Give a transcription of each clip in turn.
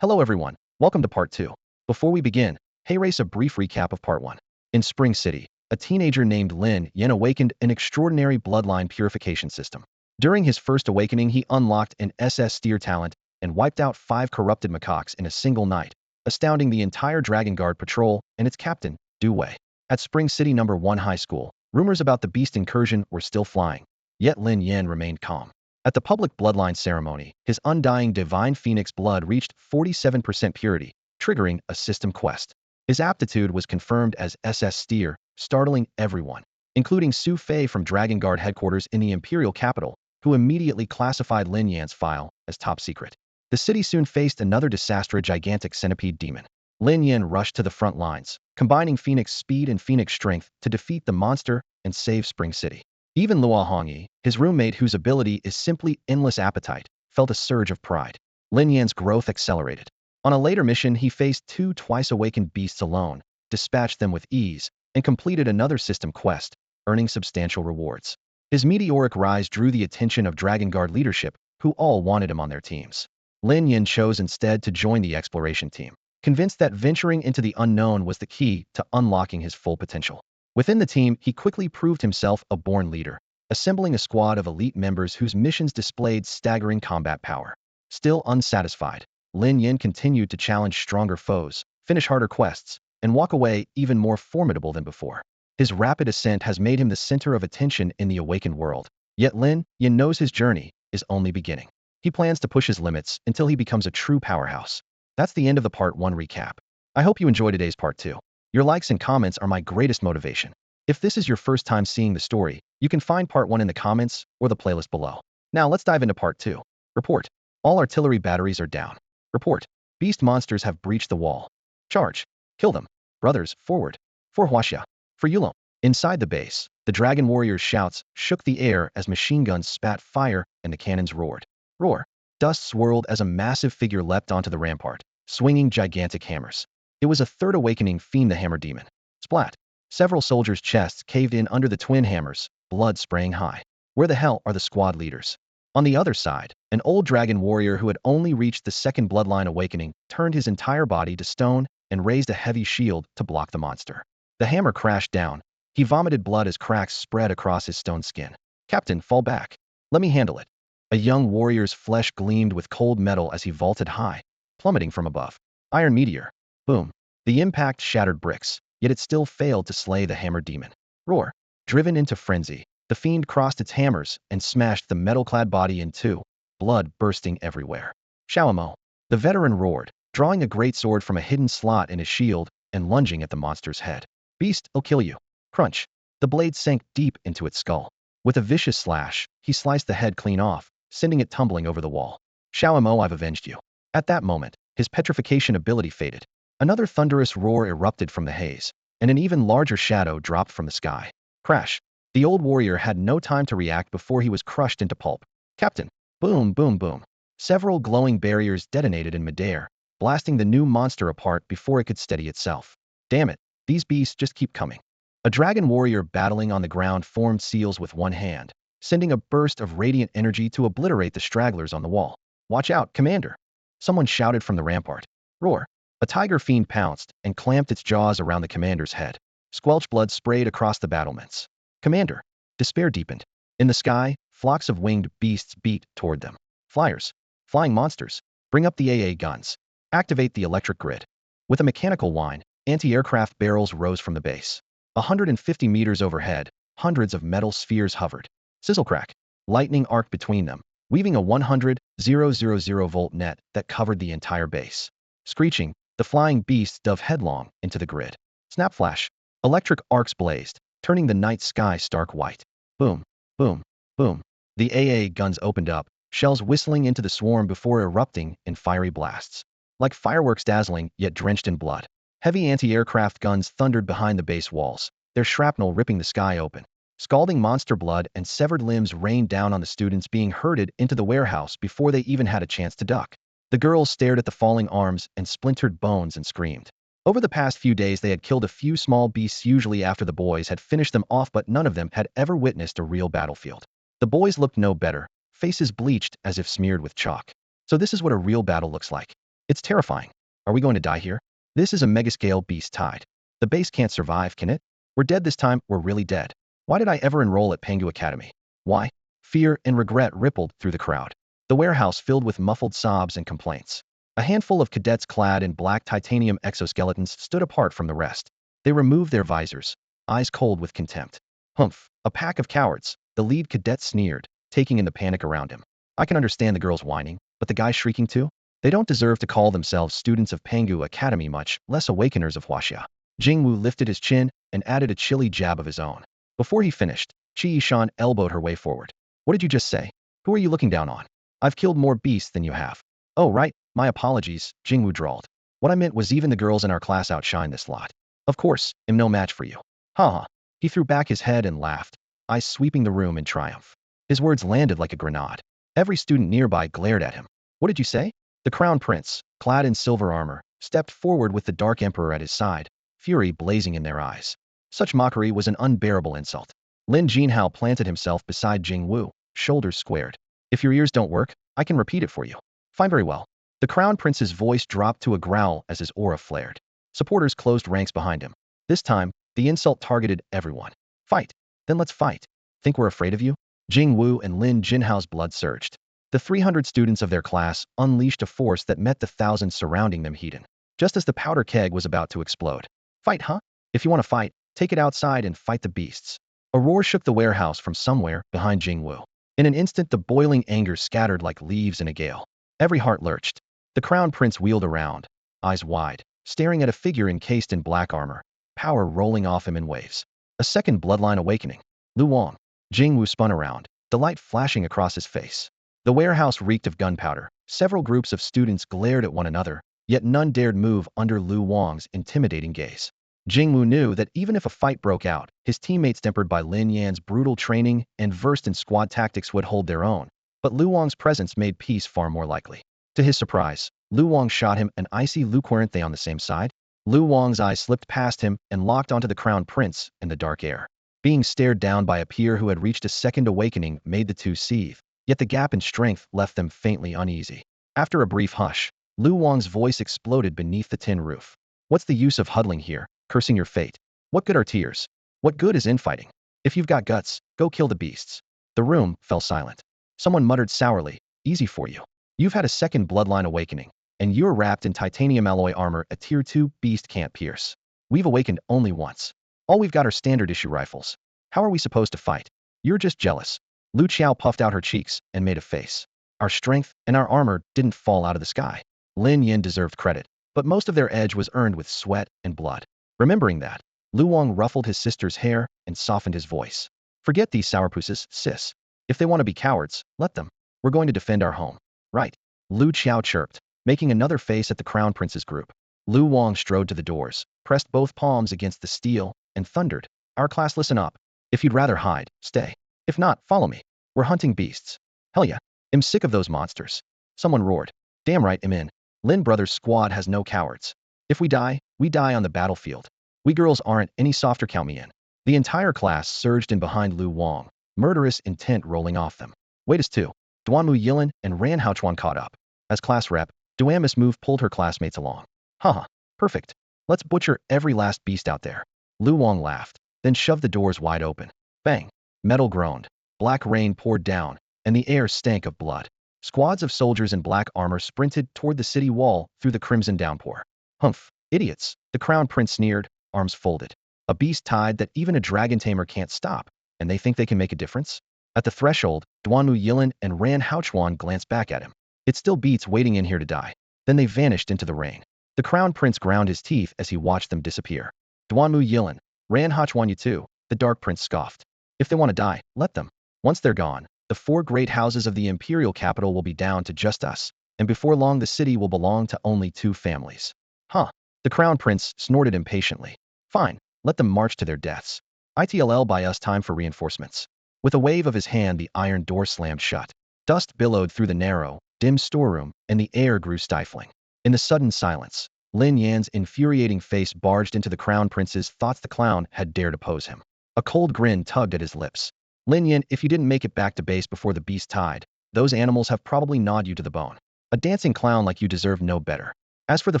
Hello everyone, welcome to part 2. Before we begin, hey race a brief recap of part 1. In Spring City, a teenager named Lin Yen awakened an extraordinary bloodline purification system. During his first awakening, he unlocked an SS Steer talent and wiped out 5 corrupted macaques in a single night, astounding the entire Dragon Guard patrol and its captain, Du Wei. At Spring City No. 1 High School, rumors about the beast incursion were still flying, yet Lin Yen remained calm. At the public bloodline ceremony, his undying divine phoenix blood reached 47% purity, triggering a system quest. His aptitude was confirmed as SS Steer, startling everyone, including Su Fei from Dragon Guard headquarters in the Imperial capital, who immediately classified Lin Yan's file as top secret. The city soon faced another disaster, a gigantic centipede demon. Lin Yan rushed to the front lines, combining phoenix speed and phoenix strength to defeat the monster and save Spring City. Even Luo Hongyi, his roommate whose ability is simply endless appetite, felt a surge of pride. Lin Yan's growth accelerated. On a later mission, he faced 2 twice-awakened beasts alone, dispatched them with ease, and completed another system quest, earning substantial rewards. His meteoric rise drew the attention of Dragon Guard leadership, who all wanted him on their teams. Lin Yan chose instead to join the exploration team, convinced that venturing into the unknown was the key to unlocking his full potential. Within the team, he quickly proved himself a born leader, assembling a squad of elite members whose missions displayed staggering combat power. Still unsatisfied, Lin Yan continued to challenge stronger foes, finish harder quests, and walk away even more formidable than before. His rapid ascent has made him the center of attention in the awakened world, yet Lin Yan knows his journey is only beginning. He plans to push his limits until he becomes a true powerhouse. That's the end of the Part 1 recap. I hope you enjoyed today's Part 2. Your likes and comments are my greatest motivation. If this is your first time seeing the story, you can find Part 1 in the comments or the playlist below. Now let's dive into Part 2. Report. All artillery batteries are down. Report. Beast monsters have breached the wall. Charge. Kill them. Brothers, forward. For Huaxia. For Yulong. Inside the base, the dragon warrior's shouts shook the air as machine guns spat fire and the cannons roared. Roar. Dust swirled as a massive figure leapt onto the rampart, swinging gigantic hammers. It was a third awakening fiend, the hammer demon. Splat. Several soldiers' chests caved in under the twin hammers, blood spraying high. Where the hell are the squad leaders? On the other side, an old dragon warrior who had only reached the second bloodline awakening turned his entire body to stone and raised a heavy shield to block the monster. The hammer crashed down. He vomited blood as cracks spread across his stone skin. Captain, fall back. Let me handle it. A young warrior's flesh gleamed with cold metal as he vaulted high, plummeting from above. Iron meteor. Boom. The impact shattered bricks, yet it still failed to slay the hammer demon. Roar. Driven into frenzy, the fiend crossed its hammers and smashed the metal-clad body in two, blood bursting everywhere. Xiaomo. The veteran roared, drawing a great sword from a hidden slot in his shield and lunging at the monster's head. Beast, I'll kill you. Crunch. The blade sank deep into its skull. With a vicious slash, he sliced the head clean off, sending it tumbling over the wall. Xiaomo, I've avenged you. At that moment, his petrification ability faded. Another thunderous roar erupted from the haze, and an even larger shadow dropped from the sky. Crash. The old warrior had no time to react before he was crushed into pulp. Captain. Boom, boom, boom. Several glowing barriers detonated in midair, blasting the new monster apart before it could steady itself. Damn it, these beasts just keep coming. A dragon warrior battling on the ground formed seals with one hand, sending a burst of radiant energy to obliterate the stragglers on the wall. Watch out, Commander. Someone shouted from the rampart. Roar. A tiger fiend pounced and clamped its jaws around the commander's head. Squelch blood sprayed across the battlements. Commander. Despair deepened. In the sky, flocks of winged beasts beat toward them. Flyers. Flying monsters. Bring up the AA guns. Activate the electric grid. With a mechanical whine, anti-aircraft barrels rose from the base. 150 meters overhead, hundreds of metal spheres hovered. Sizzle crack. Lightning arced between them, weaving a 100,000 volt net that covered the entire base. Screeching, the flying beasts dove headlong into the grid. Snap flash. Electric arcs blazed, turning the night sky stark white. Boom, boom, boom. The AA guns opened up, shells whistling into the swarm before erupting in fiery blasts. Like fireworks dazzling, yet drenched in blood. Heavy anti-aircraft guns thundered behind the base walls, their shrapnel ripping the sky open. Scalding monster blood and severed limbs rained down on the students being herded into the warehouse before they even had a chance to duck. The girls stared at the falling arms and splintered bones and screamed. Over the past few days, they had killed a few small beasts usually after the boys had finished them off, but none of them had ever witnessed a real battlefield. The boys looked no better, faces bleached as if smeared with chalk. So this is what a real battle looks like. It's terrifying. Are we going to die here? This is a megascale beast tide. The base can't survive, can it? We're dead this time, we're really dead. Why did I ever enroll at Pangu Academy? Why? Fear and regret rippled through the crowd. The warehouse filled with muffled sobs and complaints. A handful of cadets clad in black titanium exoskeletons stood apart from the rest. They removed their visors, eyes cold with contempt. Humph, a pack of cowards, the lead cadet sneered, taking in the panic around him. I can understand the girls whining, but the guys shrieking too? They don't deserve to call themselves students of Pangu Academy, much less awakeners of Huaxia. Jingwu lifted his chin and added a chilly jab of his own. Before he finished, Qi Yishan elbowed her way forward. What did you just say? Who are you looking down on? I've killed more beasts than you have. Oh, right, my apologies, Jingwu drawled. What I meant was even the girls in our class outshine this lot. Of course, I'm no match for you. Ha ha. He threw back his head and laughed, eyes sweeping the room in triumph. His words landed like a grenade. Every student nearby glared at him. What did you say? The crown prince, clad in silver armor, stepped forward with the Dark Emperor at his side, fury blazing in their eyes. Such mockery was an unbearable insult. Lin Jinhao planted himself beside Jing Wu, shoulders squared. If your ears don't work, I can repeat it for you. Fine, very well. The crown prince's voice dropped to a growl as his aura flared. Supporters closed ranks behind him. This time, the insult targeted everyone. Fight. Then let's fight. Think we're afraid of you? Jing Wu and Lin Jinhao's blood surged. The 300 students of their class unleashed a force that met the thousands surrounding them heated. Just as the powder keg was about to explode. Fight, huh? If you want to fight, take it outside and fight the beasts. A roar shook the warehouse from somewhere behind Jing Wu. In an instant, the boiling anger scattered like leaves in a gale. Every heart lurched. The crown prince wheeled around, eyes wide, staring at a figure encased in black armor, power rolling off him in waves. A second bloodline awakening. Lu Wang. Jing Wu spun around, the light flashing across his face. The warehouse reeked of gunpowder. Several groups of students glared at one another, yet none dared move under Lu Wang's intimidating gaze. Jing Wu knew that even if a fight broke out, his teammates tempered by Lin Yan's brutal training and versed in squad tactics would hold their own, but Lu Wang's presence made peace far more likely. To his surprise, Lu Wang shot him an icy look. Weren't they on the same side? Lu Wang's eyes slipped past him and locked onto the crown prince in the dark air. Being stared down by a peer who had reached a second awakening made the two seethe, yet the gap in strength left them faintly uneasy. After a brief hush, Lu Wang's voice exploded beneath the tin roof. What's the use of huddling here, cursing your fate? What good are tears? What good is infighting? If you've got guts, go kill the beasts. The room fell silent. Someone muttered sourly, easy for you. You've had a second bloodline awakening, and you're wrapped in titanium alloy armor a tier 2 beast can't pierce. We've awakened only once. All we've got are standard issue rifles. How are we supposed to fight? You're just jealous. Lu Qiao puffed out her cheeks and made a face. Our strength and our armor didn't fall out of the sky. Lin Yin deserved credit, but most of their edge was earned with sweat and blood. Remembering that, Lu Wang ruffled his sister's hair and softened his voice. Forget these sourpusses, sis. If they want to be cowards, let them. We're going to defend our home. Right. Lu Qiao chirped, making another face at the crown prince's group. Lu Wang strode to the doors, pressed both palms against the steel, and thundered. Our class, listen up. If you'd rather hide, stay. If not, follow me. We're hunting beasts. Hell yeah. I'm sick of those monsters. Someone roared. Damn right, I'm in. Lin Brothers' squad has no cowards. If we die on the battlefield. We girls aren't any softer, count me in. The entire class surged in behind Lu Wang, murderous intent rolling off them. Wait as two. Duanmu Yilin and Ran Haochuan caught up. As class rep, Duan Miss Move pulled her classmates along. Haha, perfect. Let's butcher every last beast out there. Lu Wang laughed, then shoved the doors wide open. Bang. Metal groaned. Black rain poured down, and the air stank of blood. Squads of soldiers in black armor sprinted toward the city wall through the crimson downpour. Humph, idiots, the crown prince sneered, arms folded. A beast tide that even a dragon tamer can't stop, and they think they can make a difference? At the threshold, Duanmu Yilin and Ran Haochuan glanced back at him. It still beats waiting in here to die. Then they vanished into the rain. The crown prince ground his teeth as he watched them disappear. Duanmu Yilin, Ran Haochuan, you too, the dark prince scoffed. If they want to die, let them. Once they're gone, the 4 great houses of the imperial capital will be down to just us, and before long the city will belong to only 2 families. Huh. The crown prince snorted impatiently. Fine, let them march to their deaths. ITLL buy us time for reinforcements. With a wave of his hand, the iron door slammed shut. Dust billowed through the narrow, dim storeroom, and the air grew stifling. In the sudden silence, Lin Yan's infuriating face barged into the crown prince's thoughts. The clown had dared oppose him. A cold grin tugged at his lips. Lin Yan, if you didn't make it back to base before the beast tide, those animals have probably gnawed you to the bone. A dancing clown like you deserve no better. As for the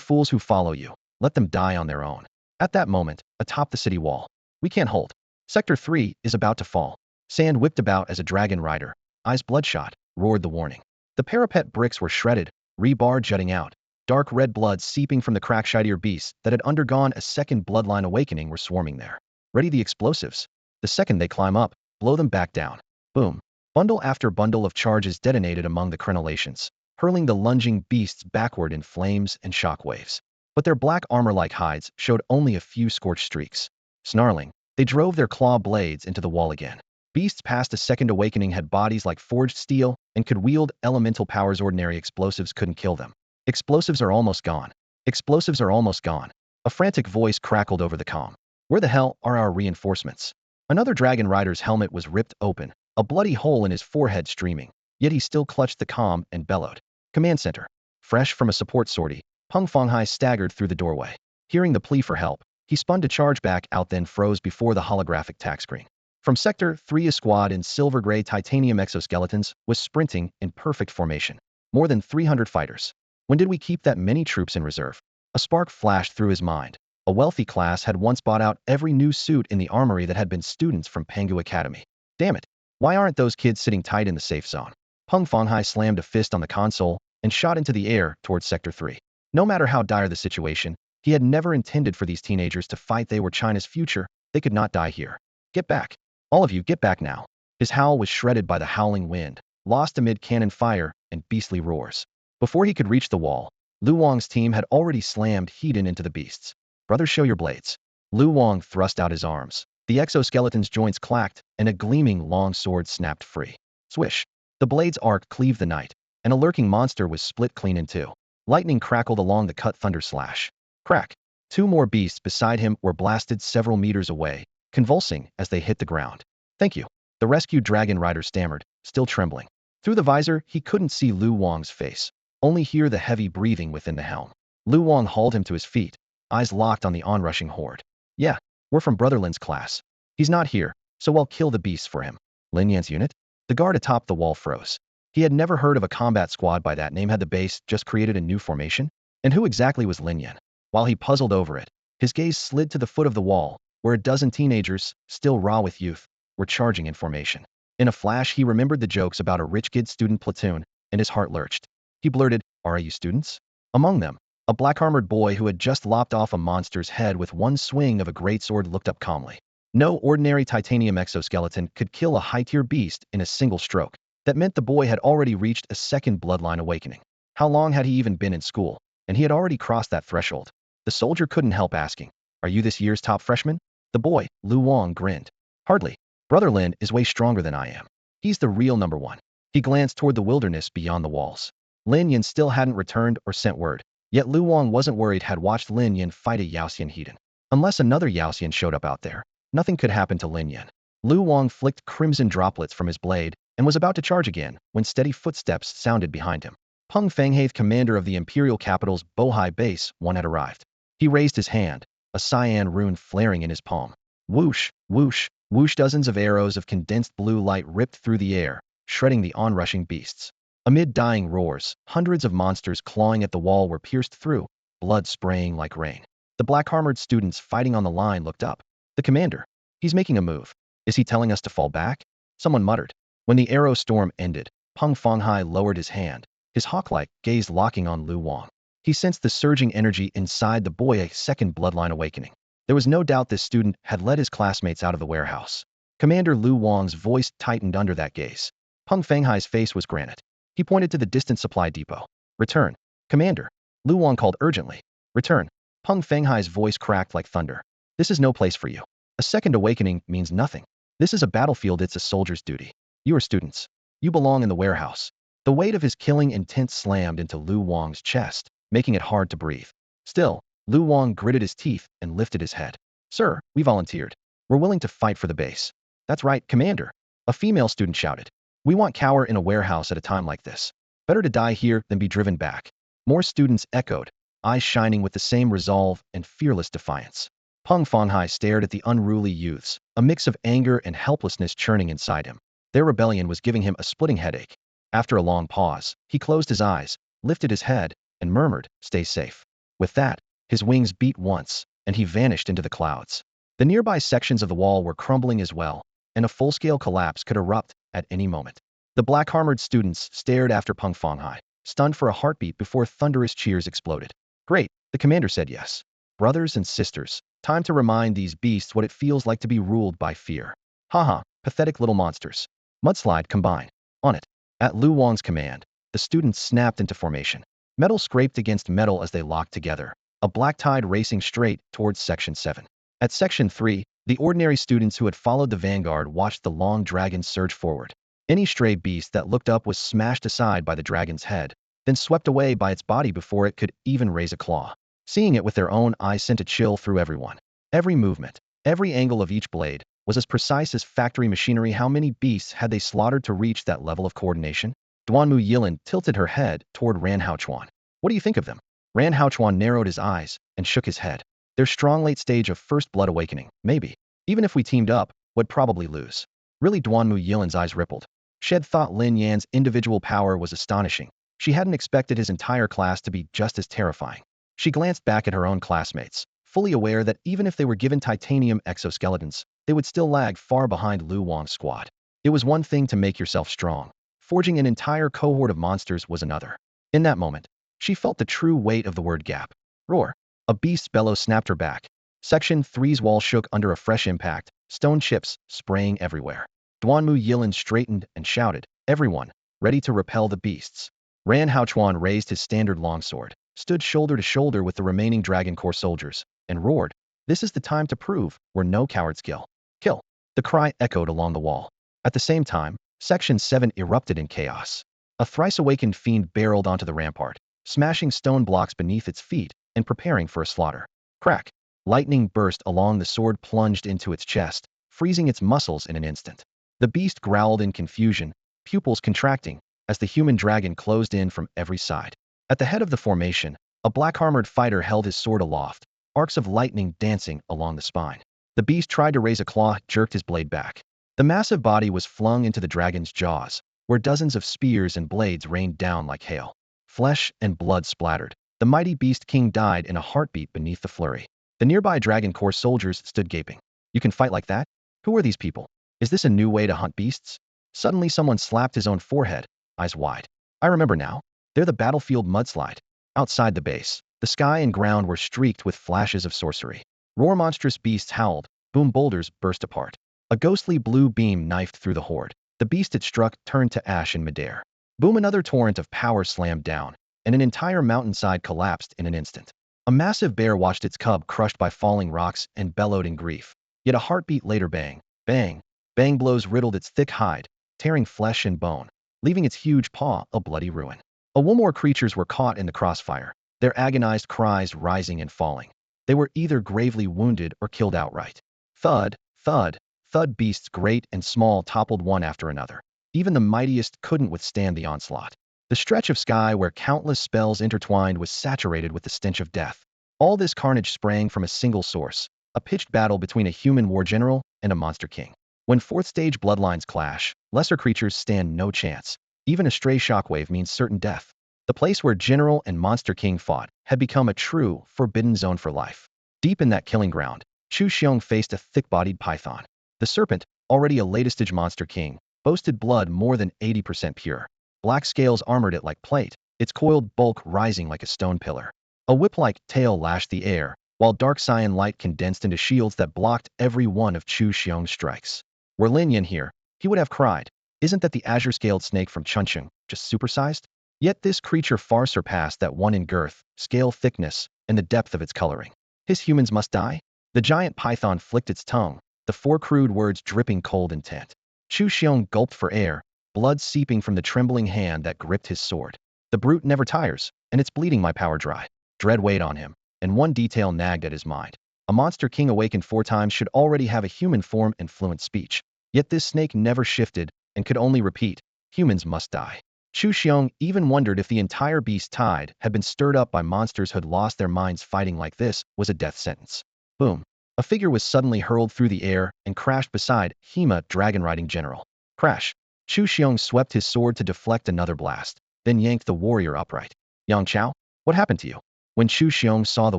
fools who follow you, let them die on their own. At that moment, atop the city wall, we can't hold. Sector 3 is about to fall. Sand whipped about as a dragon rider, eyes bloodshot, roared the warning. The parapet bricks were shredded, rebar jutting out. Dark red blood seeping from the crackshitier beasts that had undergone a second bloodline awakening were swarming there. Ready the explosives. The second they climb up, blow them back down. Boom. Bundle after bundle of charges detonated among the crenellations, hurling the lunging beasts backward in flames and shockwaves. But their black armor-like hides showed only a few scorched streaks. Snarling, they drove their claw blades into the wall again. Beasts past a second awakening had bodies like forged steel and could wield elemental powers ordinary explosives couldn't kill them. Explosives are almost gone. Explosives are almost gone. A frantic voice crackled over the comm. Where the hell are our reinforcements? Another dragon rider's helmet was ripped open, a bloody hole in his forehead streaming, yet he still clutched the comm and bellowed. Command center. Fresh from a support sortie, Peng Fonghai staggered through the doorway. Hearing the plea for help, he spun to charge back out then froze before the holographic tac screen. From Sector 3 a squad in silver-gray titanium exoskeletons was sprinting in perfect formation. More than 300 fighters. When did we keep that many troops in reserve? A spark flashed through his mind. A wealthy class had once bought out every new suit in the armory that had been students from Pangu Academy. Damn it. Why aren't those kids sitting tight in the safe zone? Peng Fonghai slammed a fist on the console and shot into the air towards Sector 3. No matter how dire the situation, he had never intended for these teenagers to fight. They were China's future. They could not die here. Get back. All of you, get back now. His howl was shredded by the howling wind, lost amid cannon fire and beastly roars. Before he could reach the wall, Lu Wang's team had already slammed Hedon into the beasts. Brothers, show your blades. Lu Wang thrust out his arms. The exoskeleton's joints clacked, and a gleaming long sword snapped free. Swish. The blade's arc cleaved the night, and a lurking monster was split clean in two. Lightning crackled along the cut thunder slash. Crack. Two more beasts beside him were blasted several meters away, convulsing as they hit the ground. Thank you. The rescued dragon rider stammered, still trembling. Through the visor, he couldn't see Lu Wang's face, only hear the heavy breathing within the helm. Lu Wang hauled him to his feet, eyes locked on the onrushing horde. Yeah, we're from Brother Lin's class. He's not here, so I'll kill the beasts for him. Lin Yan's unit? The guard atop the wall froze. He had never heard of a combat squad by that name. Had the base just created a new formation? And who exactly was Lin Yan? While he puzzled over it, his gaze slid to the foot of the wall, where a dozen teenagers, still raw with youth, were charging in formation. In a flash, he remembered the jokes about a rich kid student platoon, and his heart lurched. He blurted, "Are you students?" Among them, a black-armored boy who had just lopped off a monster's head with one swing of a greatsword looked up calmly. No ordinary titanium exoskeleton could kill a high-tier beast in a single stroke. That meant the boy had already reached a second bloodline awakening. How long had he even been in school? And he had already crossed that threshold. The soldier couldn't help asking, "Are you this year's top freshman?" The boy, Lu Wang, grinned. "Hardly. Brother Lin is way stronger than I am. He's the real number one." He glanced toward the wilderness beyond the walls. Lin Yan still hadn't returned or sent word, yet Lu Wang wasn't worried. Had watched Lin Yan fight a Yaoxian Hedon. Unless another Yaoxian showed up out there, nothing could happen to Lin Yan. Lu Wang flicked crimson droplets from his blade and was about to charge again when steady footsteps sounded behind him. Peng Fanghaith, commander of the Imperial Capital's Bohai base, one had arrived. He raised his hand, a cyan rune flaring in his palm. Whoosh, whoosh, whoosh. Dozens of arrows of condensed blue light ripped through the air, shredding the onrushing beasts. Amid dying roars, hundreds of monsters clawing at the wall were pierced through, blood spraying like rain. The black-armored students fighting on the line looked up. The commander. He's making a move. Is he telling us to fall back? Someone muttered. When the arrow storm ended, Peng Fonghai lowered his hand, his hawk-like gaze locking on Lu Wang. He sensed the surging energy inside the boy, a second bloodline awakening. There was no doubt this student had led his classmates out of the warehouse. Commander Lu Wang's voice tightened under that gaze. Peng Fanghai's face was granite. He pointed to the distant supply depot. "Return. Commander." Lu Wang called urgently. "Return." Peng Fanghai's voice cracked like thunder. "This is no place for you. A second awakening means nothing. This is a battlefield. It's a soldier's duty. You are students. You belong in the warehouse." The weight of his killing intent slammed into Lu Wang's chest, making it hard to breathe. Still, Lu Wang gritted his teeth and lifted his head. "Sir, we volunteered. We're willing to fight for the base." "That's right, Commander," a female student shouted. "We won't cower in a warehouse at a time like this. Better to die here than be driven back." More students echoed, eyes shining with the same resolve and fearless defiance. Peng Fonghai stared at the unruly youths, a mix of anger and helplessness churning inside him. Their rebellion was giving him a splitting headache. After a long pause, he closed his eyes, lifted his head, and murmured, "Stay safe." With that, his wings beat once, and he vanished into the clouds. The nearby sections of the wall were crumbling as well, and a full-scale collapse could erupt at any moment. The black-armored students stared after Peng Fonghai, stunned for a heartbeat before thunderous cheers exploded. Great, the commander said yes. Brothers and sisters, time to remind these beasts what it feels like to be ruled by fear. Haha, pathetic little monsters. Mudslide combine. On it. At Lu Wang's command, the students snapped into formation. Metal scraped against metal as they locked together, a black tide racing straight towards Section 7. At Section 3, the ordinary students who had followed the vanguard watched the long dragon surge forward. Any stray beast that looked up was smashed aside by the dragon's head, then swept away by its body before it could even raise a claw. Seeing it with their own eyes sent a chill through everyone. Every movement, every angle of each blade, was as precise as factory machinery. How many beasts had they slaughtered to reach that level of coordination? Duanmu Yilin tilted her head toward Ran Haochuan. What do you think of them? Ran Haochuan narrowed his eyes and shook his head. They're strong late stage of first blood awakening, maybe. Even if we teamed up, would probably lose. Really? Duanmu Yilin's eyes rippled. Shed thought Lin Yan's individual power was astonishing. She hadn't expected his entire class to be just as terrifying. She glanced back at her own classmates, fully aware that even if they were given titanium exoskeletons, they would still lag far behind Lu Wang's squad. It was one thing to make yourself strong. Forging an entire cohort of monsters was another. In that moment, she felt the true weight of the word gap. Roar. A beast's bellow snapped her back. Section 3's wall shook under a fresh impact, stone chips spraying everywhere. Duanmu Yilin straightened and shouted, "Everyone, ready to repel the beasts." Ran Haochuan raised his standard longsword, stood shoulder to shoulder with the remaining Dragon Corps soldiers, and roared, "This is the time to prove we're no cowards. Kill. Kill." The cry echoed along the wall. At the same time, Section 7 erupted in chaos. A thrice-awakened fiend barreled onto the rampart, smashing stone blocks beneath its feet and preparing for a slaughter. Crack! Lightning burst along the sword, plunged into its chest, freezing its muscles in an instant. The beast growled in confusion, pupils contracting, as the human dragon closed in from every side. At the head of the formation, a black-armored fighter held his sword aloft, arcs of lightning dancing along the spine. The beast tried to raise a claw, jerked his blade back. The massive body was flung into the dragon's jaws, where dozens of spears and blades rained down like hail. Flesh and blood splattered. The mighty beast king died in a heartbeat beneath the flurry. The nearby Dragon Corps soldiers stood gaping. You can fight like that? Who are these people? Is this a new way to hunt beasts? Suddenly someone slapped his own forehead, eyes wide. I remember now. They're the battlefield mudslide. Outside the base, the sky and ground were streaked with flashes of sorcery. Roar monstrous beasts howled, boom boulders burst apart. A ghostly blue beam knifed through the horde. The beast it struck turned to ash in midair. Boom, another torrent of power slammed down, and an entire mountainside collapsed in an instant. A massive bear watched its cub crushed by falling rocks and bellowed in grief. Yet a heartbeat later, bang, bang, bang blows riddled its thick hide, tearing flesh and bone, leaving its huge paw a bloody ruin. A wool more creatures were caught in the crossfire, their agonized cries rising and falling. They were either gravely wounded or killed outright. Thud, thud, thud. Beasts great and small toppled one after another. Even the mightiest couldn't withstand the onslaught. The stretch of sky where countless spells intertwined was saturated with the stench of death. All this carnage sprang from a single source, a pitched battle between a human war general and a monster king. When fourth-stage bloodlines clash, lesser creatures stand no chance. Even a stray shockwave means certain death. The place where general and monster king fought had become a true forbidden zone for life. Deep in that killing ground, Chu Xiong faced a thick-bodied python. The serpent, already a latest-stage monster king, boasted blood more than 80% pure. Black scales armored it like plate, its coiled bulk rising like a stone pillar. A whip-like tail lashed the air, while dark cyan light condensed into shields that blocked every one of Chu Xiong's strikes. Were Lin Yan here, he would have cried. Isn't that the azure-scaled snake from Chuncheng, just supersized? Yet this creature far surpassed that one in girth, scale thickness, and the depth of its coloring. His humans must die? The giant python flicked its tongue, the four crude words dripping cold intent. Chu Xiong gulped for air, blood seeping from the trembling hand that gripped his sword. The brute never tires, and it's bleeding my power dry. Dread weighed on him, and one detail nagged at his mind. A monster king awakened 4 times should already have a human form and fluent speech. Yet this snake never shifted, and could only repeat, humans must die. Chu Xiong even wondered if the entire beast tide had been stirred up by monsters who had lost their minds. Fighting like this was a death sentence. Boom. A figure was suddenly hurled through the air and crashed beside Hema, dragon riding general. Crash. Chu Xiong swept his sword to deflect another blast, then yanked the warrior upright. Yang Chao, what happened to you? When Chu Xiong saw the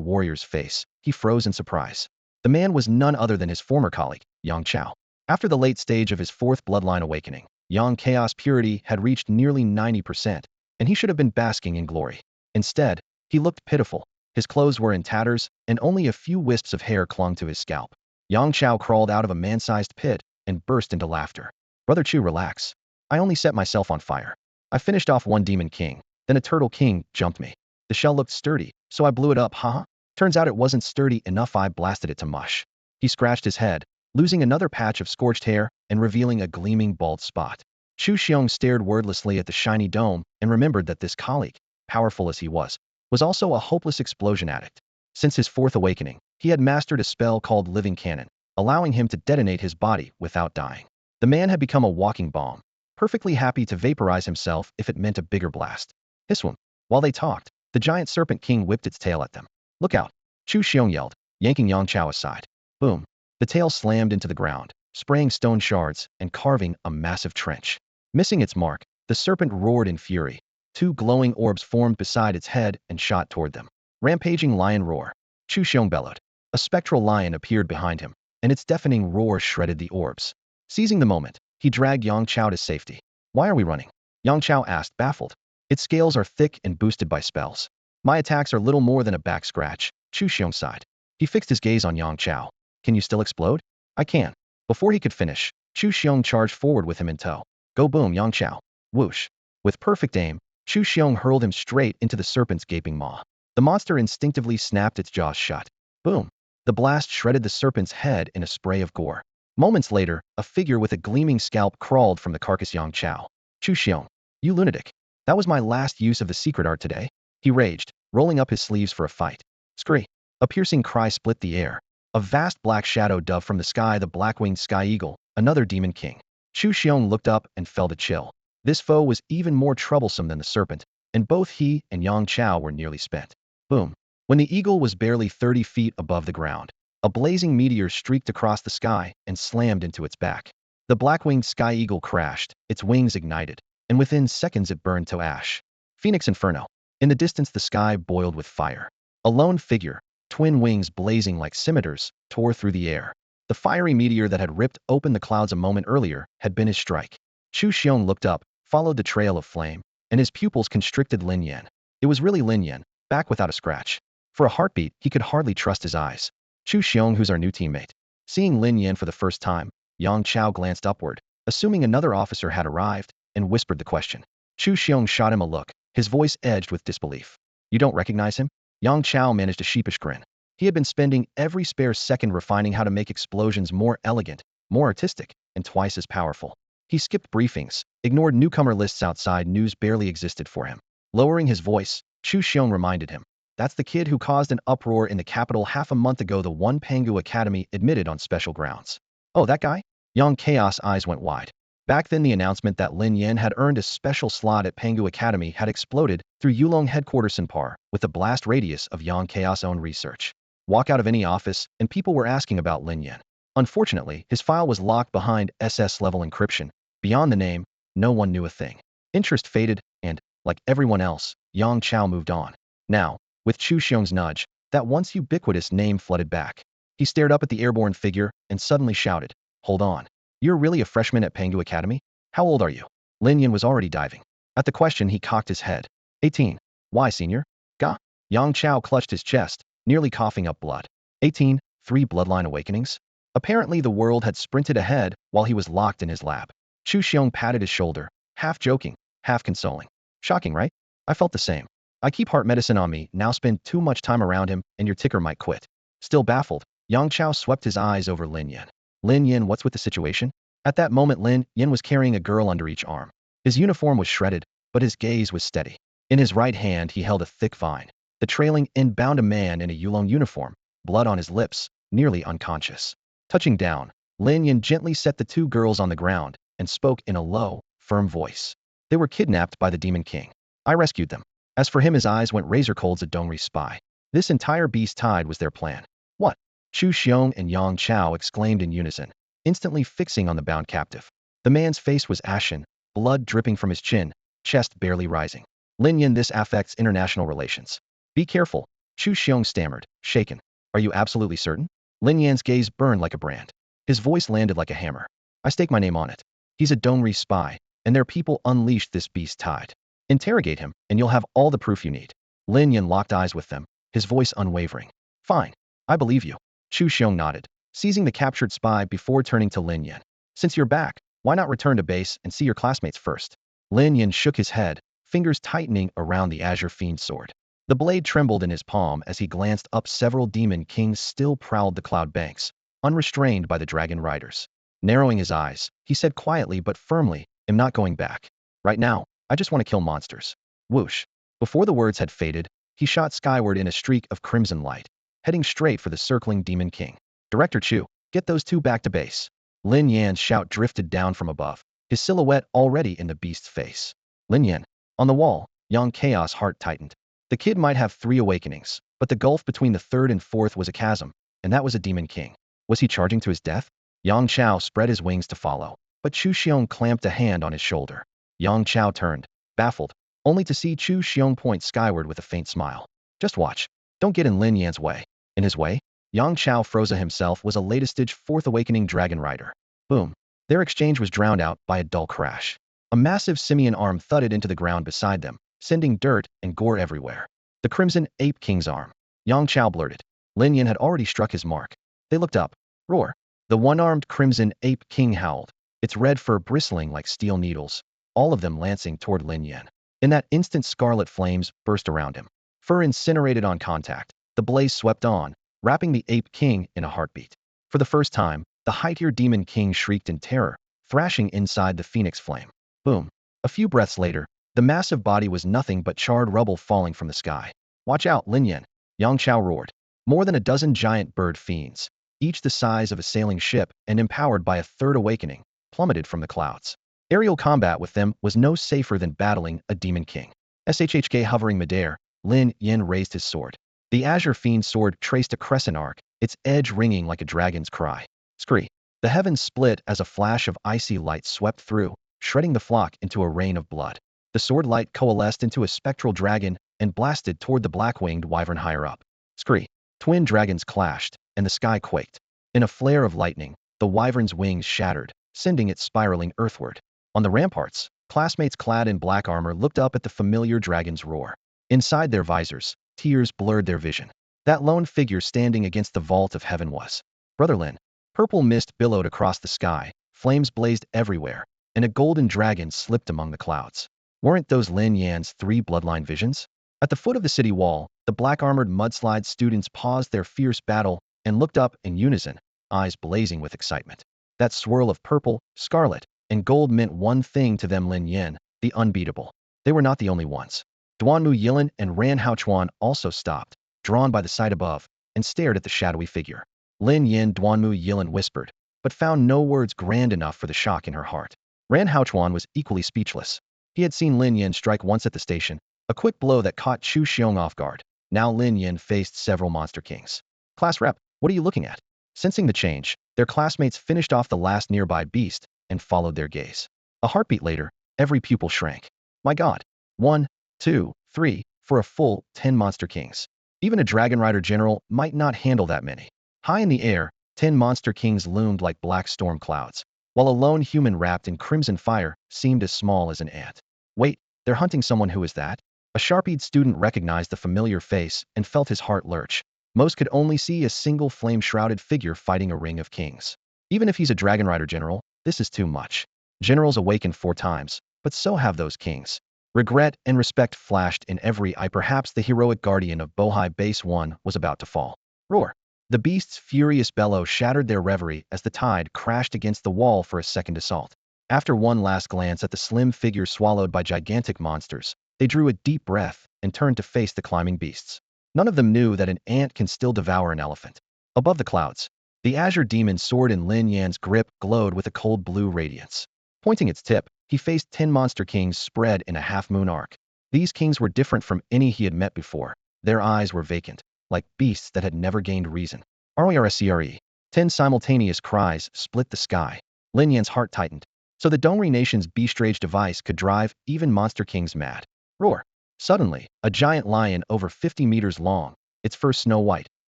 warrior's face, he froze in surprise. The man was none other than his former colleague, Yang Chao. After the late stage of his fourth bloodline awakening, Yang Chaos purity had reached nearly 90%, and he should have been basking in glory. Instead, he looked pitiful. His clothes were in tatters, and only a few wisps of hair clung to his scalp. Yang Chao crawled out of a man-sized pit and burst into laughter. Brother Chu, relax. I only set myself on fire. I finished off one demon king, then a turtle king jumped me. The shell looked sturdy, so I blew it up, haha. Turns out it wasn't sturdy enough, I blasted it to mush. He scratched his head, losing another patch of scorched hair and revealing a gleaming bald spot. Chu Xiong stared wordlessly at the shiny dome and remembered that this colleague, powerful as he was also a hopeless explosion addict. Since his fourth awakening, he had mastered a spell called Living Cannon, allowing him to detonate his body without dying. The man had become a walking bomb, perfectly happy to vaporize himself if it meant a bigger blast. Hiswam. While they talked, the giant serpent king whipped its tail at them. Look out! Chu Xiong yelled, yanking Yang Chao aside. Boom! The tail slammed into the ground, spraying stone shards and carving a massive trench. Missing its mark, the serpent roared in fury. Two glowing orbs formed beside its head and shot toward them. Rampaging lion roar. Chu Xiong bellowed. A spectral lion appeared behind him, and its deafening roar shredded the orbs. Seizing the moment, he dragged Yang Chao to safety. Why are we running? Yang Chao asked, baffled. Its scales are thick and boosted by spells. My attacks are little more than a back scratch, Chu Xiong sighed. He fixed his gaze on Yang Chao. Can you still explode? I can. Before he could finish, Chu Xiong charged forward with him in tow. Go boom, Yang Chao. Whoosh. With perfect aim, Chu Xiong hurled him straight into the serpent's gaping maw. The monster instinctively snapped its jaws shut. Boom. The blast shredded the serpent's head in a spray of gore. Moments later, a figure with a gleaming scalp crawled from the carcass Yang Chao. Chu Xiong. You lunatic. That was my last use of the secret art today. He raged, rolling up his sleeves for a fight. Scree. A piercing cry split the air. A vast black shadow dove from the sky, the black-winged sky eagle, another demon king. Chu Xiong looked up and felt a chill. This foe was even more troublesome than the serpent, and both he and Yang Chao were nearly spent. Boom. When the eagle was barely 30 feet above the ground, a blazing meteor streaked across the sky and slammed into its back. The black-winged sky eagle crashed, its wings ignited, and within seconds it burned to ash. Phoenix Inferno. In the distance, the sky boiled with fire. A lone figure, twin wings blazing like scimitars, tore through the air. The fiery meteor that had ripped open the clouds a moment earlier had been his strike. Chu Xiong looked up, followed the trail of flame, and his pupils constricted. Lin Yan. It was really Lin Yan, back without a scratch. For a heartbeat, he could hardly trust his eyes. Chu Xiong, who's our new teammate. Seeing Lin Yan for the first time, Yang Chao glanced upward, assuming another officer had arrived, and whispered the question. Chu Xiong shot him a look, his voice edged with disbelief. You don't recognize him? Yang Chao managed a sheepish grin. He had been spending every spare second refining how to make explosions more elegant, more artistic, and twice as powerful. He skipped briefings, ignored newcomer lists outside news barely existed for him. Lowering his voice, Chu Xiong reminded him. That's the kid who caused an uproar in the capital half a month ago, the one Pangu Academy admitted on special grounds. Oh, that guy? Yang Chaos' eyes went wide. Back then, the announcement that Lin Yan had earned a special slot at Pangu Academy had exploded through Yulong headquarters Sinpar with a blast radius of Yang Chaos' own research. Walk out of any office, and people were asking about Lin Yan. Unfortunately, his file was locked behind SS-level encryption. Beyond the name, no one knew a thing. Interest faded, and, like everyone else, Yang Chao moved on. Now, with Chu Xiong's nudge, that once ubiquitous name flooded back. He stared up at the airborne figure and suddenly shouted, Hold on. You're really a freshman at Pangu Academy? How old are you? Lin Yan was already diving. At the question, he cocked his head. 18. Why, senior? Gah. Yang Chao clutched his chest, nearly coughing up blood. 18, 3 bloodline awakenings? Apparently the world had sprinted ahead while he was locked in his lab. Chu Xiong patted his shoulder, half joking, half consoling. Shocking, right? I felt the same. I keep heart medicine on me, now spend too much time around him, and your ticker might quit. Still baffled, Yang Chao swept his eyes over Lin Yan. Lin Yan, what's with the situation? At that moment, Lin Yan was carrying a girl under each arm. His uniform was shredded, but his gaze was steady. In his right hand, he held a thick vine. The trailing end bound a man in a Yulong uniform, blood on his lips, nearly unconscious. Touching down, Lin Yan gently set the two girls on the ground and spoke in a low, firm voice. They were kidnapped by the Demon King. I rescued them. As for him, his eyes went razor cold as a Dongri spy. This entire beast tide was their plan. What? Chu Xiong and Yang Chao exclaimed in unison, instantly fixing on the bound captive. The man's face was ashen, blood dripping from his chin, chest barely rising. Lin Yan, this affects international relations. Be careful. Chu Xiong stammered, shaken. Are you absolutely certain? Lin Yan's gaze burned like a brand. His voice landed like a hammer. I stake my name on it. He's a Dongri spy, and their people unleashed this beast tide. Interrogate him, and you'll have all the proof you need. Lin Yan locked eyes with them, his voice unwavering. Fine. I believe you. Chu Xiong nodded, seizing the captured spy before turning to Lin Yan. Since you're back, why not return to base and see your classmates first? Lin Yan shook his head, fingers tightening around the Azure Fiend's sword. The blade trembled in his palm as he glanced up. Several demon kings still prowled the cloud banks, unrestrained by the dragon riders. Narrowing his eyes, he said quietly but firmly, I'm not going back. Right now, I just want to kill monsters. Whoosh. Before the words had faded, he shot skyward in a streak of crimson light, heading straight for the circling demon king. Director Chu, get those two back to base. Lin Yan's shout drifted down from above, his silhouette already in the beast's face. Lin Yan. On the wall, Yang Chaos' heart tightened. The kid might have 3 awakenings, but the gulf between the third and fourth was a chasm, and that was a demon king. Was he charging to his death? Yang Chao spread his wings to follow, but Chu Xiong clamped a hand on his shoulder. Yang Chao turned, baffled, only to see Chu Xiong point skyward with a faint smile. Just watch. Don't get in Lin Yan's way. In his way? Yang Chao Froza himself was a latest-stage 4th awakening dragon rider. Boom. Their exchange was drowned out by a dull crash. A massive simian arm thudded into the ground beside them, sending dirt and gore everywhere. The Crimson Ape King's arm. Yang Chao blurted. Lin Yan had already struck his mark. They looked up. Roar. The one-armed Crimson Ape King howled, its red fur bristling like steel needles, all of them lancing toward Lin Yan. In that instant, scarlet flames burst around him. Fur incinerated on contact, the blaze swept on, wrapping the Ape King in a heartbeat. For the first time, the high-tier Demon King shrieked in terror, thrashing inside the phoenix flame. Boom. A few breaths later, the massive body was nothing but charred rubble falling from the sky. Watch out, Lin Yan. Yang Chao roared. More than a dozen giant bird fiends, each the size of a sailing ship and empowered by a 3rd awakening, plummeted from the clouds. Aerial combat with them was no safer than battling a demon king. SHHK hovering midair, Lin Yan raised his sword. The Azure Fiend's sword traced a crescent arc, its edge ringing like a dragon's cry. Scree. The heavens split as a flash of icy light swept through, shredding the flock into a rain of blood. The sword light coalesced into a spectral dragon and blasted toward the black-winged wyvern higher up. Scree. Twin dragons clashed, and the sky quaked. In a flare of lightning, the wyvern's wings shattered, sending it spiraling earthward. On the ramparts, classmates clad in black armor looked up at the familiar dragon's roar. Inside their visors, tears blurred their vision. That lone figure standing against the vault of heaven was Brother Lin. Purple mist billowed across the sky, flames blazed everywhere, and a golden dragon slipped among the clouds. Weren't those Lin Yan's 3 bloodline visions? At the foot of the city wall, the black-armored mudslide students paused their fierce battle and looked up in unison, eyes blazing with excitement. That swirl of purple, scarlet, and gold meant one thing to them: Lin Yan, the unbeatable. They were not the only ones. Duanmu Yilin and Ran Haochuan also stopped, drawn by the sight above, and stared at the shadowy figure. Lin Yan, Duanmu Yilin whispered, but found no words grand enough for the shock in her heart. Ran Haochuan was equally speechless. He had seen Lin Yan strike once at the station, a quick blow that caught Chu Xiong off guard. Now Lin Yan faced several monster kings. Class rep, what are you looking at? Sensing the change, their classmates finished off the last nearby beast and followed their gaze. A heartbeat later, every pupil shrank. My God. 1, 2, 3, for a full 10 monster kings. Even a dragon rider general might not handle that many. High in the air, 10 monster kings loomed like black storm clouds, while a lone human wrapped in crimson fire seemed as small as an ant. Wait, they're hunting someone. Who is that? A sharp-eyed student recognized the familiar face and felt his heart lurch. Most could only see a single flame-shrouded figure fighting a ring of kings. Even if he's a dragon rider general, this is too much. Generals awakened 4 times, but so have those kings. Regret and respect flashed in every eye. Perhaps the heroic guardian of Bohai Base 1 was about to fall. Roar. The beast's furious bellow shattered their reverie as the tide crashed against the wall for a second assault. After one last glance at the slim figure swallowed by gigantic monsters, they drew a deep breath and turned to face the climbing beasts. None of them knew that an ant can still devour an elephant. Above the clouds, the azure demon's sword in Lin Yan's grip glowed with a cold blue radiance. Pointing its tip, he faced 10 monster kings spread in a half-moon arc. These kings were different from any he had met before. Their eyes were vacant, like beasts that had never gained reason. RORSCRE. 10 simultaneous cries split the sky. Lin Yan's heart tightened. So the Dongri nation's beast-rage device could drive even monster kings mad. Roar. Suddenly, a giant lion over 50 meters long, its fur snow-white,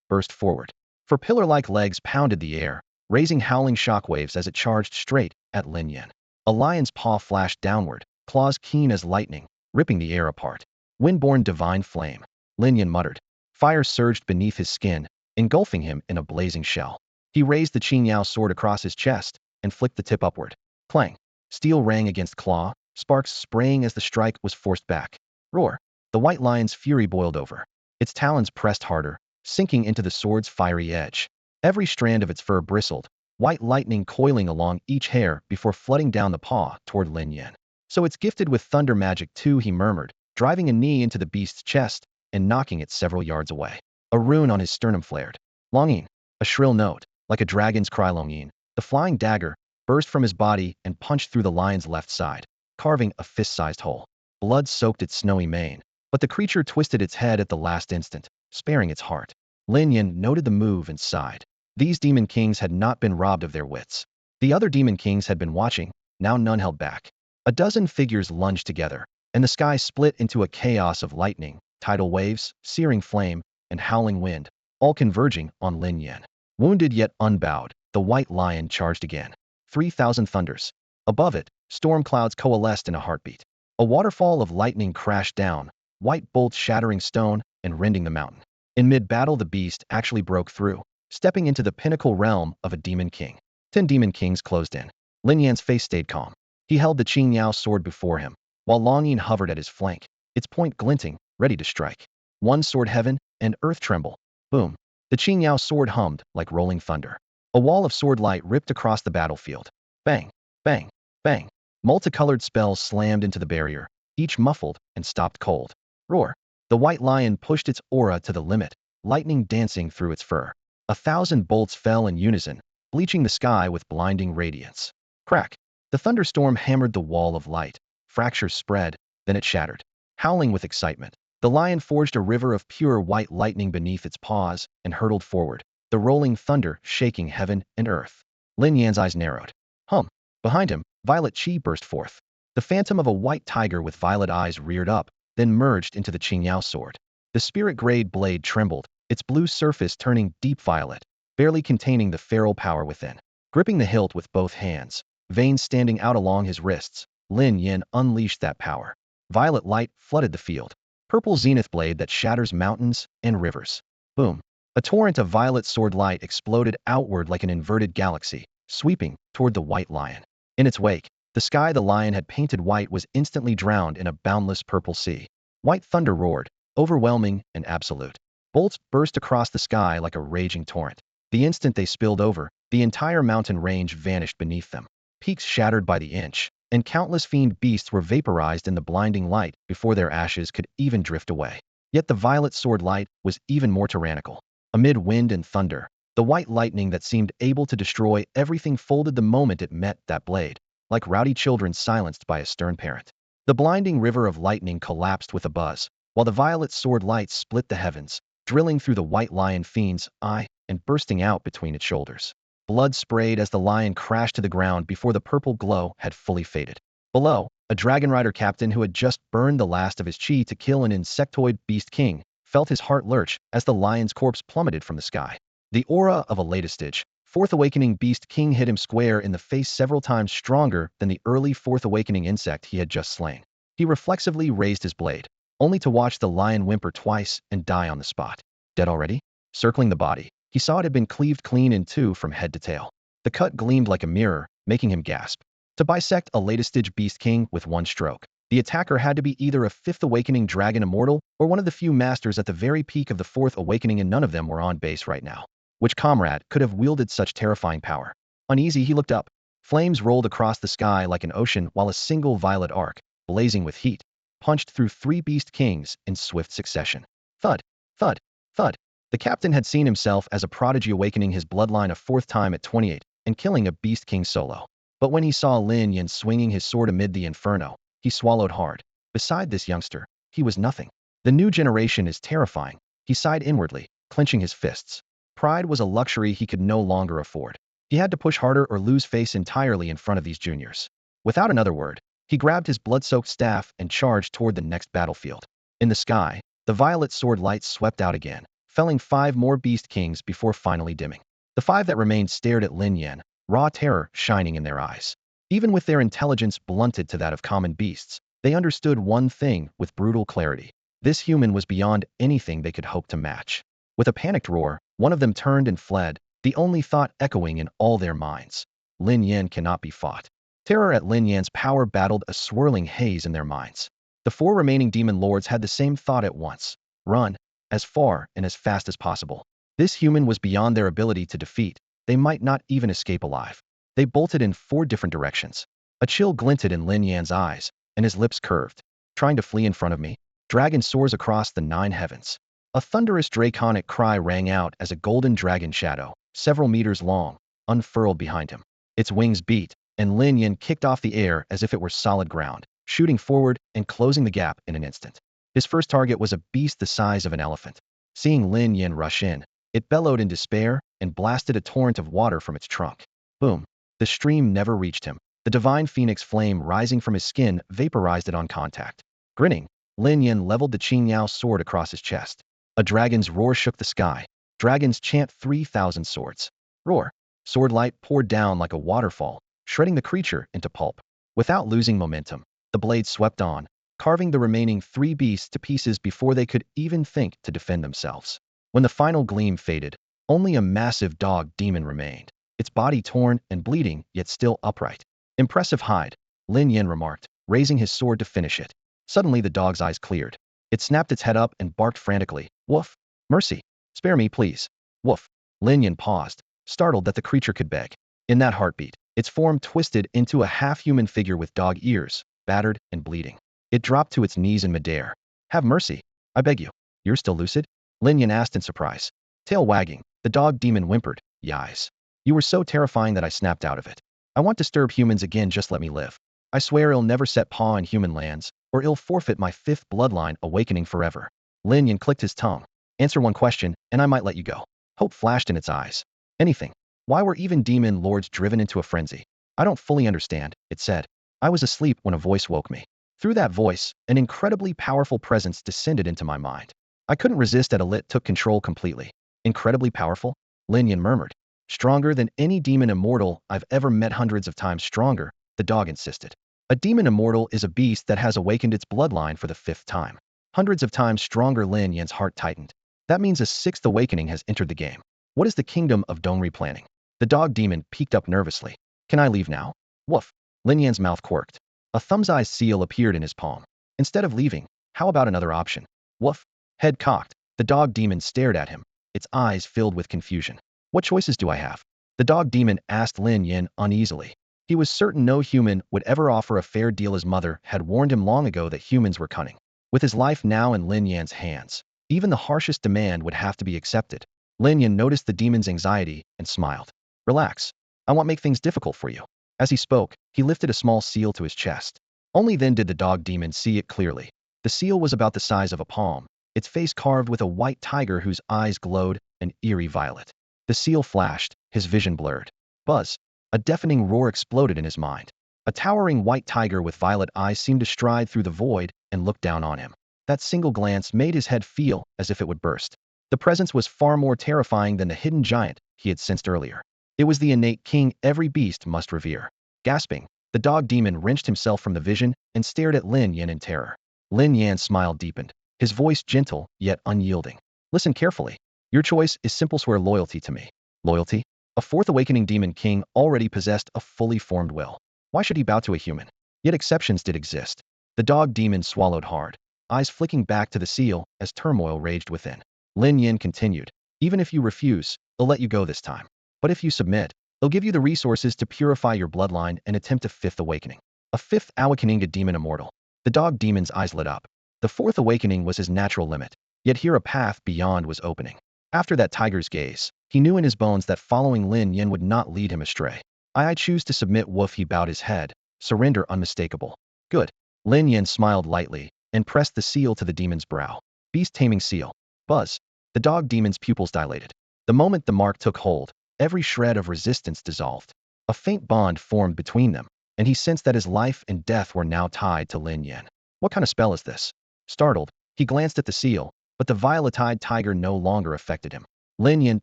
burst forward. For pillar-like legs pounded the air, raising howling shockwaves as it charged straight at Lin Yan. A lion's paw flashed downward, claws keen as lightning, ripping the air apart. Windborn divine flame, Lin Yan muttered. Fire surged beneath his skin, engulfing him in a blazing shell. He raised the Qingyao sword across his chest and flicked the tip upward. Clang. Steel rang against claw, sparks spraying as the strike was forced back. Roar. The white lion's fury boiled over. Its talons pressed harder, sinking into the sword's fiery edge. Every strand of its fur bristled, white lightning coiling along each hair before flooding down the paw toward Lin Yan. So it's gifted with thunder magic too, he murmured, driving a knee into the beast's chest and knocking it several yards away. A rune on his sternum flared. Longing. A shrill note, like a dragon's cry. Longing. The flying dagger burst from his body and punched through the lion's left side, carving a fist-sized hole. Blood soaked its snowy mane, but the creature twisted its head at the last instant, sparing its heart. Lin Yan noted the move and sighed. These demon kings had not been robbed of their wits. The other demon kings had been watching, now none held back. A dozen figures lunged together, and the sky split into a chaos of lightning, tidal waves, searing flame, and howling wind, all converging on Lin Yan. Wounded yet unbowed, the white lion charged again. 3,000 thunders. Above it, storm clouds coalesced in a heartbeat. A waterfall of lightning crashed down, white bolts shattering stone and rending the mountain. In mid-battle, the beast actually broke through, stepping into the pinnacle realm of a demon king. 10 demon kings closed in. Lin Yan's face stayed calm. He held the Qingyao sword before him, while Longyin hovered at his flank, its point glinting, ready to strike. One sword, heaven and earth tremble. Boom. The Qingyao sword hummed like rolling thunder. A wall of sword light ripped across the battlefield. Bang, bang, bang. Multicolored spells slammed into the barrier, each muffled and stopped cold. Roar. The white lion pushed its aura to the limit, lightning dancing through its fur. 1,000 bolts fell in unison, bleaching the sky with blinding radiance. Crack. The thunderstorm hammered the wall of light. Fractures spread, then it shattered. Howling with excitement, the lion forged a river of pure white lightning beneath its paws and hurtled forward, the rolling thunder shaking heaven and earth. Lin Yan's eyes narrowed. Hum. Behind him, violet chi burst forth. The phantom of a white tiger with violet eyes reared up, then merged into the Qingyao sword. The spirit-grade blade trembled, its blue surface turning deep violet, barely containing the feral power within. Gripping the hilt with both hands, veins standing out along his wrists, Lin Yan unleashed that power. Violet light flooded the field. Purple zenith blade that shatters mountains and rivers. Boom. A torrent of violet sword light exploded outward like an inverted galaxy, sweeping toward the white lion. In its wake, the sky the lion had painted white was instantly drowned in a boundless purple sea. White thunder roared, overwhelming and absolute. Bolts burst across the sky like a raging torrent. The instant they spilled over, the entire mountain range vanished beneath them. Peaks shattered by the inch, and countless fiend beasts were vaporized in the blinding light before their ashes could even drift away. Yet the violet sword light was even more tyrannical. Amid wind and thunder, the white lightning that seemed able to destroy everything folded the moment it met that blade, like rowdy children silenced by a stern parent. The blinding river of lightning collapsed with a buzz, while the violet sword light split the heavens, drilling through the white lion fiend's eye and bursting out between its shoulders. Blood sprayed as the lion crashed to the ground before the purple glow had fully faded. Below, a dragon rider captain who had just burned the last of his chi to kill an insectoid beast king felt his heart lurch as the lion's corpse plummeted from the sky. The aura of a latestage, fourth awakening beast king hit him square in the face, several times stronger than the early fourth awakening insect he had just slain. He reflexively raised his blade, only to watch the lion whimper twice and die on the spot. Dead already? Circling the body, he saw it had been cleaved clean in two from head to tail. The cut gleamed like a mirror, making him gasp. To bisect a latestage beast king with one stroke, the attacker had to be either a fifth awakening dragon immortal or one of the few masters at the very peak of the fourth awakening, and none of them were on base right now. Which comrade could have wielded such terrifying power? Uneasy, he looked up. Flames rolled across the sky like an ocean while a single violet arc, blazing with heat, punched through 3 beast kings in swift succession. Thud, thud, thud. The captain had seen himself as a prodigy awakening his bloodline a 4th time at 28 and killing a beast king solo. But when he saw Lin Yan swinging his sword amid the inferno, he swallowed hard. Beside this youngster, he was nothing. The new generation is terrifying, he sighed inwardly, clenching his fists. Pride was a luxury he could no longer afford. He had to push harder or lose face entirely in front of these juniors. Without another word, he grabbed his blood-soaked staff and charged toward the next battlefield. In the sky, the violet sword light swept out again, felling 5 more beast kings before finally dimming. The 5 that remained stared at Lin Yan, raw terror shining in their eyes. Even with their intelligence blunted to that of common beasts, they understood one thing with brutal clarity. This human was beyond anything they could hope to match. With a panicked roar, one of them turned and fled, the only thought echoing in all their minds. Lin Yan cannot be fought. Terror at Lin Yan's power battled a swirling haze in their minds. The 4 remaining demon lords had the same thought at once. Run, as far and as fast as possible. This human was beyond their ability to defeat. They might not even escape alive. They bolted in 4 different directions. A chill glinted in Lin Yan's eyes, and his lips curved. Trying to flee in front of me? Dragon soars across the 9 heavens. A thunderous draconic cry rang out as a golden dragon shadow, several meters long, unfurled behind him. Its wings beat, and Lin Yan kicked off the air as if it were solid ground, shooting forward and closing the gap in an instant. His first target was a beast the size of an elephant. Seeing Lin Yan rush in, it bellowed in despair and blasted a torrent of water from its trunk. Boom. The stream never reached him. The divine phoenix flame rising from his skin vaporized it on contact. Grinning, Lin Yan leveled the Qingyao sword across his chest. A dragon's roar shook the sky. Dragons chant 3,000 swords. Roar. Sword light poured down like a waterfall, shredding the creature into pulp. Without losing momentum, the blade swept on, carving the remaining 3 beasts to pieces before they could even think to defend themselves. When the final gleam faded, only a massive dog demon remained, its body torn and bleeding, yet still upright. Impressive hide, Lin Yan remarked, raising his sword to finish it. Suddenly the dog's eyes cleared. It snapped its head up and barked frantically. Woof! Mercy! Spare me, please! Woof! Lin Yan paused, startled that the creature could beg. In that heartbeat, its form twisted into a half-human figure with dog ears, battered and bleeding. It dropped to its knees in midair. Have mercy, I beg you. You're still lucid? Lin Yan asked in surprise. Tail wagging, the dog demon whimpered, Yais. You were so terrifying that I snapped out of it. I won't disturb humans again, just let me live. I swear I'll never set paw in human lands, or I'll forfeit my 5th bloodline awakening forever. Lin Yan clicked his tongue. Answer one question, and I might let you go. Hope flashed in its eyes. Anything. Why were even demon lords driven into a frenzy? I don't fully understand, it said. I was asleep when a voice woke me. Through that voice, an incredibly powerful presence descended into my mind. I couldn't resist until it took control completely. Incredibly powerful? Lin Yan murmured. Stronger than any demon immortal I've ever met, hundreds of times stronger, the dog insisted. A demon immortal is a beast that has awakened its bloodline for the 5th time. Hundreds of times stronger. Lin Yan's heart tightened. That means a 6th awakening has entered the game. What is the kingdom of Dongri planning? The dog demon peeked up nervously. Can I leave now? Woof. Lin Yan's mouth quirked. A thumb's-eye seal appeared in his palm. Instead of leaving, how about another option? Woof. Head cocked, the dog demon stared at him, its eyes filled with confusion. What choices do I have? The dog demon asked Lin Yan uneasily. He was certain no human would ever offer a fair deal. His mother had warned him long ago that humans were cunning. With his life now in Lin Yan's hands, even the harshest demand would have to be accepted. Lin Yan noticed the demon's anxiety and smiled. Relax. I won't make things difficult for you. As he spoke, he lifted a small seal to his chest. Only then did the dog demon see it clearly. The seal was about the size of a palm, its face carved with a white tiger whose eyes glowed an eerie violet. The seal flashed, his vision blurred. Buzz! A deafening roar exploded in his mind. A towering white tiger with violet eyes seemed to stride through the void and look down on him. That single glance made his head feel as if it would burst. The presence was far more terrifying than the hidden giant he had sensed earlier. It was the innate king every beast must revere. Gasping, the dog demon wrenched himself from the vision and stared at Lin Yan in terror. Lin Yan's smile deepened, his voice gentle yet unyielding. Listen carefully. Your choice is simple. Swear loyalty to me. Loyalty? A 4th awakening demon king already possessed a fully formed will. Why should he bow to a human? Yet exceptions did exist. The dog demon swallowed hard, eyes flicking back to the seal as turmoil raged within. Lin Yan continued. Even if you refuse, I'll let you go this time. But if you submit, I'll give you the resources to purify your bloodline and attempt a 5th awakening. A 5th awakening, a demon immortal. The dog demon's eyes lit up. The 4th awakening was his natural limit, yet here a path beyond was opening. After that tiger's gaze, he knew in his bones that following Lin Yan would not lead him astray. I choose to submit. Woof. He bowed his head, surrender unmistakable. Good. Lin Yan smiled lightly and pressed the seal to the demon's brow. Beast taming seal. Buzz. The dog demon's pupils dilated. The moment the mark took hold, every shred of resistance dissolved. A faint bond formed between them, and he sensed that his life and death were now tied to Lin Yan. What kind of spell is this? Startled, he glanced at the seal, but the violet-eyed tiger no longer affected him. Lin Yin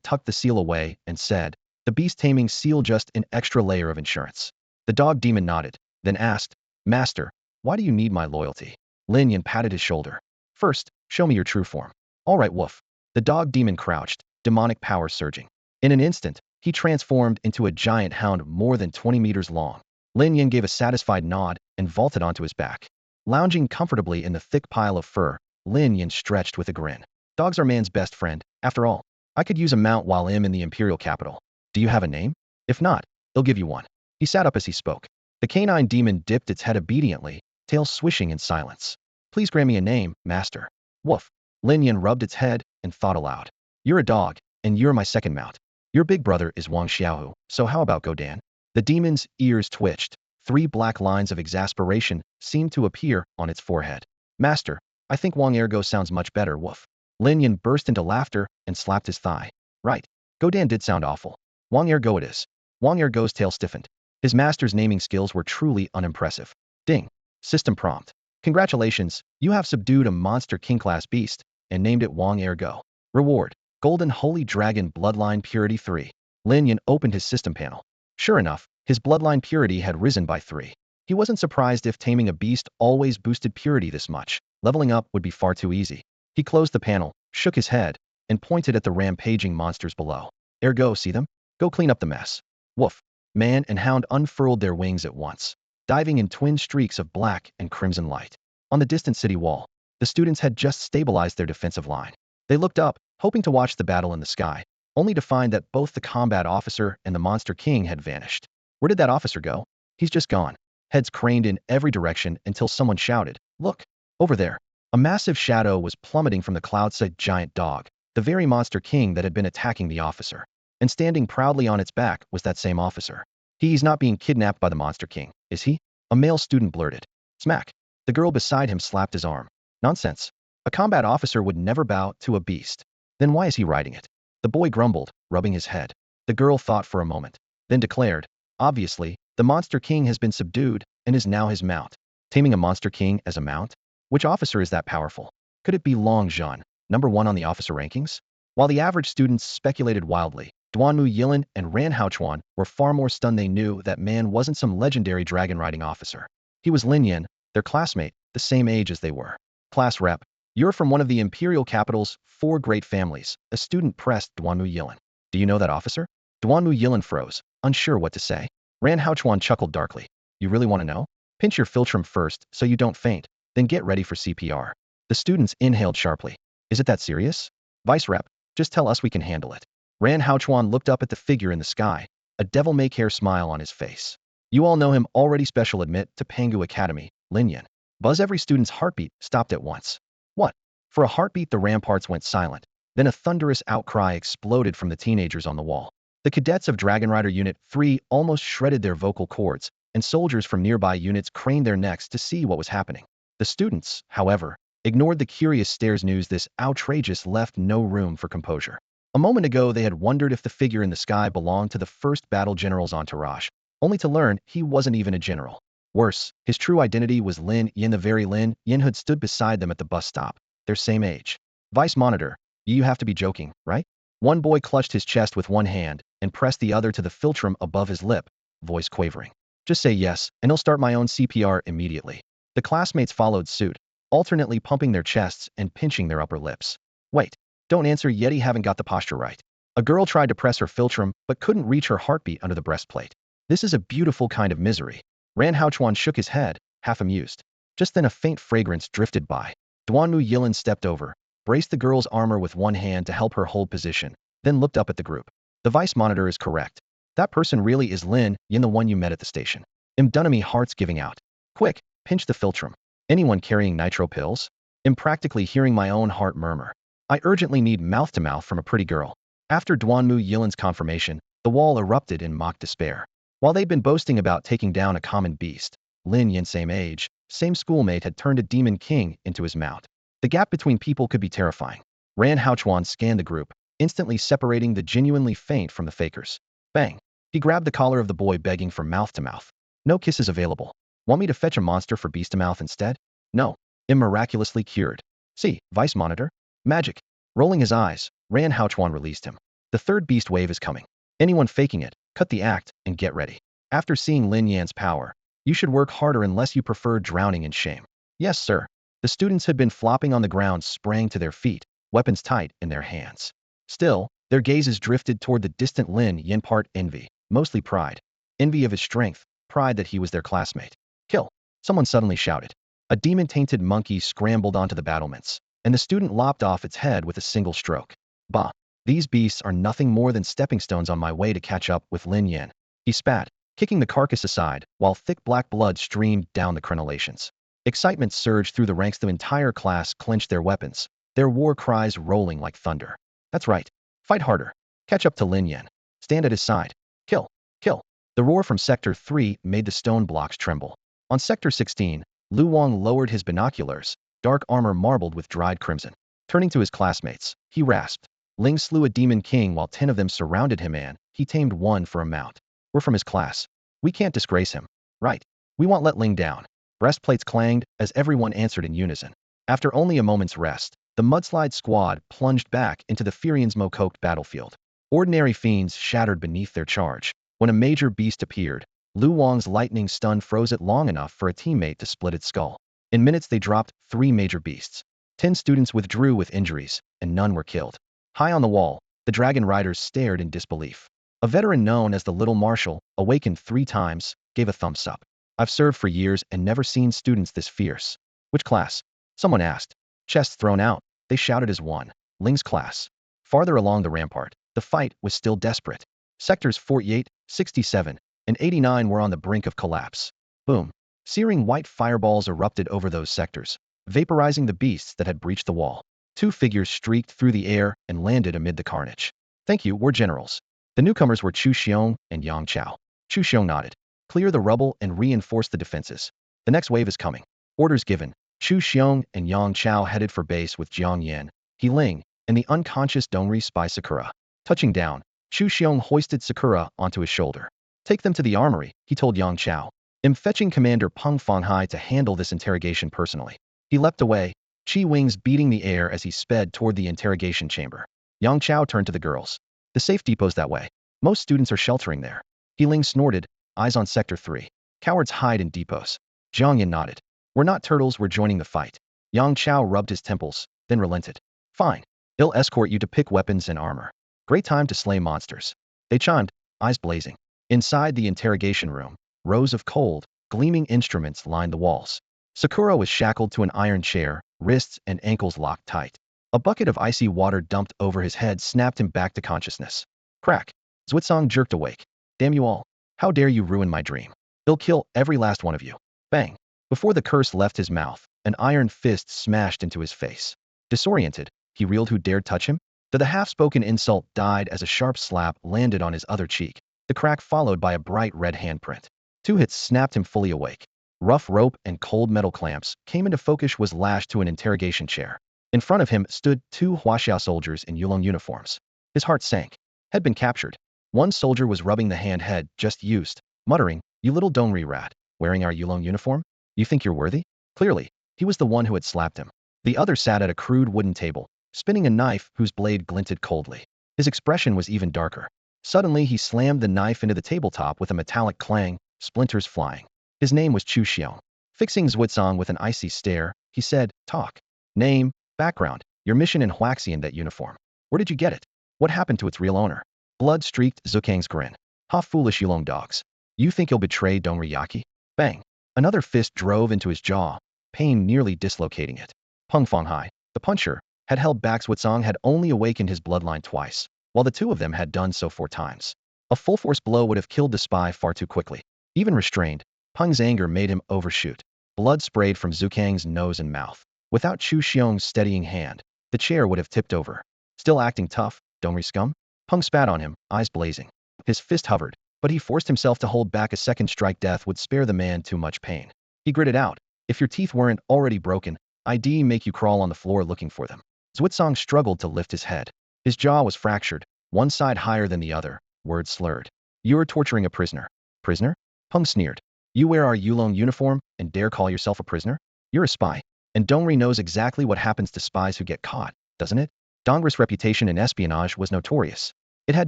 tucked the seal away and said, "The beast taming seal, just an extra layer of insurance." The dog demon nodded, then asked, "Master, why do you need my loyalty?" Lin Yin patted his shoulder. "First, show me your true form." "All right, woof." The dog demon crouched, demonic power surging. In an instant, he transformed into a giant hound more than 20 meters long. Lin Yin gave a satisfied nod and vaulted onto his back. Lounging comfortably in the thick pile of fur, Lin Yin stretched with a grin. Dogs are man's best friend, after all. I could use a mount while I'm in the imperial capital. Do you have a name? If not, they'll give you one. He sat up as he spoke. The canine demon dipped its head obediently, tail swishing in silence. "Please grant me a name, master." "Woof." Lin Yin rubbed its head and thought aloud. "You're a dog, and you're my second mount. Your big brother is Wang Xiaohu, so how about Godan?" The demon's ears twitched. 3 black lines of exasperation seemed to appear on its forehead. "Master, I think Wang Ergo sounds much better, woof." Lin Yin burst into laughter and slapped his thigh. "Right. Godan did sound awful. Wang Ergo it is." Wang Ergo's tail stiffened. His master's naming skills were truly unimpressive. Ding. System prompt. "Congratulations, you have subdued a monster king-class beast and named it Wang Ergo. Reward: Golden Holy Dragon Bloodline Purity 3. Lin Yin opened his system panel. Sure enough, his bloodline purity had risen by 3. He wasn't surprised if taming a beast always boosted purity this much. Leveling up would be far too easy. He closed the panel, shook his head, and pointed at the rampaging monsters below. "Ergo, see them? Go clean up the mess." Woof. Man and hound unfurled their wings at once, diving in twin streaks of black and crimson light. On the distant city wall, the students had just stabilized their defensive line. They looked up, hoping to watch the battle in the sky, only to find that both the combat officer and the monster king had vanished. Where did that officer go? He's just gone. Heads craned in every direction until someone shouted, "Look! Over there!" A massive shadow was plummeting from the cloud-sized giant dog, the very monster king that had been attacking the officer. And standing proudly on its back was that same officer. "He's not being kidnapped by the monster king, is he?" A male student blurted. Smack. The girl beside him slapped his arm. "Nonsense. A combat officer would never bow to a beast. Then why is he riding it?" The boy grumbled, rubbing his head. The girl thought for a moment, then declared, "Obviously, the monster king has been subdued and is now his mount." Taming a monster king as a mount? Which officer is that powerful? Could it be Long Zhan, #1 on the officer rankings? While the average students speculated wildly, Duanmu Yilin and Ran Haochuan were far more stunned. They knew that man wasn't some legendary dragon-riding officer. He was Lin Yin, their classmate, the same age as they were. "Class rep, you're from one of the imperial capital's 4 great families," a student pressed Duanmu Yilin. "Do you know that officer?" Duanmu Yilin froze, unsure what to say. Ran Haochuan chuckled darkly. "You really want to know? Pinch your philtrum first so you don't faint, then get ready for CPR." The students inhaled sharply. "Is it that serious?" "Vice rep, just tell us we can handle it." Ran Haochuan looked up at the figure in the sky, a devil-may-care smile on his face. "You all know him already. Special admit to Pangu Academy, Lin Yin." Buzz. Every student's heartbeat stopped at once. "What?" For a heartbeat the ramparts went silent. Then a thunderous outcry exploded from the teenagers on the wall. The cadets of Dragon Rider Unit 3 almost shredded their vocal cords, and soldiers from nearby units craned their necks to see what was happening. The students, however, ignored the curious stares. News this outrageous left no room for composure. A moment ago they had wondered if the figure in the sky belonged to the first battle general's entourage, only to learn he wasn't even a general. Worse, his true identity was Lin Yin, the very Lin Yin who'd stood beside them at the bus stop, their same age. "Vice Monitor, you have to be joking, right?" One boy clutched his chest with one hand and pressed the other to the philtrum above his lip, voice quavering. "Just say yes, and I'll start my own CPR immediately." The classmates followed suit, alternately pumping their chests and pinching their upper lips. "Wait. Don't answer yet, you haven't got the posture right." A girl tried to press her philtrum but couldn't reach her heartbeat under the breastplate. "This is a beautiful kind of misery." Ran Haochuan shook his head, half amused. Just then a faint fragrance drifted by. Duanmu Yilin stepped over, braced the girl's armor with one hand to help her hold position, then looked up at the group. "The Vice Monitor is correct. That person really is Lin Yin, the one you met at the station." Dunamy hearts giving out. "Quick, pinch the philtrum. Anyone carrying nitro pills?" I'm practically hearing my own heart murmur. I urgently need mouth-to-mouth from a pretty girl. After Duanmu Yilin's confirmation, the wall erupted in mock despair. While they'd been boasting about taking down a common beast, Lin Yin, same age, same schoolmate, had turned a demon king into his mount. The gap between people could be terrifying. Ran Haochuan scanned the group, instantly separating the genuinely faint from the fakers. Bang! He grabbed the collar of the boy, begging for mouth-to-mouth. "No kisses available. Want me to fetch a monster for beast-to-mouth instead?" "No. I'm miraculously cured. See, Vice Monitor." Magic. Rolling his eyes, Ran Haochuan released him. The third beast wave is coming. Anyone faking it, cut the act and get ready. After seeing Lin Yan's power, you should work harder unless you prefer drowning in shame. Yes, sir. The students had been flopping on the ground, sprang to their feet, weapons tight in their hands. Still, their gazes drifted toward the distant Lin Yan, part envy, mostly pride. Envy of his strength, pride that he was their classmate. Kill! Someone suddenly shouted. A demon-tainted monkey scrambled onto the battlements, and the student lopped off its head with a single stroke. Bah! These beasts are nothing more than stepping stones on my way to catch up with Lin Yan. He spat, kicking the carcass aside, while thick black blood streamed down the crenellations. Excitement surged through the ranks. The entire class clenched their weapons, their war cries rolling like thunder. That's right. Fight harder. Catch up to Lin Yan. Stand at his side. Kill. Kill. The roar from Sector 3 made the stone blocks tremble. On Sector 16, Lu Wang lowered his binoculars, dark armor marbled with dried crimson. Turning to his classmates, he rasped. Ling slew a demon king while 10 of them surrounded him, and he tamed one for a mount. We're from his class. We can't disgrace him. Right. We won't let Ling down. Breastplates clanged as everyone answered in unison. After only a moment's rest, the mudslide squad plunged back into the Furian's smoke-coked battlefield. Ordinary fiends shattered beneath their charge. When a major beast appeared, Lu Wang's lightning stun froze it long enough for a teammate to split its skull. In minutes they dropped 3 major beasts. 10 students withdrew with injuries, and none were killed. High on the wall, the dragon riders stared in disbelief. A veteran known as the Little Marshal, awakened 3 times, gave a thumbs up. I've served for years and never seen students this fierce. Which class? Someone asked. Chests thrown out, they shouted as one. Ling's class. Farther along the rampart, the fight was still desperate. Sectors 48, 67, and 89 were on the brink of collapse. Boom. Searing white fireballs erupted over those sectors, vaporizing the beasts that had breached the wall. 2 figures streaked through the air and landed amid the carnage. Thank you, we're generals. The newcomers were Chu Xiong and Yang Chao. Chu Xiong nodded. Clear the rubble and reinforce the defenses. The next wave is coming. Orders given. Chu Xiong and Yang Chao headed for base with Jiang Yan, He Ling, and the unconscious Dongri spy Sakura. Touching down, Chu Xiong hoisted Sakura onto his shoulder. Take them to the armory, he told Yang Chao. I'm fetching Commander Peng Fanghai to handle this interrogation personally. He leapt away, chi wings beating the air as he sped toward the interrogation chamber. Yang Chao turned to the girls. The safe depot's that way. Most students are sheltering there. He Ling snorted, eyes on Sector 3. Cowards hide in depots. Jiang Yan nodded. We're not turtles, we're joining the fight. Yang Chao rubbed his temples, then relented. Fine. I'll escort you to pick weapons and armor. Great time to slay monsters. They chimed, eyes blazing. Inside the interrogation room, rows of cold, gleaming instruments lined the walls. Sakura was shackled to an iron chair, wrists and ankles locked tight. A bucket of icy water dumped over his head snapped him back to consciousness. Crack. Zuitsong jerked awake. Damn you all. How dare you ruin my dream. I'll kill every last one of you. Bang. Before the curse left his mouth, an iron fist smashed into his face. Disoriented, he reeled. Who dared touch him? The half-spoken insult died as a sharp slap landed on his other cheek, the crack followed by a bright red handprint. 2 hits snapped him fully awake. Rough rope and cold metal clamps came into focus. Was lashed to an interrogation chair. In front of him stood 2 Huaxiao soldiers in Yulong uniforms. His heart sank. Had been captured. One soldier was rubbing the hand head just used, muttering, "You little Dongri rat, wearing our Yulong uniform? You think you're worthy?" Clearly, he was the one who had slapped him. The other sat at a crude wooden table, spinning a knife whose blade glinted coldly. His expression was even darker. Suddenly he slammed the knife into the tabletop with a metallic clang, splinters flying. His name was Chu Xiong. Fixing Zuitsong with an icy stare, he said, "Talk. Name, background, your mission in Huaxian. That uniform. Where did you get it? What happened to its real owner?" Blood streaked Zukang's grin. "Ha, foolish Yulong dogs. You think you'll betray Dongri Yaki?" Bang. Another fist drove into his jaw, pain nearly dislocating it. Peng Fanghai, the puncher, had held back. Zuitsong had only awakened his bloodline twice, while the 2 of them had done so 4 times. A full-force blow would have killed the spy far too quickly. Even restrained, Peng's anger made him overshoot. Blood sprayed from Zukang's nose and mouth. Without Chu Xiong's steadying hand, the chair would have tipped over. Still acting tough, Dongri scum? Peng spat on him, eyes blazing. His fist hovered, but he forced himself to hold back. A second strike death would spare the man too much pain. He gritted out, "If your teeth weren't already broken, I'd make you crawl on the floor looking for them." Zuitsong struggled to lift his head. His jaw was fractured, one side higher than the other, words slurred. "You're torturing a prisoner." "Prisoner?" Peng sneered. "You wear our Yulong uniform and dare call yourself a prisoner? You're a spy. And Dongri knows exactly what happens to spies who get caught. doesn't it? Dongris' reputation in espionage was notorious. It had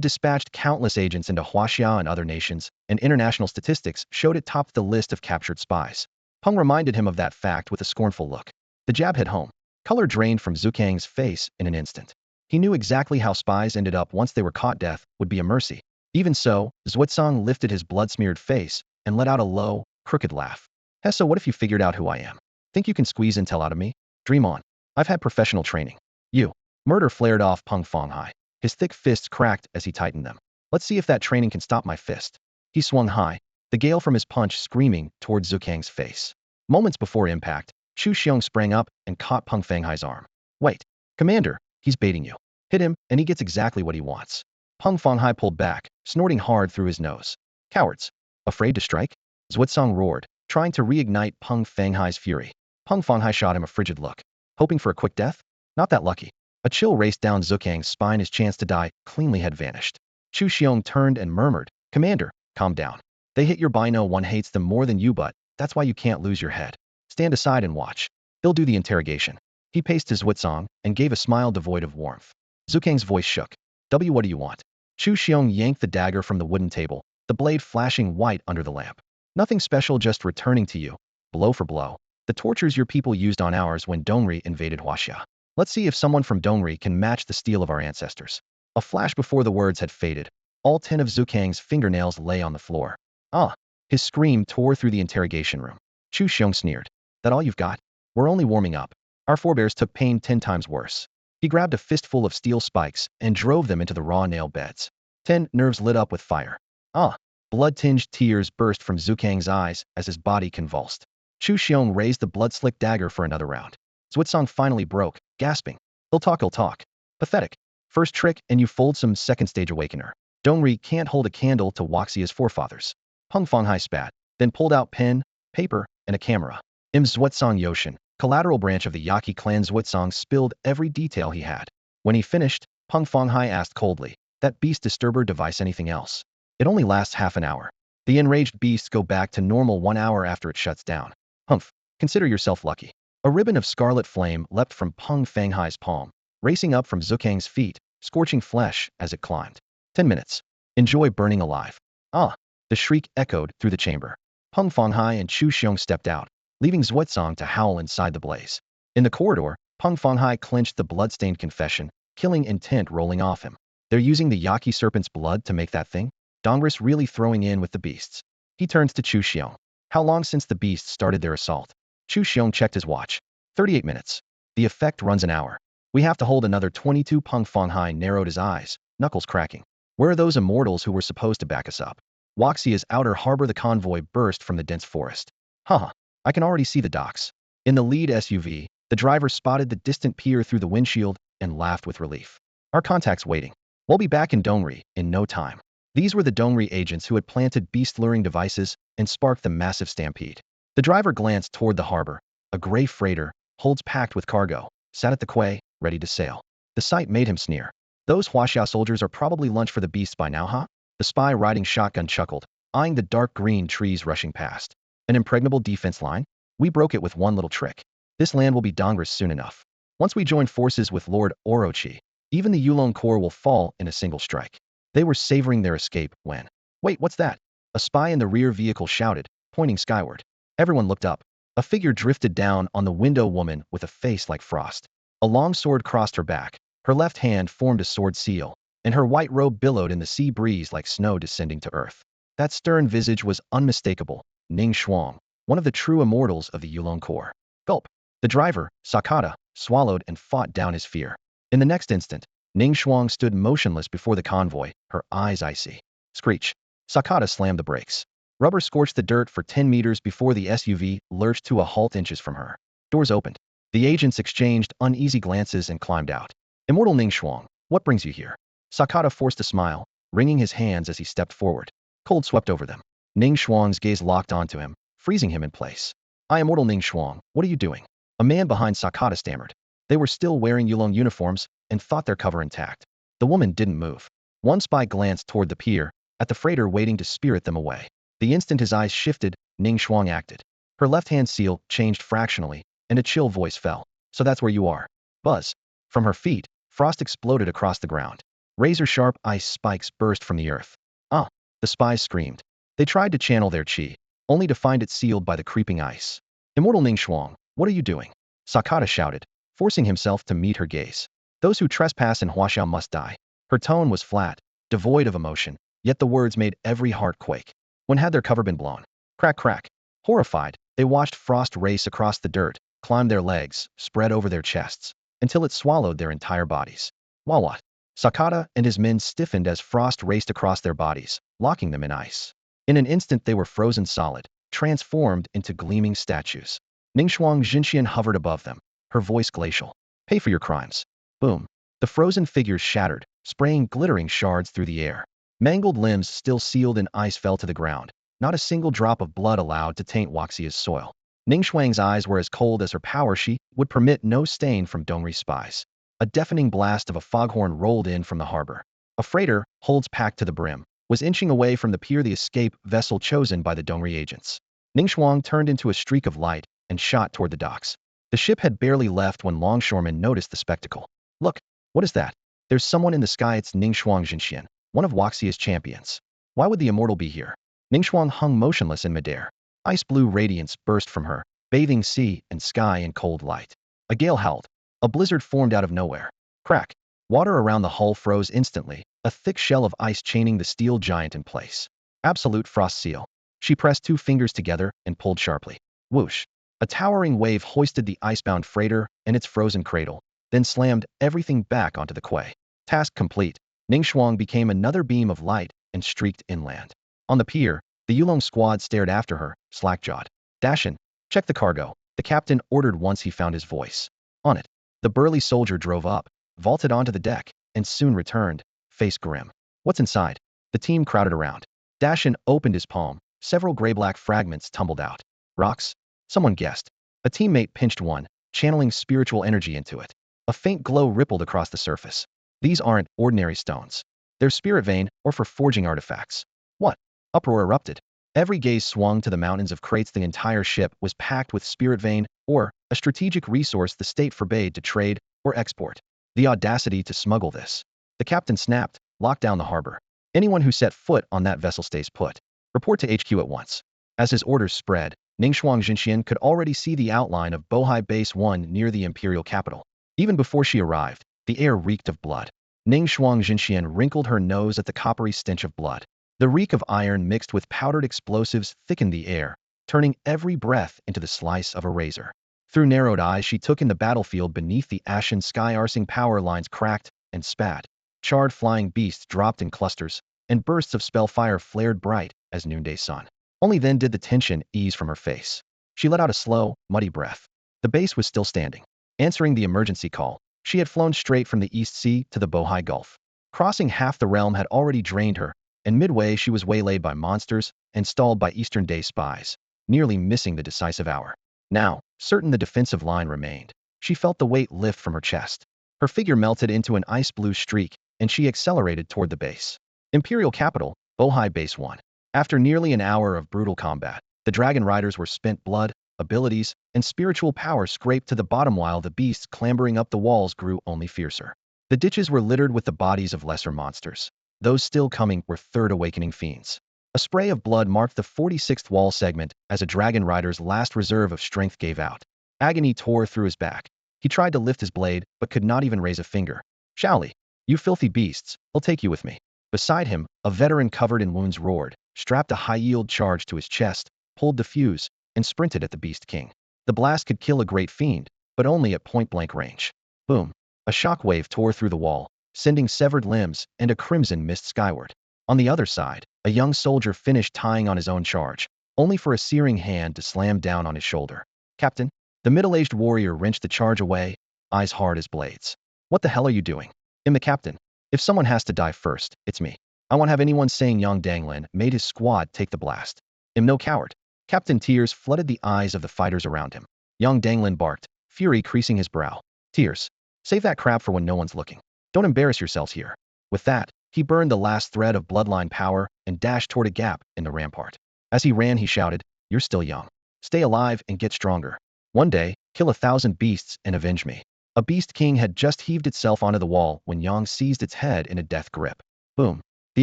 dispatched countless agents into Huaxia and other nations, and international statistics showed it topped the list of captured spies. Peng reminded him of that fact with a scornful look. The jab hit home. Color drained from Zukang's face in an instant. He knew exactly how spies ended up once they were caught. Death would be a mercy. Even so, Zuotsang lifted his blood-smeared face and let out a low, crooked laugh. So what if you figured out who I am? Think you can squeeze intel out of me? Dream on. I've had professional training. You. Murder flared off Peng Fanghai. His thick fists cracked as he tightened them. Let's see if that training can stop my fist. He swung high, the gale from his punch screaming toward Zukang's face. Moments before impact, Chu Xiong sprang up and caught Peng Fanghai's arm. Wait. Commander, he's baiting you. Hit him, and he gets exactly what he wants. Peng Fanghai pulled back, snorting hard through his nose. Cowards. Afraid to strike? Zuotsang roared, trying to reignite Peng Fanghai's fury. Peng Fanghai shot him a frigid look. Hoping for a quick death? Not that lucky. A chill raced down Zukang's spine. His chance to die cleanly had vanished. Chu Xiong turned and murmured, Commander, calm down. They hit your bino. One hates them more than you, but that's why you can't lose your head. Stand aside and watch. They'll do the interrogation. He paced his Zuotsang and gave a smile devoid of warmth. Zukang's voice shook. What do you want? Chu Xiong yanked the dagger from the wooden table, the blade flashing white under the lamp. Nothing special, just returning to you, blow for blow, the tortures your people used on ours when Dongri invaded Huaxia. Let's see if someone from Dongri can match the steel of our ancestors. A flash before the words had faded. All 10 of Zukang's fingernails lay on the floor. Ah! His scream tore through the interrogation room. Chu Xiong sneered. That all you've got? We're only warming up. Our forebears took pain 10 times worse. He grabbed a fistful of steel spikes and drove them into the raw nail beds. 10 nerves lit up with fire. Ah! Blood-tinged tears burst from Zukang's eyes as his body convulsed. Chu Xiong raised the blood-slicked dagger for another round. Zuotsang finally broke, gasping. He'll talk. Pathetic. First trick and you fold some second-stage awakener. Dongri can't hold a candle to Huaxia's forefathers. Peng Fanghai spat, then pulled out pen, paper, and a camera. Zuotsang Yoshin, collateral branch of the Yaqi clan. Zuotsang spilled every detail he had. When he finished, Peng Fanghai asked coldly, that beast disturber device anything else? It only lasts half an hour. The enraged beasts go back to normal 1 hour after it shuts down. Humph. Consider yourself lucky. A ribbon of scarlet flame leapt from Peng Fanghai's palm, racing up from Zukang's feet, scorching flesh as it climbed. 10 minutes. Enjoy burning alive. Ah! The shriek echoed through the chamber. Peng Fanghai and Chu Xiong stepped out, leaving Zuotsang to howl inside the blaze. In the corridor, Peng Fanghai clenched the blood-stained confession, killing intent rolling off him. They're using the Yaqi serpent's blood to make that thing? Dongris really throwing in with the beasts. He turns to Chu Xiong. How long since the beasts started their assault? Chu Xiong checked his watch. 38 minutes. The effect runs an hour. We have to hold another 22. Peng Fanghai narrowed his eyes, knuckles cracking. Where are those immortals who were supposed to back us up? Huaxia's outer harbor. The convoy burst from the dense forest. Haha, I can already see the docks. In the lead SUV, the driver spotted the distant pier through the windshield and laughed with relief. Our contact's waiting. We'll be back in Dongri in no time. These were the Dongri agents who had planted beast-luring devices and sparked the massive stampede. The driver glanced toward the harbor. A gray freighter, holds packed with cargo, sat at the quay, ready to sail. The sight made him sneer. Those Huaxia soldiers are probably lunch for the beasts by now, huh? The spy riding shotgun chuckled, eyeing the dark green trees rushing past. An impregnable defense line? We broke it with one little trick. This land will be Dongris soon enough. Once we join forces with Lord Orochi, even the Yulong Corps will fall in a single strike. They were savoring their escape when... Wait, what's that? A spy in the rear vehicle shouted, pointing skyward. Everyone looked up. A figure drifted down on the window, woman with a face like frost. A long sword crossed her back. Her left hand formed a sword seal, and her white robe billowed in the sea breeze like snow descending to earth. That stern visage was unmistakable. Ning Shuang, one of the true immortals of the Yulong Corps. Gulp. The driver, Sakata, swallowed and fought down his fear. In the next instant, Ning Shuang stood motionless before the convoy, her eyes icy. Screech. Sakata slammed the brakes. Rubber scorched the dirt for 10 meters before the SUV lurched to a halt inches from her. Doors opened. The agents exchanged uneasy glances and climbed out. Immortal Ning Shuang, what brings you here? Sakata forced a smile, wringing his hands as he stepped forward. Cold swept over them. Ning Shuang's gaze locked onto him, freezing him in place. I, Immortal Ning Shuang, what are you doing? A man behind Sakata stammered. They were still wearing Yulong uniforms and thought their cover intact. The woman didn't move. One spy glanced toward the pier, at the freighter waiting to spirit them away. The instant his eyes shifted, Ning Shuang acted. Her left hand seal changed fractionally, and a chill voice fell. So that's where you are. Buzz. From her feet, frost exploded across the ground. Razor-sharp ice spikes burst from the earth. Ah! The spies screamed. They tried to channel their chi, only to find it sealed by the creeping ice. Immortal Ningxuang, what are you doing? Sakata shouted, forcing himself to meet her gaze. Those who trespass in Huaxiao must die. Her tone was flat, devoid of emotion, yet the words made every heart quake. When had their cover been blown? Crack, crack. Horrified, they watched frost race across the dirt, climb their legs, spread over their chests, until it swallowed their entire bodies. What? Sakata and his men stiffened as frost raced across their bodies, locking them in ice. In an instant they were frozen solid, transformed into gleaming statues. Ningxuang Jinxian hovered above them, her voice glacial. Pay for your crimes. Boom. The frozen figures shattered, spraying glittering shards through the air. Mangled limbs still sealed in ice fell to the ground, not a single drop of blood allowed to taint Waxia's soil. Ningxuang's eyes were as cold as her power. She would permit no stain from Dongri's spies. A deafening blast of a foghorn rolled in from the harbor. A freighter, holds packed to the brim, was inching away from the pier, the escape vessel chosen by the Dongri agents. Ningxuang turned into a streak of light and shot toward the docks. The ship had barely left when longshoremen noticed the spectacle. Look, what is that? There's someone in the sky. It's Ningxuang Jinxian, one of Waxia's champions. Why would the immortal be here? Ningxuang hung motionless in midair. Ice blue radiance burst from her, bathing sea and sky in cold light. A gale howled. A blizzard formed out of nowhere. Crack. Water around the hull froze instantly, a thick shell of ice chaining the steel giant in place. Absolute frost seal. She pressed two fingers together and pulled sharply. Whoosh. A towering wave hoisted the icebound freighter and its frozen cradle, then slammed everything back onto the quay. Task complete. Ningxuang became another beam of light and streaked inland. On the pier, the Yulong squad stared after her, slack-jawed. Dashin, check the cargo, the captain ordered once he found his voice. On it. The burly soldier drove up, vaulted onto the deck, and soon returned, face grim. What's inside? The team crowded around. Dashin opened his palm. Several gray-black fragments tumbled out. Rocks? Someone guessed. A teammate pinched one, channeling spiritual energy into it. A faint glow rippled across the surface. These aren't ordinary stones. They're spirit vein or for forging artifacts. What? Uproar erupted. Every gaze swung to the mountains of crates. The entire ship was packed with spirit vein, or a strategic resource the state forbade to trade or export. The audacity to smuggle this. The captain snapped, locked down the harbor. Anyone who set foot on that vessel stays put. Report to HQ at once. As his orders spread, Ningxuang Jinxian could already see the outline of Bohai Base 1 near the imperial capital. Even before she arrived, the air reeked of blood. Ningxuang Jinxian wrinkled her nose at the coppery stench of blood. The reek of iron mixed with powdered explosives thickened the air, turning every breath into the slice of a razor. Through narrowed eyes she took in the battlefield beneath the ashen sky. Arsing power lines cracked and spat. Charred flying beasts dropped in clusters, and bursts of spell fire flared bright as noonday sun. Only then did the tension ease from her face. She let out a slow, muddy breath. The base was still standing. Answering the emergency call, she had flown straight from the East Sea to the Bohai Gulf. Crossing half the realm had already drained her, and midway she was waylaid by monsters and stalled by Eastern Day spies, nearly missing the decisive hour. Now, certain the defensive line remained, she felt the weight lift from her chest. Her figure melted into an ice blue streak, and she accelerated toward the base. Imperial capital, Bohai Base 1. After nearly an hour of brutal combat, the dragon riders were spent. Blood, abilities, and spiritual power scraped to the bottom while the beasts clambering up the walls grew only fiercer. The ditches were littered with the bodies of lesser monsters. Those still coming were third awakening fiends. A spray of blood marked the 46th wall segment as a dragon rider's last reserve of strength gave out. Agony tore through his back. He tried to lift his blade, but could not even raise a finger. Shaoli, you filthy beasts, I'll take you with me. Beside him, a veteran covered in wounds roared, strapped a high-yield charge to his chest, pulled the fuse, and sprinted at the Beast King. The blast could kill a great fiend, but only at point-blank range. Boom. A shockwave tore through the wall, sending severed limbs and a crimson mist skyward. On the other side, a young soldier finished tying on his own charge, only for a searing hand to slam down on his shoulder. Captain? The middle-aged warrior wrenched the charge away, eyes hard as blades. What the hell are you doing? I'm the captain. If someone has to die first, it's me. I won't have anyone saying Yang Danglin made his squad take the blast. I'm no coward. Captain Tears flooded the eyes of the fighters around him. Yang Danglin barked, fury creasing his brow. Tears. Save that crap for when no one's looking. Don't embarrass yourselves here. With that, he burned the last thread of bloodline power and dashed toward a gap in the rampart. As he ran, he shouted, "You're still young. Stay alive and get stronger. One day, kill 1,000 beasts and avenge me." A beast king had just heaved itself onto the wall when Yang seized its head in a death grip. Boom. The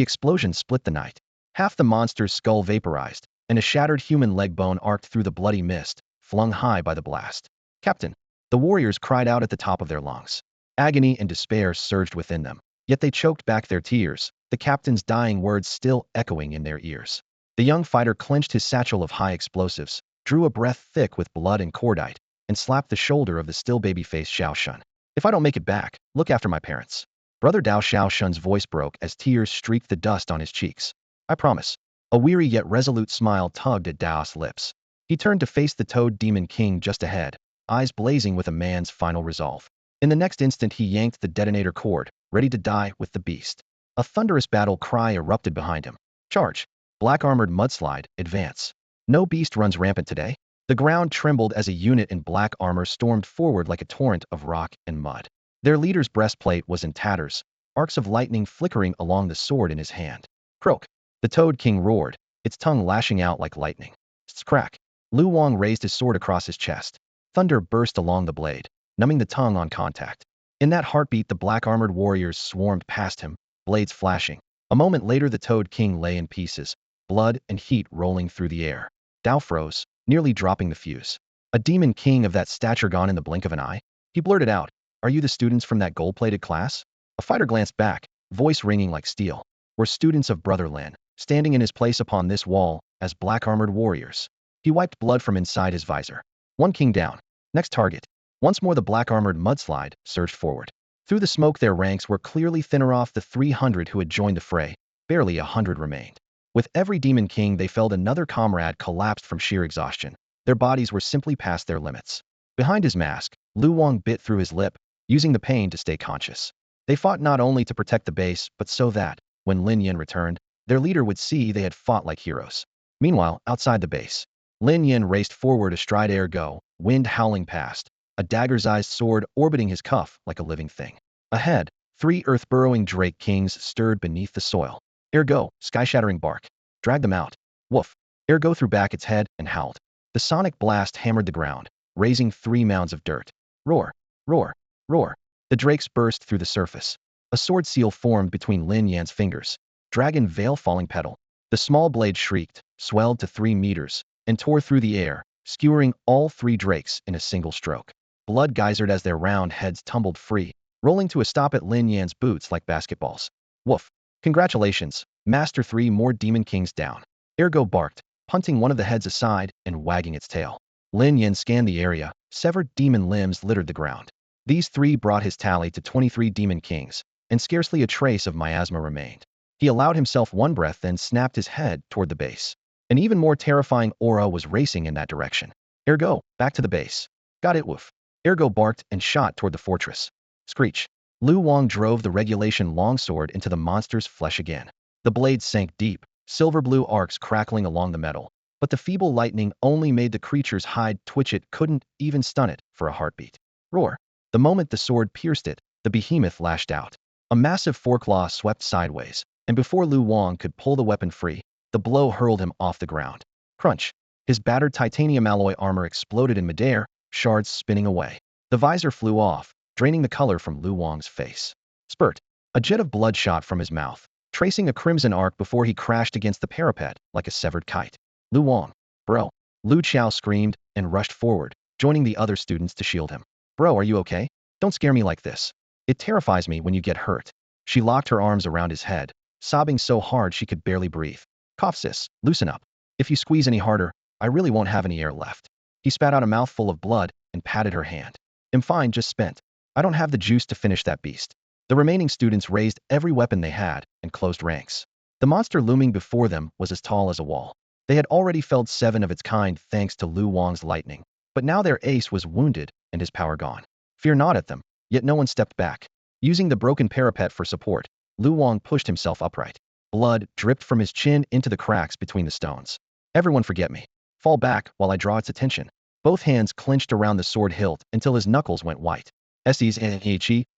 explosion split the night. Half the monster's skull vaporized, and a shattered human leg bone arced through the bloody mist, flung high by the blast. Captain! The warriors cried out at the top of their lungs. Agony and despair surged within them, yet they choked back their tears, the captain's dying words still echoing in their ears. The young fighter clenched his satchel of high explosives, drew a breath thick with blood and cordite, and slapped the shoulder of the still baby-faced Xiao Shun. If I don't make it back, look after my parents. Brother Dao Xiao Shun's voice broke as tears streaked the dust on his cheeks. I promise. A weary yet resolute smile tugged at Dao's lips. He turned to face the Toad Demon King just ahead, eyes blazing with a man's final resolve. In the next instant he yanked the detonator cord, ready to die with the beast. A thunderous battle cry erupted behind him. Charge! Black-armored mudslide, advance. No beast runs rampant today. The ground trembled as a unit in black armor stormed forward like a torrent of rock and mud. Their leader's breastplate was in tatters, arcs of lightning flickering along the sword in his hand. Croak! The Toad King roared, its tongue lashing out like lightning. Scrack! Lu Wang raised his sword across his chest. Thunder burst along the blade, numbing the tongue on contact. In that heartbeat the black-armored warriors swarmed past him, blades flashing. A moment later the Toad King lay in pieces, blood and heat rolling through the air. Dao froze, nearly dropping the fuse. A demon king of that stature gone in the blink of an eye? He blurted out, "Are you the students from that gold-plated class?" A fighter glanced back, voice ringing like steel. "We're students of Brother Lin, standing in his place upon this wall, as black-armored warriors." He wiped blood from inside his visor. One king down. Next target. Once more the black-armored mudslide surged forward. Through the smoke their ranks were clearly thinner off the 300 who had joined the fray. Barely 100 remained. With every demon king they felt another comrade collapsed from sheer exhaustion. Their bodies were simply past their limits. Behind his mask, Lu Wang bit through his lip, using the pain to stay conscious. They fought not only to protect the base, but so that, when Lin Yin returned, their leader would see they had fought like heroes. Meanwhile, outside the base, Lin Yin raced forward astride Ergo, wind howling past, a dagger-sized sword orbiting his cuff like a living thing. Ahead, 3 earth-burrowing Drake Kings stirred beneath the soil. Ergo, sky-shattering bark. Drag them out. Woof. Ergo threw back its head and howled. The sonic blast hammered the ground, raising 3 mounds of dirt. Roar, roar, roar. The drakes burst through the surface. A sword seal formed between Lin Yan's fingers. Dragon veil falling petal. The small blade shrieked, swelled to 3 meters, and tore through the air, skewering all 3 drakes in a single stroke. Blood geysered as their round heads tumbled free, rolling to a stop at Lin Yan's boots like basketballs. Woof. Congratulations, Master. 3 more Demon Kings down. Ergo barked, punting one of the heads aside and wagging its tail. Lin Yin scanned the area, severed demon limbs littered the ground. These 3 brought his tally to 23 Demon Kings, and scarcely a trace of miasma remained. He allowed himself one breath then snapped his head toward the base. An even more terrifying aura was racing in that direction. Ergo, back to the base. Got it, woof. Ergo barked and shot toward the fortress. Screech. Lu Wang drove the regulation longsword into the monster's flesh again. The blade sank deep, silver-blue arcs crackling along the metal, but the feeble lightning only made the creature's hide twitch. It couldn't even stun it for a heartbeat. Roar. The moment the sword pierced it, the behemoth lashed out. A massive foreclaw swept sideways, and before Lu Wang could pull the weapon free, the blow hurled him off the ground. Crunch. His battered titanium alloy armor exploded in midair, shards spinning away. The visor flew off, draining the color from Lu Wang's face. Spurt. A jet of blood shot from his mouth, tracing a crimson arc before he crashed against the parapet like a severed kite. Lu Wang. Bro. Lu Chao screamed and rushed forward, joining the other students to shield him. Bro, are you okay? Don't scare me like this. It terrifies me when you get hurt. She locked her arms around his head, sobbing so hard she could barely breathe. Cough sis, loosen up. If you squeeze any harder, I really won't have any air left. He spat out a mouthful of blood and patted her hand. I'm fine, just spent. I don't have the juice to finish that beast. The remaining students raised every weapon they had and closed ranks. The monster looming before them was as tall as a wall. They had already felled 7 of its kind thanks to Lu Wang's lightning, but now their ace was wounded and his power gone. Fear gnawed at them, yet no one stepped back. Using the broken parapet for support, Lu Wang pushed himself upright. Blood dripped from his chin into the cracks between the stones. Everyone forget me. Fall back while I draw its attention. Both hands clenched around the sword hilt until his knuckles went white. S's and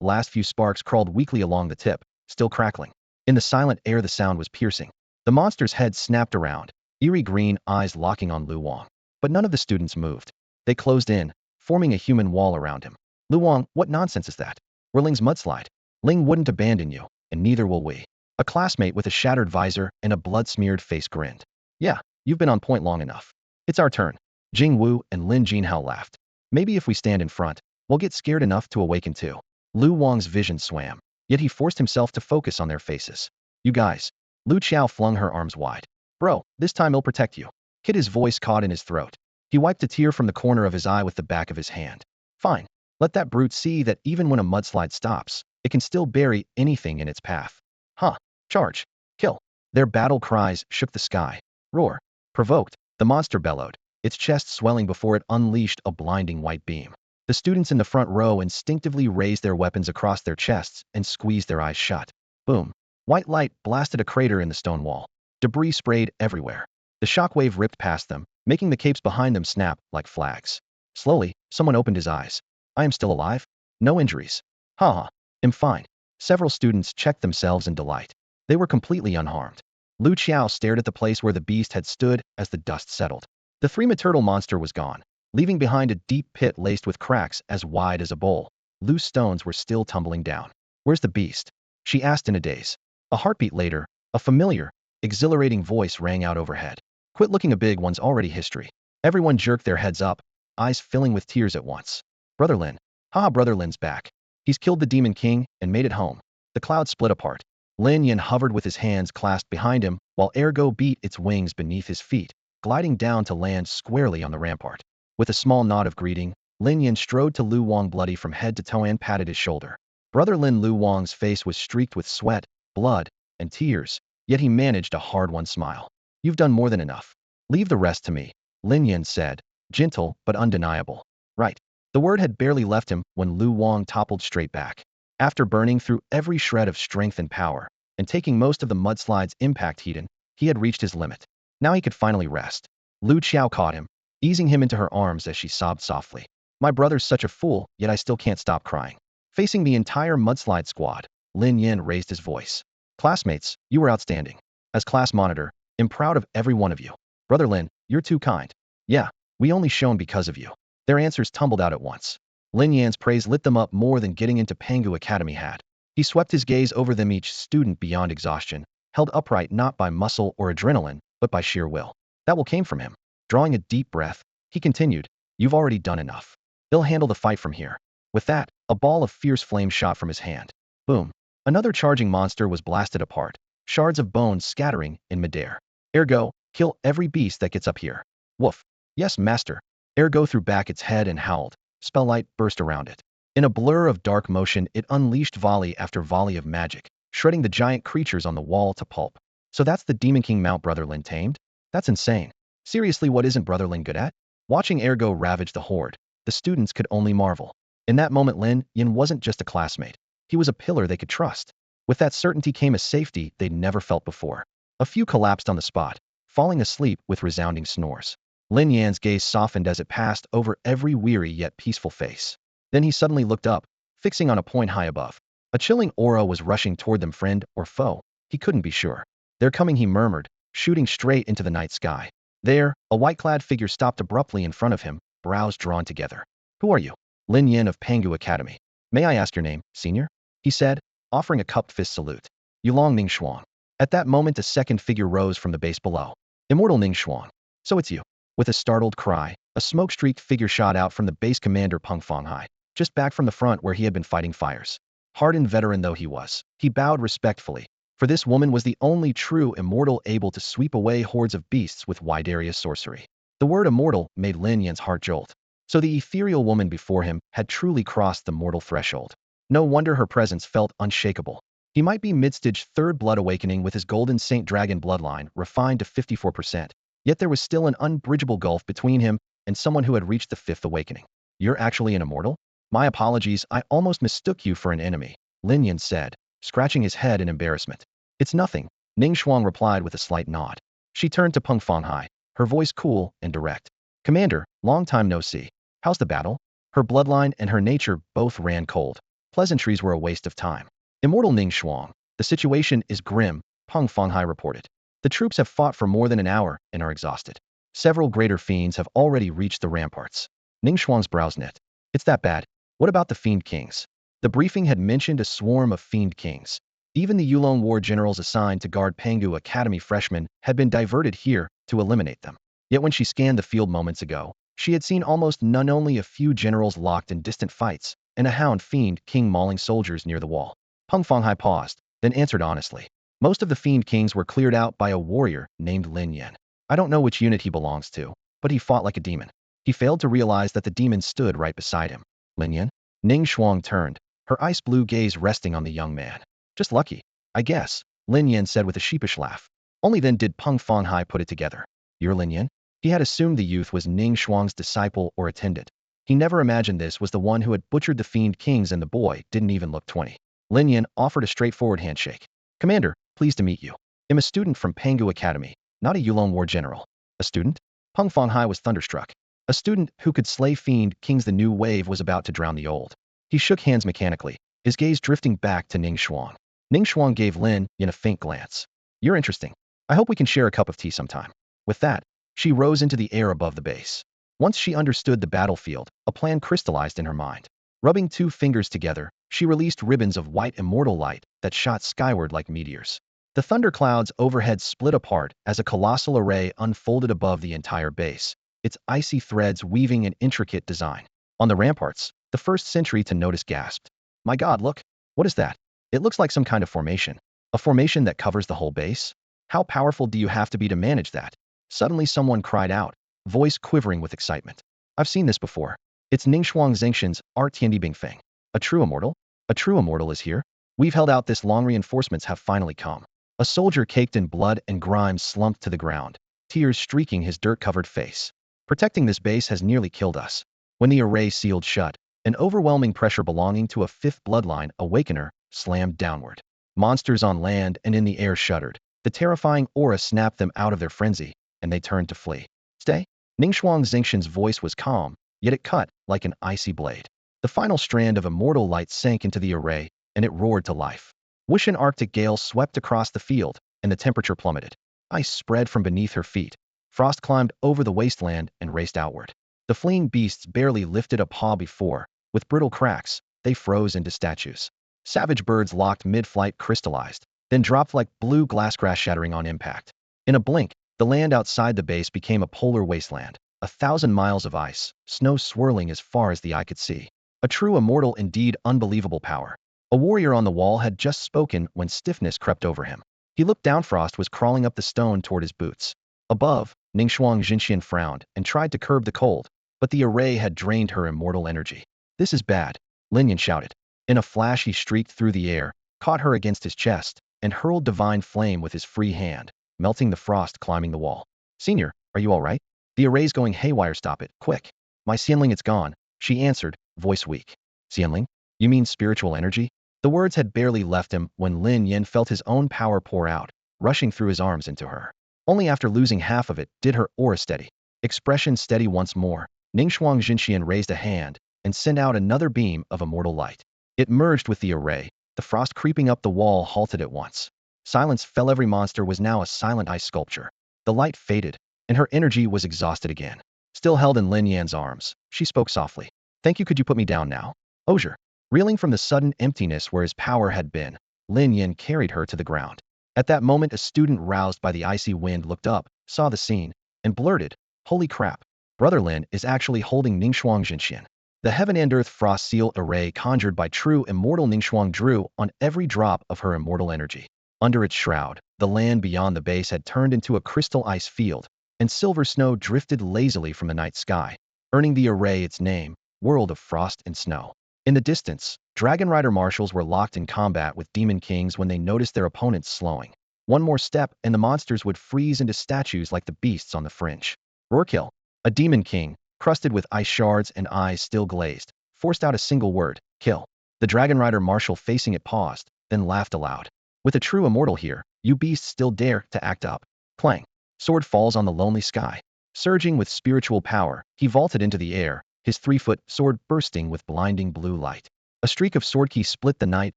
last few sparks crawled weakly along the tip, still crackling. In the silent air the sound was piercing. The monster's head snapped around, eerie green eyes locking on Lu Wang. But none of the students moved. They closed in, forming a human wall around him. Lu Wang, what nonsense is that? We're Ling's mudslide. Ling wouldn't abandon you, and neither will we. A classmate with a shattered visor and a blood-smeared face grinned. Yeah, you've been on point long enough. It's our turn. Jing Wu and Lin Jinhao laughed. Maybe if we stand in front, we'll get scared enough to awaken too. Lu Wang's vision swam, yet he forced himself to focus on their faces. You guys. Lu Qiao flung her arms wide. Bro, this time he'll protect you. His voice caught in his throat. He wiped a tear from the corner of his eye with the back of his hand. Fine. Let that brute see that even when a mudslide stops, it can still bury anything in its path. Huh. Charge. Kill. Their battle cries shook the sky. Roar. Provoked, the monster bellowed, its chest swelling before it unleashed a blinding white beam. The students in the front row instinctively raised their weapons across their chests and squeezed their eyes shut. Boom. White light blasted a crater in the stone wall. Debris sprayed everywhere. The shockwave ripped past them, making the capes behind them snap like flags. Slowly, someone opened his eyes. I am still alive? No injuries. Haha. I'm fine. Several students checked themselves in delight. They were completely unharmed. Lu Qiao stared at the place where the beast had stood as the dust settled. The three-turtle monster was gone, leaving behind a deep pit laced with cracks as wide as a bowl. Loose stones were still tumbling down. Where's the beast? She asked in a daze. A heartbeat later, a familiar, exhilarating voice rang out overhead. Quit looking a big one's already history. Everyone jerked their heads up, eyes filling with tears at once. Brother Lin. Haha, Brother Lin's back. He's killed the Demon King and made it home. The cloud split apart. Lin Yin hovered with his hands clasped behind him, while Ergo beat its wings beneath his feet, gliding down to land squarely on the rampart. With a small nod of greeting, Lin Yin strode to Lu Wang bloody from head to toe and patted his shoulder. Brother Lin Lu Wang's face was streaked with sweat, blood, and tears, yet he managed a hard-won smile. You've done more than enough. Leave the rest to me, Lin Yin said, gentle but undeniable. Right. The word had barely left him when Lu Wang toppled straight back. After burning through every shred of strength and power, and taking most of the mudslide's impact heat in, he had reached his limit. Now he could finally rest. Lu Qiao caught him, easing him into her arms as she sobbed softly. My brother's such a fool, yet I still can't stop crying. Facing the entire mudslide squad, Lin Yin raised his voice. Classmates, you were outstanding. As class monitor, I'm proud of every one of you. Brother Lin, you're too kind. Yeah, we only shone because of you. Their answers tumbled out at once. Lin Yan's praise lit them up more than getting into Pangu Academy had. He swept his gaze over them, each student beyond exhaustion, held upright not by muscle or adrenaline, but by sheer will. That will came from him. Drawing a deep breath, he continued, You've already done enough. They'll handle the fight from here. With that, a ball of fierce flame shot from his hand. Boom. Another charging monster was blasted apart, shards of bone scattering in midair. Ergo, kill every beast that gets up here. Woof. Yes, master. Ergo threw back its head and howled. Spelllight burst around it. In a blur of dark motion, it unleashed volley after volley of magic, shredding the giant creatures on the wall to pulp. So that's the Demon King Mount Brother Lin tamed? That's insane. Seriously, what isn't Brother Lin good at? Watching Ergo ravage the horde, the students could only marvel. In that moment, Lin Yin wasn't just a classmate. He was a pillar they could trust. With that certainty came a safety they'd never felt before. A few collapsed on the spot, falling asleep with resounding snores. Lin Yan's gaze softened as it passed over every weary yet peaceful face. Then he suddenly looked up, fixing on a point high above. A chilling aura was rushing toward them, friend or foe. He couldn't be sure. They're coming, he murmured, shooting straight into the night sky. There, a white-clad figure stopped abruptly in front of him, brows drawn together. Who are you? Lin Yin of Pangu Academy. May I ask your name, senior? He said, offering a cupped fist salute. Yulong Ningxuan. At that moment, a second figure rose from the base below. Immortal Ningxuan. So it's you. With a startled cry, a smoke-streaked figure shot out from the base commander Peng Fanghai, just back from the front where he had been fighting fires. Hardened veteran though he was, he bowed respectfully, for this woman was the only true immortal able to sweep away hordes of beasts with wide area sorcery. The word immortal made Lin Yan's heart jolt. So the ethereal woman before him had truly crossed the mortal threshold. No wonder her presence felt unshakable. He might be mid-stage third blood awakening with his golden Saint Dragon bloodline refined to 54%. Yet there was still an unbridgeable gulf between him and someone who had reached the fifth awakening. You're actually an immortal? My apologies, I almost mistook you for an enemy, Lin Yin said, scratching his head in embarrassment. It's nothing, Ning Shuang replied with a slight nod. She turned to Peng Fanghai, her voice cool and direct. Commander, long time no see. How's the battle? Her bloodline and her nature both ran cold. Pleasantries were a waste of time. Immortal Ning Shuang, the situation is grim, Peng Fanghai reported. The troops have fought for more than an hour and are exhausted. Several greater fiends have already reached the ramparts. Ning Shuang's brows knit. It's that bad. What about the Fiend Kings? The briefing had mentioned a swarm of Fiend Kings. Even the Yulon war generals assigned to guard Pangu Academy freshmen had been diverted here to eliminate them. Yet when she scanned the field moments ago, she had seen almost none, only a few generals locked in distant fights, and a hound Fiend King mauling soldiers near the wall. Peng Fanghai paused, then answered honestly. Most of the Fiend Kings were cleared out by a warrior named Lin Yan. I don't know which unit he belongs to, but he fought like a demon. He failed to realize that the demon stood right beside him. Lin Yan? Ning Shuang turned, her ice blue gaze resting on the young man. Just lucky, I guess, Lin Yan said with a sheepish laugh. Only then did Peng Fanghai put it together. You're Lin Yan? He had assumed the youth was Ning Shuang's disciple or attendant. He never imagined this was the one who had butchered the Fiend Kings, and the boy didn't even look 20. Lin Yan offered a straightforward handshake. Commander, pleased to meet you. I'm a student from Pangu Academy, not a Yulon war general. A student? Peng Fanghai was thunderstruck. A student who could slay Fiend Kings. The new wave was about to drown the old. He shook hands mechanically, his gaze drifting back to Ning Shuang. Ning Shuang gave Lin Yan a faint glance. You're interesting. I hope we can share a cup of tea sometime. With that, she rose into the air above the base. Once she understood the battlefield, a plan crystallized in her mind. Rubbing two fingers together, she released ribbons of white immortal light that shot skyward like meteors. The thunderclouds overhead split apart as a colossal array unfolded above the entire base, its icy threads weaving an intricate design. On the ramparts, the first sentry to notice gasped. My God, look! What is that? It looks like some kind of formation. A formation that covers the whole base? How powerful do you have to be to manage that? Suddenly someone cried out, voice quivering with excitement. I've seen this before. It's Ningxuang Zengxian's Tiandi Bingfeng. A true immortal? A true immortal is here? We've held out this long, reinforcements have finally come. A soldier caked in blood and grime slumped to the ground, tears streaking his dirt-covered face. Protecting this base has nearly killed us. When the array sealed shut, an overwhelming pressure belonging to a fifth bloodline awakener slammed downward. Monsters on land and in the air shuddered. The terrifying aura snapped them out of their frenzy, and they turned to flee. Stay? Ningxuang Zengxian's voice was calm, yet it cut like an icy blade. The final strand of immortal light sank into the array, and it roared to life. Whoosh! An arctic gale swept across the field, and the temperature plummeted. Ice spread from beneath her feet. Frost climbed over the wasteland and raced outward. The fleeing beasts barely lifted a paw before. With brittle cracks, they froze into statues. Savage birds locked mid-flight crystallized, then dropped like blue glassgrass, shattering on impact. In a blink, the land outside the base became a polar wasteland. 1,000 miles of ice, snow swirling as far as the eye could see. A true immortal indeed, unbelievable power. A warrior on the wall had just spoken when stiffness crept over him. He looked down. Frost was crawling up the stone toward his boots. Above, Ningxuang Zhenxian frowned and tried to curb the cold, but the array had drained her immortal energy. This is bad, Lin Yan shouted. In a flash he streaked through the air, caught her against his chest, and hurled divine flame with his free hand, melting the frost climbing the wall. Senior, are you all right? The array's going haywire. Stop it, quick. My Xianling, it's gone, she answered, voice weak. Xianling? You mean spiritual energy? The words had barely left him when Lin Yan felt his own power pour out, rushing through his arms into her. Only after losing half of it did her aura steady. Expression steady once more. Ningxuang Zhenxian raised a hand and sent out another beam of immortal light. It merged with the array. The frost creeping up the wall halted at once. Silence fell. Every monster was now a silent ice sculpture. The light faded, and her energy was exhausted again. Still held in Lin Yan's arms, she spoke softly. Thank you. Could you put me down now? Osier. Reeling from the sudden emptiness where his power had been, Lin Yan carried her to the ground. At that moment, a student roused by the icy wind looked up, saw the scene, and blurted, holy crap. Brother Lin is actually holding Ningxuang Zhenxian. The heaven and earth frost seal array conjured by true immortal Ningxuang drew on every drop of her immortal energy. Under its shroud, the land beyond the base had turned into a crystal ice field, and silver snow drifted lazily from the night sky, earning the array its name, World of Frost and Snow. In the distance, Dragon Rider marshals were locked in combat with Demon Kings when they noticed their opponents slowing. One more step and the monsters would freeze into statues like the beasts on the fringe. Roarkill, a Demon King, crusted with ice shards and eyes still glazed, forced out a single word, kill. The Dragon Rider marshal facing it paused, then laughed aloud. With a true immortal here, you beasts still dare to act up. Clang. Sword falls on the lonely sky. Surging with spiritual power, he vaulted into the air, his 3-foot sword bursting with blinding blue light. A streak of swordkey split the night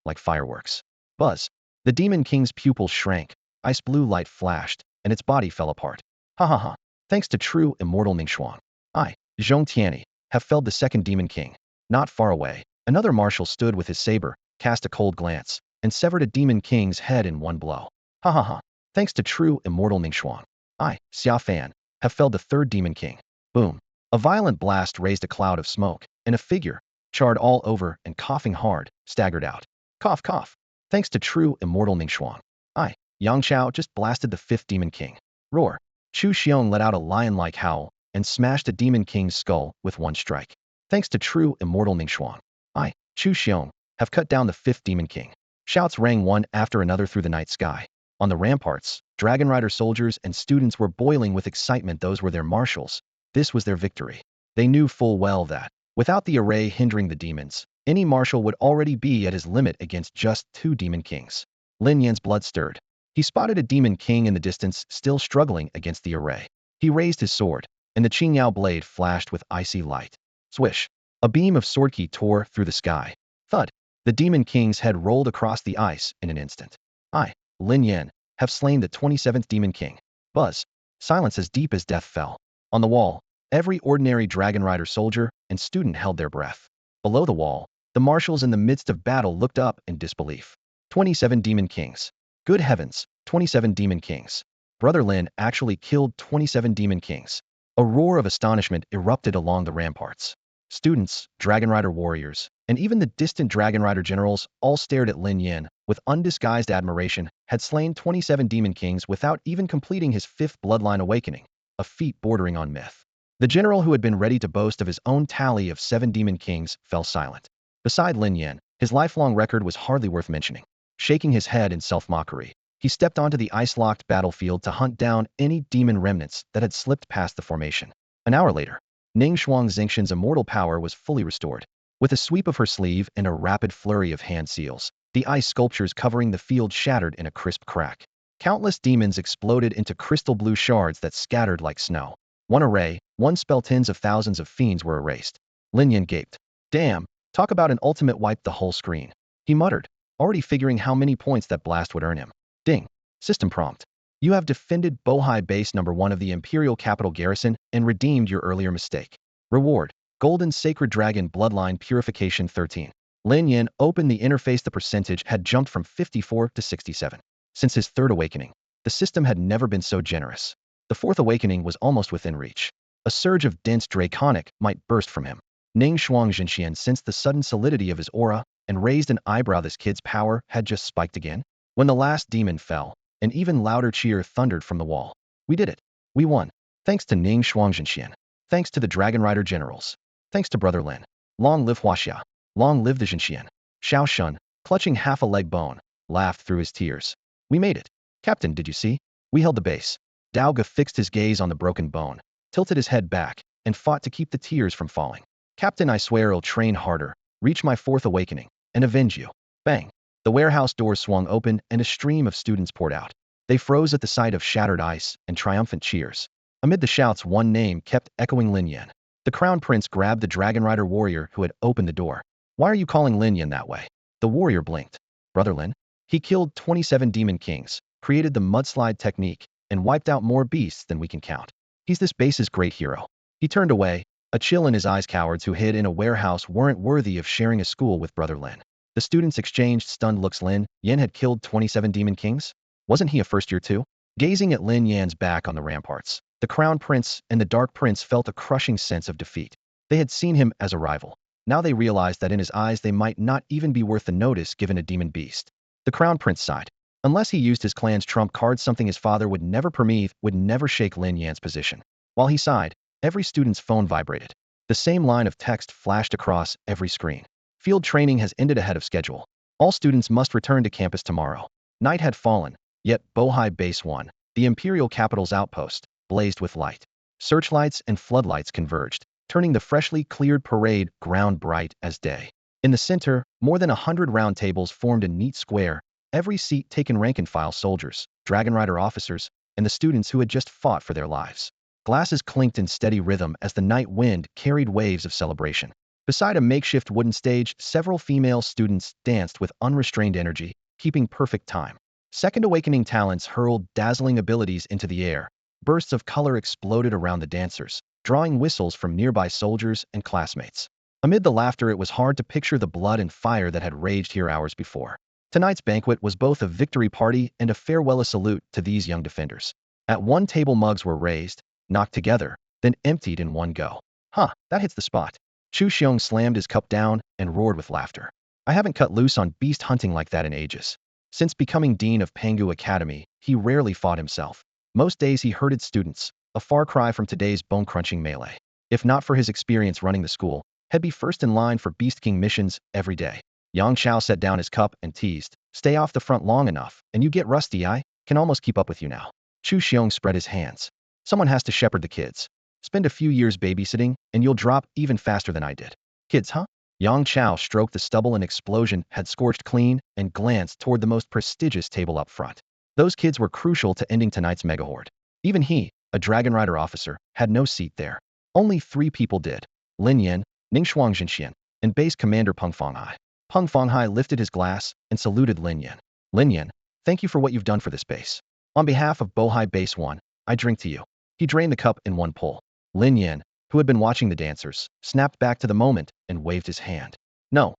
like fireworks. Buzz. The Demon King's pupils shrank, ice blue light flashed, and its body fell apart. Ha ha ha. Thanks to true immortal Ningxuang, I, Zhong Tianyi, have felled the second Demon King. Not far away, another marshal stood with his saber, cast a cold glance, and severed a demon king's head in one blow. Ha ha ha. Thanks to true immortal Mingxuang, I, Xia Fan, have felled the third demon king. Boom. A violent blast raised a cloud of smoke, and a figure, charred all over and coughing hard, staggered out. Cough, cough. Thanks to true immortal Mingxuang, I, Yang Chao, just blasted the fifth demon king. Roar. Chu Xiong let out a lion-like howl and smashed a demon king's skull with one strike. Thanks to true immortal Mingxuang, I, Chu Xiong, have cut down the fifth demon king. Shouts rang one after another through the night sky. On the ramparts, Dragon Rider soldiers and students were boiling with excitement. Those were their marshals. This was their victory. They knew full well that, without the array hindering the demons, any marshal would already be at his limit against just two demon kings. Lin Yan's blood stirred. He spotted a demon king in the distance, still struggling against the array. He raised his sword, and the Qingyao blade flashed with icy light. Swish! A beam of sword ki tore through the sky. Thud! The demon king's head rolled across the ice in an instant. I, Lin Yan, have slain the 27th demon king. Buzz! Silence as deep as death fell. On the wall, every ordinary Dragon Rider soldier and student held their breath. Below the wall, the marshals in the midst of battle looked up in disbelief. 27 demon kings. Good heavens, 27 demon kings. Brother Lin actually killed 27 demon kings. A roar of astonishment erupted along the ramparts. Students, Dragon Rider warriors, and even the distant Dragon Rider generals all stared at Lin Yan with undisguised admiration. Had slain 27 demon kings without even completing his fifth bloodline awakening, a feat bordering on myth. The general who had been ready to boast of his own tally of 7 demon kings fell silent. Beside Lin Yan, his lifelong record was hardly worth mentioning. Shaking his head in self-mockery, he stepped onto the ice-locked battlefield to hunt down any demon remnants that had slipped past the formation. An hour later, Ning Shuang Xingxian's immortal power was fully restored. With a sweep of her sleeve and a rapid flurry of hand seals, the ice sculptures covering the field shattered in a crisp crack. Countless demons exploded into crystal blue shards that scattered like snow. One array, one spell, tens of thousands of fiends were erased. Lin Yan gaped. Damn, talk about an ultimate wipe the whole screen. He muttered, already figuring how many points that blast would earn him. Ding. System prompt. You have defended Bohai Base number 1 of the Imperial Capital Garrison and redeemed your earlier mistake. Reward. Golden Sacred Dragon Bloodline Purification 13. Lin Yan opened the interface. The percentage had jumped from 54 to 67. Since his third awakening, the system had never been so generous. The fourth awakening was almost within reach. A surge of dense draconic might burst from him. Ning Shuang Xingxian sensed the sudden solidity of his aura and raised an eyebrow. This kid's power had just spiked again. When the last demon fell, an even louder cheer thundered from the wall. We did it. We won. Thanks to Ning Shuang Xingxian. Thanks to the Dragon Rider generals. Thanks to Brother Lin. Long live Huaxia. Long live the Xingxian. Xiao Shun, clutching half a leg bone, laughed through his tears. We made it. Captain, did you see? We held the base. Dao Ge fixed his gaze on the broken bone, tilted his head back, and fought to keep the tears from falling. Captain, I swear I'll train harder, reach my fourth awakening, and avenge you. Bang. The warehouse doors swung open and a stream of students poured out. They froze at the sight of shattered ice and triumphant cheers. Amid the shouts, one name kept echoing: Lin Yan. The Crown Prince grabbed the Dragon Rider warrior who had opened the door. Why are you calling Lin Yan that way? The warrior blinked. Brother Lin? He killed 27 demon kings, created the mudslide technique, and wiped out more beasts than we can count. He's this base's great hero. He turned away, a chill in his eyes. Cowards who hid in a warehouse weren't worthy of sharing a school with Brother Lin. The students exchanged stunned looks. Lin Yan had killed 27 demon kings? Wasn't he a first year too? Gazing at Lin Yan's back on the ramparts, the Crown Prince and the Dark Prince felt a crushing sense of defeat. They had seen him as a rival. Now they realized that in his eyes they might not even be worth the notice given a demon beast. The Crown Prince sighed. Unless he used his clan's trump card, something his father would never permit, would never shake Lin Yan's position. While he sighed, every student's phone vibrated. The same line of text flashed across every screen. Field training has ended ahead of schedule. All students must return to campus tomorrow. Night had fallen, yet Bohai Base 1, the Imperial Capital's outpost, blazed with light. Searchlights and floodlights converged, turning the freshly cleared parade ground bright as day. In the center, more than 100 round tables formed a neat square, every seat taken rank-and-file soldiers, Dragon Rider officers, and the students who had just fought for their lives. Glasses clinked in steady rhythm as the night wind carried waves of celebration. Beside a makeshift wooden stage, several female students danced with unrestrained energy, keeping perfect time. Second awakening talents hurled dazzling abilities into the air. Bursts of color exploded around the dancers, drawing whistles from nearby soldiers and classmates. Amid the laughter, it was hard to picture the blood and fire that had raged here hours before. Tonight's banquet was both a victory party and a farewell salute to these young defenders. At one table, mugs were raised, knocked together, then emptied in one go. Huh, that hits the spot. Chu Xiong slammed his cup down and roared with laughter. I haven't cut loose on beast hunting like that in ages. Since becoming dean of Pangu Academy, he rarely fought himself. Most days he herded students, a far cry from today's bone-crunching melee. If not for his experience running the school, he'd be first in line for Beast King missions every day. Yang Chao set down his cup and teased, stay off the front long enough, and you get rusty. I can almost keep up with you now. Chu Xiong spread his hands. Someone has to shepherd the kids. Spend a few years babysitting, and you'll drop even faster than I did. Kids, huh? Yang Chao stroked the stubble an explosion had scorched clean and glanced toward the most prestigious table up front. Those kids were crucial to ending tonight's megahorde. Even he, a Dragon Rider officer, had no seat there. Only 3 people did. Lin Yan, Ningxuang Zhenxian, and base commander Peng Fanghai. Peng Fanghai lifted his glass and saluted Lin Yan. Lin Yan, thank you for what you've done for this base. On behalf of Bohai Base 1, I drink to you. He drained the cup in one pull. Lin Yan, who had been watching the dancers, snapped back to the moment and waved his hand. No,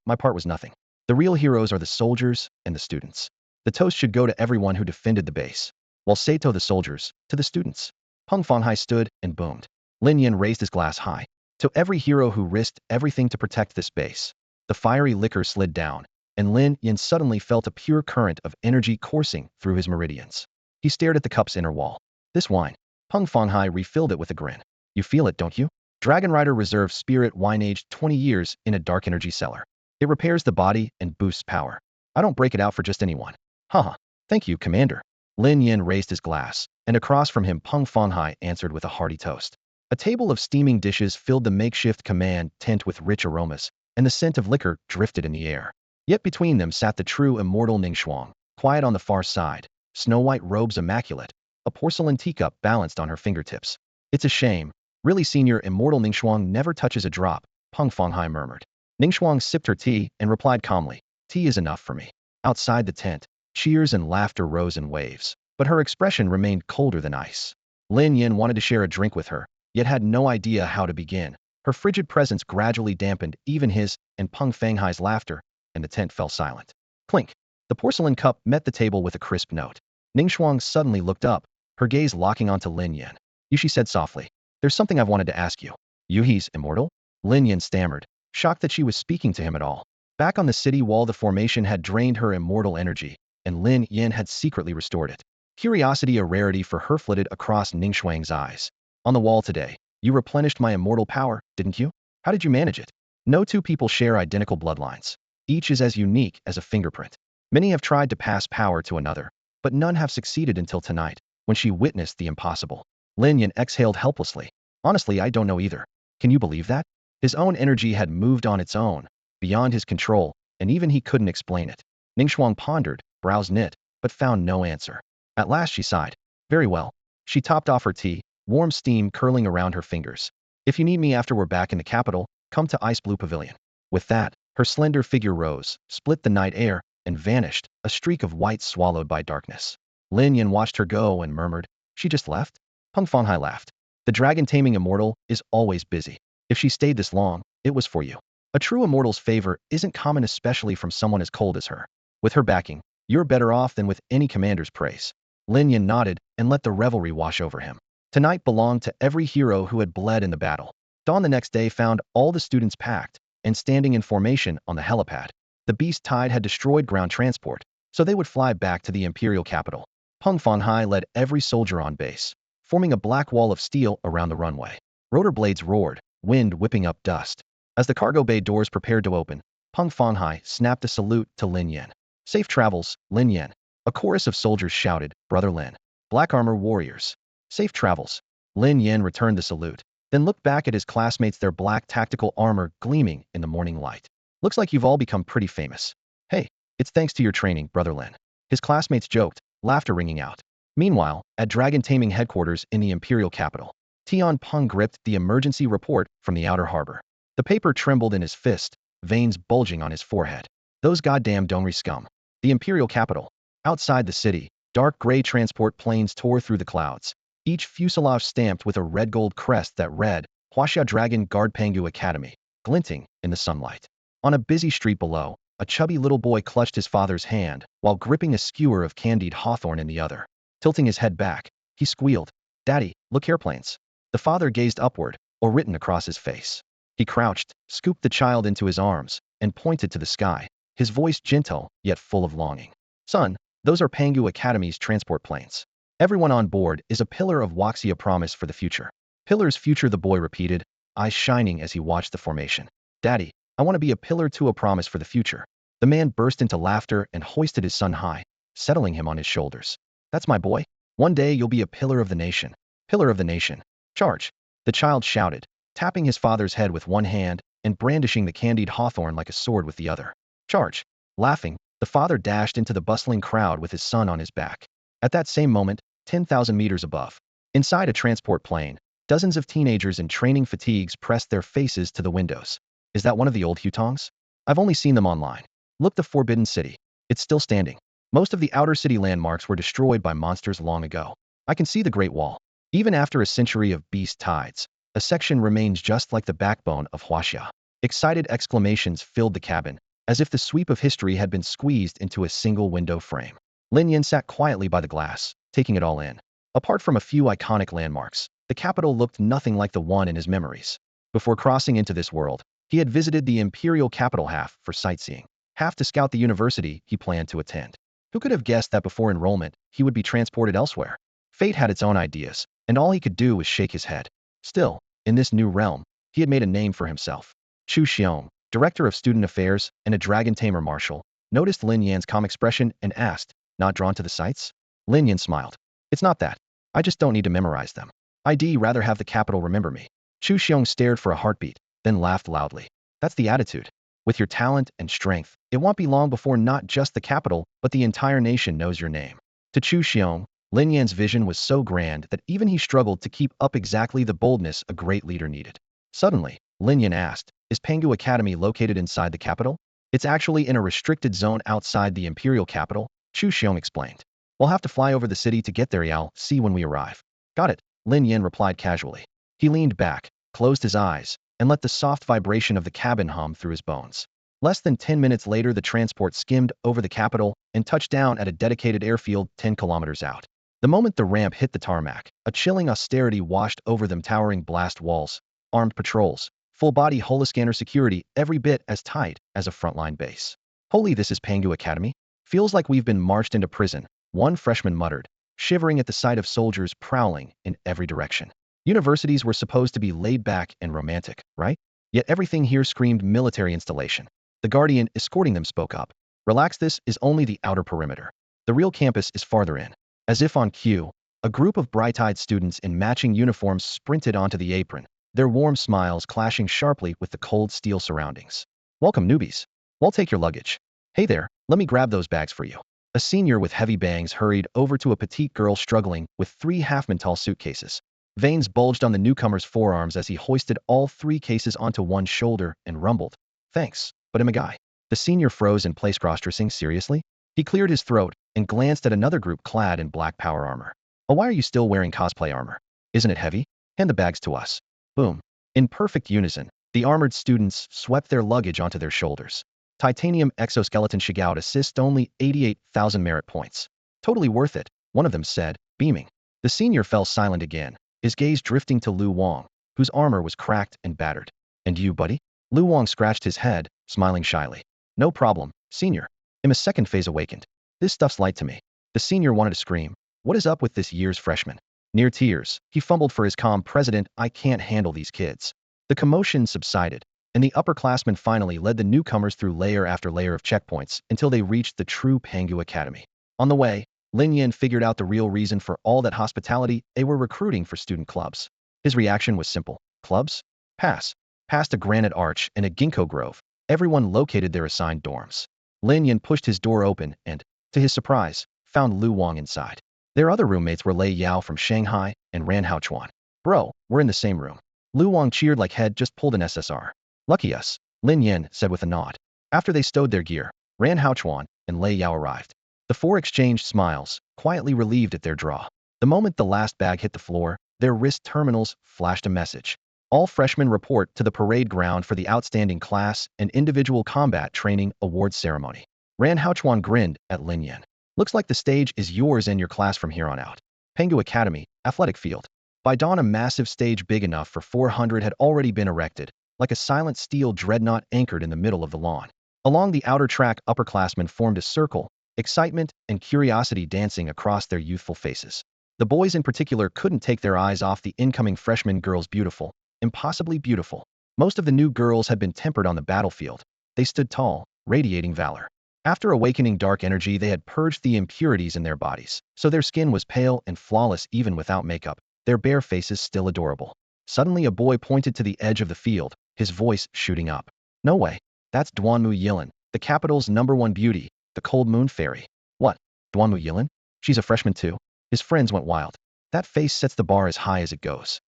my part was nothing. The real heroes are the soldiers and the students. The toast should go to everyone who defended the base, while Sato the soldiers, to the students. Peng Fanghai stood and boomed. Lin Yan raised his glass high. To every hero who risked everything to protect this base. The fiery liquor slid down, and Lin Yan suddenly felt a pure current of energy coursing through his meridians. He stared at the cup's inner wall. This wine. Peng Fanghai refilled it with a grin. You feel it, don't you? Dragon Rider Reserve Spirit wine aged 20 years in a dark energy cellar. It repairs the body and boosts power. I don't break it out for just anyone. Haha. Thank you, Commander. Lin Yan raised his glass, and across from him Peng Fanghai answered with a hearty toast. A table of steaming dishes filled the makeshift command tent with rich aromas, and the scent of liquor drifted in the air. Yet between them sat the true immortal Ningxuang, quiet on the far side, snow-white robes immaculate, a porcelain teacup balanced on her fingertips. It's a shame. Really, Senior Immortal Ningxuang never touches a drop, Peng Fanghai murmured. Ningxuang sipped her tea and replied calmly, tea is enough for me. Outside the tent, cheers and laughter rose in waves, but her expression remained colder than ice. Lin Yan wanted to share a drink with her, yet had no idea how to begin. Her frigid presence gradually dampened even his and Peng Fanghai's laughter, and the tent fell silent. Clink! The porcelain cup met the table with a crisp note. Ningxuang suddenly looked up, her gaze locking onto Lin Yan. She said softly, there's something I've wanted to ask you. He's immortal? Lin Yan stammered, shocked that she was speaking to him at all. Back on the city wall, the formation had drained her immortal energy, and Lin Yan had secretly restored it. Curiosity, a rarity for her, flitted across Ningxuang's eyes. On the wall today, you replenished my immortal power, didn't you? How did you manage it? No 2 people share identical bloodlines. Each is as unique as a fingerprint. Many have tried to pass power to another, but none have succeeded until tonight, when she witnessed the impossible. Lin Yan exhaled helplessly. Honestly, I don't know either. Can you believe that? His own energy had moved on its own, beyond his control, and even he couldn't explain it. Ningxuang pondered, brows knit, but found no answer. At last she sighed. Very well. She topped off her tea, warm steam curling around her fingers. If you need me after we're back in the capital, come to Ice Blue Pavilion. With that, her slender figure rose, split the night air, and vanished, a streak of white swallowed by darkness. Lin Yan watched her go and murmured, she just left? Peng Fanghai laughed. The dragon-taming immortal is always busy. If she stayed this long, it was for you. A true immortal's favor isn't common, especially from someone as cold as her. With her backing, you're better off than with any commander's praise. Lin Yan nodded and let the revelry wash over him. Tonight belonged to every hero who had bled in the battle. Dawn the next day found all the students packed and standing in formation on the helipad. The beast tide had destroyed ground transport, so they would fly back to the imperial capital. Peng Fanghai led every soldier on base, forming a black wall of steel around the runway. Rotor blades roared, wind whipping up dust. As the cargo bay doors prepared to open, Peng Fanghai snapped a salute to Lin Yan. Safe travels, Lin Yan. A chorus of soldiers shouted, Brother Lin. Black armor warriors. Safe travels. Lin Yan returned the salute, then looked back at his classmates, their black tactical armor gleaming in the morning light. Looks like you've all become pretty famous. Hey, it's thanks to your training, Brother Lin. His classmates joked, laughter ringing out. Meanwhile, at dragon taming headquarters in the imperial capital, Tian Peng gripped the emergency report from the outer harbor. The paper trembled in his fist, veins bulging on his forehead. Those goddamn Dongri scum. The imperial capital. Outside the city, dark gray transport planes tore through the clouds, each fuselage stamped with a red-gold crest that read, Huaxia Dragon Guard Pangu Academy. glinting in the sunlight. On a busy street below, a chubby little boy clutched his father's hand while gripping a skewer of candied hawthorn in the other. Tilting his head back, he squealed, "Daddy, look, airplanes." The father gazed upward, or written across his face. He crouched, scooped the child into his arms, and pointed to the sky, his voice gentle yet full of longing. "Son, those are Pangu Academy's transport planes. Everyone on board is a pillar of Waxia promise for the future." "Pillar's future," the boy repeated, eyes shining as he watched the formation. "Daddy, I want to be a pillar to a promise for the future." The man burst into laughter and hoisted his son high, settling him on his shoulders. "That's my boy. One day you'll be a pillar of the nation. Pillar of the nation. Charge!" The child shouted, tapping his father's head with one hand and brandishing the candied hawthorn like a sword with the other. "Charge!" Laughing, the father dashed into the bustling crowd with his son on his back. At that same moment, 10,000 meters above, inside a transport plane, dozens of teenagers in training fatigues pressed their faces to the windows. "Is that one of the old Hutongs? I've only seen them online. Look, the Forbidden City. It's still standing. Most of the outer city landmarks were destroyed by monsters long ago. I can see the Great Wall. Even after a century of beast tides, a section remains just like the backbone of Huaxia." Excited exclamations filled the cabin, as if the sweep of history had been squeezed into a single window frame. Lin Yan sat quietly by the glass, taking it all in. Apart from a few iconic landmarks, the capital looked nothing like the one in his memories. Before crossing into this world, he had visited the imperial capital half for sightseeing, half to scout the university he planned to attend. Who could have guessed that before enrollment, he would be transported elsewhere? Fate had its own ideas, and all he could do was shake his head. Still, in this new realm, he had made a name for himself. Chu Xiong, director of student affairs and a dragon tamer marshal, noticed Lin Yan's calm expression and asked, "Not drawn to the sights?" Lin Yan smiled. "It's not that. I just don't need to memorize them. I'd rather have the capital remember me." Chu Xiong stared for a heartbeat, then laughed loudly. "That's the attitude. With your talent and strength, it won't be long before not just the capital, but the entire nation knows your name." To Chu Xiong, Lin Yan's vision was so grand that even he struggled to keep up exactly the boldness a great leader needed. Suddenly, Lin Yan asked, "Is Pangu Academy located inside the capital?" "It's actually in a restricted zone outside the imperial capital," Chu Xiong explained. "We'll have to fly over the city to get there. I'll see when we arrive." "Got it," Lin Yan replied casually. He leaned back, closed his eyes, and let the soft vibration of the cabin hum through his bones. Less than 10 minutes later, the transport skimmed over the capital and touched down at a dedicated airfield 10 kilometers out. The moment the ramp hit the tarmac, a chilling austerity washed over them: towering blast walls, armed patrols, full-body holoscanner security, every bit as tight as a frontline base. "Holy, this is Pangu Academy? Feels like we've been marched into prison," one freshman muttered, shivering at the sight of soldiers prowling in every direction. Universities were supposed to be laid back and romantic, right? Yet everything here screamed military installation. The guardian escorting them spoke up. "Relax, this is only the outer perimeter. The real campus is farther in." As if on cue, a group of bright-eyed students in matching uniforms sprinted onto the apron, their warm smiles clashing sharply with the cold steel surroundings. "Welcome, newbies. We'll take your luggage. Hey there, let me grab those bags for you." A senior with heavy bangs hurried over to a petite girl struggling with 3 half-man-tall suitcases. Veins bulged on the newcomer's forearms as he hoisted all 3 cases onto one shoulder and rumbled, "Thanks, but I'm a guy." The senior froze in place, cross-dressing. "Seriously?" He cleared his throat and glanced at another group clad in black power armor. "Oh, why are you still wearing cosplay armor? Isn't it heavy? Hand the bags to us." Boom. In perfect unison, the armored students swept their luggage onto their shoulders. Titanium exoskeleton Shigout assist only 88,000 merit points. "Totally worth it," one of them said, beaming. The senior fell silent again, his gaze drifting to Lu Wang, whose armor was cracked and battered. "And you, buddy?" Lu Wang scratched his head, smiling shyly. "No problem, senior. I'm a second phase awakened. This stuff's light to me." The senior wanted to scream, "What is up with this year's freshman?" Near tears, he fumbled for his calm, "President, I can't handle these kids." The commotion subsided, and the upperclassmen finally led the newcomers through layer after layer of checkpoints until they reached the true Pangu Academy. On the way, Lin Yan figured out the real reason for all that hospitality: they were recruiting for student clubs. His reaction was simple. Clubs? Pass. Past a granite arch and a ginkgo grove, everyone located their assigned dorms. Lin Yan pushed his door open and, to his surprise, found Lu Wang inside. Their other roommates were Lei Yao from Shanghai and Ran Haochuan. "Bro, we're in the same room." Lu Wang cheered like he'd just pulled an SSR. "Lucky us," Lin Yan said with a nod. After they stowed their gear, Ran Haochuan and Lei Yao arrived. The 4 exchanged smiles, quietly relieved at their draw. The moment the last bag hit the floor, their wrist terminals flashed a message. All freshmen report to the parade ground for the outstanding class and individual combat training awards ceremony. Ran Haochuan grinned at Lin Yan. Looks like the stage is yours and your class from here on out. Penghu Academy, athletic field. By dawn, a massive stage big enough for 400 had already been erected, like a silent steel dreadnought anchored in the middle of the lawn. Along the outer track, upperclassmen formed a circle, excitement and curiosity dancing across their youthful faces. The boys in particular couldn't take their eyes off the incoming freshman girls. Beautiful, impossibly beautiful. Most of the new girls had been tempered on the battlefield. They stood tall, radiating valor. After awakening dark energy, they had purged the impurities in their bodies, so their skin was pale and flawless even without makeup, their bare faces still adorable. Suddenly a boy pointed to the edge of the field, his voice shooting up. No way. That's Duanmu Yilin, the capital's #1 beauty, the Cold Moon Fairy. What? Duanmu Yilin? She's a freshman too? His friends went wild. That face sets the bar as high as it goes.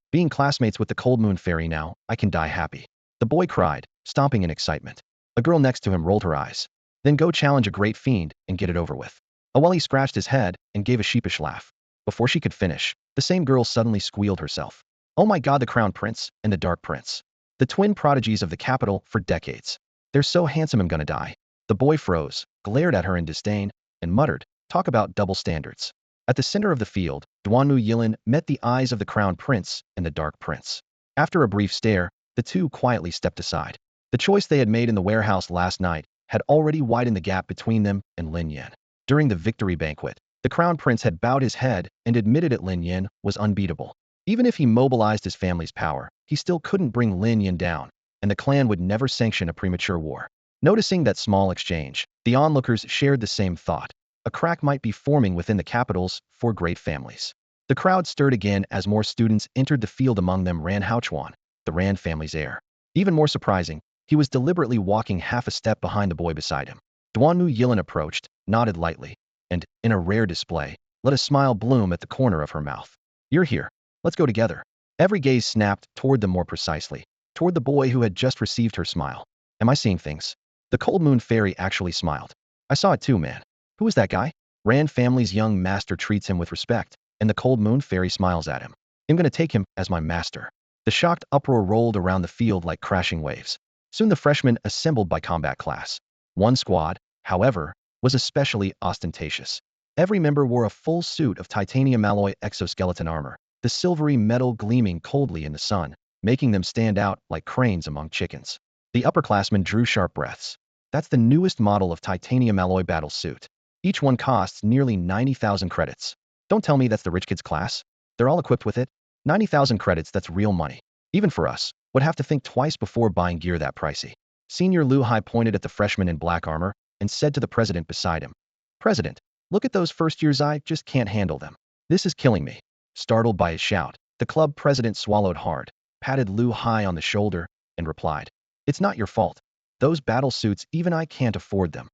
Being classmates with the Cold Moon Fairy now, I can die happy. The boy cried, stomping in excitement. A girl next to him rolled her eyes. Then go challenge a great fiend and get it over with. Awali scratched his head and gave a sheepish laugh. Before she could finish, the same girl suddenly squealed herself. Oh my god, the Crown Prince and the Dark Prince. The twin prodigies of the capital for decades. They're so handsome I'm gonna die. The boy froze, glared at her in disdain, and muttered, talk about double standards. At the center of the field, Duanmu Yilin met the eyes of the Crown Prince and the Dark Prince. After a brief stare, the two quietly stepped aside. The choice they had made in the warehouse last night had already widened the gap between them and Lin Yan. During the victory banquet, the Crown Prince had bowed his head and admitted that Lin Yan was unbeatable. Even if he mobilized his family's power, he still couldn't bring Lin Yan down, and the clan would never sanction a premature war. Noticing that small exchange, the onlookers shared the same thought. A crack might be forming within the capitals for great families. The crowd stirred again as more students entered the field. Among them Ran Haochuan, the Rand family's heir. Even more surprising, he was deliberately walking half a step behind the boy beside him. Duanmu Yilin approached, nodded lightly, and, in a rare display, let a smile bloom at the corner of her mouth. You're here. Let's go together. Every gaze snapped toward them, more precisely, toward the boy who had just received her smile. Am I seeing things? The Cold Moon Fairy actually smiled. I saw it too, man. Who is that guy? Rand family's young master treats him with respect, and the Cold Moon Fairy smiles at him. I'm gonna take him as my master. The shocked uproar rolled around the field like crashing waves. Soon the freshmen assembled by combat class. One squad, however, was especially ostentatious. Every member wore a full suit of titanium alloy exoskeleton armor, the silvery metal gleaming coldly in the sun, making them stand out like cranes among chickens. The upperclassmen drew sharp breaths. That's the newest model of titanium alloy battle suit. Each one costs nearly 90,000 credits. Don't tell me that's the rich kids class. They're all equipped with it? 90,000 credits, that's real money. Even for us, would have to think twice before buying gear that pricey. Senior Lu Hai pointed at the freshman in black armor and said to the president beside him, President, look at those first years, I just can't handle them. This is killing me. Startled by his shout, the club president swallowed hard, patted Lu Hai on the shoulder, and replied, It's not your fault. Those battle suits, even I can't afford them.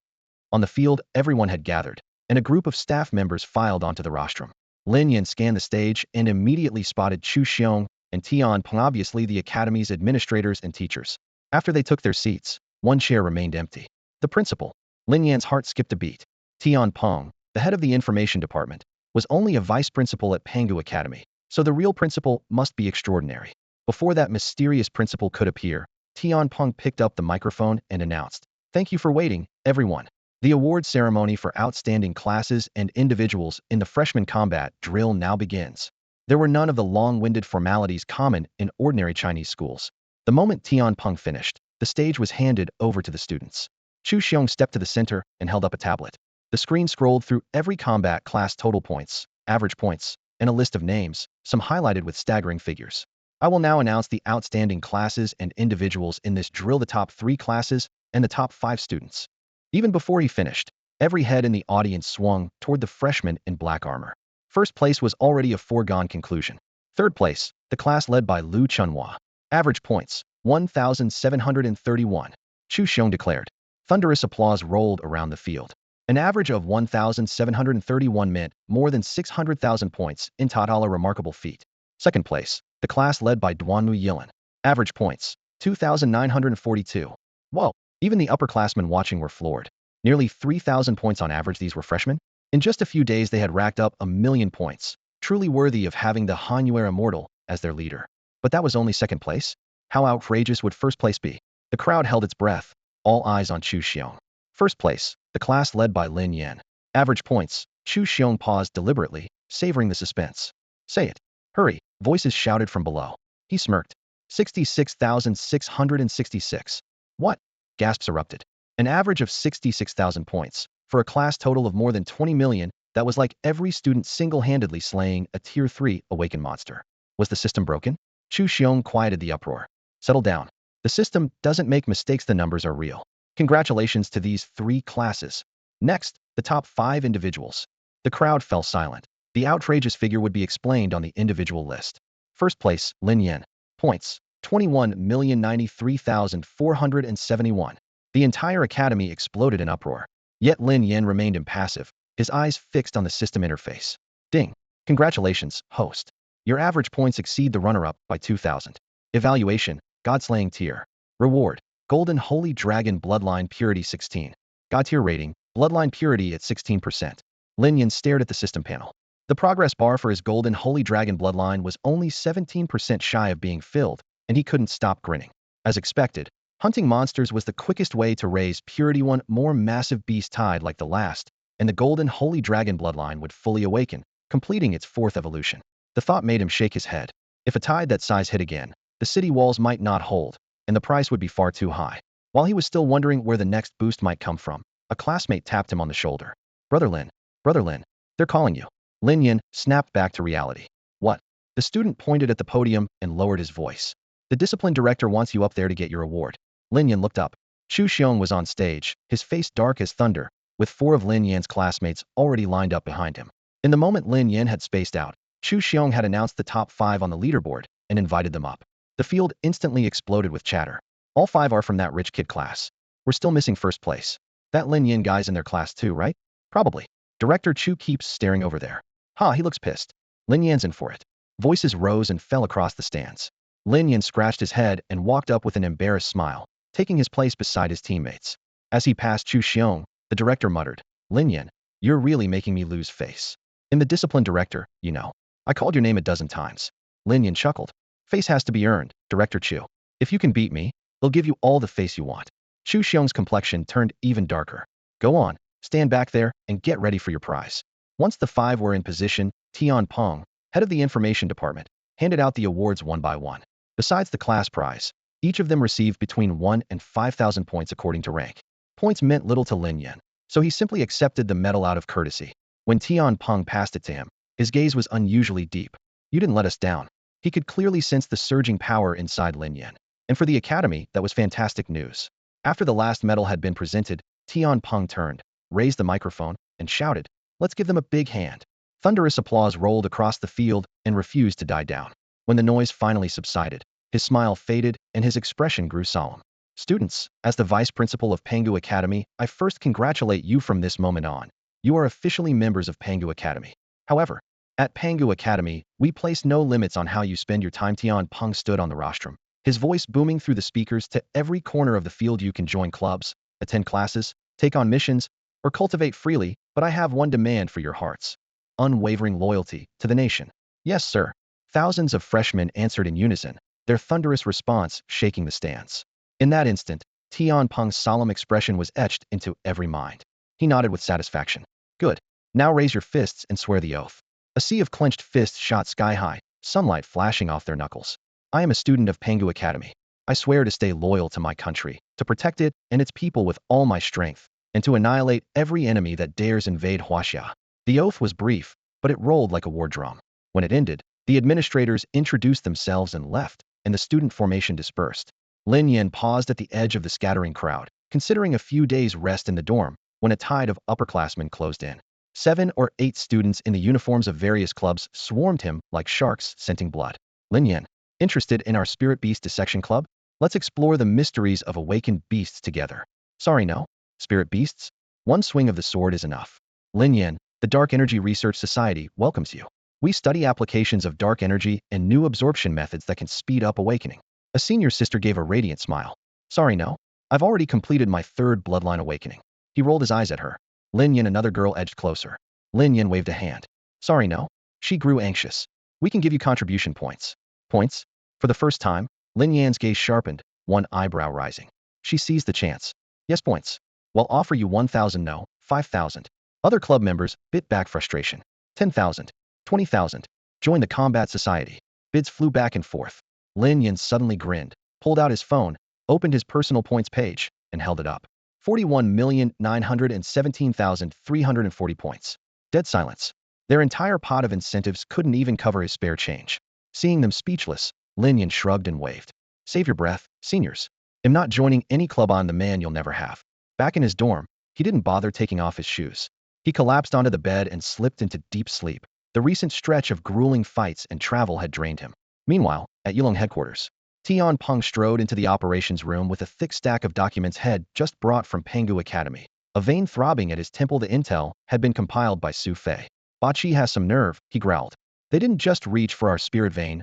On the field, everyone had gathered, and a group of staff members filed onto the rostrum. Lin Yan scanned the stage and immediately spotted Chu Xiong and Tian Peng, obviously the academy's administrators and teachers. After they took their seats, one chair remained empty. The principal. Lin Yan's heart skipped a beat. Tian Peng, the head of the information department, was only a vice principal at Penghu Academy, so the real principal must be extraordinary. Before that mysterious principal could appear, Tian Peng picked up the microphone and announced, Thank you for waiting, everyone. The award ceremony for outstanding classes and individuals in the freshman combat drill now begins. There were none of the long-winded formalities common in ordinary Chinese schools. The moment Tian Peng finished, the stage was handed over to the students. Chu Xiong stepped to the center and held up a tablet. The screen scrolled through every combat class total points, average points, and a list of names, some highlighted with staggering figures. I will now announce the outstanding classes and individuals in this drill, the top 3 classes and the top 5 students. Even before he finished, every head in the audience swung toward the freshman in black armor. First place was already a foregone conclusion. Third place, the class led by Lu Chunhua. Average points, 1,731. Chu Xiong declared. Thunderous applause rolled around the field. An average of 1,731 meant more than 600,000 points in total, a remarkable feat. Second place, the class led by Duanmu Yilin. Average points, 2,942. Whoa! Even the upperclassmen watching were floored. Nearly 3,000 points on average. These were freshmen? In just a few days they had racked up 1,000,000 points, truly worthy of having the Hanyu Immortal as their leader. But that was only second place? How outrageous would first place be? The crowd held its breath, all eyes on Chu Xiong. First place, the class led by Lin Yan. Average points. Chu Xiong paused deliberately, savoring the suspense. Say it. Hurry, voices shouted from below. He smirked. 66,666. What? Gasps erupted. An average of 66,000 points. For a class total of more than 20 million, that was like every student single-handedly slaying a Tier 3 awakened monster. Was the system broken? Chu Xiong quieted the uproar. Settle down. The system doesn't make mistakes, the numbers are real. Congratulations to these 3 classes. Next, the top 5 individuals. The crowd fell silent. The outrageous figure would be explained on the individual list. First place, Lin Yan. Points, 21,093,471. The entire academy exploded in uproar. Yet Lin Yan remained impassive, his eyes fixed on the system interface. Ding. Congratulations, host. Your average points exceed the runner-up by 2,000. Evaluation, God-slaying tier. Reward, Golden Holy Dragon Bloodline Purity 16. God tier rating, Bloodline Purity at 16%. Lin Yan stared at the system panel. The progress bar for his Golden Holy Dragon Bloodline was only 17% shy of being filled, and he couldn't stop grinning. As expected, hunting monsters was the quickest way to raise Purity. One more massive beast tide like the last, and the Golden Holy Dragon Bloodline would fully awaken, completing its 4th evolution. The thought made him shake his head. If a tide that size hit again, the city walls might not hold, and the price would be far too high. While he was still wondering where the next boost might come from, a classmate tapped him on the shoulder. Brother Lin, they're calling you. Lin Yan snapped back to reality. What? The student pointed at the podium and lowered his voice. The discipline director wants you up there to get your award. Lin Yan looked up. Chu Xiong was on stage, his face dark as thunder, with 4 of Lin Yan's classmates already lined up behind him. In the moment Lin Yan had spaced out, Chu Xiong had announced the top 5 on the leaderboard and invited them up. The field instantly exploded with chatter. All 5 are from that rich kid class. We're still missing first place. That Lin Yan guy's in their class too, right? Probably. Director Chu keeps staring over there. He looks pissed. Lin Yan's in for it. Voices rose and fell across the stands. Lin Yan scratched his head and walked up with an embarrassed smile, taking his place beside his teammates. As he passed Chu Xiong, the director muttered, Lin Yan, you're really making me lose face. In the discipline director, you know. I called your name a dozen times. Lin Yan chuckled. Face has to be earned, Director Chu. If you can beat me, they'll give you all the face you want. Chu Xiong's complexion turned even darker. Go on, stand back there and get ready for your prize. Once the 5 were in position, Tian Peng, head of the information department, handed out the awards one by one. Besides the class prize, each of them received between 1 and 5,000 points according to rank. Points meant little to Lin Yan, so he simply accepted the medal out of courtesy. When Tian Peng passed it to him, his gaze was unusually deep. You didn't let us down. He could clearly sense the surging power inside Lin Yan. And for the academy, that was fantastic news. After the last medal had been presented, Tian Peng turned, raised the microphone, and shouted, Let's give them a big hand. Thunderous applause rolled across the field and refused to die down. When the noise finally subsided, his smile faded and his expression grew solemn. Students, as the vice principal of Pangu Academy, I first congratulate you from this moment on. You are officially members of Pangu Academy. However, at Pangu Academy, we place no limits on how you spend your time. Tian Peng stood on the rostrum, his voice booming through the speakers to every corner of the field. You can join clubs, attend classes, take on missions, or cultivate freely, but I have one demand for your hearts. Unwavering loyalty to the nation. Yes, sir. Thousands of freshmen answered in unison, their thunderous response shaking the stands. In that instant, Tian Peng's solemn expression was etched into every mind. He nodded with satisfaction. Good. Now raise your fists and swear the oath. A sea of clenched fists shot sky high, sunlight flashing off their knuckles. I am a student of Pangu Academy. I swear to stay loyal to my country, to protect it and its people with all my strength, and to annihilate every enemy that dares invade Huaxia. The oath was brief, but it rolled like a war drum. When it ended, the administrators introduced themselves and left, and the student formation dispersed. Lin Yan paused at the edge of the scattering crowd, considering a few days' rest in the dorm, when a tide of upperclassmen closed in. 7 or 8 students in the uniforms of various clubs swarmed him like sharks scenting blood. Lin Yan, interested in our Spirit Beast Dissection Club? Let's explore the mysteries of awakened beasts together. Sorry, no? Spirit beasts? One swing of the sword is enough. Lin Yan, the Dark Energy Research Society, welcomes you. We study applications of dark energy and new absorption methods that can speed up awakening. A senior sister gave a radiant smile. Sorry, no? I've already completed my 3rd bloodline awakening. He rolled his eyes at her. Lin Yan, another girl edged closer. Lin Yan waved a hand. Sorry, no? She grew anxious. We can give you contribution points. Points? For the first time, Lin Yan's gaze sharpened, one eyebrow rising. She seized the chance. Yes, points. Well, offer you 1,000, no, 5,000. Other club members bit back frustration. 10,000. 20,000. Join the combat society. Bids flew back and forth. Lin Yan suddenly grinned, pulled out his phone, opened his personal points page, and held it up. 41,917,340 points. Dead silence. Their entire pot of incentives couldn't even cover his spare change. Seeing them speechless, Lin Yan shrugged and waved. Save your breath, seniors. I'm not joining any club on the man you'll never have. Back in his dorm, he didn't bother taking off his shoes. He collapsed onto the bed and slipped into deep sleep. The recent stretch of grueling fights and travel had drained him. Meanwhile, at Yulong headquarters, Tian Peng strode into the operations room with a thick stack of documents just brought from Pangu Academy. A vein throbbing at his temple. The intel had been compiled by Su Fei. Bachi has some nerve, he growled. They didn't just reach for our spirit vein,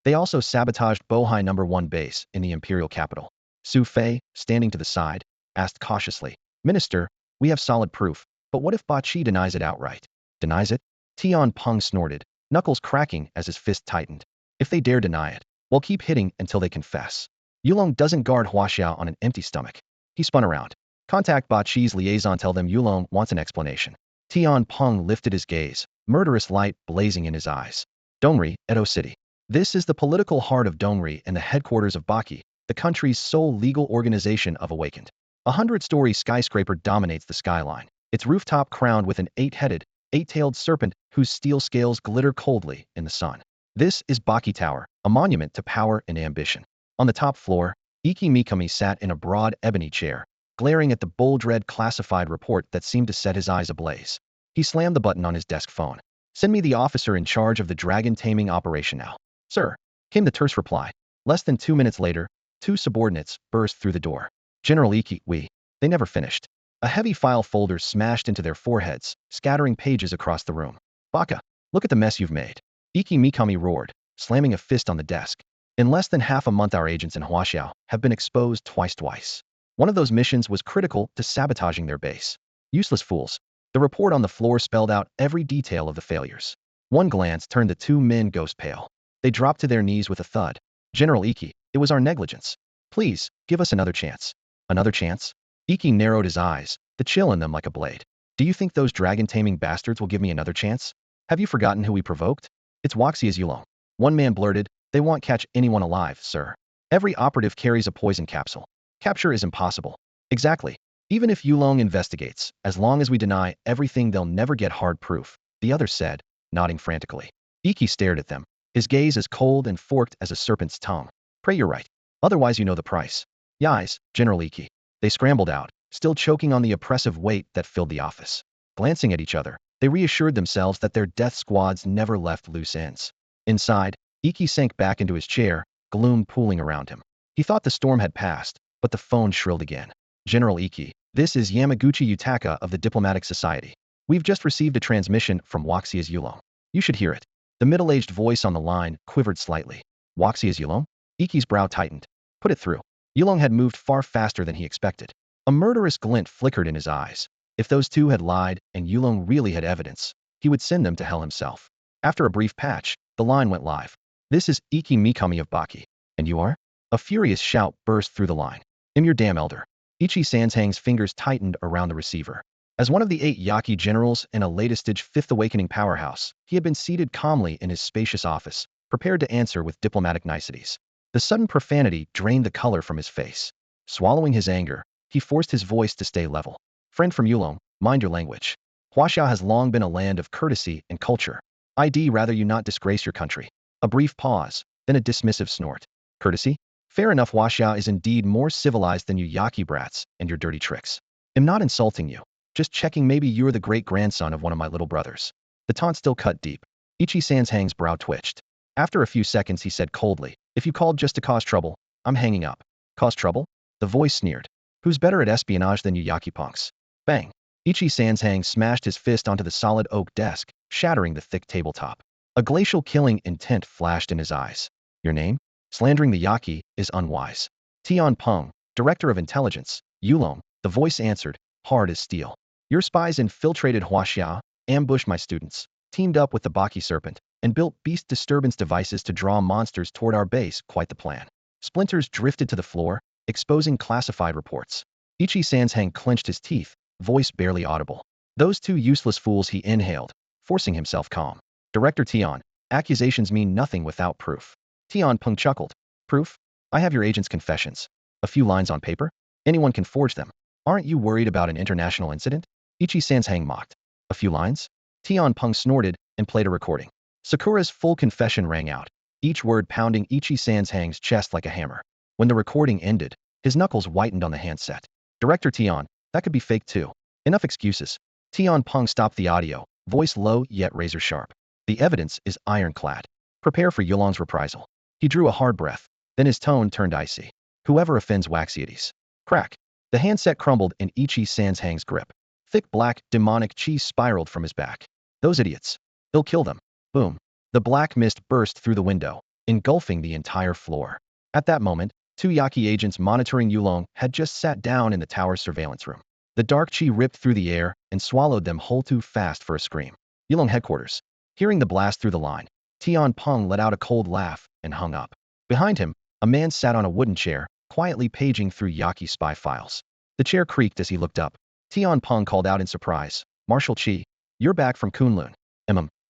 they also sabotaged Bohai No. 1 base in the imperial capital. Su Fei, standing to the side, asked cautiously, Minister, we have solid proof, but what if Bachi denies it outright? Denies it? Tian Peng snorted, knuckles cracking as his fist tightened. If they dare deny it, we'll keep hitting until they confess. Yulong doesn't guard Huaxiao on an empty stomach. He spun around. Contact Bachi's liaison, tell them Yulong wants an explanation. Tian Peng lifted his gaze, murderous light blazing in his eyes. Dongri, Edo City. This is the political heart of Dongri and the headquarters of Baki, the country's sole legal organization of Awakened. A 100-story skyscraper dominates the skyline, its rooftop crowned with an eight-tailed serpent whose steel scales glitter coldly in the sun. This is Baki Tower, a monument to power and ambition. On the top floor, Iki Mikami sat in a broad ebony chair, glaring at the bold red classified report that seemed to set his eyes ablaze. He slammed the button on his desk phone. Send me the officer in charge of the dragon taming operation now. Sir, came the terse reply. Less than 2 minutes later, 2 subordinates burst through the door. General Iki, They never finished. A heavy file folder smashed into their foreheads, scattering pages across the room. Baka, look at the mess you've made. Iki Mikami roared, slamming a fist on the desk. In less than half a month, our agents in Huaxiao have been exposed twice. One of those missions was critical to sabotaging their base. Useless fools. The report on the floor spelled out every detail of the failures. One glance turned the 2 men ghost pale. They dropped to their knees with a thud. General Iki, it was our negligence. Please, give us another chance. Another chance? Iki narrowed his eyes, the chill in them like a blade. Do you think those dragon-taming bastards will give me another chance? Have you forgotten who we provoked? It's Waxia's Yulong. One man blurted, they won't catch anyone alive, sir. Every operative carries a poison capsule. Capture is impossible. Exactly. Even if Yulong investigates, as long as we deny everything, they'll never get hard proof, the other said, nodding frantically. Iki stared at them, his gaze as cold and forked as a serpent's tongue. Pray you're right. Otherwise you know the price. Yais, General Iki. They scrambled out, still choking on the oppressive weight that filled the office. Glancing at each other, they reassured themselves that their death squads never left loose ends. Inside, Iki sank back into his chair, gloom pooling around him. He thought the storm had passed, but the phone shrilled again. General Iki, this is Yamaguchi Yutaka of the Diplomatic Society. We've just received a transmission from Waxia's Yulong. You should hear it. The middle-aged voice on the line quivered slightly. Waxia's Yulong? Iki's brow tightened. Put it through. Yulong had moved far faster than he expected. A murderous glint flickered in his eyes. If those 2 had lied and Yulong really had evidence, he would send them to hell himself. After a brief patch, the line went live. This is Iki Mikami of Baki. And you are? A furious shout burst through the line. I'm your damn elder. Ichi Sanshang's fingers tightened around the receiver. As one of the 8 Yaki generals in a latest-stage 5th Awakening powerhouse, he had been seated calmly in his spacious office, prepared to answer with diplomatic niceties. The sudden profanity drained the color from his face. Swallowing his anger, he forced his voice to stay level. Friend from Yulong, mind your language. Huaxiao has long been a land of courtesy and culture. I'd rather you not disgrace your country. A brief pause, then a dismissive snort. Courtesy? Fair enough, Huaxiao is indeed more civilized than you Yaki brats and your dirty tricks. I'm not insulting you. Just checking, maybe you're the great-grandson of one of my little brothers. The taunt still cut deep. Ichi Sanshang's brow twitched. After a few seconds he said coldly, if you called just to cause trouble, I'm hanging up. Cause trouble? The voice sneered. Who's better at espionage than you Yaki punks? Bang. Ichi Sanshang smashed his fist onto the solid oak desk, shattering the thick tabletop. A glacial killing intent flashed in his eyes. Your name? Slandering the Yaki is unwise. Tian Peng, Director of Intelligence, Yulong, the voice answered, hard as steel. Your spies infiltrated Huaxiao, ambushed my students, teamed up with the Baki Serpent, and built beast disturbance devices to draw monsters toward our base. Quite the plan. Splinters drifted to the floor, exposing classified reports. Ichi-Sanshang clenched his teeth, voice barely audible. Those two useless fools, he inhaled, forcing himself calm. Director Tian, accusations mean nothing without proof. Tian Peng chuckled. Proof? I have your agent's confessions. A few lines on paper? Anyone can forge them. Aren't you worried about an international incident? Ichi-Sanshang mocked. A few lines? Tian Peng snorted and played a recording. Sakura's full confession rang out, each word pounding Ichi-Sanshang's chest like a hammer. When the recording ended, his knuckles whitened on the handset. Director Tian, that could be fake too. Enough excuses. Tian Peng stopped the audio, voice low yet razor sharp. The evidence is ironclad. Prepare for Yulong's reprisal. He drew a hard breath, then his tone turned icy. Whoever offends Waxieties. Crack. The handset crumbled in Ichi-Sanshang's grip. Thick black, demonic chi spiraled from his back. Those idiots. He'll kill them. Boom. The black mist burst through the window, engulfing the entire floor. At that moment, two Yaki agents monitoring Yulong had just sat down in the tower's surveillance room. The dark chi ripped through the air and swallowed them whole too fast for a scream. Yulong headquarters. Hearing the blast through the line, Tian Peng let out a cold laugh and hung up. Behind him, a man sat on a wooden chair, quietly paging through Yaki spy files. The chair creaked as he looked up. Tian Peng called out in surprise. Marshal Qi, you're back from Kunlun.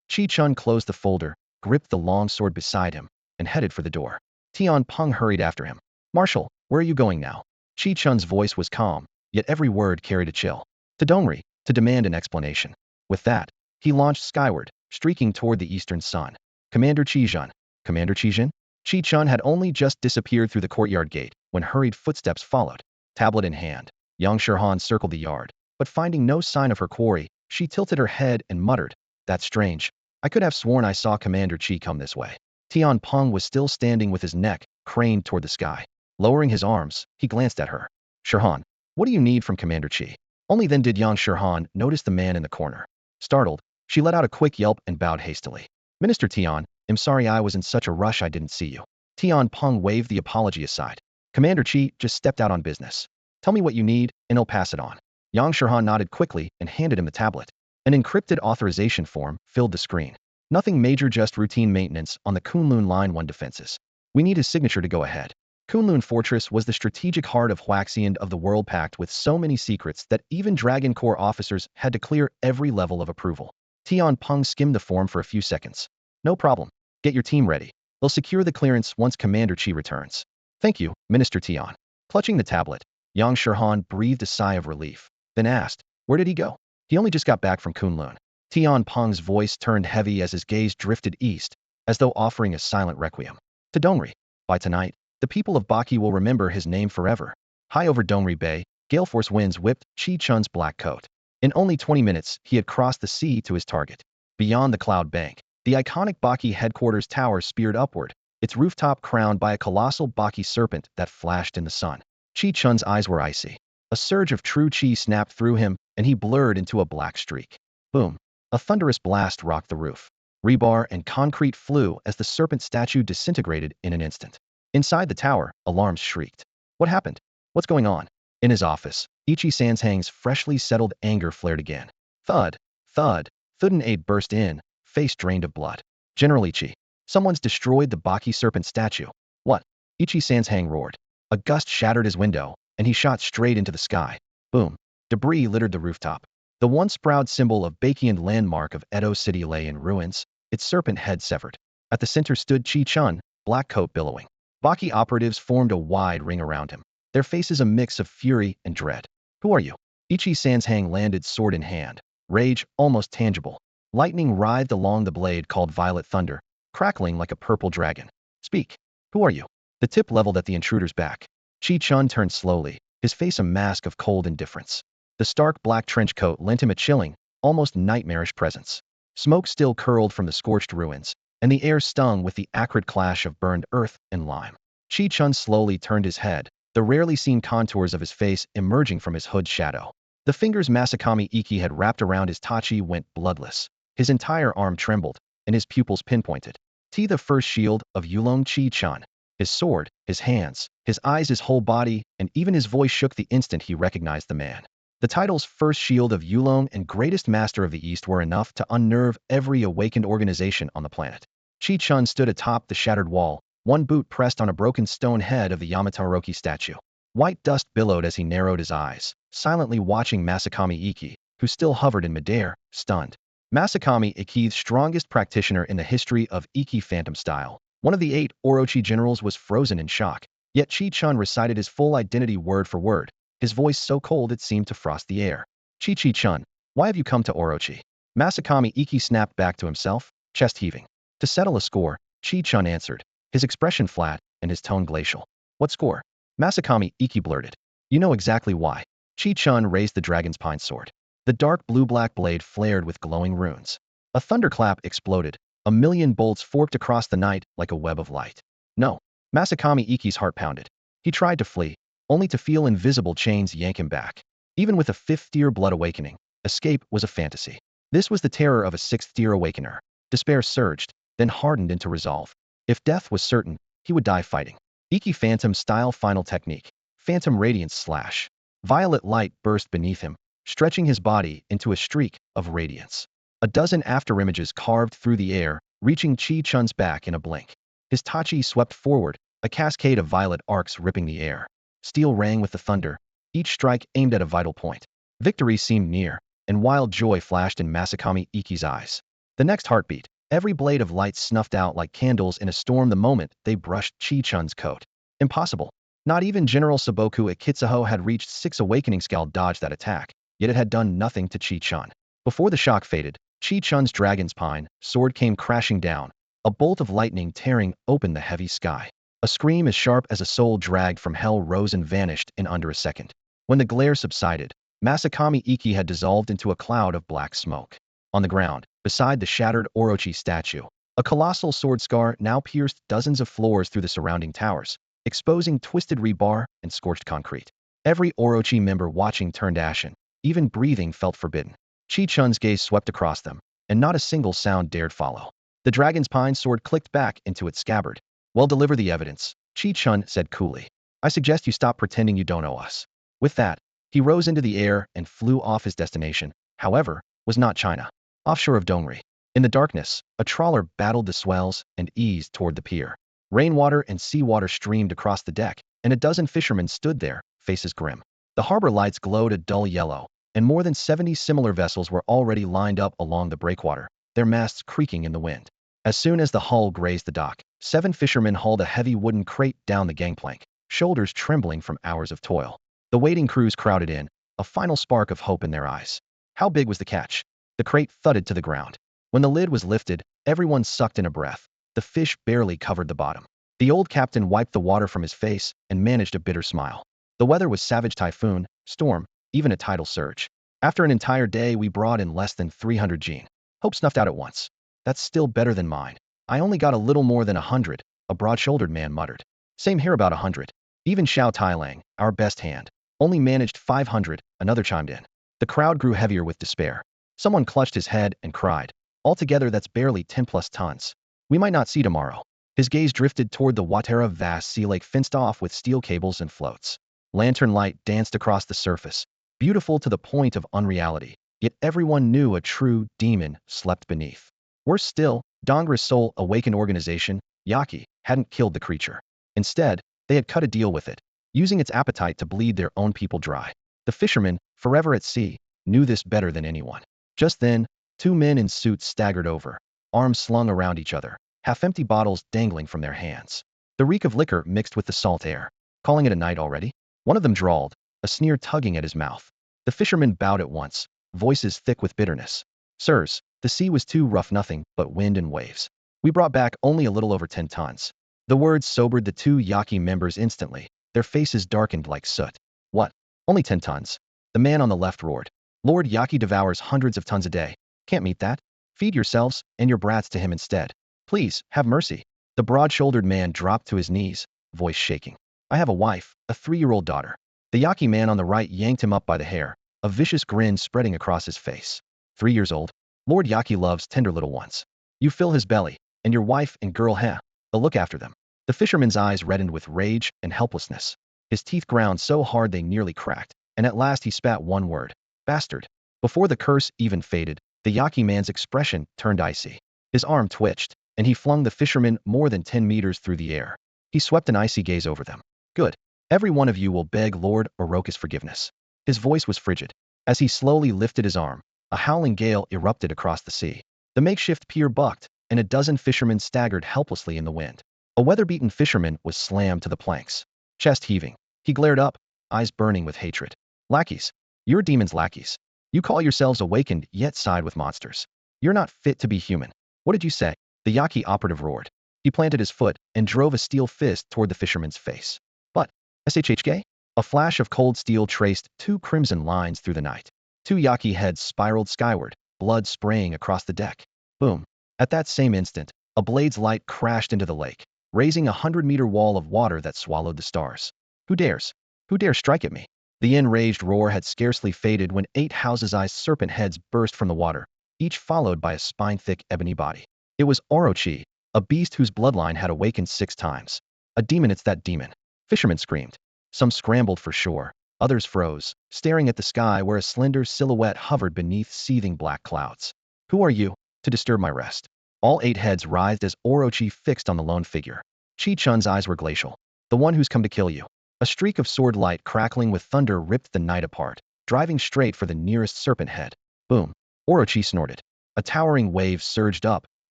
Qi Chun closed the folder, gripped the long sword beside him, and headed for the door. Tian Peng hurried after him. Marshal, where are you going now? Qi Chun's voice was calm, yet every word carried a chill. To Dongri, to demand an explanation. With that, he launched skyward, streaking toward the eastern sun. Commander Qijun. Commander Qijun? Qi Chun had only just disappeared through the courtyard gate when hurried footsteps followed. Tablet in hand, Yang Shirhan circled the yard, but finding no sign of her quarry, she tilted her head and muttered, That's strange. I could have sworn I saw Commander Qi come this way. Tian Peng was still standing with his neck craned toward the sky. Lowering his arms, he glanced at her. Shirhan, what do you need from Commander Qi? Only then did Yang Shirhan notice the man in the corner. Startled, she let out a quick yelp and bowed hastily. Minister Tian, I'm sorry I was in such a rush I didn't see you. Tian Peng waved the apology aside. Commander Qi just stepped out on business. Tell me what you need, and I'll pass it on. Yang Shirhan nodded quickly and handed him the tablet. An encrypted authorization form filled the screen. Nothing major, just routine maintenance on the Kunlun Line 1 defenses. We need his signature to go ahead. Kunlun Fortress was the strategic heart of Huaxian of the World Pact, with so many secrets that even Dragon Corps officers had to clear every level of approval. Tian Peng skimmed the form for a few seconds. No problem. Get your team ready. They'll secure the clearance once Commander Qi returns. Thank you, Minister Tian. Clutching the tablet, Yang Shirhan breathed a sigh of relief, then asked, where did he go? He only just got back from Kunlun. Tian Peng's voice turned heavy as his gaze drifted east, as though offering a silent requiem. To Dongri. By tonight, the people of Baki will remember his name forever. High over Dongri Bay, gale force winds whipped Qi Chun's black coat. In only 20 minutes, he had crossed the sea to his target. Beyond the cloud bank, the iconic Baki headquarters tower speared upward, its rooftop crowned by a colossal Baki serpent that flashed in the sun. Qi Chun's eyes were icy. A surge of true chi snapped through him, and he blurred into a black streak. Boom. A thunderous blast rocked the roof. Rebar and concrete flew as the serpent statue disintegrated in an instant. Inside the tower, alarms shrieked. What happened? What's going on? In his office, Ichi-Sanshang's freshly settled anger flared again. Thud. Thud. Thudden Aide burst in, face drained of blood. General Ichi, someone's destroyed the Baki serpent statue. What? Ichi-Sanshang roared. A gust shattered his window, and he shot straight into the sky. Boom. Debris littered the rooftop. The once proud symbol of Bakian landmark of Edo City lay in ruins, its serpent head severed. At the center stood Qi Chun, black coat billowing. Baki operatives formed a wide ring around him, their faces a mix of fury and dread. Who are you? Ichi-Sanshang landed sword in hand, rage almost tangible. Lightning writhed along the blade called Violet Thunder, crackling like a purple dragon. Speak. Who are you? The tip leveled at the intruder's back. Qi Chun turned slowly, his face a mask of cold indifference. The stark black trench coat lent him a chilling, almost nightmarish presence. Smoke still curled from the scorched ruins, and the air stung with the acrid clash of burned earth and lime. Qi Chun slowly turned his head, the rarely seen contours of his face emerging from his hood's shadow. The fingers Masakami Iki had wrapped around his tachi went bloodless. His entire arm trembled, and his pupils pinpointed. The first shield of Yulong Qi Chun. His sword, his hands, his eyes, his whole body, and even his voice shook the instant he recognized the man. The titles First Shield of Yulong and Greatest Master of the East were enough to unnerve every awakened organization on the planet. Chi Chun stood atop the shattered wall, one boot pressed on a broken stone head of the Yamataroki statue. White dust billowed as he narrowed his eyes, silently watching Masakami Iki, who still hovered in midair, stunned. Masakami Iki's strongest practitioner in the history of Iki Phantom style. One of the 8 Orochi generals was frozen in shock, yet Chi Chun recited his full identity word for word, his voice so cold it seemed to frost the air. Chi Chun, why have you come to Orochi? Masakami Iki snapped back to himself, chest heaving. To settle a score, Chi Chun answered, his expression flat and his tone glacial. What score? Masakami Iki blurted. You know exactly why. Chi Chun raised the dragon's pine sword. The dark blue-black blade flared with glowing runes. A thunderclap exploded. A million bolts forked across the night like a web of light. No. Masakami Iki's heart pounded. He tried to flee, only to feel invisible chains yank him back. Even with a 5th-tier blood awakening, escape was a fantasy. This was the terror of a 6th-tier awakener. Despair surged, then hardened into resolve. If death was certain, he would die fighting. Iki Phantom style final technique. Phantom Radiance Slash. Violet light burst beneath him, stretching his body into a streak of radiance. A dozen afterimages carved through the air, reaching Chi Chun's back in a blink. His tachi swept forward, a cascade of violet arcs ripping the air. Steel rang with the thunder, each strike aimed at a vital point. Victory seemed near, and wild joy flashed in Masakami Iki's eyes. The next heartbeat, every blade of light snuffed out like candles in a storm the moment they brushed Chi Chun's coat. Impossible. Not even General Saboku at Kitsuho had reached 6 awakening scale dodge that attack, yet it had done nothing to Chi Chun. Before the shock faded, Chi Chun's dragon's pine sword came crashing down, a bolt of lightning tearing open the heavy sky. A scream as sharp as a soul dragged from hell rose and vanished in under a second. When the glare subsided, Masakami Iki had dissolved into a cloud of black smoke. On the ground, beside the shattered Orochi statue, a colossal sword scar now pierced dozens of floors through the surrounding towers, exposing twisted rebar and scorched concrete. Every Orochi member watching turned ashen, even breathing felt forbidden. Chi Chun's gaze swept across them, and not a single sound dared follow. The dragon's pine sword clicked back into its scabbard. Well, deliver the evidence, Chi Chun said coolly. I suggest you stop pretending you don't know us. With that, he rose into the air and flew off. His destination, however, was not China. Offshore of Dongri. In the darkness, a trawler battled the swells and eased toward the pier. Rainwater and seawater streamed across the deck, and a dozen fishermen stood there, faces grim. The harbor lights glowed a dull yellow, and more than 70 similar vessels were already lined up along the breakwater, their masts creaking in the wind. As soon as the hull grazed the dock, 7 fishermen hauled a heavy wooden crate down the gangplank, shoulders trembling from hours of toil. The waiting crews crowded in, a final spark of hope in their eyes. How big was the catch? The crate thudded to the ground. When the lid was lifted, everyone sucked in a breath. The fish barely covered the bottom. The old captain wiped the water from his face and managed a bitter smile. The weather was savage: typhoon, storm, even a tidal surge. After an entire day, we brought in less than 300 gene. Hope snuffed out at once. That's still better than mine. I only got a little more than 100, a broad-shouldered man muttered. Same here, about 100. Even Xiao Tailang, our best hand, only managed 500, another chimed in. The crowd grew heavier with despair. Someone clutched his head and cried. Altogether, that's barely 10 plus tons. We might not see tomorrow. His gaze drifted toward the Watera vast sea lake fenced off with steel cables and floats. Lantern light danced across the surface, beautiful to the point of unreality, yet everyone knew a true demon slept beneath. Worse still, Dongra's sole awakened organization, Yaki, hadn't killed the creature. Instead, they had cut a deal with it, using its appetite to bleed their own people dry. The fishermen, forever at sea, knew this better than anyone. Just then, 2 men in suits staggered over, arms slung around each other, half-empty bottles dangling from their hands. The reek of liquor mixed with the salt air. Calling it a night already? One of them drawled, a sneer tugging at his mouth. The fishermen bowed at once, voices thick with bitterness. Sirs, the sea was too rough, nothing but wind and waves. We brought back only a little over 10 tons. The words sobered the 2 Yaki members instantly, their faces darkened like soot. What? Only 10 tons? The man on the left roared. Lord Yaki devours hundreds of tons a day. Can't meet that. Feed yourselves and your brats to him instead. Please, have mercy. The broad-shouldered man dropped to his knees, voice shaking. I have a wife, a 3-year-old daughter. The Yaki man on the right yanked him up by the hair, a vicious grin spreading across his face. 3 years old? Lord Yaki loves tender little ones. You fill his belly, and your wife and girl, they'll look after them. The fisherman's eyes reddened with rage and helplessness. His teeth ground so hard they nearly cracked. and at last he spat one word: bastard. Before the curse even faded, the Yaki man's expression turned icy. His arm twitched, and he flung the fisherman more than 10 meters through the air. He swept an icy gaze over them. Good. Every one of you will beg Lord Oroka's forgiveness. His voice was frigid. As he slowly lifted his arm, a howling gale erupted across the sea. The makeshift pier bucked, and a dozen fishermen staggered helplessly in the wind. A weather-beaten fisherman was slammed to the planks. Chest heaving, he glared up, eyes burning with hatred. Lackeys. You're demons' lackeys. You call yourselves awakened yet side with monsters. You're not fit to be human. What did you say? The Yaki operative roared. He planted his foot and drove a steel fist toward the fisherman's face. But, SHHK? A flash of cold steel traced 2 crimson lines through the night. 2 Yaki heads spiraled skyward, blood spraying across the deck. Boom. At that same instant, a blade's light crashed into the lake, raising a 100-meter wall of water that swallowed the stars. Who dares? Who dares strike at me? The enraged roar had scarcely faded when 8 houses-sized serpent heads burst from the water, each followed by a spine-thick ebony body. It was Orochi, a beast whose bloodline had awakened 6 times. A demon, it's that demon. Fishermen screamed. Some scrambled for shore, others froze, staring at the sky where a slender silhouette hovered beneath seething black clouds. Who are you, to disturb my rest? All 8 heads writhed as Orochi fixed on the lone figure. Chi-Chun's eyes were glacial. The one who's come to kill you. A streak of sword light crackling with thunder ripped the night apart, driving straight for the nearest serpent head. Boom. Orochi snorted. A towering wave surged up,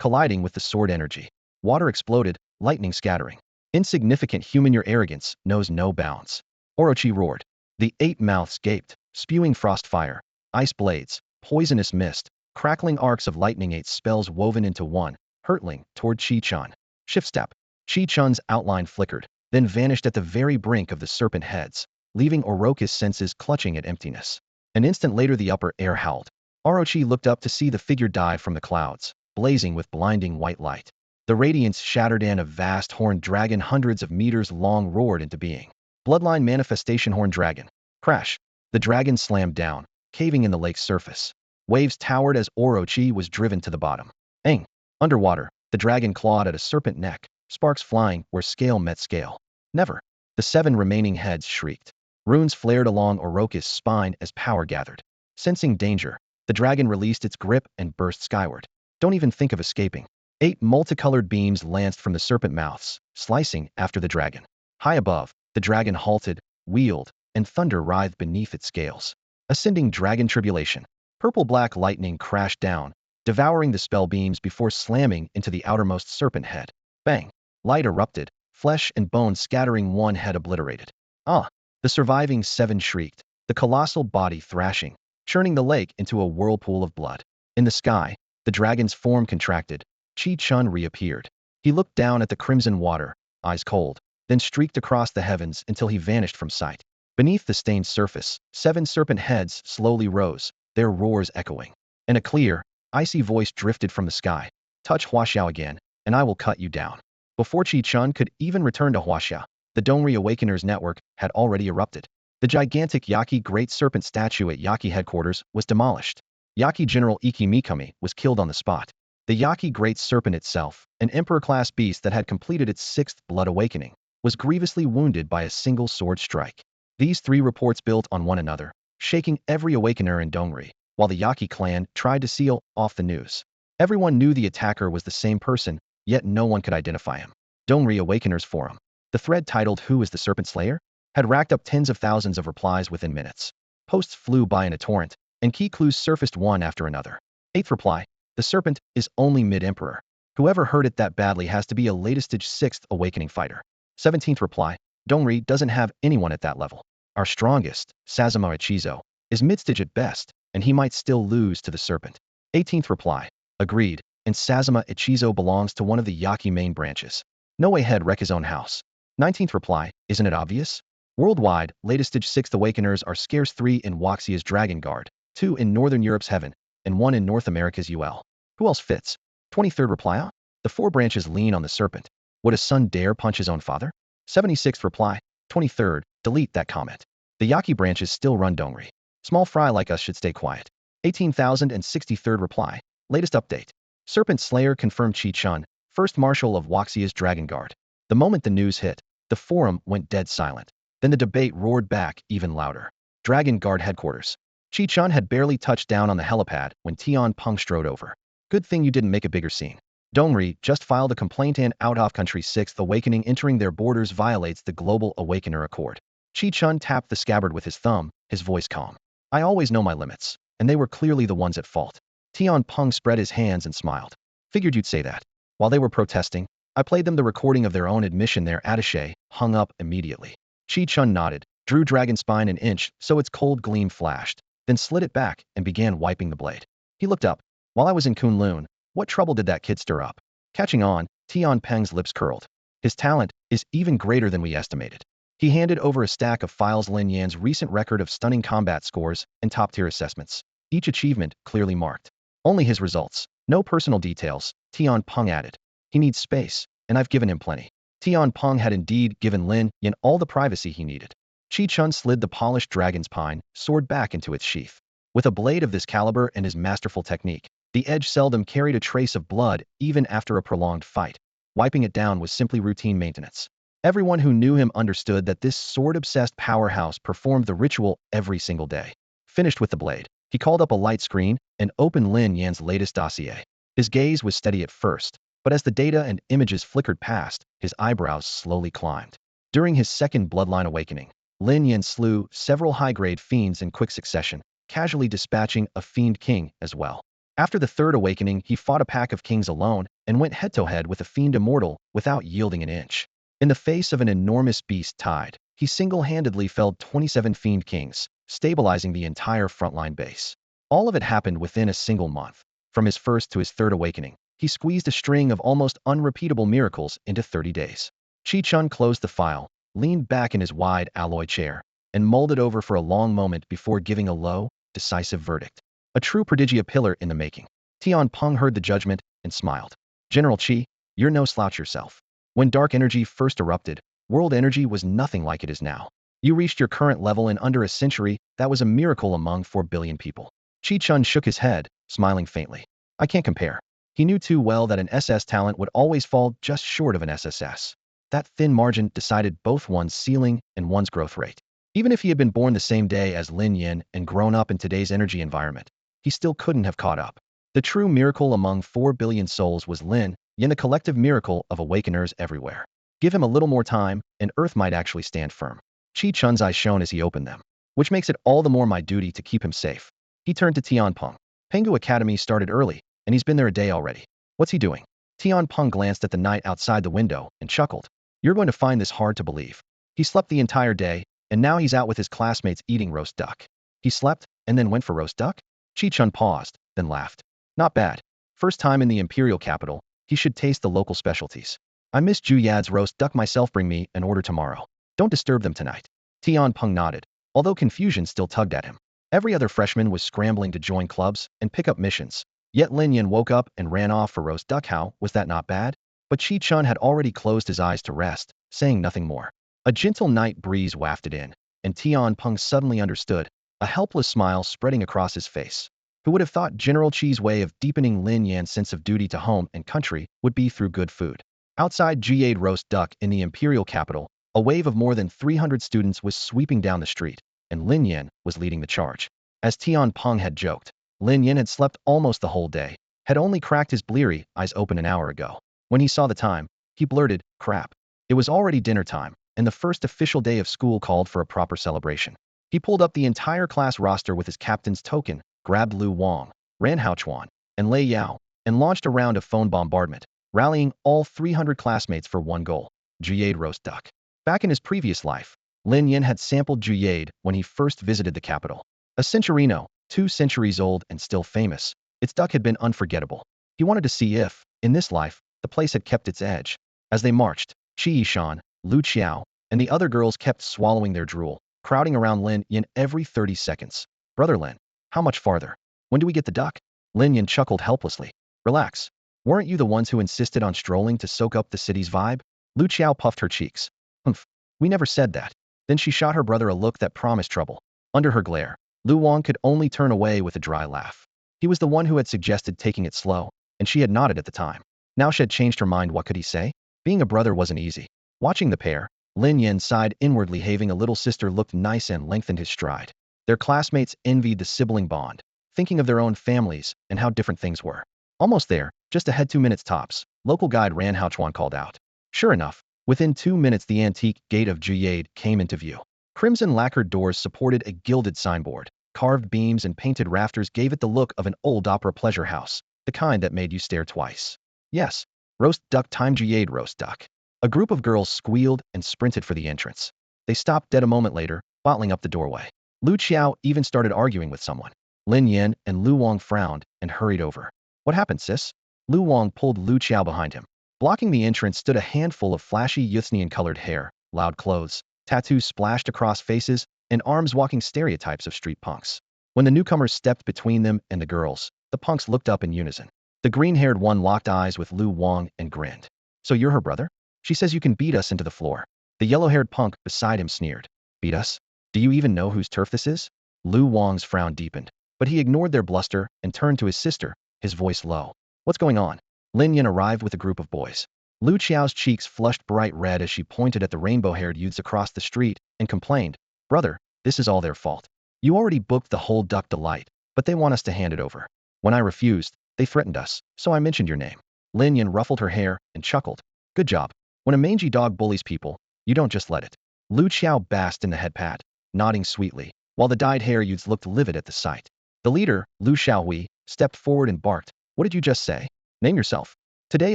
colliding with the sword energy. Water exploded, lightning scattering. Insignificant human, your arrogance knows no bounds. Orochi roared. The 8 mouths gaped, spewing frost fire, ice blades, poisonous mist, crackling arcs of lightning, 8 spells woven into one, hurtling toward Chi-Chun. Shift step. Chi-Chun's outline flickered, then vanished at the very brink of the serpent heads, leaving Oroka's senses clutching at emptiness. An instant later the upper air howled. Orochi looked up to see the figure dive from the clouds, blazing with blinding white light. The radiance shattered and a vast horned dragon hundreds of meters long roared into being. Bloodline manifestation horned dragon. Crash. The dragon slammed down, caving in the lake's surface. Waves towered as Orochi was driven to the bottom. Eng. Underwater, the dragon clawed at a serpent neck, sparks flying where scale met scale. Never. The 7 remaining heads shrieked. Runes flared along Oroka's spine as power gathered. Sensing danger, the dragon released its grip and burst skyward. Don't even think of escaping. 8 multicolored beams lanced from the serpent mouths, slicing after the dragon. High above, the dragon halted, wheeled, and thunder writhed beneath its scales. Ascending dragon tribulation. Purple-black lightning crashed down, devouring the spell beams before slamming into the outermost serpent head. Bang! Light erupted, flesh and bone scattering, one head obliterated. Ah! The surviving 7 shrieked, the colossal body thrashing, churning the lake into a whirlpool of blood. In the sky, the dragon's form contracted. Chi-Chun reappeared. He looked down at the crimson water, eyes cold, then streaked across the heavens until he vanished from sight. Beneath the stained surface, 7 serpent heads slowly rose, their roars echoing. And a clear, icy voice drifted from the sky. Touch Huaxiao again, and I will cut you down. Before Chi-Chun could even return to Huaxia, the Dongri Awakeners network had already erupted. The gigantic Yaki Great Serpent statue at Yaki headquarters was demolished. Yaki General Iki Mikami was killed on the spot. The Yaki Great Serpent itself, an Emperor-class beast that had completed its 6th blood awakening, was grievously wounded by a single sword strike. These 3 reports built on one another, shaking every awakener in Dongri, while the Yaki clan tried to seal off the news. Everyone knew the attacker was the same person, yet no one could identify him. Dongri Awakeners Forum. The thread titled "Who is the Serpent Slayer?" had racked up tens of thousands of replies within minutes. Posts flew by in a torrent, and key clues surfaced one after another. 8th reply. The serpent is only mid-emperor. Whoever heard it that badly has to be a latest-stage 6th awakening fighter. 17th reply. Dongri doesn't have anyone at that level. Our strongest, Sazama Ichizo, is mid-stage at best, and he might still lose to the serpent. 18th reply. Agreed, and Sazama Ichizo belongs to one of the Yaki main branches. No way he'd wreck his own house. 19th reply. Isn't it obvious? Worldwide, latest-stage 6th awakeners are scarce 3 in Waxia's Dragon Guard, 2 in Northern Europe's Heaven, and 1 in North America's UL. Who else fits? 23rd reply. The 4 branches lean on the serpent. Would a son dare punch his own father? 76th reply. 23rd. Delete that comment. The Yaki branches still run Dongri. Small fry like us should stay quiet. 18,063rd reply. Latest update. Serpent Slayer confirmed Chi-Chun, first marshal of Waxia's Dragon Guard. The moment the news hit, the forum went dead silent. Then the debate roared back even louder. Dragon Guard headquarters. Chi Chun had barely touched down on the helipad when Tian Peng strode over. Good thing you didn't make a bigger scene. Dongri just filed a complaint and out-of-country Sixth Awakening entering their borders violates the Global Awakener Accord. Chi Chun tapped the scabbard with his thumb, his voice calm. I always know my limits, and they were clearly the ones at fault. Tian Peng spread his hands and smiled. Figured you'd say that. While they were protesting, I played them the recording of their own admission their attaché hung up immediately. Chi Chun nodded, drew Dragon Spine an inch so its cold gleam flashed, then slid it back and began wiping the blade. He looked up. While I was in Kunlun, what trouble did that kid stir up? Catching on, Tian Peng's lips curled. His talent is even greater than we estimated. He handed over a stack of files Lin Yan's recent record of stunning combat scores and top-tier assessments. Each achievement clearly marked. Only his results. No personal details, Tian Peng added. He needs space, and I've given him plenty. Tian Peng had indeed given Lin Yan all the privacy he needed. Chi Chun slid the polished dragon's pine sword back into its sheath. With a blade of this caliber and his masterful technique, the edge seldom carried a trace of blood even after a prolonged fight. Wiping it down was simply routine maintenance. Everyone who knew him understood that this sword-obsessed powerhouse performed the ritual every single day. Finished with the blade, he called up a light screen and opened Lin Yan's latest dossier. His gaze was steady at first, but as the data and images flickered past, his eyebrows slowly climbed. During his second bloodline awakening, Lin Yan slew several high-grade fiends in quick succession, casually dispatching a fiend king as well. After the third awakening, he fought a pack of kings alone and went head-to-head with a fiend immortal without yielding an inch. In the face of an enormous beast tide, he single-handedly felled 27 fiend kings, stabilizing the entire frontline base. All of it happened within a single month. From his first to his third awakening, he squeezed a string of almost unrepeatable miracles into 30 days. Chi Chun closed the file, leaned back in his wide alloy chair, and mulled it over for a long moment before giving a low, decisive verdict. A true prodigia pillar in the making. Tian Peng heard the judgment and smiled. General Chi, you're no slouch yourself. When dark energy first erupted, world energy was nothing like it is now. You reached your current level in under a century. That was a miracle among 4 billion people. Chi Chun shook his head, smiling faintly. I can't compare. He knew too well that an SS talent would always fall just short of an SSS. That thin margin decided both one's ceiling and one's growth rate. Even if he had been born the same day as Lin Yan and grown up in today's energy environment, he still couldn't have caught up. The true miracle among 4 billion souls was Lin Yan, the collective miracle of awakeners everywhere. Give him a little more time, and Earth might actually stand firm. Chi Chun's eyes shone as he opened them, which makes it all the more my duty to keep him safe. He turned to Tian Peng. Pengu Academy started early, and he's been there a day already. What's he doing? Tian Peng glanced at the night outside the window and chuckled. You're going to find this hard to believe. He slept the entire day, and now he's out with his classmates eating roast duck. He slept, and then went for roast duck? Chi Chun paused, then laughed. Not bad. First time in the imperial capital, he should taste the local specialties. I miss Ju Yad's roast duck myself. Bring me an order tomorrow. Don't disturb them tonight. Tian Peng nodded, although confusion still tugged at him. Every other freshman was scrambling to join clubs and pick up missions. Yet Lin Yan woke up and ran off for roast duck. How was that not bad? But Chi Chun had already closed his eyes to rest, saying nothing more. A gentle night breeze wafted in, and Tian Peng suddenly understood, a helpless smile spreading across his face. Who would have thought General Chi's way of deepening Lin Yan's sense of duty to home and country would be through good food? Outside Jade roast duck in the imperial capital, a wave of more than 300 students was sweeping down the street, and Lin Yan was leading the charge. As Tian Peng had joked, Lin Yan had slept almost the whole day, had only cracked his bleary eyes open an hour ago. When he saw the time, he blurted, crap. It was already dinner time, and the first official day of school called for a proper celebration. He pulled up the entire class roster with his captain's token, grabbed Lu Wang, Ran Haochuan, and Lei Yao, and launched a round of phone bombardment, rallying all 300 classmates for one goal, Juyade roast duck. Back in his previous life, Lin Yan had sampled Juyade when he first visited the capital. A centurino, 2 centuries old and still famous, its duck had been unforgettable. He wanted to see if, in this life, the place had kept its edge. As they marched, Qi Yishan, Lu Qiao, and the other girls kept swallowing their drool, crowding around Lin Yan every 30 seconds. Brother Lin, how much farther? When do we get the duck? Lin Yan chuckled helplessly. Relax. Weren't you the ones who insisted on strolling to soak up the city's vibe? Lu Qiao puffed her cheeks. Humph. We never said that. Then she shot her brother a look that promised trouble. Under her glare, Lu Wang could only turn away with a dry laugh. He was the one who had suggested taking it slow, and she had nodded at the time. Now she had changed her mind. What could he say? Being a brother wasn't easy. Watching the pair, Lin Yan sighed inwardly. Having a little sister looked nice and lengthened his stride. Their classmates envied the sibling bond, thinking of their own families and how different things were. Almost there, just ahead 2 minutes tops, local guide Ran Haochuan called out. Sure enough, within 2 minutes the antique gate of Juyade came into view. Crimson lacquered doors supported a gilded signboard. Carved beams and painted rafters gave it the look of an old opera pleasure house, the kind that made you stare twice. Yes, roast duck time Juyade roast duck. A group of girls squealed and sprinted for the entrance. They stopped dead a moment later, bottling up the doorway. Lu Qiao even started arguing with someone. Lin Yan and Lu Wang frowned and hurried over. What happened, sis? Lu Wang pulled Lu Qiao behind him. Blocking the entrance stood a handful of flashy Yuthnian-colored hair, loud clothes, tattoos splashed across faces, and arms walking stereotypes of street punks. When the newcomers stepped between them and the girls, the punks looked up in unison. The green-haired one locked eyes with Lu Wang and grinned. So you're her brother? She says you can beat us into the floor. The yellow-haired punk beside him sneered. Beat us? Do you even know whose turf this is? Lu Wang's frown deepened, but he ignored their bluster and turned to his sister, his voice low. What's going on? Lin Yan arrived with a group of boys. Lu Qiao's cheeks flushed bright red as she pointed at the rainbow-haired youths across the street and complained, Brother, this is all their fault. You already booked the whole Duck Delight, but they want us to hand it over. When I refused, they threatened us, so I mentioned your name. Lin Yan ruffled her hair and chuckled. Good job. When a mangy dog bullies people, you don't just let it. Lu Qiao basked in the head pat, nodding sweetly, while the dyed-hair youths looked livid at the sight. The leader, Lu Xiaohui, stepped forward and barked. What did you just say? Name yourself. Today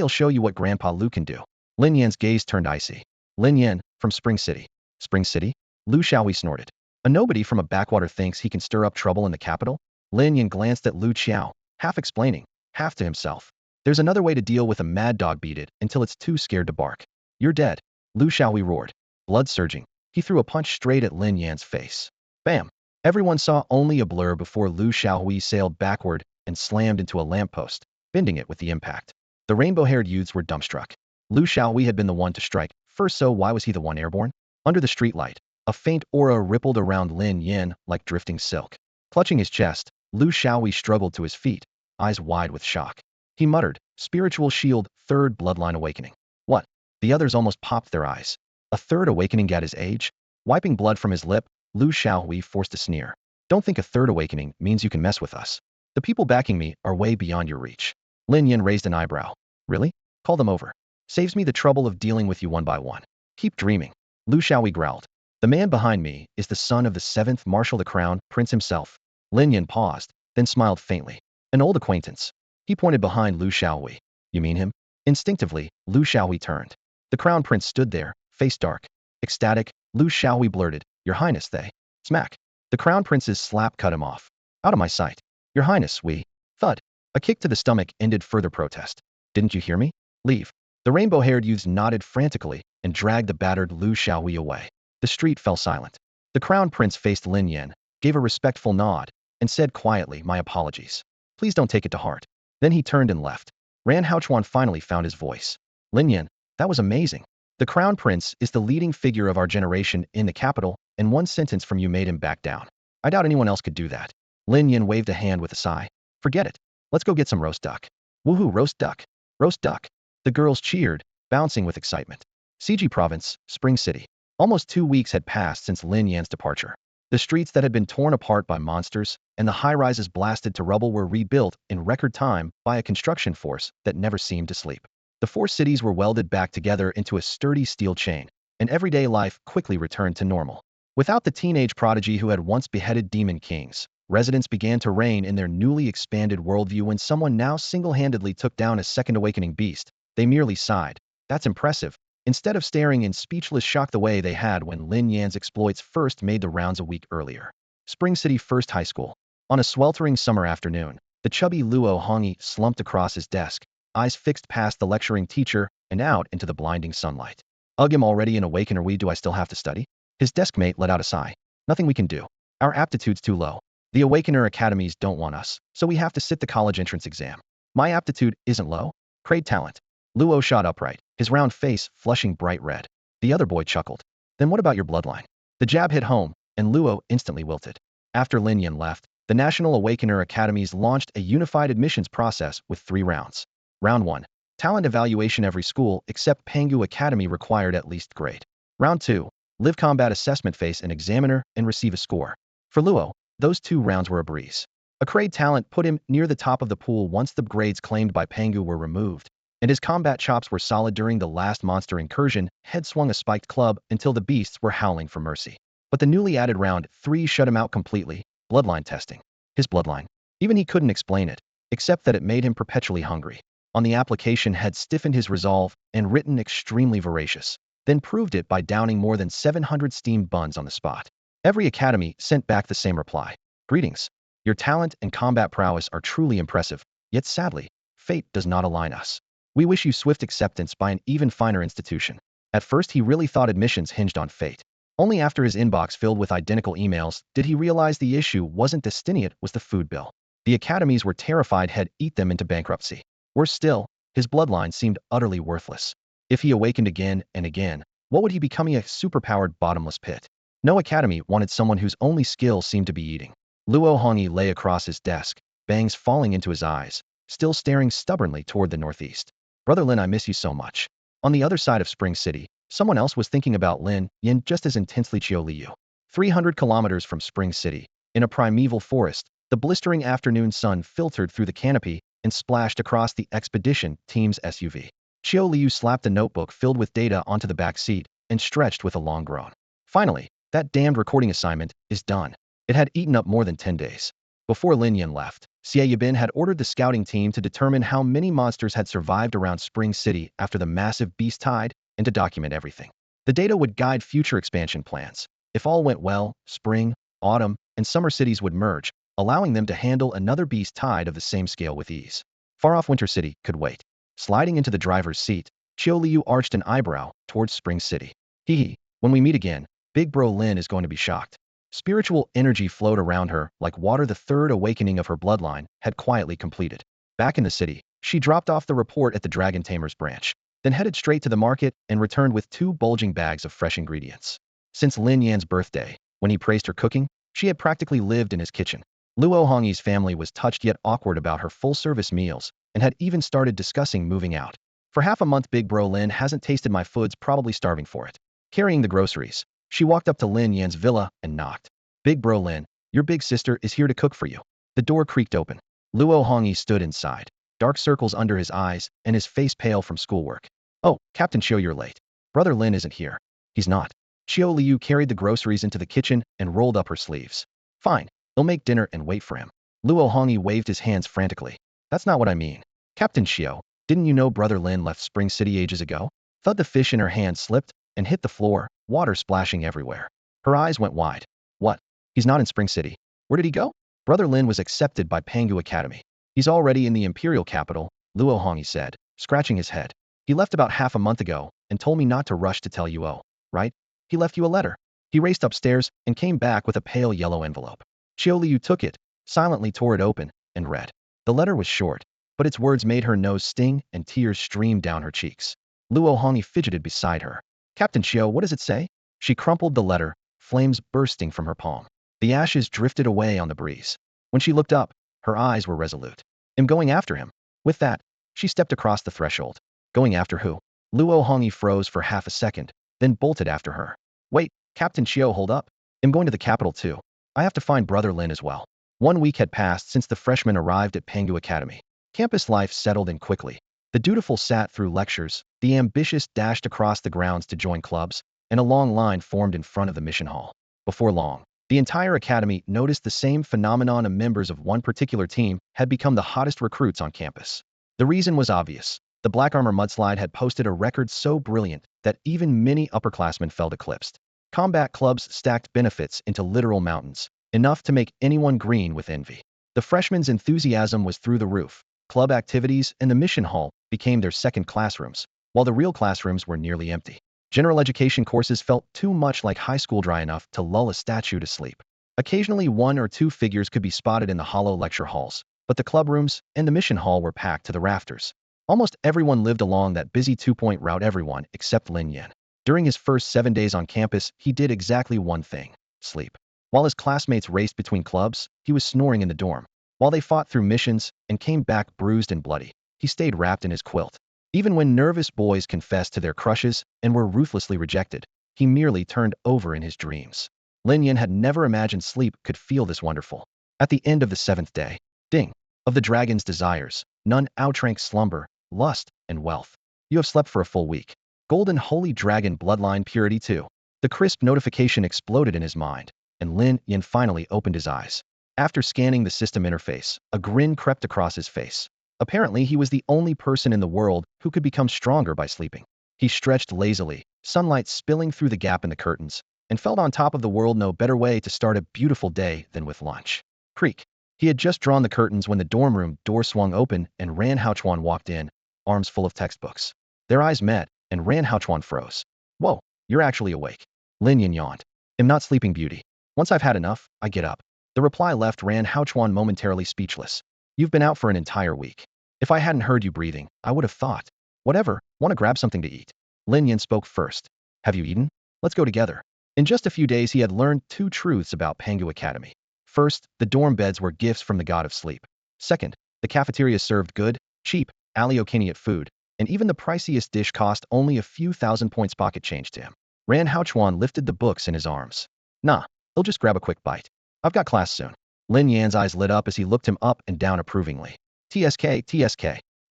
I'll show you what Grandpa Lu can do. Lin Yan's gaze turned icy. Lin Yan, from Spring City. Spring City? Lu Xiaohui snorted. A nobody from a backwater thinks he can stir up trouble in the capital? Lin Yan glanced at Lu Qiao, half explaining, half to himself. There's another way to deal with a mad dog. Beat it until it's too scared to bark. You're dead. Lu Xiaohui roared. Blood surging, he threw a punch straight at Lin Yan's face. Bam! Everyone saw only a blur before Lu Xiaohui sailed backward and slammed into a lamppost, bending it with the impact. The rainbow-haired youths were dumbstruck. Lu Xiaohui had been the one to strike first, so why was he the one airborne? Under the streetlight, a faint aura rippled around Lin Yan like drifting silk. Clutching his chest, Lu Xiaohui struggled to his feet, eyes wide with shock. He muttered, Spiritual shield, third bloodline awakening. What? The others almost popped their eyes. A third awakening at his age? Wiping blood from his lip, Lu Xiaohui forced a sneer. Don't think a third awakening means you can mess with us. The people backing me are way beyond your reach. Lin Yan raised an eyebrow. Really? Call them over. Saves me the trouble of dealing with you one by one. Keep dreaming. Lu Xiaohui growled. The man behind me is the son of the 7th Marshal the Crown Prince himself. Lin Yan paused, then smiled faintly. An old acquaintance. He pointed behind Lu Xiaohui. You mean him? Instinctively, Lu Xiaohui turned. The Crown Prince stood there, face dark. Ecstatic, Lu Xiaohui blurted, Your Highness, they. Smack. The Crown Prince's slap cut him off. Out of my sight. Your Highness, we. Thud. A kick to the stomach ended further protest. Didn't you hear me? Leave. The rainbow-haired youths nodded frantically and dragged the battered Lu Xiaohui away. The street fell silent. The Crown Prince faced Lin Yan, gave a respectful nod, and said quietly, My apologies. Please don't take it to heart. Then he turned and left. Ran Haochuan finally found his voice. Lin Yan, that was amazing. The Crown Prince is the leading figure of our generation in the capital, and one sentence from you made him back down. I doubt anyone else could do that. Lin Yan waved a hand with a sigh. Forget it. Let's go get some roast duck. Woohoo, roast duck. Roast duck. The girls cheered, bouncing with excitement. CG Province, Spring City. Almost 2 weeks had passed since Lin Yan's departure. The streets that had been torn apart by monsters and the high-rises blasted to rubble were rebuilt in record time by a construction force that never seemed to sleep. The 4 cities were welded back together into a sturdy steel chain, and everyday life quickly returned to normal. Without the teenage prodigy who had once beheaded demon kings, residents began to reign in their newly expanded worldview. When someone now single-handedly took down a second awakening beast, they merely sighed. That's impressive. Instead of staring in speechless shock the way they had when Lin Yan's exploits first made the rounds a week earlier. Spring City First High School. On a sweltering summer afternoon, the chubby Luo Hongyi slumped across his desk, eyes fixed past the lecturing teacher and out into the blinding sunlight. Ugh, I'm already an awakener. Do I still have to study? His desk mate let out a sigh. Nothing we can do. Our aptitude's too low. The Awakener academies don't want us, so we have to sit the college entrance exam. My aptitude isn't low. Crade talent. Luo shot upright, his round face flushing bright red. The other boy chuckled. Then what about your bloodline? The jab hit home, and Luo instantly wilted. After Lin Yan left, the National Awakener Academies launched a unified admissions process with 3 rounds. Round 1. Talent evaluation. Every school except Pangu Academy required at least grade. Round 2. Live combat assessment. Face an examiner and receive a score. For Luo, those 2 rounds were a breeze. A Kraid talent put him near the top of the pool once the grades claimed by Pangu were removed, and his combat chops were solid during the last monster incursion. Head swung a spiked club until the beasts were howling for mercy. But the newly added round 3 shut him out completely. Bloodline testing. His bloodline. Even he couldn't explain it, except that it made him perpetually hungry. On the application had stiffened his resolve and written extremely voracious, then proved it by downing more than 700 steamed buns on the spot. Every academy sent back the same reply. Greetings. Your talent and combat prowess are truly impressive, yet sadly, fate does not align us. We wish you swift acceptance by an even finer institution. At first he really thought admissions hinged on fate. Only after his inbox filled with identical emails did he realize the issue wasn't destiny, it was the food bill. The academies were terrified he'd eat them into bankruptcy. Worse still, his bloodline seemed utterly worthless. If he awakened again and again, what would he become? A superpowered bottomless pit. No academy wanted someone whose only skill seemed to be eating. Luo Hongyi lay across his desk, bangs falling into his eyes, still staring stubbornly toward the northeast. Brother Lin, I miss you so much. On the other side of Spring City, someone else was thinking about Lin Yin just as intensely. Qiu Liu. 300 kilometers from Spring City, in a primeval forest, the blistering afternoon sun filtered through the canopy and splashed across the expedition team's SUV. Qiu Liu slapped a notebook filled with data onto the back seat and stretched with a long groan. Finally, that damned recording assignment is done. It had eaten up more than 10 days. Before Lin Yan left, Xie Yibin had ordered the scouting team to determine how many monsters had survived around Spring City after the massive beast tide and to document everything. The data would guide future expansion plans. If all went well, spring, autumn, and summer cities would merge, allowing them to handle another beast tide of the same scale with ease. Far-off Winter City could wait. Sliding into the driver's seat, Qiu Liu arched an eyebrow towards Spring City. Hee, when we meet again, Big Bro Lin is going to be shocked. Spiritual energy flowed around her like water. The third awakening of her bloodline had quietly completed. Back in the city, she dropped off the report at the Dragon Tamer's branch, then headed straight to the market and returned with 2 bulging bags of fresh ingredients. Since Lin Yan's birthday, when he praised her cooking, she had practically lived in his kitchen. Luo Hongyi's family was touched yet awkward about her full-service meals and had even started discussing moving out. For half a month, Big Bro Lin hasn't tasted my foods, probably starving for it. Carrying the groceries, she walked up to Lin Yan's villa and knocked. Big Bro Lin, your big sister is here to cook for you. The door creaked open. Luo Hongyi stood inside, dark circles under his eyes and his face pale from schoolwork. Oh, Captain Qiu, you're late. Brother Lin isn't here. He's not. Qiu Liu carried the groceries into the kitchen and rolled up her sleeves. Fine, they'll make dinner and wait for him. Luo Hongyi waved his hands frantically. That's not what I mean. Captain Qiu, didn't you know Brother Lin left Spring City ages ago? Thud. The fish in her hand slipped and hit the floor, water splashing everywhere. Her eyes went wide. What? He's not in Spring City. Where did he go? Brother Lin was accepted by Pangu Academy. He's already in the imperial capital, Luo Hongyi said, scratching his head. He left about half a month ago and told me not to rush to tell you. Oh, right? He left you a letter. He raced upstairs and came back with a pale yellow envelope. Qiu Liu took it, silently tore it open, and read. The letter was short, but its words made her nose sting and tears streamed down her cheeks. Luo Hongyi fidgeted beside her. Captain Qiu, what does it say? She crumpled the letter, flames bursting from her palm. The ashes drifted away on the breeze. When she looked up, her eyes were resolute. I'm going after him. With that, she stepped across the threshold. Going after who? Luo Hongyi froze for half a second, then bolted after her. Wait, Captain Qiu, hold up. I'm going to the capital too. I have to find Brother Lin as well. 1 week had passed since the freshmen arrived at Pangu Academy. Campus life settled in quickly. The dutiful sat through lectures, the ambitious dashed across the grounds to join clubs, and a long line formed in front of the mission hall. Before long, the entire academy noticed the same phenomenon. Members of one particular team had become the hottest recruits on campus. The reason was obvious. The Black Armor Mudslide had posted a record so brilliant that even many upperclassmen felt eclipsed. Combat clubs stacked benefits into literal mountains, enough to make anyone green with envy. The freshmen's enthusiasm was through the roof. Club activities and the mission hall became their second classrooms, while the real classrooms were nearly empty. General education courses felt too much like high school, dry enough to lull a statue to sleep. Occasionally 1 or 2 figures could be spotted in the hollow lecture halls, but the club rooms and the mission hall were packed to the rafters. Almost everyone lived along that busy 2-point route, everyone except Lin Yan. During his first 7 days on campus, he did exactly one thing: sleep. While his classmates raced between clubs, he was snoring in the dorm. While they fought through missions and came back bruised and bloody, he stayed wrapped in his quilt. Even when nervous boys confessed to their crushes and were ruthlessly rejected, he merely turned over in his dreams. Lin Yin had never imagined sleep could feel this wonderful. At the end of the seventh day, ding, of the dragon's desires, none outrank slumber, lust, and wealth. You have slept for a full week. Golden Holy Dragon Bloodline Purity 2. The crisp notification exploded in his mind, and Lin Yin finally opened his eyes. After scanning the system interface, a grin crept across his face. Apparently, he was the only person in the world who could become stronger by sleeping. He stretched lazily, sunlight spilling through the gap in the curtains, and felt on top of the world. No better way to start a beautiful day than with lunch. Creak. He had just drawn the curtains when the dorm room door swung open and Ran Haochuan walked in, arms full of textbooks. Their eyes met, and Ran Haochuan froze. Whoa, you're actually awake. Lin Yin yawned. I'm not sleeping, beauty. Once I've had enough, I get up. The reply left Ran Haochuan momentarily speechless. You've been out for an entire week. If I hadn't heard you breathing, I would have thought. Whatever, want to grab something to eat? Lin Yin spoke first. Have you eaten? Let's go together. In just a few days he had learned two truths about Pangu Academy. First, the dorm beds were gifts from the god of sleep. Second, the cafeteria served good, cheap, Aliokaniate food, and even the priciest dish cost only a few thousand points pocket change to him. Ran Haochuan lifted the books in his arms. Nah, he'll just grab a quick bite. I've got class soon. Lin Yan's eyes lit up as he looked him up and down approvingly. TSK,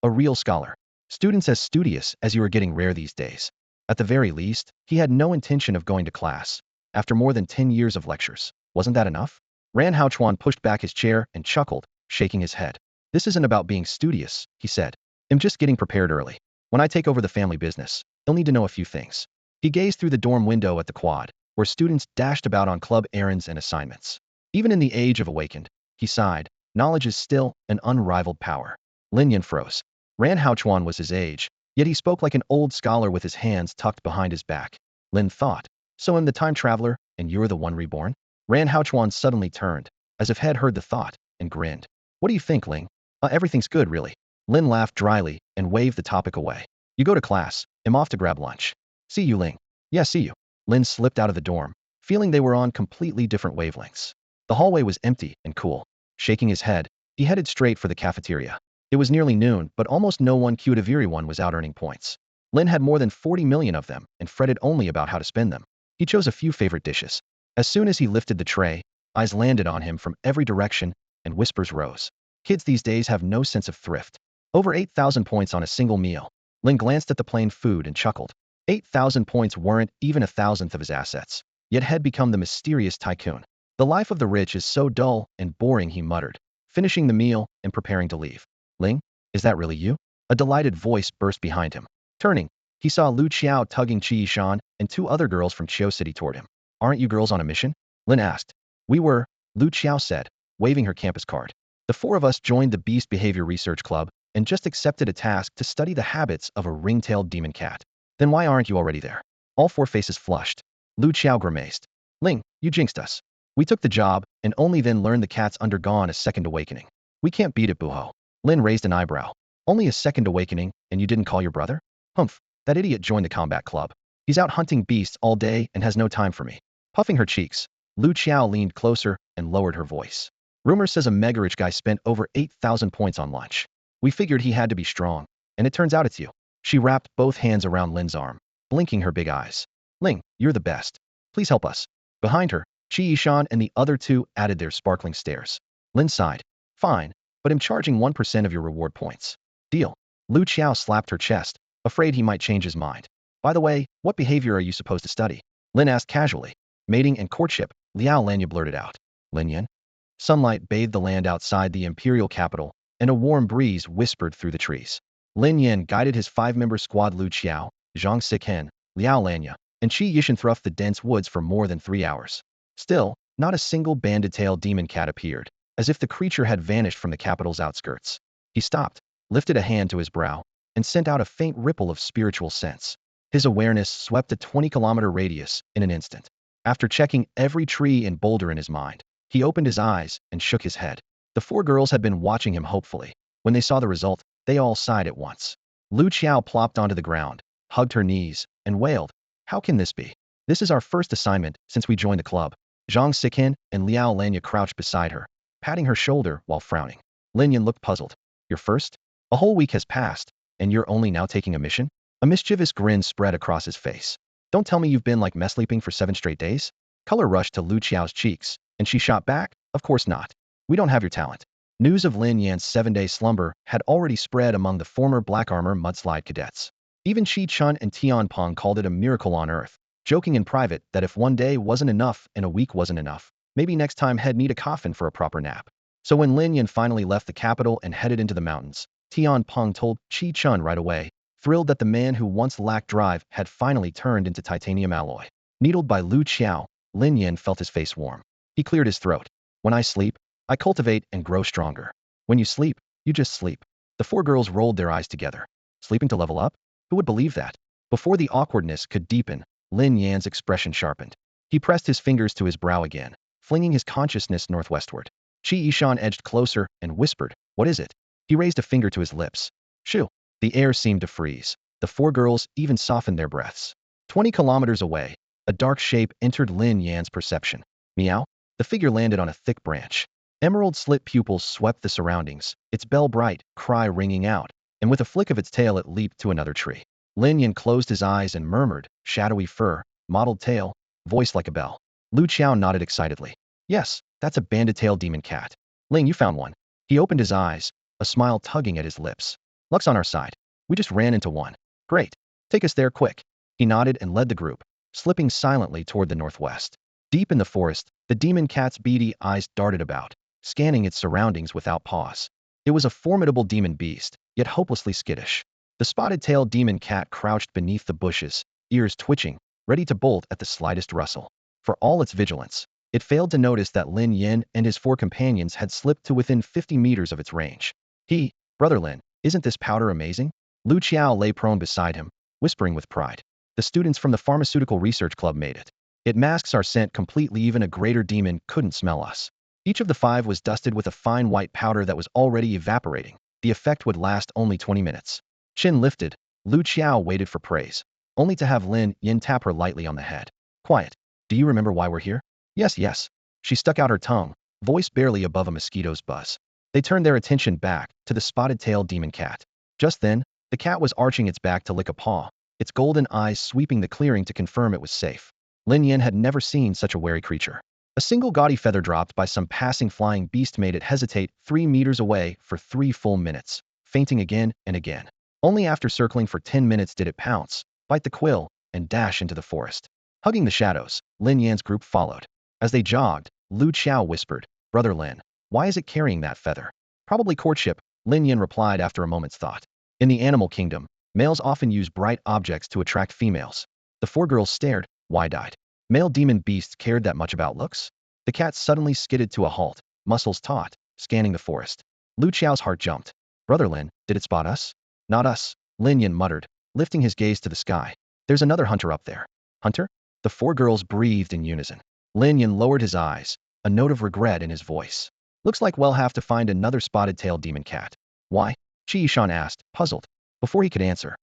a real scholar. Students as studious as you are getting rare these days. At the very least, he had no intention of going to class. After more than 10 years of lectures, wasn't that enough? Ran Haochuan pushed back his chair and chuckled, shaking his head. This isn't about being studious, he said. I'm just getting prepared early. When I take over the family business, you'll need to know a few things. He gazed through the dorm window at the quad, where students dashed about on club errands and assignments. Even in the age of awakened, he sighed, knowledge is still an unrivaled power. Lin Yin froze. Ran Haochuan was his age, yet he spoke like an old scholar with his hands tucked behind his back. Lin thought, so I'm the time traveler, and you're the one reborn? Ran Haochuan suddenly turned, as if had heard the thought, and grinned. What do you think, Ling? Everything's good, really. Lin laughed dryly and waved the topic away. You go to class. I'm off to grab lunch. See you, Ling. Yeah, see you. Lin slipped out of the dorm, feeling they were on completely different wavelengths. The hallway was empty and cool. Shaking his head, he headed straight for the cafeteria. It was nearly noon, but almost no one Cutaviri was out earning points. Lin had more than 40 million of them and fretted only about how to spend them. He chose a few favorite dishes. As soon as he lifted the tray, eyes landed on him from every direction, and whispers rose. Kids these days have no sense of thrift. Over 8,000 points on a single meal. Lin glanced at the plain food and chuckled. 8,000 points weren't even 1,000th of his assets, yet had become the mysterious tycoon. The life of the rich is so dull and boring, he muttered, finishing the meal and preparing to leave. Ling, is that really you? A delighted voice burst behind him. Turning, he saw Lu Qiao tugging Qi Yishan and two other girls from Qiao City toward him. Aren't you girls on a mission? Lin asked. We were, Lu Qiao said, waving her campus card. The four of us joined the Beast Behavior Research Club and just accepted a task to study the habits of a ring-tailed demon cat. Then why aren't you already there? All four faces flushed. Lu Qiao grimaced. Ling, you jinxed us. We took the job and only then learned the cat's undergone a second awakening. We can't beat it, Buho. Lin raised an eyebrow. Only a second awakening, and you didn't call your brother? Humph, that idiot joined the combat club. He's out hunting beasts all day and has no time for me. Puffing her cheeks, Lu Qiao leaned closer and lowered her voice. Rumor says a mega-rich guy spent over 8,000 points on lunch. We figured he had to be strong, and it turns out it's you. She wrapped both hands around Lin's arm, blinking her big eyes. Ling, you're the best. Please help us. Behind her, Qi Yishan and the other two added their sparkling stares. Lin sighed. Fine, but I'm charging 1% of your reward points. Deal. Lu Qiao slapped her chest, afraid he might change his mind. By the way, what behavior are you supposed to study? Lin asked casually. Mating and courtship, Liao Lanya blurted out. Lin Yan? Sunlight bathed the land outside the imperial capital, and a warm breeze whispered through the trees. Lin Yan guided his five-member squad Lu Qiao, Zhang Siken, Liao Lanya, and Qi Yishan through the dense woods for more than 3 hours. Still, not a single banded-tailed demon cat appeared, as if the creature had vanished from the capital's outskirts. He stopped, lifted a hand to his brow, and sent out a faint ripple of spiritual sense. His awareness swept a 20-kilometer radius in an instant. After checking every tree and boulder in his mind, he opened his eyes and shook his head. The four girls had been watching him hopefully. When they saw the result, they all sighed at once. Lu Qiao plopped onto the ground, hugged her knees, and wailed. How can this be? This is our first assignment since we joined the club. Zhang Siken and Liao Lanya crouched beside her, patting her shoulder while frowning. Lin Yan looked puzzled. Your first? A whole week has passed, and you're only now taking a mission? A mischievous grin spread across his face. Don't tell me you've been like mess sleeping for 7 straight days? Color rushed to Lu Qiao's cheeks, and she shot back, "Of course not. We don't have your talent." News of Lin Yan's 7-day slumber had already spread among the former Black Armor mudslide cadets. Even Qi Chun and Tian Peng called it a miracle on Earth, joking in private that if one day wasn't enough and a week wasn't enough, maybe next time he'd need a coffin for a proper nap. So when Lin Yan finally left the capital and headed into the mountains, Tian Peng told Qi Chun right away, thrilled that the man who once lacked drive had finally turned into titanium alloy. Needled by Lu Qiao, Lin Yan felt his face warm. He cleared his throat. "When I sleep, I cultivate and grow stronger. When you sleep, you just sleep." The four girls rolled their eyes together. Sleeping to level up? Who would believe that? Before the awkwardness could deepen, Lin Yan's expression sharpened. He pressed his fingers to his brow again, flinging his consciousness northwestward. Qi Yishan edged closer and whispered, "What is it?" He raised a finger to his lips. "Shoo." The air seemed to freeze. The four girls even softened their breaths. 20 kilometers away, a dark shape entered Lin Yan's perception. Meow? The figure landed on a thick branch. Emerald slit pupils swept the surroundings, its bell bright, cry ringing out, and with a flick of its tail it leaped to another tree. Lin Yan closed his eyes and murmured, "Shadowy fur, mottled tail, voice like a bell." Lu Qiao nodded excitedly. "Yes, that's a banded-tailed demon cat. Ling, you found one." He opened his eyes, a smile tugging at his lips. "Luck's on our side. We just ran into one." "Great. Take us there quick." He nodded and led the group, slipping silently toward the northwest. Deep in the forest, the demon cat's beady eyes darted about, scanning its surroundings without pause. It was a formidable demon beast, yet hopelessly skittish. The spotted-tailed demon cat crouched beneath the bushes, ears twitching, ready to bolt at the slightest rustle. For all its vigilance, it failed to notice that Lin Yan and his four companions had slipped to within 50 meters of its range. "Brother Lin, isn't this powder amazing?" Lu Qiao lay prone beside him, whispering with pride. "The students from the Pharmaceutical Research Club made it. It masks our scent completely, even a greater demon couldn't smell us." Each of the five was dusted with a fine white powder that was already evaporating. The effect would last only 20 minutes. Chin lifted, Lu Qiao waited for praise, only to have Lin Yan tap her lightly on the head. "Quiet. Do you remember why we're here?" "Yes, yes." She stuck out her tongue, voice barely above a mosquito's buzz. They turned their attention back to the spotted-tailed demon cat. Just then, the cat was arching its back to lick a paw, its golden eyes sweeping the clearing to confirm it was safe. Lin Yan had never seen such a wary creature. A single gaudy feather dropped by some passing flying beast made it hesitate 3 meters away for 3 full minutes, fainting again and again. Only after circling for 10 minutes did it pounce, bite the quill, and dash into the forest. Hugging the shadows, Lin Yan's group followed. As they jogged, Lu Qiao whispered, "Brother Lin, why is it carrying that feather?" "Probably courtship," Lin Yan replied after a moment's thought. In the animal kingdom, males often use bright objects to attract females. The four girls stared, wide-eyed. Male demon beasts cared that much about looks? The cat suddenly skidded to a halt, muscles taut, scanning the forest. Lu Qiao's heart jumped. "Brother Lin, did it spot us?" "Not us," Lin Yan muttered, lifting his gaze to the sky. "There's another hunter up there." "Hunter?" The four girls breathed in unison. Lin Yan lowered his eyes, a note of regret in his voice. "Looks like we'll have to find another spotted-tailed demon cat." "Why?" Qi Yishan asked, puzzled. Before he could answer,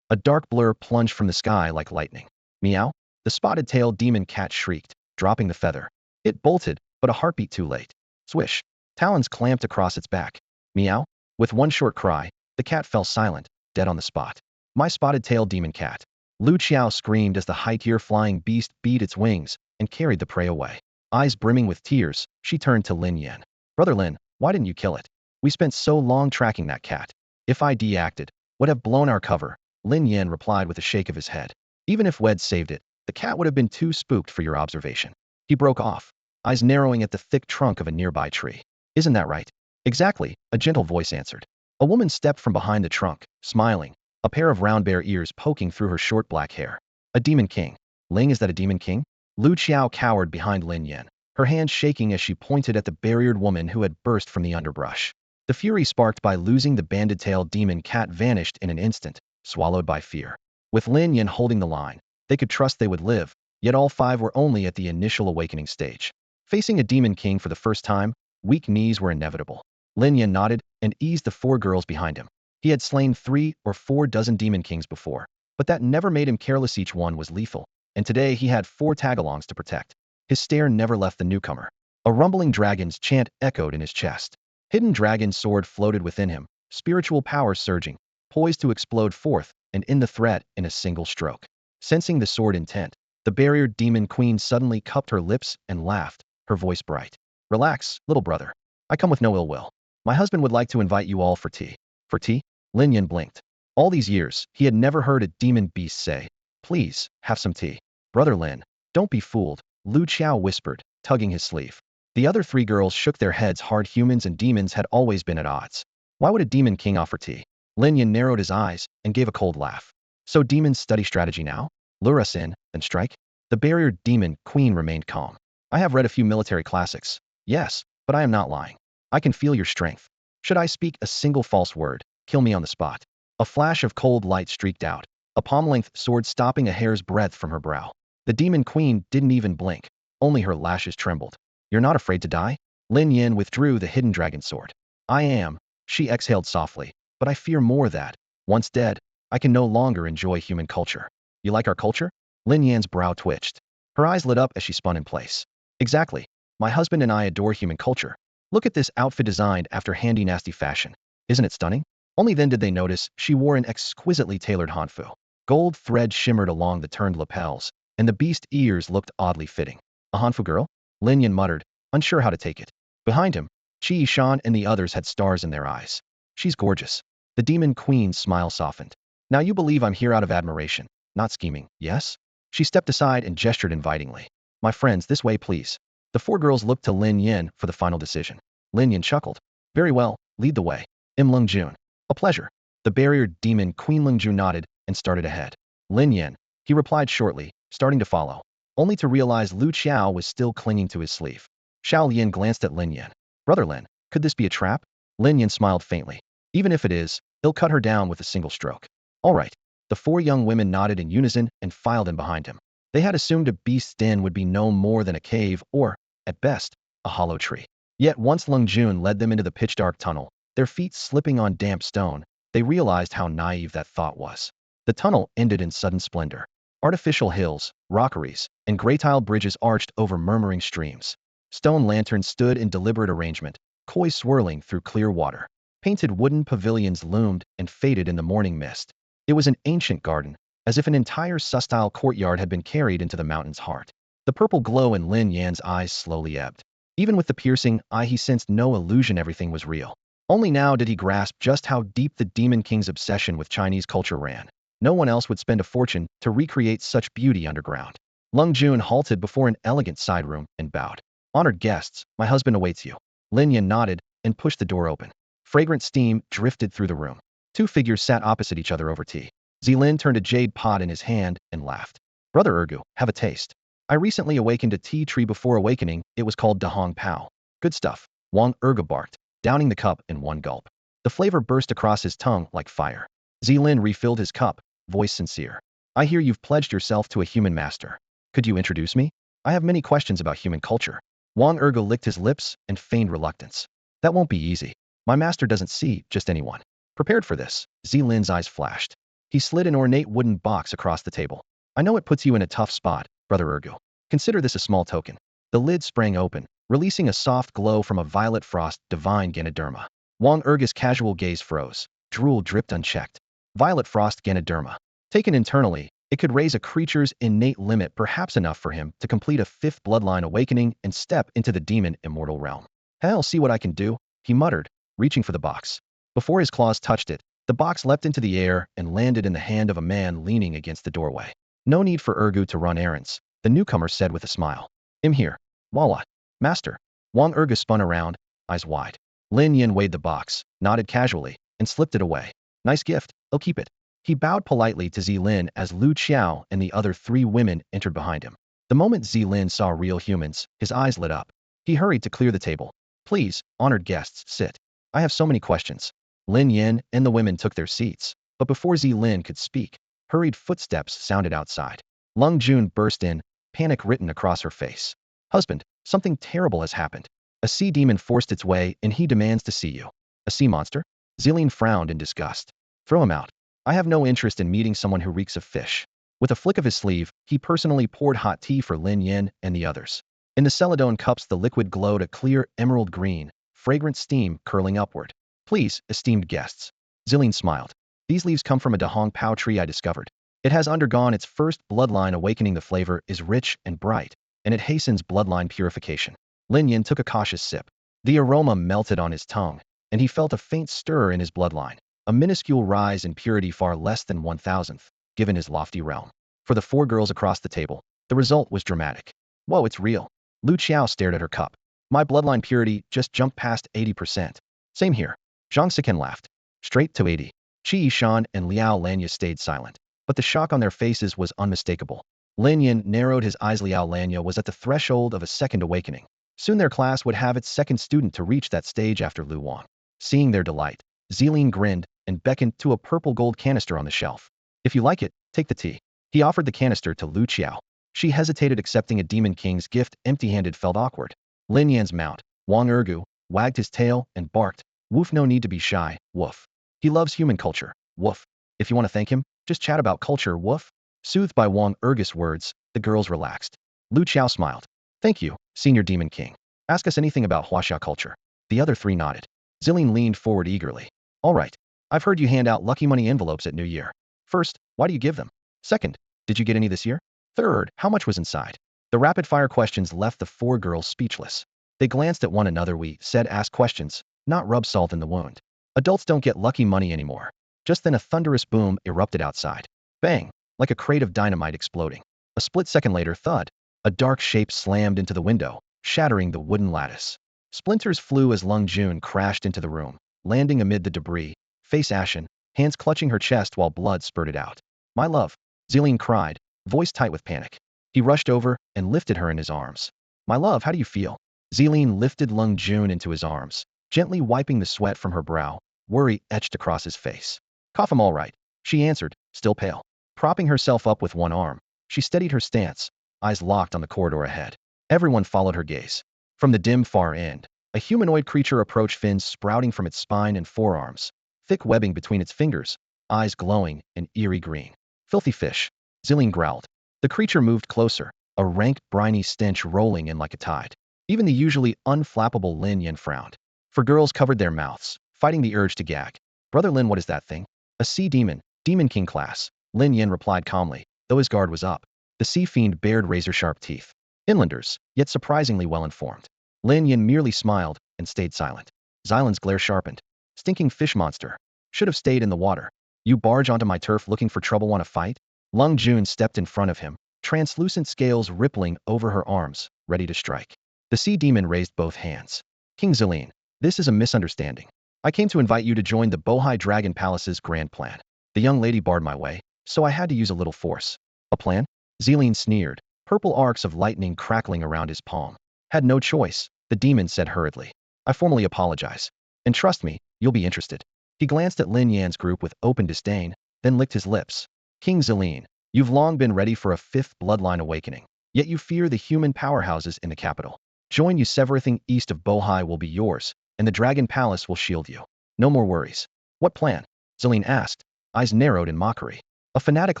a dark blur plunged from the sky like lightning. "Meow?" The spotted-tailed demon cat shrieked, dropping the feather. It bolted, but a heartbeat too late. Swish. Talons clamped across its back. "Meow?" With one short cry, the cat fell silent, dead on the spot. "My spotted-tailed demon cat." Lu Qiao screamed as the high-tier flying beast beat its wings and carried the prey away. Eyes brimming with tears, she turned to Lin Yan. "Brother Lin, why didn't you kill it? We spent so long tracking that cat." "If I acted, would have blown our cover," Lin Yan replied with a shake of his head. "Even if Wed saved it, the cat would have been too spooked for your observation." He broke off, eyes narrowing at the thick trunk of a nearby tree. "Isn't that right?" "Exactly," a gentle voice answered. A woman stepped from behind the trunk, smiling, a pair of round bare ears poking through her short black hair. "A demon king." "Ling, is that a demon king?" Lu Qiao cowered behind Lin Yan, her hands shaking as she pointed at the barriered woman who had burst from the underbrush. The fury sparked by losing the banded-tailed demon cat vanished in an instant, swallowed by fear. With Lin Yan holding the line, they could trust they would live, yet all five were only at the initial awakening stage. Facing a demon king for the first time, weak knees were inevitable. Lin Yan nodded and eased the four girls behind him. He had slain 3 or 4 dozen demon kings before, but that never made him careless. Each one was lethal, and today he had 4 tagalongs to protect. His stare never left the newcomer. A rumbling dragon's chant echoed in his chest. Hidden dragon sword floated within him, spiritual power surging, poised to explode forth and end the threat in a single stroke. Sensing the sword intent, The barrier demon queen suddenly cupped her lips and laughed, her voice bright. Relax, little brother. I come with no ill will. My husband would like to invite you all for tea. For tea? Lin Yin blinked. All these years, he had never heard a demon beast say, please, have some tea. Brother Lin, don't be fooled, Lu Qiao whispered, tugging his sleeve. The other three girls shook their heads hard. Humans and demons had always been at odds. Why would a demon king offer tea? Lin Yin narrowed his eyes and gave a cold laugh. So demons study strategy now? Lure us in, then strike? The barrier demon queen remained calm. I have read a few military classics. Yes, but I am not lying. I can feel your strength. Should I speak a single false word, kill me on the spot. A flash of cold light streaked out, a palm-length sword stopping a hair's breadth from her brow. The demon queen didn't even blink. Only her lashes trembled. You're not afraid to die? Lin Yin withdrew the hidden dragon sword. I am. She exhaled softly. But I fear more that, once dead, I can no longer enjoy human culture. You like our culture? Lin Yan's brow twitched. Her eyes lit up as she spun in place. Exactly. My husband and I adore human culture. Look at this outfit designed after handy-nasty fashion. Isn't it stunning? Only then did they notice she wore an exquisitely tailored hanfu. Gold thread shimmered along the turned lapels, and the beast ears looked oddly fitting. A hanfu girl? Lin Yin muttered, unsure how to take it. Behind him, Qi Shan and the others had stars in their eyes. She's gorgeous. The demon queen's smile softened. Now you believe I'm here out of admiration, not scheming, yes? She stepped aside and gestured invitingly. My friends, this way please. The four girls looked to Lin Yin for the final decision. Lin Yin chuckled. Very well, lead the way. Lung Jun. A pleasure. The barrier demon Queen Lung Jun nodded and started ahead. Lin Yin. He replied shortly, starting to follow, only to realize Lu Qiao was still clinging to his sleeve. Xiao Lian glanced at Lin Yin. Brother Lin, could this be a trap? Lin Yin smiled faintly. Even if it is, he'll cut her down with a single stroke. All right. The four young women nodded in unison and filed in behind him. They had assumed a beast's den would be no more than a cave or, at best, a hollow tree. Yet once Lung Jun led them into the pitch-dark tunnel, their feet slipping on damp stone, they realized how naive that thought was. The tunnel ended in sudden splendor. Artificial hills, rockeries, and gray-tile bridges arched over murmuring streams. Stone lanterns stood in deliberate arrangement, koi swirling through clear water. Painted wooden pavilions loomed and faded in the morning mist. It was an ancient garden, as if an entire Su-style courtyard had been carried into the mountain's heart. The purple glow in Lin Yan's eyes slowly ebbed. Even with the piercing eye, he sensed no illusion. Everything was real. Only now did he grasp just how deep the Demon King's obsession with Chinese culture ran. No one else would spend a fortune to recreate such beauty underground. Lung Jun halted before an elegant side room and bowed. Honored guests, my husband awaits you. Lin Yan nodded and pushed the door open. Fragrant steam drifted through the room. Two figures sat opposite each other over tea. Zilin turned a jade pot in his hand and laughed. Brother Ergu, have a taste. I recently awakened a tea tree. Before awakening, it was called Dahong Pao. Good stuff. Wang Ergu barked, downing the cup in one gulp. The flavor burst across his tongue like fire. Zilin refilled his cup, voice sincere. I hear you've pledged yourself to a human master. Could you introduce me? I have many questions about human culture. Wang Ergu licked his lips and feigned reluctance. That won't be easy. My master doesn't see just anyone. Prepared for this, Zilin's eyes flashed. He slid an ornate wooden box across the table. I know it puts you in a tough spot, Brother Ergu. Consider this a small token. The lid sprang open, releasing a soft glow from a violet frost divine Ganoderma. Wang Ergu's casual gaze froze. Drool dripped unchecked. Violet frost Ganoderma. Taken internally, it could raise a creature's innate limit, perhaps enough for him to complete a fifth bloodline awakening and step into the demon immortal realm. I'll see what I can do, he muttered, reaching for the box. Before his claws touched it, the box leapt into the air and landed in the hand of a man leaning against the doorway. No need for Ergu to run errands, the newcomer said with a smile. I'm here. Wala. Master. Wang Ergu spun around, eyes wide. Lin Yin weighed the box, nodded casually, and slipped it away. Nice gift, I'll keep it. He bowed politely to Zilin as Lu Qiao and the other three women entered behind him. The moment Zilin saw real humans, his eyes lit up. He hurried to clear the table. Please, honored guests, sit. I have so many questions. Lin Yin and the women took their seats, but before Zilin could speak, hurried footsteps sounded outside. Lung Jun burst in, panic written across her face. Husband, something terrible has happened. A sea demon forced its way and he demands to see you. A sea monster? Zilin frowned in disgust. Throw him out. I have no interest in meeting someone who reeks of fish. With a flick of his sleeve, he personally poured hot tea for Lin Yin and the others. In the celadone cups the liquid glowed a clear emerald green, fragrant steam curling upward. Please, esteemed guests. Zilin smiled. These leaves come from a Dahong Pao tree I discovered. It has undergone its first bloodline awakening. The flavor is rich and bright, and it hastens bloodline purification. Lin Yin took a cautious sip. The aroma melted on his tongue, and he felt a faint stir in his bloodline, a minuscule rise in purity far less than 1,000th, given his lofty realm. For the four girls across the table, the result was dramatic. Whoa, it's real. Lu Qiao stared at her cup. My bloodline purity just jumped past 80%. Same here. Zhang Siken laughed. Straight to 80. Qi Yishan and Liao Lanya stayed silent, but the shock on their faces was unmistakable. Lin Yin narrowed his eyes. Liao Lanya was at the threshold of a second awakening. Soon their class would have its second student to reach that stage after Lu Wang. Seeing their delight, Zilin grinned and beckoned to a purple gold canister on the shelf. If you like it, take the tea. He offered the canister to Lu Qiao. She hesitated. Accepting a demon king's gift empty-handed felt awkward. Lin Yan's mount, Wang Ergu, wagged his tail and barked. Woof, no need to be shy, woof. He loves human culture, woof. If you want to thank him, just chat about culture, woof. Soothed by Wang Ergu's words, the girls relaxed. Lu Qiao smiled. Thank you, Senior Demon King. Ask us anything about Huaxia culture. The other three nodded. Zilin leaned forward eagerly. All right. I've heard you hand out lucky money envelopes at New Year. First, why do you give them? Second, did you get any this year? Third, how much was inside? The rapid-fire questions left the four girls speechless. They glanced at one another. We said ask questions, not rub salt in the wound. Adults don't get lucky money anymore. Just then a thunderous boom erupted outside. Bang! Like a crate of dynamite exploding. A split second later, thud. A dark shape slammed into the window, shattering the wooden lattice. Splinters flew as Lung Jun crashed into the room, landing amid the debris, face ashen, hands clutching her chest while blood spurted out. My love, Zilin cried, voice tight with panic. He rushed over and lifted her in his arms. My love, how do you feel? Zilin lifted Lung Jun into his arms, gently wiping the sweat from her brow, worry etched across his face. Cough, I'm all right, she answered, still pale. Propping herself up with one arm, she steadied her stance, eyes locked on the corridor ahead. Everyone followed her gaze. From the dim far end, a humanoid creature approached, fins sprouting from its spine and forearms, thick webbing between its fingers, eyes glowing an eerie green. Filthy fish, Zilin growled. The creature moved closer, a rank, briny stench rolling in like a tide. Even the usually unflappable Lin Yin frowned. For girls covered their mouths, fighting the urge to gag. Brother Lin, what is that thing? A sea demon, Demon King class, Lin Yin replied calmly, though his guard was up. The sea fiend bared razor-sharp teeth. Inlanders, yet surprisingly well-informed. Lin Yin merely smiled and stayed silent. Xilan's glare sharpened. Stinking fish monster. Should have stayed in the water. You barge onto my turf looking for trouble, want to fight? Lung Jun stepped in front of him, translucent scales rippling over her arms, ready to strike. The sea demon raised both hands. King Zilin, this is a misunderstanding. I came to invite you to join the Bohai Dragon Palace's grand plan. The young lady barred my way, so I had to use a little force. A plan? Zilin sneered, purple arcs of lightning crackling around his palm. Had no choice, the demon said hurriedly. I formally apologize. And trust me, you'll be interested. He glanced at Lin Yan's group with open disdain, then licked his lips. King Zilin, you've long been ready for a fifth bloodline awakening, yet you fear the human powerhouses in the capital. Join you, everything east of Bohai will be yours, and the Dragon Palace will shield you. No more worries. What plan? Zilin asked, eyes narrowed in mockery. A fanatic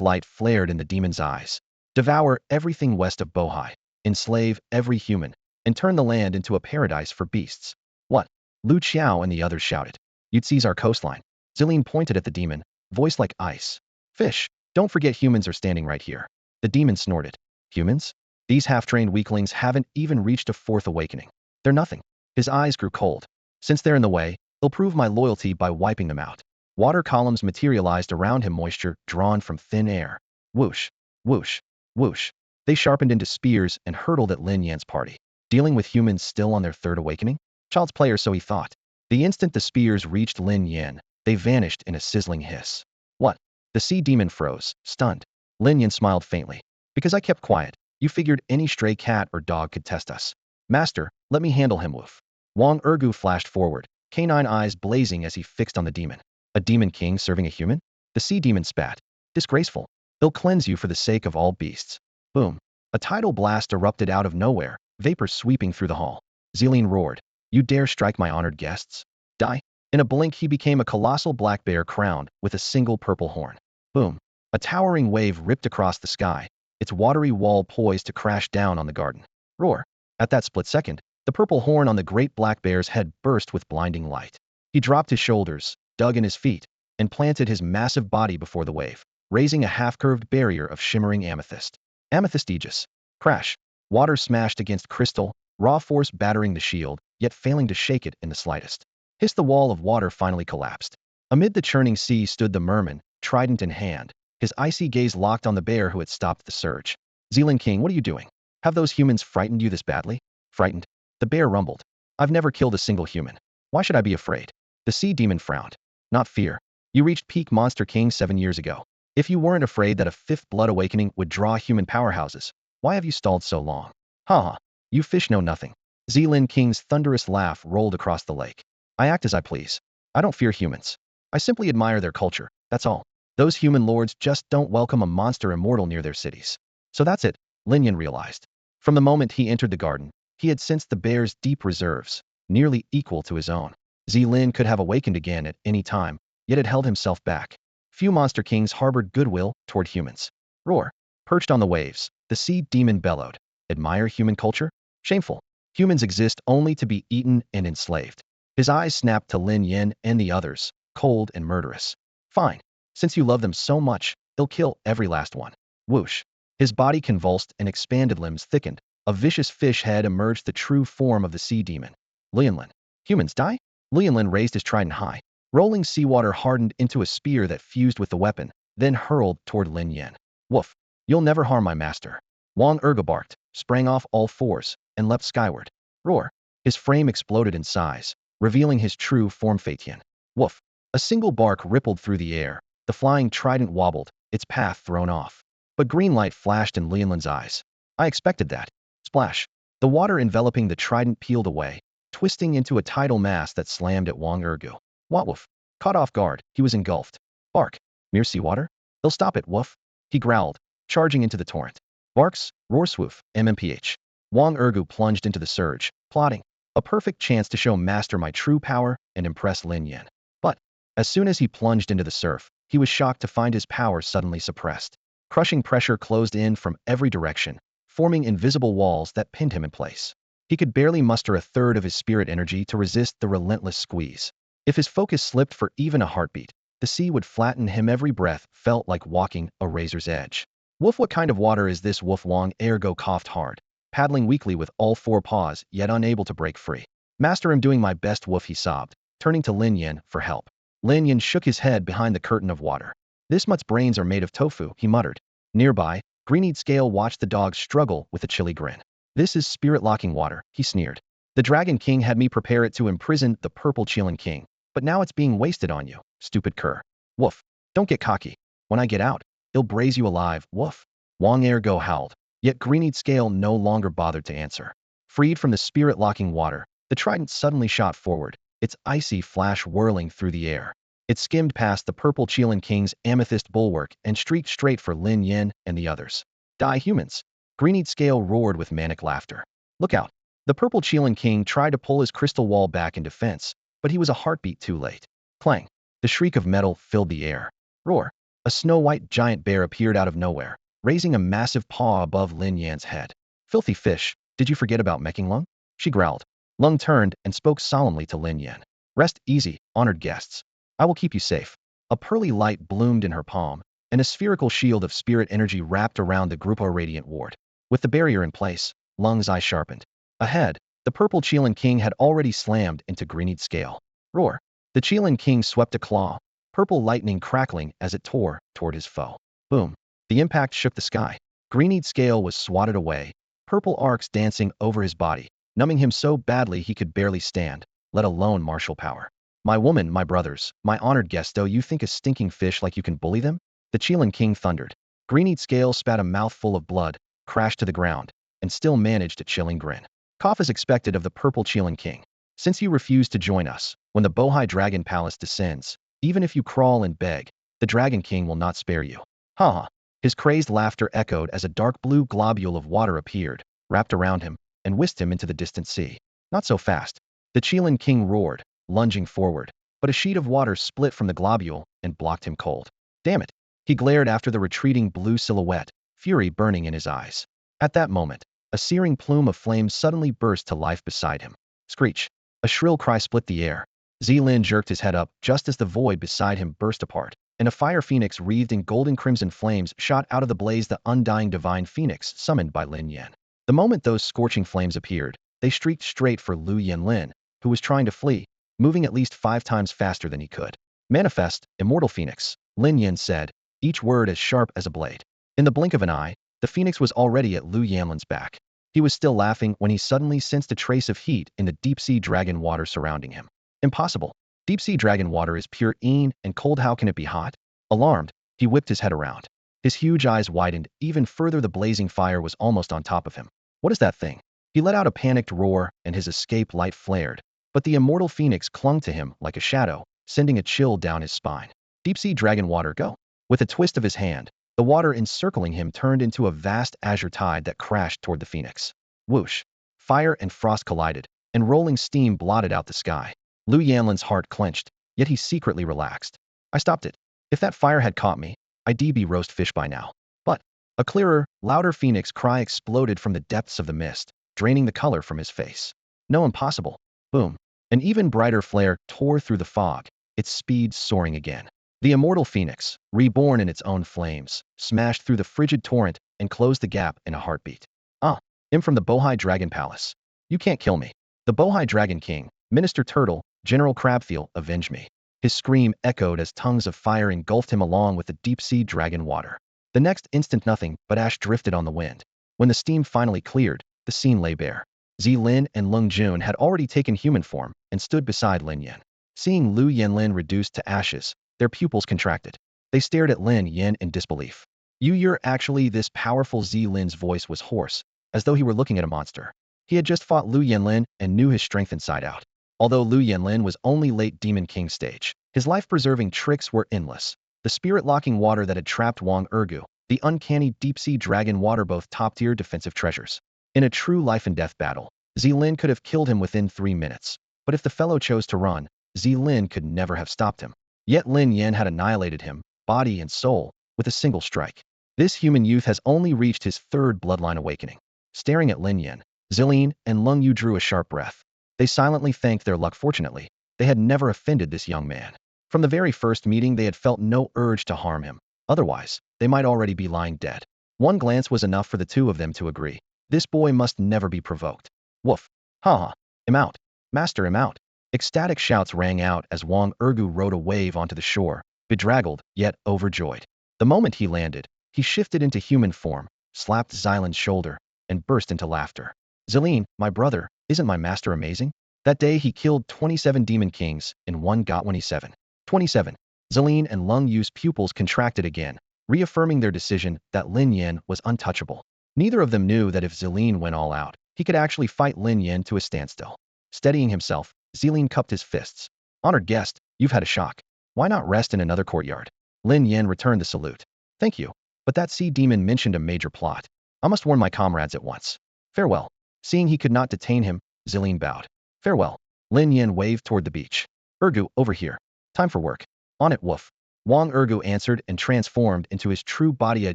light flared in the demon's eyes. Devour everything west of Bohai, enslave every human, and turn the land into a paradise for beasts. What? Lu Qiao and the others shouted. You'd seize our coastline. Zilin pointed at the demon, voice like ice. Fish, don't forget humans are standing right here. The demon snorted. Humans? These half-trained weaklings haven't even reached a fourth awakening. They're nothing. His eyes grew cold. Since they're in the way, they'll prove my loyalty by wiping them out. Water columns materialized around him, moisture drawn from thin air. Whoosh, whoosh, whoosh. They sharpened into spears and hurtled at Lin Yan's party. Dealing with humans still on their third awakening? Child's play, or so he thought. The instant the spears reached Lin Yan, they vanished in a sizzling hiss. What? The sea demon froze, stunned. Lin Yan smiled faintly. Because I kept quiet, you figured any stray cat or dog could test us. Master, let me handle him, woof. Wang Ergu flashed forward, canine eyes blazing as he fixed on the demon. A demon king serving a human? The sea demon spat. Disgraceful. They'll cleanse you for the sake of all beasts. Boom. A tidal blast erupted out of nowhere, vapor sweeping through the hall. Zilin roared. You dare strike my honored guests? Die. In a blink he became a colossal black bear crowned with a single purple horn. Boom. A towering wave ripped across the sky, its watery wall poised to crash down on the garden. Roar. At that split second, the purple horn on the great black bear's head burst with blinding light. He dropped his shoulders, dug in his feet, and planted his massive body before the wave. raising a half-curved barrier of shimmering amethyst. Amethyst aegis. Crash. Water smashed against crystal, raw force battering the shield, yet failing to shake it in the slightest. Hiss, the wall of water finally collapsed. Amid the churning sea stood the merman, trident in hand, his icy gaze locked on the bear who had stopped the surge. Zealand King, what are you doing? Have those humans frightened you this badly? Frightened? The bear rumbled. I've never killed a single human. Why should I be afraid? The sea demon frowned. Not fear. You reached peak Monster King 7 years ago. If you weren't afraid that a fifth blood awakening would draw human powerhouses, why have you stalled so long? Ha! You fish know nothing. Zealand King's thunderous laugh rolled across the lake. I act as I please. I don't fear humans. I simply admire their culture, that's all. Those human lords just don't welcome a monster immortal near their cities. So that's it, Lin Yan realized. From the moment he entered the garden, he had sensed the bear's deep reserves, nearly equal to his own. Lin could have awakened again at any time, yet had held himself back. Few monster kings harbored goodwill toward humans. Roar. Perched on the waves, the sea demon bellowed. Admire human culture? Shameful. Humans exist only to be eaten and enslaved. His eyes snapped to Lin Yan and the others, cold and murderous. Fine. Since you love them so much, they'll kill every last one. Whoosh. His body convulsed and expanded limbs thickened. A vicious fish head emerged, the true form of the sea demon. Lianlin. Humans die? Lianlin raised his trident high. Rolling seawater hardened into a spear that fused with the weapon, then hurled toward Lin Yan. Woof. You'll never harm my master. Wang Ergo barked, sprang off all fours, and leapt skyward. Roar. His frame exploded in size, revealing his true form, Fatian. Woof. A single bark rippled through the air. The flying trident wobbled, its path thrown off. But green light flashed in Lianlin's eyes. I expected that. Splash. The water enveloping the trident peeled away, twisting into a tidal mass that slammed at Wang Ergu. Woof. Caught off guard, he was engulfed. Bark. Mere seawater? They'll stop it, woof. He growled, charging into the torrent. Barks, roar swoof, MMPH. Wang Ergu plunged into the surge, plotting. A perfect chance to show master my true power and impress Lin Yan. But, as soon as he plunged into the surf, he was shocked to find his power suddenly suppressed. Crushing pressure closed in from every direction, forming invisible walls that pinned him in place. He could barely muster a third of his spirit energy to resist the relentless squeeze. If his focus slipped for even a heartbeat, the sea would flatten him. Every breath felt like walking a razor's edge. Woof, what kind of water is this? Woof. Wang Ergo coughed hard, paddling weakly with all four paws, yet unable to break free. Master, I'm doing my best, woof, he sobbed, turning to Lin Yan for help. Lin Yan shook his head behind the curtain of water. This mutt's brains are made of tofu, he muttered. Nearby, Green-Eyed Scale watched the dog struggle with a chilly grin. This is spirit-locking water, he sneered. The Dragon King had me prepare it to imprison the purple Qilin King, but now it's being wasted on you, stupid cur. Woof. Don't get cocky. When I get out, he'll braise you alive, woof. Wang Ergo howled, yet Green-Eyed Scale no longer bothered to answer. Freed from the spirit-locking water, the trident suddenly shot forward, its icy flash whirling through the air. It skimmed past the purple Qilin King's amethyst bulwark and streaked straight for Lin Yan and the others. Die, humans! Green-Eyed Scale roared with manic laughter. Look out! The purple Qilin King tried to pull his crystal wall back in defense, but he was a heartbeat too late. Clang! The shriek of metal filled the air. Roar! A snow-white giant bear appeared out of nowhere, raising a massive paw above Lin Yan's head. Filthy fish, did you forget about Mecking Lung? She growled. Lung turned and spoke solemnly to Lin Yan. Rest easy, honored guests. I will keep you safe. A pearly light bloomed in her palm, and a spherical shield of spirit energy wrapped around the Grupo Radiant ward. With the barrier in place, Lung's eye sharpened. Ahead, the purple Qilin King had already slammed into Green-Eyed Scale. Roar! The Qilin King swept a claw, purple lightning crackling as it tore toward his foe. Boom! The impact shook the sky. Green-Eyed Scale was swatted away, purple arcs dancing over his body, numbing him so badly he could barely stand, let alone martial power. My woman, my brothers, my honored guests, do you think a stinking fish like you can bully them? The Qilin King thundered. Green-Eyed Scale spat a mouthful of blood, crashed to the ground, and still managed a chilling grin. Cough as expected of the purple Qilin King. Since you refuse to join us, when the Bohai Dragon Palace descends, even if you crawl and beg, the Dragon King will not spare you. Ha ha. His crazed laughter echoed as a dark blue globule of water appeared, wrapped around him, and whisked him into the distant sea. Not so fast. The Qilin King roared, lunging forward, but a sheet of water split from the globule and blocked him cold. Damn it! He glared after the retreating blue silhouette, fury burning in his eyes. At that moment, a searing plume of flame suddenly burst to life beside him. Screech! A shrill cry split the air. Zilin jerked his head up just as the void beside him burst apart. and a fire phoenix wreathed in golden crimson flames shot out of the blaze, the undying divine phoenix summoned by Lin Yan. The moment those scorching flames appeared, they streaked straight for Lu Yanlin, who was trying to flee, moving at least 5 times faster than he could. Manifest, immortal phoenix, Lin Yan said, each word as sharp as a blade. In the blink of an eye, the phoenix was already at Lu Yanlin's back. He was still laughing when he suddenly sensed a trace of heat in the deep-sea dragon water surrounding him. Impossible. Deep-sea dragon water is pure een and cold. How can it be hot? Alarmed, he whipped his head around. His huge eyes widened even further. The blazing fire was almost on top of him. What is that thing? He let out a panicked roar and his escape light flared, but the immortal phoenix clung to him like a shadow, sending a chill down his spine. Deep-sea dragon water, go. With a twist of his hand, the water encircling him turned into a vast azure tide that crashed toward the phoenix. Whoosh! Fire and frost collided, and rolling steam blotted out the sky. Lu Yanlin's heart clenched, yet he secretly relaxed. I stopped it. If that fire had caught me, I'd be roast fish by now. But a clearer, louder phoenix cry exploded from the depths of the mist, draining the color from his face. No, impossible. Boom. An even brighter flare tore through the fog, its speed soaring again. The immortal phoenix, reborn in its own flames, smashed through the frigid torrent and closed the gap in a heartbeat. I'm from the Bohai Dragon Palace. You can't kill me. The Bohai Dragon King, Minister Turtle, General Crabfeel, avenge me. His scream echoed as tongues of fire engulfed him along with the deep-sea dragon water. The next instant nothing but ash drifted on the wind. When the steam finally cleared, the scene lay bare. Zilin and Lung Jun had already taken human form and stood beside Lin Yan. Seeing Lu Yanlin reduced to ashes, their pupils contracted. They stared at Lin Yan in disbelief. You're actually this powerful? Zilin's voice was hoarse, as though he were looking at a monster. He had just fought Lu Yanlin and knew his strength inside out. Although Lu Yanlin was only late Demon King stage, his life-preserving tricks were endless. The spirit-locking water that had trapped Wang Ergu, the uncanny deep-sea dragon water, both top-tier defensive treasures. In a true life-and-death battle, Zilin could have killed him within 3 minutes. But if the fellow chose to run, Zilin could never have stopped him. Yet Lin Yan had annihilated him, body and soul, with a single strike. This human youth has only reached his 3rd bloodline awakening. Staring at Lin Yan, Zilin and Lung Yu drew a sharp breath. They silently thanked their luck. Fortunately, they had never offended this young man. From the very first meeting, they had felt no urge to harm him. Otherwise, they might already be lying dead. One glance was enough for the two of them to agree. This boy must never be provoked. Woof. Ha. I'm out. Master, I'm out. Ecstatic shouts rang out as Wang Ergu rode a wave onto the shore, bedraggled, yet overjoyed. The moment he landed, he shifted into human form, slapped Xilin's shoulder, and burst into laughter. Zilin, my brother, isn't my master amazing? That day he killed 27 demon kings, and one got 27. 27. Zilin and Lung Yu's pupils contracted again, reaffirming their decision that Lin Yan was untouchable. Neither of them knew that if Zilin went all out, he could actually fight Lin Yan to a standstill. Steadying himself, Zilin cupped his fists. Honored guest, you've had a shock. Why not rest in another courtyard? Lin Yan returned the salute. Thank you. But that sea demon mentioned a major plot. I must warn my comrades at once. Farewell. Seeing he could not detain him, Zilin bowed. Farewell. Lin Yan waved toward the beach. Ergu, over here. Time for work. On it, woof. Wang Ergu answered and transformed into his true body, a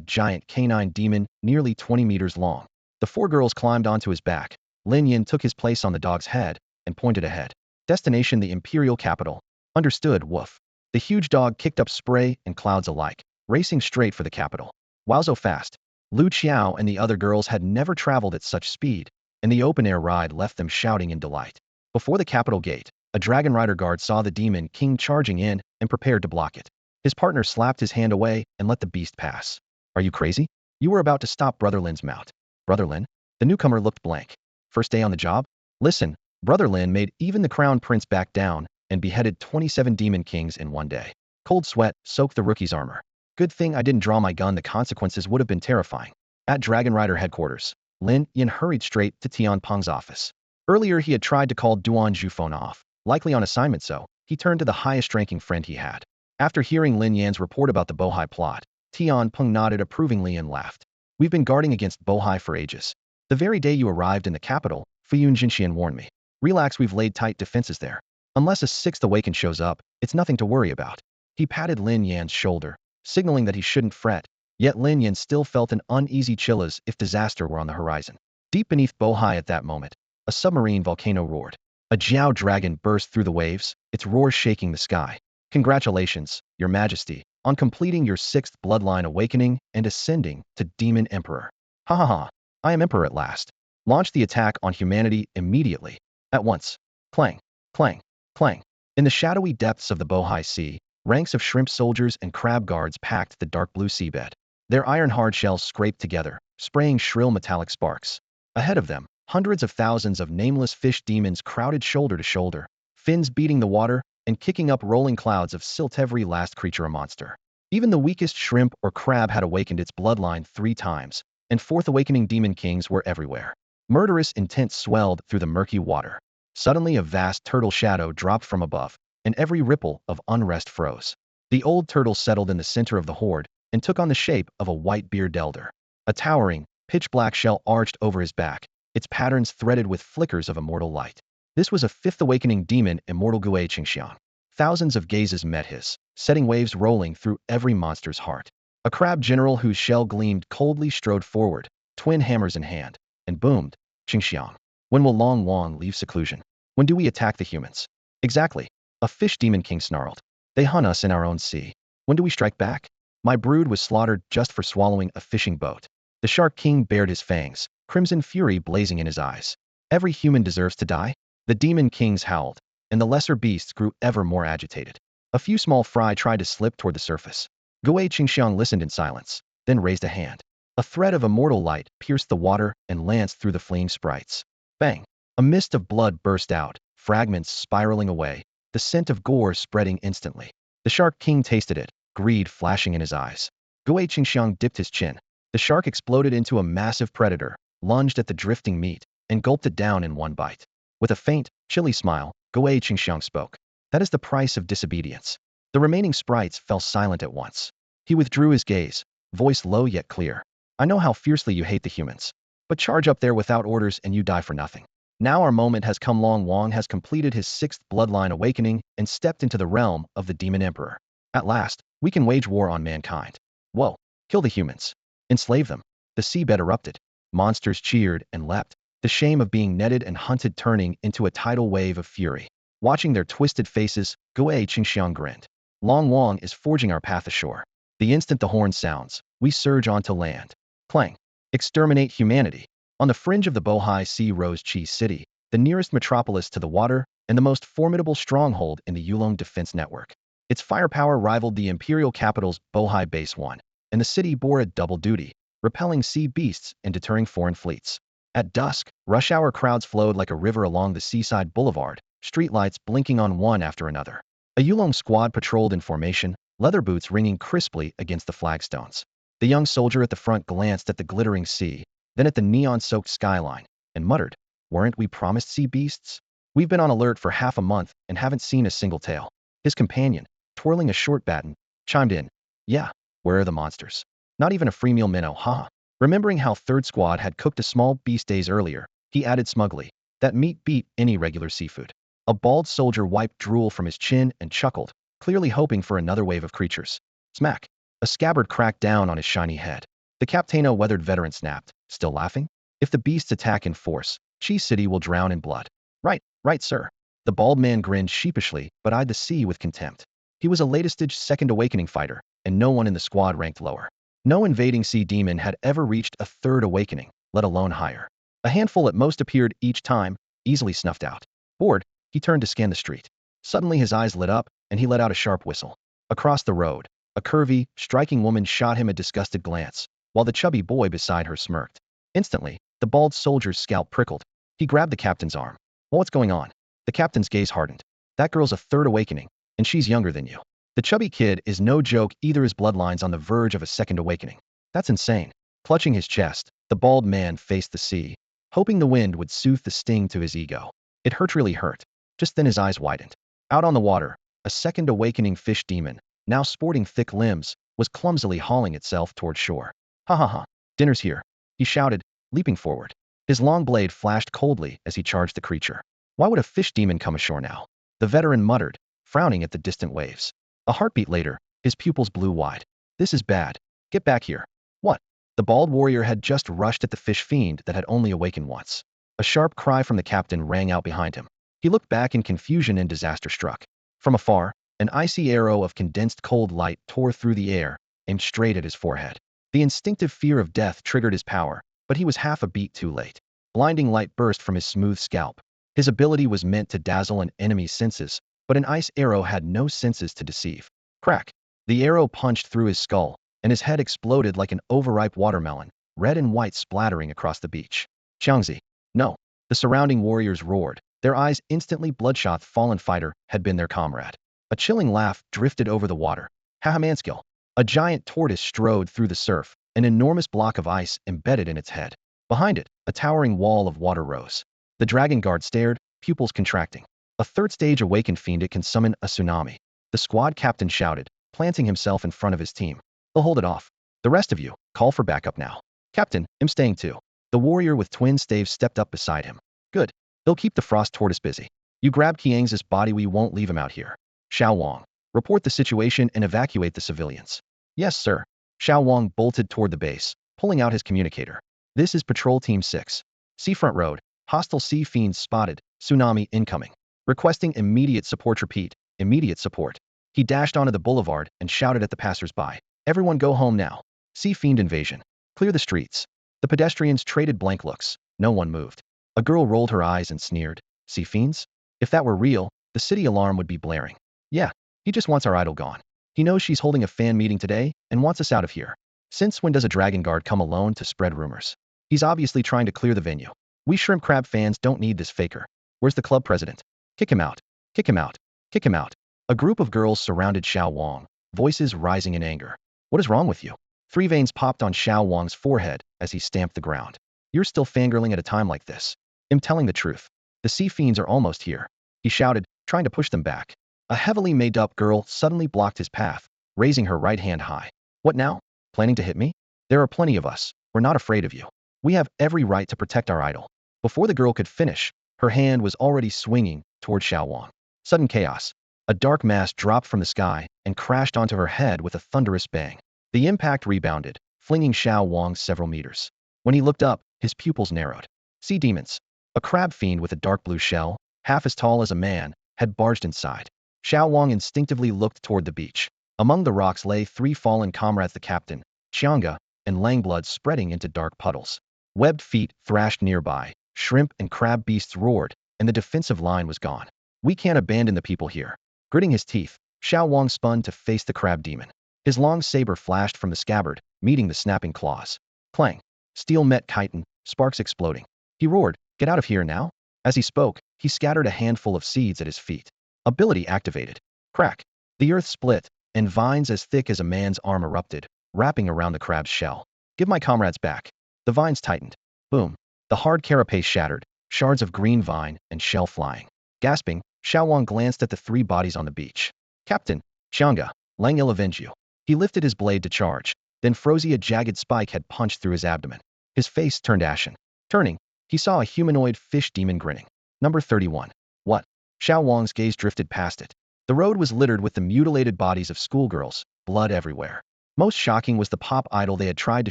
giant canine demon nearly 20 meters long. The 4 girls climbed onto his back. Lin Yan took his place on the dog's head and pointed ahead. Destination, the imperial capital. Understood, woof. The huge dog kicked up spray and clouds alike, racing straight for the capital. Wowzo fast. Lu Qiao and the other girls had never traveled at such speed, and the open-air ride left them shouting in delight. Before the capital gate, a dragon rider guard saw the demon king charging in and prepared to block it. His partner slapped his hand away and let the beast pass. Are you crazy? You were about to stop Brother Lin's mount. Brother Lin? The newcomer looked blank. First day on the job? Listen, Brother Lin made even the crown prince back down and beheaded 27 demon kings in one day. Cold sweat soaked the rookie's armor. Good thing I didn't draw my gun. The consequences would have been terrifying. At Dragon Rider headquarters, Lin Yan hurried straight to Tian Peng's office. Earlier he had tried to call Duan Zhufeng off, likely on assignment, so he turned to the highest-ranking friend he had. After hearing Lin Yan's report about the Bohai plot, Tian Peng nodded approvingly and laughed. We've been guarding against Bohai for ages. The very day you arrived in the capital, Fuyun Jinxian warned me. Relax, we've laid tight defenses there. Unless a 6th awakened shows up, it's nothing to worry about. He patted Lin Yan's shoulder, signaling that he shouldn't fret, yet Lin Yan still felt an uneasy chill as if disaster were on the horizon. Deep beneath Bohai at that moment, a submarine volcano roared. A Jiao dragon burst through the waves, its roar shaking the sky. Congratulations, Your Majesty, on completing your 6th bloodline awakening and ascending to Demon Emperor. Ha ha ha, I am Emperor at last. Launch the attack on humanity immediately. At once. Clang, clang, clang. In the shadowy depths of the Bohai Sea, ranks of shrimp soldiers and crab guards packed the dark blue seabed. Their iron hard shells scraped together, spraying shrill metallic sparks. Ahead of them, hundreds of thousands of nameless fish demons crowded shoulder to shoulder, fins beating the water and kicking up rolling clouds of silt. Every last creature a monster. Even the weakest shrimp or crab had awakened its bloodline 3 times, and 4th awakening demon kings were everywhere. Murderous intent swelled through the murky water. Suddenly a vast turtle shadow dropped from above, and every ripple of unrest froze. The old turtle settled in the center of the horde and took on the shape of a white-bearded elder. A towering, pitch-black shell arched over his back, its patterns threaded with flickers of immortal light. This was a 5th awakening demon, Immortal Qingxiang. Thousands of gazes met his, setting waves rolling through every monster's heart. A crab general whose shell gleamed coldly strode forward, twin hammers in hand, and boomed, Qingxiang. When will Long Wang leave seclusion? When do we attack the humans? Exactly. A fish demon king snarled. They hunt us in our own sea. When do we strike back? My brood was slaughtered just for swallowing a fishing boat. The shark king bared his fangs, crimson fury blazing in his eyes. Every human deserves to die? The demon kings howled, and the lesser beasts grew ever more agitated. A few small fry tried to slip toward the surface. Qingxiang listened in silence, then raised a hand. A thread of immortal light pierced the water and lanced through the fleeing sprites. Bang! A mist of blood burst out, fragments spiraling away, the scent of gore spreading instantly. The shark king tasted it, greed flashing in his eyes. Qingxiang dipped his chin. The shark exploded into a massive predator, lunged at the drifting meat, and gulped it down in one bite. With a faint, chilly smile, Qingxiang spoke. That is the price of disobedience. The remaining sprites fell silent at once. He withdrew his gaze, voice low yet clear. I know how fiercely you hate the humans, but charge up there without orders and you die for nothing. Now our moment has come. Long Wang has completed his 6th bloodline awakening and stepped into the realm of the Demon Emperor. At last, we can wage war on mankind. Whoa, kill the humans. Enslave them. The seabed erupted. Monsters cheered and leapt, the shame of being netted and hunted turning into a tidal wave of fury. Watching their twisted faces, Qingxiang grinned. Long Wang is forging our path ashore. The instant the horn sounds, we surge onto land. Clang. Exterminate humanity. On the fringe of the Bohai Sea rose Qi City, the nearest metropolis to the water and the most formidable stronghold in the Yulong defense network. Its firepower rivaled the imperial capital's Bohai Base 1, and the city bore a double duty, repelling sea beasts and deterring foreign fleets. At dusk, rush hour crowds flowed like a river along the seaside boulevard, streetlights blinking on one after another. A Yulong squad patrolled in formation, leather boots ringing crisply against the flagstones. The young soldier at the front glanced at the glittering sea, then at the neon-soaked skyline, and muttered, weren't we promised sea beasts? We've been on alert for half a month and haven't seen a single tail. His companion, twirling a short baton, chimed in, yeah, where are the monsters? Not even a free meal minnow, haha. Remembering how 3rd Squad had cooked a small beast days earlier, he added smugly, that meat beat any regular seafood. A bald soldier wiped drool from his chin and chuckled, clearly hoping for another wave of creatures. Smack! A scabbard cracked down on his shiny head. The Captano weathered veteran snapped, still laughing? If the beasts attack in force, Qi City will drown in blood. Right, sir. The bald man grinned sheepishly, but eyed the sea with contempt. He was a latest-stage 2nd awakening fighter, and no one in the squad ranked lower. No invading sea demon had ever reached a 3rd awakening, let alone higher. A handful at most appeared each time, easily snuffed out. Bored, he turned to scan the street. Suddenly his eyes lit up, and he let out a sharp whistle. Across the road, a curvy, striking woman shot him a disgusted glance, while the chubby boy beside her smirked. Instantly, the bald soldier's scalp prickled. He grabbed the captain's arm. Well, what's going on? The captain's gaze hardened. That girl's a 3rd awakening, and she's younger than you. The chubby kid is no joke either. His bloodline's on the verge of a 2nd awakening. That's insane. Clutching his chest, the bald man faced the sea, hoping the wind would soothe the sting to his ego. It really hurt. Just then his eyes widened. Out on the water, a 2nd awakening fish demon, now sporting thick limbs, was clumsily hauling itself toward shore. Ha ha ha, dinner's here, he shouted, leaping forward. His long blade flashed coldly as he charged the creature. Why would a fish demon come ashore now? The veteran muttered, frowning at the distant waves. A heartbeat later, his pupils blew wide. This is bad. Get back here. What? The bald warrior had just rushed at the fish fiend that had only awakened once. A sharp cry from the captain rang out behind him. He looked back in confusion and disaster struck. From afar, An icy arrow of condensed cold light tore through the air, aimed straight at his forehead. The instinctive fear of death triggered his power, but he was half a beat too late. Blinding light burst from his smooth scalp. His ability was meant to dazzle an enemy's senses, but an ice arrow had no senses to deceive. Crack! The arrow punched through his skull, and his head exploded like an overripe watermelon, red and white splattering across the beach. Xiangzi! No! The surrounding warriors roared, their eyes instantly bloodshot. The fallen fighter had been their comrade. A chilling laugh drifted over the water. Hahamanskill! A giant tortoise strode through the surf, an enormous block of ice embedded in its head. Behind it, a towering wall of water rose. The dragon guard stared, pupils contracting. A third-stage awakened fiend, it can summon a tsunami. The squad captain shouted, planting himself in front of his team. They'll hold it off. The rest of you, call for backup now. Captain, I'm staying too. The warrior with twin staves stepped up beside him. Good. They'll keep the frost tortoise busy. You grab Qiang's body, we won't leave him out here. Xiao Wang, report the situation and evacuate the civilians. Yes, sir. Xiao Wang bolted toward the base, pulling out his communicator. This is Patrol Team 6. Seafront Road. Hostile sea fiends spotted. Tsunami incoming. Requesting immediate support. Repeat, immediate support. He dashed onto the boulevard and shouted at the passers-by. Everyone go home now. Sea fiend invasion. Clear the streets. The pedestrians traded blank looks. No one moved. A girl rolled her eyes and sneered. Sea fiends? If that were real, the city alarm would be blaring. Yeah, he just wants our idol gone. He knows she's holding a fan meeting today and wants us out of here. Since when does a dragon guard come alone to spread rumors? He's obviously trying to clear the venue. We shrimp crab fans don't need this faker. Where's the club president? Kick him out. Kick him out. Kick him out. A group of girls surrounded Xiao Wang, voices rising in anger. What is wrong with you? 3 veins popped on Xiao Wang's forehead as he stamped the ground. You're still fangirling at a time like this. I'm telling the truth. The sea fiends are almost here. He shouted, trying to push them back. A heavily made-up girl suddenly blocked his path, raising her right hand high. What now? Planning to hit me? There are plenty of us. We're not afraid of you. We have every right to protect our idol. Before the girl could finish, her hand was already swinging toward Xiao Wang. Sudden chaos. A dark mass dropped from the sky and crashed onto her head with a thunderous bang. The impact rebounded, flinging Xiao Wang several meters. When he looked up, his pupils narrowed. Sea demons. A crab fiend with a dark blue shell, half as tall as a man, had barged inside. Xiao Wang instinctively looked toward the beach. Among the rocks lay 3 fallen comrades, the captain, Qianga, and Langblood, spreading into dark puddles. Webbed feet thrashed nearby, shrimp and crab beasts roared, and the defensive line was gone. We can't abandon the people here. Gritting his teeth, Xiao Wang spun to face the crab demon. His long saber flashed from the scabbard, meeting the snapping claws. Clang. Steel met chitin, sparks exploding. He roared, get out of here now. As he spoke, he scattered a handful of seeds at his feet. Ability activated. Crack. The earth split, and vines as thick as a man's arm erupted, wrapping around the crab's shell. Give my comrades back. The vines tightened. Boom. The hard carapace shattered, shards of green vine and shell flying. Gasping, Xiao Wang glanced at the 3 bodies on the beach. Captain, Qianga, Lang will avenge you. He lifted his blade to charge, then a jagged spike had punched through his abdomen. His face turned ashen. Turning, he saw a humanoid fish demon grinning. Number 31. What? Xiao Wang's gaze drifted past it. The road was littered with the mutilated bodies of schoolgirls, blood everywhere. Most shocking was the pop idol. They had tried to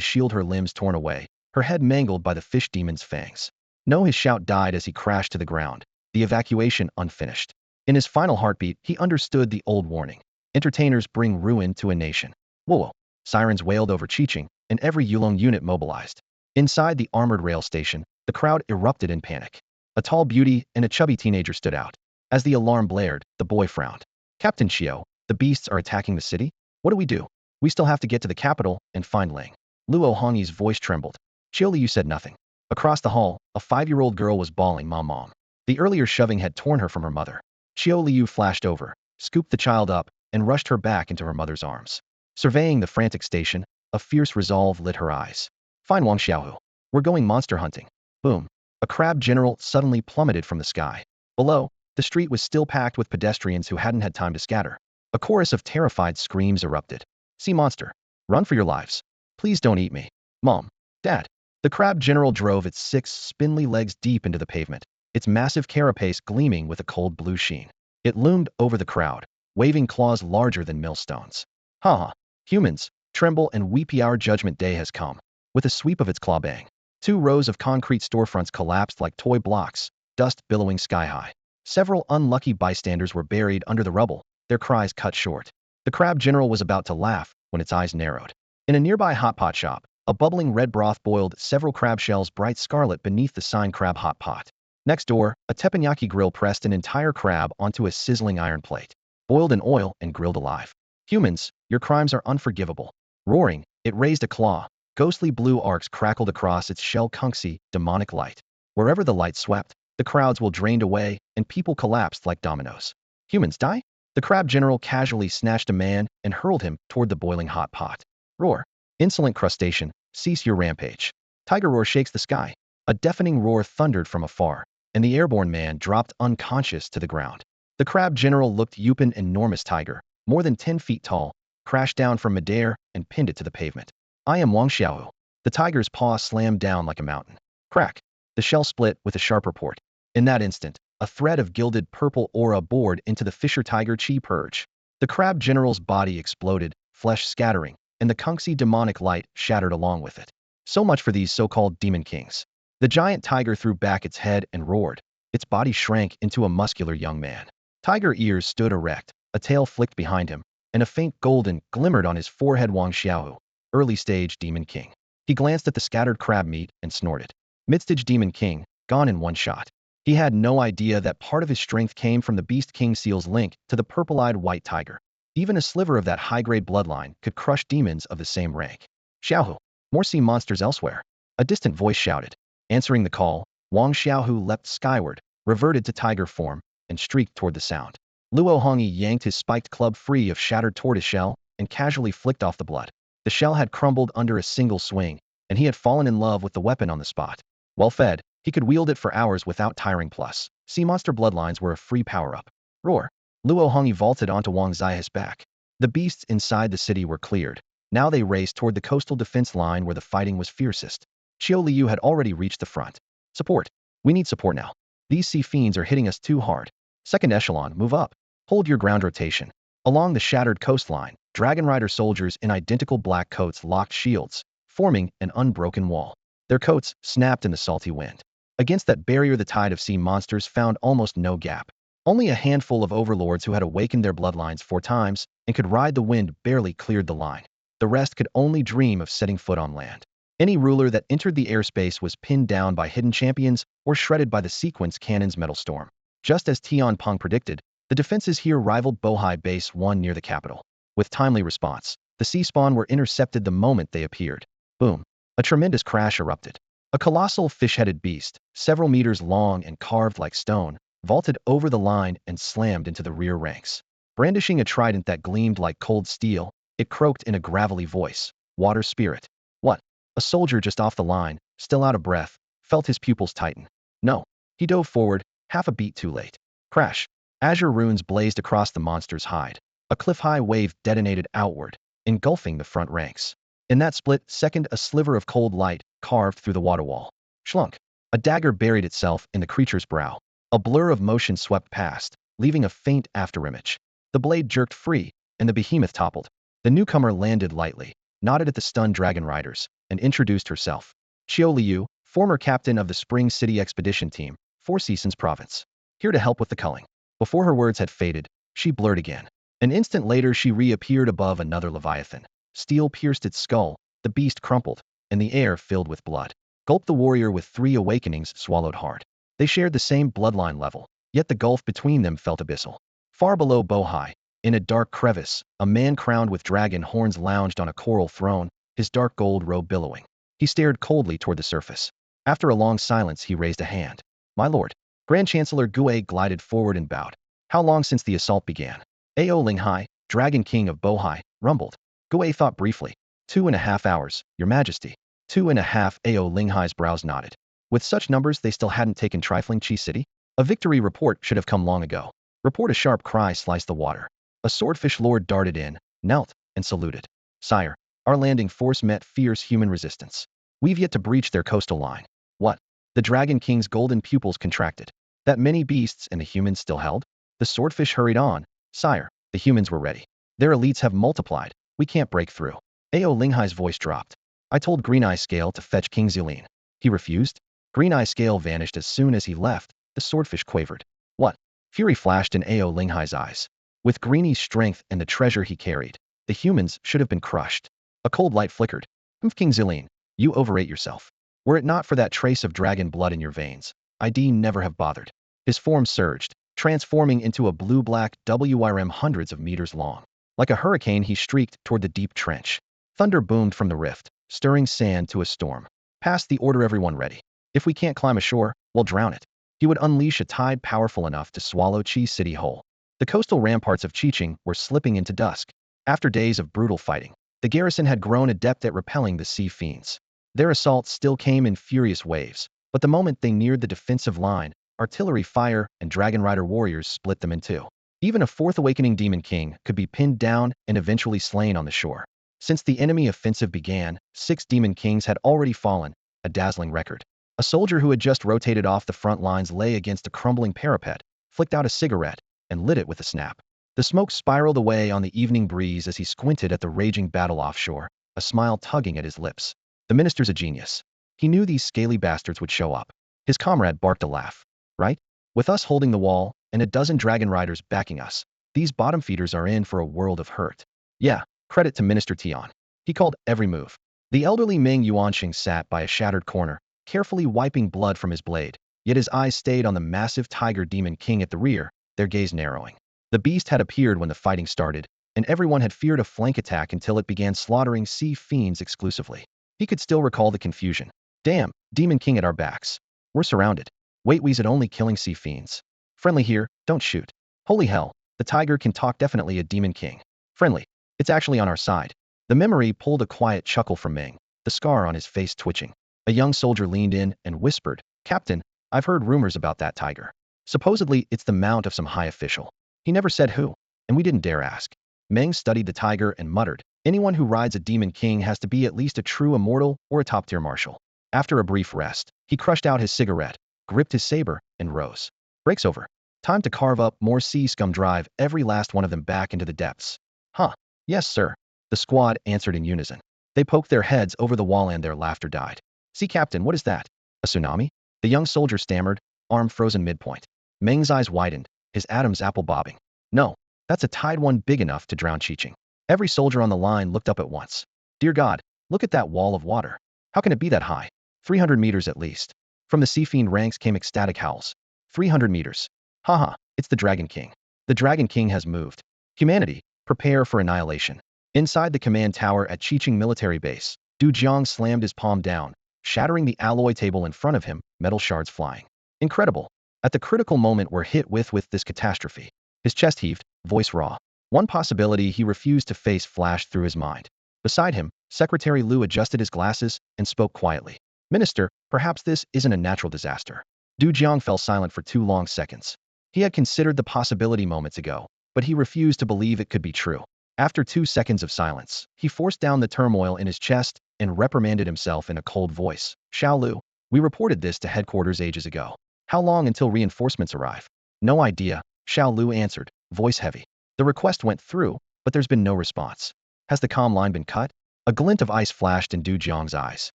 shield her limbs torn away, her head mangled by the fish demon's fangs. No, his shout died as he crashed to the ground, the evacuation unfinished. In his final heartbeat, he understood the old warning. Entertainers bring ruin to a nation. Whoa! Sirens wailed over Qiqing, and every Yulong unit mobilized. Inside the armored rail station, the crowd erupted in panic. A tall beauty and a chubby teenager stood out. As the alarm blared, the boy frowned. Captain Qiu, the beasts are attacking the city? What do we do? We still have to get to the capital and find Ling. Luo Hongyi's voice trembled. Qiu Liu said nothing. Across the hall, a 5-year-old girl was bawling, Mom, Mom. The earlier shoving had torn her from her mother. Qiu Liu flashed over, scooped the child up, and rushed her back into her mother's arms. Surveying the frantic station, a fierce resolve lit her eyes. Fine, Wang Xiaohu. We're going monster hunting. Boom. A crab general suddenly plummeted from the sky. Below, the street was still packed with pedestrians who hadn't had time to scatter. A chorus of terrified screams erupted. Sea monster. Run for your lives. Please don't eat me. Mom. Dad. The crab general drove its 6 spindly legs deep into the pavement, its massive carapace gleaming with a cold blue sheen. It loomed over the crowd, waving claws larger than millstones. Ha ha. Humans, tremble and weep, our judgment day has come. With a sweep of its claw bang, 2 rows of concrete storefronts collapsed like toy blocks, dust billowing sky high. Several unlucky bystanders were buried under the rubble, their cries cut short. The crab general was about to laugh when its eyes narrowed. In a nearby hot pot shop, a bubbling red broth boiled several crab shells bright scarlet beneath the sign crab hot pot. Next door, a teppanyaki grill pressed an entire crab onto a sizzling iron plate, boiled in oil and grilled alive. Humans, your crimes are unforgivable. Roaring, it raised a claw. Ghostly blue arcs crackled across its shell kunxi, demonic light. Wherever the light swept, the crowds will drained away, and people collapsed like dominoes. Humans die? The crab general casually snatched a man and hurled him toward the boiling hot pot. Roar. Insolent crustacean, cease your rampage. Tiger roar shakes the sky. A deafening roar thundered from afar, and the airborne man dropped unconscious to the ground. The crab general looked an enormous tiger, more than 10 feet tall, crashed down from midair and pinned it to the pavement. I am Wang Xiao. The tiger's paw slammed down like a mountain. Crack. The shell split with a sharp report. In that instant, a thread of gilded purple aura bored into the fisher tiger chi purge. The crab general's body exploded, flesh scattering, and the kunxi demonic light shattered along with it. So much for these so-called demon kings. The giant tiger threw back its head and roared. Its body shrank into a muscular young man. Tiger ears stood erect, a tail flicked behind him, and a faint golden glimmered on his forehead. Wang Xiao, early stage demon king. He glanced at the scattered crab meat and snorted. Mid-stage demon king, gone in one shot. He had no idea that part of his strength came from the Beast King Seal's link to the purple-eyed white tiger. Even a sliver of that high-grade bloodline could crush demons of the same rank. Xiaohu, more sea monsters elsewhere. A distant voice shouted. Answering the call, Wang Xiaohu leapt skyward, reverted to tiger form, and streaked toward the sound. Luo Hongyi yanked his spiked club free of shattered tortoise shell and casually flicked off the blood. The shell had crumbled under a single swing, and he had fallen in love with the weapon on the spot. Well fed, he could wield it for hours without tiring. Plus, sea monster bloodlines were a free power-up. Roar. Luo Hongyi vaulted onto Wang Zai's back. The beasts inside the city were cleared. Now they raced toward the coastal defense line where the fighting was fiercest. Qiu Liu had already reached the front. Support. We need support now. These sea fiends are hitting us too hard. Second echelon, move up. Hold your ground rotation. Along the shattered coastline, Dragon Rider soldiers in identical black coats locked shields, forming an unbroken wall. Their coats snapped in the salty wind. Against that barrier the tide of sea monsters found almost no gap. Only a handful of overlords who had awakened their bloodlines 4 times and could ride the wind barely cleared the line. The rest could only dream of setting foot on land. Any ruler that entered the airspace was pinned down by hidden champions or shredded by the sequence cannon's metal storm. Just as Tian Peng predicted, the defenses here rivaled Bohai Base 1 near the capital. With timely response, the sea spawn were intercepted the moment they appeared. Boom. A tremendous crash erupted. A colossal fish-headed beast, several meters long and carved like stone, vaulted over the line and slammed into the rear ranks. Brandishing a trident that gleamed like cold steel, it croaked in a gravelly voice. Water spirit. What? A soldier just off the line, still out of breath, felt his pupils tighten. No. He dove forward, half a beat too late. Crash. Azure runes blazed across the monster's hide. A cliff-high wave detonated outward, engulfing the front ranks. In that split second, a sliver of cold light carved through the water wall. Schlunk. A dagger buried itself in the creature's brow. A blur of motion swept past, leaving a faint afterimage. The blade jerked free, and the behemoth toppled. The newcomer landed lightly, nodded at the stunned dragon riders, and introduced herself. Qiu Liu, former captain of the Spring City Expedition Team, Four Seasons Province. Here to help with the culling. Before her words had faded, she blurred again. An instant later she reappeared above another leviathan. Steel pierced its skull, the beast crumpled, and the air filled with blood. Gulp. The warrior with 3 awakenings swallowed hard. They shared the same bloodline level, yet the gulf between them felt abyssal. Far below Bohai, in a dark crevice, a man crowned with dragon horns lounged on a coral throne, his dark gold robe billowing. He stared coldly toward the surface. After a long silence he raised a hand. My lord. Grand Chancellor Gui glided forward and bowed. How long since the assault began? Ao Linghai, Dragon King of Bohai, rumbled. Gui thought briefly. 2.5 hours, your majesty. 2.5. Ao Linghai's brows nodded. With such numbers they still hadn't taken trifling Chi City? A victory report should have come long ago. Report. A sharp cry sliced the water. A swordfish lord darted in, knelt, and saluted. Sire, our landing force met fierce human resistance. We've yet to breach their coastal line. What? The Dragon King's golden pupils contracted. That many beasts and the humans still held? The swordfish hurried on. Sire, the humans were ready. Their elites have multiplied. We can't break through. Ao Linghai's voice dropped. I told Green Eye Scale to fetch King Zulin. He refused? Green Eye Scale vanished as soon as he left, the swordfish quavered. What? Fury flashed in Ao Linghai's eyes. With Greeny's strength and the treasure he carried, the humans should have been crushed. A cold light flickered. King Zillion, you overrate yourself. Were it not for that trace of dragon blood in your veins, I'd never have bothered. His form surged, transforming into a blue-black WRM hundreds of meters long. Like a hurricane, he streaked toward the deep trench. Thunder boomed from the rift, stirring sand to a storm. Past the order, everyone ready. If we can't climb ashore, we'll drown it. He would unleash a tide powerful enough to swallow Chi City whole. The coastal ramparts of Chiching were slipping into dusk. After days of brutal fighting, the garrison had grown adept at repelling the sea fiends. Their assaults still came in furious waves, but the moment they neared the defensive line, artillery fire and dragon rider warriors split them in two. Even a fourth awakening demon king could be pinned down and eventually slain on the shore. Since the enemy offensive began, 6 demon kings had already fallen, a dazzling record. A soldier who had just rotated off the front lines lay against a crumbling parapet, flicked out a cigarette, and lit it with a snap. The smoke spiraled away on the evening breeze as he squinted at the raging battle offshore, a smile tugging at his lips. The minister's a genius. He knew these scaly bastards would show up. His comrade barked a laugh. Right? With us holding the wall, and a dozen dragon riders backing us, these bottom feeders are in for a world of hurt. Yeah, credit to Minister Tian. He called every move. The elderly Ming Yuanxing sat by a shattered corner, carefully wiping blood from his blade, yet his eyes stayed on the massive tiger demon king at the rear, their gaze narrowing. The beast had appeared when the fighting started, and everyone had feared a flank attack until it began slaughtering sea fiends exclusively. He could still recall the confusion. Damn, demon king at our backs. We're surrounded. Wait, we's at only killing sea fiends. Friendly here, don't shoot. Holy hell, the tiger can talk, definitely a demon king. Friendly. It's actually on our side. The memory pulled a quiet chuckle from Ming, the scar on his face twitching. A young soldier leaned in and whispered, Captain, I've heard rumors about that tiger. Supposedly, it's the mount of some high official. He never said who, and we didn't dare ask. Meng studied the tiger and muttered, anyone who rides a demon king has to be at least a true immortal or a top-tier marshal. After a brief rest, he crushed out his cigarette, gripped his saber, and rose. Break's over. Time to carve up more sea scum, drive every last one of them back into the depths. Huh. Yes, sir. The squad answered in unison. They poked their heads over the wall and their laughter died. See, Captain, what is that? A tsunami? The young soldier stammered, arm frozen midpoint. Meng's eyes widened, his Adam's apple bobbing. No, that's a tide one big enough to drown Chiching. Every soldier on the line looked up at once. Dear God, look at that wall of water. How can it be that high? 300 meters at least. From the sea fiend ranks came ecstatic howls. 300 meters. Haha, it's the Dragon King. The Dragon King has moved. Humanity, prepare for annihilation. Inside the command tower at Chiching military base, Du Jiang slammed his palm down, shattering the alloy table in front of him, metal shards flying. Incredible. At the critical moment we're hit with this catastrophe. His chest heaved, voice raw. One possibility he refused to face flashed through his mind. Beside him, Secretary Liu adjusted his glasses and spoke quietly. Minister, perhaps this isn't a natural disaster. Du Jiang fell silent for 2 long seconds. He had considered the possibility moments ago, but he refused to believe it could be true. After 2 seconds of silence, he forced down the turmoil in his chest and reprimanded himself in a cold voice. Xiao Lu, we reported this to headquarters ages ago. How long until reinforcements arrive? No idea, Xiao Lu answered, voice heavy. The request went through, but there's been no response. Has the comm line been cut? A glint of ice flashed in Du Jiang's eyes.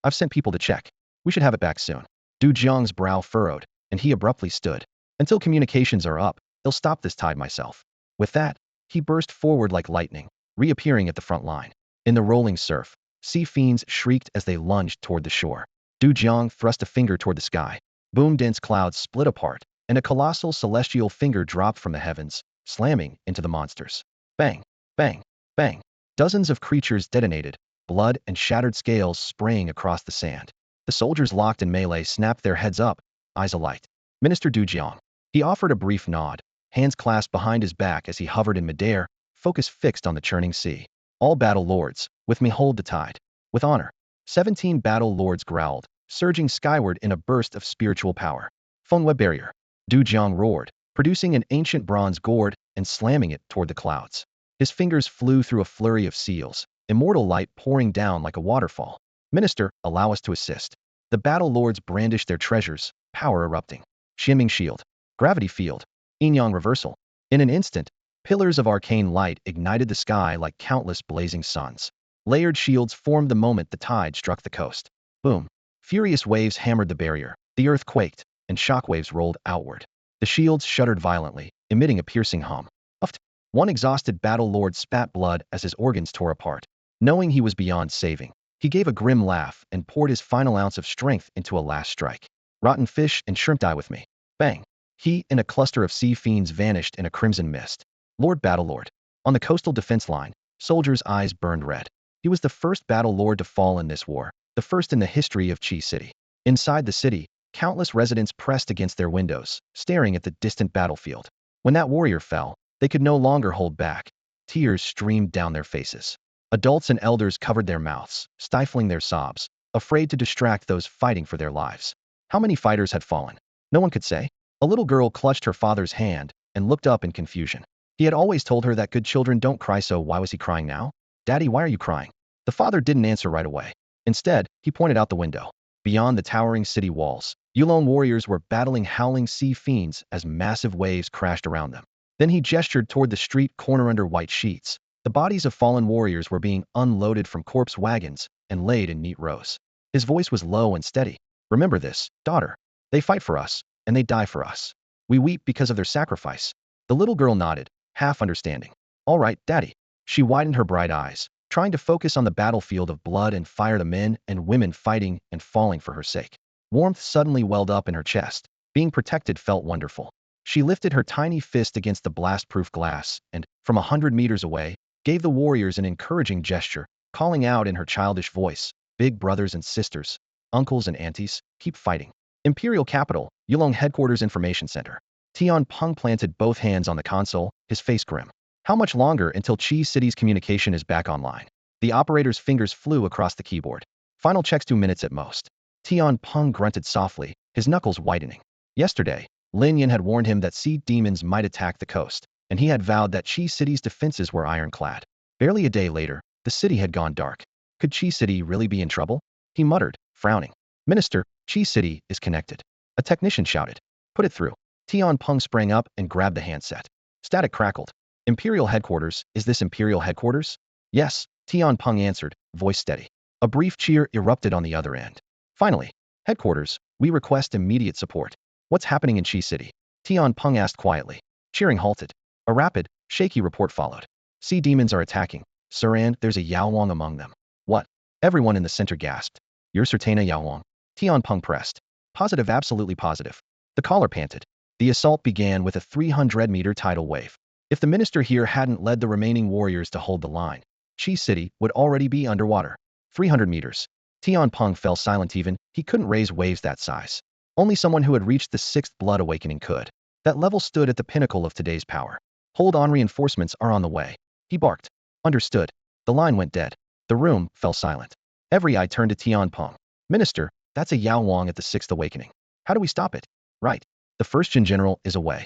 I've sent people to check. We should have it back soon. Du Jiang's brow furrowed, and he abruptly stood. Until communications are up, they'll stop this tide myself. With that, he burst forward like lightning, reappearing at the front line. In the rolling surf, sea fiends shrieked as they lunged toward the shore. Du Jiang thrust a finger toward the sky. Boom, dense clouds split apart, and a colossal celestial finger dropped from the heavens, slamming into the monsters. Bang, bang, bang. Dozens of creatures detonated, blood and shattered scales spraying across the sand. The soldiers locked in melee snapped their heads up, eyes alight. Minister Du Jiang. He offered a brief nod, hands clasped behind his back as he hovered in midair, focus fixed on the churning sea. All battle lords, with me hold the tide. With honor. 17 battle lords growled, surging skyward in a burst of spiritual power. Fengweb barrier. Du Jiang roared, producing an ancient bronze gourd and slamming it toward the clouds. His fingers flew through a flurry of seals, immortal light pouring down like a waterfall. Minister, allow us to assist. The battle lords brandished their treasures, power erupting. Shimming shield. Gravity field. Yin-yang reversal. In an instant, pillars of arcane light ignited the sky like countless blazing suns. Layered shields formed the moment the tide struck the coast. Boom. Furious waves hammered the barrier. The earth quaked, and shockwaves rolled outward. The shields shuddered violently, emitting a piercing hum. Uft. One exhausted battle lord spat blood as his organs tore apart. Knowing he was beyond saving, he gave a grim laugh and poured his final ounce of strength into a last strike. Rotten fish and shrimp die with me. Bang! He and a cluster of sea fiends vanished in a crimson mist. Lord Battlelord. On the coastal defense line, soldiers' eyes burned red. He was the first battle lord to fall in this war, the first in the history of Chi City. Inside the city, countless residents pressed against their windows, staring at the distant battlefield. When that warrior fell, they could no longer hold back. Tears streamed down their faces. Adults and elders covered their mouths, stifling their sobs, afraid to distract those fighting for their lives. How many fighters had fallen? No one could say. A little girl clutched her father's hand and looked up in confusion. He had always told her that good children don't cry, so why was he crying now? Daddy, why are you crying? The father didn't answer right away. Instead, he pointed out the window. Beyond the towering city walls, Yulon warriors were battling howling sea fiends as massive waves crashed around them. Then he gestured toward the street corner under white sheets. The bodies of fallen warriors were being unloaded from corpse wagons and laid in neat rows. His voice was low and steady. Remember this, daughter. They fight for us, and they die for us. We weep because of their sacrifice. The little girl nodded, half understanding. All right, Daddy. She widened her bright eyes, trying to focus on the battlefield of blood and fire, the men and women fighting and falling for her sake. Warmth suddenly welled up in her chest. Being protected felt wonderful. She lifted her tiny fist against the blast-proof glass and, from 100 meters away, gave the warriors an encouraging gesture, calling out in her childish voice, "Big brothers and sisters, uncles and aunties, keep fighting." Imperial Capital, Yulong Headquarters Information Center. Tian Peng planted both hands on the console, his face grim. How much longer until Chi City's communication is back online? The operator's fingers flew across the keyboard. Final checks 2 minutes at most. Tian Peng grunted softly, his knuckles whitening. Yesterday, Lin Yan had warned him that sea demons might attack the coast, and he had vowed that Chi City's defenses were ironclad. Barely a day later, the city had gone dark. Could Chi City really be in trouble? He muttered, frowning. Minister, Chi City is connected. A technician shouted. Put it through. Tian Peng sprang up and grabbed the handset. Static crackled. Imperial Headquarters, is this Imperial Headquarters? Yes, Tian Peng answered, voice steady. A brief cheer erupted on the other end. Finally, Headquarters, we request immediate support. What's happening in Chi City? Tian Peng asked quietly. Cheering halted. A rapid, shaky report followed. Sea demons are attacking, sir, and there's a Yaowang among them. What? Everyone in the center gasped. You're certain a Yaowang? Tian Peng pressed. Positive, absolutely positive. The caller panted. The assault began with a 300-meter tidal wave. If the minister here hadn't led the remaining warriors to hold the line, Chi City would already be underwater. 300 meters. Tian Peng fell silent. Even he couldn't raise waves that size. Only someone who had reached the 6th blood awakening could. That level stood at the pinnacle of today's power. Hold on, reinforcements are on the way. He barked. Understood. The line went dead. The room fell silent. Every eye turned to Tian Peng. Minister, that's a Yaowang at the 6th awakening. How do we stop it? Right. The first Jin General is away.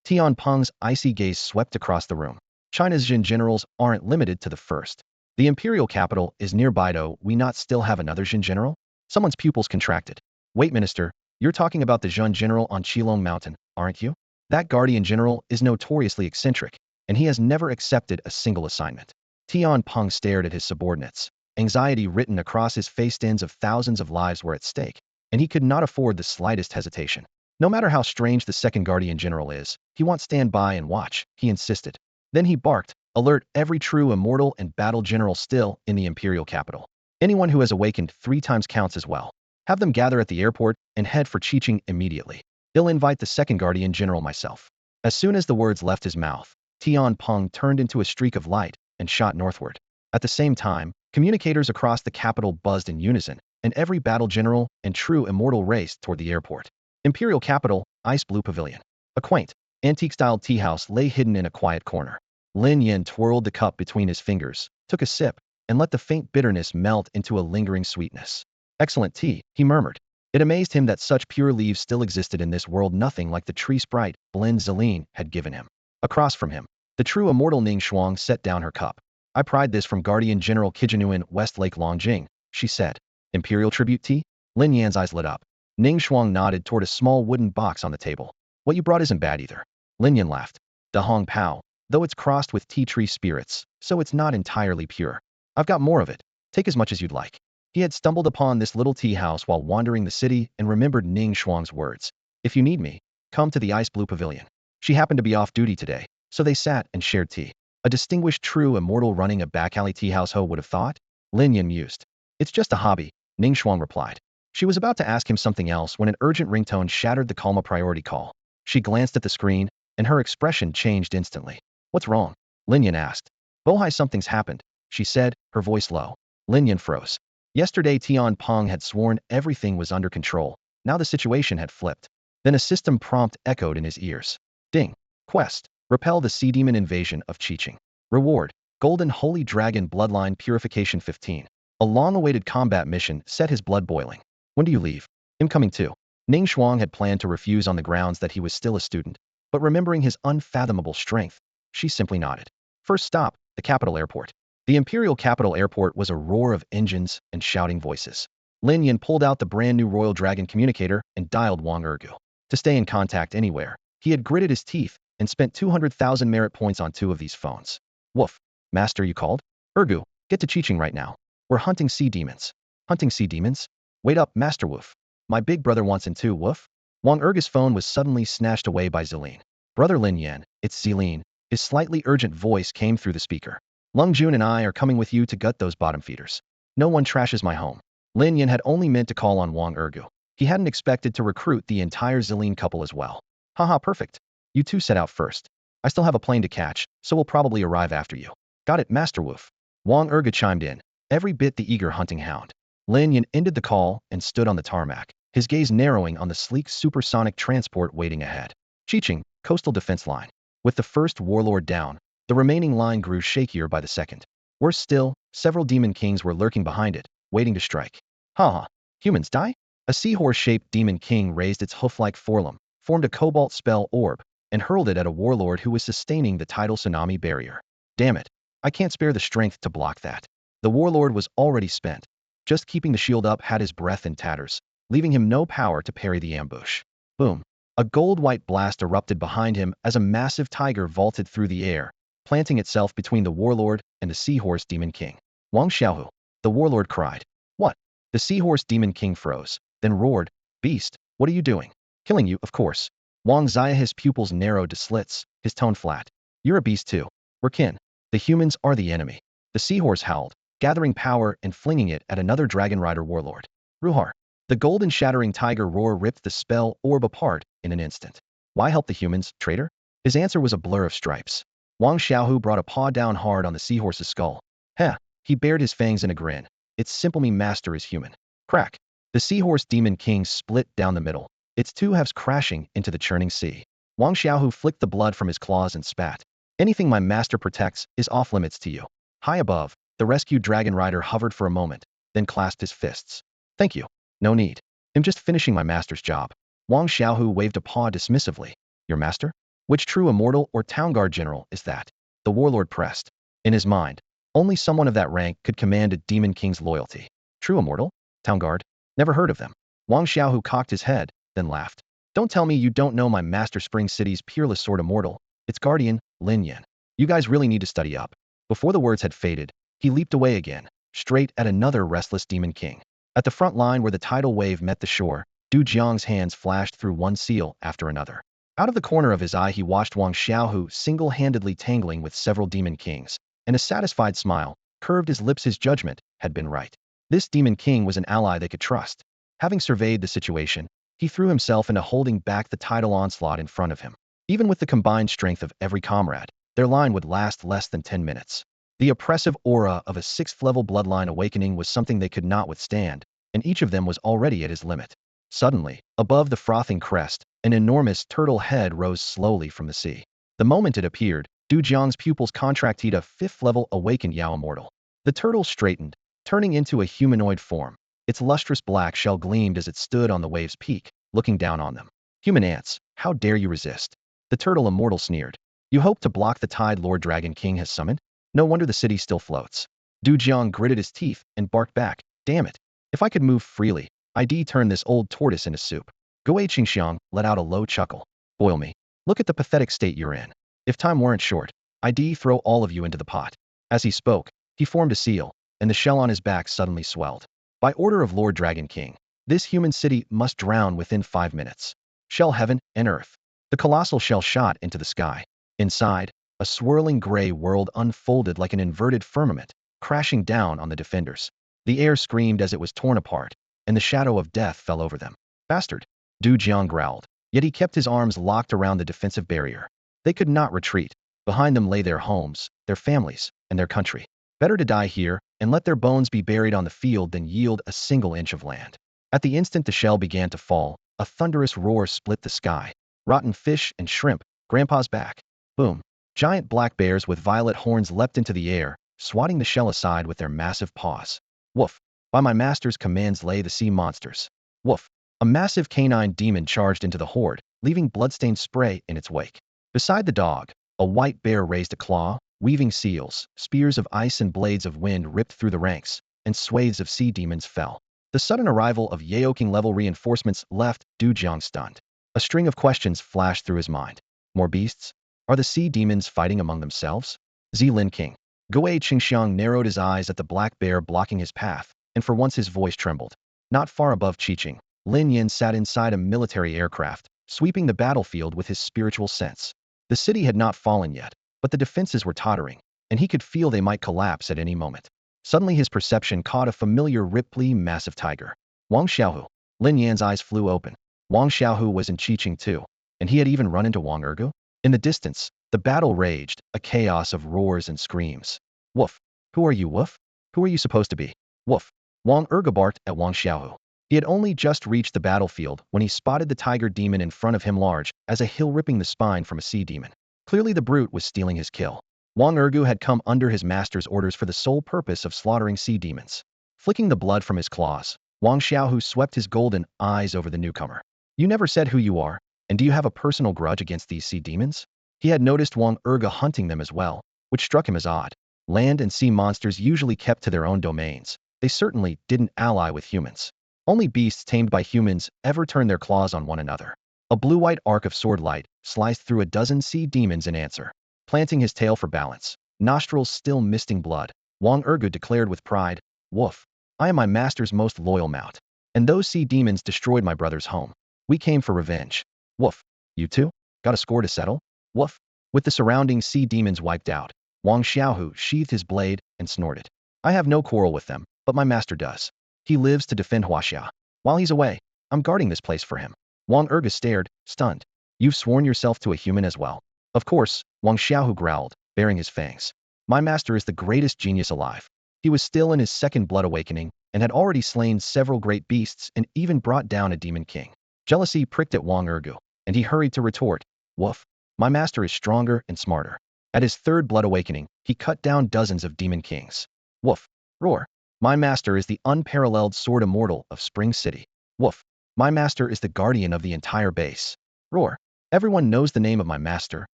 Tian Peng's icy gaze swept across the room. China's Jin Generals aren't limited to the first. The Imperial Capital is nearby. Do we not still have another Jin General? Someone's pupils contracted. Wait, Minister, you're talking about the Jin General on Qilong Mountain, aren't you? That Guardian General is notoriously eccentric, and he has never accepted a single assignment. Tian Peng stared at his subordinates. Anxiety written across his face. Tens of thousands of lives were at stake, and he could not afford the slightest hesitation. No matter how strange the second Guardian General is, he won't stand by and watch, he insisted. Then he barked, alert every true immortal and battle general still in the Imperial Capital. Anyone who has awakened 3 times counts as well. Have them gather at the airport and head for Chiching immediately. I'll invite the second Guardian General myself. As soon as the words left his mouth, Tian Peng turned into a streak of light and shot northward. At the same time, communicators across the capital buzzed in unison, and every battle general and true immortal raced toward the airport. Imperial Capital, Ice Blue Pavilion. A quaint, antique-style tea house lay hidden in a quiet corner. Lin Yan twirled the cup between his fingers, took a sip, and let the faint bitterness melt into a lingering sweetness. Excellent tea, he murmured. It amazed him that such pure leaves still existed in this world, nothing like the tree sprite Blin Zeline had given him. Across from him, the true immortal Ning Shuang set down her cup. I pried this from Guardian General Kijinuan West Lake Longjing, she said. Imperial tribute tea? Lin Yan's eyes lit up. Ning Shuang nodded toward a small wooden box on the table. What you brought isn't bad either. Lin Yan laughed. Da Hong Pao, though it's crossed with tea tree spirits, so it's not entirely pure. I've got more of it. Take as much as you'd like. He had stumbled upon this little tea house while wandering the city and remembered Ning Shuang's words. If you need me, come to the Ice Blue Pavilion. She happened to be off duty today, So they sat and shared tea. A distinguished true immortal running a back alley tea house, ho would have thought? Lin Yan mused. It's just a hobby, Ning Shuang replied. She was about to ask him something else when an urgent ringtone shattered the calm priority call. She glanced at the screen, and her expression changed instantly. What's wrong? Lin Yan asked. Bohai, something's happened, she said, her voice low. Lin Yan froze. Yesterday Tian Peng had sworn everything was under control. Now the situation had flipped. Then a system prompt echoed in his ears. Ding. Quest. Repel the sea demon invasion of Qiqing. Reward. Golden Holy Dragon Bloodline Purification 15. A long-awaited combat mission set his blood boiling. When do you leave? I'm coming too. Ning Shuang had planned to refuse on the grounds that he was still a student, but remembering his unfathomable strength, she simply nodded. First stop, the capital airport. The imperial capital airport was a roar of engines and shouting voices. Lin Yan pulled out the brand new Royal Dragon communicator and dialed Wang Ergu. To stay in contact anywhere, he had gritted his teeth and spent 200,000 merit points on 2 of these phones. Woof. Master, you called? Ergu, get to Qiqing right now. We're hunting sea demons. Hunting sea demons? Wait up, Master Woof. My big brother wants in too, Woof. Wang Ergu's phone was suddenly snatched away by Zelene. Brother Lin Yan, it's Zelene. His slightly urgent voice came through the speaker. Lung Jun and I are coming with you to gut those bottom feeders. No one trashes my home. Lin Yan had only meant to call on Wang Ergu. He hadn't expected to recruit the entire Zelene couple as well. Haha, perfect. You two set out first. I still have a plane to catch, so we'll probably arrive after you. Got it, Master Woof. Wang Ergu chimed in, every bit the eager hunting hound. Lin Yan ended the call and stood on the tarmac, his gaze narrowing on the sleek supersonic transport waiting ahead. Qiqing, coastal defense line. With the first warlord down, the remaining line grew shakier by the second. Worse still, several demon kings were lurking behind it, waiting to strike. Haha, humans die? A seahorse-shaped demon king raised its hoof-like forelimb, formed a cobalt spell orb, and hurled it at a warlord who was sustaining the tidal tsunami barrier. Damn it, I can't spare the strength to block that. The warlord was already spent. Just keeping the shield up had his breath in tatters, leaving him no power to parry the ambush. Boom. A gold-white blast erupted behind him as a massive tiger vaulted through the air, planting itself between the warlord and the seahorse demon king. Wang Xiaohu, the warlord cried. What? The seahorse demon king froze, then roared, Beast, what are you doing? Killing you, of course. Wang Zia, his pupils narrowed to slits, his tone flat. You're a beast too. We're kin. The humans are the enemy. The seahorse howled, gathering power and flinging it at another dragon rider warlord. Ruhar. The golden shattering tiger roar ripped the spell orb apart in an instant. Why help the humans, traitor? His answer was a blur of stripes. Wang Xiaohu brought a paw down hard on the seahorse's skull. Heh, he bared his fangs in a grin. It's simple, me master is human. Crack. The seahorse demon king split down the middle, its two halves crashing into the churning sea. Wang Xiaohu flicked the blood from his claws and spat. Anything my master protects is off limits to you. High above, the rescued dragon rider hovered for a moment, then clasped his fists. Thank you. No need. I'm just finishing my master's job. Wang Xiaohu waved a paw dismissively. Your master? Which true immortal or town guard general is that? The warlord pressed. In his mind, only someone of that rank could command a demon king's loyalty. True immortal? Town guard? Never heard of them. Wang Xiaohu cocked his head, then laughed. Don't tell me you don't know my master Spring City's peerless sword immortal. Its guardian, Lin Yan. You guys really need to study up. Before the words had faded, he leaped away again, straight at another restless demon king. At the front line where the tidal wave met the shore, Du Jiang's hands flashed through one seal after another. Out of the corner of his eye he watched Wang Xiaohu single-handedly tangling with several demon kings, and a satisfied smile curved his lips. His judgment had been right. This demon king was an ally they could trust. Having surveyed the situation, he threw himself into holding back the tidal onslaught in front of him. Even with the combined strength of every comrade, their line would last less than 10 minutes. The oppressive aura of a 6th-level bloodline awakening was something they could not withstand, and each of them was already at his limit. Suddenly, above the frothing crest, an enormous turtle head rose slowly from the sea. The moment it appeared, Du Jiang's pupils contracted a 5th-level awakened Yao immortal. The turtle straightened, turning into a humanoid form. Its lustrous black shell gleamed as it stood on the wave's peak, looking down on them. Human ants, how dare you resist? The turtle immortal sneered. You hope to block the tide Lord Dragon King has summoned? No wonder the city still floats. Du Jiang gritted his teeth and barked back. Damn it. If I could move freely, I'd turn this old tortoise into soup. Guo Qingxiang let out a low chuckle. Boil me. Look at the pathetic state you're in. If time weren't short, I'd throw all of you into the pot. As he spoke, he formed a seal, and the shell on his back suddenly swelled. By order of Lord Dragon King, this human city must drown within 5 minutes. Shell heaven and earth. The colossal shell shot into the sky. Inside, A swirling gray world unfolded like an inverted firmament, crashing down on the defenders. The air screamed as it was torn apart, and the shadow of death fell over them. Bastard! Du Jiang growled, yet he kept his arms locked around the defensive barrier. They could not retreat. Behind them lay their homes, their families, and their country. Better to die here and let their bones be buried on the field than yield a single inch of land. At the instant the shell began to fall, a thunderous roar split the sky. Rotten fish and shrimp, Grandpa's back. Boom. Giant black bears with violet horns leapt into the air, swatting the shell aside with their massive paws. Woof. By my master's commands lay the sea monsters. Woof. A massive canine demon charged into the horde, leaving bloodstained spray in its wake. Beside the dog, a white bear raised a claw, weaving seals, spears of ice and blades of wind ripped through the ranks, and swathes of sea demons fell. The sudden arrival of Yaoking-level reinforcements left Du Jiang stunned. A string of questions flashed through his mind. More beasts? Are the sea demons fighting among themselves? Zilin King. Guo Qingxiang narrowed his eyes at the black bear blocking his path, and for once his voice trembled. Not far above Qiqing, Lin Yin sat inside a military aircraft, sweeping the battlefield with his spiritual sense. The city had not fallen yet, but the defenses were tottering, and he could feel they might collapse at any moment. Suddenly his perception caught a familiar ripply, massive tiger. Wang Xiaohu. Lin Yan's eyes flew open. Wang Xiaohu was in Qiqing too, and he had even run into Wang Ergu. In the distance, the battle raged, a chaos of roars and screams. Woof. Who are you, Woof? Who are you supposed to be? Woof. Wang Ergu barked at Wang Xiaohu. He had only just reached the battlefield when he spotted the tiger demon in front of him, large as a hill, ripping the spine from a sea demon. Clearly the brute was stealing his kill. Wang Ergu had come under his master's orders for the sole purpose of slaughtering sea demons. Flicking the blood from his claws, Wang Xiaohu swept his golden eyes over the newcomer. You never said who you are, and do you have a personal grudge against these sea demons? He had noticed Wang Ergu hunting them as well, which struck him as odd. Land and sea monsters usually kept to their own domains. They certainly didn't ally with humans. Only beasts tamed by humans ever turn their claws on one another. A blue-white arc of sword light sliced through a dozen sea demons in answer. Planting his tail for balance, nostrils still misting blood, Wang Ergu declared with pride, Woof. I am my master's most loyal mount. And those sea demons destroyed my brother's home. We came for revenge. Woof. You too? Got a score to settle? Woof. With the surrounding sea demons wiped out, Wang Xiaohu sheathed his blade and snorted. I have no quarrel with them, but my master does. He lives to defend Huaxia. While he's away, I'm guarding this place for him. Wang Ergu stared, stunned. You've sworn yourself to a human as well. Of course, Wang Xiaohu growled, baring his fangs. My master is the greatest genius alive. He was still in his second blood awakening and had already slain several great beasts and even brought down a demon king. Jealousy pricked at Wang Ergu, and he hurried to retort, Woof. My master is stronger and smarter. At his third blood awakening, he cut down dozens of demon kings. Woof. Roar. My master is the unparalleled sword immortal of Spring City. Woof. My master is the guardian of the entire base. Roar. Everyone knows the name of my master,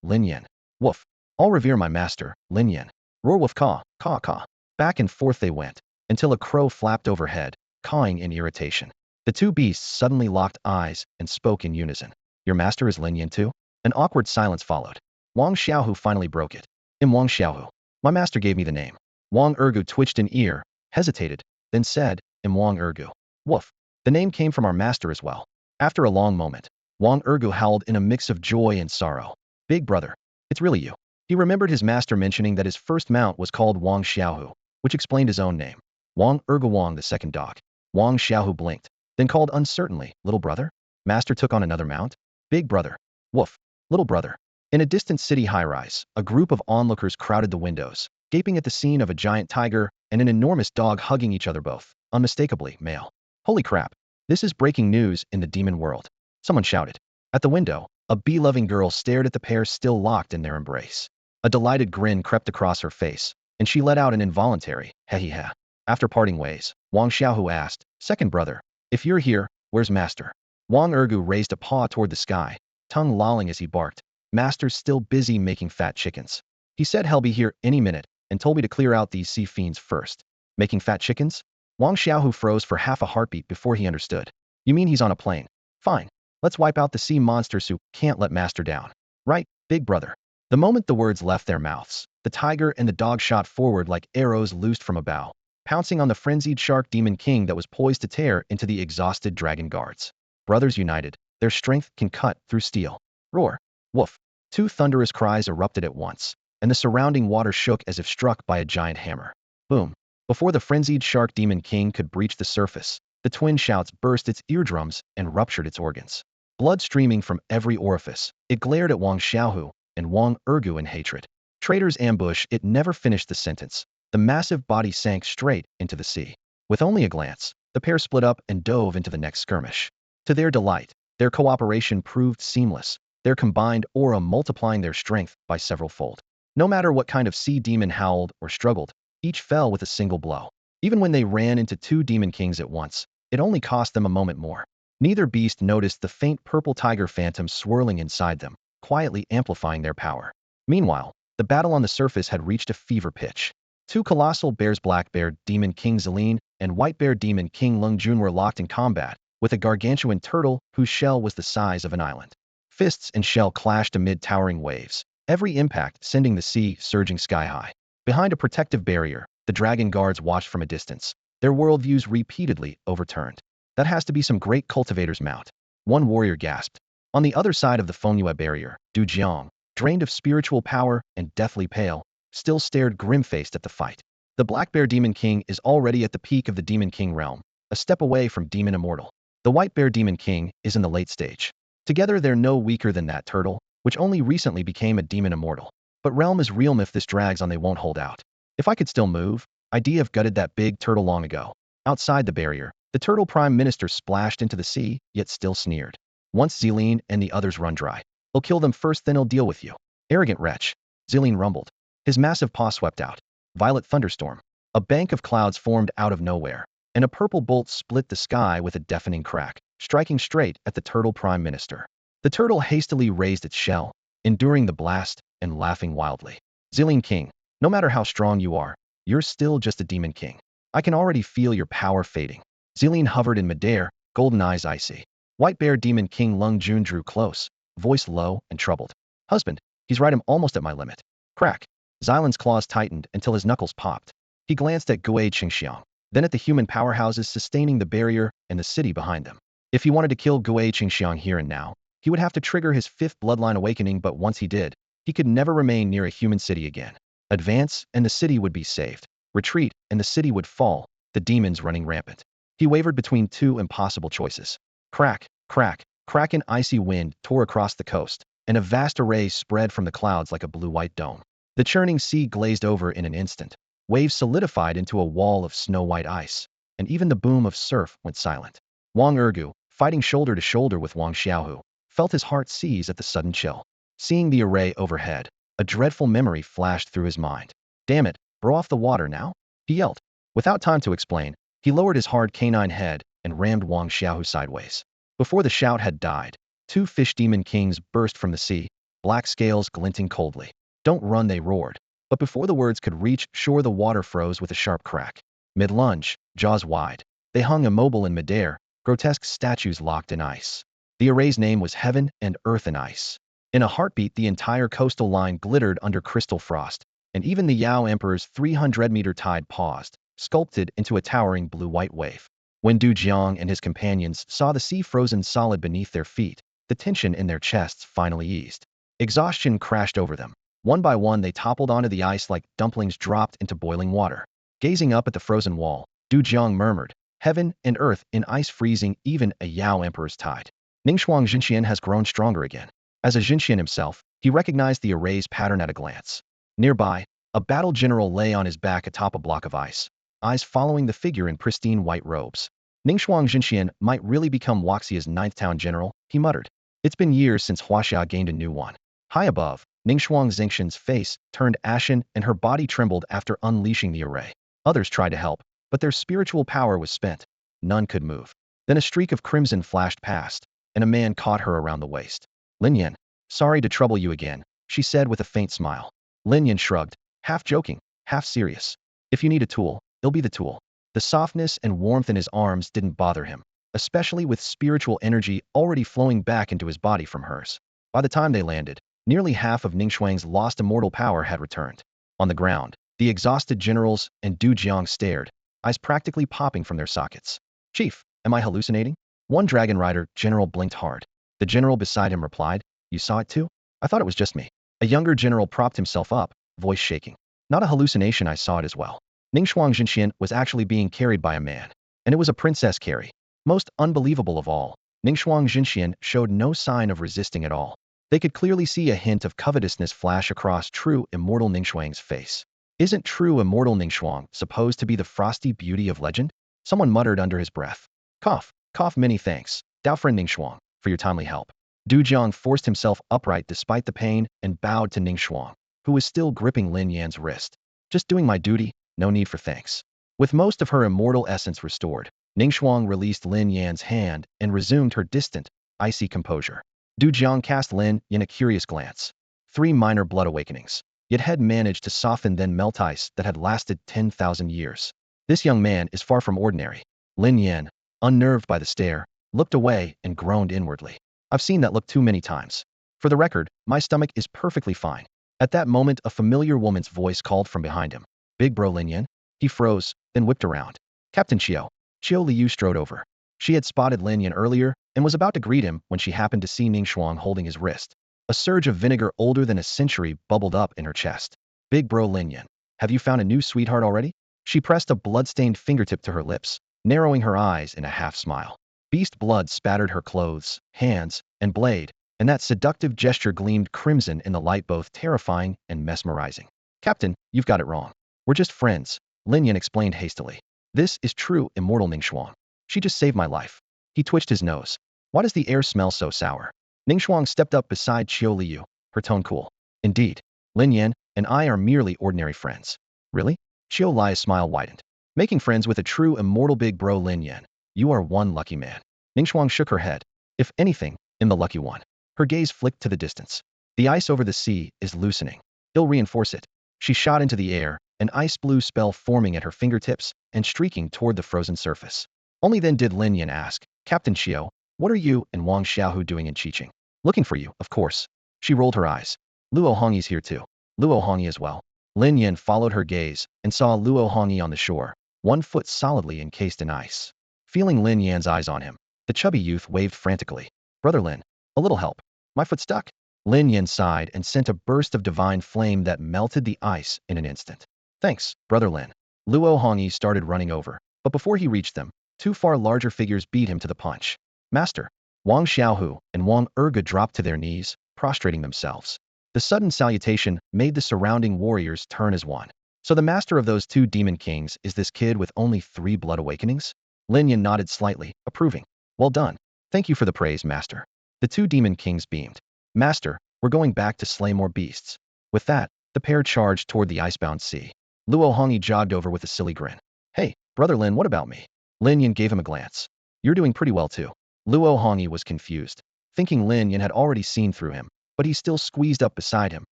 Lin Yan. Woof. All revere my master, Lin Yan. Roar woof caw, caw caw. Back and forth they went, until a crow flapped overhead, cawing in irritation. The two beasts suddenly locked eyes and spoke in unison. Your master is Lin Yan too? An awkward silence followed. Wang Xiaohu finally broke it. Wang Xiaohu. My master gave me the name. Wang Ergu twitched an ear, hesitated, then said, Wang Ergu. Woof. The name came from our master as well. After a long moment, Wang Ergu howled in a mix of joy and sorrow. Big brother. It's really you. He remembered his master mentioning that his first mount was called Wang Xiaohu, which explained his own name. Wang Ergu Wang, the second dog. Wang Xiaohu blinked, then called uncertainly, little brother? Master took on another mount? Big brother. Woof. Little brother. In a distant city high-rise, a group of onlookers crowded the windows, gaping at the scene of a giant tiger and an enormous dog hugging each other, both unmistakably male. Holy crap. This is breaking news in the demon world. Someone shouted. At the window, a bee-loving girl stared at the pair still locked in their embrace. A delighted grin crept across her face, and she let out an involuntary, heh. After parting ways, Wang Xiaohu asked, Second brother, if you're here, where's master? Wang Ergu raised a paw toward the sky, tongue lolling as he barked. Master's still busy making fat chickens. He said he'll be here any minute, and told me to clear out these sea fiends first. Making fat chickens? Wang Xiaohu froze for half a heartbeat before he understood. You mean he's on a plane? Fine. Let's wipe out the sea monsters who can't let master down. Right, big brother. The moment the words left their mouths, the tiger and the dog shot forward like arrows loosed from a bow, pouncing on the frenzied shark demon king that was poised to tear into the exhausted dragon guards. Brothers united, their strength can cut through steel. Roar. Woof. Two thunderous cries erupted at once. and the surrounding water shook as if struck by a giant hammer. Boom! Before the frenzied shark demon king could breach the surface, the twin shouts burst its eardrums and ruptured its organs. Blood streaming from every orifice, it glared at Wang Xiaohu and Wang Ergu in hatred. Traitor's ambush, it never finished the sentence. The massive body sank straight into the sea. With only a glance, the pair split up and dove into the next skirmish. To their delight, their cooperation proved seamless, their combined aura multiplying their strength by several fold. No matter what kind of sea demon howled or struggled, each fell with a single blow. Even when they ran into two demon kings at once, it only cost them a moment more. Neither beast noticed the faint purple tiger phantom swirling inside them, quietly amplifying their power. Meanwhile, the battle on the surface had reached a fever pitch. Two colossal bears, Black Bear Demon King Zelene and White Bear Demon King Lung Jun, were locked in combat, with a gargantuan turtle whose shell was the size of an island. Fists and shell clashed amid towering waves, every impact sending the sea surging sky-high. Behind a protective barrier, the dragon guards watched from a distance, their worldviews repeatedly overturned. That has to be some great cultivator's mount. One warrior gasped. On the other side of the Fengyue barrier, Du Jiang, drained of spiritual power and deathly pale, still stared grim-faced at the fight. The Black Bear Demon King is already at the peak of the Demon King realm, a step away from Demon Immortal. The White Bear Demon King is in the late stage. Together they're no weaker than that turtle, which only recently became a Demon Immortal. But realm is real. If this drags on, they won't hold out. If I could still move, I'd have gutted that big turtle long ago. Outside the barrier, the turtle prime minister splashed into the sea, yet still sneered. Once Zelene and the others run dry, he'll kill them first, then he'll deal with you. Arrogant wretch, Zelene rumbled. His massive paw swept out. Violet thunderstorm. A bank of clouds formed out of nowhere, and a purple bolt split the sky with a deafening crack, striking straight at the turtle prime minister. The turtle hastily raised its shell, enduring the blast and laughing wildly. Zelene King, no matter how strong you are, you're still just a demon king. I can already feel your power fading. Zelene hovered in midair, golden eyes icy. White Bear Demon King Lung Jun drew close, voice low and troubled. Husband, he's right, I'm almost at my limit. Crack. Xylan's claws tightened until his knuckles popped. He glanced at Guai Qingxiang, then at the human powerhouses sustaining the barrier and the city behind them. If he wanted to kill Guai Qingxiang here and now, he would have to trigger his fifth bloodline awakening, but once he did, he could never remain near a human city again. Advance, and the city would be saved. Retreat, and the city would fall, the demons running rampant. He wavered between two impossible choices. Crack, crack, crack. An icy wind tore across the coast, and a vast array spread from the clouds like a blue-white dome. The churning sea glazed over in an instant. Waves solidified into a wall of snow-white ice, and even the boom of surf went silent. Wang Ergu, fighting shoulder to shoulder with Wang Xiaohu, felt his heart seize at the sudden chill. Seeing the array overhead, a dreadful memory flashed through his mind. Damn it, bro, off the water now? He yelled. Without time to explain, he lowered his hard canine head and rammed Wang Xiaohu sideways. Before the shout had died, two fish demon kings burst from the sea, black scales glinting coldly. Don't run, they roared. But before the words could reach shore, the water froze with a sharp crack. Mid-lunge, jaws wide, they hung immobile in midair, grotesque statues locked in ice. The array's name was Heaven and Earth and Ice. In a heartbeat, the entire coastal line glittered under crystal frost, and even the Yao Emperor's 300-meter tide paused, sculpted into a towering blue-white wave. When Du Jiang and his companions saw the sea frozen solid beneath their feet, the tension in their chests finally eased. Exhaustion crashed over them. One by one, they toppled onto the ice like dumplings dropped into boiling water. Gazing up at the frozen wall, Du Jiang murmured, Heaven and Earth in ice, freezing even a Yao Emperor's tide. Ningxuang Jinxian has grown stronger again. As a Jinxian himself, he recognized the array's pattern at a glance. Nearby, a battle general lay on his back atop a block of ice, eyes following the figure in pristine white robes. Ningxuang Jinxian might really become Huaxia's ninth town general, he muttered. It's been years since Huaxia gained a new one. High above, Ningxuang Zingxian's face turned ashen and her body trembled after unleashing the array. Others tried to help, but their spiritual power was spent. None could move. Then a streak of crimson flashed past, and a man caught her around the waist. Lin Yan, sorry to trouble you again, she said with a faint smile. Lin Yan shrugged, half joking, half serious. If you need a tool, it'll be the tool. The softness and warmth in his arms didn't bother him, especially with spiritual energy already flowing back into his body from hers. By the time they landed, nearly half of Ningxuang's lost immortal power had returned. On the ground, the exhausted generals and Du Jiang stared, eyes practically popping from their sockets. Chief, am I hallucinating? One dragon rider general blinked hard. The general beside him replied, You saw it too? I thought it was just me. A younger general propped himself up, voice shaking. Not a hallucination, I saw it as well. Ningxuang Jinxian was actually being carried by a man. And it was a princess carry. Most unbelievable of all, Ningxuang Jinxian showed no sign of resisting at all. They could clearly see a hint of covetousness flash across true immortal Ningxuang's face. Isn't true immortal Ningxuang supposed to be the frosty beauty of legend? Someone muttered under his breath. Cough, cough, many thanks, Dao friend Ningxuang, for your timely help. Du Jiang forced himself upright despite the pain and bowed to Ningxuang, who was still gripping Lin Yan's wrist. Just doing my duty, no need for thanks. With most of her immortal essence restored, Ningxuang released Lin Yan's hand and resumed her distant, icy composure. Du Jiang cast Lin Yan a curious glance. 3 minor blood awakenings, yet had managed to soften then melt ice that had lasted 10,000 years. This young man is far from ordinary. Lin Yan, unnerved by the stare, looked away and groaned inwardly. I've seen that look too many times. For the record, my stomach is perfectly fine. At that moment, a familiar woman's voice called from behind him. Big bro Lin Yan? He froze, then whipped around. Captain Qiu. Qiu Liu strode over. She had spotted Lin Yan earlier and was about to greet him when she happened to see Ningxuang holding his wrist. A surge of vinegar older than a century bubbled up in her chest. Big bro Lin Yan, have you found a new sweetheart already? She pressed a blood-stained fingertip to her lips, narrowing her eyes in a half-smile. Beast blood spattered her clothes, hands, and blade, and that seductive gesture gleamed crimson in the light, both terrifying and mesmerizing. Captain, you've got it wrong. We're just friends, Lin Yan explained hastily. This is true immortal Ningxuang. She just saved my life. He twitched his nose. Why does the air smell so sour? Ningxuang stepped up beside Qiu Liu, her tone cool. Indeed, Lin Yan and I are merely ordinary friends. Really? Qiu Liu's smile widened. Making friends with a true immortal big bro Lin Yan. You are one lucky man. Ningxuang shook her head. If anything, in the lucky one. Her gaze flicked to the distance. The ice over the sea is loosening. It'll reinforce it. She shot into the air, an ice blue spell forming at her fingertips and streaking toward the frozen surface. Only then did Lin Yan ask, Captain Qiu, what are you and Wang Xiaohu doing in Qiqing? Looking for you, of course. She rolled her eyes. Luo Hongyi's here too. Luo Hongyi as well. Lin Yan followed her gaze and saw Luo Hongyi on the shore, 1 foot solidly encased in ice. Feeling Lin Yan's eyes on him, the chubby youth waved frantically. Brother Lin, a little help. My foot stuck. Lin Yan sighed and sent a burst of divine flame that melted the ice in an instant. Thanks, Brother Lin. Luo Hongyi started running over, but before he reached them, 2 far larger figures beat him to the punch. Master. Wang Xiaohu and Wang Erge dropped to their knees, prostrating themselves. The sudden salutation made the surrounding warriors turn as one. So the master of those 2 demon kings is this kid with only 3 blood awakenings? Lin Yan nodded slightly, approving. Well done. Thank you for the praise, master. The 2 demon kings beamed. Master, we're going back to slay more beasts. With that, the pair charged toward the icebound sea. Luo Hongyi jogged over with a silly grin. Hey, Brother Lin, what about me? Lin Yan gave him a glance. You're doing pretty well too. Luo Hongyi was confused, thinking Lin Yan had already seen through him, but he still squeezed up beside him,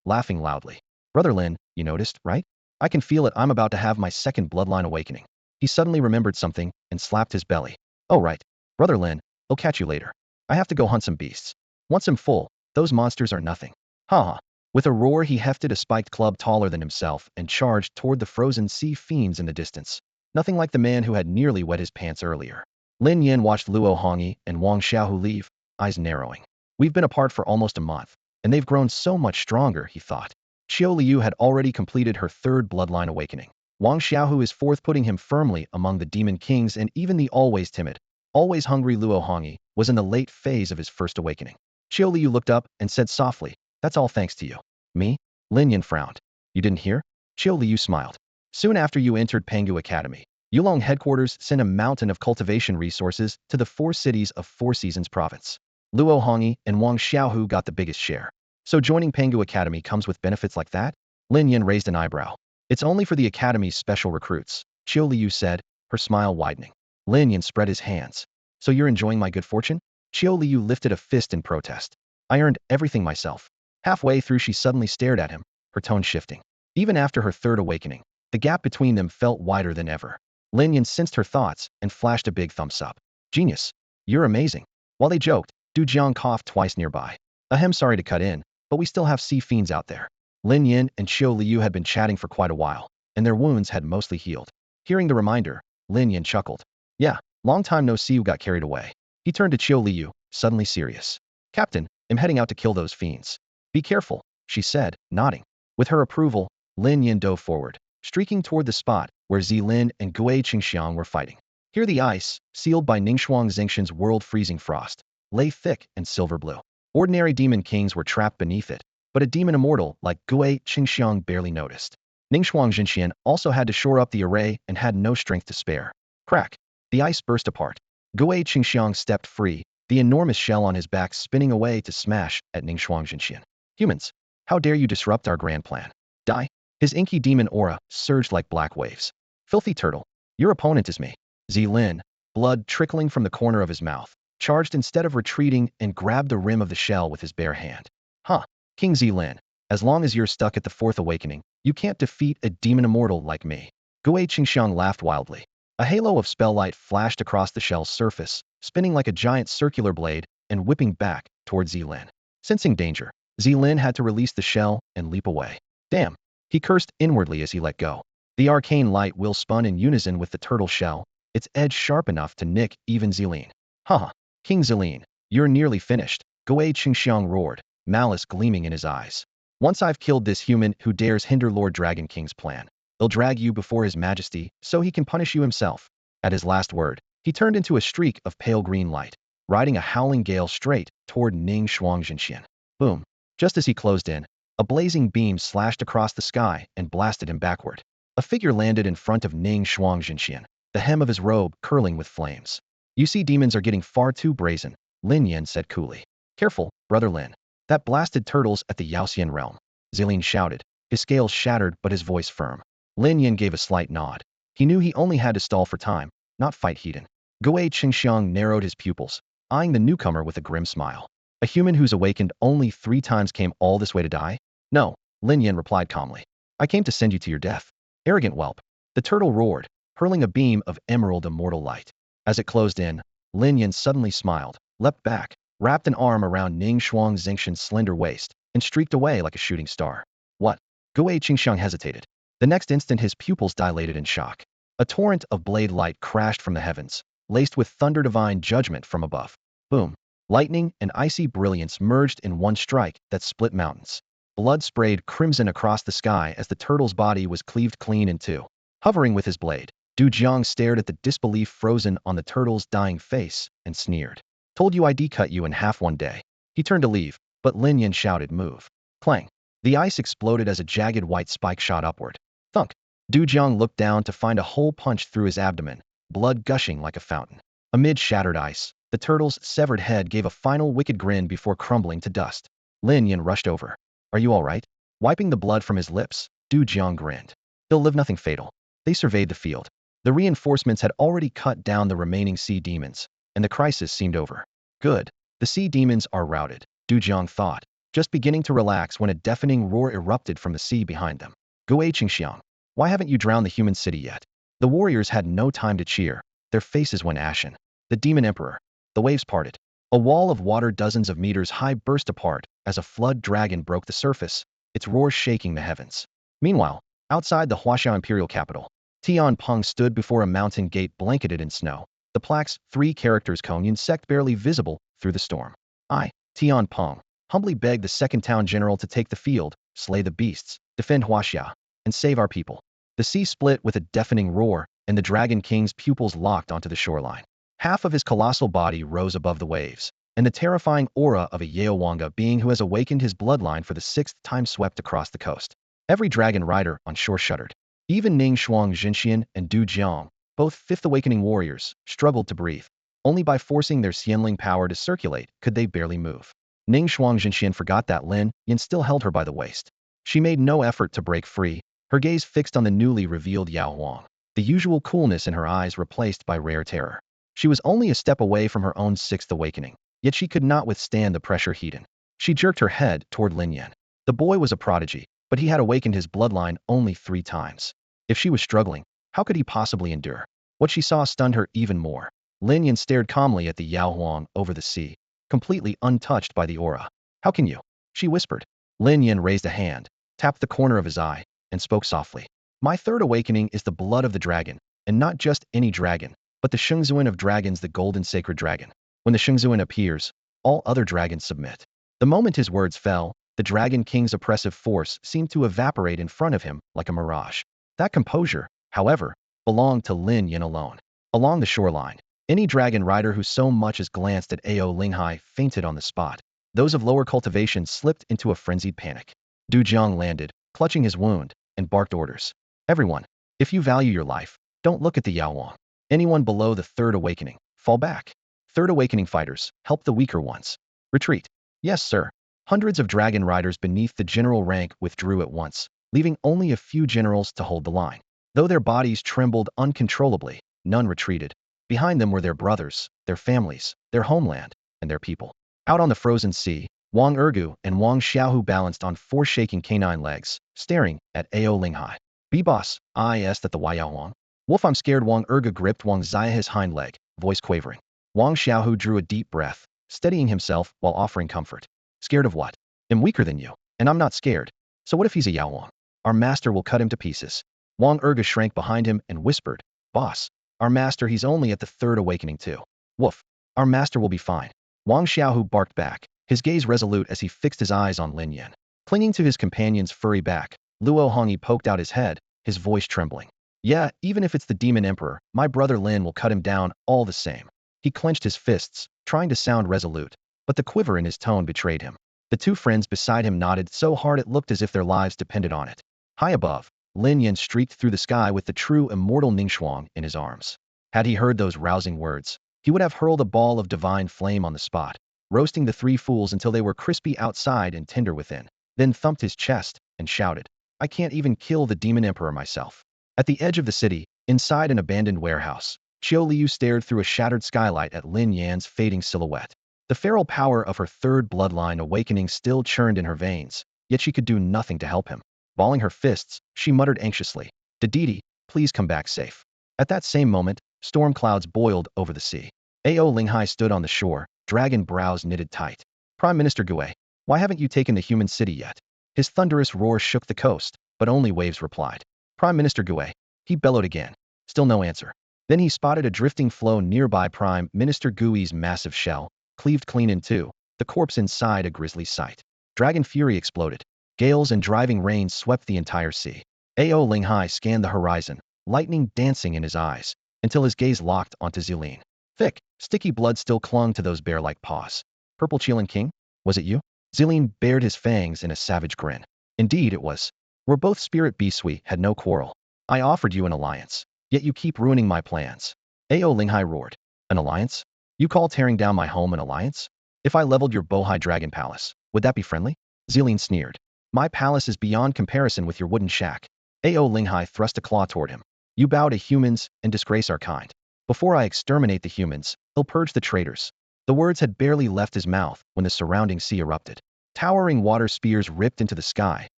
laughing loudly. Brother Lin, you noticed, right? I can feel it, I'm about to have my second bloodline awakening. He suddenly remembered something and slapped his belly. Oh right. Brother Lin, I'll catch you later. I have to go hunt some beasts. Once I'm full, those monsters are nothing. Ha ha. With a roar, he hefted a spiked club taller than himself and charged toward the frozen sea fiends in the distance. Nothing like the man who had nearly wet his pants earlier. Lin Yan watched Luo Hongyi and Wang Xiaohu leave, eyes narrowing. We've been apart for almost a month, and they've grown so much stronger, he thought. Qiu Liu had already completed her 3rd bloodline awakening. Wang Xiaohu is 4th, putting him firmly among the demon kings, and even the always timid, always hungry Luo Hongyi was in the late phase of his 1st awakening. Qiu Liu looked up and said softly, that's all thanks to you. Me? Lin Yan frowned. You didn't hear? Qiu Liu smiled. Soon after you entered Pangu Academy, Yulong headquarters sent a mountain of cultivation resources to the 4 cities of 4 Seasons province. Luo Hongyi and Wang Xiaohu got the biggest share. So joining Pangu Academy comes with benefits like that? Lin Yan raised an eyebrow. It's only for the Academy's special recruits, Qiu Liu said, her smile widening. Lin Yan spread his hands. So you're enjoying my good fortune? Qiu Liu lifted a fist in protest. I earned everything myself. Halfway through, she suddenly stared at him, her tone shifting. Even after her 3rd awakening, the gap between them felt wider than ever. Lin Yan sensed her thoughts and flashed a big thumbs up. Genius. You're amazing. While they joked, Du Jiang coughed twice nearby. Ahem, sorry to cut in, but we still have sea fiends out there. Lin Yan and Qiu Liu had been chatting for quite a while, and their wounds had mostly healed. Hearing the reminder, Lin Yan chuckled. Yeah, long time no see, you got carried away. He turned to Qiu Liu, suddenly serious. Captain, I'm heading out to kill those fiends. Be careful, she said, nodding. With her approval, Lin Yin dove forward, streaking toward the spot where Zilin and Gui Qingxiang were fighting. Here the ice, sealed by Ningxuang Xingqian's world-freezing frost, lay thick and silver blue. Ordinary demon kings were trapped beneath it, but a demon immortal like Gui Qingxiang barely noticed. Ningxuang Xingqian also had to shore up the array and had no strength to spare. Crack! The ice burst apart. Gui Qingxiang stepped free, the enormous shell on his back spinning away to smash at Ningxuang Xingqian. Humans, how dare you disrupt our grand plan? Die! His inky demon aura surged like black waves. Filthy turtle, your opponent is me. Zilin, blood trickling from the corner of his mouth, charged instead of retreating and grabbed the rim of the shell with his bare hand. Huh, King Zilin, as long as you're stuck at the fourth awakening, you can't defeat a demon immortal like me. Gui Qingxiang laughed wildly. A halo of spell light flashed across the shell's surface, spinning like a giant circular blade and whipping back toward Zilin. Sensing danger, Zilin had to release the shell and leap away. Damn! He cursed inwardly as he let go. The arcane light will spun in unison with the turtle shell, its edge sharp enough to nick even Zilin. Haha, King Zilin, you're nearly finished, Gui Qingxiang roared, malice gleaming in his eyes. Once I've killed this human who dares hinder Lord Dragon King's plan, they'll drag you before his majesty so he can punish you himself. At his last word, he turned into a streak of pale green light, riding a howling gale straight toward Ningxuang Xingqian. Boom! Just as he closed in, a blazing beam slashed across the sky and blasted him backward. A figure landed in front of Ningxuang Xingqian, the hem of his robe curling with flames. You see, demons are getting far too brazen, Lin Yin said coolly. Careful, brother Lin. That blasted turtle's at the Yaoxian realm. Zilin shouted, his scales shattered but his voice firm. Lin Yin gave a slight nod. He knew he only had to stall for time, not fight Heaton. Gui Qingxiang narrowed his pupils, eyeing the newcomer with a grim smile. A human who's awakened only 3 times came all this way to die? No, Lin Yin replied calmly. I came to send you to your death. Arrogant whelp. The turtle roared, hurling a beam of emerald immortal light. As it closed in, Lin Yin suddenly smiled, leapt back, wrapped an arm around Ningxuang Xingqian's slender waist, and streaked away like a shooting star. What? Gui Qingxiang hesitated. The next instant his pupils dilated in shock. A torrent of blade light crashed from the heavens, laced with thunder divine judgment from above. Boom! Lightning and icy brilliance merged in one strike that split mountains. Blood sprayed crimson across the sky as the turtle's body was cleaved clean in two. Hovering with his blade, Du Jiang stared at the disbelief frozen on the turtle's dying face and sneered. Told you I'd cut you in half one day. He turned to leave, but Lin Yin shouted, move. Clang. The ice exploded as a jagged white spike shot upward. Thunk. Du Jiang looked down to find a hole punched through his abdomen, blood gushing like a fountain. Amid shattered ice, the turtle's severed head gave a final wicked grin before crumbling to dust. Lin Yin rushed over. Are you all right? Wiping the blood from his lips, Du Jiang grinned. He'll live nothing fatal. They surveyed the field. The reinforcements had already cut down the remaining sea demons, and the crisis seemed over. Good. The sea demons are routed, Du Jiang thought, just beginning to relax when a deafening roar erupted from the sea behind them. Gui Qingxiang, why haven't you drowned the human city yet? The warriors had no time to cheer. Their faces went ashen. The demon emperor. The waves parted. A wall of water dozens of meters high burst apart as a flood dragon broke the surface, its roar shaking the heavens. Meanwhile, outside the Huaxia imperial capital, Tian Peng stood before a mountain gate blanketed in snow. The plaque's 3 characters Konyan sect barely visible through the storm. I, Tian Peng, humbly begged the second town general to take the field, slay the beasts, defend Huaxia, and save our people. The sea split with a deafening roar, and the Dragon King's pupils locked onto the shoreline. Half of his colossal body rose above the waves, and the terrifying aura of a Yeowanga being who has awakened his bloodline for the 6th time swept across the coast. Every dragon rider on shore shuddered. Even Ningxuang Xingqian and Du Jiang, both 5th awakening warriors, struggled to breathe. Only by forcing their Xianling power to circulate could they barely move. Ningxuang Xingqian forgot that Lin Yin still held her by the waist. She made no effort to break free, her gaze fixed on the newly revealed Yao Huang, the usual coolness in her eyes replaced by rare terror. She was only a step away from her own 6th awakening, yet she could not withstand the pressure Heaton. She jerked her head toward Lin Yin. The boy was a prodigy, but he had awakened his bloodline only 3 times. If she was struggling, how could he possibly endure? What she saw stunned her even more. Lin Yin stared calmly at the Yao Huang over the sea, completely untouched by the aura. How can you? She whispered. Lin Yin raised a hand, tapped the corner of his eye, and spoke softly. My 3rd awakening is the blood of the dragon, and not just any dragon, but the Shengzuan of dragons, the golden sacred dragon. When the Shengzuan appears, all other dragons submit. The moment his words fell, the Dragon King's oppressive force seemed to evaporate in front of him like a mirage. That composure, however, belonged to Lin Yin alone. Along the shoreline, any dragon rider who so much as glanced at Ao Linghai fainted on the spot. Those of lower cultivation slipped into a frenzied panic. Du Jiang landed, clutching his wound, and barked orders. Everyone, if you value your life, don't look at the Yaowang. Anyone below the Third Awakening, fall back. Third Awakening fighters, help the weaker ones. Retreat. Yes, sir. Hundreds of dragon riders beneath the general rank withdrew at once, leaving only a few generals to hold the line. Though their bodies trembled uncontrollably, none retreated. Behind them were their brothers, their families, their homeland, and their people. Out on the frozen sea, Wang Ergu and Wang Xiaohu balanced on four shaking canine legs, staring at Ao Linghai. B-boss, I asked at the Yaowang. Wolf, I'm scared. Wang Ergu gripped Wang Xiaohu's hind leg, voice quavering. Wang Xiaohu drew a deep breath, steadying himself while offering comfort. Scared of what? I'm weaker than you, and I'm not scared. So what if he's a Yaowang? Our master will cut him to pieces. Wang Ergu shrank behind him and whispered, Boss, our master, he's only at the Third Awakening too. Woof. Our master will be fine. Wang Xiaohu barked back, his gaze resolute as he fixed his eyes on Lin Yin. Clinging to his companion's furry back, Luo Hongyi poked out his head, his voice trembling. Yeah, even if it's the Demon Emperor, my brother Lin will cut him down all the same. He clenched his fists, trying to sound resolute, but the quiver in his tone betrayed him. The two friends beside him nodded so hard it looked as if their lives depended on it. High above, Lin Yin streaked through the sky with the true immortal Ningxuang in his arms. Had he heard those rousing words, he would have hurled a ball of divine flame on the spot, roasting the three fools until they were crispy outside and tender within, then thumped his chest and shouted, I can't even kill the Demon Emperor myself. At the edge of the city, inside an abandoned warehouse, Qiu Liu stared through a shattered skylight at Lin Yan's fading silhouette. The feral power of her third bloodline awakening still churned in her veins, yet she could do nothing to help him. Balling her fists, she muttered anxiously, Dedede, please come back safe. At that same moment, storm clouds boiled over the sea. Ao Linghai stood on the shore, dragon brows knitted tight. Prime Minister Gue, why haven't you taken the human city yet? His thunderous roar shook the coast, but only waves replied. Prime Minister Gue, he bellowed again. Still no answer. Then he spotted a drifting floe nearby. Prime Minister Gui's massive shell, cleaved clean in two, the corpse inside a grisly sight. Dragon fury exploded. Gales and driving rain swept the entire sea. Ao Linghai scanned the horizon, lightning dancing in his eyes, until his gaze locked onto Zilin. Thick, sticky blood still clung to those bear-like paws. Purple Qilin King? Was it you? Zilin bared his fangs in a savage grin. Indeed it was. We're both spirit beasts, we had no quarrel. I offered you an alliance, yet you keep ruining my plans. Ao Linghai roared. An alliance? You call tearing down my home an alliance? If I leveled your Bohai Dragon Palace, would that be friendly? Zilin sneered. My palace is beyond comparison with your wooden shack. Ao Linghai thrust a claw toward him. You bow to humans and disgrace our kind. Before I exterminate the humans, I'll purge the traitors. The words had barely left his mouth when the surrounding sea erupted. Towering water spears ripped into the sky,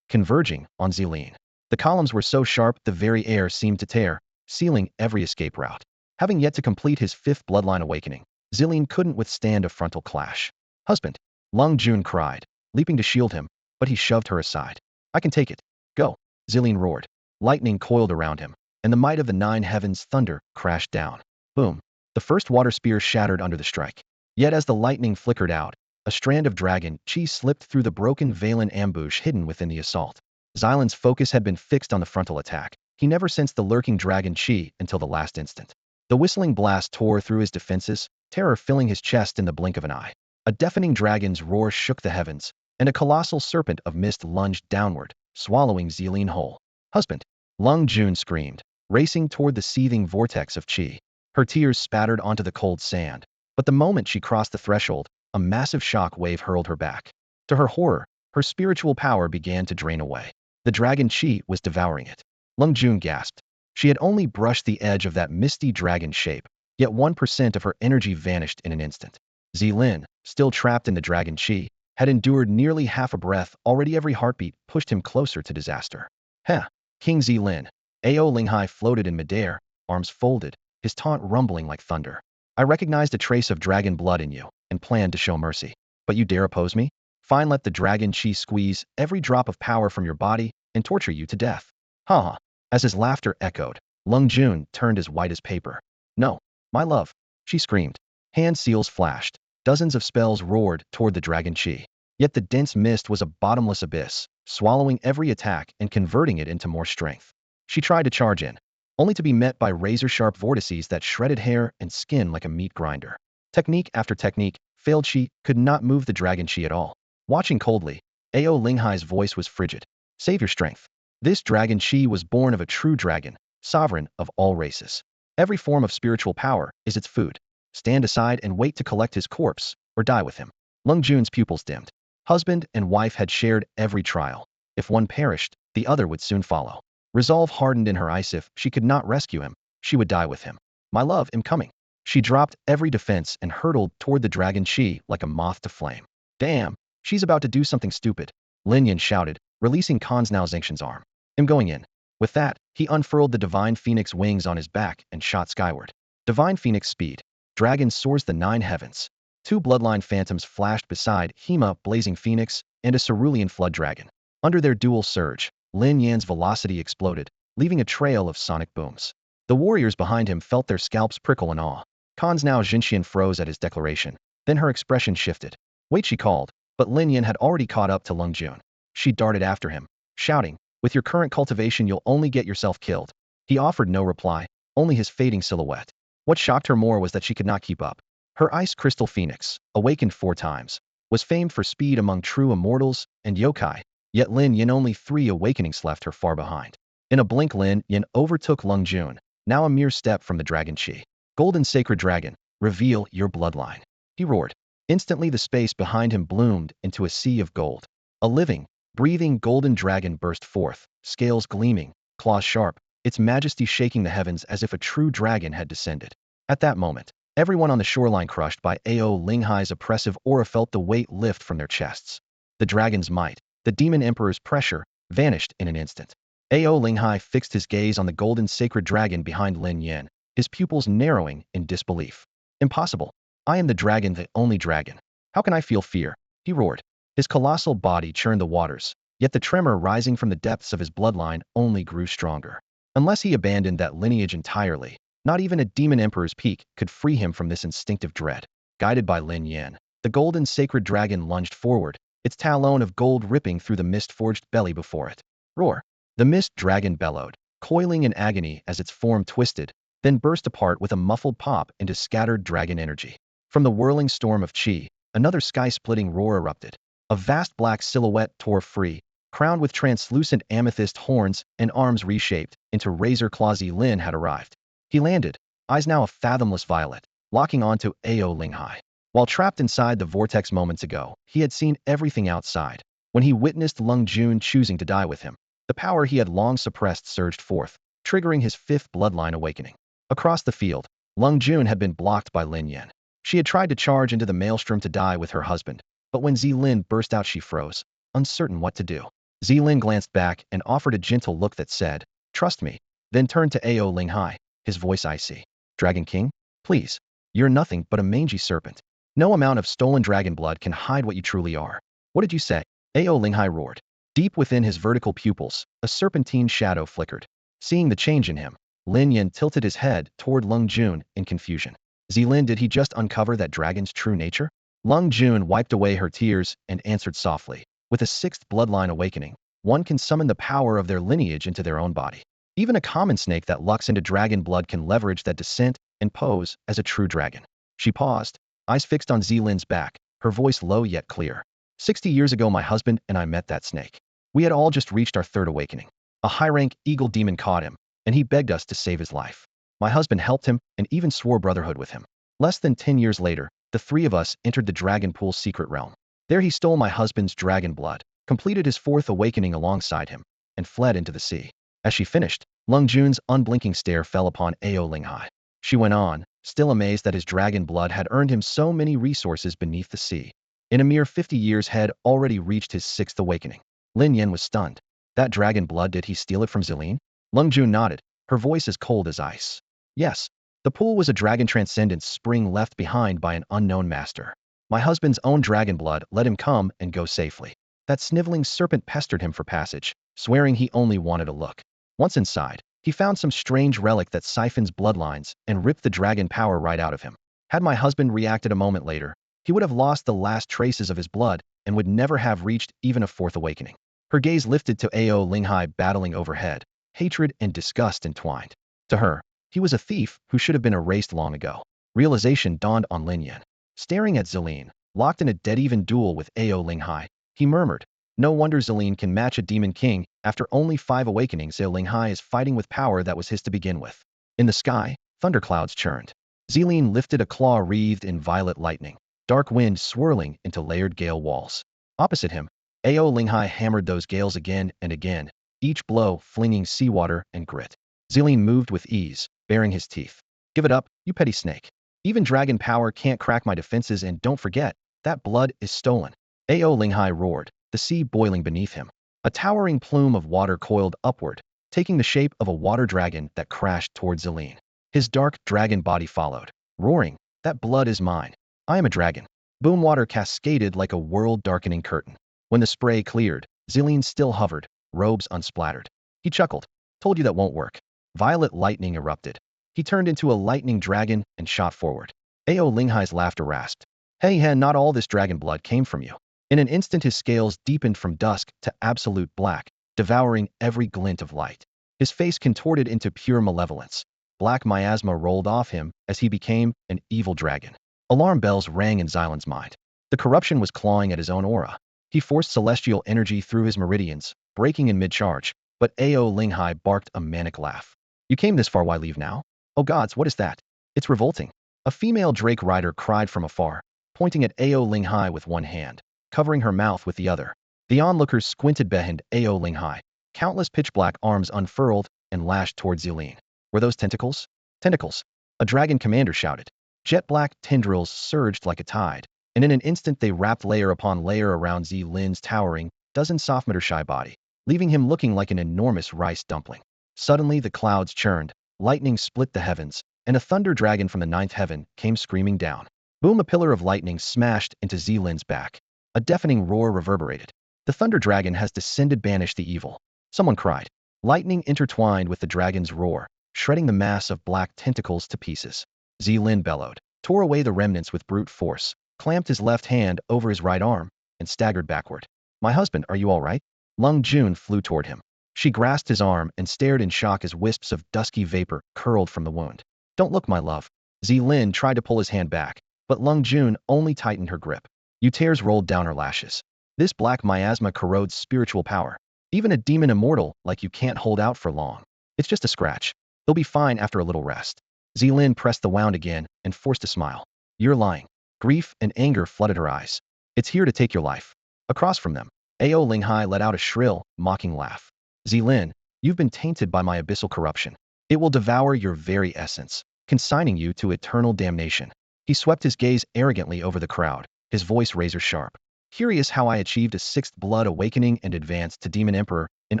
converging on Zilin. The columns were so sharp the very air seemed to tear, sealing every escape route. Having yet to complete his fifth bloodline awakening, Zilin couldn't withstand a frontal clash. Husband! Lung Jun cried, leaping to shield him, but he shoved her aside. I can take it. Go! Zilin roared. Lightning coiled around him, and the might of the nine heavens thunder crashed down. Boom! The first water spear shattered under the strike. Yet as the lightning flickered out, a strand of dragon chi slipped through the broken Valen ambush hidden within the assault. Xilin's focus had been fixed on the frontal attack. He never sensed the lurking dragon chi until the last instant. The whistling blast tore through his defenses, terror filling his chest in the blink of an eye. A deafening dragon's roar shook the heavens, and a colossal serpent of mist lunged downward, swallowing Zilin whole. Husband! Lung Jun screamed, racing toward the seething vortex of chi. Her tears spattered onto the cold sand, but the moment she crossed the threshold, a massive shock wave hurled her back. To her horror, her spiritual power began to drain away. The dragon chi was devouring it. Lung Jun gasped. She had only brushed the edge of that misty dragon shape, yet 1% of her energy vanished in an instant. Zilin, still trapped in the dragon chi, had endured nearly half a breath. Already every heartbeat pushed him closer to disaster. Heh! King Zilin. Ao Linghai floated in midair, arms folded, his taunt rumbling like thunder. I recognized a trace of dragon blood in you, and planned to show mercy. But you dare oppose me? Fine, let the dragon chi squeeze every drop of power from your body and torture you to death. Ha ha! As his laughter echoed, Lung Jun turned as white as paper. No, my love, she screamed. Hand seals flashed. Dozens of spells roared toward the dragon chi. Yet the dense mist was a bottomless abyss, swallowing every attack and converting it into more strength. She tried to charge in, only to be met by razor-sharp vortices that shredded hair and skin like a meat grinder. Technique after technique failed. She could not move the dragon chi at all. Watching coldly, Ao Linghai's voice was frigid. Save your strength. This dragon chi was born of a true dragon, sovereign of all races. Every form of spiritual power is its food. Stand aside and wait to collect his corpse, or die with him. Lung Jun's pupils dimmed. Husband and wife had shared every trial. If one perished, the other would soon follow. Resolve hardened in her eyes. If she could not rescue him, she would die with him. My love, am coming. She dropped every defense and hurtled toward the dragon chi like a moth to flame. Damn, she's about to do something stupid, Lin Yan shouted, releasing Kanznao Zengxian's arm. I'm going in. With that, he unfurled the divine phoenix wings on his back and shot skyward. Divine phoenix speed. Dragon soars the 9 heavens. 2 bloodline phantoms flashed beside Hema blazing phoenix and a cerulean flood dragon. Under their dual surge, Lin Yan's velocity exploded, leaving a trail of sonic booms. The warriors behind him felt their scalps prickle in awe. Kanznao Zengxian froze at his declaration. Then her expression shifted. Wait, she called, but Lin Yan had already caught up to Lung Jun. She darted after him, shouting, with your current cultivation you'll only get yourself killed. He offered no reply, only his fading silhouette. What shocked her more was that she could not keep up. Her ice crystal phoenix, awakened 4 times, was famed for speed among true immortals and yokai, yet Lin Yan only 3 awakenings left her far behind. In a blink Lin Yan overtook Lung Jun, now a mere step from the dragon chi. Golden sacred dragon, reveal your bloodline. He roared. Instantly the space behind him bloomed into a sea of gold. A living, breathing golden dragon burst forth, scales gleaming, claws sharp, its majesty shaking the heavens as if a true dragon had descended. At that moment, everyone on the shoreline crushed by Ao Linghai's oppressive aura felt the weight lift from their chests. The dragon's might, the demon emperor's pressure, vanished in an instant. Ao Linghai fixed his gaze on the golden sacred dragon behind Lin Yan, his pupils narrowing in disbelief. Impossible. I am the dragon, the only dragon. How can I feel fear? He roared. His colossal body churned the waters, yet the tremor rising from the depths of his bloodline only grew stronger. Unless he abandoned that lineage entirely, not even a demon emperor's peak could free him from this instinctive dread. Guided by Lin Yan, the golden sacred dragon lunged forward, its talon of gold ripping through the mist-forged belly before it. Roar! The mist dragon bellowed, coiling in agony as its form twisted, then burst apart with a muffled pop into scattered dragon energy. From the whirling storm of chi, another sky-splitting roar erupted. A vast black silhouette tore free, crowned with translucent amethyst horns and arms reshaped into razor claws. Lin had arrived. He landed, eyes now a fathomless violet, locking onto Ao Linghai. While trapped inside the vortex moments ago, he had seen everything outside. When he witnessed Lung Jun choosing to die with him, the power he had long suppressed surged forth, triggering his 5th bloodline awakening. Across the field, Lung Jun had been blocked by Lin Yan. She had tried to charge into the maelstrom to die with her husband, but when Zilin burst out she froze, uncertain what to do. Zilin glanced back and offered a gentle look that said, trust me, then turned to Ao Linghai, his voice icy. Dragon King? Please. You're nothing but a mangy serpent. No amount of stolen dragon blood can hide what you truly are. What did you say? Ao Linghai roared. Deep within his vertical pupils, a serpentine shadow flickered. Seeing the change in him, Lin Yan tilted his head toward Lung Jun in confusion. Zilin, did he just uncover that dragon's true nature? Lung Jun wiped away her tears and answered softly. With a 6th bloodline awakening, one can summon the power of their lineage into their own body. Even a common snake that lucks into dragon blood can leverage that descent and pose as a true dragon. She paused, eyes fixed on Zilin's back, her voice low yet clear. 60 years ago my husband and I met that snake. We had all just reached our 3rd awakening. A high-rank eagle demon caught him, and he begged us to save his life. My husband helped him and even swore brotherhood with him. Less than 10 years later, the 3 of us entered the dragon pool's secret realm. There he stole my husband's dragon blood, completed his 4th awakening alongside him, and fled into the sea. As she finished, Lung Jun's unblinking stare fell upon Ao Linghai. She went on, still amazed that his dragon blood had earned him so many resources beneath the sea. In a mere 50 years had already reached his 6th awakening. Lin Yan was stunned. That dragon blood, did he steal it from Zilin? Lung Jun nodded, her voice as cold as ice. Yes. The pool was a dragon transcendence spring left behind by an unknown master. My husband's own dragon blood let him come and go safely. That sniveling serpent pestered him for passage, swearing he only wanted a look. Once inside, he found some strange relic that siphons bloodlines and ripped the dragon power right out of him. Had my husband reacted a moment later, he would have lost the last traces of his blood and would never have reached even a fourth awakening. Her gaze lifted to Ao Linghai battling overhead, hatred and disgust entwined. To her, he was a thief who should have been erased long ago. Realization dawned on Lin Yan. Staring at Zelene, locked in a dead-even duel with Ao Linghai, he murmured, "No wonder Zelene can match a demon king. After only 5 awakenings, Ao Linghai is fighting with power that was his to begin with." In the sky, thunderclouds churned. Zelene lifted a claw wreathed in violet lightning, dark wind swirling into layered gale walls. Opposite him, Ao Linghai hammered those gales again and again, each blow flinging seawater and grit. Zelene moved with ease, baring his teeth. "Give it up, you petty snake. Even dragon power can't crack my defenses, and don't forget, that blood is stolen." Ao Linghai roared, the sea boiling beneath him. A towering plume of water coiled upward, taking the shape of a water dragon that crashed toward Zelene. His dark dragon body followed, roaring, "That blood is mine. I am a dragon." Boom water cascaded like a world-darkening curtain. When the spray cleared, Zelene still hovered, robes unsplattered. He chuckled. "Told you that won't work." Violet lightning erupted. He turned into a lightning dragon and shot forward. Ao Linghai's laughter rasped. "Hey, not all this dragon blood came from you." In an instant his scales deepened from dusk to absolute black, devouring every glint of light. His face contorted into pure malevolence. Black miasma rolled off him as he became an evil dragon. Alarm bells rang in Xylan's mind. The corruption was clawing at his own aura. He forced celestial energy through his meridians, breaking in mid-charge, but Ao Linghai barked a manic laugh. "You came this far, why leave now? Oh gods, what is that? It's revolting." A female drake rider cried from afar, pointing at Ao Linghai with one hand, covering her mouth with the other. The onlookers squinted behind Ao Linghai. Countless pitch-black arms unfurled and lashed towards Zelene. Were those tentacles? Tentacles! A dragon commander shouted. Jet-black tendrils surged like a tide, and in an instant they wrapped layer upon layer around Zelen's towering, dozen-soft-meter shy body, leaving him looking like an enormous rice dumpling. Suddenly the clouds churned, lightning split the heavens, and a thunder dragon from the 9th heaven came screaming down. Boom! A pillar of lightning smashed into Zelen's back. A deafening roar reverberated. "The thunder dragon has descended, banish the evil." Someone cried. Lightning intertwined with the dragon's roar, shredding the mass of black tentacles to pieces. Zelen bellowed, tore away the remnants with brute force, clamped his left hand over his right arm, and staggered backward. "My husband, are you all right?" Lung Jun flew toward him. She grasped his arm and stared in shock as wisps of dusky vapor curled from the wound. "Don't look, my love." Zelen tried to pull his hand back, but Lung Jun only tightened her grip. Tears rolled down her lashes. "This black miasma corrodes spiritual power. Even a demon immortal like you can't hold out for long. It's just a scratch. He'll be fine after a little rest." Zelin pressed the wound again and forced a smile. "You're lying." Grief and anger flooded her eyes. "It's here to take your life." Across from them, Ao Linghai let out a shrill, mocking laugh. "Zelin, you've been tainted by my abyssal corruption. It will devour your very essence, consigning you to eternal damnation." He swept his gaze arrogantly over the crowd, his voice razor-sharp. "Curious how I achieved a 6th blood awakening and advanced to Demon Emperor in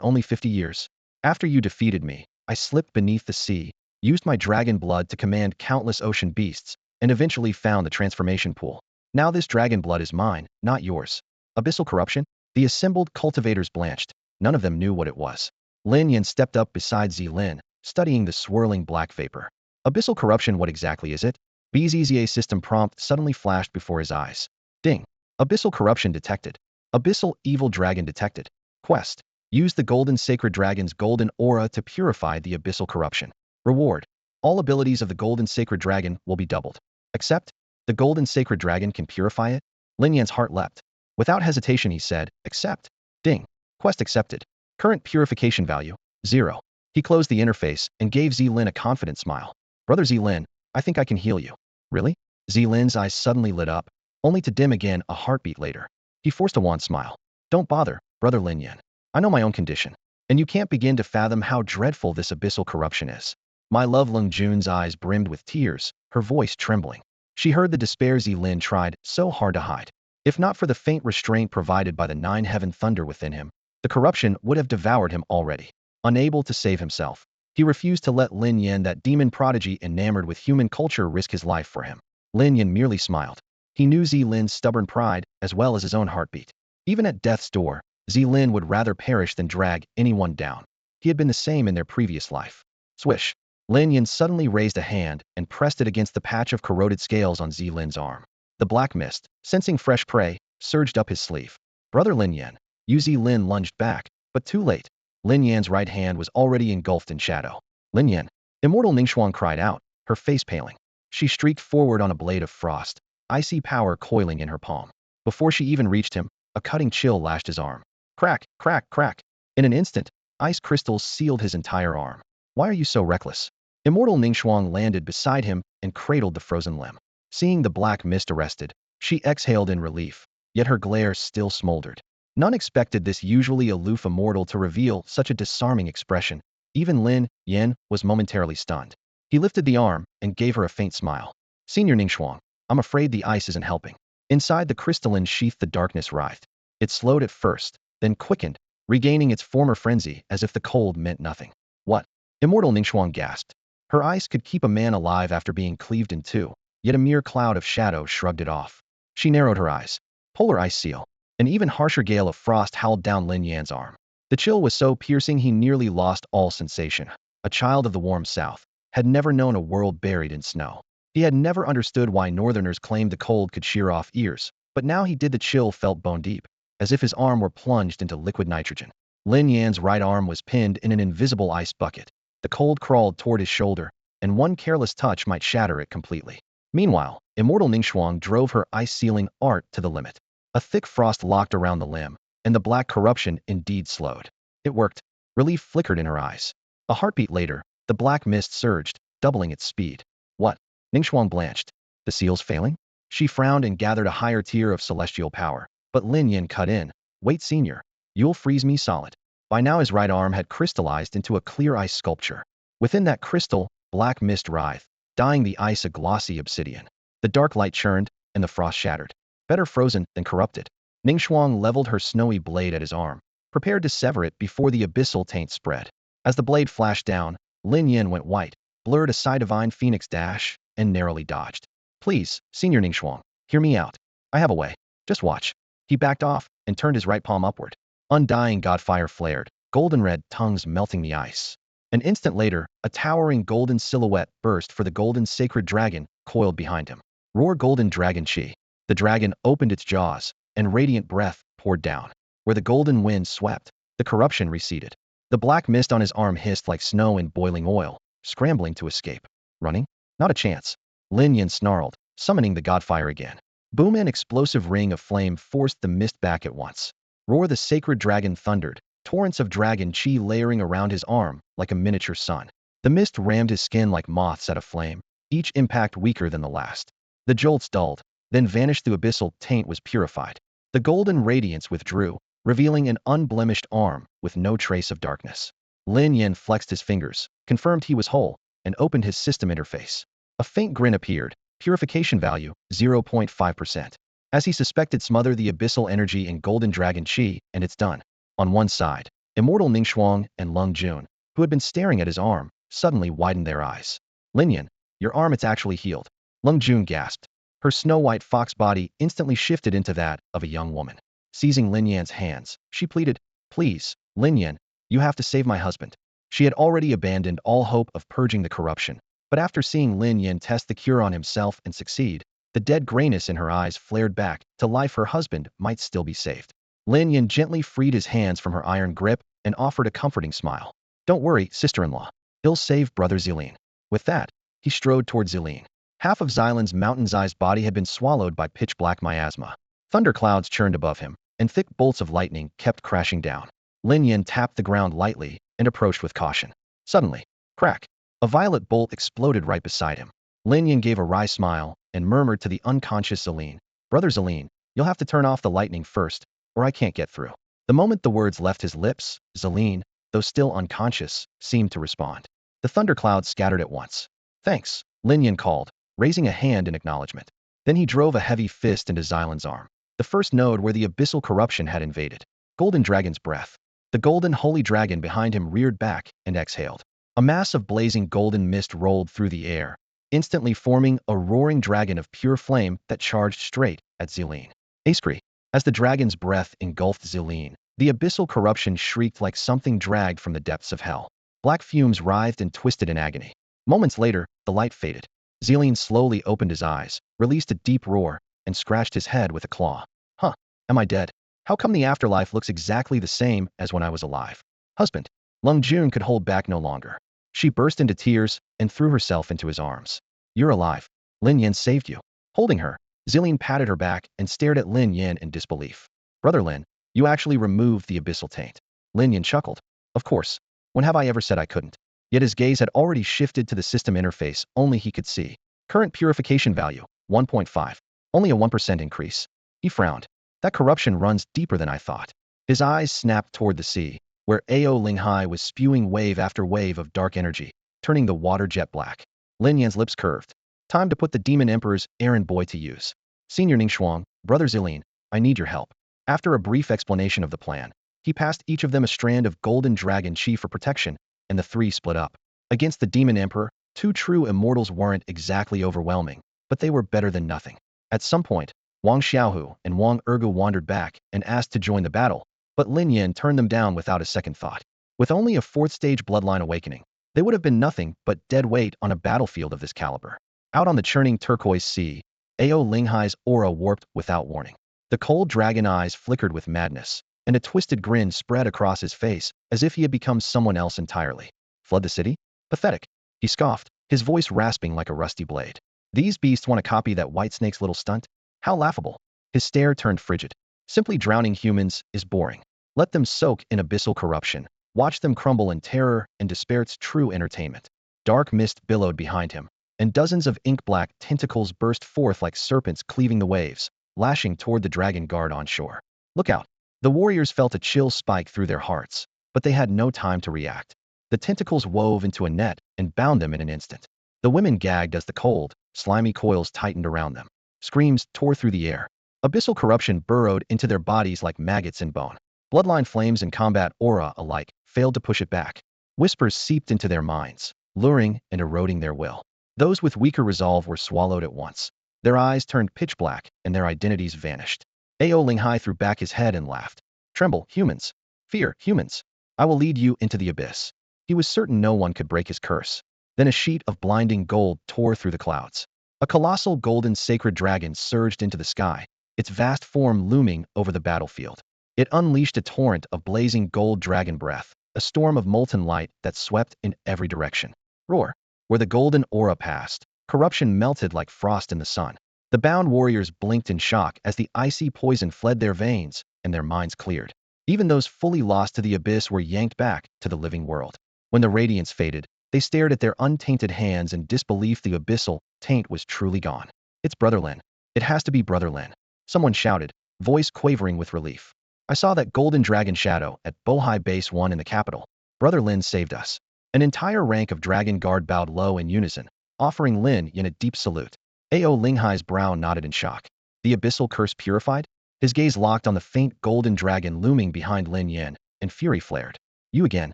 only 50 years. After you defeated me, I slipped beneath the sea, used my dragon blood to command countless ocean beasts, and eventually found the transformation pool. Now this dragon blood is mine, not yours." Abyssal corruption? The assembled cultivators blanched. None of them knew what it was. Lin Yan stepped up beside Zelin, studying the swirling black vapor. "Abyssal corruption, what exactly is it?" BZZA system prompt suddenly flashed before his eyes. Ding. Abyssal corruption detected. Abyssal evil dragon detected. Quest. Use the golden sacred dragon's golden aura to purify the abyssal corruption. Reward. All abilities of the golden sacred dragon will be doubled. Accept. The golden sacred dragon can purify it? Lin Yan's heart leapt. Without hesitation he said, "Accept." Ding. Quest accepted. Current purification value, 0. He closed the interface and gave Zelin a confident smile. "Brother Zelin, I think I can heal you." "Really?" Zelin's eyes suddenly lit up, only to dim again a heartbeat later. He forced a wan smile. "Don't bother, Brother Lin Yan. I know my own condition, and you can't begin to fathom how dreadful this abyssal corruption is." My love. Lung Jun's eyes brimmed with tears, her voice trembling. She heard the despair Zelin tried so hard to hide. If not for the faint restraint provided by the 9-heaven thunder within him, the corruption would have devoured him already. Unable to save himself, he refused to let Lin Yan, that demon prodigy enamored with human culture, risk his life for him. Lin Yan merely smiled. He knew Zelin's stubborn pride as well as his own heartbeat. Even at death's door, Zelin would rather perish than drag anyone down. He had been the same in their previous life. Swish. Lin Yan suddenly raised a hand and pressed it against the patch of corroded scales on Zelin's arm. The black mist, sensing fresh prey, surged up his sleeve. Brother Lin Yan. Yuzi Lin lunged back, but too late. Lin Yan's right hand was already engulfed in shadow. Lin Yan. Immortal Ningxuang cried out, her face paling. She streaked forward on a blade of frost, icy power coiling in her palm. Before she even reached him, a cutting chill lashed his arm. Crack, crack, crack. In an instant, ice crystals sealed his entire arm. Why are you so reckless? Immortal Ningxuang landed beside him and cradled the frozen limb. Seeing the black mist arrested, she exhaled in relief, yet her glare still smoldered. None expected this usually aloof immortal to reveal such a disarming expression. Even Lin Yan was momentarily stunned. He lifted the arm and gave her a faint smile. Senior Ningxuang, I'm afraid the ice isn't helping. Inside the crystalline sheath the darkness writhed. It slowed at first, then quickened, regaining its former frenzy as if the cold meant nothing. What? Immortal Ningxuang gasped. Her ice could keep a man alive after being cleaved in two, yet a mere cloud of shadow shrugged it off. She narrowed her eyes. Polar ice seal. An even harsher gale of frost howled down Lin Yan's arm. The chill was so piercing he nearly lost all sensation. A child of the warm south had never known a world buried in snow. He had never understood why northerners claimed the cold could shear off ears, but now he did. The chill felt bone deep, as if his arm were plunged into liquid nitrogen. Lin Yan's right arm was pinned in an invisible ice bucket. The cold crawled toward his shoulder, and one careless touch might shatter it completely. Meanwhile, Immortal Ningxuang drove her ice-sealing art to the limit. A thick frost locked around the limb, and the black corruption indeed slowed. It worked. Relief flickered in her eyes. A heartbeat later, the black mist surged, doubling its speed. What? Ningxuang blanched. The seal's failing? She frowned and gathered a higher tier of celestial power. But Lin Yan cut in. Wait, senior. You'll freeze me solid. By now his right arm had crystallized into a clear ice sculpture. Within that crystal, black mist writhed, dyeing the ice a glossy obsidian. The dark light churned, and the frost shattered. Better frozen than corrupted. Ningxuang leveled her snowy blade at his arm, prepared to sever it before the abyssal taint spread. As the blade flashed down, Lin Yan went white, blurred a side-divine phoenix dash, and narrowly dodged. Please, Senior Ningxuang, hear me out. I have a way. Just watch. He backed off and turned his right palm upward. Undying godfire flared, golden red tongues melting the ice. An instant later, a towering golden silhouette burst for the golden sacred dragon coiled behind him. Roar golden dragon chi. The dragon opened its jaws, and radiant breath poured down. Where the golden wind swept, the corruption receded. The black mist on his arm hissed like snow in boiling oil, scrambling to escape. Running? Not a chance. Lin Yan snarled, summoning the godfire again. Boom! An explosive ring of flame forced the mist back at once. Roar! The sacred dragon thundered, torrents of dragon chi layering around his arm like a miniature sun. The mist rammed his skin like moths at a flame, each impact weaker than the last. The jolts dulled, then vanished. The abyssal taint was purified. The golden radiance withdrew, revealing an unblemished arm with no trace of darkness. Lin Yan flexed his fingers, confirmed he was whole, and opened his system interface. A faint grin appeared. Purification value, 0.5%. As he suspected, smother the abyssal energy in golden dragon chi, and it's done. On one side, Immortal Ningxuang and Lung Jun, who had been staring at his arm, suddenly widened their eyes. Lin Yan, your arm, it's actually healed. Lung Jun gasped. Her snow-white fox body instantly shifted into that of a young woman. Seizing Lin Yan's hands, she pleaded, please, Lin Yan, you have to save my husband. She had already abandoned all hope of purging the corruption, but after seeing Lin Yan test the cure on himself and succeed, the dead grayness in her eyes flared back to life. Her husband might still be saved. Lin Yan gently freed his hands from her iron grip and offered a comforting smile. Don't worry, sister-in-law. He'll save brother Zilin. With that, he strode toward Zilin. Half of Xilin's mountain-sized body had been swallowed by pitch-black miasma. Thunderclouds churned above him, and thick bolts of lightning kept crashing down. Lin Yan tapped the ground lightly and approached with caution. Suddenly, crack! A violet bolt exploded right beside him. Lin Yan gave a wry smile and murmured to the unconscious Zilin, Brother Zilin, you'll have to turn off the lightning first, or I can't get through. The moment the words left his lips, Zilin, though still unconscious, seemed to respond. The thunderclouds scattered at once. Thanks, Lin Yan called, raising a hand in acknowledgement. Then he drove a heavy fist into Xilin's arm, the first node where the abyssal corruption had invaded. Golden Dragon's breath. The golden holy dragon behind him reared back and exhaled. A mass of blazing golden mist rolled through the air, instantly forming a roaring dragon of pure flame that charged straight at Zilin. Askri. As the dragon's breath engulfed Zilin, the abyssal corruption shrieked like something dragged from the depths of hell. Black fumes writhed and twisted in agony. Moments later, the light faded. Zilin slowly opened his eyes, released a deep roar, and scratched his head with a claw. Huh, am I dead? How come the afterlife looks exactly the same as when I was alive? Husband. Lung Jun could hold back no longer. She burst into tears and threw herself into his arms. You're alive. Lin Yan saved you. Holding her, Zillian patted her back and stared at Lin Yan in disbelief. Brother Lin, you actually removed the abyssal taint. Lin Yan chuckled. Of course. When have I ever said I couldn't? Yet his gaze had already shifted to the system interface only he could see. Current purification value, 1.5. Only a 1% increase. He frowned. That corruption runs deeper than I thought. His eyes snapped toward the sea, where Ao Linghai was spewing wave after wave of dark energy, turning the water jet black. Lin Yan's lips curved. Time to put the Demon Emperor's errand boy to use. Senior Ningxuang, Brother Zilin, I need your help. After a brief explanation of the plan, he passed each of them a strand of golden dragon chi for protection, and the three split up. Against the Demon Emperor, two true immortals weren't exactly overwhelming, but they were better than nothing. At some point, Wang Xiaohu and Wang Ergu wandered back and asked to join the battle, but Lin Yan turned them down without a second thought. With only a fourth-stage bloodline awakening, they would have been nothing but dead weight on a battlefield of this caliber. Out on the churning turquoise sea, Ao Linghai's aura warped without warning. The cold dragon eyes flickered with madness, and a twisted grin spread across his face as if he had become someone else entirely. Flood the city? Pathetic. He scoffed, his voice rasping like a rusty blade. These beasts want to copy that white snake's little stunt? How laughable. His stare turned frigid. Simply drowning humans is boring. Let them soak in abyssal corruption. Watch them crumble in terror and despair's true entertainment. Dark mist billowed behind him, and dozens of ink-black tentacles burst forth like serpents cleaving the waves, lashing toward the dragon guard on shore. Look out. The warriors felt a chill spike through their hearts, but they had no time to react. The tentacles wove into a net and bound them in an instant. The women gagged as the cold, slimy coils tightened around them. Screams tore through the air. Abyssal corruption burrowed into their bodies like maggots in bone. Bloodline flames and combat aura alike failed to push it back. Whispers seeped into their minds, luring and eroding their will. Those with weaker resolve were swallowed at once. Their eyes turned pitch black, and their identities vanished. Ao Linghai threw back his head and laughed. Tremble, humans. Fear, humans. I will lead you into the abyss. He was certain no one could break his curse. Then a sheet of blinding gold tore through the clouds. A colossal golden sacred dragon surged into the sky, its vast form looming over the battlefield. It unleashed a torrent of blazing gold dragon breath, a storm of molten light that swept in every direction. Roar. Where the golden aura passed, corruption melted like frost in the sun. The bound warriors blinked in shock as the icy poison fled their veins and their minds cleared. Even those fully lost to the abyss were yanked back to the living world. When the radiance faded, they stared at their untainted hands in disbelief. The abyssal taint was truly gone. It's Brother Lin. It has to be Brother Lin. Someone shouted, voice quavering with relief. I saw that golden dragon shadow at Bohai Base 1 in the capital. Brother Lin saved us. An entire rank of dragon guard bowed low in unison, offering Lin Yan a deep salute. Ao Linghai's brow nodded in shock. The abyssal curse purified? His gaze locked on the faint golden dragon looming behind Lin Yan, and fury flared. You again.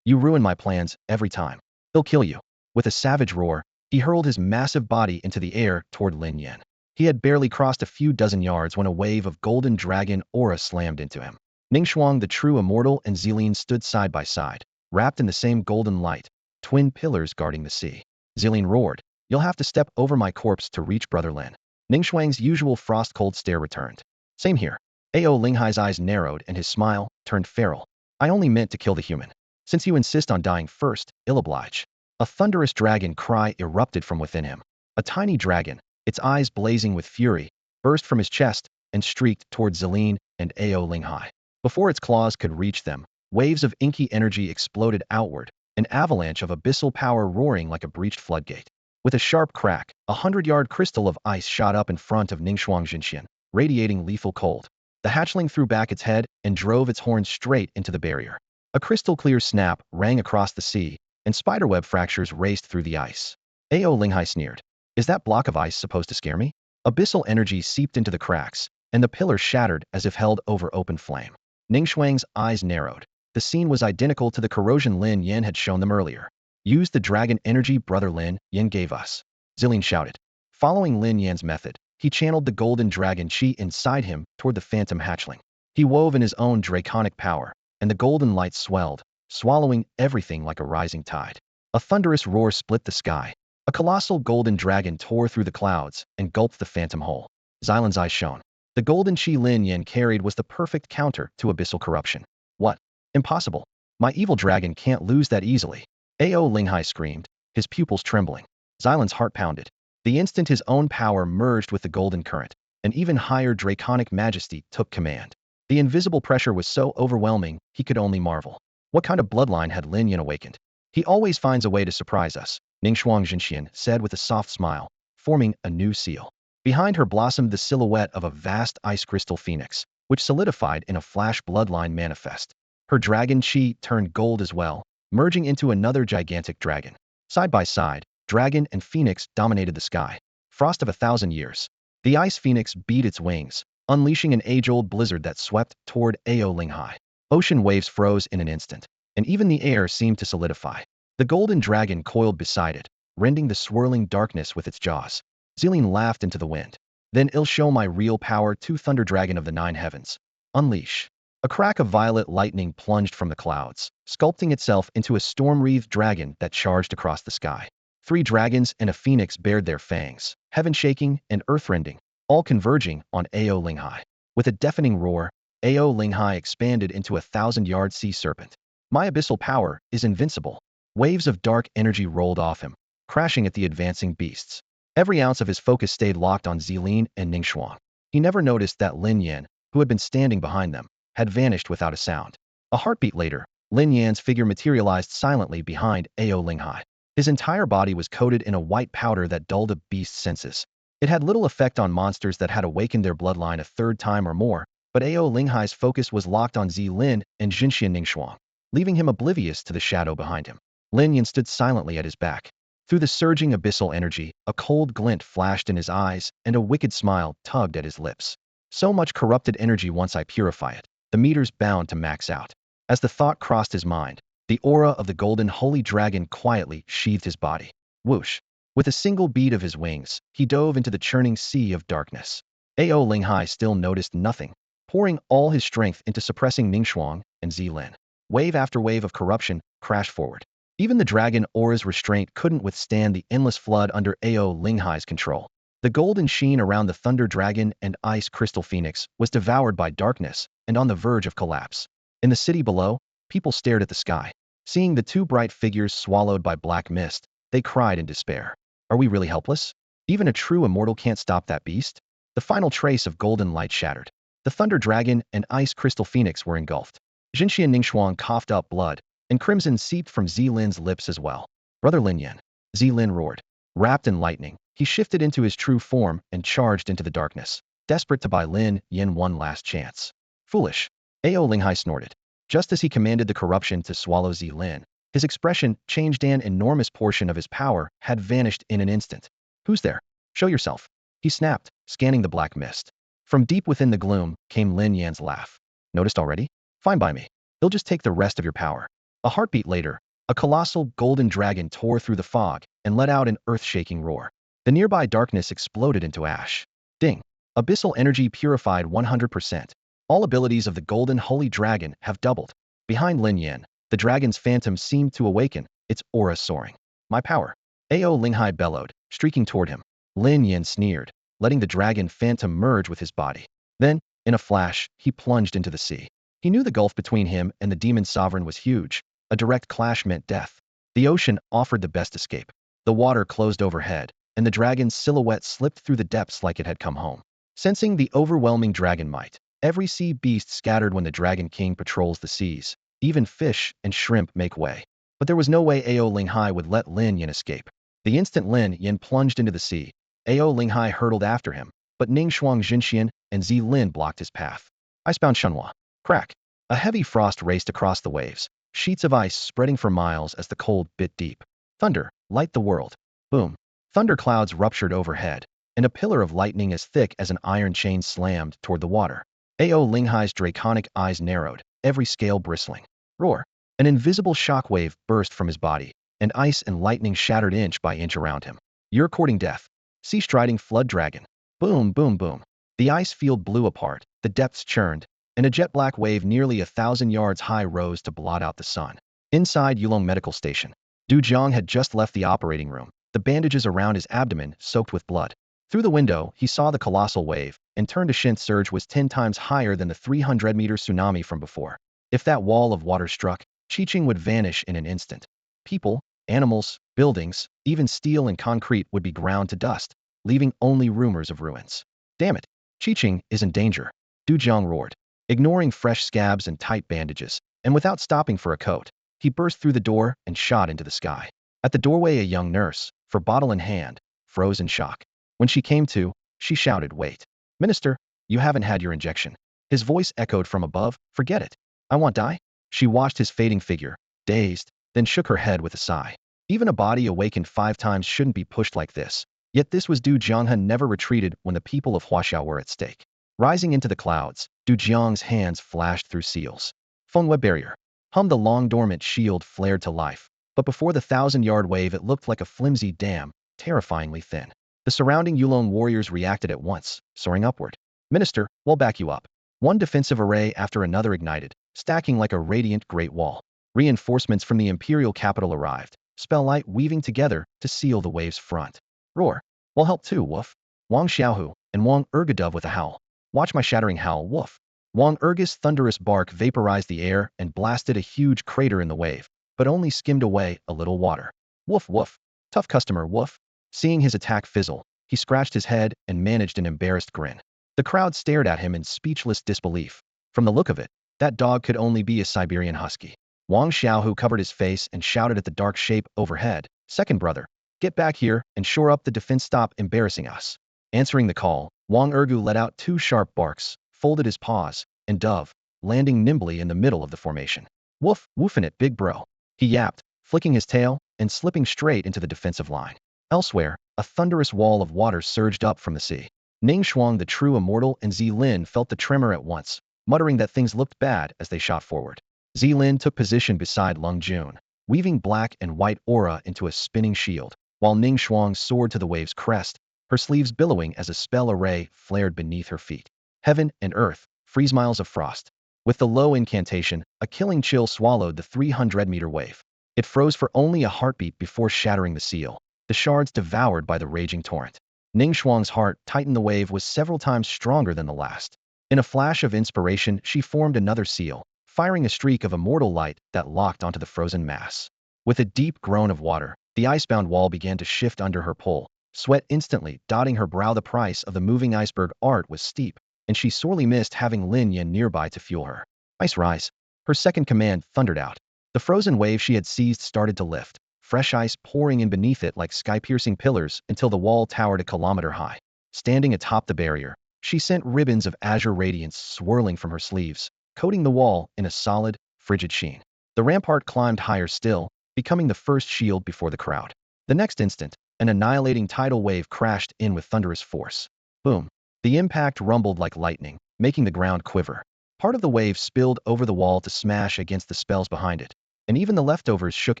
You ruin my plans every time. He'll kill you. With a savage roar, he hurled his massive body into the air toward Lin Yan. He had barely crossed a few dozen yards when a wave of golden dragon aura slammed into him. Ningxuang, the true immortal, and Zilin stood side by side, wrapped in the same golden light, twin pillars guarding the sea. Zilin roared, you'll have to step over my corpse to reach Brother Lin. Ningxuang's usual frost-cold stare returned. Same here. Ao Linghai's eyes narrowed and his smile turned feral. I only meant to kill the human. Since you insist on dying first, I'll oblige. A thunderous dragon cry erupted from within him. A tiny dragon, its eyes blazing with fury, burst from his chest and streaked toward Zilin and Ao Linghai. Before its claws could reach them, waves of inky energy exploded outward, an avalanche of abyssal power roaring like a breached floodgate. With a sharp crack, 100-yard crystal of ice shot up in front of Ningxuang Jinxian, radiating lethal cold. The hatchling threw back its head and drove its horns straight into the barrier. A crystal-clear snap rang across the sea, and spiderweb fractures raced through the ice. Ao Linghai sneered. Is that block of ice supposed to scare me? Abyssal energy seeped into the cracks, and the pillar shattered as if held over open flame. Ningxuang's eyes narrowed. The scene was identical to the corrosion Lin Yan had shown them earlier. Use the dragon energy Brother Lin Yan gave us. Zilin shouted. Following Lin Yan's method, he channeled the golden dragon chi inside him toward the phantom hatchling. He wove in his own draconic power, and the golden light swelled, swallowing everything like a rising tide. A thunderous roar split the sky. A colossal golden dragon tore through the clouds and gulped the phantom whole. Xylan's eyes shone. The golden chi Lin Yan carried was the perfect counter to abyssal corruption. What? Impossible. My evil dragon can't lose that easily. Ao Linghai screamed, his pupils trembling. Xylan's heart pounded. The instant his own power merged with the golden current, an even higher draconic majesty took command. The invisible pressure was so overwhelming, he could only marvel. What kind of bloodline had Lin Yan awakened? He always finds a way to surprise us, Ningxuang Jinxian said with a soft smile, forming a new seal. Behind her blossomed the silhouette of a vast ice crystal phoenix, which solidified in a flash bloodline manifest. Her dragon chi turned gold as well, merging into another gigantic dragon. Side by side, dragon and phoenix dominated the sky. Frost of 1,000 years. The ice phoenix beat its wings, unleashing an age-old blizzard that swept toward Ao Linghai. Ocean waves froze in an instant, and even the air seemed to solidify. The golden dragon coiled beside it, rending the swirling darkness with its jaws. Xilin laughed into the wind. Then I'll show my real power to Thunder Dragon of the Nine Heavens. Unleash. A crack of violet lightning plunged from the clouds, sculpting itself into a storm-wreathed dragon that charged across the sky. 3 dragons and a phoenix bared their fangs, heaven-shaking and earth-rending, all converging on Ao Linghai. With a deafening roar, Ao Linghai expanded into a 1,000-yard sea serpent. My abyssal power is invincible. Waves of dark energy rolled off him, crashing at the advancing beasts. Every ounce of his focus stayed locked on Xilin and Ningxuang. He never noticed that Lin Yan, who had been standing behind them, had vanished without a sound. A heartbeat later, Lin Yan's figure materialized silently behind Ao Linghai. His entire body was coated in a white powder that dulled a beast's senses. It had little effect on monsters that had awakened their bloodline a 3rd time or more, but Ao Linghai's focus was locked on Xilin and Jinxian Ningxuang, leaving him oblivious to the shadow behind him. Lin Yan stood silently at his back. Through the surging abyssal energy, a cold glint flashed in his eyes and a wicked smile tugged at his lips. So much corrupted energy once I purify it, the meter's bound to max out. As the thought crossed his mind, the aura of the golden holy dragon quietly sheathed his body. Whoosh! With a single beat of his wings, he dove into the churning sea of darkness. Ao Linghai still noticed nothing, pouring all his strength into suppressing Ningxuang and Xilin. Wave after wave of corruption crashed forward. Even the dragon aura's restraint couldn't withstand the endless flood under Ao Linghai's control. The golden sheen around the thunder dragon and ice crystal phoenix was devoured by darkness and on the verge of collapse. In the city below, people stared at the sky. Seeing the 2 bright figures swallowed by black mist, they cried in despair. Are we really helpless? Even a true immortal can't stop that beast? The final trace of golden light shattered. The thunder dragon and ice crystal phoenix were engulfed. Jinxian Ningxuang coughed up blood, and crimson seeped from Xilin's lips as well. Brother Lin Yan. Xilin roared. Wrapped in lightning, he shifted into his true form and charged into the darkness, desperate to buy Lin Yan one last chance. Foolish. Ao Linghai snorted. Just as he commanded the corruption to swallow Xilin, his expression changed. An enormous portion of his power had vanished in an instant. Who's there? Show yourself. He snapped, scanning the black mist. From deep within the gloom came Lin Yan's laugh. Noticed already? Fine by me. He'll just take the rest of your power. A heartbeat later, a colossal golden dragon tore through the fog and let out an earth-shaking roar. The nearby darkness exploded into ash. Ding! Abyssal energy purified 100%. All abilities of the golden holy dragon have doubled. Behind Lin Yan, the dragon's phantom seemed to awaken, its aura soaring. My power. Ao Linghai bellowed, streaking toward him. Lin Yan sneered, letting the dragon phantom merge with his body. Then, in a flash, he plunged into the sea. He knew the gulf between him and the demon sovereign was huge. A direct clash meant death. The ocean offered the best escape. The water closed overhead, and the dragon's silhouette slipped through the depths like it had come home. Sensing the overwhelming dragon might, every sea beast scattered when the Dragon King patrols the seas. Even fish and shrimp make way. But there was no way Ao Linghai would let Lin Yan escape. The instant Lin Yan plunged into the sea, Ao Linghai hurtled after him, but Ningxuang Jinxian and Xilin blocked his path. Icebound Shunhua. Crack. A heavy frost raced across the waves, sheets of ice spreading for miles as the cold bit deep. Thunder, light the world. Boom. Thunder clouds ruptured overhead, and a pillar of lightning as thick as an iron chain slammed toward the water. Ao Linghai's draconic eyes narrowed, every scale bristling. Roar. An invisible shockwave burst from his body, and ice and lightning shattered inch by inch around him. You're courting death. Sea striding flood dragon. Boom, boom, boom. The ice field blew apart, the depths churned, and a jet black wave nearly 1,000 yards high rose to blot out the sun. Inside Yulong Medical Station, Du Jiang had just left the operating room, the bandages around his abdomen soaked with blood. Through the window, he saw the colossal wave, and turned to Shin's surge was 10 times higher than the 300-meter tsunami from before. If that wall of water struck, Qiqing would vanish in an instant. People, animals, buildings, even steel and concrete would be ground to dust, leaving only rumors of ruins. Damn it, Qiqing is in danger, Du Jiang roared, ignoring fresh scabs and tight bandages, and without stopping for a coat, he burst through the door and shot into the sky. At the doorway, a young nurse, for bottle in hand, froze in shock. When she came to, she shouted, "Wait. Minister, you haven't had your injection." His voice echoed from above, "Forget it. I want die." She watched his fading figure, dazed, then shook her head with a sigh. Even a body awakened 5 times shouldn't be pushed like this. Yet this was Du Jianghan never retreated when the people of Huaxiao were at stake. Rising into the clouds, Du Jiang's hands flashed through seals. Fengweb barrier. The long dormant shield flared to life, but before the 1,000-yard wave it looked like a flimsy dam, terrifyingly thin. The surrounding Yulon warriors reacted at once, soaring upward. "Minister, we'll back you up." One defensive array after another ignited, stacking like a radiant great wall. Reinforcements from the imperial capital arrived, spell-light weaving together to seal the wave's front. Roar. "We'll help too, woof." Wang Xiaohu and Wang Ergadove with a howl. "Watch my shattering howl, woof." Wang Erga's thunderous bark vaporized the air and blasted a huge crater in the wave, but only skimmed away a little water. "Woof woof. Tough customer, woof." Seeing his attack fizzle, he scratched his head and managed an embarrassed grin. The crowd stared at him in speechless disbelief. From the look of it, that dog could only be a Siberian husky. Wang Xiaohu covered his face and shouted at the dark shape overhead, "Second brother, get back here and shore up the defense. Stop embarrassing us." Answering the call, Wang Ergu let out 2 sharp barks, folded his paws, and dove, landing nimbly in the middle of the formation. "Woof, woofing it, big bro," he yapped, flicking his tail and slipping straight into the defensive line. Elsewhere, a thunderous wall of water surged up from the sea. Ning Shuang, the true immortal, and Zilin felt the tremor at once, muttering that things looked bad as they shot forward. Zilin took position beside Lung Jun, weaving black and white aura into a spinning shield, while Ning Shuang soared to the wave's crest, her sleeves billowing as a spell array flared beneath her feet. Heaven and earth, freeze miles of frost. With the low incantation, a killing chill swallowed the 300-meter wave. It froze for only a heartbeat before shattering the seal, the shards devoured by the raging torrent. Ning Shuang's heart tightened. The wave was several times stronger than the last. In a flash of inspiration, she formed another seal, firing a streak of immortal light that locked onto the frozen mass. With a deep groan of water, the icebound wall began to shift under her pull, sweat instantly dotting her brow. The price of the moving iceberg art was steep, and she sorely missed having Lin Yan nearby to fuel her. "Ice rise." Her second command thundered out. The frozen wave she had seized started to lift, fresh ice pouring in beneath it like sky-piercing pillars until the wall towered a kilometer high. Standing atop the barrier, she sent ribbons of azure radiance swirling from her sleeves, coating the wall in a solid, frigid sheen. The rampart climbed higher still, becoming the first shield before the crowd. The next instant, an annihilating tidal wave crashed in with thunderous force. Boom. The impact rumbled like lightning, making the ground quiver. Part of the wave spilled over the wall to smash against the spells behind it, and even the leftovers shook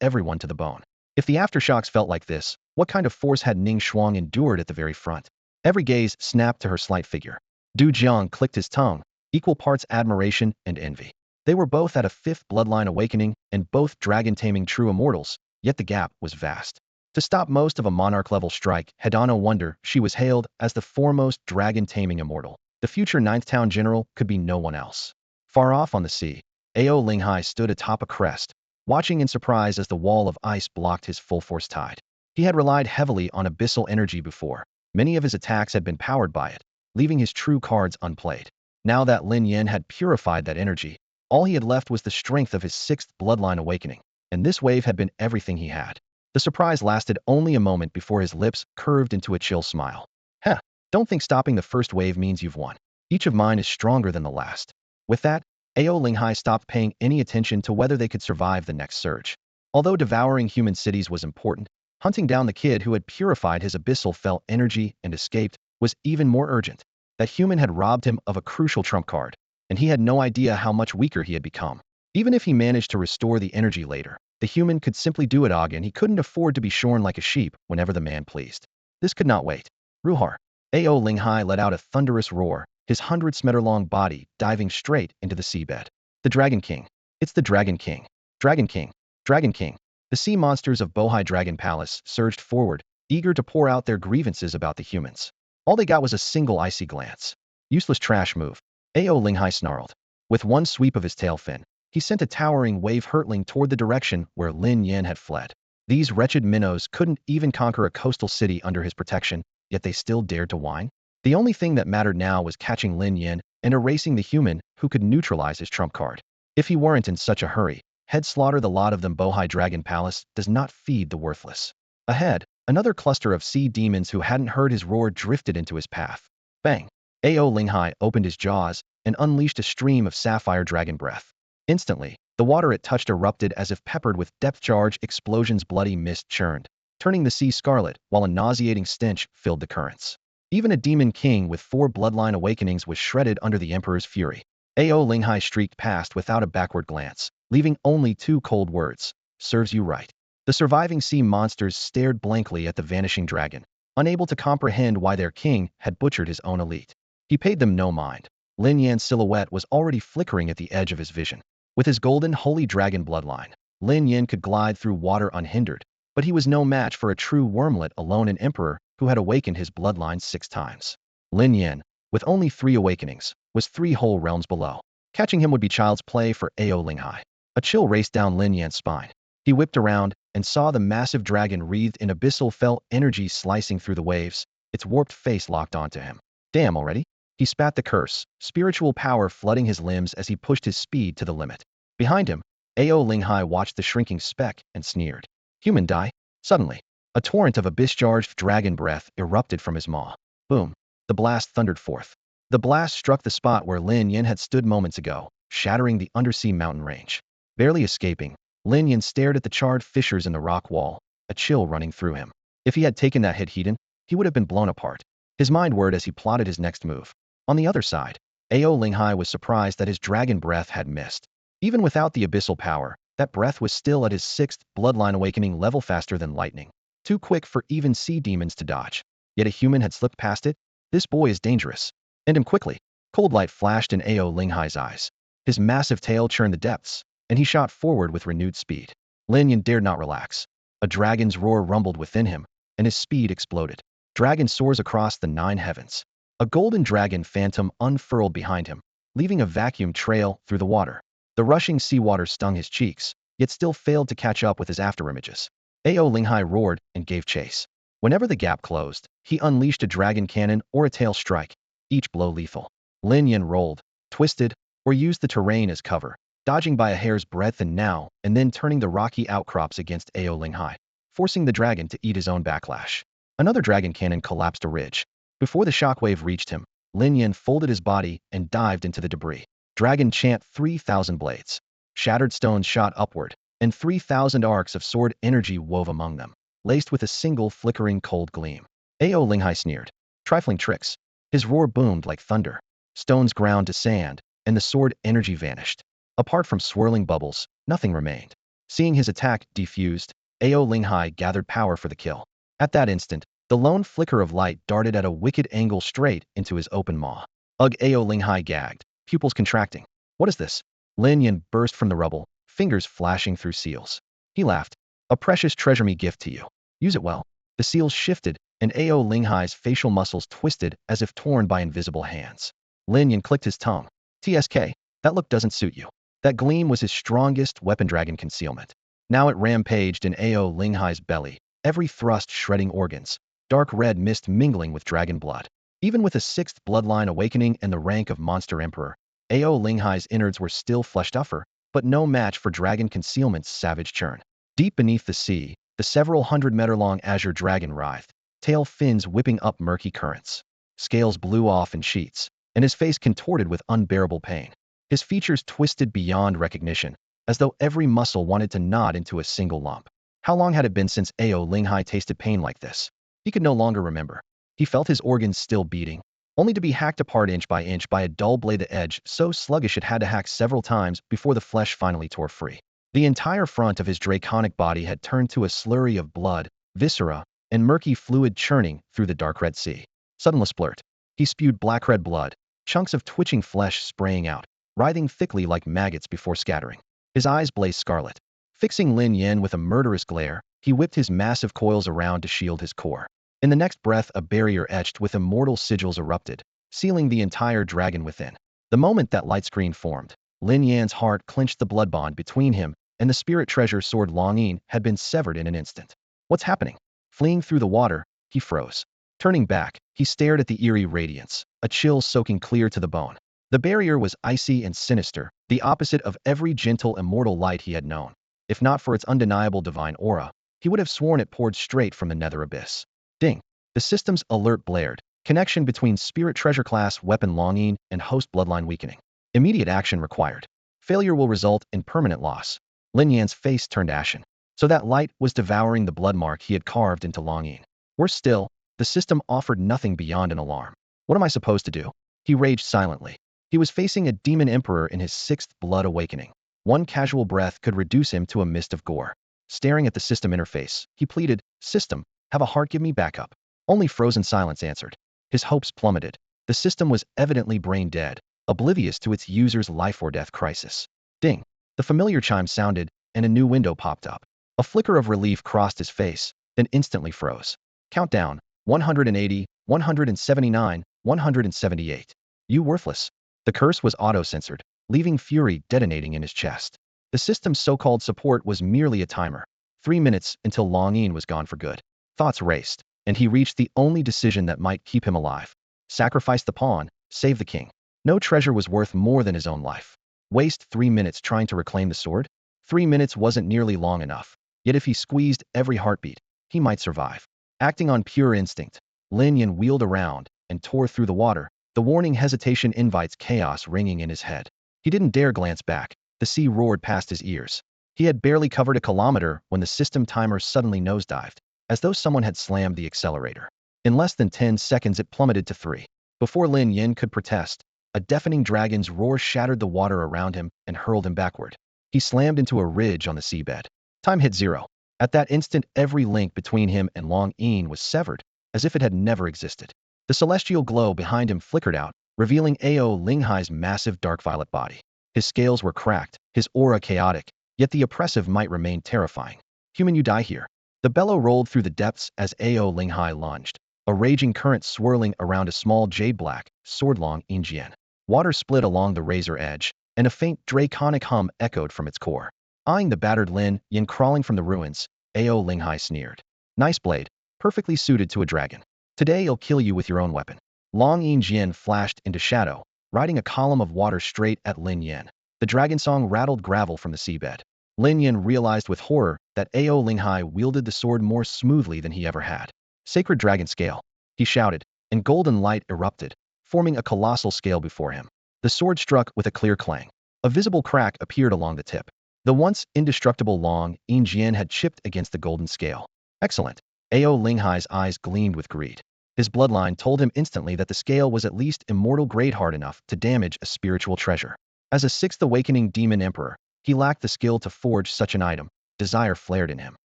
everyone to the bone. If the aftershocks felt like this, what kind of force had Ning Shuang endured at the very front? Every gaze snapped to her slight figure. Du Jiang clicked his tongue, equal parts admiration and envy. They were both at a 5th bloodline awakening and both dragon-taming true immortals, yet the gap was vast. To stop most of a monarch-level strike, had no wonder she was hailed as the foremost dragon-taming immortal. The future 9th town general could be no one else. Far off on the sea, Ao Linghai stood atop a crest, watching in surprise as the wall of ice blocked his full-force tide. He had relied heavily on abyssal energy before. Many of his attacks had been powered by it, leaving his true cards unplayed. Now that Lin Yan had purified that energy, all he had left was the strength of his 6th bloodline awakening, and this wave had been everything he had. The surprise lasted only a moment before his lips curved into a chill smile. "Heh, don't think stopping the first wave means you've won. Each of mine is stronger than the last." With that, Ao Linghai stopped paying any attention to whether they could survive the next surge. Although devouring human cities was important, hunting down the kid who had purified his abyssal fell energy and escaped was even more urgent. That human had robbed him of a crucial trump card, and he had no idea how much weaker he had become. Even if he managed to restore the energy later, the human could simply do it again. He couldn't afford to be shorn like a sheep whenever the man pleased. This could not wait. Ruhar. Ao Linghai let out a thunderous roar, his 100-meter-long body diving straight into the seabed. The Dragon King. It's the Dragon King. Dragon King. Dragon King. The sea monsters of Bohai Dragon Palace surged forward, eager to pour out their grievances about the humans. All they got was a single icy glance. Useless trash move. Ao Linghai snarled. With one sweep of his tail fin, he sent a towering wave hurtling toward the direction where Lin Yan had fled. These wretched minnows couldn't even conquer a coastal city under his protection, yet they still dared to whine. The only thing that mattered now was catching Lin Yan and erasing the human who could neutralize his trump card. If he weren't in such a hurry, he'd slaughter the lot of them. Bohai Dragon Palace does not feed the worthless. Ahead, another cluster of sea demons who hadn't heard his roar drifted into his path. Bang! Ao Linghai opened his jaws and unleashed a stream of sapphire dragon breath. Instantly, the water it touched erupted as if peppered with depth charge explosions. Bloody mist churned, turning the sea scarlet, while a nauseating stench filled the currents. Even a demon king with 4 bloodline awakenings was shredded under the emperor's fury. Ao Linghai streaked past without a backward glance, leaving only 2 cold words. Serves you right. The surviving sea monsters stared blankly at the vanishing dragon, unable to comprehend why their king had butchered his own elite. He paid them no mind. Lin Yan's silhouette was already flickering at the edge of his vision. With his golden holy dragon bloodline, Lin Yan could glide through water unhindered, but he was no match for a true wormlet alone, an emperor who had awakened his bloodline 6 times. Lin Yan, with only 3 awakenings, was 3 whole realms below. Catching him would be child's play for Ao Linghai. A chill raced down Lin Yan's spine. He whipped around and saw the massive dragon wreathed in abyssal fell energy slicing through the waves, its warped face locked onto him. Damn already? He spat the curse, spiritual power flooding his limbs as he pushed his speed to the limit. Behind him, Ao Linghai watched the shrinking speck and sneered. Human die? Suddenly, a torrent of abyss-charged dragon breath erupted from his maw. Boom! The blast thundered forth. The blast struck the spot where Lin Yan had stood moments ago, shattering the undersea mountain range. Barely escaping, Lin Yan stared at the charred fissures in the rock wall, a chill running through him. If he had taken that hit heathen, he would have been blown apart. His mind whirred as he plotted his next move. On the other side, Ao Linghai was surprised that his dragon breath had missed. Even without the abyssal power, that breath was still at his 6th bloodline awakening level, faster than lightning. Too quick for even sea demons to dodge. Yet a human had slipped past it? This boy is dangerous. End him quickly. Cold light flashed in Ao Linghai's eyes. His massive tail churned the depths, and he shot forward with renewed speed. Lin Yan dared not relax. A dragon's roar rumbled within him, and his speed exploded. Dragon soars across the 9 heavens. A golden dragon phantom unfurled behind him, leaving a vacuum trail through the water. The rushing seawater stung his cheeks, yet still failed to catch up with his afterimages. Ao Linghai roared and gave chase. Whenever the gap closed, he unleashed a dragon cannon or a tail strike, each blow lethal. Lin Yan rolled, twisted, or used the terrain as cover, dodging by a hair's breadth and now and then turning the rocky outcrops against Ao Linghai, forcing the dragon to eat his own backlash. Another dragon cannon collapsed a ridge. Before the shockwave reached him, Lin Yan folded his body and dived into the debris. Dragon chant 3,000 blades. Shattered stones shot upward, and 3,000 arcs of sword energy wove among them, laced with a single flickering cold gleam. Ao Linghai sneered. Trifling tricks. His roar boomed like thunder. Stones ground to sand, and the sword energy vanished. Apart from swirling bubbles, nothing remained. Seeing his attack defused, Ao Linghai gathered power for the kill. At that instant, the lone flicker of light darted at a wicked angle straight into his open maw. Ugh! Ao Linghai gagged, pupils contracting. What is this? Lin Yan burst from the rubble, fingers flashing through seals. He laughed. A precious treasure, me gift to you. Use it well. The seals shifted, and Ao Linghai's facial muscles twisted as if torn by invisible hands. Lin Yan clicked his tongue. TSK, that look doesn't suit you. That gleam was his strongest weapon, dragon concealment. Now it rampaged in Ao Linghai's belly, every thrust shredding organs, dark red mist mingling with dragon blood. Even with a 6th bloodline awakening and the rank of monster emperor, Ao Linghai's innards were still flesh tougher, but no match for dragon concealment's savage churn. Deep beneath the sea, the several 100-meter-long azure dragon writhed, tail fins whipping up murky currents. Scales blew off in sheets, and his face contorted with unbearable pain. His features twisted beyond recognition, as though every muscle wanted to knot into a single lump. How long had it been since Ao Linghai tasted pain like this? He could no longer remember. He felt his organs still beating, only to be hacked apart inch by a dull blade, the edge so sluggish it had to hack several times before the flesh finally tore free. The entire front of his draconic body had turned to a slurry of blood, viscera, and murky fluid churning through the dark red sea. Suddenly splurt. He spewed black red blood, chunks of twitching flesh spraying out, writhing thickly like maggots before scattering. His eyes blazed scarlet. Fixing Lin Yan with a murderous glare, he whipped his massive coils around to shield his core. In the next breath, a barrier etched with immortal sigils erupted, sealing the entire dragon within. The moment that light screen formed, Lin Yan's heart clenched. The blood bond between him and the spirit treasure sword Longyin had been severed in an instant. What's happening? Fleeing through the water, he froze. Turning back, he stared at the eerie radiance, a chill soaking clear to the bone. The barrier was icy and sinister, the opposite of every gentle immortal light he had known. If not for its undeniable divine aura, he would have sworn it poured straight from the nether abyss. Ding! The system's alert blared. Connection between spirit treasure class weapon Longyin and host bloodline weakening. Immediate action required. Failure will result in permanent loss. Lin Yan's face turned ashen. So that light was devouring the blood mark he had carved into Longyin. Worse still, the system offered nothing beyond an alarm. What am I supposed to do? He raged silently. He was facing a demon emperor in his sixth blood awakening. One casual breath could reduce him to a mist of gore. Staring at the system interface, he pleaded, "System, have a heart, give me backup." Only frozen silence answered. His hopes plummeted. The system was evidently brain dead, oblivious to its user's life or death crisis. Ding! The familiar chime sounded, and a new window popped up. A flicker of relief crossed his face, then instantly froze. Countdown: 180, 179, 178. You worthless. The curse was auto-censored, leaving fury detonating in his chest. The system's so-called support was merely a timer. 3 minutes until Longyin was gone for good. Thoughts raced, and he reached the only decision that might keep him alive. Sacrifice the pawn, save the king. No treasure was worth more than his own life. Waste 3 minutes trying to reclaim the sword? 3 minutes wasn't nearly long enough. Yet if he squeezed every heartbeat, he might survive. Acting on pure instinct, Lin Yan wheeled around and tore through the water. The warning hesitation invites chaos ringing in his head. He didn't dare glance back. The sea roared past his ears. He had barely covered a kilometer when the system timer suddenly nosedived, as though someone had slammed the accelerator. In less than 10 seconds it plummeted to 3. Before Lin Yin could protest, a deafening dragon's roar shattered the water around him and hurled him backward. He slammed into a ridge on the seabed. Time hit 0. At that instant, every link between him and Long Yin was severed, as if it had never existed. The celestial glow behind him flickered out, revealing Ao Linghai's massive dark violet body. His scales were cracked, his aura chaotic, yet the oppressive might remain terrifying. Human, you die here. The bellow rolled through the depths as Ao Linghai lunged, a raging current swirling around a small jade-black, sword-long Injian. Water split along the razor edge, and a faint draconic hum echoed from its core. Eyeing the battered Lin Yin crawling from the ruins, Ao Linghai sneered. Nice blade, perfectly suited to a dragon. Today I'll kill you with your own weapon. Long Injian flashed into shadow, riding a column of water straight at Lin Yin. The dragon song rattled gravel from the seabed. Lin Yin realized with horror that Ao Linghai wielded the sword more smoothly than he ever had. Sacred dragon scale, he shouted, and golden light erupted, forming a colossal scale before him. The sword struck with a clear clang. A visible crack appeared along the tip. The once indestructible Long Injian had chipped against the golden scale. Excellent. Ao Linghai's eyes gleamed with greed. His bloodline told him instantly that the scale was at least immortal grade hard enough to damage a spiritual treasure. As a sixth awakening demon emperor, he lacked the skill to forge such an item. Desire flared in him.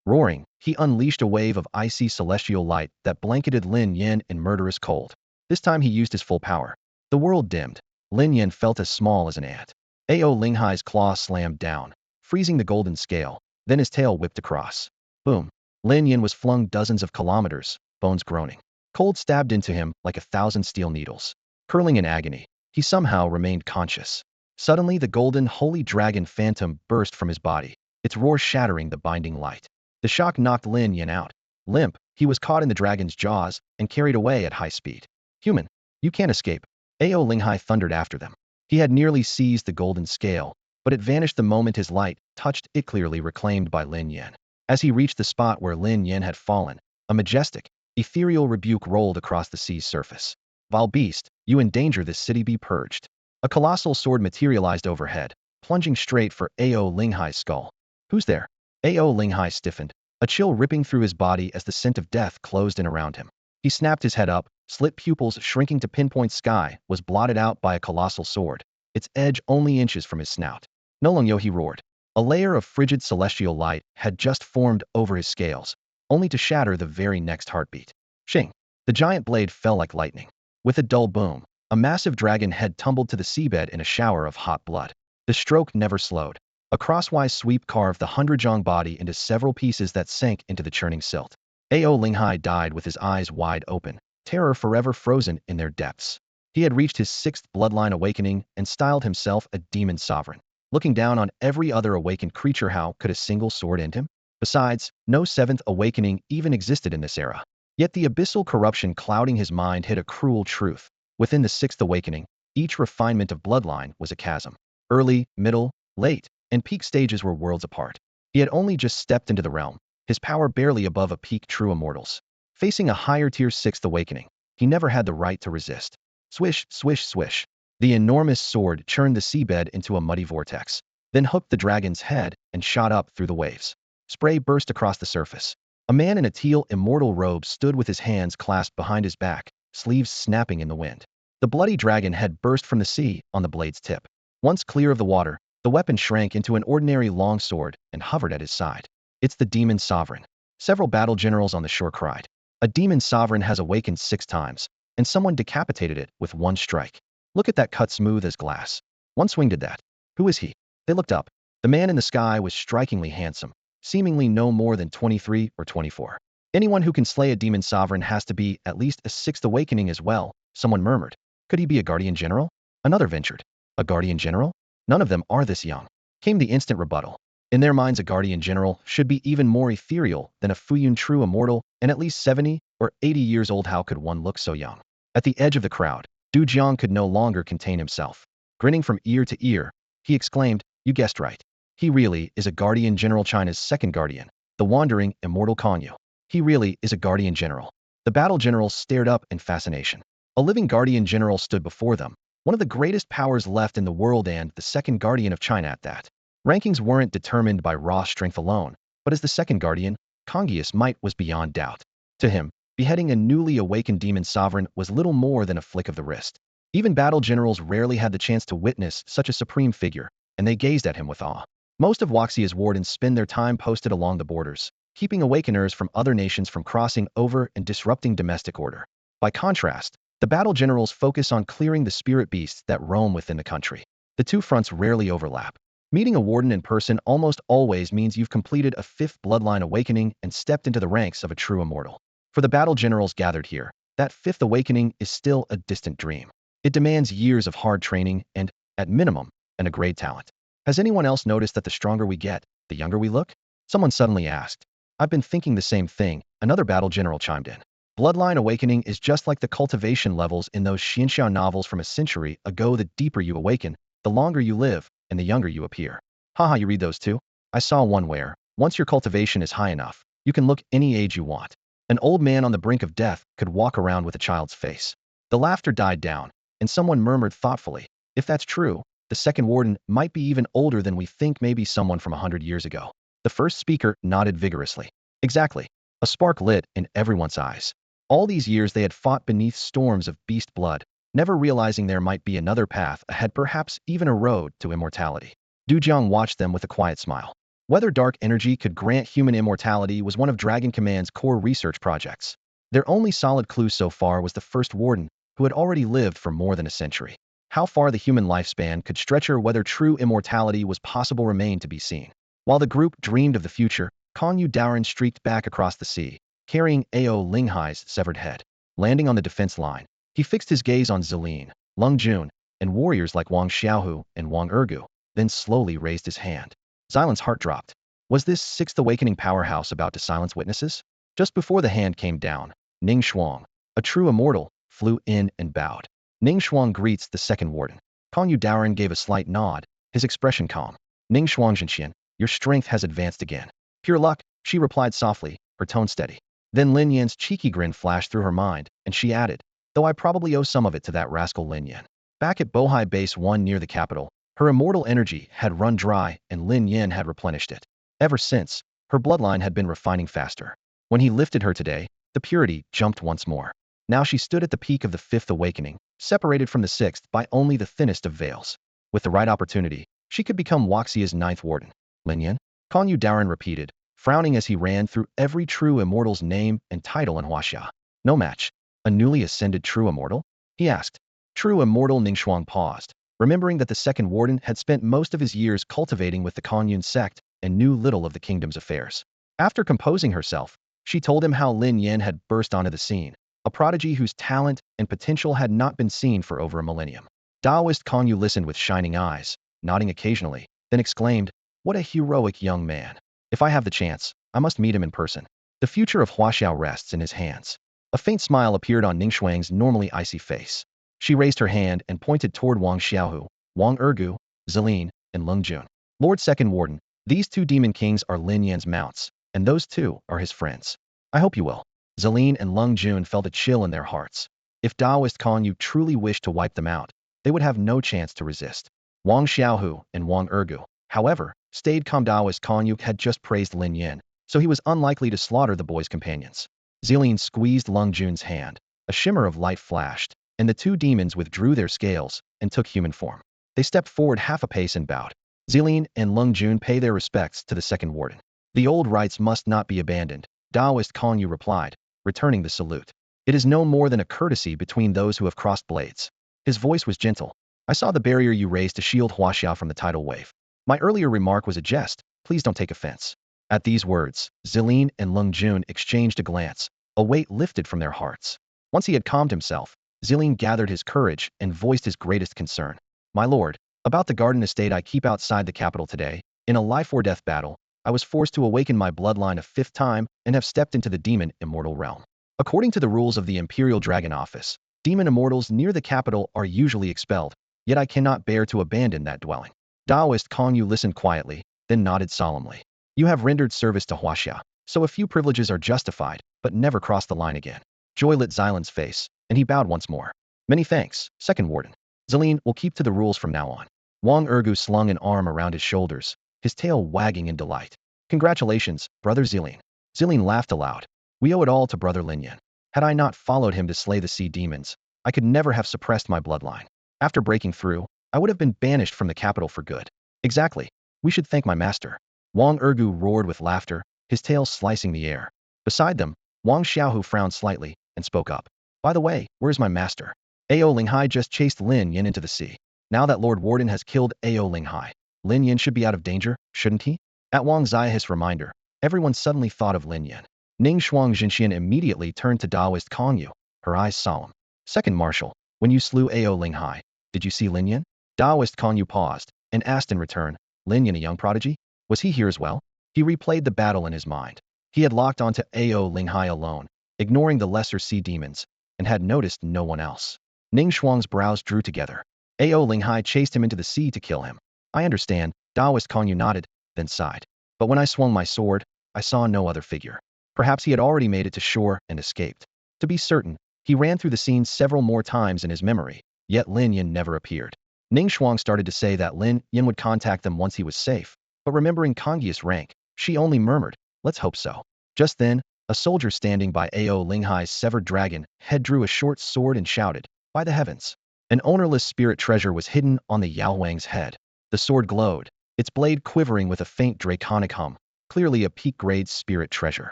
Roaring, he unleashed a wave of icy celestial light that blanketed Lin Yin in murderous cold. This time he used his full power. The world dimmed. Lin Yin felt as small as an ant. Ao Linghai's claw slammed down, freezing the golden scale, then his tail whipped across. Boom. Lin Yin was flung dozens of kilometers, bones groaning. Cold stabbed into him like 1,000 steel needles. Curling in agony, he somehow remained conscious. Suddenly the golden holy dragon phantom burst from his body, its roar shattering the binding light. The shock knocked Lin Yin out. Limp, he was caught in the dragon's jaws and carried away at high speed. Human, you can't escape. Ao Linghai thundered after them. He had nearly seized the golden scale, but it vanished the moment his light touched it, clearly reclaimed by Lin Yin. As he reached the spot where Lin Yin had fallen, a majestic, ethereal rebuke rolled across the sea's surface. Vile beast, you endanger this city, be purged. A colossal sword materialized overhead, plunging straight for Ao Linghai's skull. Who's there? Ao Linghai stiffened, a chill ripping through his body as the scent of death closed in around him. He snapped his head up, slit pupils shrinking to pinpoint sky, was blotted out by a colossal sword, its edge only inches from his snout. No Longyo, he roared. A layer of frigid celestial light had just formed over his scales, only to shatter the very next heartbeat. Shing! The giant blade fell like lightning. With a dull boom, a massive dragon head tumbled to the seabed in a shower of hot blood. The stroke never slowed. A crosswise sweep carved the 100-jong body into several pieces that sank into the churning silt. Ao Linghai died with his eyes wide open, terror forever frozen in their depths. He had reached his sixth bloodline awakening and styled himself a demon sovereign. Looking down on every other awakened creature, how could a single sword end him? Besides, no seventh awakening even existed in this era. Yet the abyssal corruption clouding his mind hid a cruel truth. Within the sixth awakening, each refinement of bloodline was a chasm. Early, middle, late, and peak stages were worlds apart. He had only just stepped into the realm, his power barely above a peak true immortals. Facing a higher tier sixth awakening, he never had the right to resist. Swish, swish, swish. The enormous sword churned the seabed into a muddy vortex, then hooked the dragon's head and shot up through the waves. Spray burst across the surface. A man in a teal immortal robe stood with his hands clasped behind his back, sleeves snapping in the wind. The bloody dragon head burst from the sea on the blade's tip. Once clear of the water, the weapon shrank into an ordinary long sword and hovered at his side. It's the demon sovereign. Several battle generals on the shore cried. A demon sovereign has awakened 6 times, and someone decapitated it with one strike. Look at that cut smooth as glass. One swing did that. Who is he? They looked up. The man in the sky was strikingly handsome, seemingly no more than 23 or 24. Anyone who can slay a demon sovereign has to be at least a sixth awakening as well, someone murmured. Could he be a guardian general? Another ventured. A guardian general? None of them are this young. Came the instant rebuttal. In their minds, a guardian general should be even more ethereal than a Fuyun true immortal and at least 70 or 80 years old. How could one look so young? At the edge of the crowd, Du Jiang could no longer contain himself. Grinning from ear to ear, he exclaimed, "You guessed right. He really is a guardian general, China's second guardian, the wandering immortal Konyu. He really is a guardian general." The battle generals stared up in fascination. A living guardian general stood before them, one of the greatest powers left in the world and the second guardian of China at that. Rankings weren't determined by raw strength alone, but as the second guardian, Kongi's might was beyond doubt. To him, beheading a newly awakened demon sovereign was little more than a flick of the wrist. Even battle generals rarely had the chance to witness such a supreme figure, and they gazed at him with awe. Most of Waxia's wardens spend their time posted along the borders, keeping awakeners from other nations from crossing over and disrupting domestic order. By contrast, the battle generals focus on clearing the spirit beasts that roam within the country. The two fronts rarely overlap. Meeting a warden in person almost always means you've completed a fifth bloodline awakening and stepped into the ranks of a true immortal. For the battle generals gathered here, that fifth awakening is still a distant dream. It demands years of hard training and, at minimum, a great talent. Has anyone else noticed that the stronger we get, the younger we look? Someone suddenly asked. I've been thinking the same thing, another battle general chimed in. Bloodline awakening is just like the cultivation levels in those Xianxiao novels from a century ago. The deeper you awaken, the longer you live, and the younger you appear. Haha, you read those too? I saw one where, once your cultivation is high enough, you can look any age you want. An old man on the brink of death could walk around with a child's face. The laughter died down, and someone murmured thoughtfully, if that's true, the second warden might be even older than we think, maybe someone from 100 years ago. The first speaker nodded vigorously. Exactly. A spark lit in everyone's eyes. All these years they had fought beneath storms of beast blood, never realizing there might be another path ahead, perhaps even a road to immortality. Du Jiang watched them with a quiet smile. Whether dark energy could grant human immortality was one of Dragon Command's core research projects. Their only solid clue so far was the first warden, who had already lived for more than a century. How far the human lifespan could stretch or whether true immortality was possible remained to be seen. While the group dreamed of the future, Konyu Daoran streaked back across the sea, carrying Ao Linghai's severed head. Landing on the defense line, he fixed his gaze on Zilin, Lung Jun, and warriors like Wang Xiaohu and Wang Ergu, then slowly raised his hand. Xilan's heart dropped. Was this sixth awakening powerhouse about to silence witnesses? Just before the hand came down, Ning Shuang, a true immortal, flew in and bowed. Ning Shuang greets the second warden. Konyu Daoran gave a slight nod, his expression calm. Ning Shuang Zhenxian, your strength has advanced again. Pure luck, she replied softly, her tone steady. Then Lin Yan's cheeky grin flashed through her mind, and she added, though I probably owe some of it to that rascal Lin Yan. Back at Bohai Base 1 near the capital, her immortal energy had run dry and Lin Yan had replenished it. Ever since, her bloodline had been refining faster. When he lifted her today, the purity jumped once more. Now she stood at the peak of the fifth awakening, separated from the sixth by only the thinnest of veils. With the right opportunity, she could become Waxia's ninth warden. Lin Yan? Konyu Daoran repeated, frowning as he ran through every true immortal's name and title in Huaxia. No match. A newly ascended true immortal? He asked. True immortal Ningshuang paused, remembering that the second warden had spent most of his years cultivating with the Konyun sect and knew little of the kingdom's affairs. After composing herself, She told him how Lin Yan had burst onto the scene, a prodigy whose talent and potential had not been seen for over a millennium. Taoist Konyu listened with shining eyes, nodding occasionally, then exclaimed, "What a heroic young man. If I have the chance, I must meet him in person." The future of Huaxiao rests in his hands. A faint smile appeared on Ning Shuang's normally icy face. She raised her hand and pointed toward Wang Xiaohu, Wang Ergu, Zilin, and Lung Jun. Lord Second Warden, these two demon kings are Lin Yan's mounts, and those two are his friends. I hope you will. Zilin and Lung Jun felt a chill in their hearts. If Taoist Konyu truly wished to wipe them out, they would have no chance to resist. Wang Xiaohu and Wang Ergu, however, stayed calm. Taoist Konyu had just praised Lin Yan, so he was unlikely to slaughter the boy's companions. Zilin squeezed Lung Jun's hand. A shimmer of light flashed, and the two demons withdrew their scales and took human form. They stepped forward half a pace and bowed. Zilin and Lung Jun pay their respects to the second warden. The old rites must not be abandoned, Taoist Konyu replied, returning the salute. It is no more than a courtesy between those who have crossed blades. His voice was gentle. I saw the barrier you raised to shield Huaxia from the tidal wave. My earlier remark was a jest. Please don't take offense. At these words, Zilin and Lung Jun exchanged a glance. A weight lifted from their hearts. Once he had calmed himself, Zilin gathered his courage and voiced his greatest concern. My lord, about the garden estate I keep outside the capital today, in a life-or-death battle, I was forced to awaken my bloodline a fifth time and have stepped into the demon immortal realm. According to the rules of the Imperial Dragon Office, demon immortals near the capital are usually expelled, yet I cannot bear to abandon that dwelling. Taoist Konyu listened quietly, then nodded solemnly. You have rendered service to Huaxia, so a few privileges are justified, but never cross the line again. Joy lit Xilan's face, and he bowed once more. Many thanks, Second Warden. Zilin will keep to the rules from now on. Wang Ergu slung an arm around his shoulders, his tail wagging in delight. Congratulations, Brother Zilin. Zilin laughed aloud. We owe it all to Brother Lin Yan. Had I not followed him to slay the sea demons, I could never have suppressed my bloodline. After breaking through, I would have been banished from the capital for good. Exactly. We should thank my master. Wang Ergu roared with laughter, his tail slicing the air. Beside them, Wang Xiaohu frowned slightly and spoke up. By the way, where's my master? Ao Linghai just chased Lin Yan into the sea. Now that Lord Warden has killed Ao Linghai, Lin Yan should be out of danger, shouldn't he? At Wang Zai's reminder, everyone suddenly thought of Lin Yan. Ning Shuang Jinxian immediately turned to Taoist Konyu, her eyes solemn. Second Marshal, when you slew Ao Linghai, did you see Lin Yan? Taoist Konyu paused and asked in return, Lin Yan a young prodigy? Was he here as well? He replayed the battle in his mind. He had locked onto Ao Linghai alone, ignoring the lesser sea demons, and had noticed no one else. Ning Shuang's brows drew together. Ao Linghai chased him into the sea to kill him. I understand, Taoist Konyu nodded, then sighed. But when I swung my sword, I saw no other figure. Perhaps he had already made it to shore and escaped. To be certain, he ran through the scene several more times in his memory, yet Lin Yan never appeared. Ning Shuang started to say that Lin Yan would contact them once he was safe, but remembering Kangyi's rank, she only murmured, let's hope so. Just then, a soldier standing by Ao Linghai's severed dragon head drew a short sword and shouted, by the heavens. An ownerless spirit treasure was hidden on the Yaohuang's head. The sword glowed, its blade quivering with a faint draconic hum, clearly a peak-grade spirit treasure.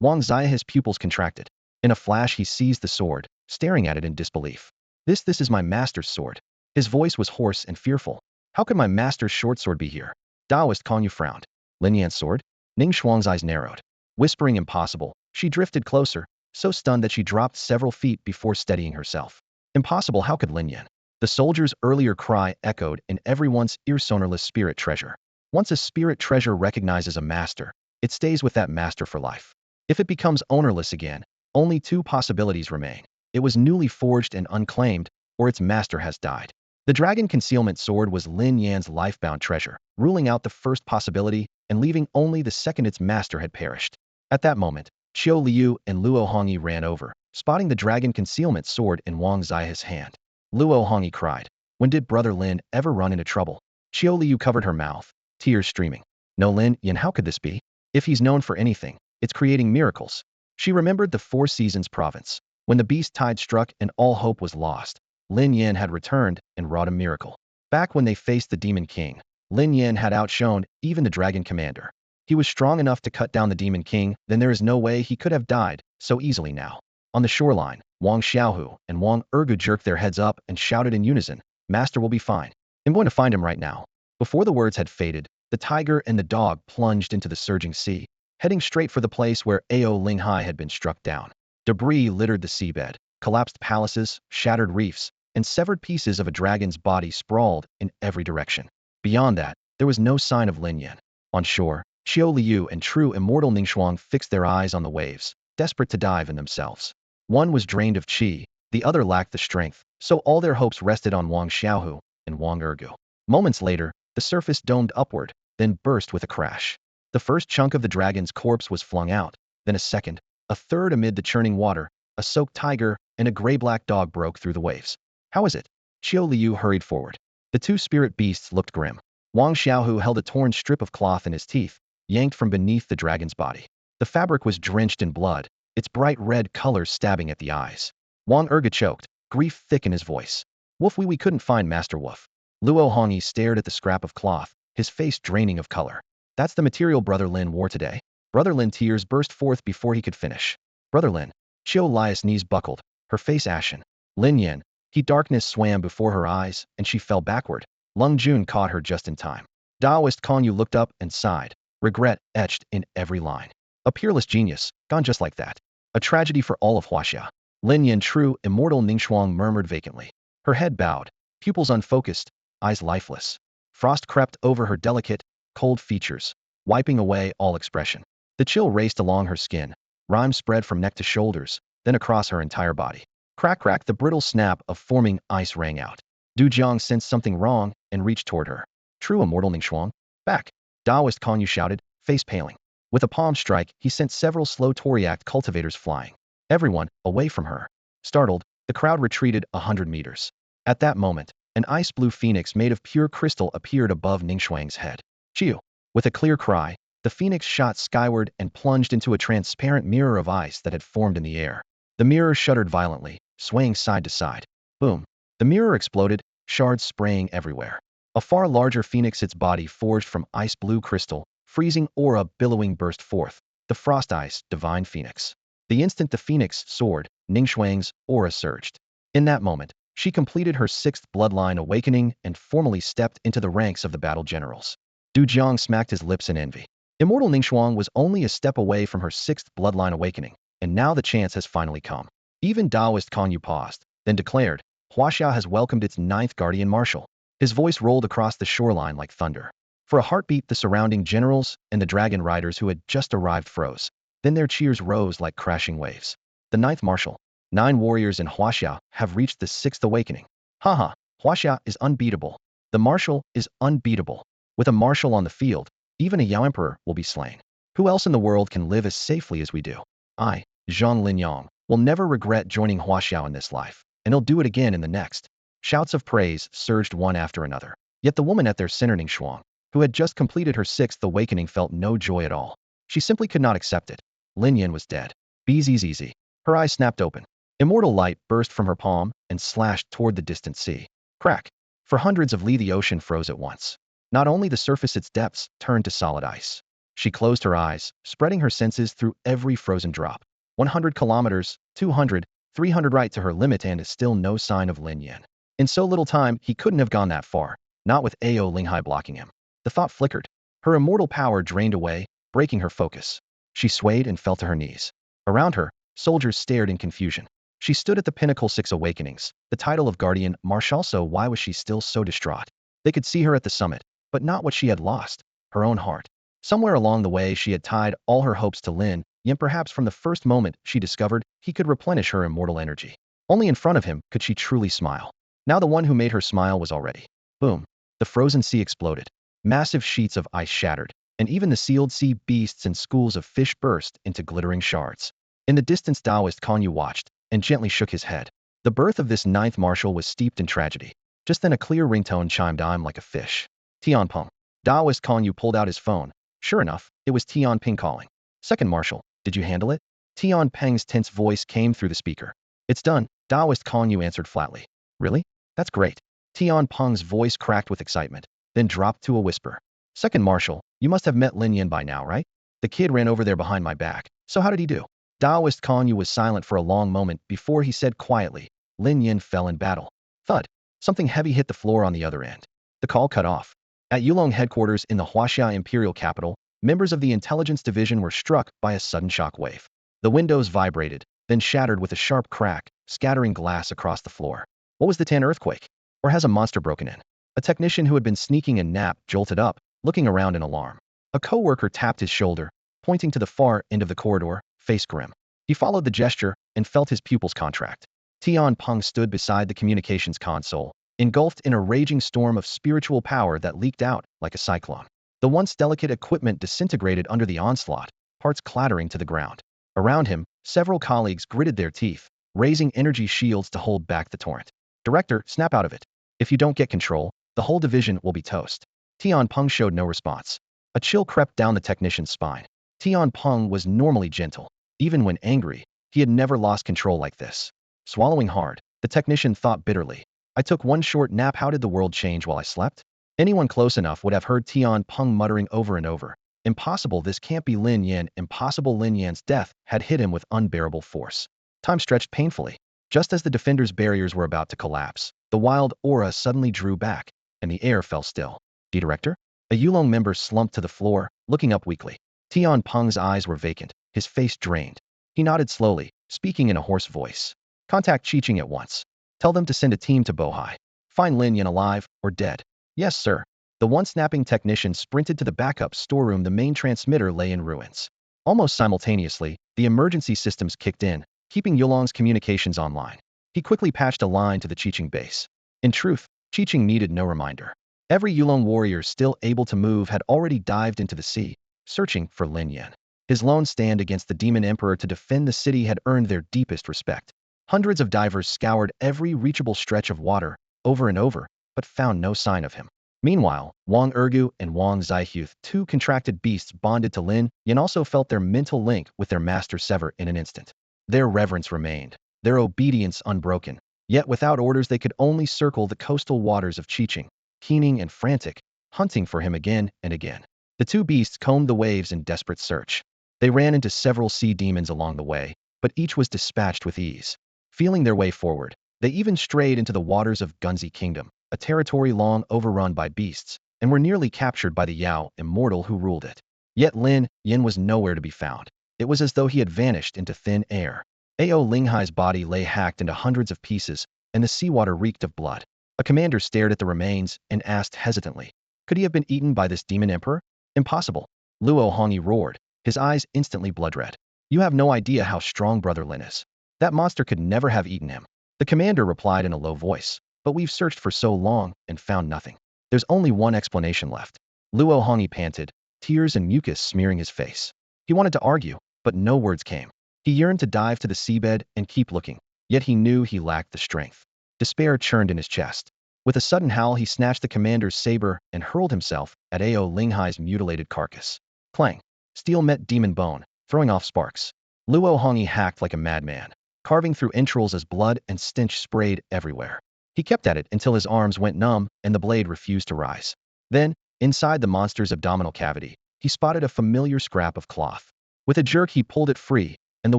Wang Zai's pupils contracted. In a flash he seized the sword, staring at it in disbelief. This is my master's sword. His voice was hoarse and fearful. How could my master's short sword be here? Taoist Konyu frowned. Lin Yan's sword? Ning Shuang's eyes narrowed. Whispering impossible, she drifted closer, so stunned that she dropped several feet before steadying herself. Impossible, how could Lin Yan? The soldier's earlier cry echoed in everyone's ear. Ownerless spirit treasure. Once a spirit treasure recognizes a master, it stays with that master for life. If it becomes ownerless again, only two possibilities remain. It was newly forged and unclaimed, or its master has died. The dragon concealment sword was Lin Yan's lifebound treasure, ruling out the first possibility and leaving only the second. Its master had perished. At that moment, Qiu Liu and Luo Hongyi ran over, spotting the dragon concealment sword in Wang Zai's hand. Luo Hongyi cried, when did Brother Lin ever run into trouble? Qiu Liu covered her mouth, tears streaming. No, Lin Yan, how could this be? If he's known for anything, it's creating miracles. She remembered the Four Seasons province. When the beast tide struck and all hope was lost, Lin Yan had returned and wrought a miracle. Back when they faced the Demon King, Lin Yan had outshone even the Dragon Commander. He was strong enough to cut down the Demon King, then there is no way he could have died so easily now. On the shoreline, Wang Xiaohu and Wang Ergu jerked their heads up and shouted in unison, Master will be fine. I'm going to find him right now. Before the words had faded, the tiger and the dog plunged into the surging sea. heading straight for the place where Ao Linghai had been struck down. Debris littered the seabed, collapsed palaces, shattered reefs, and severed pieces of a dragon's body sprawled in every direction. Beyond that, there was no sign of Lin Yan. On shore, Xiao Liu and true immortal Ningxuang fixed their eyes on the waves, desperate to dive in themselves. One was drained of qi, the other lacked the strength, so all their hopes rested on Wang Xiaohu and Wang Ergu. Moments later, the surface domed upward, then burst with a crash. The first chunk of the dragon's corpse was flung out, then a second, a third amid the churning water, a soaked tiger and a gray-black dog broke through the waves. How is it? Xiao Liu hurried forward. The two spirit beasts looked grim. Wang Xiaohu held a torn strip of cloth in his teeth, yanked from beneath the dragon's body. The fabric was drenched in blood, its bright red color stabbing at the eyes. Wang Erga choked, grief thick in his voice. Wolf, we couldn't find Master Wolf. Luo Hongyi stared at the scrap of cloth, his face draining of color. That's the material Brother Lin wore today. Brother Lin tears burst forth before he could finish. Brother Lin. Qiu Lia's knees buckled, her face ashen. Lin Yan. Darkness swam before her eyes, and she fell backward. Lung Jun caught her just in time. Daoist Konyu looked up and sighed, regret etched in every line. A peerless genius, gone just like that. A tragedy for all of Huaxia. Lin Yan, true immortal Ningxuang, murmured vacantly. Her head bowed, pupils unfocused, eyes lifeless. Frost crept over her delicate, cold features, wiping away all expression. The chill raced along her skin, rime spread from neck to shoulders, then across her entire body. Crack, crack, the brittle snap of forming ice rang out. Du Jiang sensed something wrong and reached toward her. True immortal Ningxuang, back! Daoist Konyu shouted, face paling. With a palm strike, he sent several slow Toriact cultivators flying. Everyone, away from her. Startled, the crowd retreated 100 meters. At that moment, an ice-blue phoenix made of pure crystal appeared above Ningxuang's head. Chiu! With a clear cry, the phoenix shot skyward and plunged into a transparent mirror of ice that had formed in the air. The mirror shuddered violently, swaying side to side. Boom! The mirror exploded, shards spraying everywhere. A far larger phoenix, its body forged from ice-blue crystal, freezing aura billowing, burst forth. The frost ice, divine phoenix. The instant the phoenix soared, Ningxuang's aura surged. In that moment, she completed her 6th bloodline awakening and formally stepped into the ranks of the battle generals. Du Jiang smacked his lips in envy. Immortal Ningxuang was only a step away from her 6th bloodline awakening, and now the chance has finally come. Even Daoist Konyu paused, then declared, Huaxia has welcomed its 9th guardian marshal. His voice rolled across the shoreline like thunder. For a heartbeat, the surrounding generals and the dragon riders who had just arrived froze. Then their cheers rose like crashing waves. The 9th marshal. 9 warriors in Huaxia have reached the 6th awakening. Haha, Huaxia is unbeatable. The marshal is unbeatable. With a marshal on the field, even a Yao emperor will be slain. Who else in the world can live as safely as we do? I, Zhang Linyang, will never regret joining Huaxia in this life, and he'll do it again in the next. Shouts of praise surged one after another. Yet the woman at their center, Ningxuang, who had just completed her 6th awakening, felt no joy at all. She simply could not accept it. Lin Yan was dead. Bzzz. Her eyes snapped open. Immortal light burst from her palm and slashed toward the distant sea. Crack. For hundreds of li the ocean froze at once. Not only the surface, its depths turned to solid ice. She closed her eyes, spreading her senses through every frozen drop. 100 kilometers, 200, 300 right to her limit, and still no sign of Lin Yan. In so little time, he couldn't have gone that far, not with Ao Linghai blocking him. The thought flickered. Her immortal power drained away, breaking her focus. She swayed and fell to her knees. Around her, soldiers stared in confusion. She stood at the pinnacle 6 awakenings, the title of Guardian Marshal, so why was she still so distraught? They could see her at the summit, but not what she had lost, her own heart. Somewhere along the way she had tied all her hopes to Lin, yet perhaps from the first moment she discovered he could replenish her immortal energy. Only in front of him could she truly smile. Now the one who made her smile was already. Boom. The frozen sea exploded. Massive sheets of ice shattered, and even the sealed sea beasts and schools of fish burst into glittering shards. In the distance, Daoist Konyu watched, and gently shook his head. The birth of this 9th marshal was steeped in tragedy. Just then a clear ringtone chimed. I'm like a fish. Tian Peng. Daoist Konyu pulled out his phone. Sure enough, it was Tian Peng calling. 2nd marshal, did you handle it? Tian Peng's tense voice came through the speaker. It's done, Daoist Konyu answered flatly. Really? That's great. Tian Peng's voice cracked with excitement, then dropped to a whisper. 2nd marshal, you must have met Lin Yan by now, right? The kid ran over there behind my back. So how did he do? Daoist Konyu was silent for a long moment before he said quietly, Lin Yan fell in battle. Thud. Something heavy hit the floor on the other end. The call cut off. At Yulong headquarters in the Huaxia imperial capital, members of the intelligence division were struck by a sudden shock wave. The windows vibrated, then shattered with a sharp crack, scattering glass across the floor. What was the Tan earthquake? Or has a monster broken in? A technician who had been sneaking a nap jolted up, looking around in alarm. A co-worker tapped his shoulder, pointing to the far end of the corridor, face grim. He followed the gesture and felt his pupils contract. Tian Peng stood beside the communications console, engulfed in a raging storm of spiritual power that leaked out like a cyclone. The once delicate equipment disintegrated under the onslaught, parts clattering to the ground. Around him, several colleagues gritted their teeth, raising energy shields to hold back the torrent. Director, snap out of it. If you don't get control, the whole division will be toast. Tian Peng showed no response. A chill crept down the technician's spine. Tian Peng was normally gentle. Even when angry, he had never lost control like this. Swallowing hard, the technician thought bitterly. I took one short nap. How did the world change while I slept? Anyone close enough would have heard Tian Peng muttering over and over. Impossible, this can't be Lin Yan. Impossible. Lin Yan's death had hit him with unbearable force. Time stretched painfully. Just as the defender's barriers were about to collapse, the wild aura suddenly drew back, and the air fell still. Director? A Yulong member slumped to the floor, looking up weakly. Tian Peng's eyes were vacant, his face drained. He nodded slowly, speaking in a hoarse voice. Contact Qiqing at once. Tell them to send a team to Bohai. Find Lin Yan alive or dead. Yes, sir. The one-snapping technician sprinted to the backup storeroom. The main transmitter lay in ruins. Almost simultaneously, the emergency systems kicked in, keeping Yulong's communications online. He quickly patched a line to the Qiqing base. In truth, Qiqing needed no reminder. Every Yulong warrior still able to move had already dived into the sea, searching for Lin Yan. His lone stand against the Demon Emperor to defend the city had earned their deepest respect. Hundreds of divers scoured every reachable stretch of water, over and over, but found no sign of him. Meanwhile, Wang Ergu and Wang Zaihuth, two contracted beasts bonded to Lin Yan, also felt their mental link with their master sever in an instant. Their reverence remained, their obedience unbroken. Yet without orders they could only circle the coastal waters of Qiqing, keening and frantic, hunting for him again and again. The two beasts combed the waves in desperate search. They ran into several sea demons along the way, but each was dispatched with ease. Feeling their way forward, they even strayed into the waters of Gunzi Kingdom, a territory long overrun by beasts, and were nearly captured by the Yao immortal who ruled it. Yet Lin Yan was nowhere to be found. It was as though he had vanished into thin air. Ao Linghai's body lay hacked into hundreds of pieces, and the seawater reeked of blood. A commander stared at the remains and asked hesitantly, could he have been eaten by this demon emperor? Impossible. Luo Hongyi roared, his eyes instantly blood-red. You have no idea how strong Brother Lin is. That monster could never have eaten him. The commander replied in a low voice, but we've searched for so long and found nothing. There's only one explanation left. Luo Hongyi panted, tears and mucus smearing his face. He wanted to argue, but no words came. He yearned to dive to the seabed and keep looking, yet he knew he lacked the strength. Despair churned in his chest. With a sudden howl, he snatched the commander's saber and hurled himself at Ao Linghai's mutilated carcass. Clang! Steel met demon bone, throwing off sparks. Luo Hongyi hacked like a madman, carving through entrails as blood and stench sprayed everywhere. He kept at it until his arms went numb and the blade refused to rise. Then, inside the monster's abdominal cavity, he spotted a familiar scrap of cloth. With a jerk he pulled it free, and the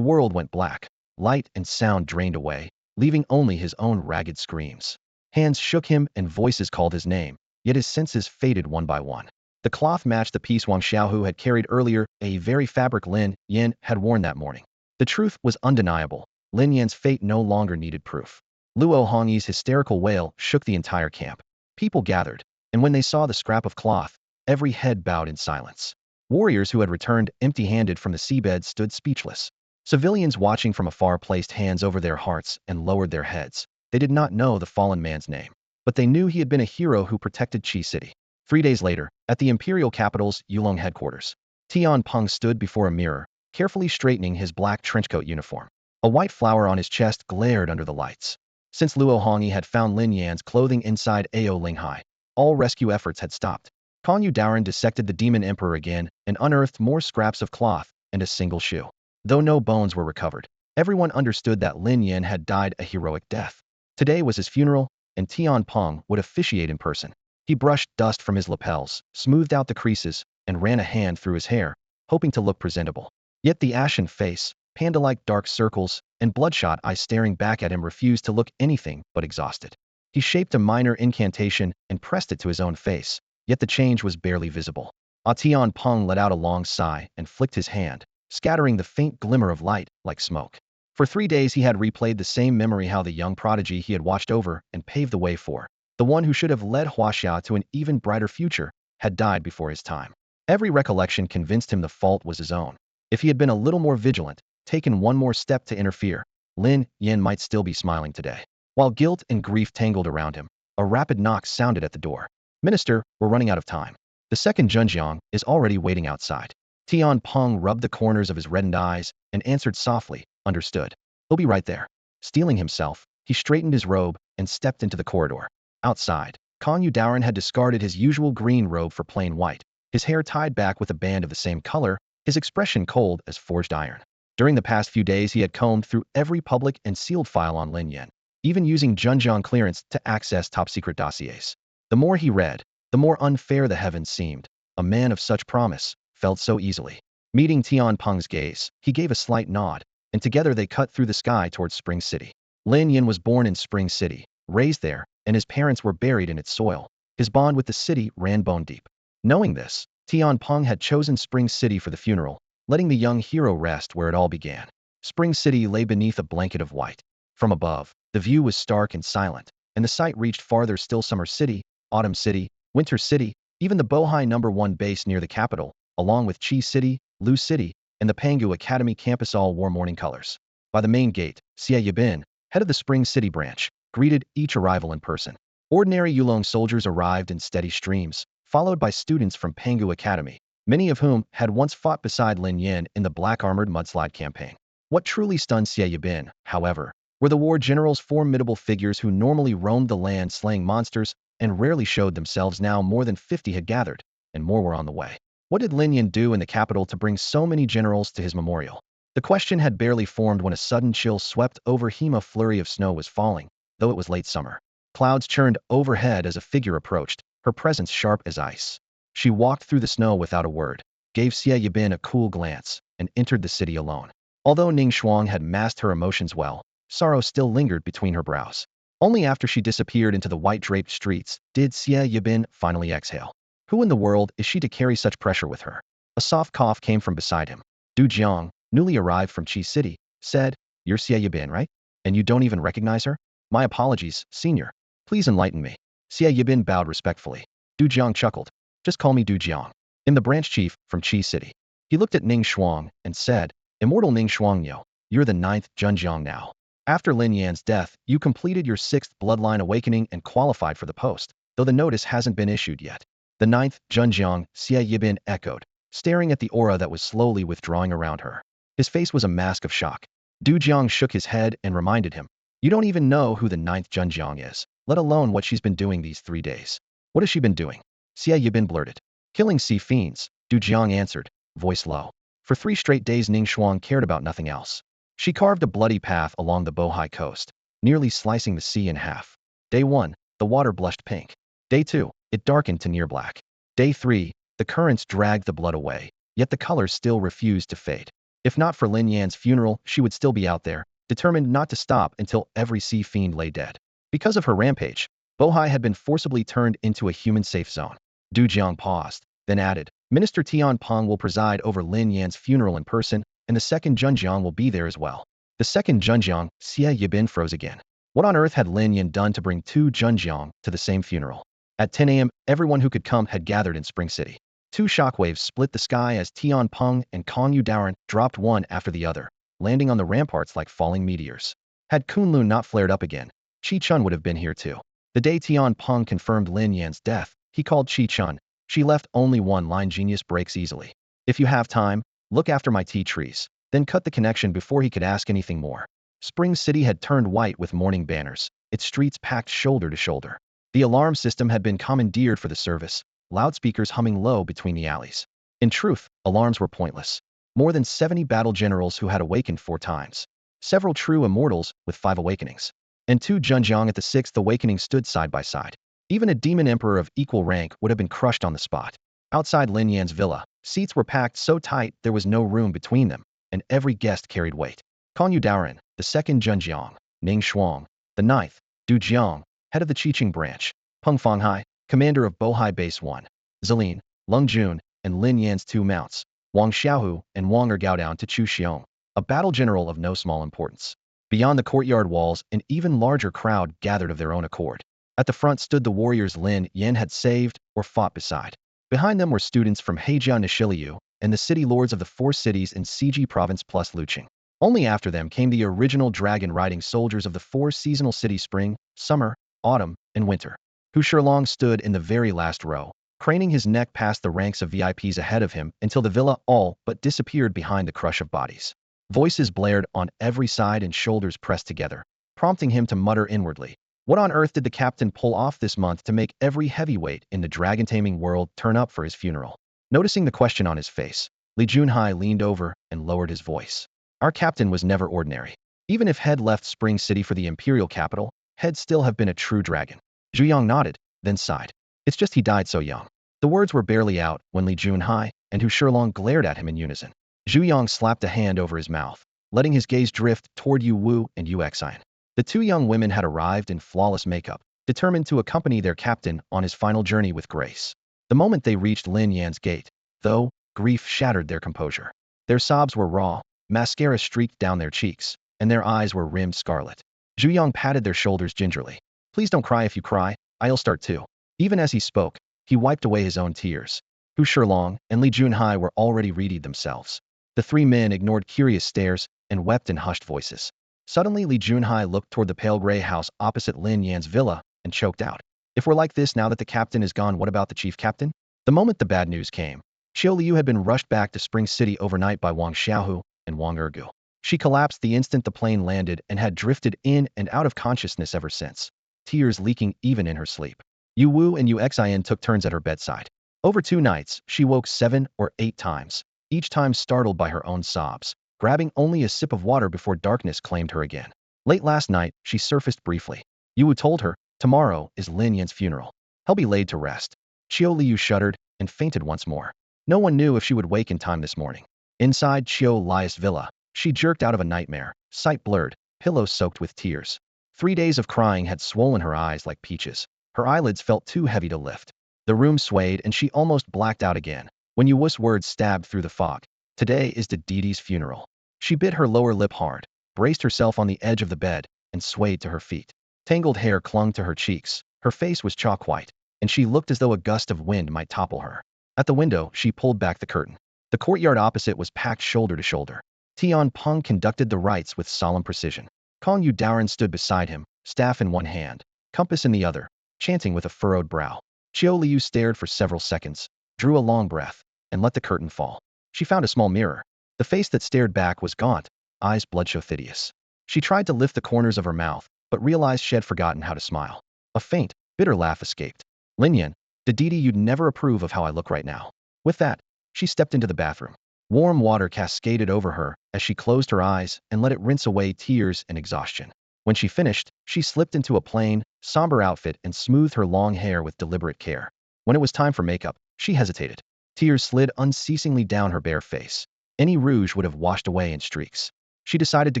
world went black. Light and sound drained away, leaving only his own ragged screams. Hands shook him and voices called his name, yet his senses faded one by one. The cloth matched the piece Wang Xiaohu had carried earlier, a very fabric Lin Yan had worn that morning. The truth was undeniable. Lin Yan's fate no longer needed proof. Luo Hongyi's hysterical wail shook the entire camp. People gathered, and when they saw the scrap of cloth, every head bowed in silence. Warriors who had returned empty-handed from the seabed stood speechless. Civilians watching from afar placed hands over their hearts and lowered their heads. They did not know the fallen man's name, but they knew he had been a hero who protected Qi City. 3 days later, at the imperial capital's Yulong headquarters, Tian Peng stood before a mirror, carefully straightening his black trenchcoat uniform. A white flower on his chest glared under the lights. Since Luo Hongyi had found Lin Yan's clothing inside Ao Linghai, all rescue efforts had stopped. Konyu Daoran dissected the demon emperor again and unearthed more scraps of cloth and a single shoe. Though no bones were recovered, everyone understood that Lin Yan had died a heroic death. Today was his funeral, and Tian Peng would officiate in person. He brushed dust from his lapels, smoothed out the creases, and ran a hand through his hair, hoping to look presentable. Yet the ashen face, panda-like dark circles, and bloodshot eyes staring back at him refused to look anything but exhausted. He shaped a minor incantation and pressed it to his own face, yet the change was barely visible. Tian Peng let out a long sigh and flicked his hand, scattering the faint glimmer of light like smoke. For 3 days he had replayed the same memory, how the young prodigy he had watched over and paved the way for, the one who should have led Huaxia to an even brighter future, had died before his time. Every recollection convinced him the fault was his own. If he had been a little more vigilant, taken one more step to interfere, Lin Yin might still be smiling today. While guilt and grief tangled around him, a rapid knock sounded at the door. "Minister, we're running out of time. The second Zhenjiang is already waiting outside." Tian Peng rubbed the corners of his reddened eyes and answered softly, "Understood. He'll be right there." Steeling himself, he straightened his robe and stepped into the corridor. Outside, Kong Yudaran had discarded his usual green robe for plain white, his hair tied back with a band of the same color, his expression cold as forged iron. During the past few days he had combed through every public and sealed file on Lin Yin, even using Zhenjiang clearance to access top-secret dossiers. The more he read, the more unfair the heavens seemed. A man of such promise felt so easily. Meeting Tian Peng's gaze, he gave a slight nod, and together they cut through the sky towards Spring City. Lin Yin was born in Spring City, raised there, and his parents were buried in its soil. His bond with the city ran bone deep. Knowing this, Tian Peng had chosen Spring City for the funeral, letting the young hero rest where it all began. Spring City lay beneath a blanket of white. From above, the view was stark and silent, and the sight reached farther still. Summer City, Autumn City, Winter City, even the Bohai #1 base near the capital, along with Qi City, Lu City, and the Pangu Academy campus all wore mourning colors. By the main gate, Xie Yibin, head of the Spring City branch, greeted each arrival in person. Ordinary Yulong soldiers arrived in steady streams, followed by students from Pangu Academy, many of whom had once fought beside Lin Yin in the Black Armored Mudslide campaign. What truly stunned Xie Yibin, however, were the war generals, formidable figures who normally roamed the land slaying monsters and rarely showed themselves. Now more than 50 had gathered, and more were on the way. What did Lin Yin do in the capital to bring so many generals to his memorial? The question had barely formed when a sudden chill swept over him. A flurry of snow was falling, though it was late summer. Clouds churned overhead as a figure approached, her presence sharp as ice. She walked through the snow without a word, gave Xie Yibin a cool glance, and entered the city alone. Although Ning Shuang had masked her emotions well, sorrow still lingered between her brows. Only after she disappeared into the white-draped streets did Xie Yibin finally exhale. Who in the world is she to carry such pressure with her? A soft cough came from beside him. Du Jiang, newly arrived from Qi City, said, "You're Xie Yibin, right? And you don't even recognize her? My apologies, senior. Please enlighten me." Xie Yibin bowed respectfully. Du Jiang chuckled. "Just call me Du Jiang. I'm the branch chief from Qi City." He looked at Ning Shuang and said, "Immortal Ning Shuangyo, you're the 9th Zhenjiang now. After Lin Yan's death, you completed your 6th bloodline awakening and qualified for the post, though the notice hasn't been issued yet." The 9th Zhenjiang, Xie Yibin echoed, staring at the aura that was slowly withdrawing around her. His face was a mask of shock. Du Jiang shook his head and reminded him, "You don't even know who the 9th Zhenjiang is, let alone what she's been doing these 3 days." "What has she been doing?" Xie Yibin blurted. "Killing sea fiends," Du Jiang answered, voice low. For 3 straight days Ning Shuang cared about nothing else. She carved a bloody path along the Bohai coast, nearly slicing the sea in half. Day 1, the water blushed pink. Day 2, it darkened to near black. Day 3, the currents dragged the blood away, yet the colors still refused to fade. If not for Lin Yan's funeral, she would still be out there, determined not to stop until every sea fiend lay dead. Because of her rampage, Bohai had been forcibly turned into a human-safe zone. Du Jiang paused, then added, "Minister Tian Peng will preside over Lin Yan's funeral in person, and the second Zhenjiang will be there as well." The second Zhenjiang, Xie Yibin froze again. What on earth had Lin Yan done to bring 2 Zhenjiang to the same funeral? At 10 a.m., everyone who could come had gathered in Spring City. 2 shockwaves split the sky as Tian Peng and Kong Yudaran dropped one after the other, landing on the ramparts like falling meteors. Had Kunlun not flared up again, Chi Chun would have been here too. The day Tian Peng confirmed Lin Yan's death, he called Chi Chun. She left only one line. Genius breaks easily. "If you have time, look after my tea trees." Then cut the connection before he could ask anything more. Spring City had turned white with mourning banners, its streets packed shoulder to shoulder. The alarm system had been commandeered for the service, loudspeakers humming low between the alleys. In truth, alarms were pointless. More than 70 battle generals who had awakened 4 times. Several true immortals with 5 awakenings. And 2 Zhenjiang at the 6th awakening stood side by side. Even a demon emperor of equal rank would have been crushed on the spot. Outside Lin Yan's villa, seats were packed so tight there was no room between them, and every guest carried weight. Kong Yudaran, the 2nd Zhenjiang, Ning Shuang, the 9th, Du Jiang, head of the Qiqing branch, Peng Fanghai, commander of Bohai Base 1, Zilin, Lung Jun, and Lin Yan's two mounts, Wang Xiaohu and Wang Er go down to Chu Xiong, a battle general of no small importance. Beyond the courtyard walls, an even larger crowd gathered of their own accord. At the front stood the warriors Lin Yan had saved or fought beside. Behind them were students from Heijia Nishiliu and the city lords of the four cities in Siji province plus Luqing. Only after them came the original dragon-riding soldiers of the four seasonal cities spring, summer, autumn, and winter. Hu Shilong stood in the very last row, craning his neck past the ranks of VIPs ahead of him until the villa all but disappeared behind the crush of bodies. Voices blared on every side and shoulders pressed together, prompting him to mutter inwardly, what on earth did the captain pull off this month to make every heavyweight in the dragon-taming world turn up for his funeral? Noticing the question on his face, Li Junhai leaned over and lowered his voice. Our captain was never ordinary. Even if Head left Spring City for the imperial capital, Head still have been a true dragon. Zhu Yang nodded, then sighed. It's just he died so young. The words were barely out when Li Junhai and Hu Shilong glared at him in unison. Zhu Yang slapped a hand over his mouth, letting his gaze drift toward Yu Wu and Yu Xian. The two young women had arrived in flawless makeup, determined to accompany their captain on his final journey with grace. The moment they reached Lin Yan's gate, though, grief shattered their composure. Their sobs were raw, mascara streaked down their cheeks, and their eyes were rimmed scarlet. Zhu Yang patted their shoulders gingerly. Please don't cry. If you cry, I'll start too. Even as he spoke, he wiped away his own tears. Hu Shilong and Li Junhai were already readied themselves. The three men ignored curious stares and wept in hushed voices. Suddenly Li Junhai looked toward the pale gray house opposite Lin Yan's villa and choked out. If we're like this now that the captain is gone, what about the chief captain? The moment the bad news came, Xiao Liu had been rushed back to Spring City overnight by Wang Xiaohu and Wang Ergu. She collapsed the instant the plane landed and had drifted in and out of consciousness ever since, tears leaking even in her sleep. Yu Wu and Yu Xian took turns at her bedside. Over 2 nights, she woke 7 or 8 times, each time startled by her own sobs, grabbing only a sip of water before darkness claimed her again. Late last night, she surfaced briefly. Yu Wu told her, tomorrow is Lin Yan's funeral. He'll be laid to rest. Qiu Liu shuddered and fainted once more. No one knew if she would wake in time this morning. Inside Qiu Lia's villa, she jerked out of a nightmare, sight blurred, pillows soaked with tears. 3 days of crying had swollen her eyes like peaches. Her eyelids felt too heavy to lift. The room swayed and she almost blacked out again, when Yu Wu's words stabbed through the fog. Today is the Didi's funeral. She bit her lower lip hard, braced herself on the edge of the bed, and swayed to her feet. Tangled hair clung to her cheeks, her face was chalk white, and she looked as though a gust of wind might topple her. At the window, she pulled back the curtain. The courtyard opposite was packed shoulder to shoulder. Tian Peng conducted the rites with solemn precision. Kong Yu Daoren stood beside him, staff in one hand, compass in the other, chanting with a furrowed brow. Qiu Liu stared for several seconds, drew a long breath, and let the curtain fall. She found a small mirror. The face that stared back was gaunt, eyes bloodshot hideous. She tried to lift the corners of her mouth, but realized she had forgotten how to smile. A faint, bitter laugh escaped. Lin Yan, Didi, you'd never approve of how I look right now. With that, she stepped into the bathroom. Warm water cascaded over her as she closed her eyes and let it rinse away tears and exhaustion. When she finished, she slipped into a plain, somber outfit and smoothed her long hair with deliberate care. When it was time for makeup, she hesitated. Tears slid unceasingly down her bare face. Any rouge would have washed away in streaks. She decided to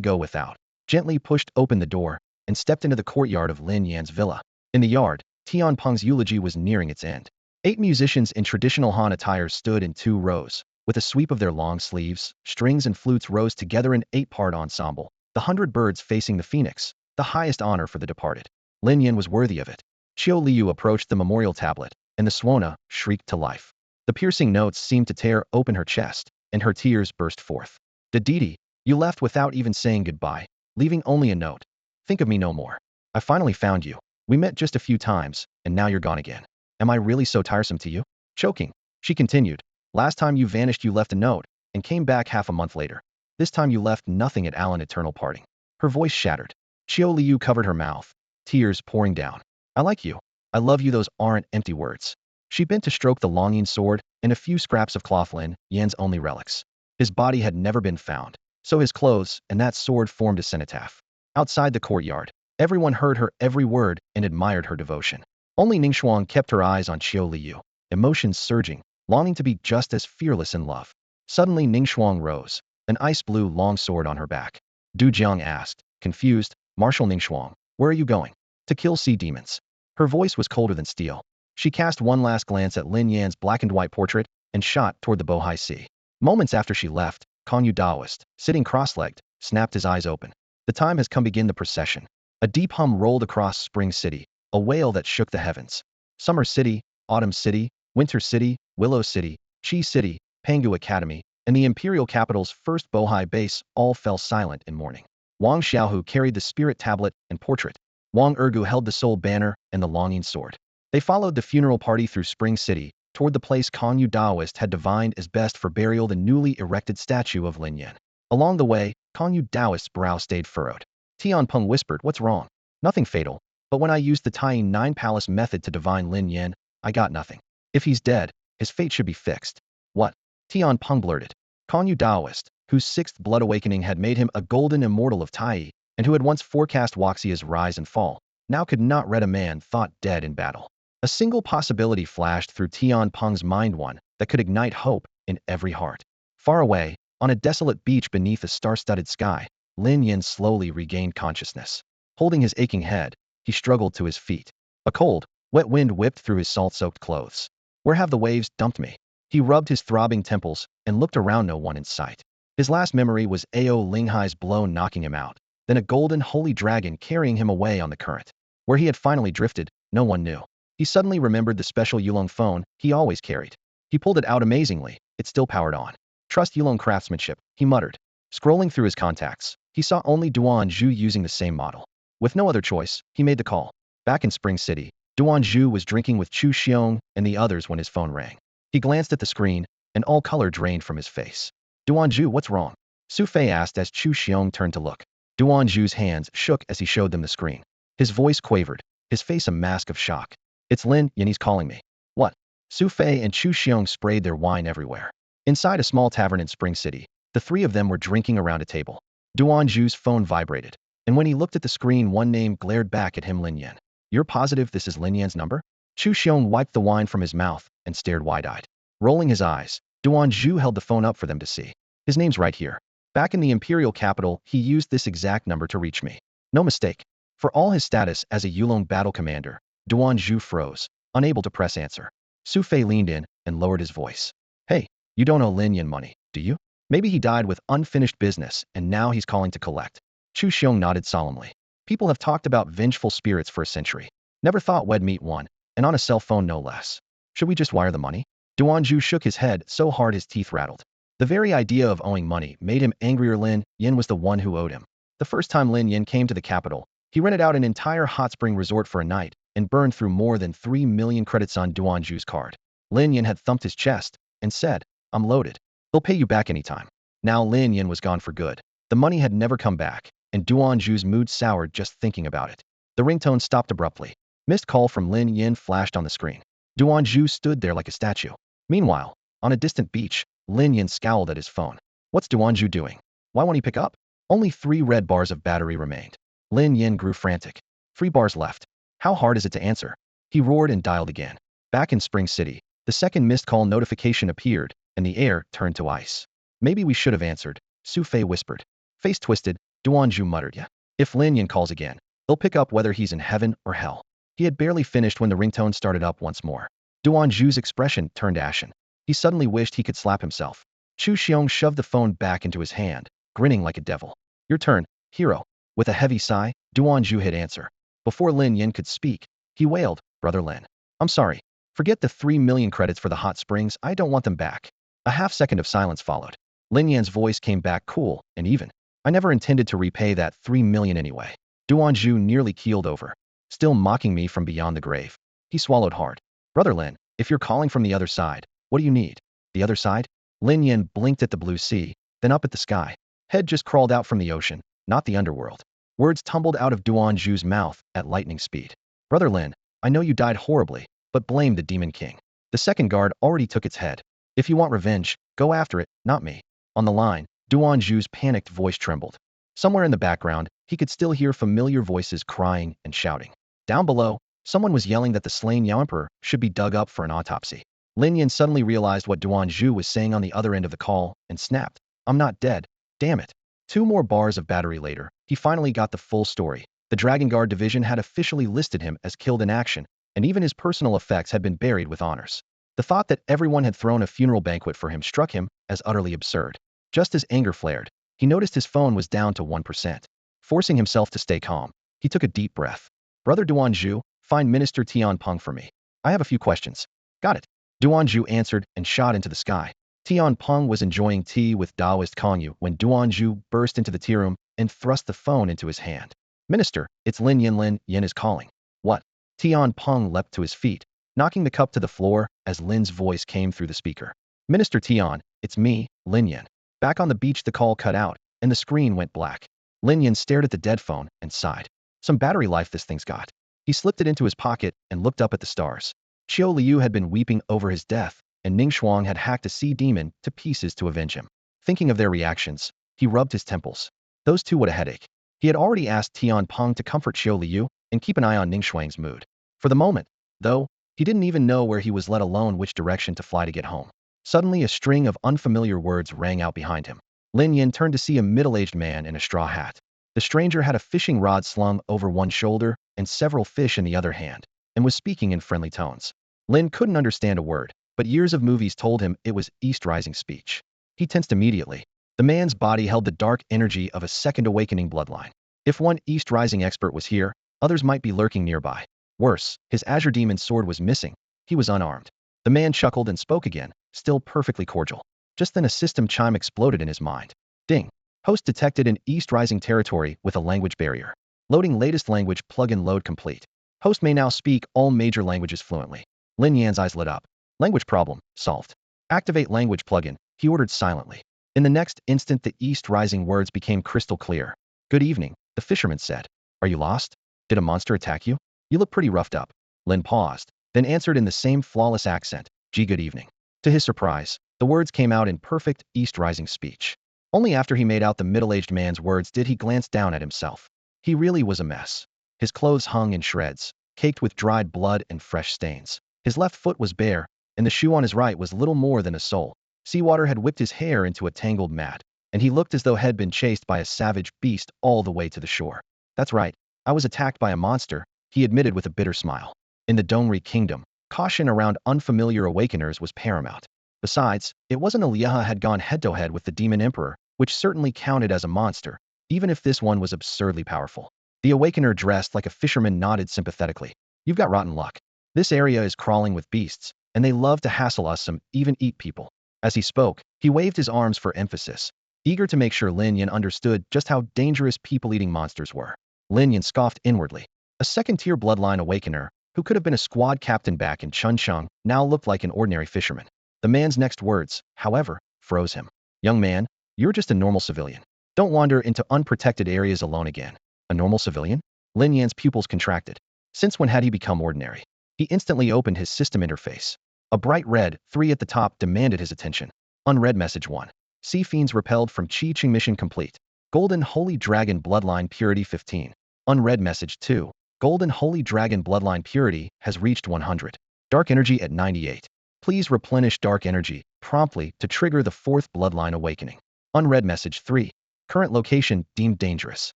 go without, gently pushed open the door, and stepped into the courtyard of Lin Yan's villa. In the yard, Tian Peng's eulogy was nearing its end. 8 musicians in traditional Han attire stood in 2 rows. With a sweep of their long sleeves, strings and flutes rose together in 8-part ensemble. The 100 birds facing the phoenix, the highest honor for the departed. Lin Yan was worthy of it. Qiu Liu approached the memorial tablet, and the Suona shrieked to life. The piercing notes seemed to tear open her chest, and her tears burst forth. Didi, you left without even saying goodbye, leaving only a note. Think of me no more. I finally found you. We met just a few times, and now you're gone again. Am I really so tiresome to you? Choking, she continued. Last time you vanished you left a note, and came back half a month later. This time you left nothing at Alan eternal parting. Her voice shattered. Qiu Liu covered her mouth, tears pouring down. I like you. I love you, those aren't empty words. She bent to stroke the longing sword and a few scraps of cloth Lin Yan's only relics. His body had never been found, so his clothes and that sword formed a cenotaph. Outside the courtyard, everyone heard her every word and admired her devotion. Only Ningxuang kept her eyes on Qiu Liu, emotions surging, longing to be just as fearless in love. Suddenly Ningxuang rose, an ice-blue long sword on her back. Du Jiang asked, confused, Marshal Ningxuang, where are you going? To kill sea demons. Her voice was colder than steel. She cast one last glance at Lin Yan's black and white portrait, and shot toward the Bohai Sea. Moments after she left, Konyu Daoist, sitting cross-legged, snapped his eyes open. The time has come. Begin the procession. A deep hum rolled across Spring City, a wail that shook the heavens. Summer City, Autumn City, Winter City, Willow City, Chi City, Pangu Academy, and the imperial capital's first Bohai base all fell silent in mourning. Wang Xiaohu carried the spirit tablet and portrait. Wang Ergu held the soul banner and the longing sword. They followed the funeral party through Spring City, toward the place Konyu Daoist had divined as best for burial, the newly erected statue of Lin Yan. Along the way, Konyu Daoist's brow stayed furrowed. Tian Peng whispered, "What's wrong?" "Nothing fatal. But when I used the Tying Nine Palace method to divine Lin Yan, I got nothing. If he's dead, his fate should be fixed." "What?" Tian Peng blurted. Konyu Daoist, whose sixth blood awakening had made him a golden immortal of Tai, and who had once forecast Wuxia's rise and fall, now could not read a man thought dead in battle. A single possibility flashed through Tian Peng's mind, one that could ignite hope in every heart. Far away, on a desolate beach beneath a star-studded sky, Lin Yan slowly regained consciousness. Holding his aching head, he struggled to his feet. A cold, wet wind whipped through his salt-soaked clothes. "Where have the waves dumped me?" He rubbed his throbbing temples and looked around, no one in sight. His last memory was Ao Linghai's blow knocking him out, then a golden holy dragon carrying him away on the current. Where he had finally drifted, no one knew. He suddenly remembered the special Yulong phone he always carried. He pulled it out amazingly, it still powered on. "Trust Yulong craftsmanship," he muttered. Scrolling through his contacts, he saw only Duan Zhu using the same model. With no other choice, he made the call. Back in Spring City, Duan Zhu was drinking with Chu Xiong and the others when his phone rang. He glanced at the screen, and all color drained from his face. "Duan Zhu, what's wrong?" Su Fei asked as Chu Xiong turned to look. Duan Zhu's hands shook as he showed them the screen. His voice quavered, his face a mask of shock. "It's Lin Yan, he's calling me." "What?" Su Fei and Chu Xiong sprayed their wine everywhere. Inside a small tavern in Spring City, the three of them were drinking around a table. Duan Zhu's phone vibrated, and when he looked at the screen, one name glared back at him: Lin Yan. "You're positive this is Lin Yan's number?" Chu Xiong wiped the wine from his mouth and stared wide-eyed. Rolling his eyes, Duan Zhu held the phone up for them to see. "His name's right here. Back in the imperial capital, he used this exact number to reach me. No mistake." For all his status as a Yulong battle commander, Duan Zhu froze, unable to press answer. Su Fei leaned in and lowered his voice. "Hey, you don't owe Lin Yan money, do you? Maybe he died with unfinished business and now he's calling to collect." Chu Xiong nodded solemnly. "People have talked about vengeful spirits for a century. Never thought we'd meet one, and on a cell phone no less. Should we just wire the money?" Duan Zhu shook his head so hard his teeth rattled. The very idea of owing money made him angrier. Lin Yan was the one who owed him. The first time Lin Yan came to the capital, he rented out an entire hot spring resort for a night and burned through more than 3 million credits on Duan Zhu's card. Lin Yan had thumped his chest and said, "I'm loaded. They'll pay you back anytime." Now Lin Yan was gone for good. The money had never come back, and Duan Zhu's mood soured just thinking about it. The ringtone stopped abruptly. Missed call from Lin Yan flashed on the screen. Duan Zhu stood there like a statue. Meanwhile, on a distant beach, Lin Yan scowled at his phone. What's Duan Zhu doing? Why won't he pick up? Only 3 red bars of battery remained. Lin Yan grew frantic. 3 bars left. How hard is it to answer? He roared and dialed again. Back in Spring City, the second missed call notification appeared, and the air turned to ice. "Maybe we should have answered," Su Fei whispered. Face twisted, Duan Zhu muttered, "Yeah. If Lin Yan calls again, they'll pick up whether he's in heaven or hell." He had barely finished when the ringtone started up once more. Duan Zhu's expression turned ashen. He suddenly wished he could slap himself. Chu Xiong shoved the phone back into his hand, grinning like a devil. "Your turn, hero." With a heavy sigh, Duan Zhu hit answer. Before Lin Yan could speak, he wailed, "Brother Lin. I'm sorry. Forget the 3 million credits for the hot springs, I don't want them back." A half-second of silence followed. Lin Yan's voice came back cool and even. "I never intended to repay that 3 million anyway." Duan Zhu nearly keeled over. "Still mocking me from beyond the grave." He swallowed hard. "Brother Lin, if you're calling from the other side, what do you need?" "The other side?" Lin Yan blinked at the blue sea, then up at the sky. Head just crawled out from the ocean, not the underworld. Words tumbled out of Duan Zhu's mouth at lightning speed. "Brother Lin, I know you died horribly, but blame the Demon King. The second guard already took its head. If you want revenge, go after it, not me." On the line, Duan Zhu's panicked voice trembled. Somewhere in the background, he could still hear familiar voices crying and shouting. Down below, someone was yelling that the slain Yao Emperor should be dug up for an autopsy. Lin Yan suddenly realized what Duan Zhu was saying on the other end of the call and snapped, "I'm not dead. Damn it." 2 more bars of battery later, he finally got the full story. The Dragon Guard division had officially listed him as killed in action, and even his personal effects had been buried with honors. The thought that everyone had thrown a funeral banquet for him struck him as utterly absurd. Just as anger flared, he noticed his phone was down to 1%. Forcing himself to stay calm, he took a deep breath. Brother Duanzhu, find Minister Tian Peng for me. I have a few questions. Got it. Duanzhu answered and shot into the sky. Tian Peng was enjoying tea with Taoist Kongyu when Duanzhu burst into the tea room and thrust the phone into his hand. Minister, it's Lin Yin. Lin Yin is calling. What? Tian Peng leapt to his feet, knocking the cup to the floor as Lin's voice came through the speaker. Minister Tian, it's me, Lin Yin. Back on the beach the call cut out, and the screen went black. Lin Yin stared at the dead phone and sighed. Some battery life this thing's got. He slipped it into his pocket and looked up at the stars. Qiu Liu had been weeping over his death, and Ning Shuang had hacked a sea demon to pieces to avenge him. Thinking of their reactions, he rubbed his temples. Those two would a headache. He had already asked Tian Peng to comfort Qiu Liu and keep an eye on Ning Shuang's mood. For the moment, though, he didn't even know where he was, let alone which direction to fly to get home. Suddenly a string of unfamiliar words rang out behind him. Lin Yin turned to see a middle-aged man in a straw hat. The stranger had a fishing rod slung over one shoulder and several fish in the other hand, and was speaking in friendly tones. Lin couldn't understand a word, but years of movies told him it was East Rising speech. He tensed immediately. The man's body held the dark energy of a second awakening bloodline. If one East Rising expert was here, others might be lurking nearby. Worse, his Azure Demon sword was missing. He was unarmed. The man chuckled and spoke again, still perfectly cordial. Just then a system chime exploded in his mind. Ding. Host detected in East Rising territory with a language barrier. Loading latest language plugin load complete. Host may now speak all major languages fluently. Lin Yan's eyes lit up. Language problem solved. Activate language plugin, he ordered silently. In the next instant the East Rising words became crystal clear. Good evening, the fisherman said. Are you lost? Did a monster attack you? You look pretty roughed up. Lin paused, then answered in the same flawless accent. Gee, good evening. To his surprise, the words came out in perfect East Rising speech. Only after he made out the middle-aged man's words did he glance down at himself. He really was a mess. His clothes hung in shreds, caked with dried blood and fresh stains. His left foot was bare, and the shoe on his right was little more than a sole. Seawater had whipped his hair into a tangled mat, and he looked as though had been chased by a savage beast all the way to the shore. That's right, I was attacked by a monster, he admitted with a bitter smile. In the Dongri kingdom, caution around unfamiliar awakeners was paramount. Besides, it wasn't Aliaha had gone head-to-head with the Demon Emperor, which certainly counted as a monster, even if this one was absurdly powerful. The awakener dressed like a fisherman nodded sympathetically. You've got rotten luck. This area is crawling with beasts, and they love to hassle us, some even eat people. As he spoke, he waved his arms for emphasis, eager to make sure Lin Yin understood just how dangerous people-eating monsters were. Lin Yin scoffed inwardly. A second-tier bloodline awakener, who could have been a squad captain back in Chuncheng, now looked like an ordinary fisherman. The man's next words, however, froze him. Young man, you're just a normal civilian. Don't wander into unprotected areas alone again. A normal civilian? Lin Yan's pupils contracted. Since when had he become ordinary? He instantly opened his system interface. A bright red 3 at the top demanded his attention. Unread message 1. Sea fiends repelled from Chi Ching mission complete. Golden Holy Dragon Bloodline Purity 15. Unread message 2. Golden Holy Dragon Bloodline Purity has reached 100. Dark energy at 98. Please replenish dark energy promptly to trigger the 4th bloodline awakening. Unread message 3. Current location deemed dangerous.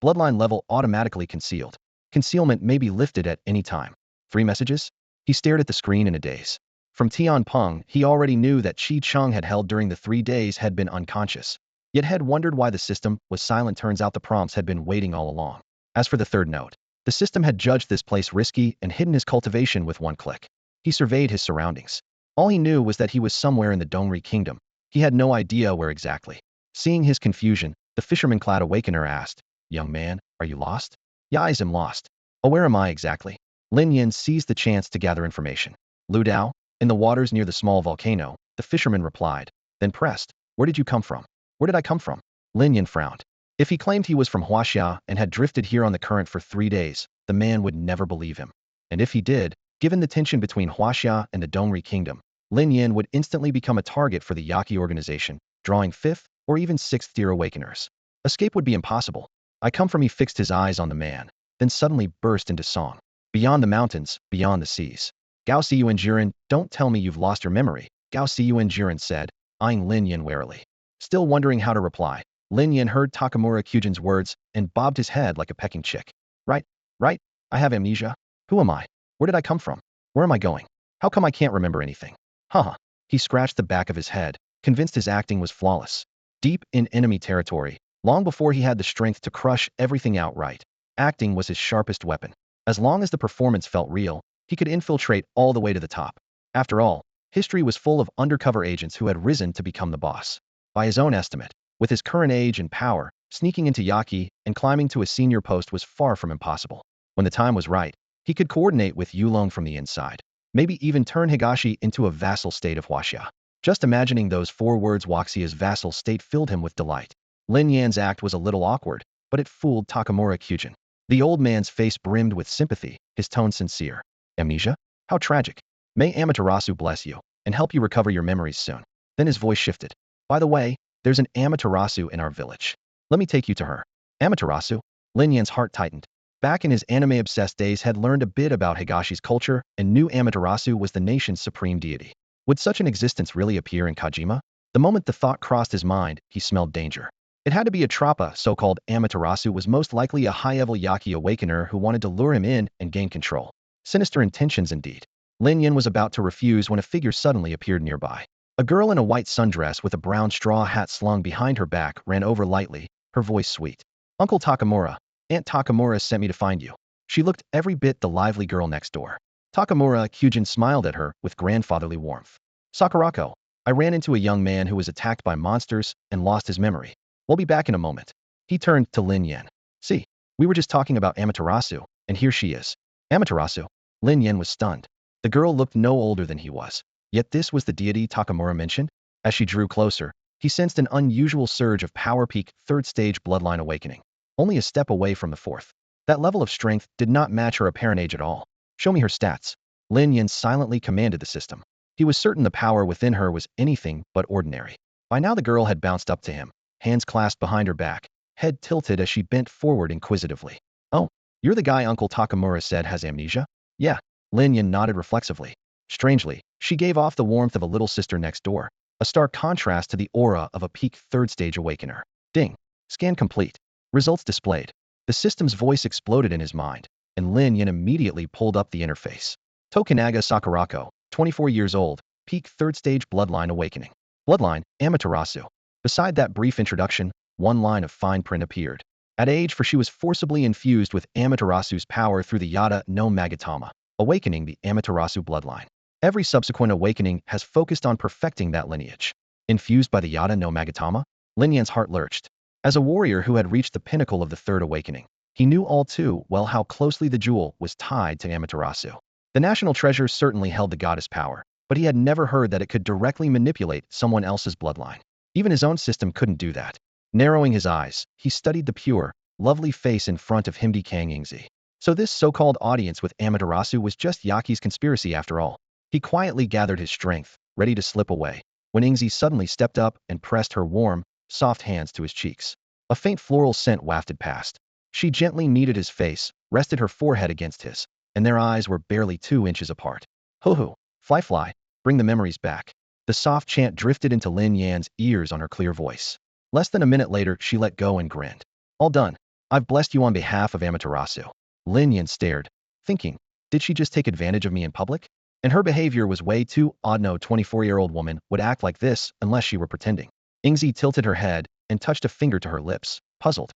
Bloodline level automatically concealed. Concealment may be lifted at any time. 3 messages? He stared at the screen in a daze. From Tian Peng, he already knew that Qi Cheng had held during the 3 days had been unconscious, yet had wondered why the system was silent. Turns out the prompts had been waiting all along. As for the 3rd note, the system had judged this place risky and hidden his cultivation with 1 click. He surveyed his surroundings. All he knew was that he was somewhere in the Dongri kingdom. He had no idea where exactly. Seeing his confusion, the fisherman-clad awakener asked, Young man, are you lost? Yeah, I am lost. Oh, where am I exactly? Lin Yin seized the chance to gather information. Lu Dao? In the waters near the small volcano, the fisherman replied, then pressed, Where did you come from? Where did I come from? Lin Yin frowned. If he claimed he was from Huaxia and had drifted here on the current for 3 days, the man would never believe him. And if he did, given the tension between Huaxia and the Dongri kingdom, Lin Yin would instantly become a target for the Yaqi organization, drawing 5th or even 6th-tier awakeners. Escape would be impossible. I come from. He fixed his eyes on the man, then suddenly burst into song. Beyond the mountains, beyond the seas. Gao Siyuan Jiren, don't tell me you've lost your memory, Gao Siyuan Jiren said, eyeing Lin Yin warily. Still wondering how to reply, Lin Yin heard Takamura Kyujin's words and bobbed his head like a pecking chick. Right, I have amnesia. Who am I? Where did I come from? Where am I going? How come I can't remember anything? Haha. He scratched the back of his head, convinced his acting was flawless. Deep in enemy territory, long before he had the strength to crush everything outright, acting was his sharpest weapon. As long as the performance felt real, he could infiltrate all the way to the top. After all, history was full of undercover agents who had risen to become the boss. By his own estimate, with his current age and power, sneaking into Yaki and climbing to a senior post was far from impossible. When the time was right, he could coordinate with Yulong from the inside, maybe even turn Higashi into a vassal state of Huaxia. Just imagining those 4 words Waxia's vassal state filled him with delight. Lin Yan's act was a little awkward, but it fooled Takamura Kyujin. The old man's face brimmed with sympathy, his tone sincere. Amnesia? How tragic. May Amaterasu bless you, and help you recover your memories soon. Then his voice shifted. By the way, there's an Amaterasu in our village. Let me take you to her. Amaterasu? Lin Yan's heart tightened. Back in his anime-obsessed days had learned a bit about Higashi's culture and knew Amaterasu was the nation's supreme deity. Would such an existence really appear in Kojima? The moment the thought crossed his mind, he smelled danger. It had to be a Trappa, so-called Amaterasu was most likely a high-level Yaki awakener who wanted to lure him in and gain control. Sinister intentions indeed. Lin Yan was about to refuse when a figure suddenly appeared nearby. A girl in a white sundress with a brown straw hat slung behind her back ran over lightly, her voice sweet. Uncle Takamura, Aunt Takamura sent me to find you. She looked every bit the lively girl next door. Takamura Kyujin smiled at her with grandfatherly warmth. Sakurako, I ran into a young man who was attacked by monsters and lost his memory. We'll be back in a moment. He turned to Lin Yan. See, we were just talking about Amaterasu, and here she is. Amaterasu? Lin Yan was stunned. The girl looked no older than he was. Yet this was the deity Takamura mentioned? As she drew closer, he sensed an unusual surge of power peak 3rd stage bloodline awakening. Only a step away from the 4th. That level of strength did not match her apparent age at all. Show me her stats. Lin Yan silently commanded the system. He was certain the power within her was anything but ordinary. By now the girl had bounced up to him, hands clasped behind her back, head tilted as she bent forward inquisitively. Oh, you're the guy Uncle Takamura said has amnesia? Yeah. Lin Yan nodded reflexively. Strangely, she gave off the warmth of a little sister next door, a stark contrast to the aura of a peak 3rd stage awakener. Ding. Scan complete. Results displayed. The system's voice exploded in his mind, and Lin Yan immediately pulled up the interface. Tokunaga Sakurako, 24 years old, peak 3rd stage bloodline awakening. Bloodline, Amaterasu. Beside that brief introduction, one line of fine print appeared. At age for she was forcibly infused with Amaterasu's power through the Yada no Magatama, awakening the Amaterasu bloodline. Every subsequent awakening has focused on perfecting that lineage. Infused by the Yada no Magatama? Lin Yan's heart lurched. As a warrior who had reached the pinnacle of the 3rd awakening, he knew all too well how closely the jewel was tied to Amaterasu. The national treasure certainly held the goddess power, but he had never heard that it could directly manipulate someone else's bloodline. Even his own system couldn't do that. Narrowing his eyes, he studied the pure, lovely face in front of Himdi Kang Yingzi. So this so-called audience with Amaterasu was just Yaki's conspiracy after all. He quietly gathered his strength, ready to slip away, when Yingzi suddenly stepped up and pressed her warm, soft hands to his cheeks. A faint floral scent wafted past. She gently kneaded his face, rested her forehead against his, and their eyes were barely 2 inches apart. Ho-ho, fly, bring the memories back. The soft chant drifted into Lin Yan's ears on her clear voice. Less than a minute later, she let go and grinned. All done. I've blessed you on behalf of Amaterasu. Lin Yan stared, thinking, did she just take advantage of me in public? And her behavior was way too odd. No 24-year-old woman would act like this unless she were pretending. Yingzi tilted her head and touched a finger to her lips, puzzled.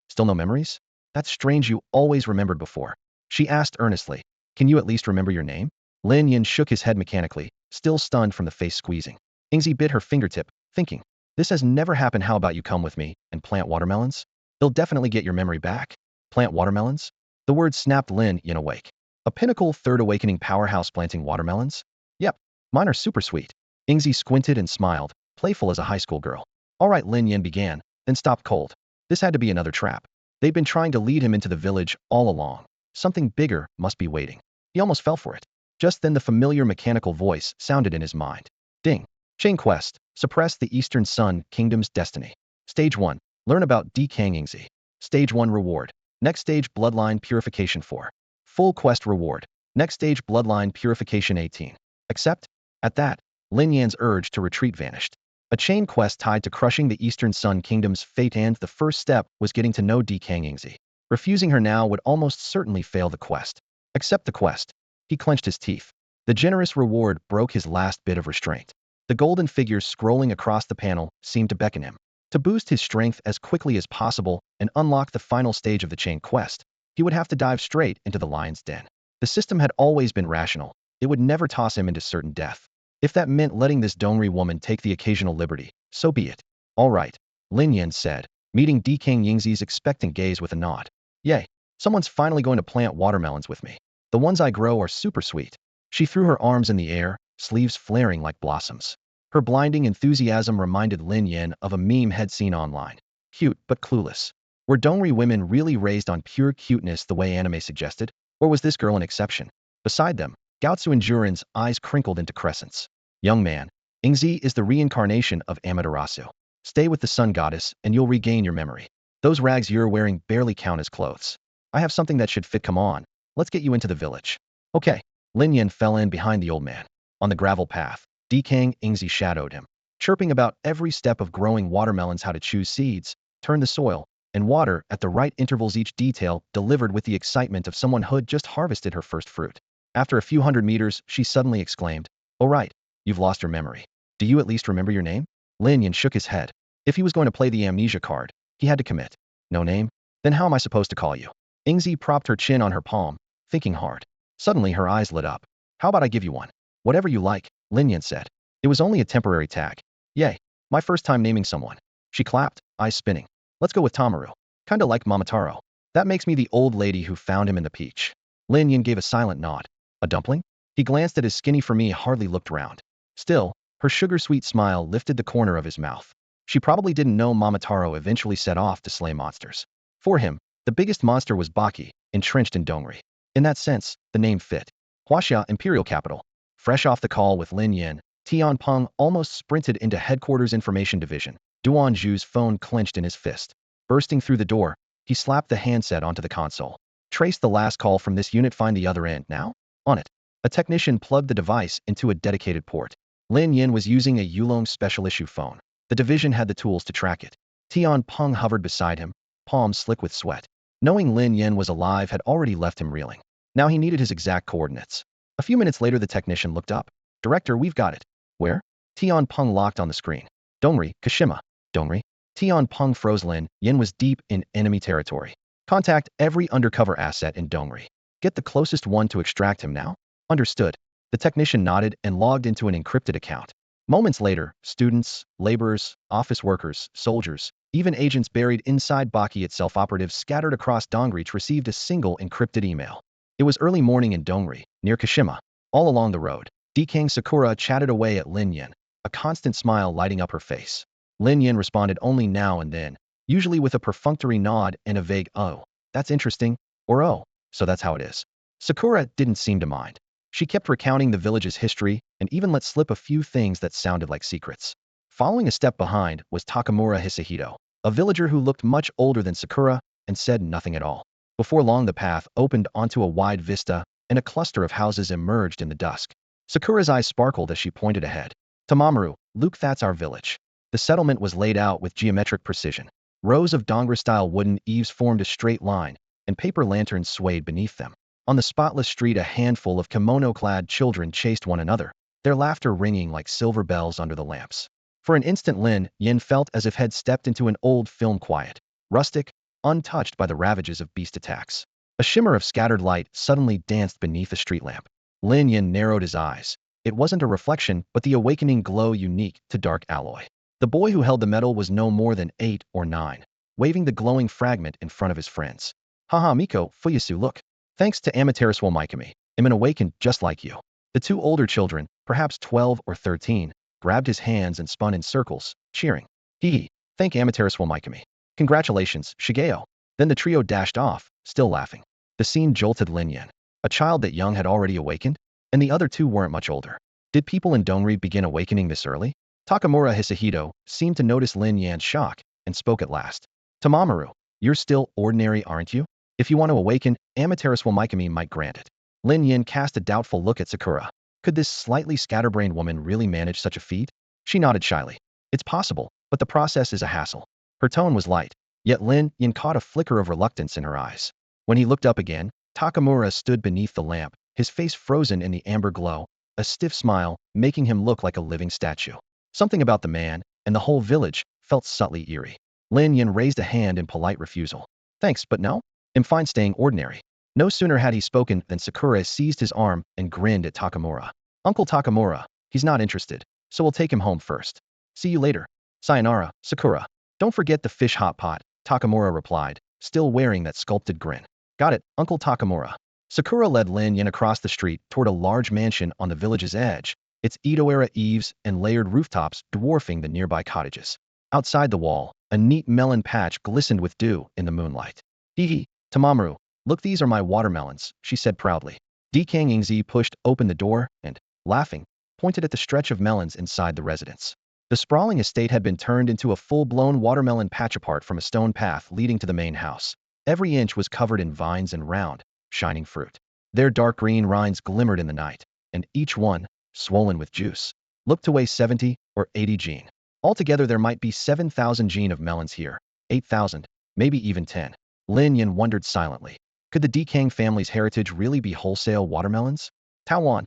Still no memories? That's strange, you always remembered before. She asked earnestly. Can you at least remember your name? Lin Yan shook his head mechanically, still stunned from the face squeezing. Yingzi bit her fingertip, thinking, this has never happened. How about you come with me and plant watermelons? They'll definitely get your memory back. Plant watermelons? The word snapped Lin Yan awake. A pinnacle 3rd awakening powerhouse planting watermelons? Yep, mine are super sweet. Yingzi squinted and smiled, playful as a high school girl. All right, Lin Yan began, then stopped cold. This had to be another trap. They'd been trying to lead him into the village all along. Something bigger must be waiting. He almost fell for it. Just then the familiar mechanical voice sounded in his mind. Ding. Chain quest. Suppress the Eastern Sun Kingdom's destiny. Stage 1. Learn about D. Kang Yingzi. Stage 1 reward. Next stage bloodline purification 4. Full quest reward. Next stage bloodline purification 18. Accept? At that, Lin Yan's urge to retreat vanished. A chain quest tied to crushing the Eastern Sun Kingdom's fate, and the first step was getting to know D. Kang Yingzi. Refusing her now would almost certainly fail the quest. Accept the quest. He clenched his teeth. The generous reward broke his last bit of restraint. The golden figure scrolling across the panel seemed to beckon him. To boost his strength as quickly as possible and unlock the final stage of the chain quest, he would have to dive straight into the lion's den. The system had always been rational. It would never toss him into certain death. If that meant letting this Dongri woman take the occasional liberty, so be it. All right, Lin Yan said, meeting King Yingzi's expectant gaze with a nod. Yay, someone's finally going to plant watermelons with me. The ones I grow are super sweet. She threw her arms in the air, sleeves flaring like blossoms. Her blinding enthusiasm reminded Lin Yan of a meme he'd seen online. Cute, but clueless. Were Dongri women really raised on pure cuteness the way anime suggested? Or was this girl an exception? Beside them, Gaozu Enjurin's eyes crinkled into crescents. Young man, Yingzi is the reincarnation of Amaterasu. Stay with the sun goddess and you'll regain your memory. Those rags you're wearing barely count as clothes. I have something that should fit. Come on, let's get you into the village. Okay. Lin Yan fell in behind the old man. On the gravel path, King Yingzi shadowed him, chirping about every step of growing watermelons, how to choose seeds, turn the soil, and water at the right intervals, each detail delivered with the excitement of someone who'd just harvested her first fruit. After a few hundred meters, she suddenly exclaimed, "Oh right, you've lost your memory. Do you at least remember your name?" Lin Yan shook his head. If he was going to play the amnesia card, he had to commit. No name? Then how am I supposed to call you? Yingzi propped her chin on her palm, thinking hard. Suddenly her eyes lit up. How about I give you one? Whatever you like, Lin Yan said. It was only a temporary tag. Yay, my first time naming someone. She clapped, eyes spinning. Let's go with Tamaru. Kinda like Mamataro. That makes me the old lady who found him in the peach. Lin Yan gave a silent nod. A dumpling? He glanced at his skinny for me, hardly looked round. Still, her sugar-sweet smile lifted the corner of his mouth. She probably didn't know Mamataro eventually set off to slay monsters. For him, the biggest monster was Baki, entrenched in Dongri. In that sense, the name fit. Huaxia, Imperial Capital. Fresh off the call with Lin Yan, Tian Peng almost sprinted into Headquarters Information Division. Duan Zhu's phone clenched in his fist. Bursting through the door, he slapped the handset onto the console. Trace the last call from this unit, find the other end now? On it. A technician plugged the device into a dedicated port. Lin Yan was using a Yulong special issue phone. The division had the tools to track it. Tian Peng hovered beside him, palms slick with sweat. Knowing Lin Yan was alive had already left him reeling. Now he needed his exact coordinates. A few minutes later the technician looked up. Director, we've got it. Where? Tian Peng locked on the screen. Dongri, Kashima. Dongri? Tian Peng froze. Lin Yan was deep in enemy territory. Contact every undercover asset in Dongri. Get the closest one to extract him now? Understood. The technician nodded and logged into an encrypted account. Moments later, students, laborers, office workers, soldiers, even agents buried inside Baki itself, operatives scattered across Dongri, received a single encrypted email. It was early morning in Dongri, near Kashima. All along the road, King Sakura chatted away at Lin Yan, a constant smile lighting up her face. Lin Yan responded only now and then, usually with a perfunctory nod and a vague, "Oh, that's interesting," or "Oh, so that's how it is." Sakura didn't seem to mind. She kept recounting the village's history and even let slip a few things that sounded like secrets. Following a step behind was Takamura Hisahito, a villager who looked much older than Sakura and said nothing at all. Before long the path opened onto a wide vista, and a cluster of houses emerged in the dusk. Sakura's eyes sparkled as she pointed ahead. Tamamaru, Luke, that's our village. The settlement was laid out with geometric precision. Rows of Dongra-style wooden eaves formed a straight line, and paper lanterns swayed beneath them. On the spotless street a handful of kimono-clad children chased one another, their laughter ringing like silver bells under the lamps. For an instant Lin Yan felt as if had stepped into an old film, quiet, rustic, untouched by the ravages of beast attacks. A shimmer of scattered light suddenly danced beneath a street lamp. Lin Yan narrowed his eyes. It wasn't a reflection, but the awakening glow unique to dark alloy. The boy who held the medal was no more than 8 or 9, waving the glowing fragment in front of his friends. Haha, Miko, Fuyasu, look. Thanks to Amaterasu Mikami, I'm an awakened just like you. The two older children, perhaps 12 or 13, grabbed his hands and spun in circles, cheering. Hee, thank Amaterasu Mikami. Congratulations, Shigeo. Then the trio dashed off, still laughing. The scene jolted Lin Yan. A child that young had already awakened? And the other two weren't much older. Did people in Dongri begin awakening this early? Takamura Hisahito seemed to notice Lin Yan's shock and spoke at last. Tamamaru, you're still ordinary, aren't you? If you want to awaken, Amaterasu Mikami might grant it. Lin Yan cast a doubtful look at Sakura. Could this slightly scatterbrained woman really manage such a feat? She nodded shyly. It's possible, but the process is a hassle. Her tone was light, yet Lin Yan caught a flicker of reluctance in her eyes. When he looked up again, Takamura stood beneath the lamp, his face frozen in the amber glow, a stiff smile, making him look like a living statue. Something about the man, and the whole village, felt subtly eerie. Lin Yin raised a hand in polite refusal. Thanks, but no. I'm fine staying ordinary. No sooner had he spoken than Sakura seized his arm and grinned at Takamura. Uncle Takamura, he's not interested, so we'll take him home first. See you later. Sayonara, Sakura. Don't forget the fish hot pot, Takamura replied, still wearing that sculpted grin. Got it, Uncle Takamura. Sakura led Lin Yin across the street toward a large mansion on the village's edge, its Edo-era eaves and layered rooftops dwarfing the nearby cottages. Outside the wall, a neat melon patch glistened with dew in the moonlight. Hee, Tamamaru, look, these are my watermelons, she said proudly. Kang Yingzi pushed open the door and, laughing, pointed at the stretch of melons inside the residence. The sprawling estate had been turned into a full-blown watermelon patch apart from a stone path leading to the main house. Every inch was covered in vines and round, shining fruit. Their dark green rinds glimmered in the night, and each one, swollen with juice, looked to weigh 70 or 80 gene. Altogether there might be 7,000 gene of melons here, 8,000, maybe even 10. Lin Yin wondered silently. Could the Kang family's heritage really be wholesale watermelons? Taoan,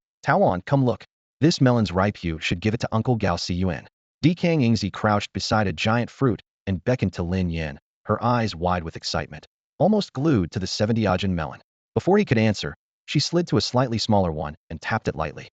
come look. This melon's ripe, you should give it to Uncle Gao Cun. Kang Yingzi crouched beside a giant fruit and beckoned to Lin Yin, her eyes wide with excitement, almost glued to the 70-ajin melon. Before he could answer, she slid to a slightly smaller one and tapped it lightly.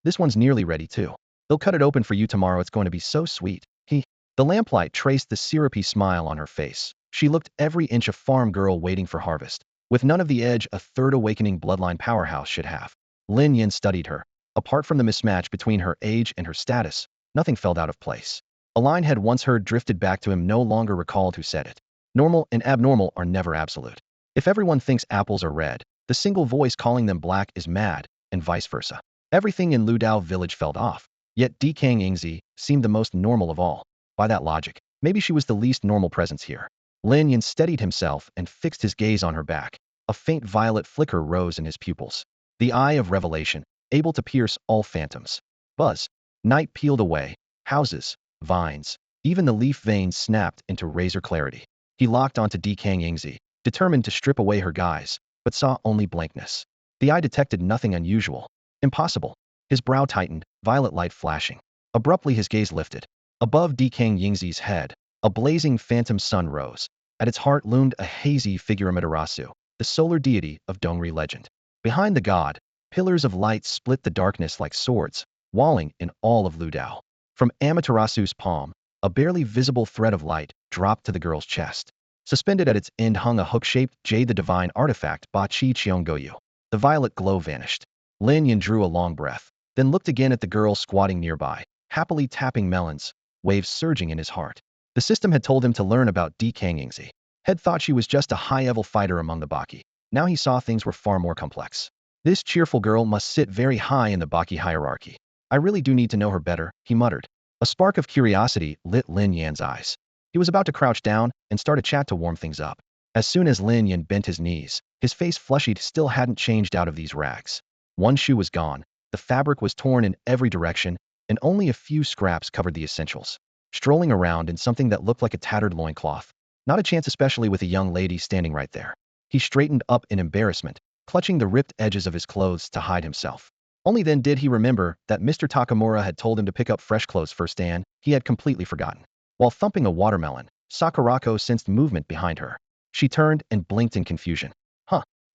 This one's nearly ready too. They'll cut it open for you tomorrow, it's going to be so sweet. The lamplight traced the syrupy smile on her face. She looked every inch a farm girl waiting for harvest, with none of the edge a third awakening bloodline powerhouse should have. Lin Yin studied her. Apart from the mismatch between her age and her status, nothing felt out of place. A line had once heard drifted back to him, no longer recalled who said it. Normal and abnormal are never absolute. If everyone thinks apples are red, the single voice calling them black is mad, and vice versa. Everything in Ludao village felt off, yet Kang Yingzi seemed the most normal of all. By that logic, maybe she was the least normal presence here. Lin Yin steadied himself and fixed his gaze on her back. A faint violet flicker rose in his pupils. The eye of revelation, able to pierce all phantoms. Buzz. Night peeled away. Houses, vines, even the leaf veins snapped into razor clarity. He locked onto Kang Yingzi, determined to strip away her guise, but saw only blankness. The eye detected nothing unusual. Impossible. His brow tightened, violet light flashing. Abruptly his gaze lifted. Above Kang Yingzi's head, a blazing phantom sun rose. At its heart loomed a hazy figure Amaterasu, the solar deity of Dongri legend. Behind the god, pillars of light split the darkness like swords, walling in all of Ludao. From Amaterasu's palm, a barely visible thread of light dropped to the girl's chest. Suspended at its end hung a hook-shaped jade, the divine artifact Ba Chi Cheonggoyu. The violet glow vanished. Lin Yin drew a long breath, then looked again at the girl squatting nearby, happily tapping melons, waves surging in his heart. The system had told him to learn about Kang Yingzi. Had thought she was just a high-level fighter among the Baki. Now he saw things were far more complex. This cheerful girl must sit very high in the Baki hierarchy. I really do need to know her better, he muttered. A spark of curiosity lit Lin Yan's eyes. He was about to crouch down and start a chat to warm things up. As soon as Lin Yan bent his knees, his face flushed still hadn't changed out of these rags. One shoe was gone, the fabric was torn in every direction, and only a few scraps covered the essentials. Strolling around in something that looked like a tattered loincloth. Not a chance, especially with a young lady standing right there. He straightened up in embarrassment, clutching the ripped edges of his clothes to hide himself. Only then did he remember that Mr. Takamura had told him to pick up fresh clothes first, and he had completely forgotten. While thumping a watermelon, Sakurako sensed movement behind her. She turned and blinked in confusion.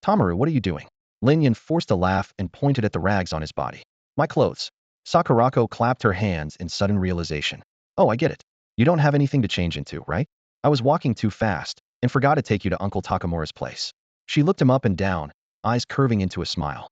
Tamaru, what are you doing? Lin Yan forced a laugh and pointed at the rags on his body. My clothes. Sakurako clapped her hands in sudden realization. Oh, I get it. You don't have anything to change into, right? I was walking too fast and forgot to take you to Uncle Takamura's place. She looked him up and down, eyes curving into a smile.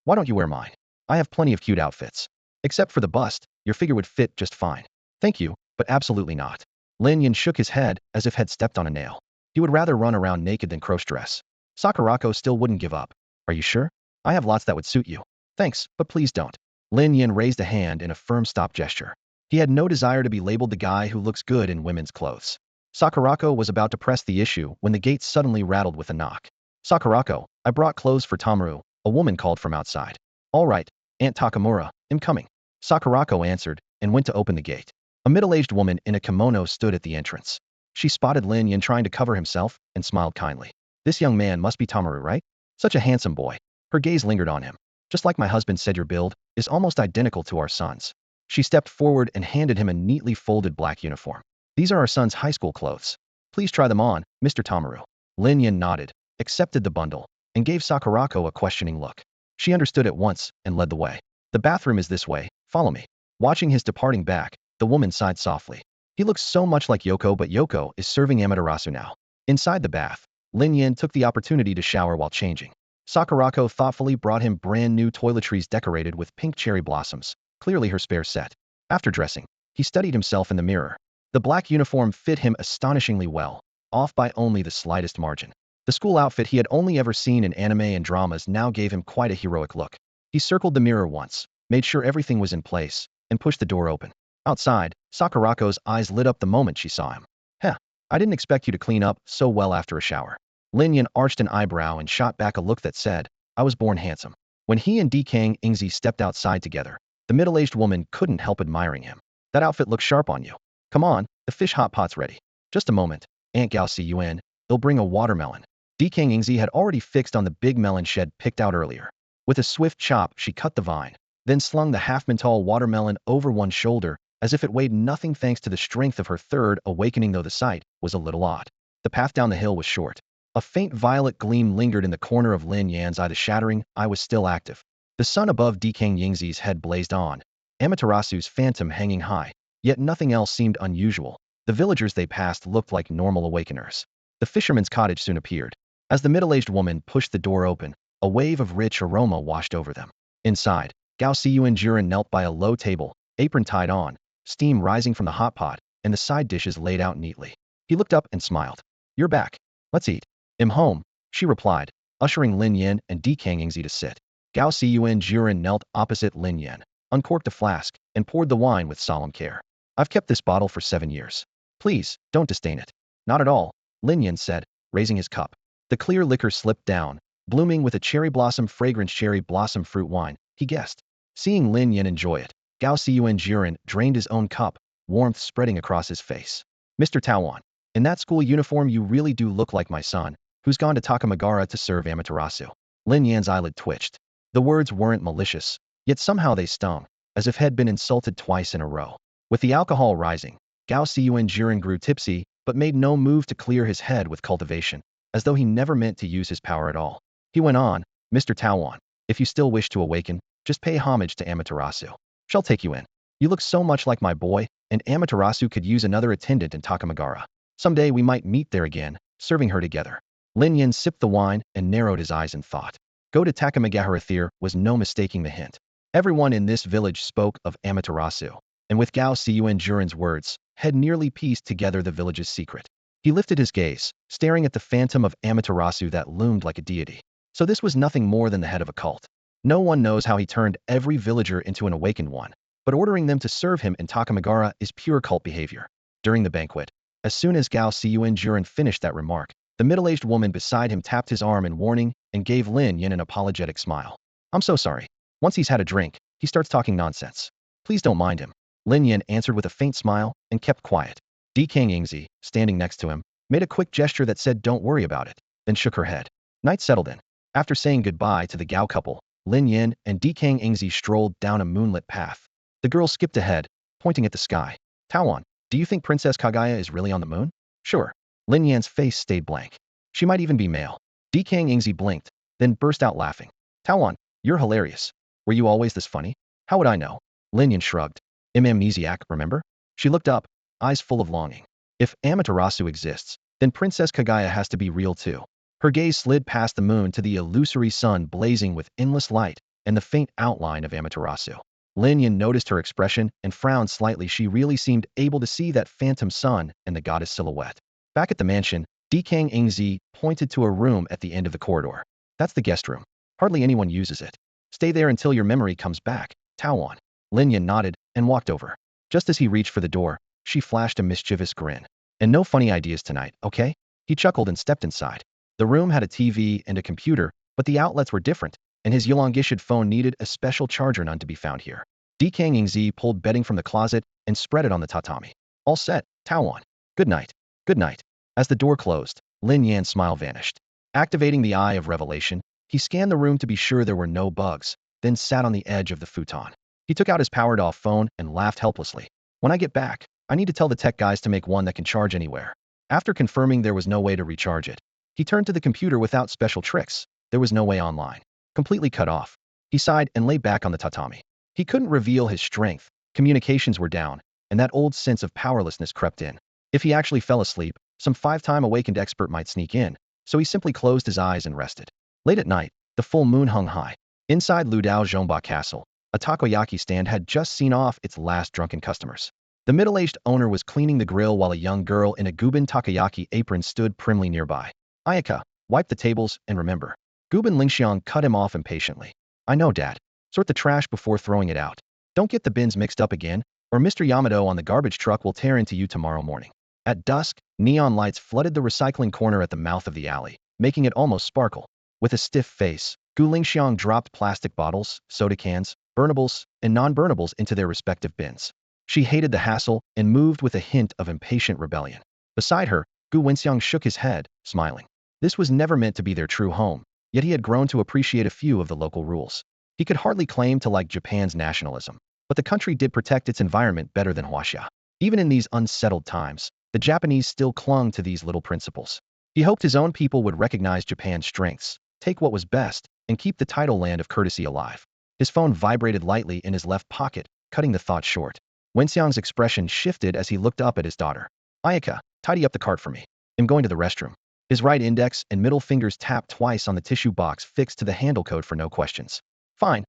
Why don't you wear mine? I have plenty of cute outfits. Except for the bust, your figure would fit just fine. Thank you, but absolutely not. Lin Yan shook his head as if had stepped on a nail. He would rather run around naked than cross-dress. Sakurako still wouldn't give up. Are you sure? I have lots that would suit you. Thanks, but please don't. Lin Yan raised a hand in a firm stop gesture. He had no desire to be labeled the guy who looks good in women's clothes. Sakurako was about to press the issue when the gate suddenly rattled with a knock. Sakurako, I brought clothes for Tamaru, a woman called from outside. All right, Aunt Takamura, I'm coming. Sakurako answered and went to open the gate. A middle-aged woman in a kimono stood at the entrance. She spotted Lin Yan trying to cover himself and smiled kindly. This young man must be Tamaru, right? Such a handsome boy. Her gaze lingered on him. Just like my husband said, your build, is almost identical to our son's. She stepped forward and handed him a neatly folded black uniform. These are our son's high school clothes. Please try them on, Mr. Tamaru. Lin Yin nodded, accepted the bundle, and gave Sakurako a questioning look. She understood at once and led the way. The bathroom is this way, follow me. Watching his departing back, the woman sighed softly. He looks so much like Yoko, but Yoko is serving Amaterasu now. Inside the bath, Lin Yin took the opportunity to shower while changing. Sakurako thoughtfully brought him brand new toiletries decorated with pink cherry blossoms, clearly her spare set. After dressing, he studied himself in the mirror. The black uniform fit him astonishingly well, off by only the slightest margin. The school outfit he had only ever seen in anime and dramas now gave him quite a heroic look. He circled the mirror once, made sure everything was in place, and pushed the door open. Outside, Sakurako's eyes lit up the moment she saw him. Heh, I didn't expect you to clean up so well after a shower. Lin Yin arched an eyebrow and shot back a look that said, I was born handsome. When he and Dekang Ingzi stepped outside together, the middle-aged woman couldn't help admiring him. That outfit looks sharp on you. Come on, the fish hot pot's ready. Just a moment, Aunt Gao see you in, they'll bring a watermelon. Dekang Ingzi had already fixed on the big melon shed picked out earlier. With a swift chop, she cut the vine, then slung the half-man-tall watermelon over one shoulder, as if it weighed nothing thanks to the strength of her third awakening, though the sight was a little odd. The path down the hill was short. A faint violet gleam lingered in the corner of Lin Yan's eye. The shattering eye was still active. The sun above Dekang Yingzi's head blazed on, Amaterasu's phantom hanging high, yet nothing else seemed unusual. The villagers they passed looked like normal awakeners. The fisherman's cottage soon appeared. As the middle-aged woman pushed the door open, a wave of rich aroma washed over them. Inside, Gao Siyuan Jiren knelt by a low table, apron tied on, steam rising from the hot pot, and the side dishes laid out neatly. He looked up and smiled. You're back. Let's eat. I'm home, she replied, ushering Lin Yin and Dekang Ingzi to sit. Gao Siyuan Jiren knelt opposite Lin Yin, uncorked a flask, and poured the wine with solemn care. I've kept this bottle for 7 years. Please, don't disdain it. Not at all, Lin Yin said, raising his cup. The clear liquor slipped down, blooming with a cherry blossom fragrance. Cherry blossom fruit wine, he guessed. Seeing Lin Yin enjoy it, Gao Siyuan Jiren drained his own cup, warmth spreading across his face. Mr. Tawan, in that school uniform you really do look like my son, who's gone to Takamagara to serve Amaterasu. Lin Yan's eyelid twitched. The words weren't malicious, yet somehow they stung, as if had been insulted twice in a row. With the alcohol rising, Gao Siyuan Jiren grew tipsy, but made no move to clear his head with cultivation, as though he never meant to use his power at all. He went on, Mr. Tawan, if you still wish to awaken, just pay homage to Amaterasu. She'll take you in. You look so much like my boy, and Amaterasu could use another attendant in Takamagara. Someday we might meet there again, serving her together. Lin Yin sipped the wine and narrowed his eyes in thought. Go to Takamagahara. There was no mistaking the hint. Everyone in this village spoke of Amaterasu, and with Gao Siyuan Jiren's words, had nearly pieced together the village's secret. He lifted his gaze, staring at the phantom of Amaterasu that loomed like a deity. So this was nothing more than the head of a cult. No one knows how he turned every villager into an awakened one, but ordering them to serve him in Takamagara is pure cult behavior. During the banquet, as soon as Gao Siyuan Jiren finished that remark, the middle-aged woman beside him tapped his arm in warning and gave Lin Yin an apologetic smile. I'm so sorry. Once he's had a drink, he starts talking nonsense. Please don't mind him. Lin Yin answered with a faint smile and kept quiet. Dekang Ingzi, standing next to him, made a quick gesture that said don't worry about it, then shook her head. Night settled in. After saying goodbye to the Gao couple, Lin Yin and Dekang Ingzi strolled down a moonlit path. The girl skipped ahead, pointing at the sky. Tawan, do you think Princess Kaguya is really on the moon? Sure. Lin Yan's face stayed blank. She might even be male. Dekang Ingzi blinked, then burst out laughing. Tawan, you're hilarious. Were you always this funny? How would I know? Lin Yin shrugged. Amnesiac, remember? She looked up, eyes full of longing. If Amaterasu exists, then Princess Kaguya has to be real too. Her gaze slid past the moon to the illusory sun blazing with endless light and the faint outline of Amaterasu. Lin Yin noticed her expression and frowned slightly. She really seemed able to see that phantom sun and the goddess silhouette. Back at the mansion, Dekang Ingzi pointed to a room at the end of the corridor. That's the guest room. Hardly anyone uses it. Stay there until your memory comes back, Tawan. Lin Yin nodded and walked over. Just as he reached for the door, she flashed a mischievous grin. And no funny ideas tonight, okay? He chuckled and stepped inside. The room had a TV and a computer, but the outlets were different, and his Yolongished phone needed a special charger, none to be found here. Dekang Ingzi pulled bedding from the closet and spread it on the tatami. All set, Tawan. Good night. Good night. As the door closed, Lin Yan's smile vanished. Activating the Eye of Revelation, he scanned the room to be sure there were no bugs, then sat on the edge of the futon. He took out his powered-off phone and laughed helplessly. When I get back, I need to tell the tech guys to make one that can charge anywhere. After confirming there was no way to recharge it, he turned to the computer without special tricks. There was no way online. Completely cut off. He sighed and lay back on the tatami. He couldn't reveal his strength. Communications were down, and that old sense of powerlessness crept in. If he actually fell asleep, some 5-time awakened expert might sneak in, so he simply closed his eyes and rested. Late at night, the full moon hung high. Inside Ludao Zhongba Castle, a takoyaki stand had just seen off its last drunken customers. The middle-aged owner was cleaning the grill while a young girl in a Guban takoyaki apron stood primly nearby. Ayaka, wipe the tables and remember. Guban Lingxiang cut him off impatiently. I know, Dad. Sort the trash before throwing it out. Don't get the bins mixed up again, or Mr. Yamato on the garbage truck will tear into you tomorrow morning. At dusk, neon lights flooded the recycling corner at the mouth of the alley, making it almost sparkle. With a stiff face, Gu Lingxiang dropped plastic bottles, soda cans, burnables, and non-burnables into their respective bins. She hated the hassle and moved with a hint of impatient rebellion. Beside her, Gu Wenxiang shook his head, smiling. This was never meant to be their true home, yet he had grown to appreciate a few of the local rules. He could hardly claim to like Japan's nationalism, but the country did protect its environment better than Huaxia. Even in these unsettled times, the Japanese still clung to these little principles. He hoped his own people would recognize Japan's strengths, take what was best, and keep the tidal land of courtesy alive. His phone vibrated lightly in his left pocket, cutting the thought short. Wenxiang's expression shifted as he looked up at his daughter. Ayaka, tidy up the cart for me. I'm going to the restroom. His right index and middle fingers tapped twice on the tissue box fixed to the handle code for no questions. Fine,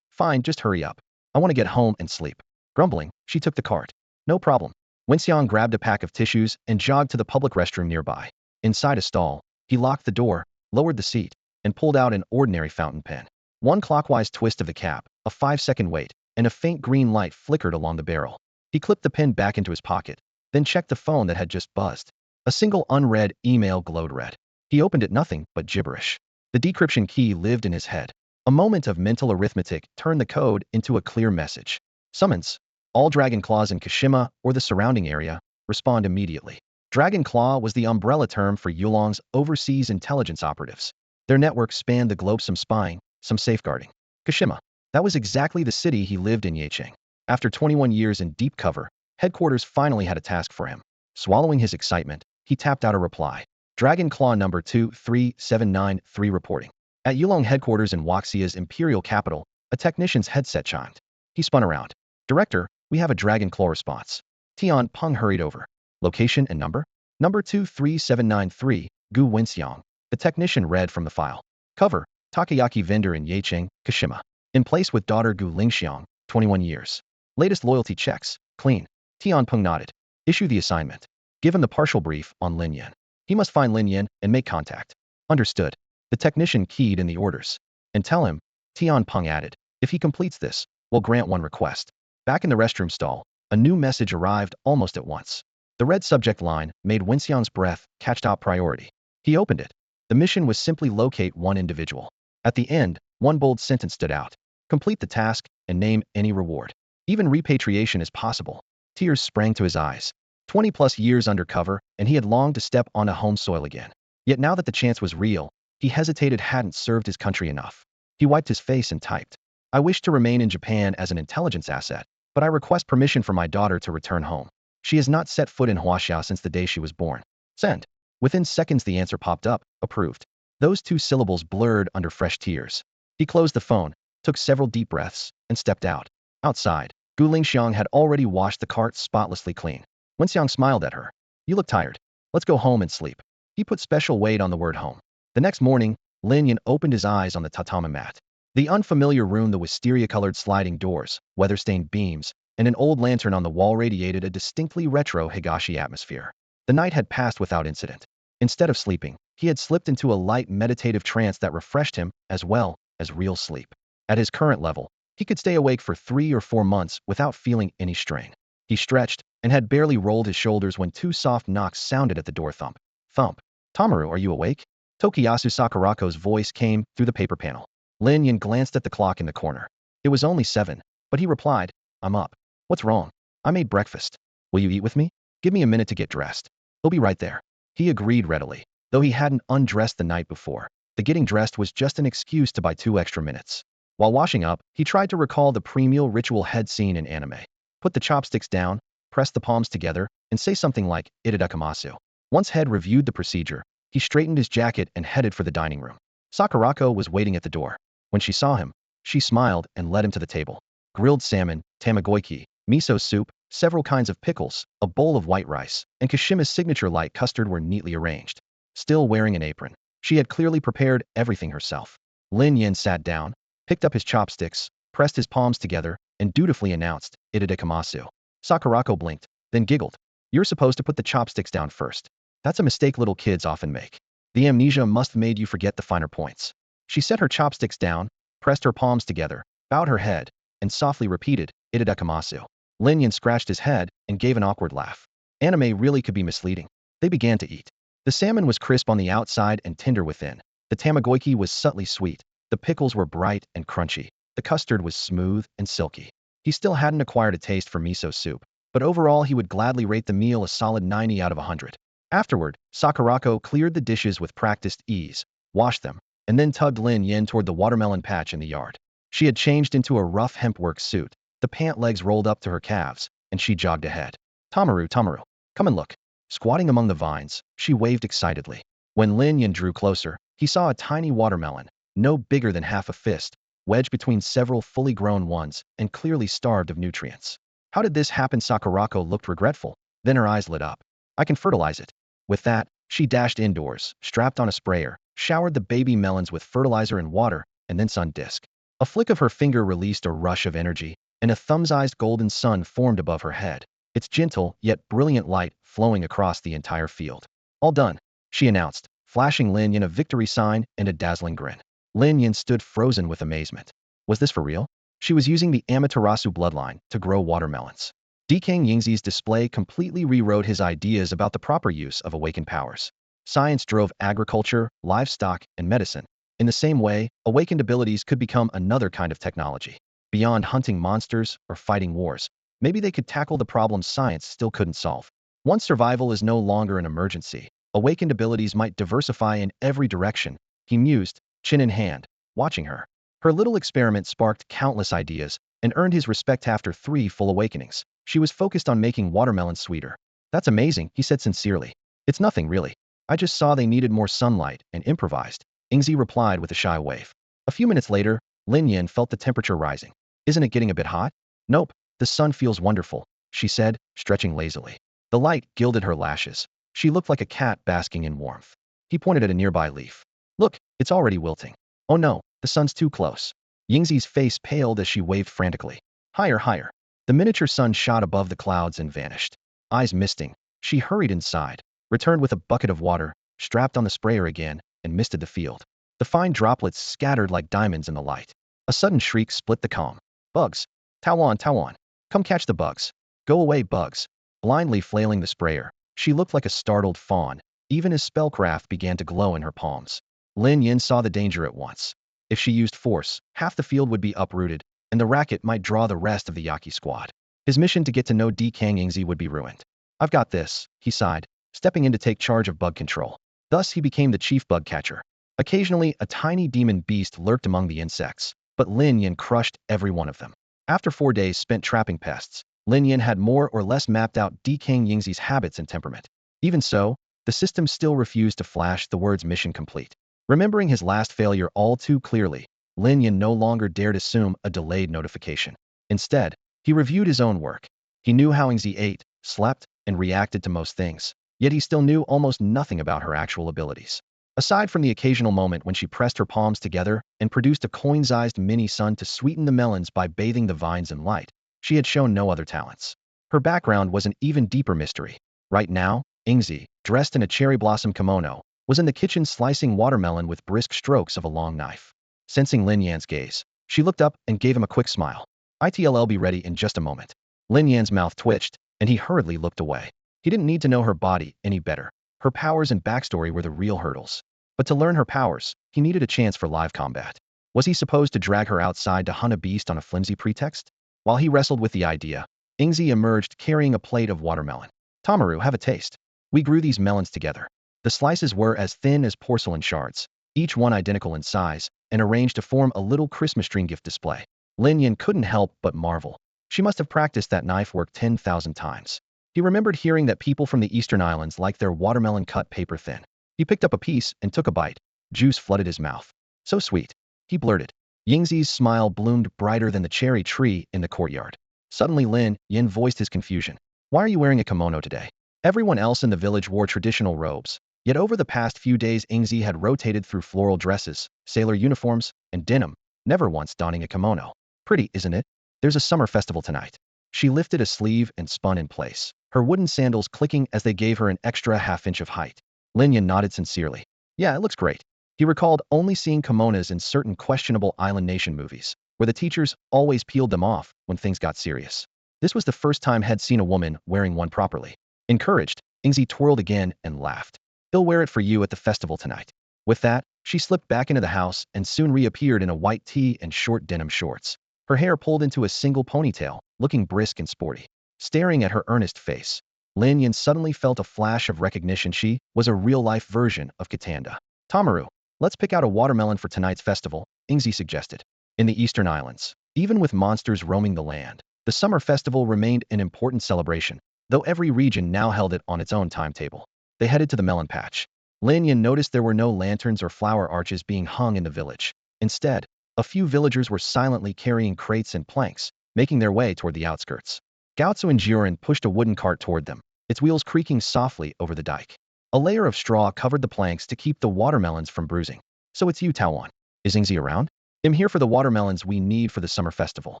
just hurry up. I want to get home and sleep. Grumbling, she took the cart. No problem. Wenxiang grabbed a pack of tissues and jogged to the public restroom nearby. Inside a stall, he locked the door, lowered the seat, and pulled out an ordinary fountain pen. One clockwise twist of the cap, a 5-second wait, and a faint green light flickered along the barrel. He clipped the pen back into his pocket, then checked the phone that had just buzzed. A single unread email glowed red. He opened it, nothing but gibberish. The decryption key lived in his head. A moment of mental arithmetic turned the code into a clear message. Summons. All Dragon Claws in Kashima or the surrounding area, respond immediately. Dragon Claw was the umbrella term for Yulong's overseas intelligence operatives. Their network spanned the globe, some spying, some safeguarding. Kashima. That was exactly the city he lived in, Yecheng. After 21 years in deep cover, headquarters finally had a task for him. Swallowing his excitement, he tapped out a reply. Dragon Claw number 23793 reporting. At Yulong headquarters in Huaxia's imperial capital, a technician's headset chimed. He spun around. Director, we have a Dragon Claw response. Tian Peng hurried over. Location and number? Number 23793, Gu Wenxiang. The technician read from the file. Cover, takoyaki vendor in Yecheng, Kashima. In place with daughter Gu Lingxiang, 21 years. Latest loyalty checks, clean. Tian Peng nodded. Issue the assignment. Give him the partial brief on Lin Yan. He must find Lin Yan and make contact. Understood. The technician keyed in the orders. And tell him, Tian Peng added, if he completes this, we'll grant one request. Back in the restroom stall, a new message arrived almost at once. The red subject line made Wenxiang's breath catch top priority. He opened it. The mission was simply locate one individual. At the end, one bold sentence stood out. Complete the task and name any reward. Even repatriation is possible. Tears sprang to his eyes. 20+ years undercover, and he had longed to step onto home soil again. Yet now that the chance was real, he hesitated. Hadn't served his country enough. He wiped his face and typed. I wish to remain in Japan as an intelligence asset, but I request permission for my daughter to return home. She has not set foot in Huaxia since the day she was born. Send. Within seconds the answer popped up, approved. Those 2 syllables blurred under fresh tears. He closed the phone, took several deep breaths, and stepped out. Outside, Gu Lingxiang had already washed the cart spotlessly clean. Wenxiang smiled at her. You look tired. Let's go home and sleep. He put special weight on the word home. The next morning, Lin Yan opened his eyes on the tatami mat. The unfamiliar room, the wisteria-colored sliding doors, weather-stained beams, and an old lantern on the wall radiated a distinctly retro Higashi atmosphere. The night had passed without incident. Instead of sleeping, he had slipped into a light meditative trance that refreshed him as well as real sleep. At his current level, he could stay awake for 3 or 4 months without feeling any strain. He stretched and had barely rolled his shoulders when 2 soft knocks sounded at the door. Thump. Thump. Tomaru, are you awake? Tokiyasu Sakurako's voice came through the paper panel. Lin Yan glanced at the clock in the corner. It was only 7, but he replied, I'm up. What's wrong? I made breakfast. Will you eat with me? Give me a minute to get dressed. He'll be right there. He agreed readily, though he hadn't undressed the night before. The getting dressed was just an excuse to buy 2 extra minutes. While washing up, he tried to recall the pre-meal ritual head scene in anime. Put the chopsticks down, press the palms together, and say something like, "Itadekamasu." Once Head reviewed the procedure, he straightened his jacket and headed for the dining room. Sakurako was waiting at the door. When she saw him, she smiled and led him to the table. Grilled salmon, tamagoyaki, miso soup, several kinds of pickles, a bowl of white rice, and Kashima's signature light custard were neatly arranged. Still wearing an apron, she had clearly prepared everything herself. Lin Yin sat down, picked up his chopsticks, pressed his palms together, and dutifully announced, "Itadekamasu." Sakurako blinked, then giggled. "You're supposed to put the chopsticks down first. That's a mistake little kids often make. The amnesia must have made you forget the finer points." She set her chopsticks down, pressed her palms together, bowed her head, and softly repeated, "Itadekamasu." Lin Yin scratched his head and gave an awkward laugh. Anime really could be misleading. They began to eat. The salmon was crisp on the outside and tender within. The tamagoyaki was subtly sweet. The pickles were bright and crunchy. The custard was smooth and silky. He still hadn't acquired a taste for miso soup, but overall he would gladly rate the meal a solid 90 out of 100. Afterward, Sakurako cleared the dishes with practiced ease, washed them, and then tugged Lin Yin toward the watermelon patch in the yard. She had changed into a rough hempwork suit, the pant legs rolled up to her calves, and she jogged ahead. "Tamaru, Tamaru, come and look." Squatting among the vines, she waved excitedly. When Lin Yin drew closer, he saw a tiny watermelon, no bigger than half a fist, wedged between several fully grown ones and clearly starved of nutrients. "How did this happen?" Sakurako looked regretful, then her eyes lit up. "I can fertilize it." With that, she dashed indoors, strapped on a sprayer, showered the baby melons with fertilizer and water, and then sun disk. A flick of her finger released a rush of energy, and a thumb-sized golden sun formed above her head, its gentle yet brilliant light flowing across the entire field. "All done," she announced, flashing Lin Yin a victory sign and a dazzling grin. Lin Yin stood frozen with amazement. Was this for real? She was using the Amaterasu bloodline to grow watermelons. Dekang Yingzi's display completely rewrote his ideas about the proper use of awakened powers. Science drove agriculture, livestock, and medicine. In the same way, awakened abilities could become another kind of technology. Beyond hunting monsters or fighting wars, maybe they could tackle the problems science still couldn't solve. Once survival is no longer an emergency, awakened abilities might diversify in every direction, he mused, chin in hand, watching her. Her little experiment sparked countless ideas and earned his respect after 3 full awakenings. She was focused on making watermelons sweeter. "That's amazing," he said sincerely. "It's nothing really. I just saw they needed more sunlight and improvised." Yingzi replied with a shy wave. A few minutes later, Lin Yin felt the temperature rising. "Isn't it getting a bit hot?" "Nope, the sun feels wonderful," she said, stretching lazily. The light gilded her lashes. She looked like a cat basking in warmth. He pointed at a nearby leaf. "Look, it's already wilting." "Oh no, the sun's too close." Yingzi's face paled as she waved frantically. "Higher, higher." The miniature sun shot above the clouds and vanished. Eyes misting, she hurried inside, returned with a bucket of water, strapped on the sprayer again, and misted the field. The fine droplets scattered like diamonds in the light. A sudden shriek split the calm. "Bugs! Tawan, Tawan! Come catch the bugs! Go away, bugs!" Blindly flailing the sprayer, she looked like a startled fawn, even as spellcraft began to glow in her palms. Lin Yin saw the danger at once. If she used force, half the field would be uprooted, and the racket might draw the rest of the Yaki squad. His mission to get to know Dekang Yingzi would be ruined. "I've got this," he sighed, stepping in to take charge of bug control. Thus he became the chief bug catcher. Occasionally, a tiny demon beast lurked among the insects, but Lin Yin crushed every one of them. After 4 days spent trapping pests, Lin Yin had more or less mapped out Dekang Yingzi's habits and temperament. Even so, the system still refused to flash the words "mission complete." Remembering his last failure all too clearly, Lin Yin no longer dared assume a delayed notification. Instead, he reviewed his own work. He knew how Yingzi ate, slept, and reacted to most things, yet he still knew almost nothing about her actual abilities. Aside from the occasional moment when she pressed her palms together and produced a coin-sized mini-sun to sweeten the melons by bathing the vines in light, she had shown no other talents. Her background was an even deeper mystery. Right now, Yingzi, dressed in a cherry blossom kimono, was in the kitchen slicing watermelon with brisk strokes of a long knife. Sensing Lin Yan's gaze, she looked up and gave him a quick smile. "I'll be ready in just a moment." Lin Yan's mouth twitched, and he hurriedly looked away. He didn't need to know her body any better. Her powers and backstory were the real hurdles. But to learn her powers, he needed a chance for live combat. Was he supposed to drag her outside to hunt a beast on a flimsy pretext? While he wrestled with the idea, Yingzi emerged carrying a plate of watermelon. "Tamaru, have a taste. We grew these melons together." The slices were as thin as porcelain shards, each one identical in size, and arranged to form a little Christmas tree gift display. Lin Yin couldn't help but marvel. She must have practiced that knife work 10,000 times. He remembered hearing that people from the Eastern Islands like their watermelon cut paper thin. He picked up a piece and took a bite. Juice flooded his mouth. So sweet. He blurted. Yingzi's smile bloomed brighter than the cherry tree in the courtyard. Suddenly Lin Yin voiced his confusion. Why are you wearing a kimono today? Everyone else in the village wore traditional robes. Yet over the past few days Yingzi had rotated through floral dresses, sailor uniforms, and denim, never once donning a kimono. Pretty, isn't it? There's a summer festival tonight. She lifted a sleeve and spun in place, her wooden sandals clicking as they gave her an extra half-inch of height. Lin Yin nodded sincerely. Yeah, it looks great. He recalled only seeing kimonos in certain questionable island nation movies, where the teachers always peeled them off when things got serious. This was the first time he'd seen a woman wearing one properly. Encouraged, Yingzi twirled again and laughed. He'll wear it for you at the festival tonight. With that, she slipped back into the house and soon reappeared in a white tee and short denim shorts. Her hair pulled into a single ponytail, looking brisk and sporty. Staring at her earnest face, Lin Yin suddenly felt a flash of recognition. She was a real-life version of Katanda. Tamaru, let's pick out a watermelon for tonight's festival, Yingzi suggested. In the Eastern Islands, even with monsters roaming the land, the summer festival remained an important celebration, though every region now held it on its own timetable. They headed to the melon patch. Lin Yin noticed there were no lanterns or flower arches being hung in the village. Instead, a few villagers were silently carrying crates and planks, making their way toward the outskirts. Gaozu and Jiren pushed a wooden cart toward them, its wheels creaking softly over the dike. A layer of straw covered the planks to keep the watermelons from bruising. So it's you, Tawan. Is Yingzi around? I'm here for the watermelons we need for the summer festival.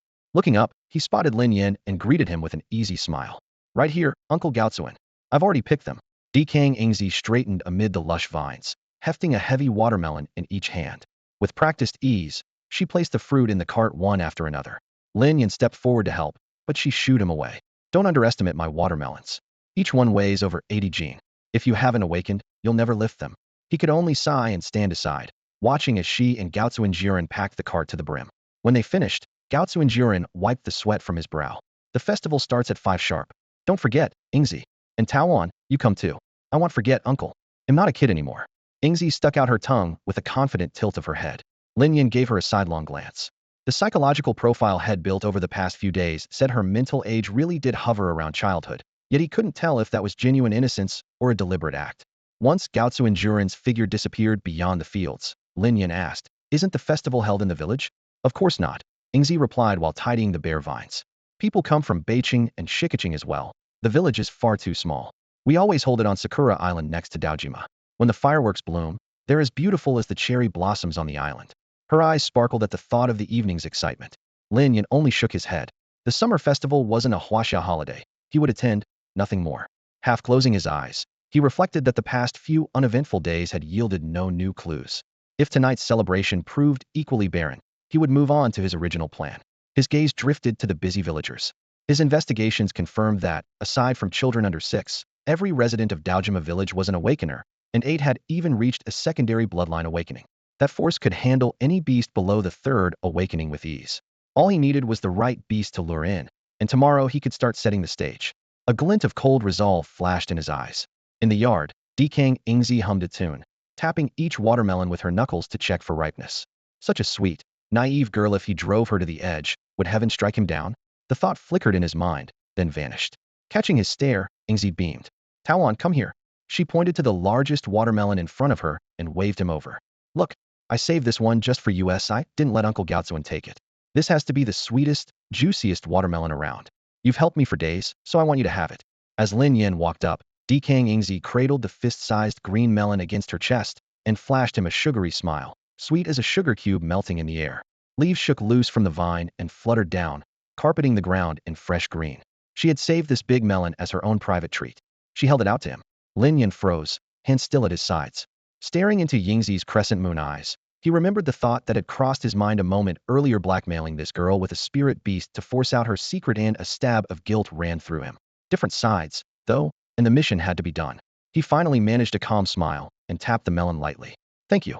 Looking up, he spotted Lin Yin and greeted him with an easy smile. Right here, Uncle Gaozuan. I've already picked them. Decaying Yingzi straightened amid the lush vines, hefting a heavy watermelon in each hand. With practiced ease, she placed the fruit in the cart one after another. Lin Yin stepped forward to help, but she shooed him away. Don't underestimate my watermelons. Each one weighs over 80 gene. If you haven't awakened, you'll never lift them. He could only sigh and stand aside, watching as she and Gaozu and Jiren packed the cart to the brim. When they finished, Gaozu and Jiren wiped the sweat from his brow. The festival starts at 5 sharp. Don't forget, Yingzi. And Tawan, you come too. I won't forget, Uncle. I'm not a kid anymore. Yingzi stuck out her tongue with a confident tilt of her head. Lin Yin gave her a sidelong glance. The psychological profile had built over the past few days said her mental age really did hover around childhood, yet he couldn't tell if that was genuine innocence or a deliberate act. Once Gaozu and Jiren's figure disappeared beyond the fields, Lin Yin asked, Isn't the festival held in the village? Of course not, Yingzi replied while tidying the bare vines. People come from Beiqing and Shikiching as well. The village is far too small. We always hold it on Sakura Island next to Daojima. When the fireworks bloom, they're as beautiful as the cherry blossoms on the island. Her eyes sparkled at the thought of the evening's excitement. Lin Yin only shook his head. The summer festival wasn't a Huaxia holiday. He would attend, nothing more. Half closing his eyes, he reflected that the past few uneventful days had yielded no new clues. If tonight's celebration proved equally barren, he would move on to his original plan. His gaze drifted to the busy villagers. His investigations confirmed that, aside from children under 6, every resident of Daojima village was an awakener, and 8 had even reached a secondary bloodline awakening. That force could handle any beast below the 3rd awakening with ease. All he needed was the right beast to lure in, and tomorrow he could start setting the stage. A glint of cold resolve flashed in his eyes. In the yard, decaying Yingzi hummed a tune, tapping each watermelon with her knuckles to check for ripeness. Such a sweet, naive girl. If he drove her to the edge, would heaven strike him down? The thought flickered in his mind, then vanished. Catching his stare, Yingzi beamed. Tawan, come here. She pointed to the largest watermelon in front of her and waved him over. Look, I saved this one just for you. I didn't let Uncle Gaozuan take it. This has to be the sweetest, juiciest watermelon around. You've helped me for days, so I want you to have it. As Lin Yin walked up, decaying Yingzi cradled the fist-sized green melon against her chest and flashed him a sugary smile, sweet as a sugar cube melting in the air. Leaves shook loose from the vine and fluttered down, carpeting the ground in fresh green. She had saved this big melon as her own private treat. She held it out to him. Lin Yin froze, hands still at his sides. Staring into Yingzi's crescent moon eyes, he remembered the thought that had crossed his mind a moment earlier. Blackmailing this girl with a spirit beast to force out her secret, and a stab of guilt ran through him. Different sides, though, and the mission had to be done. He finally managed a calm smile and tapped the melon lightly. Thank you.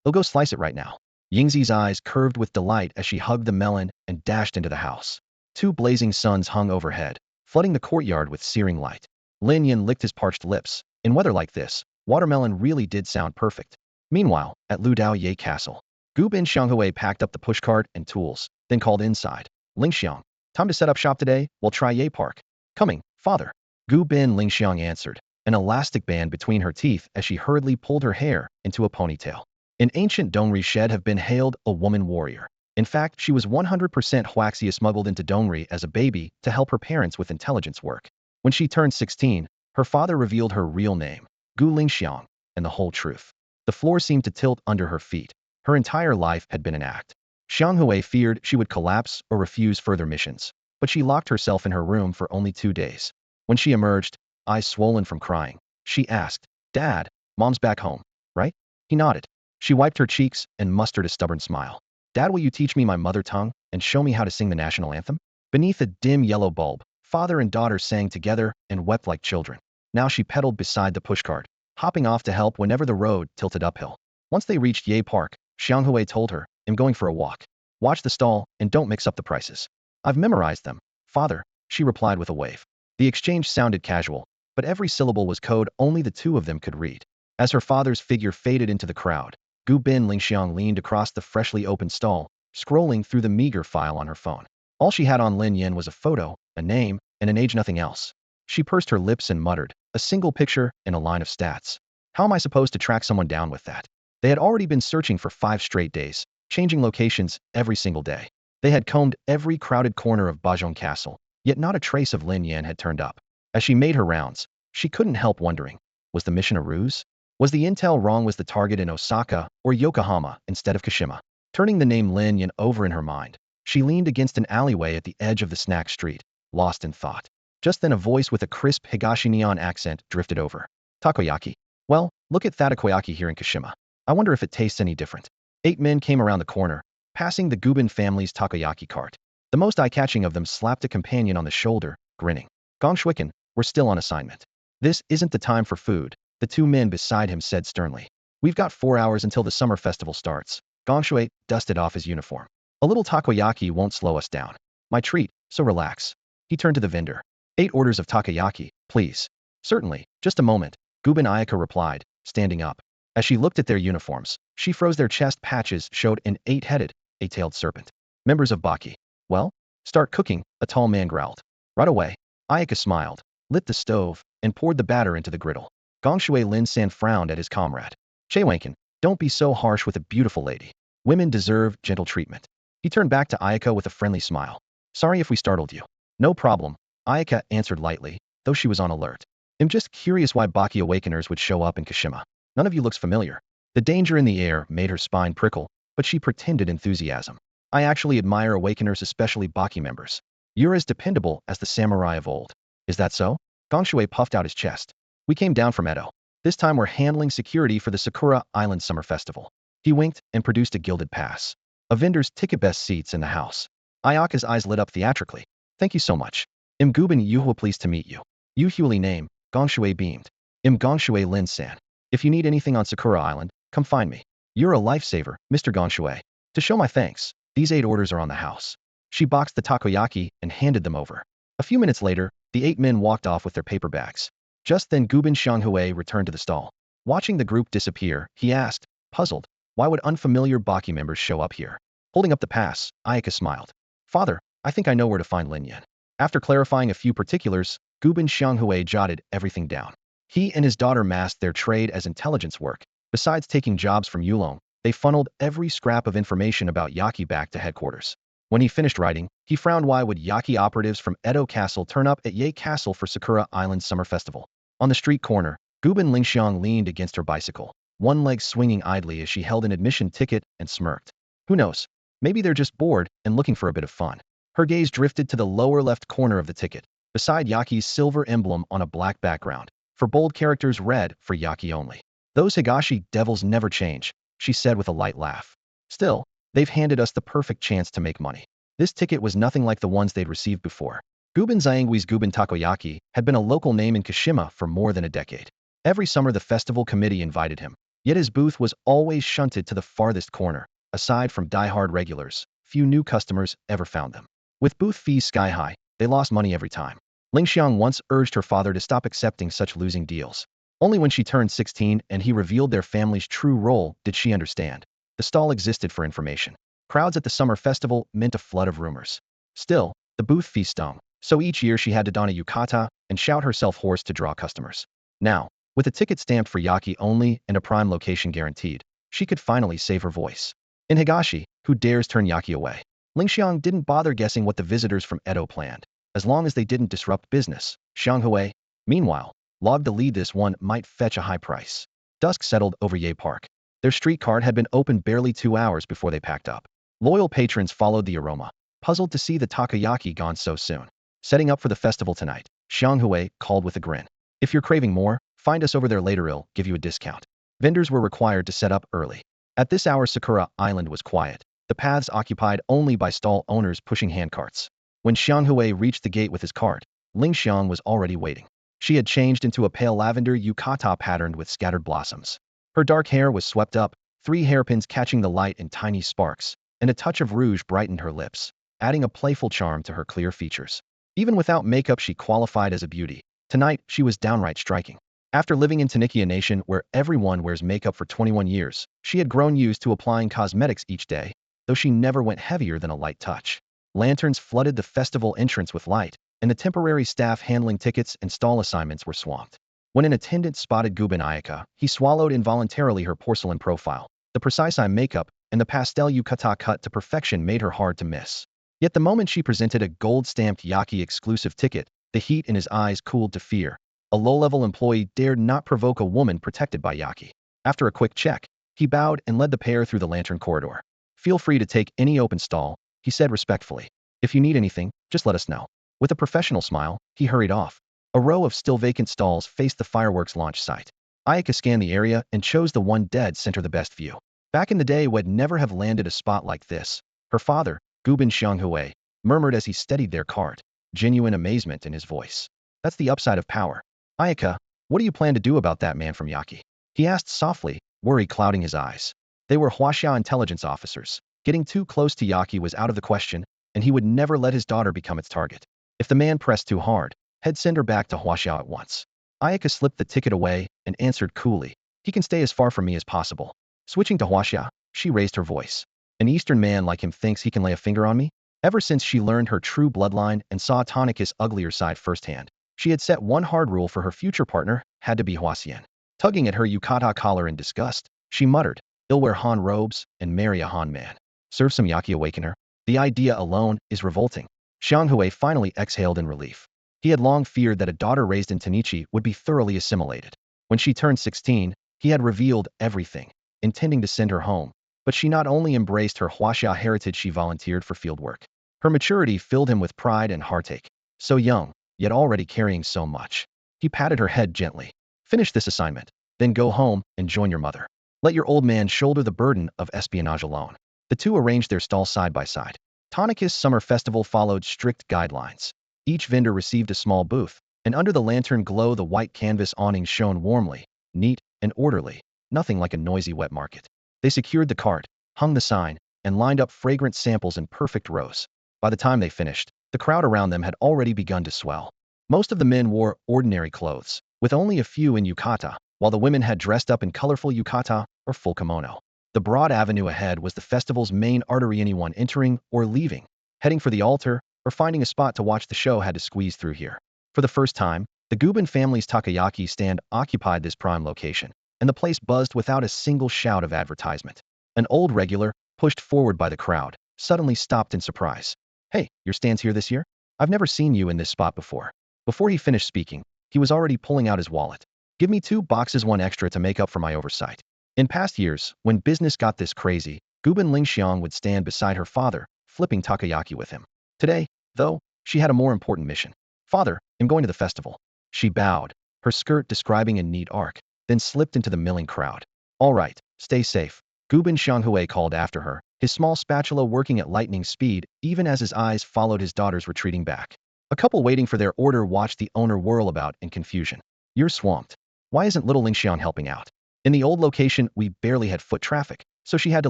I'll go slice it right now. Yingzi's eyes curved with delight as she hugged the melon and dashed into the house. 2 blazing suns hung overhead, flooding the courtyard with searing light. Lin Yin licked his parched lips. In weather like this, watermelon really did sound perfect. Meanwhile, at Lu Dao Ye Castle, Gu Bin Xianghui packed up the pushcart and tools, then called inside. Lingxiang, time to set up shop today, we'll try Ye Park. Coming, father. Gu Bin Lingxiang answered, an elastic band between her teeth as she hurriedly pulled her hair into a ponytail. In ancient Dongri shed have been hailed a woman warrior. In fact, she was 100% Huaxia smuggled into Dongri as a baby to help her parents with intelligence work. When she turned 16, her father revealed her real name, Gu Lingxiang, and the whole truth. The floor seemed to tilt under her feet. Her entire life had been an act. Xianghui feared she would collapse or refuse further missions, but she locked herself in her room for only 2 days. When she emerged, eyes swollen from crying, she asked, Dad, Mom's back home, right? He nodded. She wiped her cheeks and mustered a stubborn smile. Dad, will you teach me my mother tongue and show me how to sing the national anthem? Beneath a dim yellow bulb, father and daughter sang together and wept like children. Now she pedaled beside the pushcart, hopping off to help whenever the road tilted uphill. Once they reached Ye Park, Xianghui told her, I'm going for a walk. Watch the stall and don't mix up the prices. I've memorized them, father, she replied with a wave. The exchange sounded casual, but every syllable was code only the two of them could read. As her father's figure faded into the crowd, Gu Bin Lingxiang leaned across the freshly opened stall, scrolling through the meager file on her phone. All she had on Lin Yin was a photo, a name, and an age, nothing else. She pursed her lips and muttered, a single picture and a line of stats. How am I supposed to track someone down with that? They had already been searching for 5 straight days, changing locations every single day. They had combed every crowded corner of Bajong Castle, yet not a trace of Lin Yan had turned up. As she made her rounds, she couldn't help wondering, was the mission a ruse? Was the intel wrong? Was the target in Osaka or Yokohama instead of Kashima? Turning the name Lin Yan over in her mind, she leaned against an alleyway at the edge of the snack street, lost in thought. Just then a voice with a crisp Higashi neon accent drifted over. Takoyaki. Well, look at takoyaki here in Kashima. I wonder if it tastes any different. 8 men came around the corner, passing the Gubin family's takoyaki cart. The most eye-catching of them slapped a companion on the shoulder, grinning. Gongshuiken, we're still on assignment. This isn't the time for food, the 2 men beside him said sternly. We've got 4 hours until the summer festival starts. Gongshui dusted off his uniform. A little takoyaki won't slow us down. My treat, so relax. He turned to the vendor. 8 orders of takoyaki, please. Certainly, just a moment, Gubin Ayaka replied, standing up. As she looked at their uniforms, she froze. Their chest patches showed an 8-headed, 8-tailed serpent. Members of Baki. Well, start cooking, a tall man growled. Right away. Ayaka smiled, lit the stove, and poured the batter into the griddle. Gongshui Lin San frowned at his comrade. Chaiwankin, don't be so harsh with a beautiful lady. Women deserve gentle treatment. He turned back to Ayaka with a friendly smile. Sorry if we startled you. No problem, Ayaka answered lightly, though she was on alert. I'm just curious why Baki Awakeners would show up in Kashima. None of you looks familiar. The danger in the air made her spine prickle, but she pretended enthusiasm. I actually admire Awakeners, especially Baki members. You're as dependable as the samurai of old. Is that so? Gongshui puffed out his chest. We came down from Edo. This time we're handling security for the Sakura Island Summer Festival. He winked and produced a gilded pass. A vendor's ticket, best seats in the house. Ayaka's eyes lit up theatrically. Thank you so much. I'm Gubin Yuhua, pleased to meet you. Yu Huili name, Gongshui beamed. I'm Gongshui Lin San. If you need anything on Sakura Island, come find me. You're a lifesaver, Mr. Gongshui. To show my thanks, these 8 orders are on the house. She boxed the takoyaki and handed them over. A few minutes later, the 8 men walked off with their paper bags. Just then Gubin Xianghui returned to the stall. Watching the group disappear, he asked, puzzled, why would unfamiliar Baki members show up here? Holding up the pass, Ayaka smiled. Father, I think I know where to find Lin Yan. After clarifying a few particulars, Gubin Xianghui jotted everything down. He and his daughter masked their trade as intelligence work. Besides taking jobs from Yulong, they funneled every scrap of information about Yaki back to headquarters. When he finished writing, he frowned. Why would Yaki operatives from Edo Castle turn up at Ye Castle for Sakura Island Summer Festival? On the street corner, Gubin Lingxiang leaned against her bicycle, one leg swinging idly as she held an admission ticket and smirked. Who knows? Maybe they're just bored and looking for a bit of fun. Her gaze drifted to the lower left corner of the ticket, beside Yaki's silver emblem on a black background. For bold characters read, for Yaki only. Those Higashi devils never change, she said with a light laugh. Still, they've handed us the perfect chance to make money. This ticket was nothing like the ones they'd received before. Gubin Zyangui's Gubin Takoyaki had been a local name in Kashima for more than a decade. Every summer the festival committee invited him, yet his booth was always shunted to the farthest corner. Aside from die-hard regulars, few new customers ever found them. With booth fees sky-high, they lost money every time. Lingxiang once urged her father to stop accepting such losing deals. Only when she turned 16 and he revealed their family's true role did she understand. the stall existed for information. Crowds at the summer festival meant a flood of rumors. Still, the booth fee stung, so each year she had to don a yukata and shout herself hoarse to draw customers. Now, with a ticket stamped for Yaki only and a prime location guaranteed, she could finally save her voice. In Higashi, who dares turn Yaki away? Lingxiang didn't bother guessing what the visitors from Edo planned, as long as they didn't disrupt business. Xianghui, meanwhile, logged to lead this one might fetch a high price. Dusk settled over Ye Park. Their street cart had been open barely 2 hours before they packed up. Loyal patrons followed the aroma, puzzled to see the takoyaki gone so soon. Setting up for the festival tonight, Xianghui called with a grin. If you're craving more, find us over there later, I'll give you a discount. Vendors were required to set up early. At this hour Sakura Island was quiet, the paths occupied only by stall owners pushing handcarts. When Xianghui reached the gate with his cart, Lingxiang was already waiting. She had changed into a pale lavender yukata patterned with scattered blossoms. Her dark hair was swept up, 3 hairpins catching the light in tiny sparks, and a touch of rouge brightened her lips, adding a playful charm to her clear features. Even without makeup she qualified as a beauty. Tonight, she was downright striking. After living in Tanikia Nation where everyone wears makeup for 21 years, she had grown used to applying cosmetics each day, though she never went heavier than a light touch. Lanterns flooded the festival entrance with light, and the temporary staff handling tickets and stall assignments were swamped. When an attendant spotted Gubin Ayaka, he swallowed involuntarily her porcelain profile. The precise eye makeup and the pastel yukata cut to perfection made her hard to miss. Yet the moment she presented a gold-stamped Yaki exclusive ticket, the heat in his eyes cooled to fear. A low-level employee dared not provoke a woman protected by Yaki. After a quick check, he bowed and led the pair through the lantern corridor. Feel free to take any open stall, he said respectfully. If you need anything, just let us know. With a professional smile, he hurried off. A row of still vacant stalls faced the fireworks launch site. Ayaka scanned the area and chose the one dead center the best view. Back in the day, would never have landed a spot like this. Her father, Gubin Xianghui, murmured as he steadied their cart, genuine amazement in his voice. That's the upside of power. Ayaka, what do you plan to do about that man from Yaki? He asked softly, worry clouding his eyes. They were Huaxia intelligence officers. Getting too close to Yaki was out of the question, and he would never let his daughter become its target. If the man pressed too hard, he'd send her back to Huaxia at once. Ayaka slipped the ticket away and answered coolly, he can stay as far from me as possible. Switching to Huaxia, she raised her voice. An Eastern man like him thinks he can lay a finger on me? Ever since she learned her true bloodline and saw Tonika's uglier side firsthand, she had set one hard rule for her future partner, had to be Huaxian. Tugging at her yukata collar in disgust, she muttered, I'll wear Han robes and marry a Han man. Serve some Yaki awakener? The idea alone is revolting. Xianghui finally exhaled in relief. He had long feared that a daughter raised in Tanichi would be thoroughly assimilated. When she turned 16, he had revealed everything, intending to send her home. But she not only embraced her Huaxia heritage, she volunteered for field work. Her maturity filled him with pride and heartache. So young, yet already carrying so much. He patted her head gently. Finish this assignment, then go home and join your mother. Let your old man shoulder the burden of espionage alone. The two arranged their stalls side by side. Tonika's summer festival followed strict guidelines. Each vendor received a small booth, and under the lantern glow the white canvas awnings shone warmly, neat, and orderly, nothing like a noisy wet market. They secured the cart, hung the sign, and lined up fragrant samples in perfect rows. By the time they finished, the crowd around them had already begun to swell. Most of the men wore ordinary clothes, with only a few in yukata, while the women had dressed up in colorful yukata or full kimono. The broad avenue ahead was the festival's main artery. Anyone entering or leaving, heading for the altar, or finding a spot to watch the show had to squeeze through here. For the first time, the Gubin family's takoyaki stand occupied this prime location, and the place buzzed without a single shout of advertisement. An old regular, pushed forward by the crowd, suddenly stopped in surprise. Hey, your stand's here this year? I've never seen you in this spot before. Before he finished speaking, he was already pulling out his wallet. Give me 2 boxes, 1 extra to make up for my oversight. In past years, when business got this crazy, Gubin Lingxiang would stand beside her father, flipping takoyaki with him. Today, though, she had a more important mission. Father, I'm going to the festival. She bowed, her skirt describing a neat arc, then slipped into the milling crowd. All right, stay safe. Gubin Xianghui called after her, his small spatula working at lightning speed even as his eyes followed his daughter's retreating back. A couple waiting for their order watched the owner whirl about in confusion. You're swamped. Why isn't little Lingxiang helping out? In the old location, we barely had foot traffic, so she had to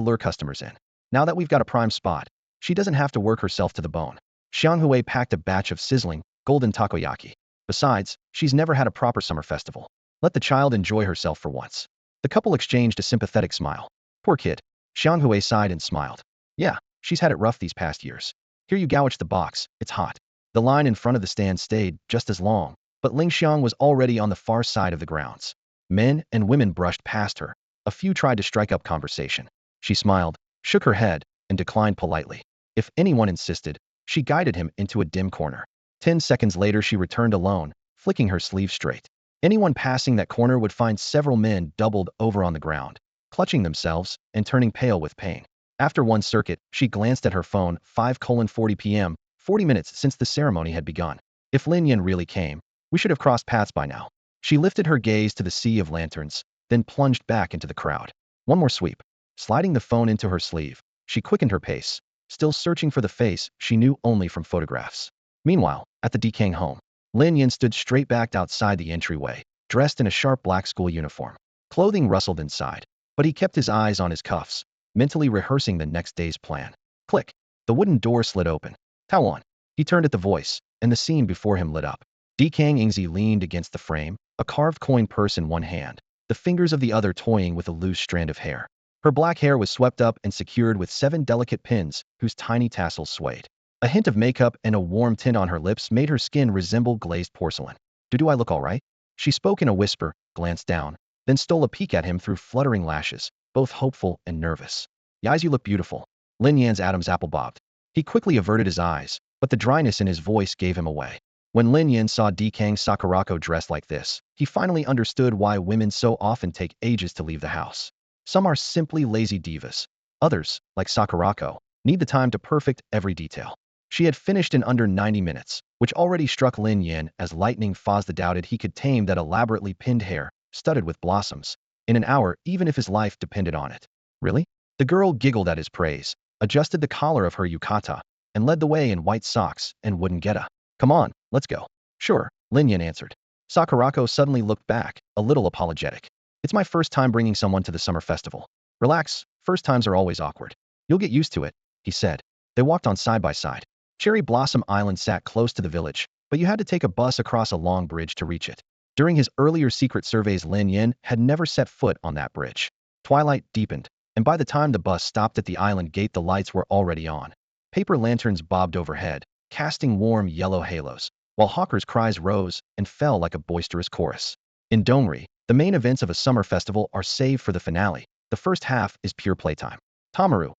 lure customers in. Now that we've got a prime spot, she doesn't have to work herself to the bone. Xianghui packed a batch of sizzling, golden takoyaki. Besides, she's never had a proper summer festival. Let the child enjoy herself for once. The couple exchanged a sympathetic smile. Poor kid. Xiang Hui sighed and smiled. Yeah, she's had it rough these past years. Here you gouge the box, it's hot. The line in front of the stand stayed just as long, but Ling Xiang was already on the far side of the grounds. Men and women brushed past her. A few tried to strike up conversation. She smiled, shook her head, and declined politely. If anyone insisted, she guided him into a dim corner. 10 seconds later she returned alone, flicking her sleeve straight. Anyone passing that corner would find several men doubled over on the ground, clutching themselves and turning pale with pain. After one circuit, she glanced at her phone, 5:40 p.m., 40 minutes since the ceremony had begun. If Lin Yin really came, we should have crossed paths by now. She lifted her gaze to the sea of lanterns, then plunged back into the crowd. One more sweep. Sliding the phone into her sleeve, she quickened her pace, still searching for the face she knew only from photographs. Meanwhile, at the Dekang home, Lin Yin stood straight-backed outside the entryway, dressed in a sharp black school uniform. Clothing rustled inside, but he kept his eyes on his cuffs, mentally rehearsing the next day's plan. Click. The wooden door slid open. Tao. He turned at the voice, and the scene before him lit up. Dekang Ingzi leaned against the frame, a carved coin purse in one hand, the fingers of the other toying with a loose strand of hair. Her black hair was swept up and secured with 7 delicate pins, whose tiny tassels swayed. A hint of makeup and a warm tint on her lips made her skin resemble glazed porcelain. Do I look all right? She spoke in a whisper, glanced down, then stole a peek at him through fluttering lashes, both hopeful and nervous. Yais, you look beautiful. Lin Yan's Adam's apple bobbed. He quickly averted his eyes, but the dryness in his voice gave him away. When Lin Yan saw Dekang Sakurako dressed like this, he finally understood why women so often take ages to leave the house. Some are simply lazy divas. Others, like Sakurako, need the time to perfect every detail. She had finished in under 90 minutes, which already struck Lin Yan as lightning. Fazda doubted he could tame that elaborately pinned hair, studded with blossoms, in an hour, even if his life depended on it. Really? The girl giggled at his praise, adjusted the collar of her yukata, and led the way in white socks and wooden geta. Come on, let's go. Sure, Lin Yan answered. Sakurako suddenly looked back, a little apologetic. It's my first time bringing someone to the summer festival. Relax, first times are always awkward. You'll get used to it, he said. They walked on side by side. Cherry Blossom Island sat close to the village, but you had to take a bus across a long bridge to reach it. During his earlier secret surveys, Lin Yan had never set foot on that bridge. Twilight deepened, and by the time the bus stopped at the island gate, the lights were already on. Paper lanterns bobbed overhead, casting warm yellow halos, while hawkers' cries rose and fell like a boisterous chorus. In Dongri, the main events of a summer festival are saved for the finale. The first half is pure playtime. Tamaru,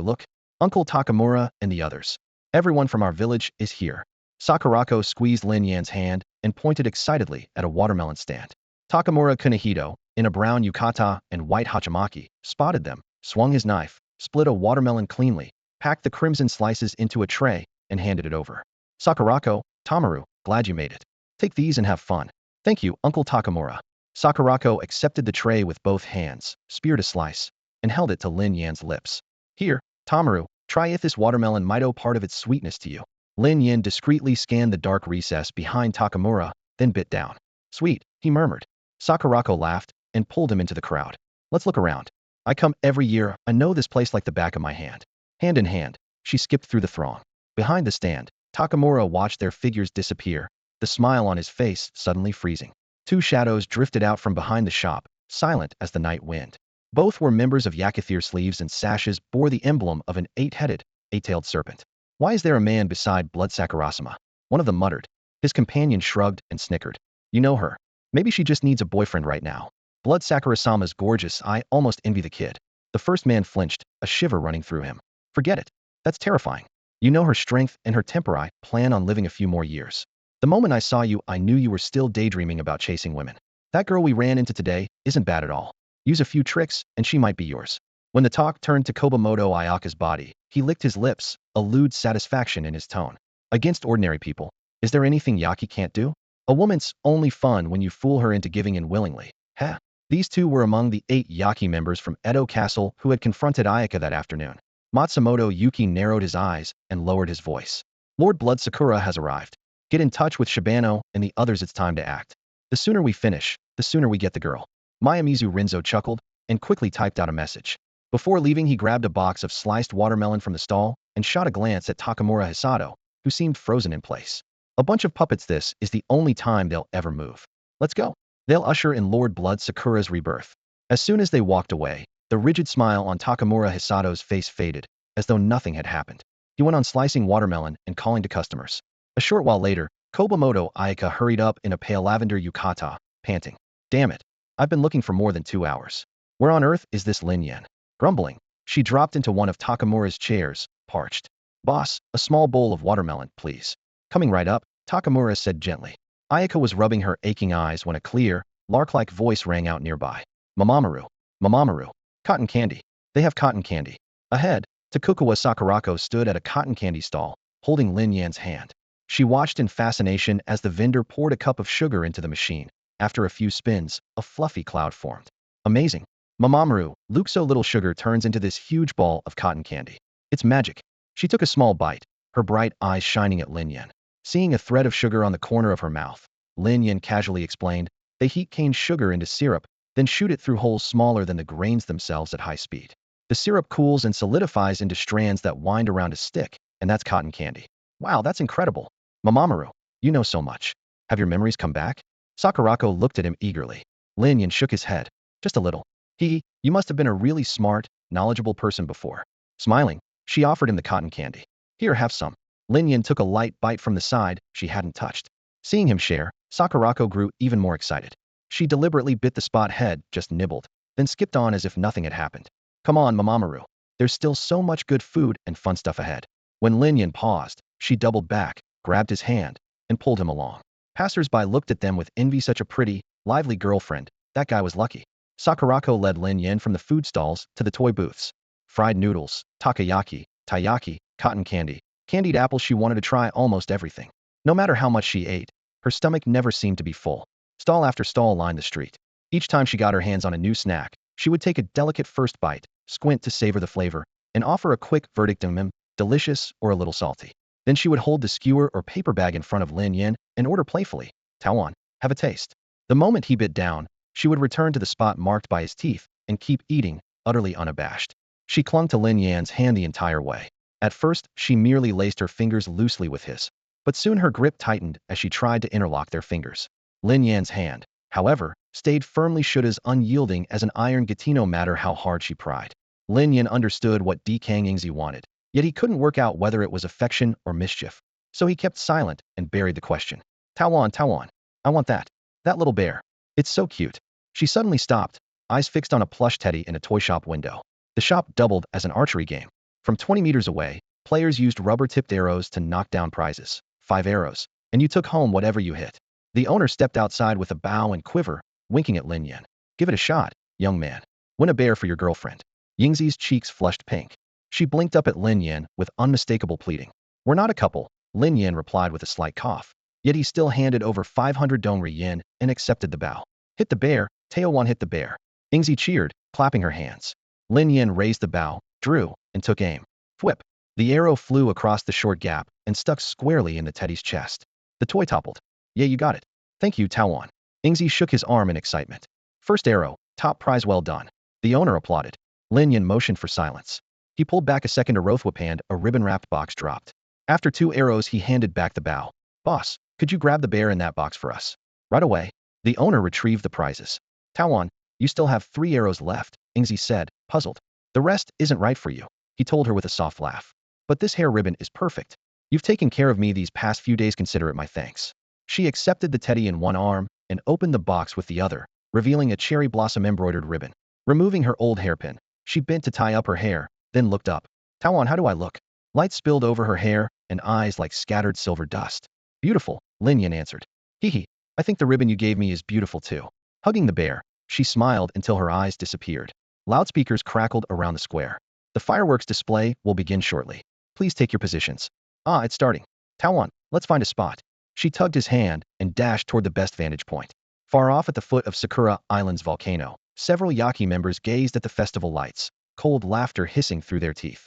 look. Uncle Takamura and the others. Everyone from our village is here. Sakurako squeezed Lin Yan's hand and pointed excitedly at a watermelon stand. Takamura Kunihito, in a brown yukata and white hachimaki, spotted them, swung his knife, split a watermelon cleanly, packed the crimson slices into a tray, and handed it over. Sakurako, Tamaru, glad you made it. Take these and have fun. Thank you, Uncle Takamura. Sakurako accepted the tray with both hands, speared a slice, and held it to Lin Yan's lips. Here, Tamaru, try if this watermelon might owe part of its sweetness to you. Lin Yan discreetly scanned the dark recess behind Takamura, then bit down. Sweet, he murmured. Sakurako laughed and pulled him into the crowd. Let's look around. I come every year, I know this place like the back of my hand. Hand in hand, she skipped through the throng. Behind the stand, Takamura watched their figures disappear, the smile on his face suddenly freezing. 2 shadows drifted out from behind the shop, silent as the night wind. Both were members of Yakuthir. Sleeves and sashes bore the emblem of an 8-headed, 8-tailed serpent. Why is there a man beside Blood Sakurasama? One of them muttered. His companion shrugged and snickered. You know her. Maybe she just needs a boyfriend right now. Blood Sakurasama's gorgeous. I almost envy the kid. The first man flinched, a shiver running through him. Forget it. That's terrifying. You know her strength and her temper. I plan on living a few more years. The moment I saw you, I knew you were still daydreaming about chasing women. That girl we ran into today isn't bad at all. Use a few tricks, and she might be yours. When the talk turned to Kobamoto Ayaka's body, he licked his lips, a lewd satisfaction in his tone. Against ordinary people, is there anything Yaki can't do? A woman's only fun when you fool her into giving in willingly. Heh. These 2 were among the 8 Yaki members from Edo Castle who had confronted Ayaka that afternoon. Matsumoto Yuki narrowed his eyes and lowered his voice. Lord Blood Sakura has arrived. Get in touch with Shibano and the others. It's time to act. The sooner we finish, the sooner we get the girl. Mayamizu Rinzo chuckled and quickly typed out a message. Before leaving, he grabbed a box of sliced watermelon from the stall and shot a glance at Takamura Hisato, who seemed frozen in place. A bunch of puppets. This is the only time they'll ever move. Let's go. They'll usher in Lord Blood Sakura's rebirth. As soon as they walked away, The rigid smile on Takamura Hisato's face faded, as though nothing had happened. He went on slicing watermelon and calling to customers. A short while later, Kobamoto Ayaka hurried up in a pale lavender yukata, panting. Damn it. I've been looking for more than 2 hours. Where on earth is this Lin Yan? Grumbling, she dropped into one of Takamura's chairs, parched. Boss, a small bowl of watermelon, please. Coming right up, Takamura said gently. Ayaka was rubbing her aching eyes when a clear, lark-like voice rang out nearby. Mamamaru. Mamamaru. Cotton candy. They have cotton candy. Ahead, Tokugawa Sakurako stood at a cotton candy stall, holding Lin Yan's hand. She watched in fascination as the vendor poured a cup of sugar into the machine. After a few spins, a fluffy cloud formed. Amazing. Mamamaru, look, so little sugar turns into this huge ball of cotton candy. It's magic. She took a small bite, her bright eyes shining at Lin Yan. Seeing a thread of sugar on the corner of her mouth, Lin Yan casually explained, they heat cane sugar into syrup, then shoot it through holes smaller than the grains themselves at high speed. The syrup cools and solidifies into strands that wind around a stick, and that's cotton candy. Wow, that's incredible. Mamamaru, you know so much. Have your memories come back? Sakurako looked at him eagerly. Lin Yan shook his head. Just a little. You must have been a really smart, knowledgeable person before. Smiling, she offered him the cotton candy. Here, have some. Lin Yan took a light bite from the side she hadn't touched. Seeing him share, Sakurako grew even more excited. She deliberately bit the spot head, just nibbled, then skipped on as if nothing had happened. Come on, Mamamaru. There's still so much good food and fun stuff ahead. When Lin Yan paused, she doubled back, grabbed his hand, and pulled him along. Passers-by looked at them with envy. Such a pretty, lively girlfriend. That guy was lucky. Sakurako led Lin Yan from the food stalls to the toy booths. Fried noodles, takoyaki, taiyaki, cotton candy, candied apples. She wanted to try almost everything. No matter how much she ate, her stomach never seemed to be full. Stall after stall lined the street. Each time she got her hands on a new snack, she would take a delicate first bite, squint to savor the flavor, and offer a quick verdict: delicious or a little salty. Then she would hold the skewer or paper bag in front of Lin Yan and order playfully, Tawan, have a taste. The moment he bit down, she would return to the spot marked by his teeth and keep eating, utterly unabashed. She clung to Lin Yan's hand the entire way. At first, she merely laced her fingers loosely with his, but soon her grip tightened as she tried to interlock their fingers. Lin Yan's hand, however, stayed firmly shut, as unyielding as an iron gate, no matter how hard she pried. Lin Yan understood what Kang Ingzi wanted, yet he couldn't work out whether it was affection or mischief. So he kept silent and buried the question. Tawan, Tawan, I want that. That little bear. It's so cute. She suddenly stopped, eyes fixed on a plush teddy in a toy shop window. The shop doubled as an archery game. From 20 meters away, players used rubber-tipped arrows to knock down prizes. 5 arrows, and you took home whatever you hit. The owner stepped outside with a bow and quiver, winking at Lin Yan. Give it a shot, young man. Win a bear for your girlfriend. Yingzi's cheeks flushed pink. She blinked up at Lin Yan with unmistakable pleading. We're not a couple, Lin Yan replied with a slight cough. Yet he still handed over 500 dongri yen and accepted the bow. Hit the bear, Taowan, hit the bear. Ingzi cheered, clapping her hands. Lin Yan raised the bow, drew, and took aim. Whip. The arrow flew across the short gap and stuck squarely in the teddy's chest. The toy toppled. Yeah, you got it. Thank you, Tawan. Ingzi shook his arm in excitement. First arrow, top prize, well done. The owner applauded. Lin Yan motioned for silence. He pulled back a second Rothwip and a ribbon-wrapped box dropped. After 2 arrows, he handed back the bow. Boss, could you grab the bear in that box for us? Right away. The owner retrieved the prizes. Tawan, you still have 3 arrows left, Ingzi said, puzzled. The rest isn't right for you, he told her with a soft laugh. But this hair ribbon is perfect. You've taken care of me these past few days, consider it my thanks. She accepted the teddy in one arm and opened the box with the other, revealing a cherry blossom embroidered ribbon. Removing her old hairpin, she bent to tie up her hair, then looked up. Tawan, how do I look? Light spilled over her hair and eyes like scattered silver dust. Beautiful, Lin Yan answered. Hee, I think the ribbon you gave me is beautiful too. Hugging the bear, she smiled until her eyes disappeared. Loudspeakers crackled around the square. The fireworks display will begin shortly. Please take your positions. Ah, it's starting. Tawan, let's find a spot. She tugged his hand and dashed toward the best vantage point. Far off at the foot of Sakura Island's volcano, several Yaki members gazed at the festival lights, cold laughter hissing through their teeth.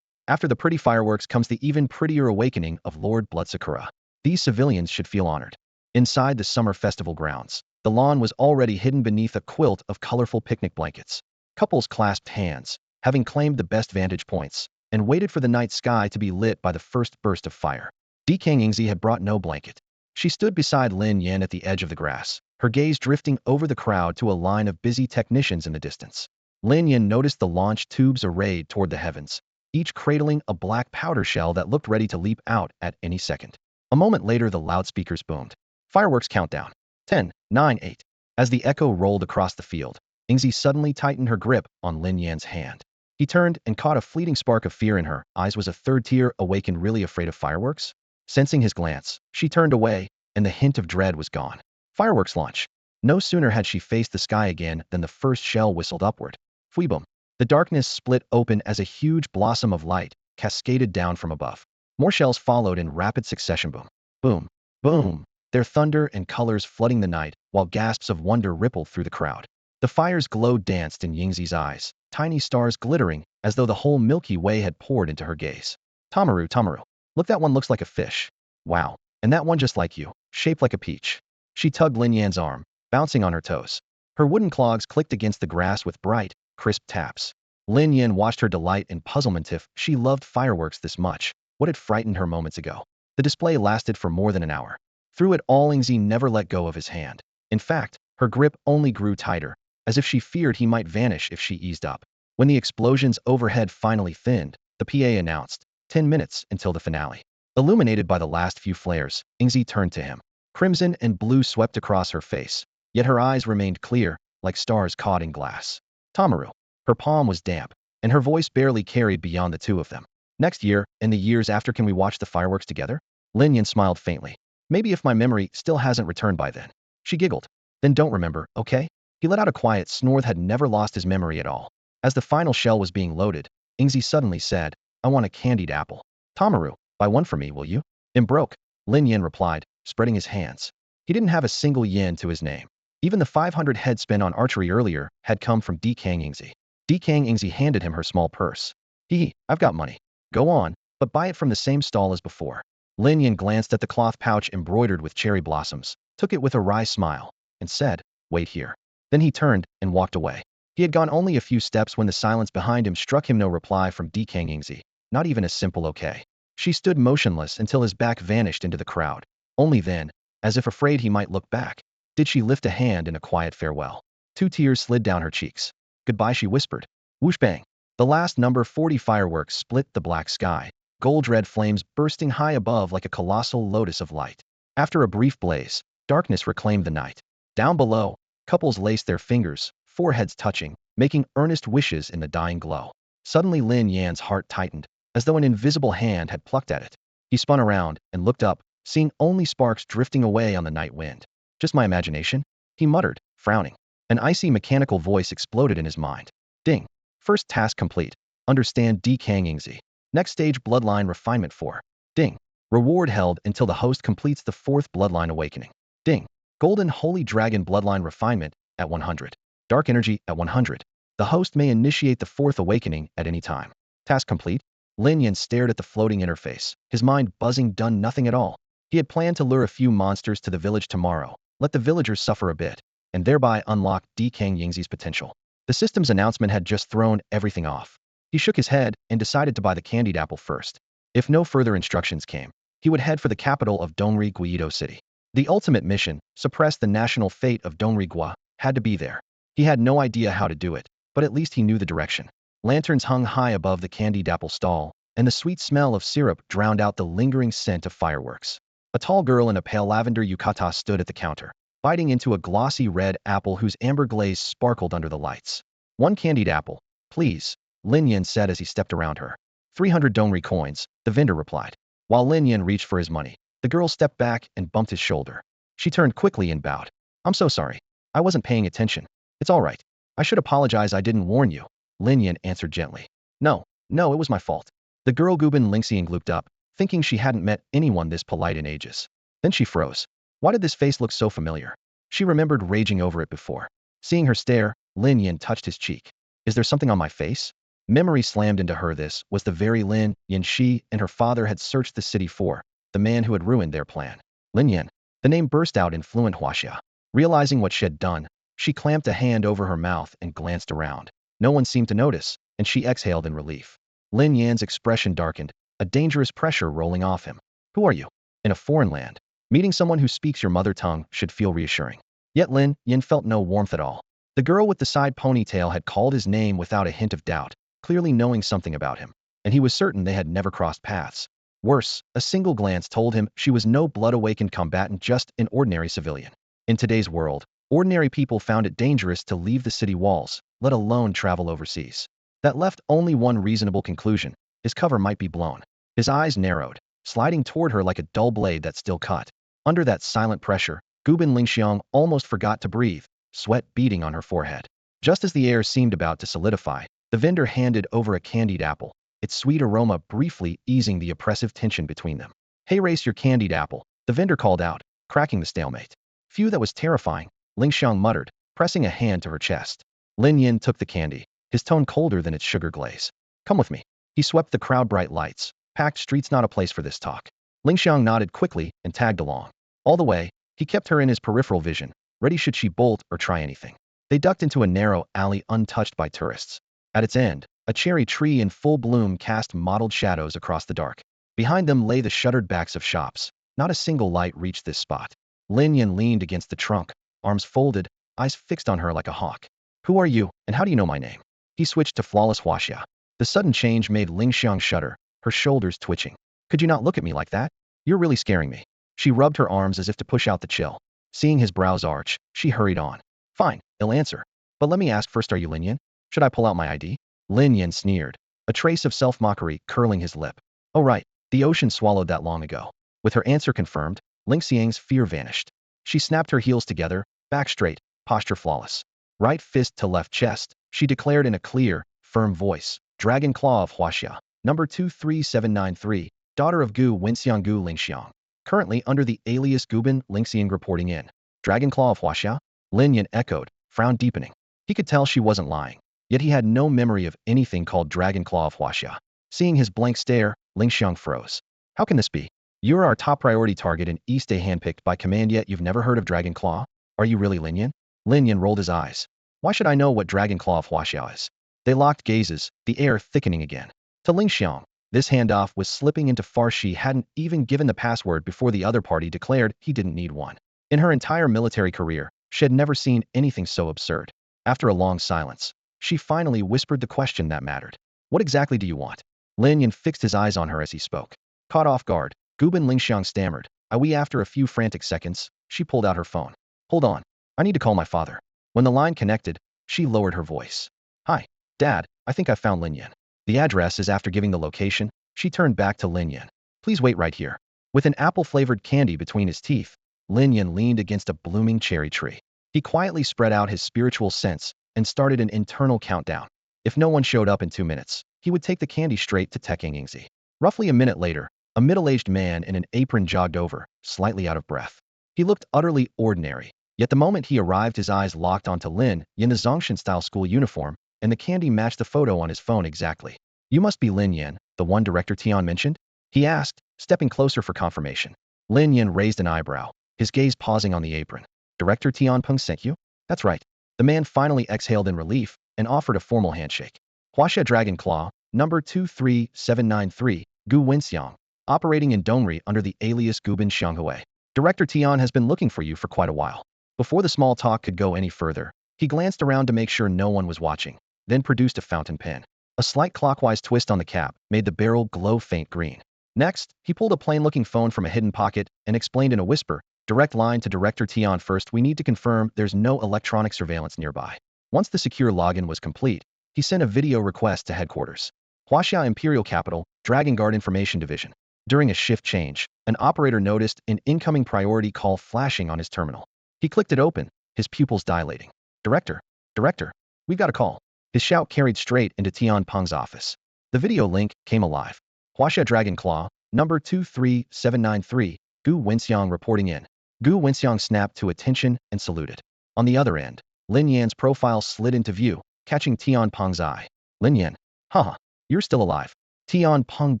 After the pretty fireworks comes the even prettier awakening of Lord Blood Sakura. These civilians should feel honored. Inside the summer festival grounds, the lawn was already hidden beneath a quilt of colorful picnic blankets. Couples clasped hands, having claimed the best vantage points, and waited for the night sky to be lit by the first burst of fire. Kang Ingzi had brought no blanket. She stood beside Lin Yan at the edge of the grass, her gaze drifting over the crowd to a line of busy technicians in the distance. Lin Yin noticed the launch tubes arrayed toward the heavens, each cradling a black powder shell that looked ready to leap out at any second. A moment later, the loudspeakers boomed. Fireworks countdown. 10, 9, 8. As the echo rolled across the field, Ingzi suddenly tightened her grip on Lin Yan's hand. He turned and caught a fleeting spark of fear in her eyes. Was a third tier awakened really afraid of fireworks? Sensing his glance, she turned away, and the hint of dread was gone. Fireworks launch. No sooner had she faced the sky again than the first shell whistled upward. Fweeboom. The darkness split open as a huge blossom of light cascaded down from above. More shells followed in rapid succession. Boom. Boom. Boom. Their thunder and colors flooding the night, while gasps of wonder rippled through the crowd. The fire's glow danced in Yingzi's eyes, tiny stars glittering as though the whole Milky Way had poured into her gaze. Tamaru, Tamaru. Look, that one looks like a fish. Wow. And that one just like you, shaped like a peach. She tugged Lin Yan's arm, bouncing on her toes. Her wooden clogs clicked against the grass with bright, crisp taps. Lin Yan watched her delight and puzzlement. If she loved fireworks this much, what had frightened her moments ago? The display lasted for more than an hour. Through it all, Ingzi never let go of his hand. In fact, her grip only grew tighter, as if she feared he might vanish if she eased up. When the explosions overhead finally thinned, the PA announced, 10 minutes until the finale. Illuminated by the last few flares, Ingzi turned to him. Crimson and blue swept across her face, yet her eyes remained clear, like stars caught in glass. Tamaru. Her palm was damp, and her voice barely carried beyond the two of them. Next year, and the years after, can we watch the fireworks together? Lin Yan smiled faintly. Maybe if my memory still hasn't returned by then. She giggled. Then don't remember, okay? He let out a quiet snore that had never lost his memory at all. As the final shell was being loaded, Ingzi suddenly said, I want a candied apple. Tamaru, buy one for me, will you? Broke. Lin Yan replied, spreading his hands. He didn't have a single yen to his name. Even the 500 head spent on archery earlier had come from Dekang Ingzi. Dekang Ingzi handed him her small purse. I've got money. Go on, but buy it from the same stall as before. Lin Yan glanced at the cloth pouch embroidered with cherry blossoms, took it with a wry smile, and said, wait here. Then he turned and walked away. He had gone only a few steps when the silence behind him struck him. No reply from Dekang Ingzi, not even a simple okay. She stood motionless until his back vanished into the crowd. Only then, as if afraid he might look back, did she lift a hand in a quiet farewell. 2 tears slid down her cheeks. Goodbye, she whispered. Whoosh bang. The last number 40 fireworks split the black sky, gold-red flames bursting high above like a colossal lotus of light. After a brief blaze, darkness reclaimed the night. Down below, couples laced their fingers, foreheads touching, making earnest wishes in the dying glow. Suddenly Lin Yan's heart tightened, as though an invisible hand had plucked at it. He spun around and looked up, seeing only sparks drifting away on the night wind. Just my imagination? He muttered, frowning. An icy mechanical voice exploded in his mind. Ding. First task complete. Understand Dekang Ingzi. Next stage, bloodline refinement 4. Ding. Reward held until the host completes the 4th bloodline awakening. Ding. Golden Holy Dragon bloodline refinement at 100. Dark energy at 100. The host may initiate the 4th awakening at any time. Task complete. Lin Yan stared at the floating interface, his mind buzzing. Done nothing at all. He had planned to lure a few monsters to the village tomorrow, let the villagers suffer a bit, and thereby unlock Dekang Ingzi's potential. The system's announcement had just thrown everything off. He shook his head and decided to buy the candied apple first. If no further instructions came, he would head for the capital of Dongri Guido City. The ultimate mission, suppress the national fate of Dongri Gua, had to be there. He had no idea how to do it, but at least he knew the direction. Lanterns hung high above the candied apple stall, and the sweet smell of syrup drowned out the lingering scent of fireworks. A tall girl in a pale lavender yukata stood at the counter, biting into a glossy red apple whose amber glaze sparkled under the lights. One candied apple, please, Lin Yan said as he stepped around her. 300 Dongri coins, the vendor replied. While Lin Yan reached for his money, the girl stepped back and bumped his shoulder. She turned quickly and bowed. I'm so sorry. I wasn't paying attention. It's all right. I should apologize, I didn't warn you, Lin Yan answered gently. No, it was my fault. The girl Gubin Lingxiang looked up, thinking she hadn't met anyone this polite in ages. Then she froze. Why did this face look so familiar? She remembered raging over it before. Seeing her stare, Lin Yan touched his cheek. Is there something on my face? Memory slammed into her. This was the very Lin Yan she and her father had searched the city for, the man who had ruined their plan. Lin Yan. The name burst out in fluent Huaxia. Realizing what she had done, she clamped a hand over her mouth and glanced around. No one seemed to notice, and she exhaled in relief. Lin Yan's expression darkened, a dangerous pressure rolling off him. Who are you? In a foreign land, meeting someone who speaks your mother tongue should feel reassuring. Yet Lin Yan felt no warmth at all. The girl with the side ponytail had called his name without a hint of doubt, clearly knowing something about him, and he was certain they had never crossed paths. Worse, a single glance told him she was no blood-awakened combatant, just an ordinary civilian. In today's world, ordinary people found it dangerous to leave the city walls, let alone travel overseas. That left only one reasonable conclusion: his cover might be blown. His eyes narrowed, sliding toward her like a dull blade that still cut. Under that silent pressure, Gubin Lingxiang almost forgot to breathe, sweat beading on her forehead. Just as the air seemed about to solidify, the vendor handed over a candied apple, its sweet aroma briefly easing the oppressive tension between them. "Hey, race your candied apple," the vendor called out, cracking the stalemate. "Phew, that was terrifying," Lingxiang muttered, pressing a hand to her chest. Lin Yin took the candy, his tone colder than its sugar glaze. "Come with me." He swept the crowd. Bright lights, packed streets, not a place for this talk. Lingxiang nodded quickly and tagged along. All the way, he kept her in his peripheral vision, ready should she bolt or try anything. They ducked into a narrow alley untouched by tourists. At its end, a cherry tree in full bloom cast mottled shadows across the dark. Behind them lay the shuttered backs of shops. Not a single light reached this spot. Lin Yin leaned against the trunk, arms folded, eyes fixed on her like a hawk. "Who are you, and how do you know my name?" He switched to flawless Huaxia. The sudden change made Lingxiang shudder, her shoulders twitching. "Could you not look at me like that? You're really scaring me." She rubbed her arms as if to push out the chill. Seeing his brows arch, she hurried on. "Fine, I'll answer. But let me ask first, are you Lin Yin? Should I pull out my ID?" Lin Yin sneered, a trace of self-mockery curling his lip. "Oh right, the ocean swallowed that long ago." With her answer confirmed, Lingxiang's fear vanished. She snapped her heels together, back straight, posture flawless. Right fist to left chest, she declared in a clear, firm voice, "Dragon Claw of Huaxia, number 23793, daughter of Gu Wenxiang Gu Lingxiang. Currently under the alias Gubin Lingxiang reporting in." "Dragon Claw of Huaxia?" Lin Yin echoed, frown deepening. He could tell she wasn't lying, yet he had no memory of anything called Dragon Claw of Huaxia. Seeing his blank stare, Lingxiang froze. "How can this be? You're our top priority target in East A, handpicked by command, yet you've never heard of Dragon Claw? Are you really Lin Yin?" Lin Yin rolled his eyes. "Why should I know what Dragon Claw of Huaxia is?" They locked gazes, the air thickening again. To Lingxiang, this handoff was slipping into farce. She hadn't even given the password before the other party declared he didn't need one. In her entire military career, she had never seen anything so absurd. After a long silence, she finally whispered the question that mattered. "What exactly do you want?" Lin Yin fixed his eyes on her as he spoke. Caught off guard, Gubin Lingxiang stammered, After a few frantic seconds, she pulled out her phone. "Hold on. I need to call my father." When the line connected, she lowered her voice. "Hi, Dad, I think I found Lin Yin. The address is." After giving the location, she turned back to Lin Yin. "Please wait right here." With an apple-flavored candy between his teeth, Lin Yin leaned against a blooming cherry tree. He quietly spread out his spiritual sense and started an internal countdown. If no one showed up in 2 minutes, he would take the candy straight to Tekangingzi. Roughly a minute later, a middle-aged man in an apron jogged over, slightly out of breath. He looked utterly ordinary, yet the moment he arrived his eyes locked onto Lin Yin, the Zongshan-style school uniform, and the candy matched the photo on his phone exactly. "You must be Lin Yin, the one Director Tian mentioned?" he asked, stepping closer for confirmation. Lin Yin raised an eyebrow, his gaze pausing on the apron. "Director Tian Peng sent you?" "That's right." The man finally exhaled in relief and offered a formal handshake. "Huaxia Dragon Claw, number 23793, Gu Wenxiang, operating in Dongri under the alias Gubin Xianghui. Director Tian has been looking for you for quite a while." Before the small talk could go any further, he glanced around to make sure no one was watching, then produced a fountain pen. A slight clockwise twist on the cap made the barrel glow faint green. Next, he pulled a plain-looking phone from a hidden pocket and explained in a whisper, "Direct line to Director Tian. First, we need to confirm there's no electronic surveillance nearby." Once the secure login was complete, he sent a video request to headquarters. Huaxia Imperial Capital, Dragon Guard Information Division. During a shift change, an operator noticed an incoming priority call flashing on his terminal. He clicked it open, his pupils dilating. "Director, Director, we've got a call." His shout carried straight into Tian Peng's office. The video link came alive. "Huaxia Dragon Claw, number 23793, Gu Wenxiang reporting in." Gu Wenxiang snapped to attention and saluted. On the other end, Lin Yan's profile slid into view, catching Tian Peng's eye. "Lin Yan, haha, you're still alive." Tian Peng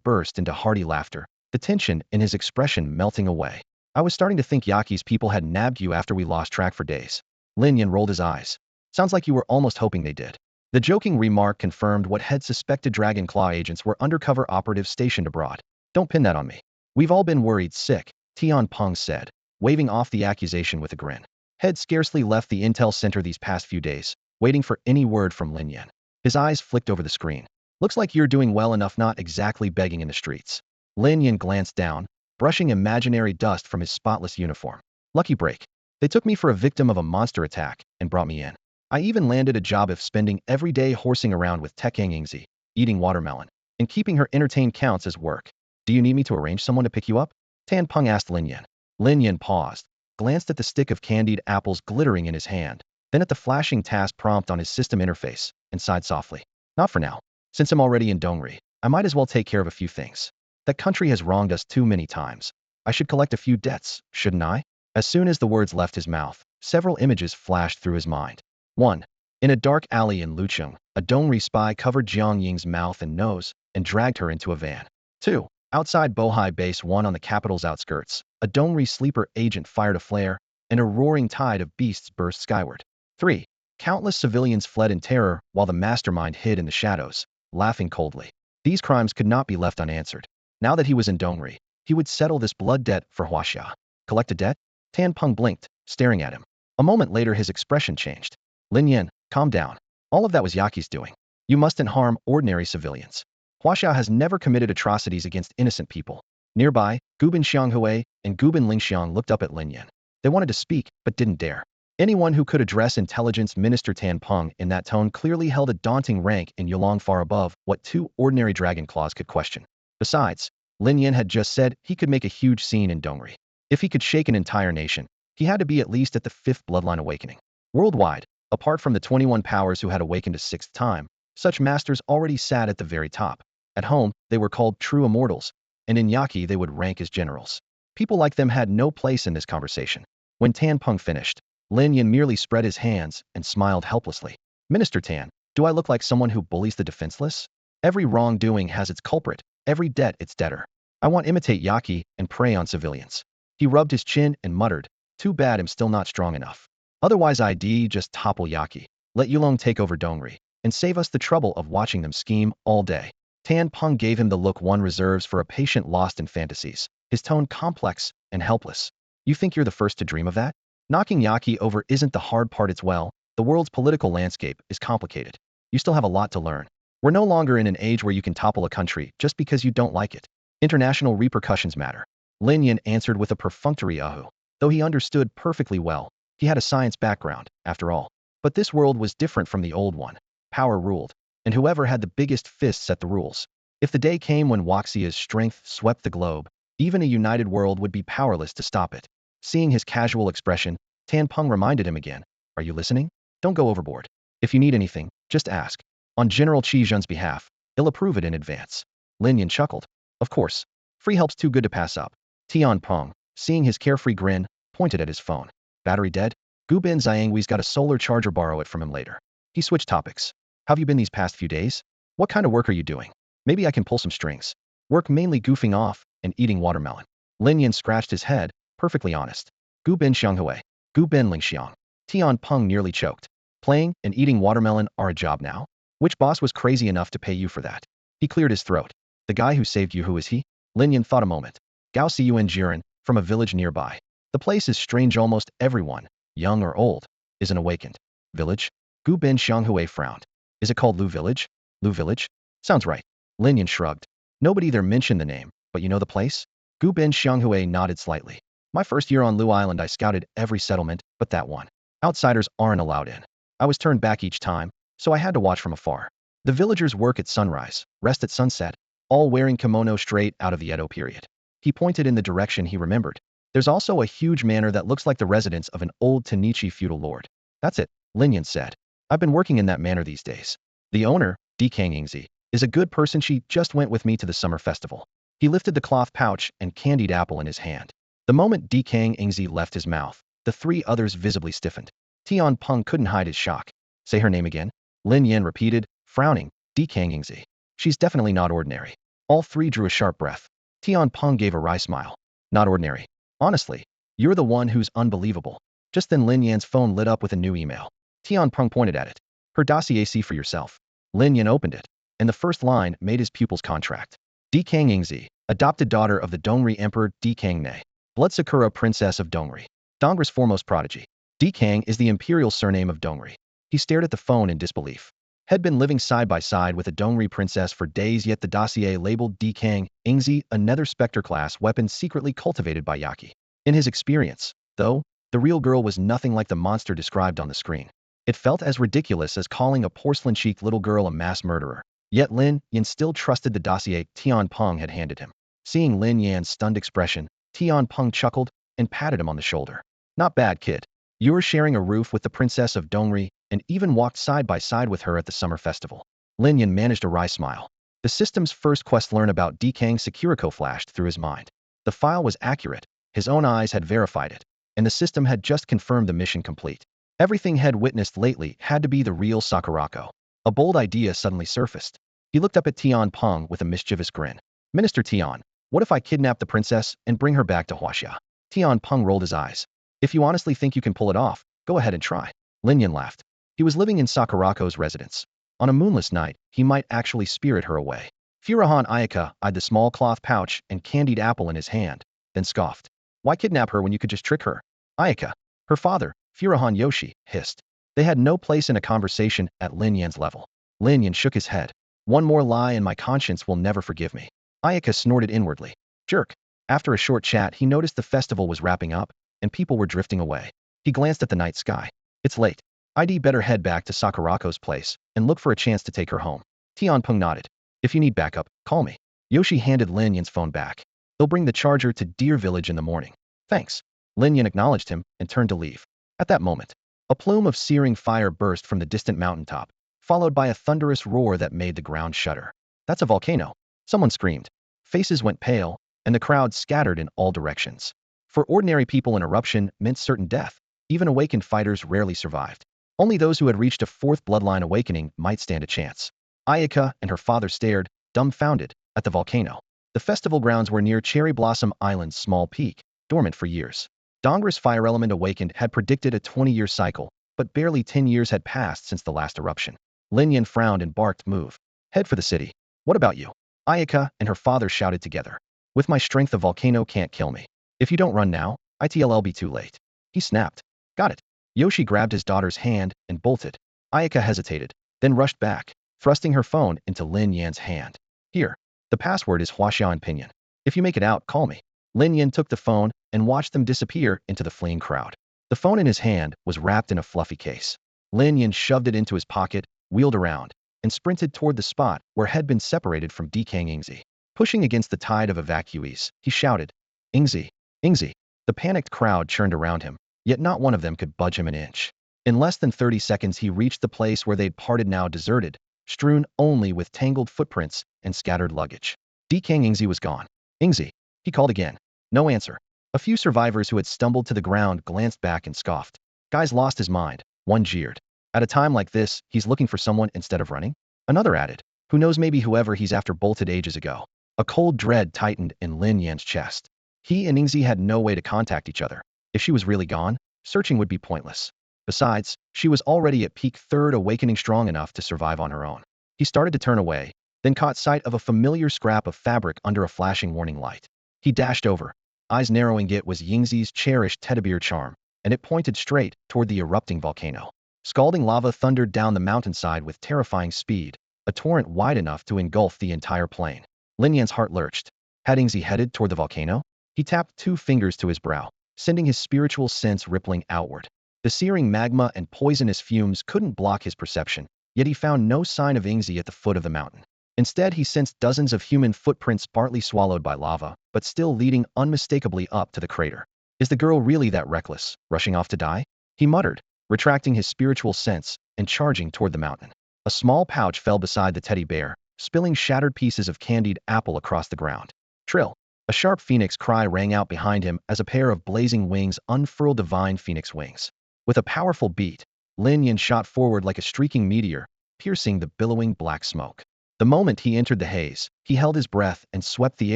burst into hearty laughter, the tension in his expression melting away. "I was starting to think Yaki's people had nabbed you after we lost track for days." Lin Yan rolled his eyes. "Sounds like you were almost hoping they did." The joking remark confirmed what had suspected. Dragon Claw agents were undercover operatives stationed abroad. "Don't pin that on me. We've all been worried sick," Tian Peng said, waving off the accusation with a grin. "Had scarcely left the intel center these past few days, waiting for any word from Lin Yan. His eyes flicked over the screen. Looks like you're doing well enough, not exactly begging in the streets. Lin Yan glanced down, brushing imaginary dust from his spotless uniform. Lucky break. They took me for a victim of a monster attack and brought me in. I even landed a job of spending every day horsing around with Tekang Ingzi, eating watermelon, and keeping her entertained counts as work. Do you need me to arrange someone to pick you up? Tan Peng asked Lin Yan. Lin Yan paused, glanced at the stick of candied apples glittering in his hand, then at the flashing task prompt on his system interface, and sighed softly. Not for now. Since I'm already in Dongri, I might as well take care of a few things. That country has wronged us too many times. I should collect a few debts, shouldn't I? As soon as the words left his mouth, several images flashed through his mind. 1. In a dark alley in Lucheng, a Dongri spy covered Jiang Ying's mouth and nose and dragged her into a van. 2. Outside Bohai Base 1 on the capital's outskirts, a Dongri sleeper agent fired a flare, and a roaring tide of beasts burst skyward. 3. Countless civilians fled in terror while the mastermind hid in the shadows, laughing coldly. These crimes could not be left unanswered. Now that he was in Dongri, he would settle this blood debt for Huaxia. Collect a debt? Tan Peng blinked, staring at him. A moment later his expression changed. Lin Yan, calm down. All of that was Yaqi's doing. You mustn't harm ordinary civilians. Huaxia has never committed atrocities against innocent people. Nearby, Gubin Xianghui and Gubin Lingxiang looked up at Lin Yan. They wanted to speak, but didn't dare. Anyone who could address Intelligence Minister Tan Peng in that tone clearly held a daunting rank in Yulong, far above what two ordinary dragon claws could question. Besides, Lin Yan had just said he could make a huge scene in Dongri. If he could shake an entire nation, he had to be at least at the 5th bloodline awakening. Worldwide, apart from the 21 powers who had awakened a 6th time, such masters already sat at the very top. At home, they were called true immortals, and in Yaqi they would rank as generals. People like them had no place in this conversation. When Tan Peng finished, Lin Yan merely spread his hands and smiled helplessly. Minister Tan, do I look like someone who bullies the defenseless? Every wrongdoing has its culprit, every debt its debtor. I want to imitate Yaqi and prey on civilians. He rubbed his chin and muttered, too bad I'm still not strong enough. Otherwise I'd just topple Yaqi, let Yulong take over Dongri, and save us the trouble of watching them scheme all day. Tan Peng gave him the look one reserves for a patient lost in fantasies, his tone complex and helpless. You think you're the first to dream of that? Knocking Yaqi over isn't the hard part. It's well, the world's political landscape is complicated. You still have a lot to learn. We're no longer in an age where you can topple a country just because you don't like it. International repercussions matter. Lin Yan answered with a perfunctory ahu. Though he understood perfectly well, he had a science background, after all. But this world was different from the old one. Power ruled, and whoever had the biggest fist set the rules. If the day came when Huaxia's strength swept the globe, even a united world would be powerless to stop it. Seeing his casual expression, Tan Peng reminded him again, are you listening? Don't go overboard. If you need anything, just ask. On General Qi Zhen's behalf, he'll approve it in advance. Lin Yan chuckled. Of course. Free help's too good to pass up. Tian Peng, seeing his carefree grin, pointed at his phone. Battery dead? Gu Bin Xianghui's got a solar charger, borrow it from him later. He switched topics. How have you been these past few days? What kind of work are you doing? Maybe I can pull some strings. Work mainly goofing off and eating watermelon. Lin Yan scratched his head, perfectly honest. Gu Bin Xianghui, Gu Bin Lingxiang. Tian Peng nearly choked. Playing and eating watermelon are a job now? Which boss was crazy enough to pay you for that? He cleared his throat. The guy who saved you, who is he? Lin Yan thought a moment. Gao Cun Jiren, from a village nearby. The place is strange, almost everyone, young or old, is an awakened. Village? Gu Bin Xianghui frowned. Is it called Lu Village? Lu Village? Sounds right. Lin Yan shrugged. Nobody there mentioned the name, but you know the place? Gu Bin Xianghui nodded slightly. My first year on Lu Island I scouted every settlement, but that one. Outsiders aren't allowed in. I was turned back each time, so I had to watch from afar. The villagers work at sunrise, rest at sunset, all wearing kimono straight out of the Edo period. He pointed in the direction he remembered. There's also a huge manor that looks like the residence of an old Tanichi feudal lord. That's it, Lin Yan said. I've been working in that manor these days. The owner, Dekang Ingzi, is a good person. She just went with me to the summer festival. He lifted the cloth pouch and candied apple in his hand. The moment Dekang Ingzi left his mouth, the three others visibly stiffened. Tian Peng couldn't hide his shock. Say her name again? Lin Yan repeated, frowning. Dekang Ingzi. She's definitely not ordinary. All three drew a sharp breath. Tian Peng gave a wry smile. Not ordinary. Honestly, you're the one who's unbelievable. Just then Lin Yan's phone lit up with a new email. Tian Peng pointed at it. Her dossier, see for yourself. Lin Yan opened it, and the first line made his pupil's contract. Dekang Ingzi, adopted daughter of the Dongri Emperor Dekang Ne, Blood Sakura Princess of Dongri, Dongri's foremost prodigy. Dekang is the imperial surname of Dongri. He stared at the phone in disbelief. Had been living side by side with a Dongri princess for days, yet the dossier labeled Dekang Ingzi, another Spectre-class weapon secretly cultivated by Yaki. In his experience, though, the real girl was nothing like the monster described on the screen. It felt as ridiculous as calling a porcelain-cheeked little girl a mass murderer. Yet Lin Yan still trusted the dossier Tian Peng had handed him. Seeing Lin Yan's stunned expression, Tian Peng chuckled and patted him on the shoulder. Not bad, kid. You're sharing a roof with the princess of Dongri and even walked side by side with her at the summer festival. Lin Yan managed a wry smile. The system's first quest learn about Dekang Sekiriko flashed through his mind. The file was accurate, his own eyes had verified it, and the system had just confirmed the mission complete. Everything had witnessed lately had to be the real Sakurako. A bold idea suddenly surfaced. He looked up at Tian Peng with a mischievous grin. Minister Tian, what if I kidnap the princess and bring her back to Huaxia? Tian Peng rolled his eyes. If you honestly think you can pull it off, go ahead and try. Lin Yan laughed. He was living in Sakurako's residence. On a moonless night, he might actually spirit her away. Furuhan Ayaka eyed the small cloth pouch and candied apple in his hand, then scoffed. Why kidnap her when you could just trick her? Ayaka, her father, Furuhan Yoshi, hissed. They had no place in a conversation at Lin Yan's level. Lin Yan shook his head. One more lie and my conscience will never forgive me. Ayaka snorted inwardly. Jerk. After a short chat, he noticed the festival was wrapping up, and people were drifting away. He glanced at the night sky. It's late. I'd better head back to Sakurako's place and look for a chance to take her home. Tian Peng nodded. If you need backup, call me. Yoshi handed Lin Yan's phone back. They'll bring the charger to Deer Village in the morning. Thanks. Lin Yan acknowledged him and turned to leave. At that moment, a plume of searing fire burst from the distant mountaintop, followed by a thunderous roar that made the ground shudder. That's a volcano. Someone screamed. Faces went pale, and the crowd scattered in all directions. For ordinary people, an eruption meant certain death. Even awakened fighters rarely survived. Only those who had reached a fourth bloodline awakening might stand a chance. Ayaka and her father stared, dumbfounded, at the volcano. The festival grounds were near Cherry Blossom Island's small peak, dormant for years. Dongra's fire element awakened had predicted a 20-year cycle, but barely 10 years had passed since the last eruption. Lin Yan frowned and barked, move. Head for the city. What about you? Ayaka and her father shouted together. With my strength, the volcano can't kill me. If you don't run now, it'll be too late. He snapped. Got it. Yoshi grabbed his daughter's hand and bolted. Ayaka hesitated, then rushed back, thrusting her phone into Lin Yan's hand. Here. The password is Huaxia in Pinyin. If you make it out, call me. Lin Yan took the phone and watched them disappear into the fleeing crowd. The phone in his hand was wrapped in a fluffy case. Lin Yan shoved it into his pocket, wheeled around, and sprinted toward the spot where had been separated from Dekang Ingzi. Pushing against the tide of evacuees, he shouted, Ingzi, Ingzi. The panicked crowd churned around him, yet not one of them could budge him an inch. In less than 30 seconds, he reached the place where they'd parted, now deserted, strewn only with tangled footprints and scattered luggage. Dekang Ingzi was gone. Ingzi, he called again. No answer. A few survivors who had stumbled to the ground glanced back and scoffed. Guy's lost his mind, one jeered. At a time like this, he's looking for someone instead of running? Another added. Who knows, maybe whoever he's after bolted ages ago. A cold dread tightened in Lin Yan's chest. He and Ingzi had no way to contact each other. If she was really gone, searching would be pointless. Besides, she was already at peak third awakening, strong enough to survive on her own. He started to turn away, then caught sight of a familiar scrap of fabric under a flashing warning light. He dashed over, eyes narrowing. It was Yingzi's cherished teddy bear charm, and it pointed straight toward the erupting volcano. Scalding lava thundered down the mountainside with terrifying speed, a torrent wide enough to engulf the entire plain. Lin Yan's heart lurched. Had Yingzi headed toward the volcano? He tapped 2 fingers to his brow, sending his spiritual sense rippling outward. The searing magma and poisonous fumes couldn't block his perception, yet he found no sign of Yingzi at the foot of the mountain. Instead, he sensed dozens of human footprints, partly swallowed by lava, but still leading unmistakably up to the crater. Is the girl really that reckless, rushing off to die? He muttered, retracting his spiritual sense and charging toward the mountain. A small pouch fell beside the teddy bear, spilling shattered pieces of candied apple across the ground. Trill! A sharp phoenix cry rang out behind him as a pair of blazing wings unfurled, divine phoenix wings. With a powerful beat, Lin Yan shot forward like a streaking meteor, piercing the billowing black smoke. The moment he entered the haze, he held his breath and swept the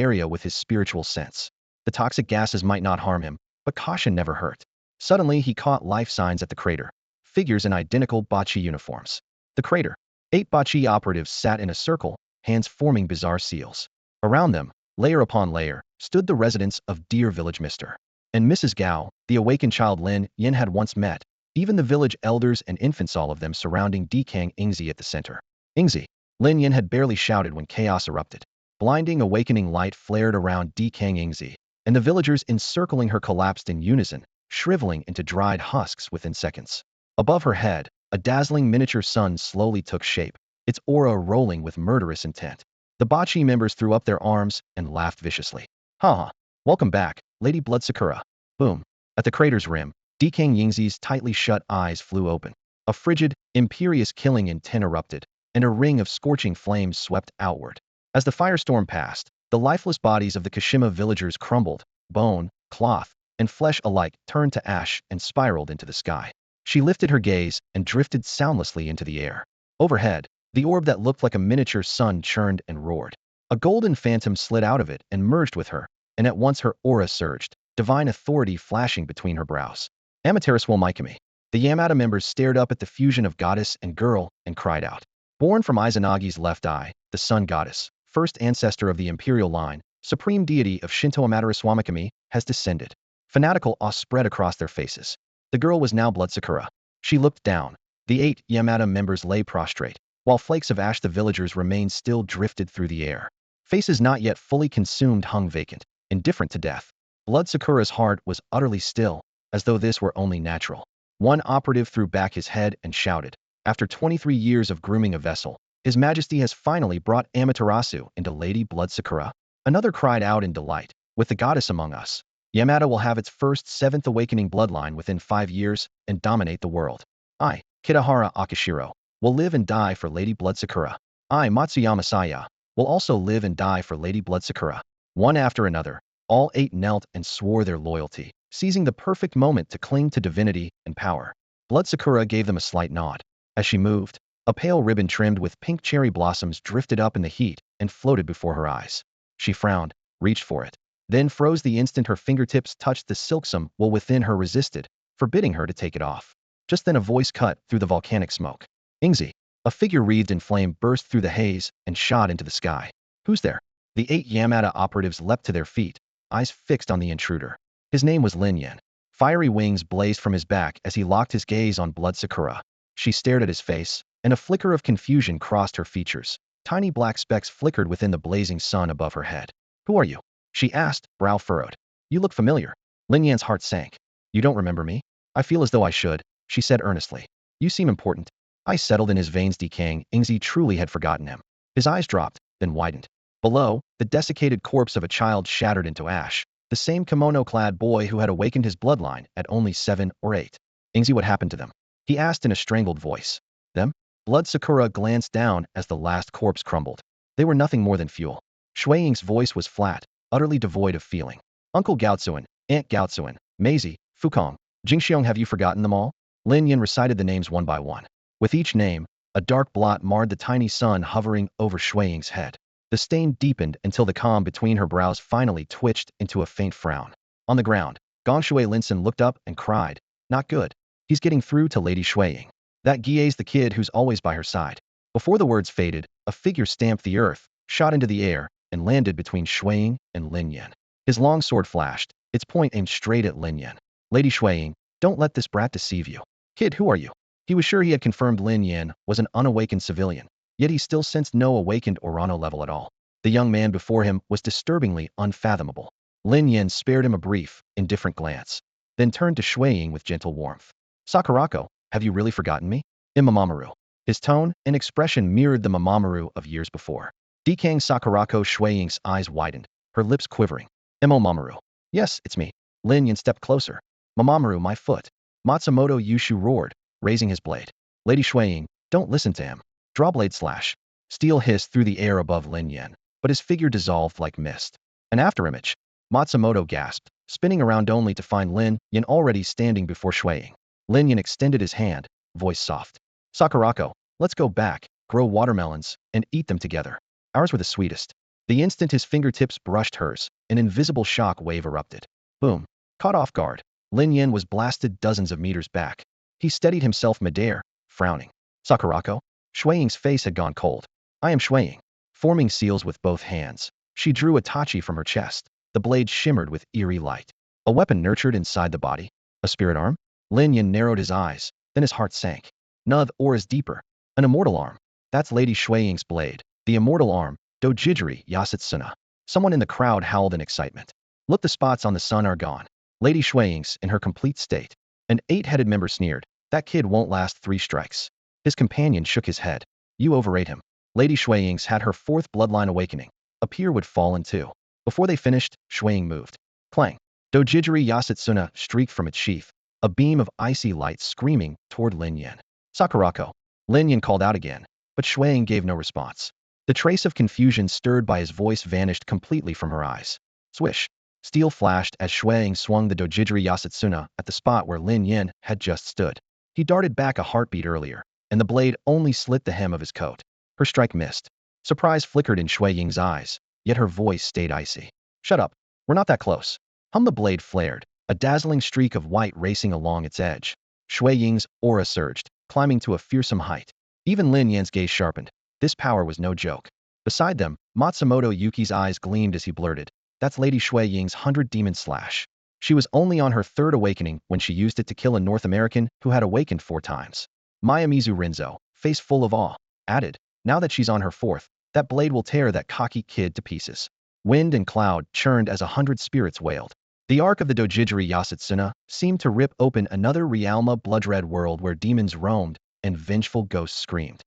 area with his spiritual sense. The toxic gases might not harm him, but caution never hurt. Suddenly, he caught life signs at the crater, figures in identical Bachi uniforms. The crater. 8 Bachi operatives sat in a circle, hands forming bizarre seals. Around them, layer upon layer, stood the residents of Deer Village, Mr. and Mrs. Gao, the awakened child Lin Yan had once met, Even the village elders and infants, all of them surrounding Dekang Ingzi at the center. Ingzi. Lin Yan had barely shouted when chaos erupted. Blinding awakening light flared around Dekang Ingzi, and the villagers encircling her collapsed in unison, shriveling into dried husks within seconds. Above her head, a dazzling miniature sun slowly took shape, its aura rolling with murderous intent. The Bachi members threw up their arms and laughed viciously. Ha! Welcome back, Lady Blood Sakura. Boom. At the crater's rim, Dekang Yingzi's tightly shut eyes flew open. A frigid, imperious killing intent erupted, and a ring of scorching flames swept outward. As the firestorm passed, the lifeless bodies of the Kashima villagers crumbled, bone, cloth, and flesh alike turned to ash and spiraled into the sky. She lifted her gaze and drifted soundlessly into the air. Overhead, the orb that looked like a miniature sun churned and roared. A golden phantom slid out of it and merged with her, and at once her aura surged, divine authority flashing between her brows. Amaterasu Mikami. The Yamada members stared up at the fusion of goddess and girl and cried out. Born from Izanagi's left eye, the sun goddess, first ancestor of the imperial line, supreme deity of Shinto Amaterasu Mikami, has descended. Fanatical awe spread across their faces. The girl was now Blood Sakura. She looked down. The 8 Yamada members lay prostrate, while flakes of ash the villagers remained still drifted through the air. Faces not yet fully consumed hung vacant, indifferent to death. Blood Sakura's heart was utterly still, as though this were only natural. One operative threw back his head and shouted, after 23 years of grooming a vessel, His Majesty has finally brought Amaterasu into Lady Blood Sakura. Another cried out in delight, with the goddess among us. Yamada will have its first 7th awakening bloodline within 5 years and dominate the world. I, Kitahara Akishiro, will live and die for Lady Blood Sakura. I, Matsuyama Saya, will also live and die for Lady Blood Sakura. One after another, all 8 knelt and swore their loyalty, seizing the perfect moment to cling to divinity and power. Blood Sakura gave them a slight nod. As she moved, a pale ribbon trimmed with pink cherry blossoms drifted up in the heat and floated before her eyes. She frowned, reached for it, then froze the instant her fingertips touched the silksome wool within her resisted, forbidding her to take it off. Just then a voice cut through the volcanic smoke. Ingzi. A figure wreathed in flame burst through the haze and shot into the sky. Who's there? The 8 Yamada operatives leapt to their feet, eyes fixed on the intruder. His name was Lin Yan. Fiery wings blazed from his back as he locked his gaze on Blood Sakura. She stared at his face, and a flicker of confusion crossed her features. Tiny black specks flickered within the blazing sun above her head. Who are you? She asked, brow furrowed. You look familiar. Lin Yan's heart sank. You don't remember me? I feel as though I should, she said earnestly. You seem important. Ice settled in his veins, decaying. Ingzi truly had forgotten him. His eyes dropped, then widened. Below, the desiccated corpse of a child shattered into ash. The same kimono-clad boy who had awakened his bloodline at only 7 or 8. Ingzi, what happened to them? He asked in a strangled voice. Them? Blood Sakura glanced down as the last corpse crumbled. They were nothing more than fuel. Shui Ying's voice was flat, utterly devoid of feeling. Uncle Gaozuan, Aunt Gaozuan, Maisie, Fukong, Jingxiong, have you forgotten them all? Lin Yan recited the names one by one. With each name, a dark blot marred the tiny sun hovering over Shui Ying's head. The stain deepened until the calm between her brows finally twitched into a faint frown. On the ground, Gong Shui Linson looked up and cried, not good. He's getting through to Lady Shui Ying. That Guie's the kid who's always by her side. Before the words faded, a figure stamped the earth, shot into the air, and landed between Shui Ying and Lin Yan. His long sword flashed, its point aimed straight at Lin Yan. Lady Shui Ying, don't let this brat deceive you. Kid, who are you? He was sure he had confirmed Lin Yan was an unawakened civilian, yet he still sensed no awakened Orano level at all. The young man before him was disturbingly unfathomable. Lin Yan spared him a brief, indifferent glance, then turned to Shui Ying with gentle warmth. Sakurako, have you really forgotten me? Imamamaru. His tone and expression mirrored the Mamamaru of years before. Dekang Sakurako. Shui Ying's eyes widened, her lips quivering. Imamamaru. Yes, it's me. Lin Yan stepped closer. Mamamaru, my foot. Matsumoto Yushu roared, raising his blade. Lady Shui Ying, don't listen to him. Draw blade slash. Steel hissed through the air above Lin Yan, but his figure dissolved like mist. An afterimage. Matsumoto gasped, spinning around only to find Lin Yan already standing before Shui Ying. Lin Yan extended his hand, voice soft. Sakurako, let's go back, grow watermelons, and eat them together. Ours were the sweetest. The instant his fingertips brushed hers, an invisible shock wave erupted. Boom. Caught off guard, Lin Yan was blasted dozens of meters back. He steadied himself midair, frowning. Sakurako? Shui Ying's face had gone cold. I am Shui Ying. Forming seals with both hands, she drew a tachi from her chest. The blade shimmered with eerie light. A weapon nurtured inside the body? A spirit arm? Lin Yin narrowed his eyes, then his heart sank. Nuth or is deeper. An immortal arm. That's Lady Shui Ying's blade. The immortal arm, Dojidri Yasitsuna. Someone in the crowd howled in excitement. Look, the spots on the sun are gone. Lady Shui Ying's in her complete state. An 8-headed member sneered. That kid won't last 3 strikes. His companion shook his head. You overrate him. Lady Shui Ying's had her 4th bloodline awakening. A peer would fall in 2. Before they finished, Shui Ying moved. Clang. Dojidri Yasitsuna streaked from its sheath, a beam of icy light screaming toward Lin Yin. Sakurako. Lin Yin called out again, but Shui Ying gave no response. The trace of confusion stirred by his voice vanished completely from her eyes. Swish. Steel flashed as Shui Ying swung the Dojidri Yasitsuna at the spot where Lin Yin had just stood. He darted back a heartbeat earlier, and the blade only slit the hem of his coat. Her strike missed. Surprise flickered in Shui Ying's eyes, yet her voice stayed icy. Shut up. We're not that close. The blade flared, a dazzling streak of white racing along its edge. Shui Ying's aura surged, climbing to a fearsome height. Even Lin Yan's gaze sharpened. This power was no joke. Beside them, Matsumoto Yuki's eyes gleamed as he blurted, "That's Lady Shui Ying's 100-demon slash." She was only on her 3rd awakening when she used it to kill a North American who had awakened 4 times. Mayamizu Rinzo, face full of awe, added, "Now that she's on her 4th, that blade will tear that cocky kid to pieces." Wind and cloud churned as 100 spirits wailed. The arc of the Dojidri Yasitsuna seemed to rip open another Realma blood-red world where demons roamed and vengeful ghosts screamed.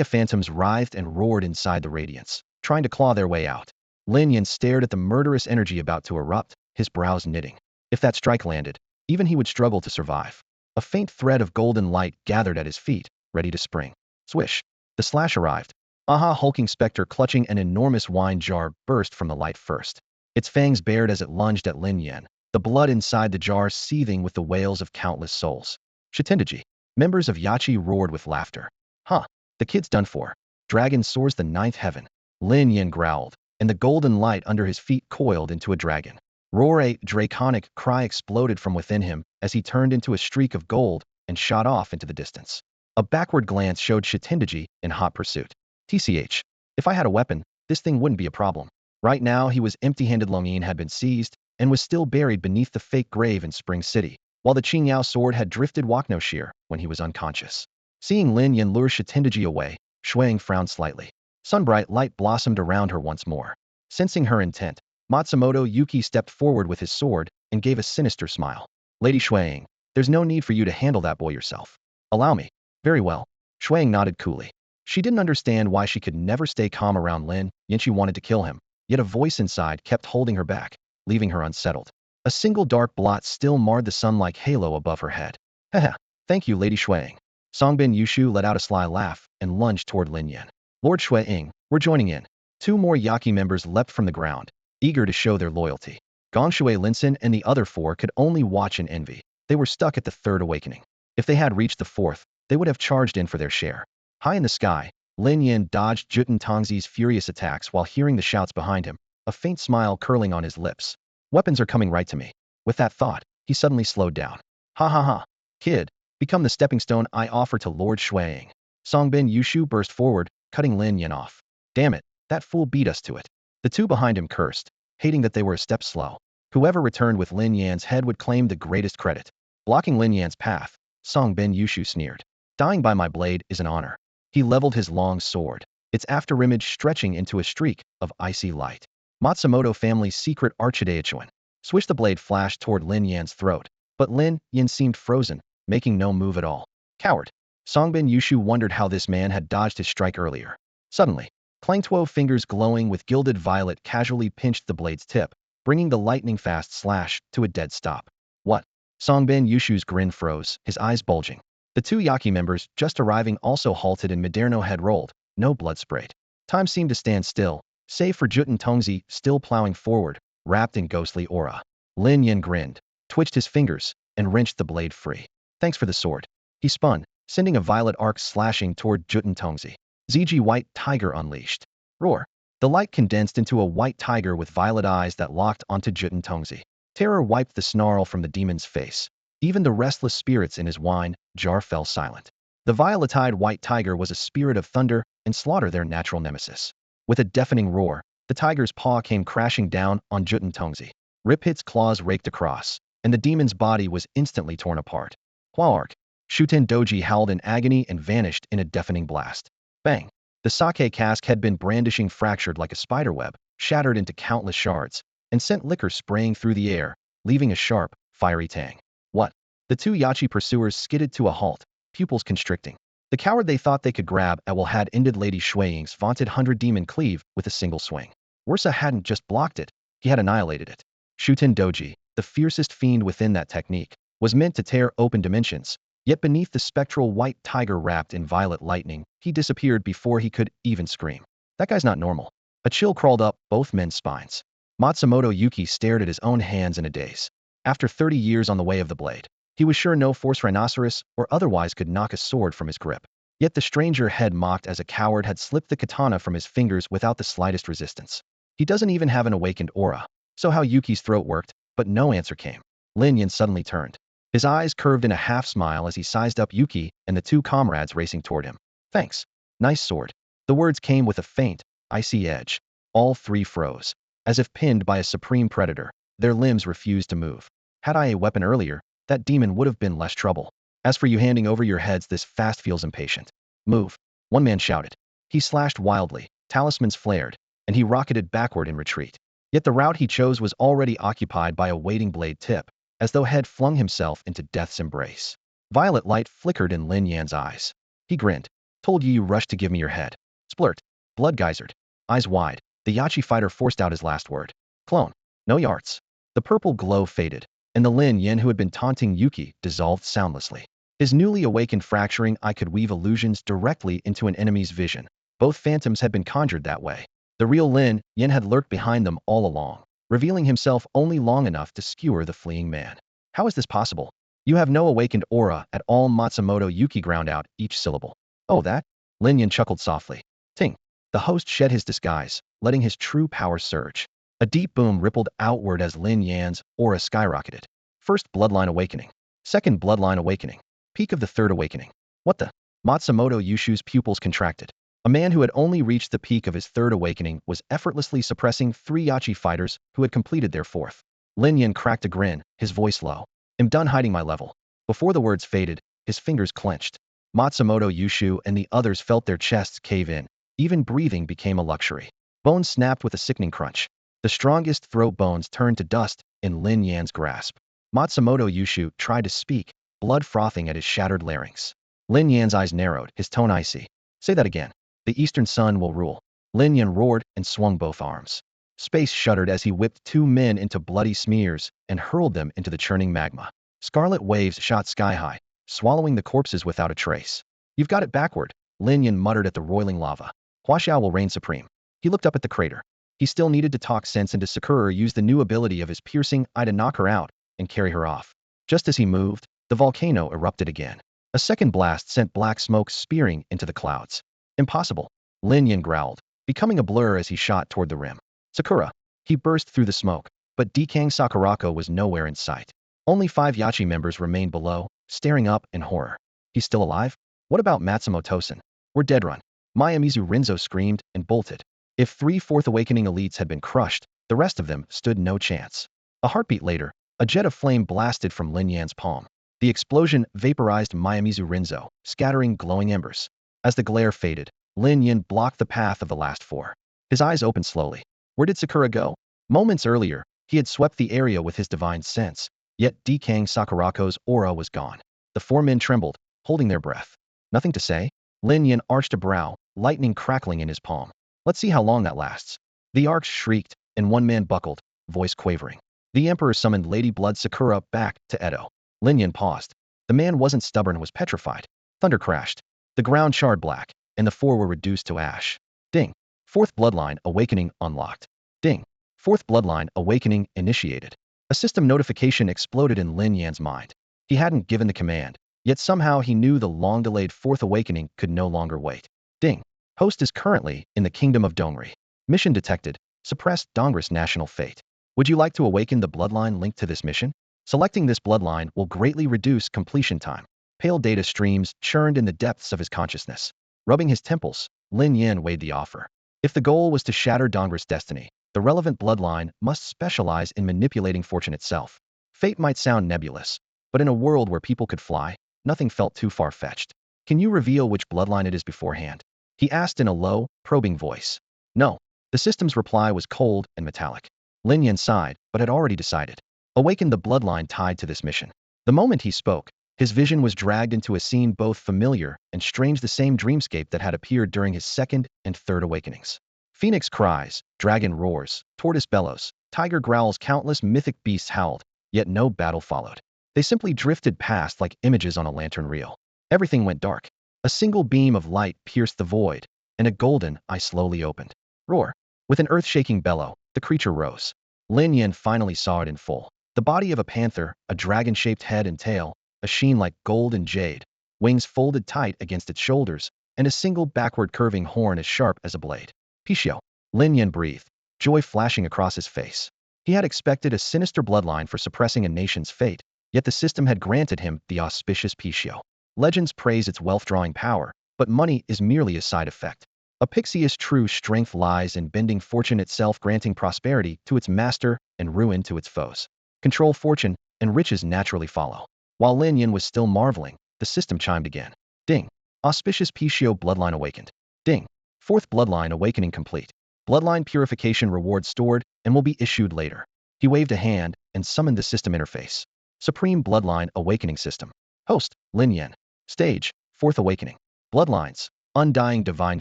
Phantoms writhed and roared inside the radiance, trying to claw their way out. Lin Yin stared at the murderous energy about to erupt, his brows knitting. If that strike landed, even he would struggle to survive. A faint thread of golden light gathered at his feet, ready to spring. Swish. The slash arrived. Aha! Hulking specter clutching an enormous wine jar burst from the light first. Its fangs bared as it lunged at Lin Yin, the blood inside the jar seething with the wails of countless souls. Shitendaji. Members of Yachi roared with laughter. Huh. The kid's done for. Dragon soars the 9th heaven. Lin Yin growled, and the golden light under his feet coiled into a dragon. Roar! A draconic cry exploded from within him as he turned into a streak of gold and shot off into the distance. A backward glance showed Shitendaji in hot pursuit. TCH. If I had a weapon, this thing wouldn't be a problem. Right now he was empty-handed. Longyin had been seized and was still buried beneath the fake grave in Spring City, while the Qingyao sword had drifted Waknoshir when he was unconscious. Seeing Lin Yin lure Shitendaji away, Shui Ying frowned slightly. Sunbright light blossomed around her once more. Sensing her intent, Matsumoto Yuki stepped forward with his sword and gave a sinister smile. Lady Shui Ying, there's no need for you to handle that boy yourself. Allow me. Very well. Shui Ying nodded coolly. She didn't understand why she could never stay calm around Lin Yin. She wanted to kill him, yet a voice inside kept holding her back, leaving her unsettled. A single dark blot still marred the sun-like halo above her head. Haha, thank you, Lady Shui Ying. Songbin Yushu let out a sly laugh and lunged toward Lin Yin. Lord Shui Ying, we're joining in. 2 more Yaki members leapt from the ground, eager to show their loyalty. Gongshui Linsen and the other 4 could only watch in envy. They were stuck at the 3rd awakening. If they had reached the 4th, they would have charged in for their share. High in the sky, Lin Yin dodged Juten Tongzi's furious attacks while hearing the shouts behind him, a faint smile curling on his lips. Weapons are coming right to me. With that thought, he suddenly slowed down. Ha ha ha. Kid, become the stepping stone I offer to Lord Shui Ying. Songbin Yushu burst forward, cutting Lin Yin off. Damn it, that fool beat us to it. The 2 behind him cursed, hating that they were a step slow. Whoever returned with Lin Yan's head would claim the greatest credit. Blocking Lin Yan's path, Songbin Yushu sneered. Dying by my blade is an honor. He leveled his long sword, its afterimage stretching into a streak of icy light. Matsumoto family's secret Archideichuan. Swish. The blade flashed toward Lin Yan's throat, but Lin Yin seemed frozen, making no move at all. Coward. Songbin Yushu wondered how this man had dodged his strike earlier. Suddenly, Klangtuo fingers glowing with gilded violet casually pinched the blade's tip, bringing the lightning-fast slash to a dead stop. What? Songbin Yushu's grin froze, his eyes bulging. The 2 Yaki members, just arriving, also halted and Maderno head rolled, no blood sprayed. Time seemed to stand still, save for Juten Tongzi still plowing forward, wrapped in ghostly aura. Lin Yin grinned, twitched his fingers, and wrenched the blade free. Thanks for the sword. He spun, sending a violet arc slashing toward Juten Tongzi. ZG White Tiger unleashed. Roar. The light condensed into a white tiger with violet eyes that locked onto Juten Tongzi. Terror wiped the snarl from the demon's face. Even the restless spirits in his wine jar fell silent. The violet-eyed white tiger was a spirit of thunder and slaughter, their natural nemesis. With a deafening roar, the tiger's paw came crashing down on Juten Tongzi. Riphit's claws raked across, and the demon's body was instantly torn apart. Huark. Shuten Doji howled in agony and vanished in a deafening blast. Bang! The sake cask had been brandishing fractured like a spiderweb, shattered into countless shards, and sent liquor spraying through the air, leaving a sharp, fiery tang. What? The two Yachi pursuers skidded to a halt, pupils constricting. The coward they thought they could grab at will had ended Lady Shuiying's vaunted 100-demon cleave with a single swing. Ursa hadn't just blocked it, he had annihilated it. Shuten Doji, the fiercest fiend within that technique, was meant to tear open dimensions, yet beneath the spectral white tiger wrapped in violet lightning, he disappeared before he could even scream. That guy's not normal. A chill crawled up both men's spines. Matsumoto Yuki stared at his own hands in a daze. After 30 years on the way of the blade, he was sure no force rhinoceros or otherwise could knock a sword from his grip. Yet the stranger had mocked as a coward had slipped the katana from his fingers without the slightest resistance. He doesn't even have an awakened aura. So how Yuki's throat worked, but no answer came. Lin Yan suddenly turned. His eyes curved in a half-smile as he sized up Yuki and the two comrades racing toward him. Thanks. Nice sword. The words came with a faint, icy edge. All three froze. As if pinned by a supreme predator, their limbs refused to move. Had I a weapon earlier, that demon would have been less trouble. As for you handing over your heads this fast feels impatient. Move. One man shouted. He slashed wildly, talismans flared, and he rocketed backward in retreat. Yet the route he chose was already occupied by a waiting blade tip, as though Head flung himself into death's embrace. Violet light flickered in Lin Yan's eyes. He grinned. Told you rushed to give me your head. Splurt. Blood geysered. Eyes wide, the Yachi fighter forced out his last word. Clone. No yards. The purple glow faded, and the Lin Yan who had been taunting Yuki dissolved soundlessly. His newly awakened fracturing eye could weave illusions directly into an enemy's vision. Both phantoms had been conjured that way. The real Lin Yan had lurked behind them all along, revealing himself only long enough to skewer the fleeing man. How is this possible? You have no awakened aura at all. Matsumoto Yuki ground out each syllable. Oh, that? Lin Yan chuckled softly. Ting. The host shed his disguise, letting his true power surge. A deep boom rippled outward as Lin Yan's aura skyrocketed. First bloodline awakening. Second bloodline awakening. Peak of the third awakening. What the? Matsumoto Yushu's pupils contracted. A man who had only reached the peak of his third awakening was effortlessly suppressing 3 Yachi fighters who had completed their fourth. Lin Yan cracked a grin, his voice low. I'm done hiding my level. Before the words faded, his fingers clenched. Matsumoto Yushu and the others felt their chests cave in. Even breathing became a luxury. Bones snapped with a sickening crunch. The strongest throat bones turned to dust in Lin Yan's grasp. Matsumoto Yushu tried to speak, blood frothing at his shattered larynx. Lin Yan's eyes narrowed, his tone icy. Say that again. The eastern sun will rule. Lin Yan roared and swung both arms. Space shuddered as he whipped 2 men into bloody smears and hurled them into the churning magma. Scarlet waves shot sky-high, swallowing the corpses without a trace. You've got it backward, Lin Yan muttered at the roiling lava. Huaxiao will reign supreme. He looked up at the crater. He still needed to talk sense into Sakura or use the new ability of his piercing eye to knock her out and carry her off. Just as he moved, the volcano erupted again. A second blast sent black smoke spearing into the clouds. Impossible, Lin Yan growled, becoming a blur as he shot toward the rim. Sakura. He burst through the smoke, but Dekang Sakurako was nowhere in sight. Only 5 Yachi members remained below, staring up in horror. He's still alive? What about Matsumo Tosen? We're dead run. Mayamizu Rinzo screamed and bolted. If 3 Fourth Awakening elites had been crushed, the rest of them stood no chance. A heartbeat later, a jet of flame blasted from Lin Yan's palm. The explosion vaporized Mayamizu Rinzo, scattering glowing embers. As the glare faded, Lin Yan blocked the path of the last 4. His eyes opened slowly. Where did Sakura go? Moments earlier, he had swept the area with his divine sense, yet Dekang Sakurako's aura was gone. The 4 men trembled, holding their breath. Nothing to say? Lin Yan arched a brow, lightning crackling in his palm. Let's see how long that lasts. The arcs shrieked, and one man buckled, voice quavering. The Emperor summoned Lady Blood Sakura back to Edo. Lin Yan paused. The man wasn't stubborn, was petrified. Thunder crashed. The ground charred black, and the 4 were reduced to ash. Ding. 4th Bloodline Awakening unlocked. Ding. 4th Bloodline Awakening initiated. A system notification exploded in Lin Yan's mind. He hadn't given the command, yet somehow he knew the long-delayed 4th Awakening could no longer wait. Ding. Host is currently in the Kingdom of Dongri. Mission detected. Suppress Dongris national fate. Would you like to awaken the bloodline linked to this mission? Selecting this bloodline will greatly reduce completion time. Pale data streams churned in the depths of his consciousness. Rubbing his temples, Lin Yan weighed the offer. If the goal was to shatter Dongris' destiny, the relevant bloodline must specialize in manipulating fortune itself. Fate might sound nebulous, but in a world where people could fly, nothing felt too far-fetched. Can you reveal which bloodline it is beforehand? He asked in a low, probing voice. No. The system's reply was cold and metallic. Lin Yan sighed, but had already decided. Awaken the bloodline tied to this mission. The moment he spoke, his vision was dragged into a scene both familiar and strange, the same dreamscape that had appeared during his second and third awakenings. Phoenix cries, dragon roars, tortoise bellows, tiger growls, countless mythic beasts howled, yet no battle followed. They simply drifted past like images on a lantern reel. Everything went dark. A single beam of light pierced the void, and a golden eye slowly opened. Roar! With an earth-shaking bellow, the creature rose. Lin Yan finally saw it in full. The body of a panther, a dragon-shaped head and tail, a sheen like gold and jade, wings folded tight against its shoulders, and a single backward curving horn as sharp as a blade. Pixiu! Lin Yan breathed, joy flashing across his face. He had expected a sinister bloodline for suppressing a nation's fate, yet the system had granted him the auspicious Pixiu. Legends praise its wealth-drawing power, but money is merely a side effect. A pixie's true strength lies in bending fortune itself, granting prosperity to its master and ruin to its foes. Control fortune, and riches naturally follow. While Lin Yan was still marveling, the system chimed again. Ding! Auspicious Pixiu bloodline awakened. Ding! Fourth bloodline awakening complete. Bloodline purification reward stored and will be issued later. He waved a hand and summoned the system interface. Supreme Bloodline Awakening System. Host, Lin Yan. Stage, Fourth Awakening. Bloodlines, Undying Divine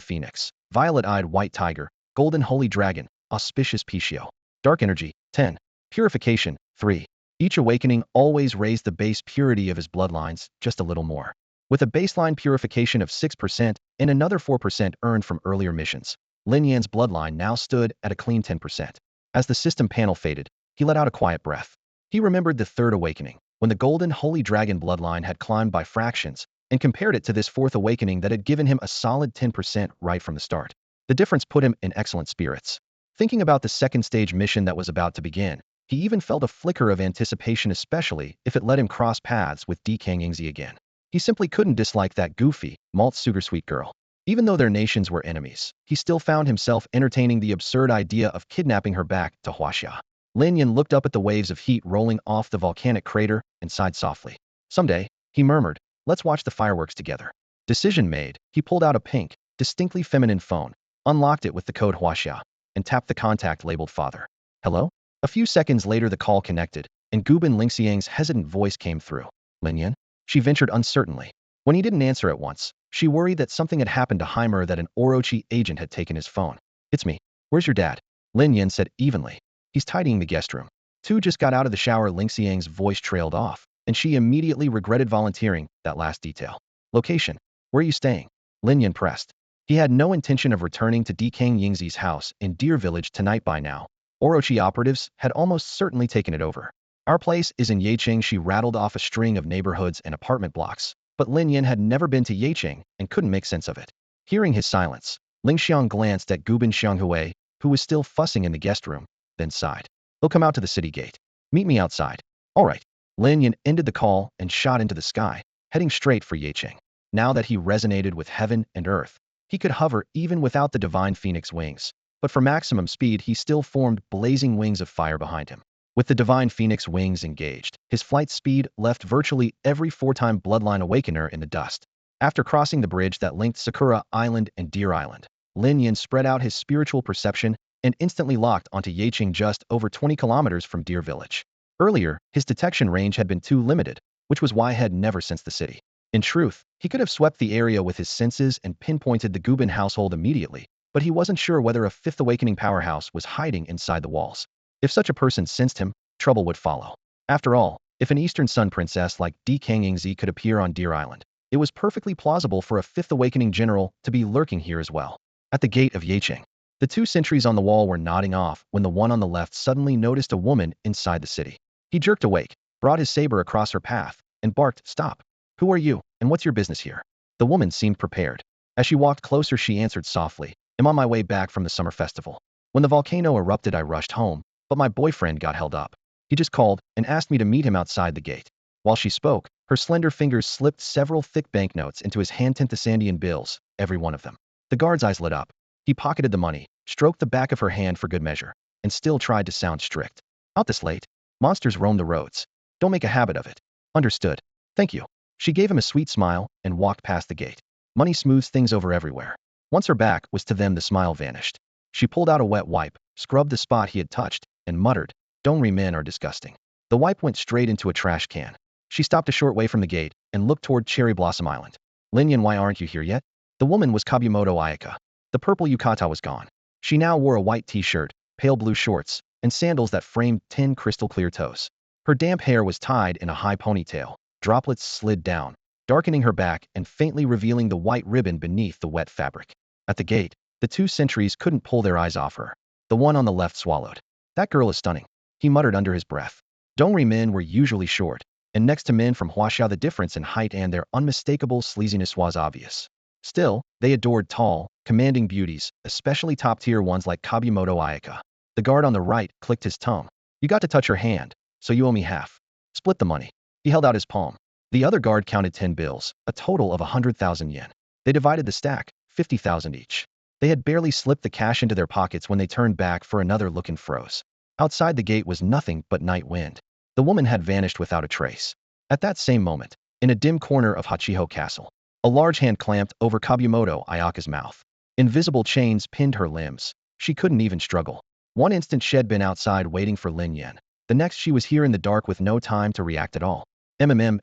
Phoenix, Violet-Eyed White Tiger, Golden Holy Dragon, Auspicious Pixiu. Dark Energy, 10. Purification, 3. Each awakening always raised the base purity of his bloodlines just a little more. With a baseline purification of 6% and another 4% earned from earlier missions, Lin Yan's bloodline now stood at a clean 10%. As the system panel faded, he let out a quiet breath. He remembered the third awakening, when the Golden Holy Dragon bloodline had climbed by fractions, and compared it to this fourth awakening that had given him a solid 10% right from the start. The difference put him in excellent spirits. Thinking about the second stage mission that was about to begin, he even felt a flicker of anticipation, especially if it let him cross paths with Kang Yingzi again. He simply couldn't dislike that goofy, malt-sugar-sweet girl. Even though their nations were enemies, he still found himself entertaining the absurd idea of kidnapping her back to Huaxia. Lin Yan looked up at the waves of heat rolling off the volcanic crater and sighed softly. Someday, he murmured, let's watch the fireworks together. Decision made, he pulled out a pink, distinctly feminine phone, unlocked it with the code Huaxia, and tapped the contact labeled father. Hello? A few seconds later the call connected, and Gubin Lingxiang's hesitant voice came through. Lin Yan? She ventured uncertainly. When he didn't answer at once, she worried that something had happened to Heimer, that an Orochi agent had taken his phone. It's me. Where's your dad? Lin Yan said evenly. He's tidying the guest room. Tu just got out of the shower. Lingxiang's voice trailed off, and she immediately regretted volunteering that last detail. Location. Where are you staying? Lin Yan pressed. He had no intention of returning to Kang Yingzi's house in Deer Village tonight. By now, Orochi operatives had almost certainly taken it over. Our place is in Yecheng. She rattled off a string of neighborhoods and apartment blocks, but Lin Yan had never been to Yecheng and couldn't make sense of it. Hearing his silence, Lingxiang glanced at Gubin Xianghui, who was still fussing in the guest room, then sighed. He'll come out to the city gate. Meet me outside. All right. Lin Yan ended the call and shot into the sky, heading straight for Yecheng. Now that he resonated with heaven and earth, he could hover even without the divine phoenix wings, but for maximum speed he still formed blazing wings of fire behind him. With the divine phoenix wings engaged, his flight speed left virtually every four-time bloodline awakener in the dust. After crossing the bridge that linked Sakura Island and Deer Island, Lin Yan spread out his spiritual perception and instantly locked onto Yecheng, just over 20 kilometers from Deer Village. Earlier, his detection range had been too limited, which was why he had never sensed the city. In truth, he could have swept the area with his senses and pinpointed the Gubin household immediately, but he wasn't sure whether a fifth awakening powerhouse was hiding inside the walls. If such a person sensed him, trouble would follow. After all, if an Eastern Sun princess like Kang Yingzi could appear on Deer Island, it was perfectly plausible for a fifth awakening general to be lurking here as well. At the gate of Yecheng, the two sentries on the wall were nodding off when the one on the left suddenly noticed a woman inside the city. He jerked awake, brought his saber across her path, and barked, "Stop! Who are you, and what's your business here?" The woman seemed prepared. As she walked closer, she answered softly, "I'm on my way back from the summer festival. When the volcano erupted, I rushed home, but my boyfriend got held up. He just called and asked me to meet him outside the gate." While she spoke, her slender fingers slipped several thick banknotes into his hand, 10 Thessandian bills, every one of them. The guard's eyes lit up. He pocketed the money, stroked the back of her hand for good measure, and still tried to sound strict. "Out this late? Monsters roam the roads. Don't make a habit of it." "Understood. Thank you." She gave him a sweet smile and walked past the gate. Money smooths things over everywhere. Once her back was to them, the smile vanished. She pulled out a wet wipe, scrubbed the spot he had touched, and muttered, "Dongri men are disgusting." The wipe went straight into a trash can. She stopped a short way from the gate and looked toward Cherry Blossom Island. "Linyan, why aren't you here yet?" The woman was Kabumoto Ayaka. The purple yukata was gone. She now wore a white t-shirt, pale blue shorts, and sandals that framed 10 crystal-clear toes. Her damp hair was tied in a high ponytail. Droplets slid down, darkening her back and faintly revealing the white ribbon beneath the wet fabric. At the gate, the two sentries couldn't pull their eyes off her. The one on the left swallowed. "That girl is stunning," he muttered under his breath. Dongri men were usually short, and next to men from Huaxia the difference in height and their unmistakable sleaziness was obvious. Still, they adored tall, commanding beauties, especially top-tier ones like Kabumoto Ayaka. The guard on the right clicked his tongue. "You got to touch her hand, so you owe me half. Split the money." He held out his palm. The other guard counted 10 bills, a total of 100,000 yen. They divided the stack, 50,000 each. They had barely slipped the cash into their pockets when they turned back for another look and froze. Outside the gate was nothing but night wind. The woman had vanished without a trace. At that same moment, in a dim corner of Hachiho Castle, a large hand clamped over Kabumoto Ayaka's mouth. Invisible chains pinned her limbs. She couldn't even struggle. One instant she'd been outside waiting for Lin Yan. The next she was here in the dark with no time to react at all.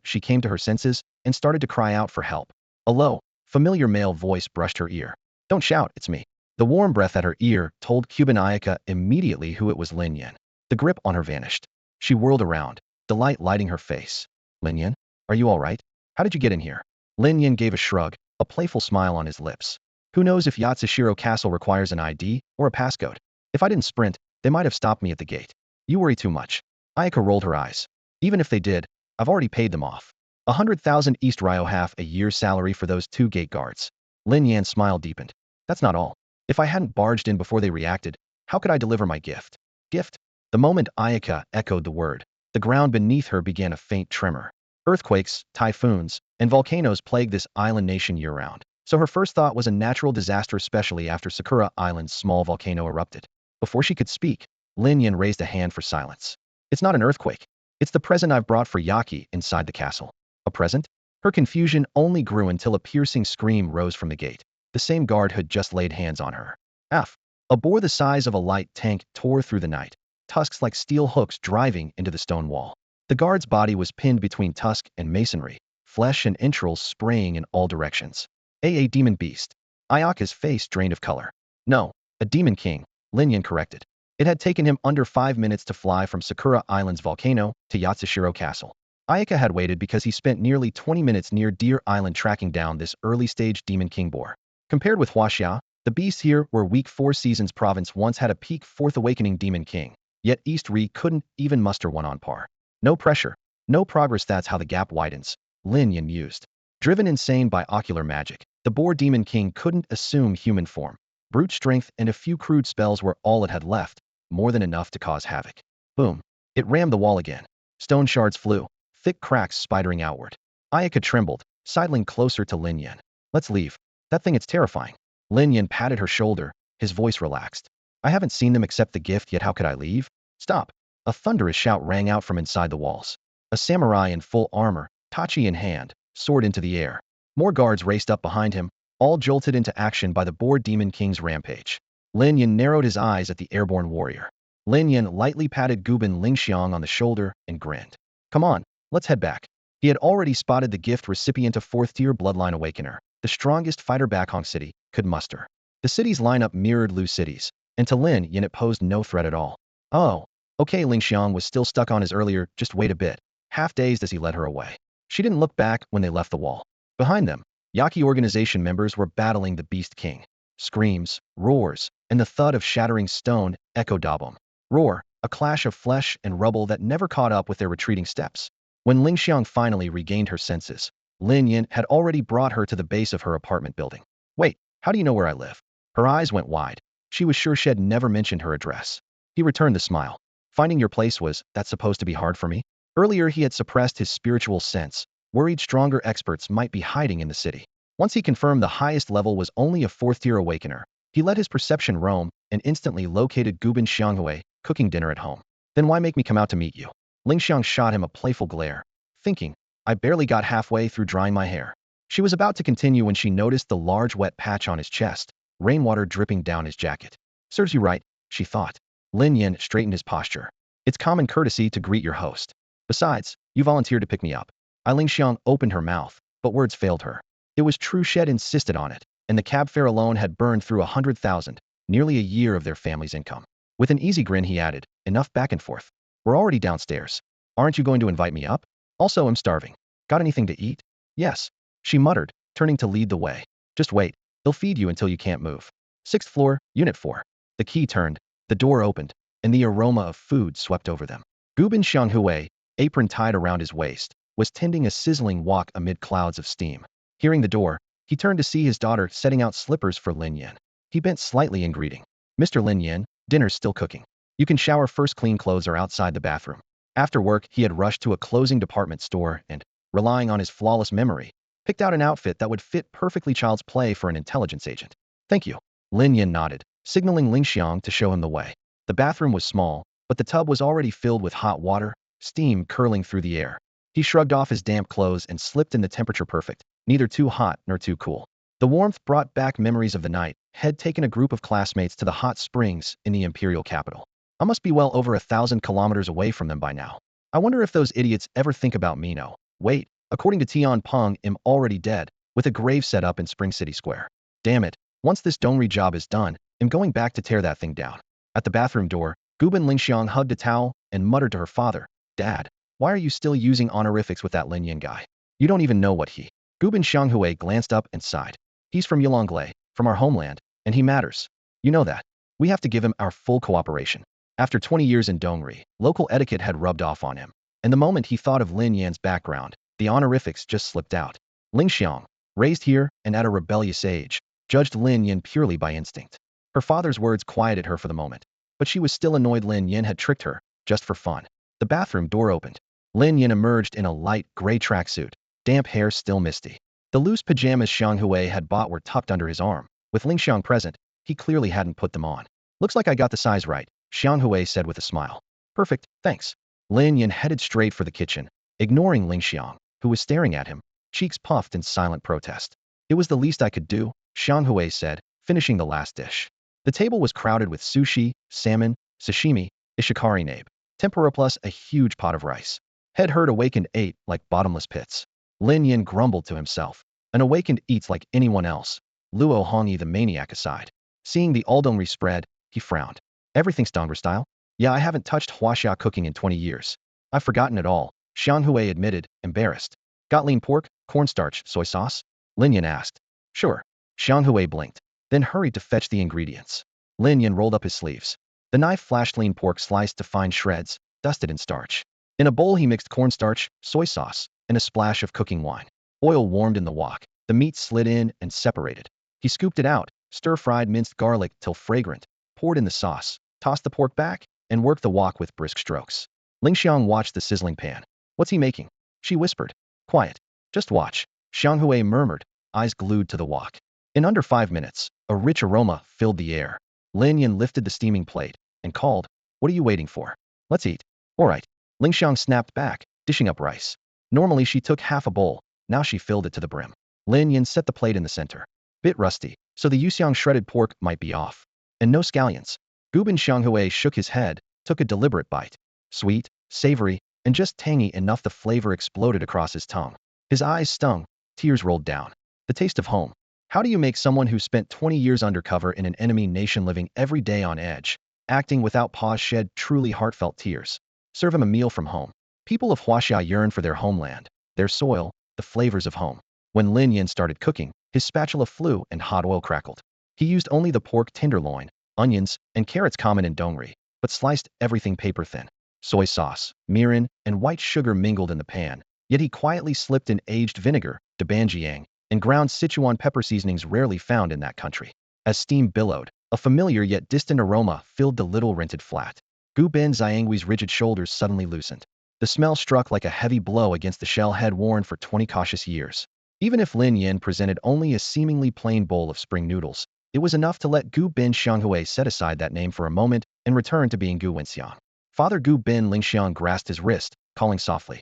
She came to her senses and started to cry out for help. A low, familiar male voice brushed her ear. "Don't shout, it's me." The warm breath at her ear told Cuban Ayaka immediately who it was. Lin Yan. The grip on her vanished. She whirled around, delight lighting her face. "Lin Yan, are you all right? How did you get in here?" Lin Yan gave a shrug, a playful smile on his lips. "Who knows if Yatsushiro Castle requires an ID or a passcode? If I didn't sprint, they might have stopped me at the gate." "You worry too much." Ayaka rolled her eyes. "Even if they did, I've already paid them off. 100,000 East Rio, half a year's salary for those 2 gate guards." Lin Yan's smile deepened. "That's not all. If I hadn't barged in before they reacted, how could I deliver my gift?" "Gift?" The moment Ayaka echoed the word, the ground beneath her began a faint tremor. Earthquakes, typhoons, and volcanoes plagued this island nation year-round. So her first thought was a natural disaster, especially after Sakura Island's small volcano erupted. Before she could speak, Lin Yan raised a hand for silence. "It's not an earthquake. It's the present I've brought for Yaki inside the castle." "A present?" Her confusion only grew until a piercing scream rose from the gate. The same guard had just laid hands on her. A boar the size of a light tank tore through the night, tusks like steel hooks driving into the stone wall. The guard's body was pinned between tusk and masonry, flesh and entrails spraying in all directions. A demon beast." Ayaka's face drained of color. "No, a demon king," Lin Yan corrected. It had taken him under 5 minutes to fly from Sakura Island's volcano to Yatsushiro Castle. Ayaka had waited because he spent nearly 20 minutes near Deer Island tracking down this early-stage demon king boar. Compared with Huaxia, the beasts here were weak. 4 Seasons province once had a peak 4th awakening demon king, yet East Ri couldn't even muster one on par. No pressure, no progress, that's how the gap widens, Lin Yan mused. Driven insane by ocular magic, the boar demon king couldn't assume human form. Brute strength and a few crude spells were all it had left, more than enough to cause havoc. Boom. It rammed the wall again. Stone shards flew, thick cracks spidering outward. Ayaka trembled, sidling closer to Lin Yan. "Let's leave. That thing, it's terrifying." Lin Yan patted her shoulder, his voice relaxed. "I haven't seen them accept the gift yet. How could I leave?" "Stop." A thunderous shout rang out from inside the walls. A samurai in full armor, tachi in hand, soared into the air. More guards raced up behind him, all jolted into action by the boar demon king's rampage. Lin Yan narrowed his eyes at the airborne warrior. Lin Yan lightly patted Gubin Lingxiang on the shoulder and grinned. "Come on, let's head back." He had already spotted the gift recipient, a 4th-tier bloodline awakener, the strongest fighter Bakhong City could muster. The city's lineup mirrored Lu City's, and to Lin Yan it posed no threat at all. "Oh, okay." Lingxiang was still stuck on his earlier, "just wait a bit," half-dazed as he led her away. She didn't look back when they left the wall. Behind them, Yaki organization members were battling the Beast King. Screams, roars, and the thud of shattering stone echoed. Dabum. Roar, a clash of flesh and rubble that never caught up with their retreating steps. When Lingxiang finally regained her senses, Lin Yan had already brought her to the base of her apartment building. "Wait, how do you know where I live?" Her eyes went wide. She was sure she'd never mentioned her address. He returned the smile. "Finding your place was, that supposed to be hard for me?" Earlier he had suppressed his spiritual sense, worried stronger experts might be hiding in the city. Once he confirmed the highest level was only a 4th-tier awakener, he let his perception roam and instantly located Gubin Xianghui, cooking dinner at home. "Then why make me come out to meet you?" Lingxiang shot him a playful glare. "Thinking, I barely got halfway through drying my hair. She was about to continue when she noticed the large wet patch on his chest, rainwater dripping down his jacket. Serves you right, she thought. Lin Yin straightened his posture. It's common courtesy to greet your host. Besides, you volunteered to pick me up. Ling Xiang opened her mouth, but words failed her. It was true Shed insisted on it, and the cab fare alone had burned through 100,000, nearly a year of their family's income. With an easy grin he added, enough back and forth. We're already downstairs. Aren't you going to invite me up? Also, I'm starving. Got anything to eat? Yes, she muttered, turning to lead the way. Just wait, they'll feed you until you can't move. 6th floor, Unit 4. The key turned, the door opened, and the aroma of food swept over them. Gubin Xianghui, apron tied around his waist, was tending a sizzling wok amid clouds of steam. Hearing the door, he turned to see his daughter setting out slippers for Lin Yin. He bent slightly in greeting. Mr. Lin Yin, dinner's still cooking. You can shower first, clean clothes are outside the bathroom. After work, he had rushed to a closing department store and, relying on his flawless memory, picked out an outfit that would fit perfectly child's play for an intelligence agent. Thank you. Lin Yin nodded, signaling Ling Xiang to show him the way. The bathroom was small, but the tub was already filled with hot water, steam curling through the air. He shrugged off his damp clothes and slipped in the temperature perfect, neither too hot nor too cool. The warmth brought back memories of the night had taken a group of classmates to the hot springs in the imperial capital. I must be well over 1,000 kilometers away from them by now. I wonder if those idiots ever think about me. No. Wait, according to Tian Peng, I'm already dead, with a grave set up in Spring City Square. Damn it, once this Dongri job is done, I'm going back to tear that thing down. At the bathroom door, Gubin Lingxiang hugged a towel and muttered to her father, Dad, why are you still using honorifics with that Lin Yin guy? You don't even know what he. Gubin Xianghui glanced up and sighed. He's from Yulonglei, from our homeland, and he matters. You know that. We have to give him our full cooperation. After 20 years in Dongri, local etiquette had rubbed off on him, and the moment he thought of Lin Yan's background, the honorifics just slipped out. Ling Xiang, raised here and at a rebellious age, judged Lin Yan purely by instinct. Her father's words quieted her for the moment, but she was still annoyed Lin Yan had tricked her, just for fun. The bathroom door opened. Lin Yan emerged in a light gray tracksuit, damp hair still misty. The loose pajamas Xianghui had bought were tucked under his arm. With Ling Xiang present, he clearly hadn't put them on. Looks like I got the size right, Xianghui said with a smile. Perfect, thanks. Lin Yan headed straight for the kitchen, ignoring Ling Xiang, who was staring at him, cheeks puffed in silent protest. It was the least I could do, Xianghui said, finishing the last dish. The table was crowded with sushi, salmon, sashimi, ishikari nabe, tempura plus a huge pot of rice. Head herd awakened ate like bottomless pits. Lin Yin grumbled to himself. An awakened eats like anyone else. Luo Hongyi the maniac aside. Seeing the Aldongri spread, he frowned. Everything's Dongri style? Yeah, I haven't touched Huaxia cooking in 20 years. I've forgotten it all, Xianghui admitted, embarrassed. Got lean pork, cornstarch, soy sauce? Lin Yin asked. Sure. Xianghui blinked, then hurried to fetch the ingredients. Lin Yin rolled up his sleeves. The knife flashed lean pork sliced to fine shreds, dusted in starch. In a bowl he mixed cornstarch, soy sauce, and a splash of cooking wine. Oil warmed in the wok. The meat slid in and separated. He scooped it out, stir-fried minced garlic till fragrant, poured in the sauce, tossed the pork back, and worked the wok with brisk strokes. Ling Xiang watched the sizzling pan. What's he making? She whispered. Quiet. Just watch. Xianghui murmured, eyes glued to the wok. In under 5 minutes, a rich aroma filled the air. Lin Yin lifted the steaming plate and called, What are you waiting for? Let's eat. All right. Ling Xiang snapped back, dishing up rice. Normally she took half a bowl, now she filled it to the brim. Lin Yin set the plate in the center. Bit rusty, so the Yuxiang shredded pork might be off. And no scallions. Gubin Xianghui shook his head, took a deliberate bite. Sweet, savory, and just tangy enough the flavor exploded across his tongue. His eyes stung, tears rolled down. The taste of home. How do you make someone who spent 20 years undercover in an enemy nation living every day on edge, acting without pause shed truly heartfelt tears? Serve him a meal from home. People of Huaxia yearn for their homeland, their soil, the flavors of home. When Lin Yin started cooking, his spatula flew and hot oil crackled. He used only the pork tenderloin, onions, and carrots common in Dongri, but sliced everything paper thin. Soy sauce, mirin, and white sugar mingled in the pan, yet he quietly slipped in aged vinegar, dabanjiang, and ground Sichuan pepper seasonings rarely found in that country. As steam billowed, a familiar yet distant aroma filled the little rented flat. Gu Ben Xianggui's rigid shoulders suddenly loosened. The smell struck like a heavy blow against the shell head worn for 20 cautious years. Even if Lin Yin presented only a seemingly plain bowl of spring noodles, it was enough to let Gu Ben Xianghui set aside that name for a moment and return to being Gu Wenxiang. Father Gu Ben Lingxiang grasped his wrist, calling softly,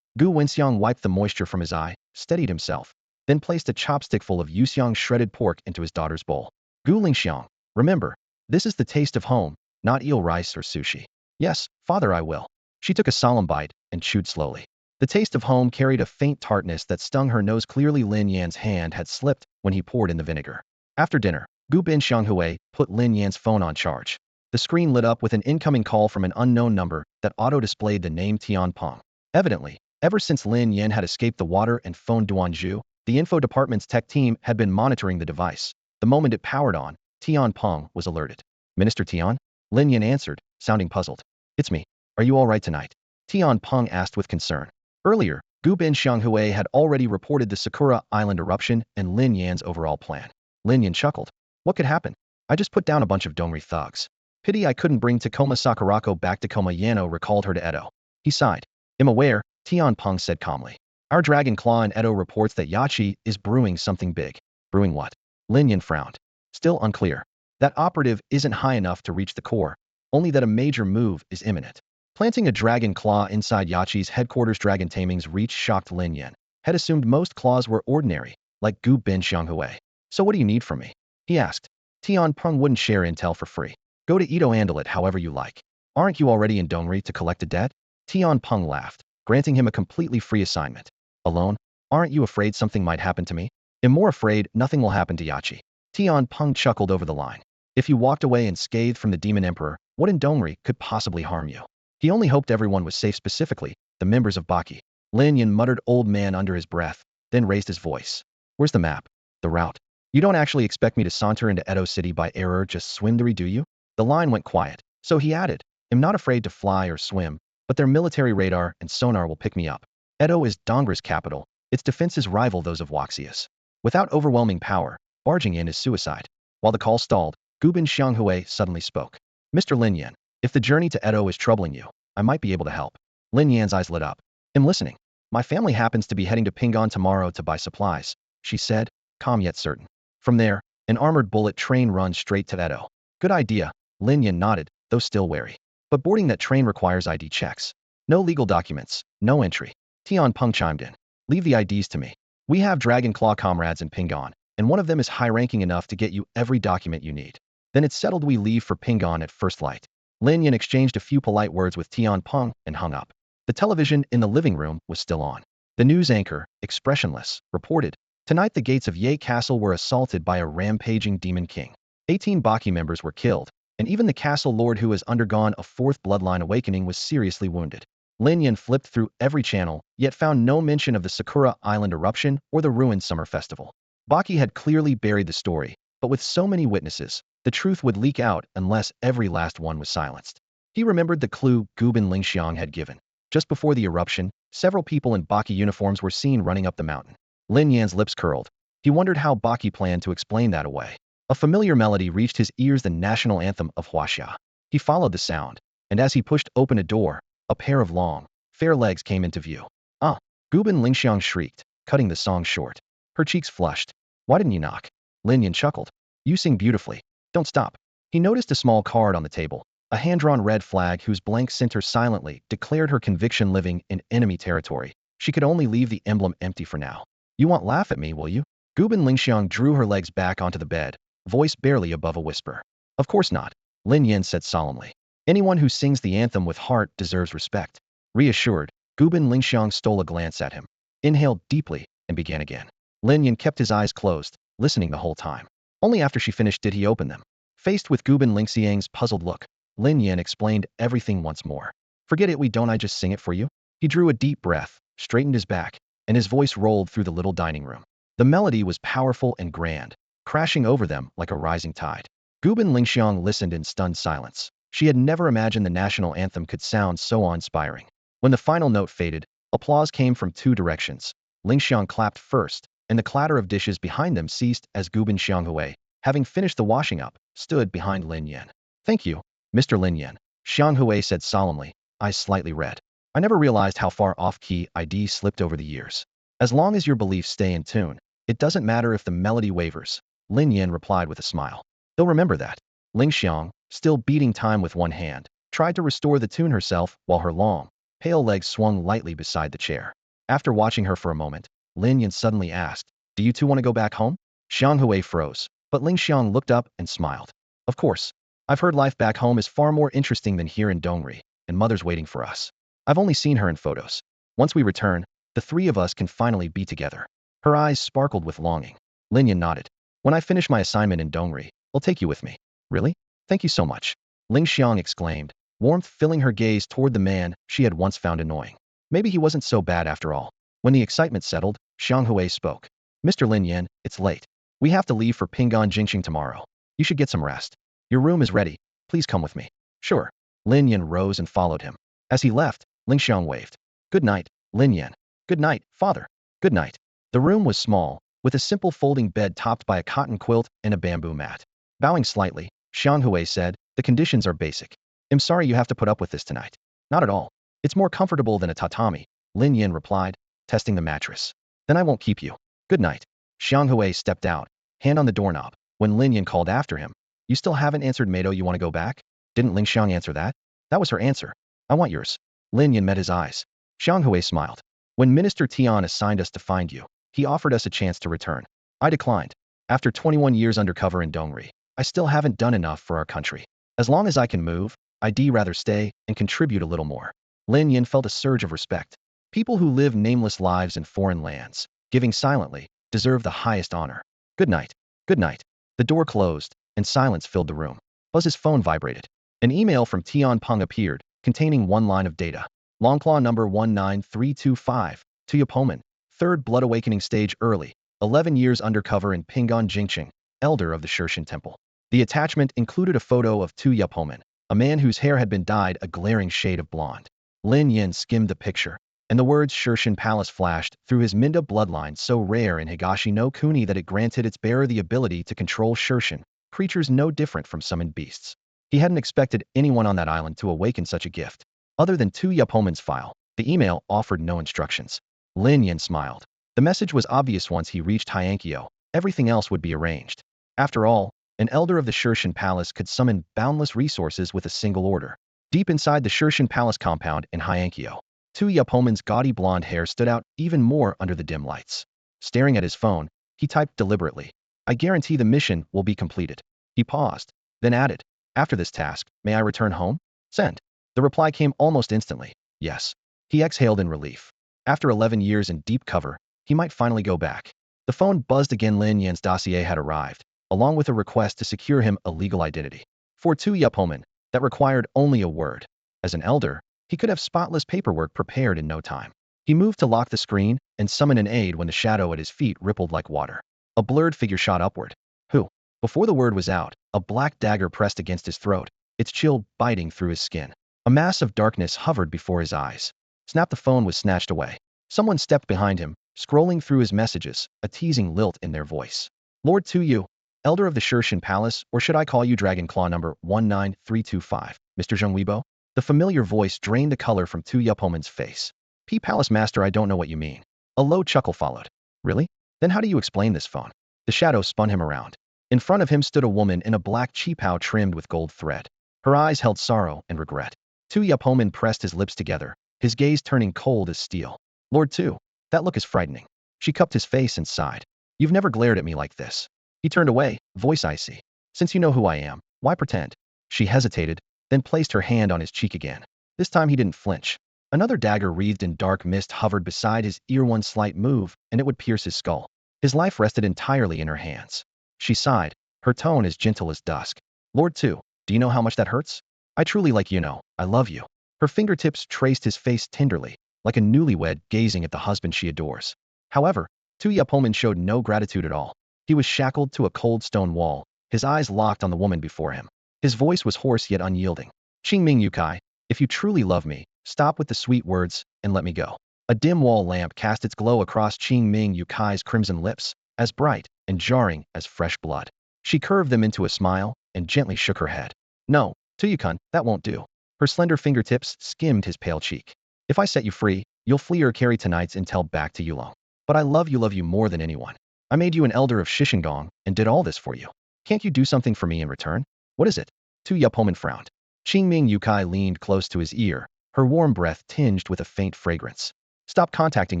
Gu Wenxiang wiped the moisture from his eye, steadied himself, then placed a chopstickful of Yuxiang's shredded pork into his daughter's bowl. Gu Lingxiang, remember, this is the taste of home, not eel rice or sushi. Yes, father, I will. She took a solemn bite and chewed slowly. The taste of home carried a faint tartness that stung her nose. Clearly Lin Yan's hand had slipped when he poured in the vinegar. After dinner, Gu Bin Xianghui put Lin Yan's phone on charge. The screen lit up with an incoming call from an unknown number that auto-displayed the name Tian Peng. Evidently, ever since Lin Yan had escaped the water and phoned Duanzhu, the info department's tech team had been monitoring the device. The moment it powered on, Tian Peng was alerted. Minister Tian? Lin Yan answered, sounding puzzled. It's me. Are you all right tonight? Tian Peng asked with concern. Earlier, Gu Bin Xianghui had already reported the Sakura Island eruption and Lin Yan's overall plan. Lin Yan chuckled. What could happen? I just put down a bunch of Dongri thugs. Pity I couldn't bring Takoma Sakurako back. Takoma Yano recalled her to Edo. He sighed. I'm aware, Tian Peng said calmly. Our Dragon Claw in Edo reports that Yachi is brewing something big. Brewing what? Lin Yan frowned. Still unclear. That operative isn't high enough to reach the core, only that a major move is imminent. Planting a dragon claw inside Yachi's headquarters. Dragon taming's reach shocked Lin Yan. Had assumed most claws were ordinary, like Gu Bin Xianghui. So what do you need from me? He asked. Tian Peng wouldn't share intel for free. Go to Edo, handle it however you like. Aren't you already in Dongri to collect a debt? Tian Peng laughed, granting him a completely free assignment. Alone? Aren't you afraid something might happen to me? I'm more afraid nothing will happen to Yachi. Tian Peng chuckled over the line. If you walked away unscathed from the Demon Emperor, what in Dongri could possibly harm you? He only hoped everyone was safe, specifically the members of Baki. Lin Yan muttered old man under his breath, then raised his voice. Where's the map? The route? You don't actually expect me to saunter into Edo City by error, just swim there, do you? The line went quiet, so he added, I'm not afraid to fly or swim, but their military radar and sonar will pick me up. Edo is Dongri's capital. Its defenses rival those of Waxia's. Without overwhelming power, barging in is suicide. While the call stalled, Gu Bin Xianghui suddenly spoke. Mr. Lin Yan, if the journey to Edo is troubling you, I might be able to help. Lin Yan's eyes lit up. I'm listening. My family happens to be heading to Pingon tomorrow to buy supplies, she said, calm yet certain. From there, an armored bullet train runs straight to Edo. Good idea, Lin Yan nodded, though still wary. But boarding that train requires ID checks. No legal documents, no entry. Tian Peng chimed in. Leave the IDs to me. We have Dragon Claw comrades in Pingon, and one of them is high-ranking enough to get you every document you need. Then it's settled. We leave for Pingon at first light. Lin Yan exchanged a few polite words with Tian Peng and hung up. The television in the living room was still on. The news anchor, expressionless, reported, tonight the gates of Ye Castle were assaulted by a rampaging demon king. 18 Baki members were killed, and even the castle lord who has undergone a fourth bloodline awakening was seriously wounded. Lin Yan flipped through every channel, yet found no mention of the Sakura Island eruption or the ruined summer festival. Baki had clearly buried the story, but with so many witnesses, the truth would leak out unless every last one was silenced. He remembered the clue Gu Bin Lingxiang had given. Just before the eruption, several people in Baki uniforms were seen running up the mountain. Lin Yan's lips curled. He wondered how Baki planned to explain that away. A familiar melody reached his ears, the national anthem of Huaxia. He followed the sound, and as he pushed open a door, a pair of long, fair legs came into view. Ah! Gu Bin Lingxiang shrieked, cutting the song short. Her cheeks flushed. Why didn't you knock? Lin Yan chuckled. You sing beautifully. Don't stop. He noticed a small card on the table, a hand-drawn red flag whose blank center silently declared her conviction. Living in enemy territory, she could only leave the emblem empty for now. You won't laugh at me, will you? Gu Bin Lingxiang drew her legs back onto the bed, voice barely above a whisper. Of course not, Lin Yan said solemnly. Anyone who sings the anthem with heart deserves respect. Reassured, Gu Bin Lingxiang stole a glance at him, inhaled deeply, and began again. Lin Yan kept his eyes closed, listening the whole time. Only after she finished did he open them. Faced with Gu Bin Lingxiang's puzzled look, Lin Yan explained everything once more. Forget it, don't I just sing it for you? He drew a deep breath, straightened his back, and his voice rolled through the little dining room. The melody was powerful and grand, crashing over them like a rising tide. Gu Bin Lingxiang listened in stunned silence. She had never imagined the national anthem could sound so awe-inspiring. When the final note faded, applause came from two directions. Lingxiang clapped first, and the clatter of dishes behind them ceased as Gu Bin Xianghui, having finished the washing up, stood behind Lin Yan. Thank you, Mr. Lin Yan, Xianghui said solemnly, eyes slightly red. I never realized how far off-key ID slipped over the years. As long as your beliefs stay in tune, it doesn't matter if the melody wavers, Lin Yan replied with a smile. They'll remember that. Lingxiang, still beating time with one hand, tried to restore the tune herself while her long, pale legs swung lightly beside the chair. After watching her for a moment, Lin Yan suddenly asked, "Do you two want to go back home?" Xiang Hui froze, but Ling Xiang looked up and smiled. "Of course. I've heard life back home is far more interesting than here in Dongri, and Mother's waiting for us. I've only seen her in photos. Once we return, the three of us can finally be together." Her eyes sparkled with longing. Lin Yan nodded. "When I finish my assignment in Dongri, I'll take you with me." "Really? Thank you so much," Ling Xiang exclaimed, warmth filling her gaze toward the man she had once found annoying. Maybe he wasn't so bad after all. When the excitement settled, Xiang Hui spoke. "Mr. Lin Yan, it's late. We have to leave for Pinggan Jingxing tomorrow. You should get some rest. Your room is ready. Please come with me." "Sure." Lin Yan rose and followed him. As he left, Ling Xiang waved. "Good night, Lin Yan." "Good night, father." "Good night." The room was small, with a simple folding bed topped by a cotton quilt and a bamboo mat. Bowing slightly, Xiang Hui said, "The conditions are basic. I'm sorry you have to put up with this tonight." "Not at all. It's more comfortable than a tatami," Lin Yan replied, testing the mattress. "Then I won't keep you. Good night." Xiang Hui stepped out, hand on the doorknob. When Lin Yan called after him, "You still haven't answered Mado, you want to go back?" Didn't Ling Xiang answer that? That was her answer. "I want yours." Lin Yan met his eyes. Xiang Hui smiled. "When Minister Tian assigned us to find you, he offered us a chance to return. I declined. After 21 years undercover in Dongri, I still haven't done enough for our country. As long as I can move, I'd rather stay and contribute a little more." Lin Yan felt a surge of respect. People who live nameless lives in foreign lands, giving silently, deserve the highest honor. "Good night." "Good night." The door closed, and silence filled the room. Buzz's phone vibrated. An email from Tian Peng appeared, containing one line of data. Longclaw number 19325, to Yapoman. Third Blood Awakening stage early. 11 years undercover in Pinggan Jingxing, elder of the Shirshan Temple. The attachment included a photo of Tu Yapoman, a man whose hair had been dyed a glaring shade of blonde. Lin Yan skimmed the picture, and the words Shirshan Palace flashed through his Minda bloodline so rare in Higashi no Kuni that it granted its bearer the ability to control Shirshan, creatures no different from summoned beasts. He hadn't expected anyone on that island to awaken such a gift. Other than Tu Yapoman's file, the email offered no instructions. Lin Yan smiled. The message was obvious once he reached Hyankyo. Everything else would be arranged. After all, an elder of the Shirshan Palace could summon boundless resources with a single order. Deep inside the Shirshan Palace compound in Hyankyo, Tu Yapoman's gaudy blonde hair stood out even more under the dim lights. Staring at his phone, he typed deliberately, "I guarantee the mission will be completed." He paused, then added, "After this task, may I return home?" "Send." The reply came almost instantly, "Yes." He exhaled in relief. After 11 years in deep cover, he might finally go back. The phone buzzed again. Lin Yan's dossier had arrived, along with a request to secure him a legal identity. For Tu Yapoman, that required only a word. As an elder, he could have spotless paperwork prepared in no time. He moved to lock the screen and summon an aid when the shadow at his feet rippled like water. A blurred figure shot upward. "Who?" Before the word was out, a black dagger pressed against his throat, its chill biting through his skin. A mass of darkness hovered before his eyes. Snap! The phone was snatched away. Someone stepped behind him, scrolling through his messages, a teasing lilt in their voice. "Lord Tu Yu, elder of the Shirshan Palace, or should I call you Dragon Claw number 19325, Mr. Zheng Weibo?" The familiar voice drained the color from Tu Yapoman's face. "P. Palace Master, I don't know what you mean." A low chuckle followed. "Really? Then how do you explain this phone?" The shadow spun him around. In front of him stood a woman in a black cheapao trimmed with gold thread. Her eyes held sorrow and regret. Tu Yapoman pressed his lips together, his gaze turning cold as steel. "Lord Tu, that look is frightening." She cupped his face and sighed. "You've never glared at me like this." He turned away, voice icy. "Since you know who I am, why pretend?" She hesitated, then placed her hand on his cheek again. This time he didn't flinch. Another dagger wreathed in dark mist hovered beside his ear. One slight move, and it would pierce his skull. His life rested entirely in her hands. She sighed, her tone as gentle as dusk. "Lord Tu, do you know how much that hurts? I truly like you know, I love you." Her fingertips traced his face tenderly, like a newlywed gazing at the husband she adores. However, Tu Yapoman showed no gratitude at all. He was shackled to a cold stone wall, his eyes locked on the woman before him. His voice was hoarse yet unyielding. "Qingming Yukai, if you truly love me, stop with the sweet words and let me go." A dim wall lamp cast its glow across Qingming Yukai's crimson lips, as bright and jarring as fresh blood. She curved them into a smile and gently shook her head. "No, Tuyukun, that won't do." Her slender fingertips skimmed his pale cheek. "If I set you free, you'll flee or carry tonight's intel back to Yulong. But I love you more than anyone. I made you an elder of Shishingong and did all this for you. Can't you do something for me in return? What is it?" Tu Yapoman frowned. Qingming Yukai leaned close to his ear, her warm breath tinged with a faint fragrance. Stop contacting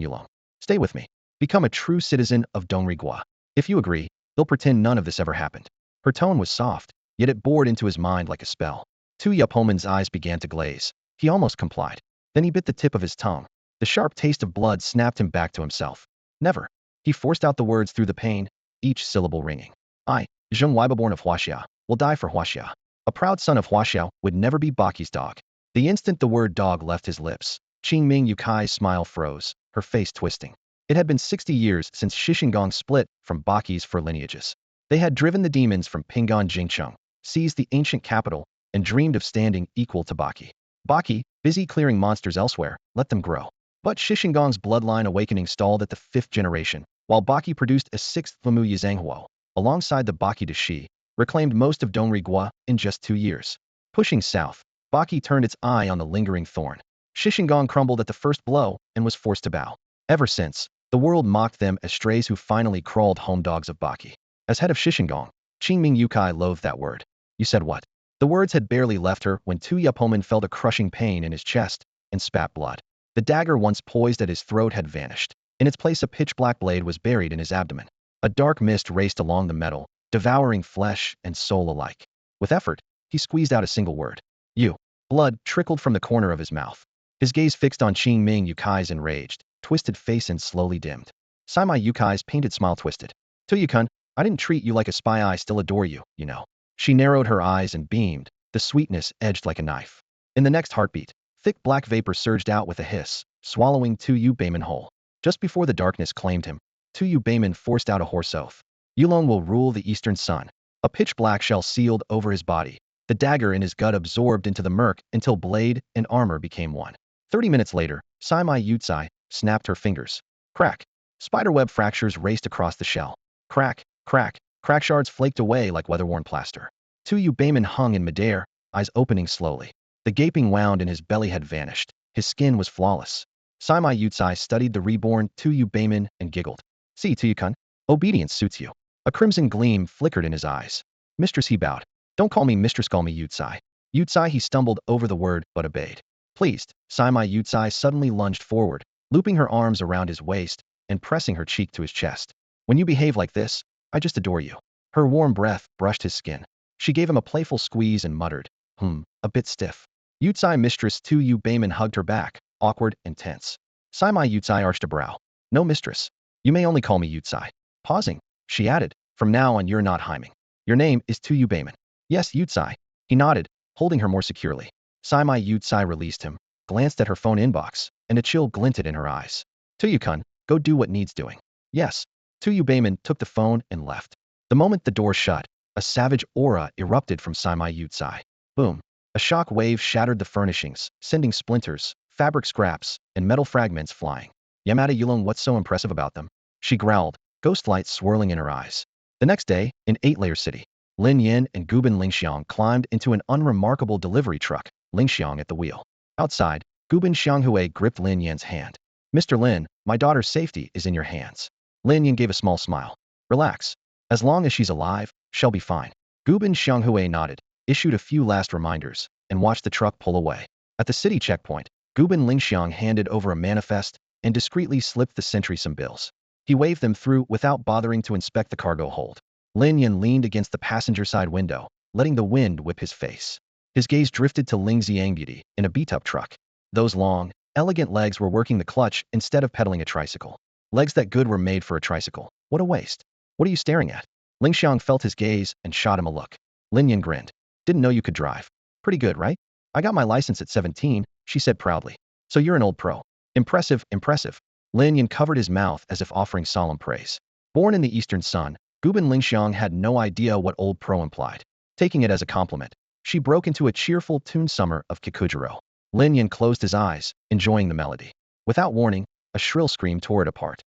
Yulong. Stay with me. Become a true citizen of Dongrigua. If you agree, they'll pretend none of this ever happened. Her tone was soft, yet it bored into his mind like a spell. Tu Yapolman's eyes began to glaze. He almost complied. Then he bit the tip of his tongue. The sharp taste of blood snapped him back to himself. Never. He forced out the words through the pain, each syllable ringing. I, Zheng Weibaborn of Huaxia, will die for Huaxia. A proud son of Huaxia would never be Baki's dog. The instant the word dog left his lips, Qingming Yukai's smile froze, her face twisting. It had been 60 years since Shishingong split from Baki's four lineages. They had driven the demons from Pingan Jingcheng, seized the ancient capital, and dreamed of standing equal to Baki. Baki, busy clearing monsters elsewhere, let them grow. But Shishingong's bloodline awakening stalled at the 5th generation, while Baki produced a 6th Limu Yizanghuo, alongside the Baki Dashi, reclaimed most of Dongrigua in just 2 years. Pushing south, Baki turned its eye on the lingering thorn. Shishingong crumbled at the first blow and was forced to bow. Ever since, the world mocked them as strays who finally crawled home dogs of Baki. As head of Shishingong, Qingming Yukai loathed that word. You said what? The words had barely left her when Tu Yapomen felt a crushing pain in his chest and spat blood. The dagger once poised at his throat had vanished. In its place a pitch-black blade was buried in his abdomen. A dark mist raced along the metal, devouring flesh and soul alike. With effort, he squeezed out a single word. You. Blood trickled from the corner of his mouth. His gaze fixed on Qingming Yukai's enraged, twisted face and slowly dimmed. Saimai Yukai's painted smile twisted. Tuyukun, I didn't treat you like a spy. I still adore you, you know. She narrowed her eyes and beamed, the sweetness edged like a knife. In the next heartbeat, thick black vapor surged out with a hiss, swallowing Tu Yu Bayman whole. Just before the darkness claimed him, Tu Yu Bayman forced out a hoarse oath. Yulong will rule the eastern sun. A pitch-black shell sealed over his body. The dagger in his gut absorbed into the murk until blade and armor became one. 30 minutes later, Saimai Yutsai snapped her fingers. Crack. Spiderweb fractures raced across the shell. Crack, crack, crack shards flaked away like weather-worn plaster. Tu Yu Bayman hung in midair, eyes opening slowly. The gaping wound in his belly had vanished. His skin was flawless. Saimai Yutsai studied the reborn Tu Yu Bayman and giggled. See, Tuyukun, obedience suits you. A crimson gleam flickered in his eyes. Mistress, he bowed. Don't call me mistress, call me Yutsai. Yutsai, he stumbled over the word, but obeyed. Pleased, Saimai Yutsai suddenly lunged forward, looping her arms around his waist and pressing her cheek to his chest. When you behave like this, I just adore you. Her warm breath brushed his skin. She gave him a playful squeeze and muttered, a bit stiff. Yutsai mistress Tu Yu Bayman hugged her back, awkward and tense. Saimai Yutsai arched a brow. No mistress. You may only call me Yutsai. Pausing, she added, from now on you're not Hyming. Your name is Tu Yu Bayman. Yes, Yutsai. He nodded, holding her more securely. Saimai Yutsai released him, glanced at her phone inbox, and a chill glinted in her eyes. Tuyukun, go do what needs doing. Yes. Tu Yu Bayman took the phone and left. The moment the door shut, a savage aura erupted from Saimai Yutsai. Boom. A shock wave shattered the furnishings, sending splinters, fabric scraps, and metal fragments flying. Yamada Yulong, what's so impressive about them? She growled, ghost light swirling in her eyes. The next day, in 8-layer city, Lin Yin and Gubin Lingxiang climbed into an unremarkable delivery truck, Lingxiang at the wheel. Outside, Gubin Xianghui gripped Lin Yin's hand. Mr. Lin, my daughter's safety is in your hands. Lin Yin gave a small smile. Relax. As long as she's alive, she'll be fine. Gubin Xianghui nodded, issued a few last reminders, and watched the truck pull away. At the city checkpoint, Gubin Lingxiang handed over a manifest and discreetly slipped the sentry some bills. He waved them through without bothering to inspect the cargo hold. Lin Yin leaned against the passenger side window, letting the wind whip his face. His gaze drifted to Ling Xiang Beauty in a beat-up truck. Those long, elegant legs were working the clutch instead of pedaling a tricycle. Legs that good were made for a tricycle. What a waste. What are you staring at? Ling Xiang felt his gaze and shot him a look. Lin Yin grinned. Didn't know you could drive. Pretty good, right? I got my license at 17, she said proudly. So you're an old pro. Impressive, impressive. Lin Yin covered his mouth as if offering solemn praise. Born in the eastern sun, Gubin Lingxiang had no idea what old pro implied. Taking it as a compliment, she broke into a cheerful tune summer of Kikujiro. Lin Yin closed his eyes, enjoying the melody. Without warning, a shrill scream tore it apart.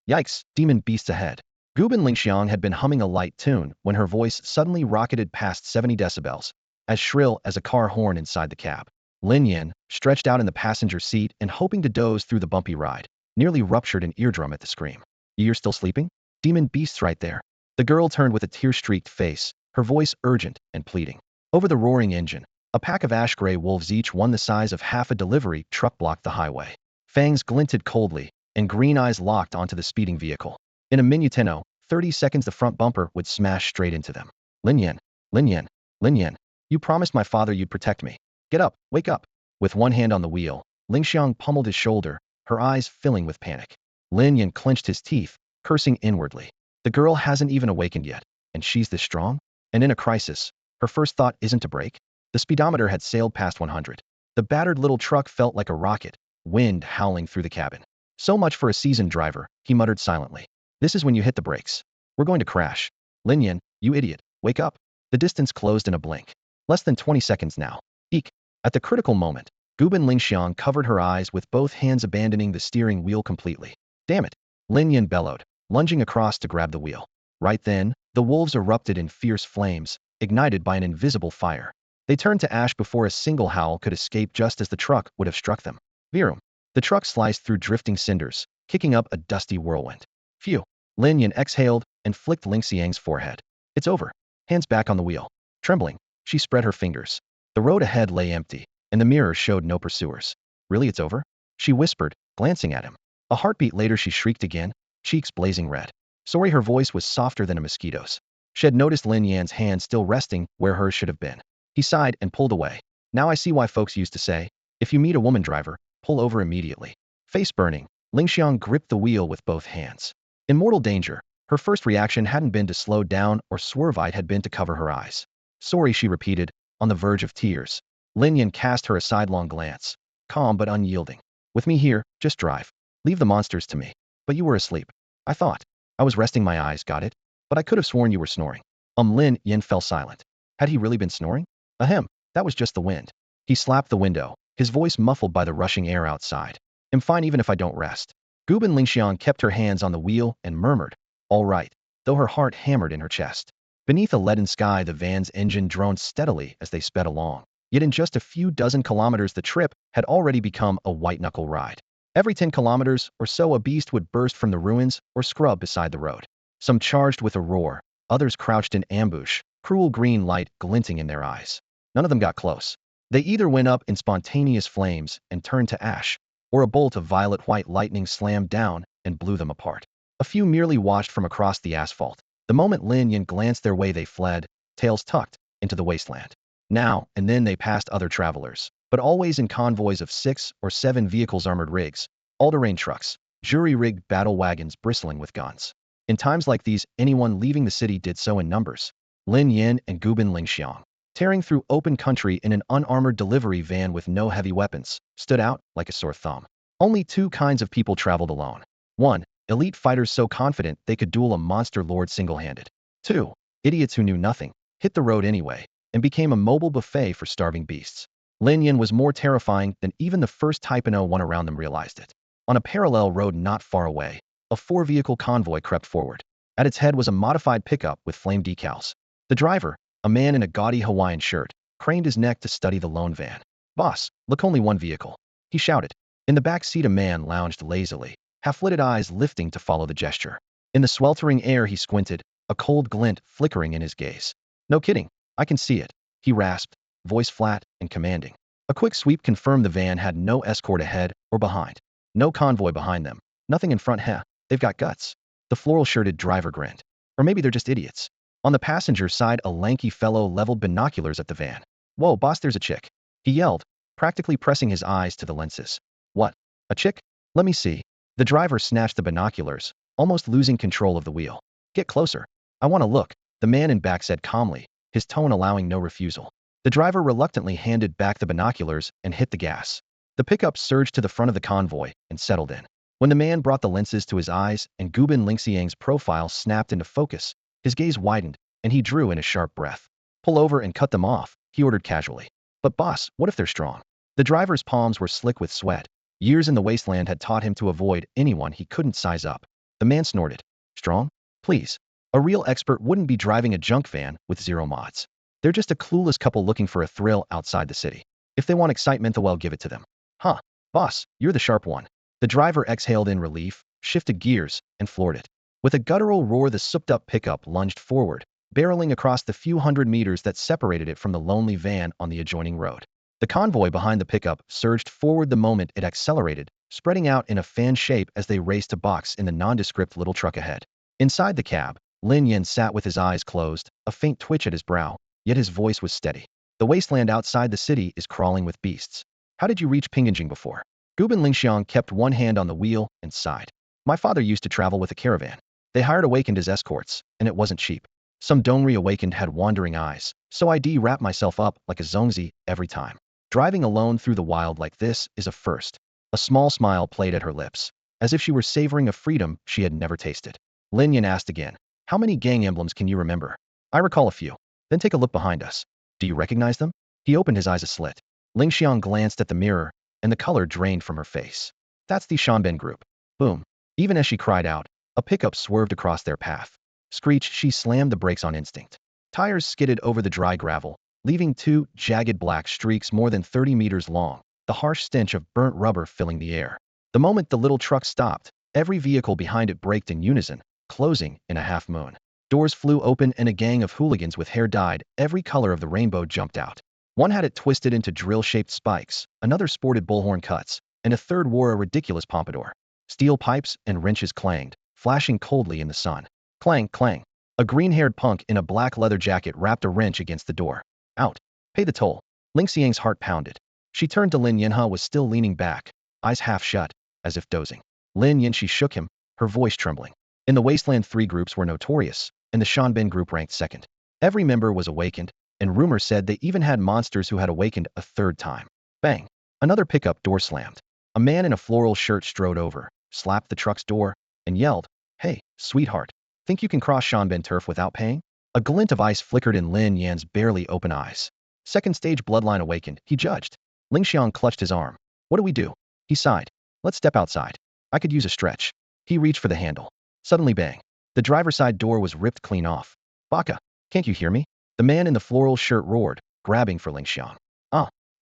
Yikes, demon beasts ahead. Gubin Lingxiang had been humming a light tune when her voice suddenly rocketed past 70 decibels, as shrill as a car horn inside the cab. Lin Yin, stretched out in the passenger seat and hoping to doze through the bumpy ride, nearly ruptured an eardrum at the scream. You're still sleeping? Demon beasts right there. The girl turned with a tear-streaked face, her voice urgent and pleading. Over the roaring engine, a pack of ash-gray wolves each one the size of half a delivery truck blocked the highway. Fangs glinted coldly, and green eyes locked onto the speeding vehicle. In a minutino, 30 seconds the front bumper would smash straight into them. Lin Yan, Lin Yan, Lin Yan, you promised my father you'd protect me. Get up, wake up. With one hand on the wheel, Ling Xiang pummeled his shoulder, her eyes filling with panic. Lin Yan clenched his teeth, cursing inwardly. The girl hasn't even awakened yet, and she's this strong? And in a crisis, her first thought isn't to brake. The speedometer had sailed past 100. The battered little truck felt like a rocket, wind howling through the cabin. So much for a seasoned driver, he muttered silently. This is when you hit the brakes. We're going to crash. Lin Yan, you idiot, wake up. The distance closed in a blink. Less than 20 seconds now. Eek. At the critical moment, Gubin Lingxiang covered her eyes with both hands, abandoning the steering wheel completely. Damn it. Lin Yan bellowed, lunging across to grab the wheel. Right then, the wolves erupted in fierce flames, ignited by an invisible fire. They turned to ash before a single howl could escape, just as the truck would have struck them. Virum. The truck sliced through drifting cinders, kicking up a dusty whirlwind. Phew. Lin Yan exhaled and flicked Ling Xiang's forehead. It's over. Hands back on the wheel. Trembling, she spread her fingers. The road ahead lay empty, and the mirror showed no pursuers. Really, it's over? She whispered, glancing at him. A heartbeat later she shrieked again, cheeks blazing red. Sorry, her voice was softer than a mosquito's. She had noticed Lin Yan's hand still resting where hers should have been. He sighed and pulled away. Now I see why folks used to say, if you meet a woman driver, pull over immediately. Face burning, Ling Xiang gripped the wheel with both hands. In mortal danger, her first reaction hadn't been to slow down or swerve, it had been to cover her eyes. Sorry, she repeated, on the verge of tears. Lin Yan cast her a sidelong glance, calm but unyielding. With me here, just drive. Leave the monsters to me. But you were asleep. I thought. I was resting my eyes, got it? But I could have sworn you were snoring. Lin Yan fell silent. Had he really been snoring? Ahem, that was just the wind. He slapped the window, his voice muffled by the rushing air outside. I'm fine even if I don't rest. Gubin Lingxiang kept her hands on the wheel and murmured, all right, though her heart hammered in her chest. Beneath a leaden sky, the van's engine droned steadily as they sped along. Yet in just a few dozen kilometers, the trip had already become a white-knuckle ride. Every 10 kilometers or so, a beast would burst from the ruins or scrub beside the road. Some charged with a roar, others crouched in ambush, cruel green light glinting in their eyes. None of them got close. They either went up in spontaneous flames and turned to ash, or a bolt of violet-white lightning slammed down and blew them apart. A few merely watched from across the asphalt. The moment Lin Yan glanced their way, they fled, tails tucked, into the wasteland. Now and then they passed other travelers, but always in convoys of 6 or 7 vehicles, armored rigs, all-terrain trucks, jury-rigged battle wagons bristling with guns. In times like these, anyone leaving the city did so in numbers. Lin Yan and Gubin Lingxiang, tearing through open country in an unarmored delivery van with no heavy weapons, stood out like a sore thumb. Only 2 kinds of people traveled alone. 1. Elite fighters so confident they could duel a monster lord single-handed. 2. Idiots who knew nothing, hit the road anyway, and became a mobile buffet for starving beasts. Lin Yan was more terrifying than even the first Type one around them realized it. On a parallel road not far away, a 4-vehicle convoy crept forward. At its head was a modified pickup with flame decals. The driver, a man in a gaudy Hawaiian shirt, craned his neck to study the lone van. Boss, look, only one vehicle. He shouted. In the back seat, a man lounged lazily, half-lidded eyes lifting to follow the gesture. In the sweltering air, he squinted, a cold glint flickering in his gaze. No kidding, I can see it, he rasped, voice flat and commanding. A quick sweep confirmed the van had no escort ahead or behind. No convoy behind them. Nothing in front. Heh, they've got guts. The floral-shirted driver grinned. Or maybe they're just idiots. On the passenger side, a lanky fellow leveled binoculars at the van. Whoa, boss, there's a chick. He yelled, practically pressing his eyes to the lenses. What? A chick? Let me see. The driver snatched the binoculars, almost losing control of the wheel. Get closer. I want to look, the man in back said calmly, his tone allowing no refusal. The driver reluctantly handed back the binoculars and hit the gas. The pickup surged to the front of the convoy and settled in. When the man brought the lenses to his eyes and Gubin Lingxiang's profile snapped into focus, his gaze widened, and he drew in a sharp breath. Pull over and cut them off, he ordered casually. But boss, what if they're strong? The driver's palms were slick with sweat. Years in the wasteland had taught him to avoid anyone he couldn't size up. The man snorted. Strong? Please. A real expert wouldn't be driving a junk van with 0 mods. They're just a clueless couple looking for a thrill outside the city. If they want excitement, well, give it to them. Huh. Boss, you're the sharp one. The driver exhaled in relief, shifted gears, and floored it. With a guttural roar, the souped-up pickup lunged forward, barreling across the few hundred meters that separated it from the lonely van on the adjoining road. The convoy behind the pickup surged forward the moment it accelerated, spreading out in a fan shape as they raced to box in the nondescript little truck ahead. Inside the cab, Lin Yin sat with his eyes closed, a faint twitch at his brow, yet his voice was steady. The wasteland outside the city is crawling with beasts. How did you reach Pinganjing before? Gubin Lingxiang kept one hand on the wheel and sighed. My father used to travel with a caravan. They hired awakened as escorts, and it wasn't cheap. Some Dongri awakened had wandering eyes, so I'd wrap myself up like a zongzi every time. Driving alone through the wild like this is a first. A small smile played at her lips, as if she were savoring a freedom she had never tasted. Lin Yin asked again, how many gang emblems can you remember? I recall a few. Then take a look behind us. Do you recognize them? He opened his eyes a slit. Lingxiang glanced at the mirror, and the color drained from her face. That's the Shanben group. Boom. Even as she cried out, a pickup swerved across their path. Screech, she slammed the brakes on instinct. Tires skidded over the dry gravel, leaving two jagged black streaks more than 30 meters long, the harsh stench of burnt rubber filling the air. The moment the little truck stopped, every vehicle behind it braked in unison, closing in a half moon. Doors flew open and a gang of hooligans with hair dyed every color of the rainbow jumped out. One had it twisted into drill-shaped spikes, another sported bullhorn cuts, and a third wore a ridiculous pompadour. Steel pipes and wrenches clanged, flashing coldly in the sun. Clang, clang. A green-haired punk in a black leather jacket wrapped a wrench against the door. Out. Pay the toll. Ling Xiang's heart pounded. She turned to Lin Yinhe was still leaning back, eyes half shut, as if dozing. Lin Yin, she shook him, her voice trembling. In the wasteland, 3 groups were notorious, and the Shanben group ranked second. Every member was awakened, and rumor said they even had monsters who had awakened a 3rd time. Bang. Another pickup door slammed. A man in a floral shirt strode over, slapped the truck's door, and yelled, hey, sweetheart. Think you can cross Shanben turf without paying? A glint of ice flickered in Lin Yan's barely open eyes. Second stage bloodline awakened, he judged. Lingxiang clutched his arm. What do we do? He sighed. Let's step outside. I could use a stretch. He reached for the handle. Suddenly bang. The driver's side door was ripped clean off. Baka, can't you hear me? The man in the floral shirt roared, grabbing for Lingxiang.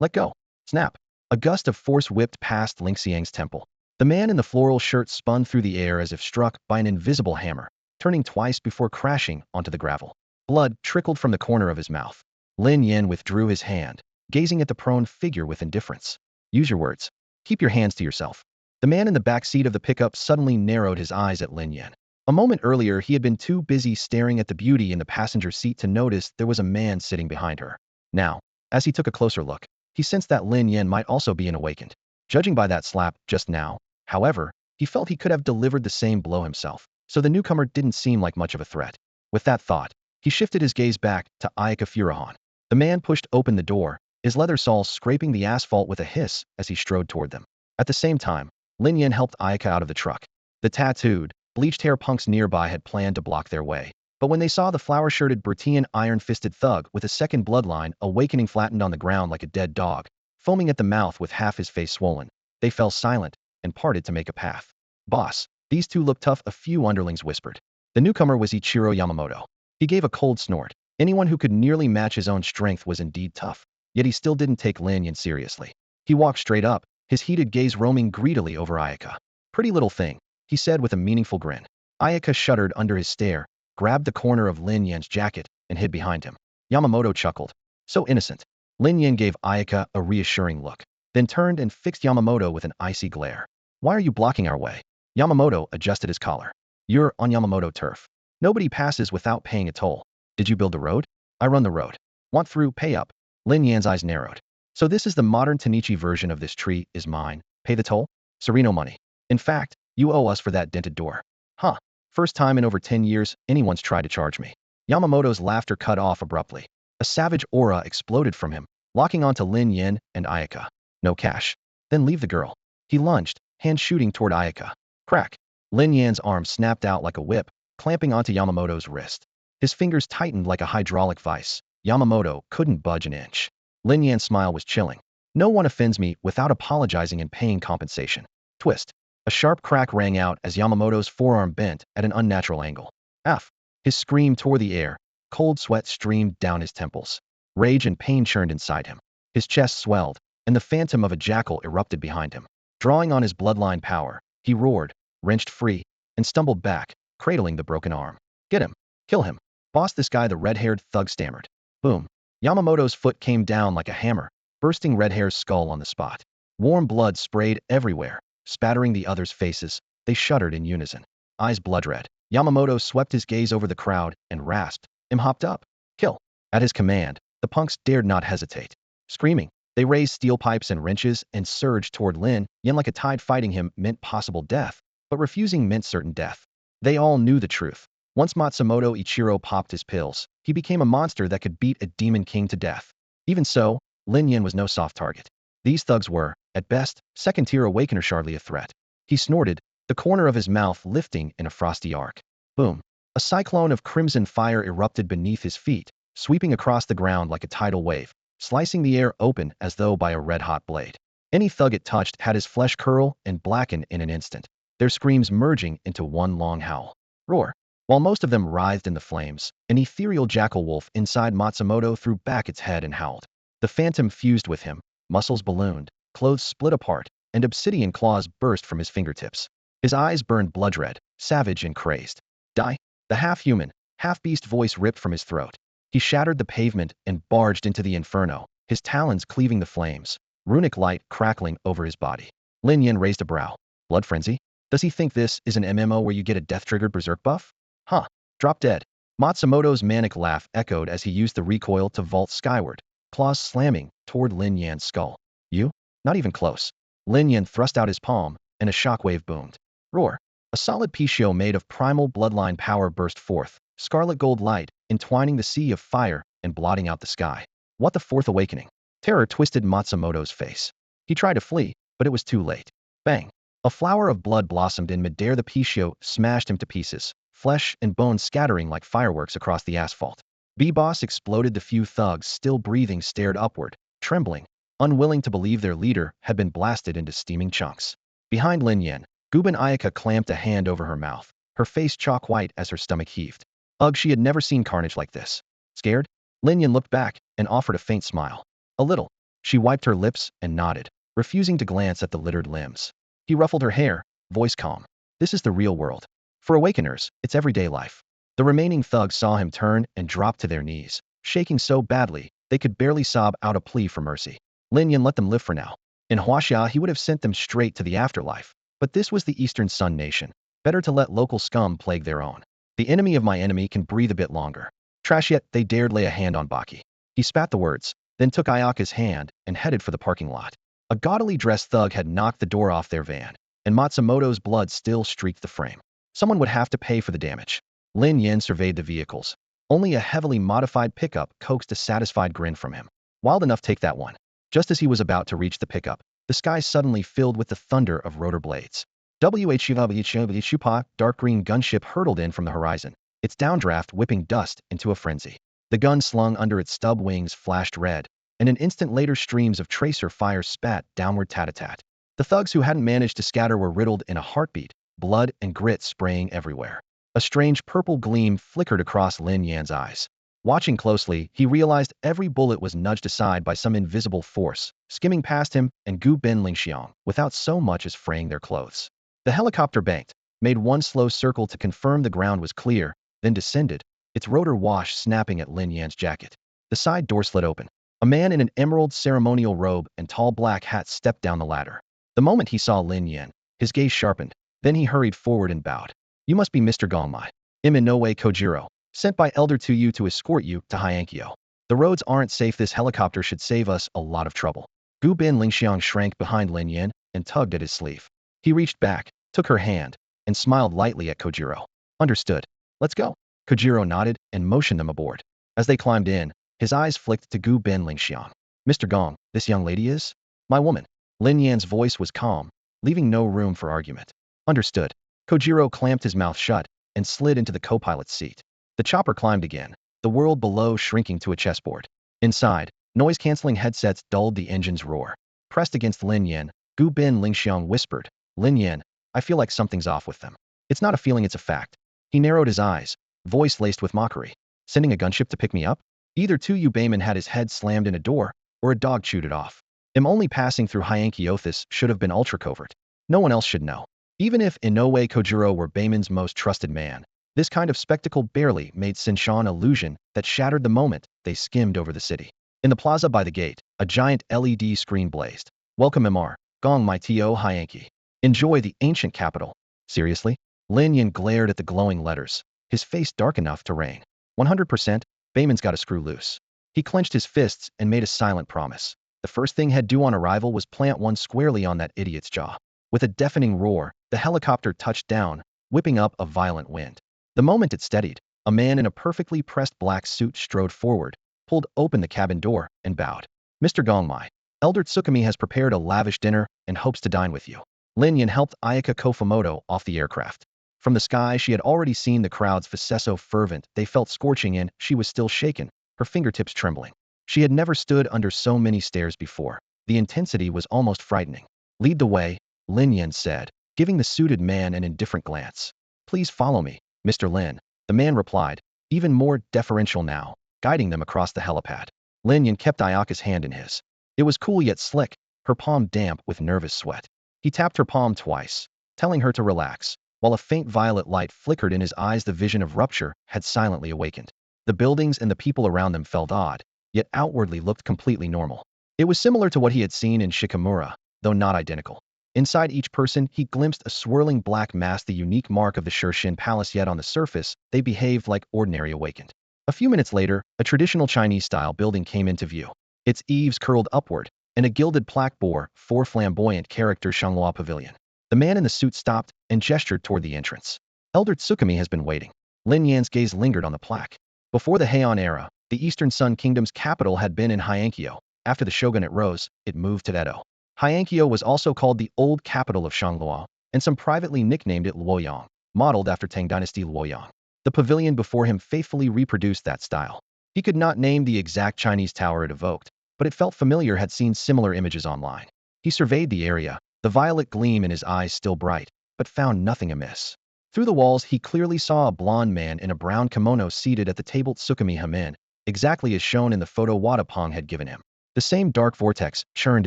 Let go. Snap. A gust of force whipped past Lingxiang's temple. The man in the floral shirt spun through the air as if struck by an invisible hammer, turning twice before crashing onto the gravel. Blood trickled from the corner of his mouth. Lin Yin withdrew his hand, gazing at the prone figure with indifference. Use your words. Keep your hands to yourself. The man in the back seat of the pickup suddenly narrowed his eyes at Lin Yin. A moment earlier, he had been too busy staring at the beauty in the passenger seat to notice there was a man sitting behind her. Now, as he took a closer look, he sensed that Lin Yin might also be an awakened. Judging by that slap just now, however, he felt he could have delivered the same blow himself, so the newcomer didn't seem like much of a threat. With that thought, he shifted his gaze back to Ayaka Furahan. The man pushed open the door, his leather soles scraping the asphalt with a hiss as he strode toward them. At the same time, Lin Yin helped Ayaka out of the truck. The tattooed, bleached-hair punks nearby had planned to block their way, but when they saw the flower-shirted Bertian iron-fisted thug with a second bloodline awakening flattened on the ground like a dead dog, foaming at the mouth with half his face swollen, they fell silent and parted to make a path. Boss, these two look tough, a few underlings whispered. The newcomer was Ichiro Yamamoto. He gave a cold snort. Anyone who could nearly match his own strength was indeed tough, yet he still didn't take Lin Yin seriously. He walked straight up, his heated gaze roaming greedily over Ayaka. Pretty little thing, he said with a meaningful grin. Ayaka shuddered under his stare, grabbed the corner of Lin Yin's jacket, and hid behind him. Yamamoto chuckled. So innocent. Lin Yin gave Ayaka a reassuring look, then turned and fixed Yamamoto with an icy glare. Why are you blocking our way? Yamamoto adjusted his collar. You're on Yamamoto turf. Nobody passes without paying a toll. Did you build the road? I run the road. Want through, pay up. Lin Yan's eyes narrowed. So this is the modern Tanichi version of this tree is mine. Pay the toll? Sereno money. In fact, you owe us for that dented door. Huh. First time in over 10 years anyone's tried to charge me. Yamamoto's laughter cut off abruptly. A savage aura exploded from him, locking onto Lin Yin and Ayaka. No cash. Then leave the girl. He lunged, hand shooting toward Ayaka. Crack. Lin Yan's arm snapped out like a whip, clamping onto Yamamoto's wrist. His fingers tightened like a hydraulic vice. Yamamoto couldn't budge an inch. Lin Yan's smile was chilling. No one offends me without apologizing and paying compensation. Twist. A sharp crack rang out as Yamamoto's forearm bent at an unnatural angle. F. His scream tore the air. Cold sweat streamed down his temples. Rage and pain churned inside him. His chest swelled, and the phantom of a jackal erupted behind him. Drawing on his bloodline power, he roared, wrenched free, and stumbled back, cradling the broken arm. Get him. Kill him. Boss, this guy, the red-haired thug stammered. Boom. Yamamoto's foot came down like a hammer, bursting Red Hair's skull on the spot. Warm blood sprayed everywhere, spattering the others' faces. They shuddered in unison, eyes blood red. Yamamoto swept his gaze over the crowd and rasped, hopped up. Kill. At his command, the punks dared not hesitate. Screaming, they raised steel pipes and wrenches and surged toward Lin Yan like a tide. Fighting him meant possible death, but refusing meant certain death. They all knew the truth. Once Matsumoto Ichiro popped his pills, he became a monster that could beat a demon king to death. Even so, Lin Yan was no soft target. These thugs were, at best, second-tier awakeners, hardly a threat. He snorted, the corner of his mouth lifting in a frosty arc. Boom. A cyclone of crimson fire erupted beneath his feet, sweeping across the ground like a tidal wave, slicing the air open as though by a red-hot blade. Any thug it touched had his flesh curl and blacken in an instant, their screams merging into one long howl. Roar. While most of them writhed in the flames, an ethereal jackal wolf inside Matsumoto threw back its head and howled. The phantom fused with him, muscles ballooned, clothes split apart, and obsidian claws burst from his fingertips. His eyes burned blood red, savage and crazed. Die! The half-human, half-beast voice ripped from his throat. He shattered the pavement and barged into the inferno, his talons cleaving the flames, runic light crackling over his body. Lin Yan raised a brow. Blood frenzy? Does he think this is an MMO where you get a death-triggered berserk buff? Huh. Drop dead. Matsumoto's manic laugh echoed as he used the recoil to vault skyward, claws slamming toward Lin Yan's skull. You? Not even close. Lin Yan thrust out his palm, and a shockwave boomed. Roar. A solid Pishio made of primal bloodline power burst forth, scarlet gold light, entwining the sea of fire and blotting out the sky. What the fourth awakening? Terror twisted Matsumoto's face. He tried to flee, but it was too late. Bang. A flower of blood blossomed in midair. The Pishio smashed him to pieces, flesh and bone scattering like fireworks across the asphalt. B-Boss exploded. The few thugs still breathing stared upward, trembling, unwilling to believe their leader had been blasted into steaming chunks. Behind Lin Yan, Guben Ayaka clamped a hand over her mouth, her face chalk white as her stomach heaved. Ugh, she had never seen carnage like this. Scared? Lin Yan looked back and offered a faint smile. A little. She wiped her lips and nodded, refusing to glance at the littered limbs. He ruffled her hair, voice calm. This is the real world. For awakeners, it's everyday life. The remaining thugs saw him turn and drop to their knees, shaking so badly they could barely sob out a plea for mercy. Lin Yan let them live for now. In Huaxia, he would have sent them straight to the afterlife. But this was the Eastern Sun Nation. Better to let local scum plague their own. The enemy of my enemy can breathe a bit longer. Trash yet, they dared lay a hand on Baki. He spat the words, then took Ayaka's hand and headed for the parking lot. A gaudily dressed thug had knocked the door off their van, and Matsumoto's blood still streaked the frame. Someone would have to pay for the damage. Lin Yan surveyed the vehicles. Only a heavily modified pickup coaxed a satisfied grin from him. Wild enough, take that one. Just as he was about to reach the pickup, the sky suddenly filled with the thunder of rotor blades. WHUPA dark green gunship hurtled in from the horizon, its downdraft whipping dust into a frenzy. The gun slung under its stub wings flashed red, and an instant later streams of tracer fire spat downward tat-a-tat. The thugs who hadn't managed to scatter were riddled in a heartbeat, blood and grit spraying everywhere. A strange purple gleam flickered across Lin Yan's eyes. Watching closely, he realized every bullet was nudged aside by some invisible force, skimming past him and Gu Ben Lingxiang without so much as fraying their clothes. The helicopter banked, made one slow circle to confirm the ground was clear, then descended, its rotor wash snapping at Lin Yan's jacket. The side door slid open. A man in an emerald ceremonial robe and tall black hat stepped down the ladder. The moment he saw Lin Yan, his gaze sharpened, then he hurried forward and bowed. You must be Mr. Gongmai. Inoue Kojiro, sent by Elder to you to escort you to Hyankyo. The roads aren't safe. This helicopter should save us a lot of trouble. Gu Ben Lingxiang shrank behind Lin Yan and tugged at his sleeve. He reached back, took her hand, and smiled lightly at Kojiro. Understood. Let's go. Kojiro nodded and motioned them aboard. As they climbed in, his eyes flicked to Gu Ben Lingxiang. Mr. Gong, this young lady is? My woman. Lin Yan's voice was calm, leaving no room for argument. Understood. Kojiro clamped his mouth shut and slid into the co-pilot's seat. The chopper climbed again, the world below shrinking to a chessboard. Inside, noise-canceling headsets dulled the engine's roar. Pressed against Lin Yan, Gu Ben Lingxiang whispered, Lin Yan, I feel like something's off with them. It's not a feeling, it's a fact. He narrowed his eyes, voice laced with mockery. Sending a gunship to pick me up? Either Yu Bayman had his head slammed in a door, or a dog chewed it off. Him only passing through Hyankyothis should have been ultra-covert. No one else should know. Even if Inoue Kojiro were Bayman's most trusted man, this kind of spectacle barely made Sinshan illusion that shattered the moment they skimmed over the city. In the plaza by the gate, a giant LED screen blazed. Welcome MR, Gong Mai To Hyanki. Enjoy the ancient capital. Seriously? Lin Yin glared at the glowing letters, his face dark enough to rain. 100%, Bayman's got a screw loose. He clenched his fists and made a silent promise. The first thing he'd do on arrival was plant one squarely on that idiot's jaw. With a deafening roar, the helicopter touched down, whipping up a violent wind. The moment it steadied, a man in a perfectly pressed black suit strode forward, pulled open the cabin door, and bowed. Mr. Gongmai, Elder Tsukumi has prepared a lavish dinner and hopes to dine with you. Lin Yin helped Ayaka Kofumoto off the aircraft. From the sky, she had already seen the crowd's face so fervent they felt scorching and she was still shaken, her fingertips trembling. She had never stood under so many stares before. The intensity was almost frightening. Lead the way, Lin Yin said, giving the suited man an indifferent glance. Please follow me, Mr. Lin, the man replied, even more deferential now, guiding them across the helipad. Lin Yin kept Ayaka's hand in his. It was cool yet slick, her palm damp with nervous sweat. He tapped her palm twice, telling her to relax. While a faint violet light flickered in his eyes, the vision of rupture had silently awakened. The buildings and the people around them felt odd, yet outwardly looked completely normal. It was similar to what he had seen in Shikamura, though not identical. Inside each person, he glimpsed a swirling black mass, the unique mark of the Shirshin Palace, yet on the surface, they behaved like ordinary awakened. A few minutes later, a traditional Chinese-style building came into view. Its eaves curled upward, and a gilded plaque bore 4 flamboyant characters Shanghua Pavilion. The man in the suit stopped and gestured toward the entrance. Elder Tsukumi has been waiting. Lin Yan's gaze lingered on the plaque. Before the Heian era, the Eastern Sun Kingdom's capital had been in Hyankyo. After the shogunate rose, it moved to Edo. Hyankyo was also called the Old Capital of Shanghua, and some privately nicknamed it Luoyang, modeled after Tang Dynasty Luoyang. The pavilion before him faithfully reproduced that style. He could not name the exact Chinese tower it evoked, but it felt familiar, had seen similar images online. He surveyed the area, the violet gleam in his eyes still bright, but found nothing amiss. Through the walls, he clearly saw a blond man in a brown kimono seated at the table Tsukumi Hamin, exactly as shown in the photo Wadapong had given him. The same dark vortex churned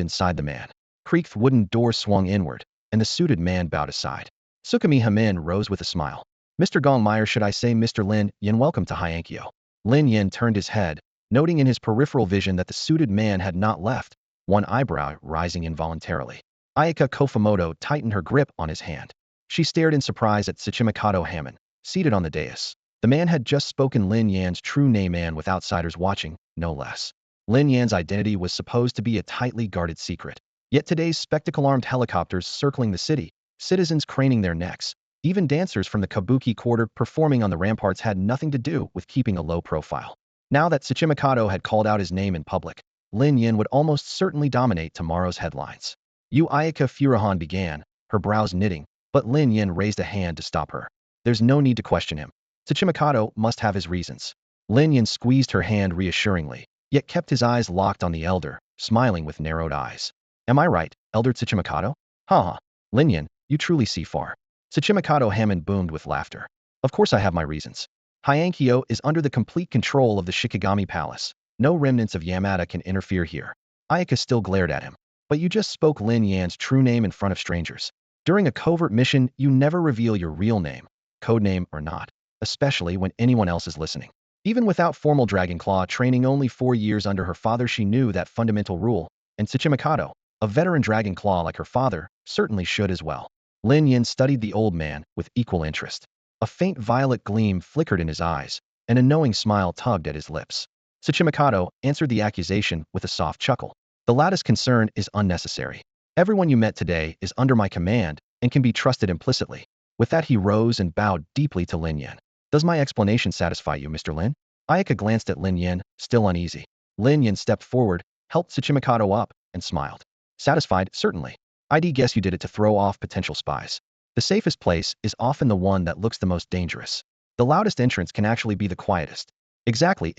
inside the man. Creaked wooden door swung inward, and the suited man bowed aside. Tsukumi Hamin rose with a smile. Mr. Gongmai, should I say Mr. Lin Yin, welcome to Hyankyo. Lin Yin turned his head, noting in his peripheral vision that the suited man had not left, one eyebrow rising involuntarily. Ayaka Kofumoto tightened her grip on his hand. She stared in surprise at Tsuchimikado Hamon, seated on the dais. The man had just spoken Lin Yan's true name, and with outsiders watching, no less. Lin Yan's identity was supposed to be a tightly guarded secret. Yet today's spectacle-armed helicopters circling the city, citizens craning their necks, even dancers from the Kabuki Quarter performing on the ramparts had nothing to do with keeping a low profile. Now that Tsuchimikado had called out his name in public, Lin Yin would almost certainly dominate tomorrow's headlines. Ayaka Furuhan began, her brows knitting, but Lin Yin raised a hand to stop her. There's no need to question him. Tsuchimikado must have his reasons. Lin Yin squeezed her hand reassuringly, yet kept his eyes locked on the elder, smiling with narrowed eyes. Am I right, Elder Tsuchimikado? Ha. Lin Yin, you truly see far. Tsuchimikado Hamon boomed with laughter. Of course I have my reasons. Hyankyo is under the complete control of the Shikigami Palace. No remnants of Yamada can interfere here. Ayaka still glared at him. But you just spoke Lin Yan's true name in front of strangers. During a covert mission, you never reveal your real name, codename or not, especially when anyone else is listening. Even without formal Dragonclaw training, only 4 years under her father, she knew that fundamental rule, and Tsuchimikado, a veteran Dragonclaw like her father, certainly should as well. Lin Yin studied the old man with equal interest. A faint violet gleam flickered in his eyes, and a knowing smile tugged at his lips. Tsuchimikado answered the accusation with a soft chuckle. The latest concern is unnecessary. Everyone you met today is under my command and can be trusted implicitly. With that, he rose and bowed deeply to Lin Yin. Does my explanation satisfy you, Mr. Lin? Ayaka glanced at Lin Yin, still uneasy. Lin Yin stepped forward, helped Tsuchimikado up, and smiled. Satisfied, certainly. I'd guess you did it to throw off potential spies. The safest place is often the one that looks the most dangerous. The loudest entrance can actually be the quietest. Exactly.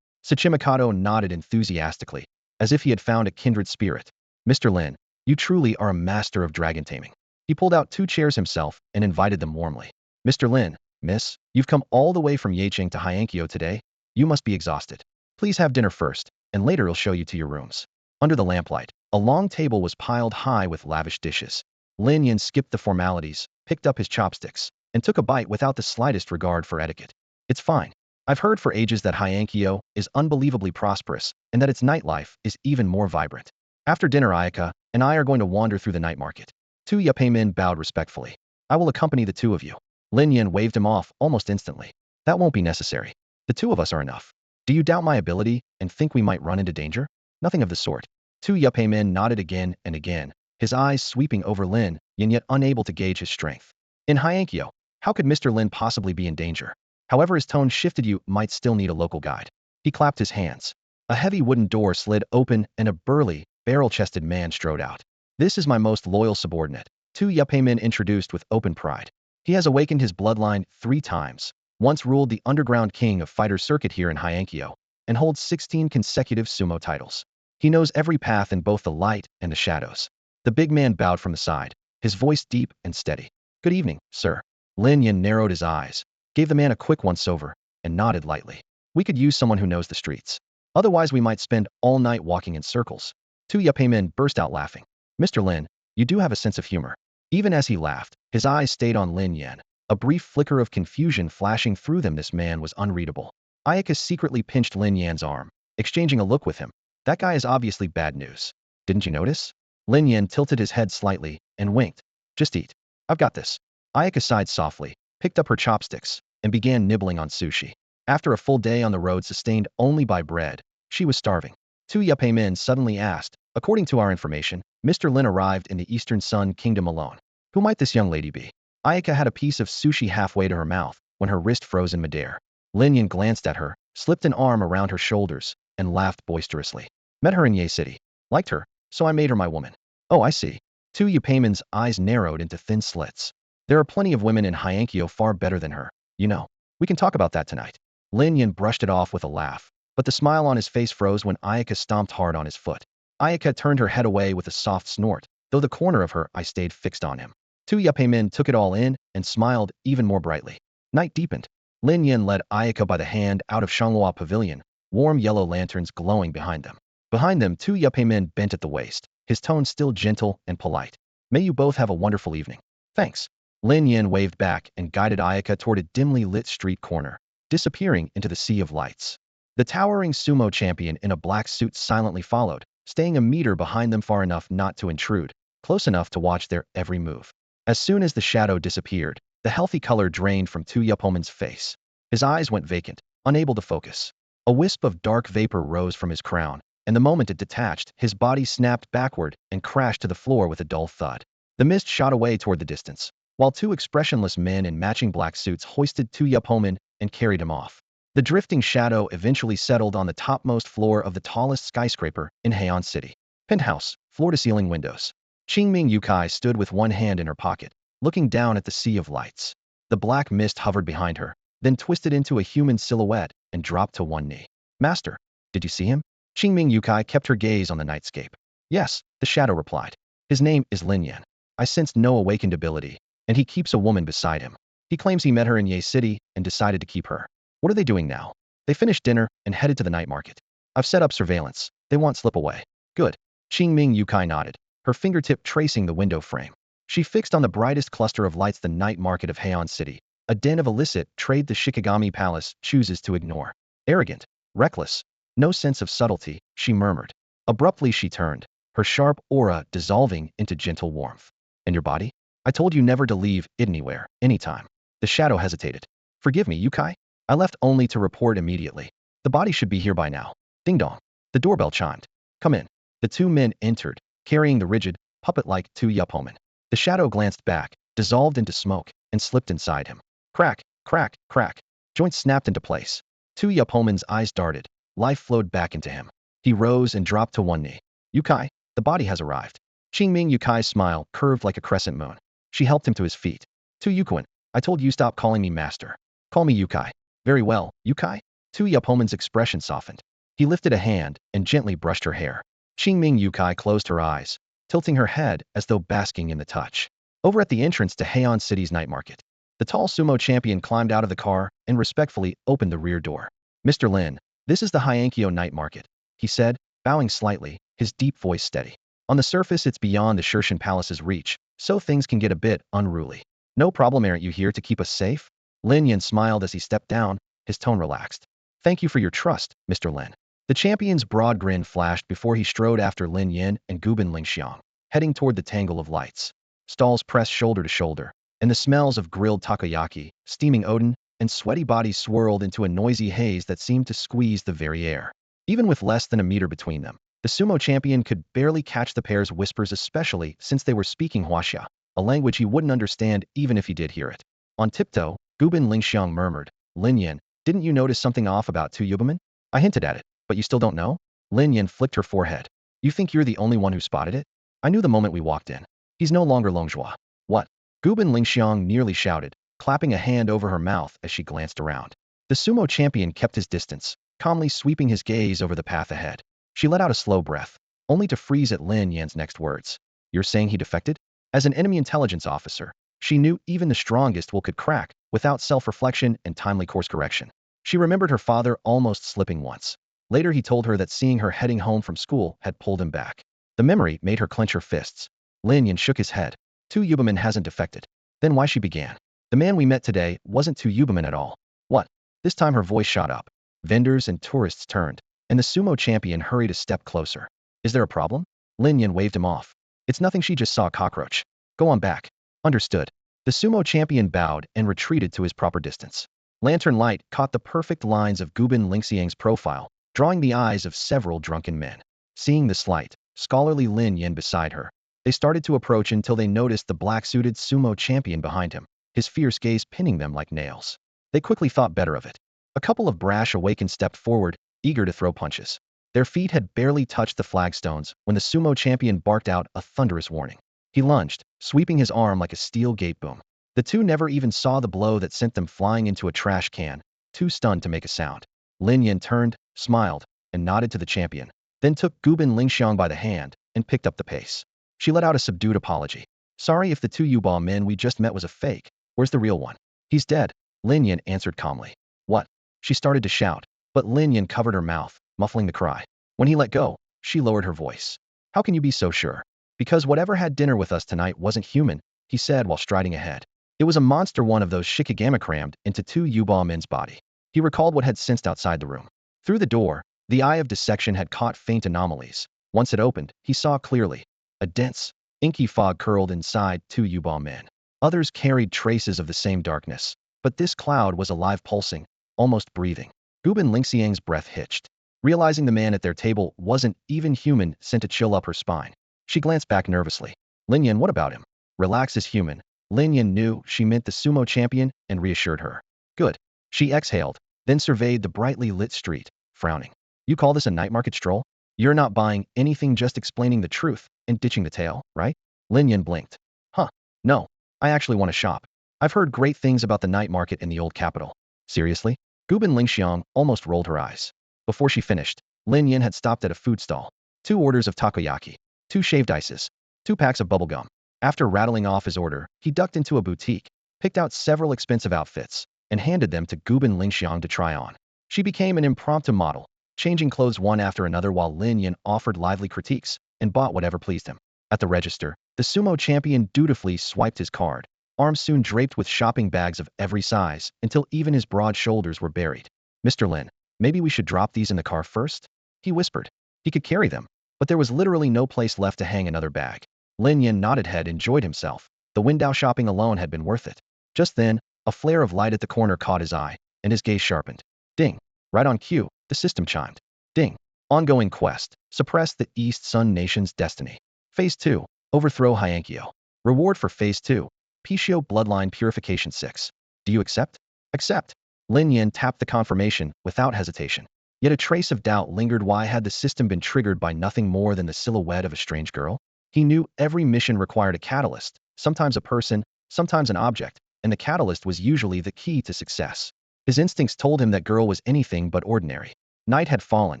Tsuchimikado nodded enthusiastically, as if he had found a kindred spirit. Mr. Lin, you truly are a master of dragon taming. He pulled out 2 chairs himself and invited them warmly. Mr. Lin, miss, you've come all the way from Yecheng to Hyankyo today. You must be exhausted. Please have dinner first, and later I'll show you to your rooms. Under the lamplight, a long table was piled high with lavish dishes. Lin Yin skipped the formalities, picked up his chopsticks, and took a bite without the slightest regard for etiquette. It's fine. I've heard for ages that Hyankyo is unbelievably prosperous, and that its nightlife is even more vibrant. After dinner, Ayaka and I are going to wander through the night market. Tu Yapeimin bowed respectfully. I will accompany the two of you. Lin Yin waved him off almost instantly. That won't be necessary. The two of us are enough. Do you doubt my ability and think we might run into danger? Nothing of the sort. Tu Yapeimin nodded again and again, his eyes sweeping over Lin Yin yet unable to gauge his strength. In Hyankyo, how could Mr. Lin possibly be in danger? However his tone shifted, you might still need a local guide. He clapped his hands. A heavy wooden door slid open and a burly, barrel-chested man strode out. This is my most loyal subordinate, Tu Yapeimin introduced with open pride. He has awakened his bloodline 3 times, once ruled the underground king of fighter circuit here in Hyankyo, and holds 16 consecutive sumo titles. He knows every path in both the light and the shadows. The big man bowed from the side, his voice deep and steady. Good evening, sir. Lin Yin narrowed his eyes, gave the man a quick once-over, and nodded lightly. We could use someone who knows the streets. Otherwise we might spend all night walking in circles. Tu Yapeimin burst out laughing. Mr. Lin, you do have a sense of humor. Even as he laughed, his eyes stayed on Lin Yin, a brief flicker of confusion flashing through them. This man was unreadable. Ayaka secretly pinched Lin Yan's arm, exchanging a look with him. That guy is obviously bad news. Didn't you notice? Lin Yin tilted his head slightly and winked. Just eat. I've got this. Ayaka sighed softly, picked up her chopsticks, and began nibbling on sushi. After a full day on the road sustained only by bread, she was starving. Tu Yapeimin suddenly asked, according to our information, Mr. Lin arrived in the Eastern Sun Kingdom alone. Who might this young lady be? Ayaka had a piece of sushi halfway to her mouth when her wrist froze in midair. Lin Yin glanced at her, slipped an arm around her shoulders, and laughed boisterously. Met her in Ye City. Liked her, so I made her my woman. Oh, I see. Tu Yapeimin's eyes narrowed into thin slits. There are plenty of women in Hyankyo far better than her. You know, we can talk about that tonight. Lin Yin brushed it off with a laugh, but the smile on his face froze when Ayaka stomped hard on his foot. Ayaka turned her head away with a soft snort, though the corner of her eye stayed fixed on him. Tu Yapeimin took it all in and smiled even more brightly. Night deepened. Lin Yin led Ayaka by the hand out of Shanghua Pavilion, warm yellow lanterns glowing behind them. Behind them, Tu Yapeimin bent at the waist, his tone still gentle and polite. May you both have a wonderful evening. Thanks. Lin Yin waved back and guided Ayaka toward a dimly lit street corner, disappearing into the sea of lights. The towering sumo champion in a black suit silently followed, staying a meter behind them far enough not to intrude, close enough to watch their every move. As soon as the shadow disappeared, the healthy color drained from Tu Yapeimin's face. His eyes went vacant, unable to focus. A wisp of dark vapor rose from his crown, and the moment it detached, his body snapped backward and crashed to the floor with a dull thud. The mist shot away toward the distance, while 2 expressionless men in matching black suits hoisted Tu Yapeimin and carried him off. The drifting shadow eventually settled on the topmost floor of the tallest skyscraper in Heian City. Penthouse, floor-to-ceiling windows. Qingming Yukai stood with one hand in her pocket, looking down at the sea of lights. The black mist hovered behind her, then twisted into a human silhouette and dropped to one knee. Master, did you see him? Qingming Yukai kept her gaze on the nightscape. Yes, the shadow replied. His name is Lin Yan. I sensed no awakened ability, and he keeps a woman beside him. He claims he met her in Ye City and decided to keep her. What are they doing now? They finished dinner and headed to the night market. I've set up surveillance. They won't slip away. Good. Qingming Yukai nodded, her fingertip tracing the window frame. She fixed on the brightest cluster of lights. The night market of Heian City, a den of illicit trade the Shikigami Palace chooses to ignore. Arrogant, reckless, no sense of subtlety, she murmured. Abruptly she turned, her sharp aura dissolving into gentle warmth. And your body? I told you never to leave it anywhere, anytime. The shadow hesitated. Forgive me, Yukai. I left only to report immediately. The body should be here by now. Ding dong. The doorbell chimed. Come in. The 2 men entered, carrying the rigid, puppet-like Tu Yapeimin. The shadow glanced back, dissolved into smoke, and slipped inside him. Crack, crack, crack. Joints snapped into place. Tu Yapeimin's eyes darted. Life flowed back into him. He rose and dropped to one knee. Yukai, the body has arrived. Qingming Yukai's smile curved like a crescent moon. She helped him to his feet. Tu Yukuin, I told you stop calling me master. Call me Yukai. Very well, Yukai. Tu Yapeimin's expression softened. He lifted a hand and gently brushed her hair. Qingming Yukai closed her eyes, tilting her head as though basking in the touch. Over at the entrance to Heian City's night market, the tall sumo champion climbed out of the car and respectfully opened the rear door. Mr. Lin, this is the Hyankyo night market, he said, bowing slightly, his deep voice steady. On the surface it's beyond the Shirshan Palace's reach, so things can get a bit unruly. No problem, aren't you here to keep us safe? Lin Yin smiled as he stepped down, his tone relaxed. Thank you for your trust, Mr. Lin. The champion's broad grin flashed before he strode after Lin Yin and Gubin Lingxiang, heading toward the tangle of lights. stalls pressed shoulder to shoulder, and the smells of grilled takoyaki, steaming odin, and sweaty bodies swirled into a noisy haze that seemed to squeeze the very air. Even with less than a meter between them, the sumo champion could barely catch the pair's whispers, especially since they were speaking Huaxia, a language he wouldn't understand even if he did hear it. On tiptoe, Gubin Lingxiang murmured, Lin Yin, didn't you notice something off about Tu Yubaman? I hinted at it, but you still don't know? Lin Yin flicked her forehead. You think you're the only one who spotted it? I knew the moment we walked in. He's no longer Longzhua. What? Gubin Lingxiang nearly shouted, clapping a hand over her mouth as she glanced around. The sumo champion kept his distance, calmly sweeping his gaze over the path ahead. She let out a slow breath, only to freeze at Lin Yan's next words. You're saying he defected? As an enemy intelligence officer, she knew even the strongest will could crack without self-reflection and timely course correction. She remembered her father almost slipping once. Later he told her that seeing her heading home from school had pulled him back. The memory made her clench her fists. Lin Yan shook his head. Tu Yubaman hasn't defected. Then why she began? The man we met today wasn't Tu Yubaman at all. What? This time her voice shot up. Vendors and tourists turned, and the sumo champion hurried a step closer. Is there a problem? Lin Yan waved him off. It's nothing, she just saw a cockroach. Go on back. Understood. The sumo champion bowed and retreated to his proper distance. Lantern light caught the perfect lines of Gubin Lingxiang's profile, drawing the eyes of several drunken men. Seeing the slight, scholarly Lin Yan beside her, they started to approach until they noticed the black-suited sumo champion behind him, his fierce gaze pinning them like nails. They quickly thought better of it. A couple of brash awakened stepped forward, eager to throw punches. Their feet had barely touched the flagstones when the sumo champion barked out a thunderous warning. He lunged, sweeping his arm like a steel gate boom. The two never even saw the blow that sent them flying into a trash can, too stunned to make a sound. Lin Yan turned, smiled, and nodded to the champion, then took Gubin Lingxiang by the hand and picked up the pace. She let out a subdued apology. Sorry if the Tu Yuba man we just met was a fake. Where's the real one? He's dead, Lin Yan answered calmly. What? She started to shout, but Lin Yan covered her mouth, muffling the cry. When he let go, she lowered her voice. How can you be so sure? Because whatever had dinner with us tonight wasn't human, he said while striding ahead. It was a monster, one of those Shikigami crammed into Tu Yuba men's body. He recalled what had sensed outside the room. Through the door, the eye of dissection had caught faint anomalies. Once it opened, he saw clearly. A dense, inky fog curled inside Tu Yuba men. Others carried traces of the same darkness, but this cloud was alive, pulsing, almost breathing. Gubin Lingxiang's breath hitched. Realizing the man at their table wasn't even human sent a chill up her spine. She glanced back nervously. Lin Yan, what about him? Relax, is human. Lin Yan knew she meant the sumo champion and reassured her. Good. She exhaled, then surveyed the brightly lit street, frowning. You call this a night market stroll? You're not buying anything, just explaining the truth and ditching the tale, right? Lin Yan blinked. Huh. No. I actually want to shop. I've heard great things about the night market in the old capital. Seriously? Gubin Lingxiang almost rolled her eyes. Before she finished, Lin Yan had stopped at a food stall. 2 orders of takoyaki, 2 shaved ices, 2 packs of bubblegum. After rattling off his order, he ducked into a boutique, picked out several expensive outfits, and handed them to Gubin Lingxiang to try on. She became an impromptu model, changing clothes one after another while Lin Yan offered lively critiques and bought whatever pleased him. At the register, the sumo champion dutifully swiped his card, arms soon draped with shopping bags of every size until even his broad shoulders were buried. Mr. Lin, maybe we should drop these in the car first? He whispered. He could carry them, but there was literally no place left to hang another bag. Lin Yan nodded head, enjoyed himself. The window shopping alone had been worth it. Just then, a flare of light at the corner caught his eye, and his gaze sharpened. Ding. Right on cue, the system chimed. Ding. Ongoing quest. Suppress the East Sun Nation's destiny. Phase 2. Overthrow Hyankyo. Reward for Phase 2. Pishio Bloodline Purification 6. Do you accept? Accept. Lin Yan tapped the confirmation without hesitation. Yet a trace of doubt lingered. Why had the system been triggered by nothing more than the silhouette of a strange girl? He knew every mission required a catalyst, sometimes a person, sometimes an object, and the catalyst was usually the key to success. His instincts told him that girl was anything but ordinary. Night had fallen,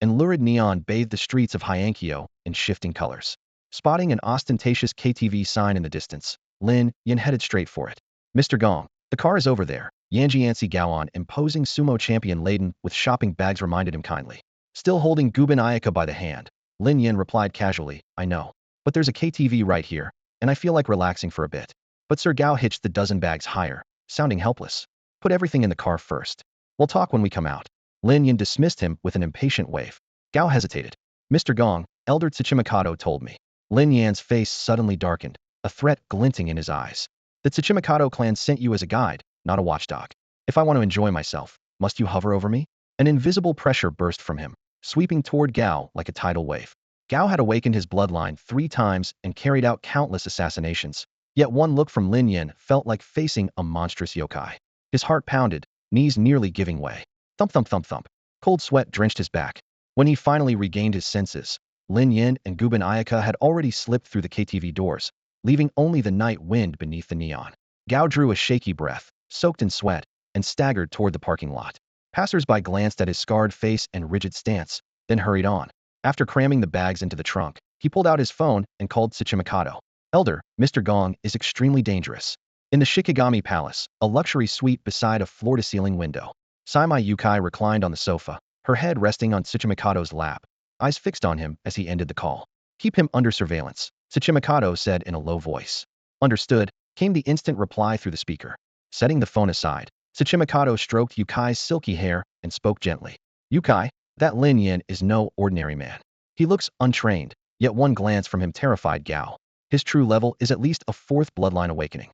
and lurid neon bathed the streets of Hyankyo in shifting colors. Spotting an ostentatious KTV sign in the distance, Lin Yan headed straight for it. Mr. Gong, the car is over there. Yanjiansi Gaoan, imposing sumo champion laden with shopping bags, reminded him kindly. Still holding Gubin Ayaka by the hand, Lin Yan replied casually, I know. But there's a KTV right here, and I feel like relaxing for a bit. But Sir Gao hitched the dozen bags higher, sounding helpless. Put everything in the car first. We'll talk when we come out. Lin Yan dismissed him with an impatient wave. Gao hesitated. Mr. Gong, Elder Tsuchimikado told me. Lin Yan's face suddenly darkened. a threat glinting in his eyes. The Tsuchimikado clan sent you as a guide, not a watchdog. If I want to enjoy myself, must you hover over me? An invisible pressure burst from him, sweeping toward Gao like a tidal wave. Gao had awakened his bloodline 3 times and carried out countless assassinations, yet one look from Lin Yin felt like facing a monstrous yokai. His heart pounded, knees nearly giving way. Thump thump thump thump. Cold sweat drenched his back. When he finally regained his senses, Lin Yin and Gubin Ayaka had already slipped through the KTV doors, leaving only the night wind beneath the neon. Gao drew a shaky breath, soaked in sweat, and staggered toward the parking lot. Passers-by glanced at his scarred face and rigid stance, then hurried on. After cramming the bags into the trunk, he pulled out his phone and called Tsuchimikado. Elder, Mr. Gong is extremely dangerous. In the Shikigami Palace, a luxury suite beside a floor-to-ceiling window. Saimai Yukai reclined on the sofa, her head resting on Tsuchimikado's lap, eyes fixed on him as he ended the call. Keep him under surveillance, Tsuchimikado said in a low voice. Understood, came the instant reply through the speaker. Setting the phone aside, Tsuchimikado stroked Yukai's silky hair and spoke gently. Yukai, that Lin Yin is no ordinary man. He looks untrained, yet one glance from him terrified Gao. His true level is at least a 4th bloodline awakening.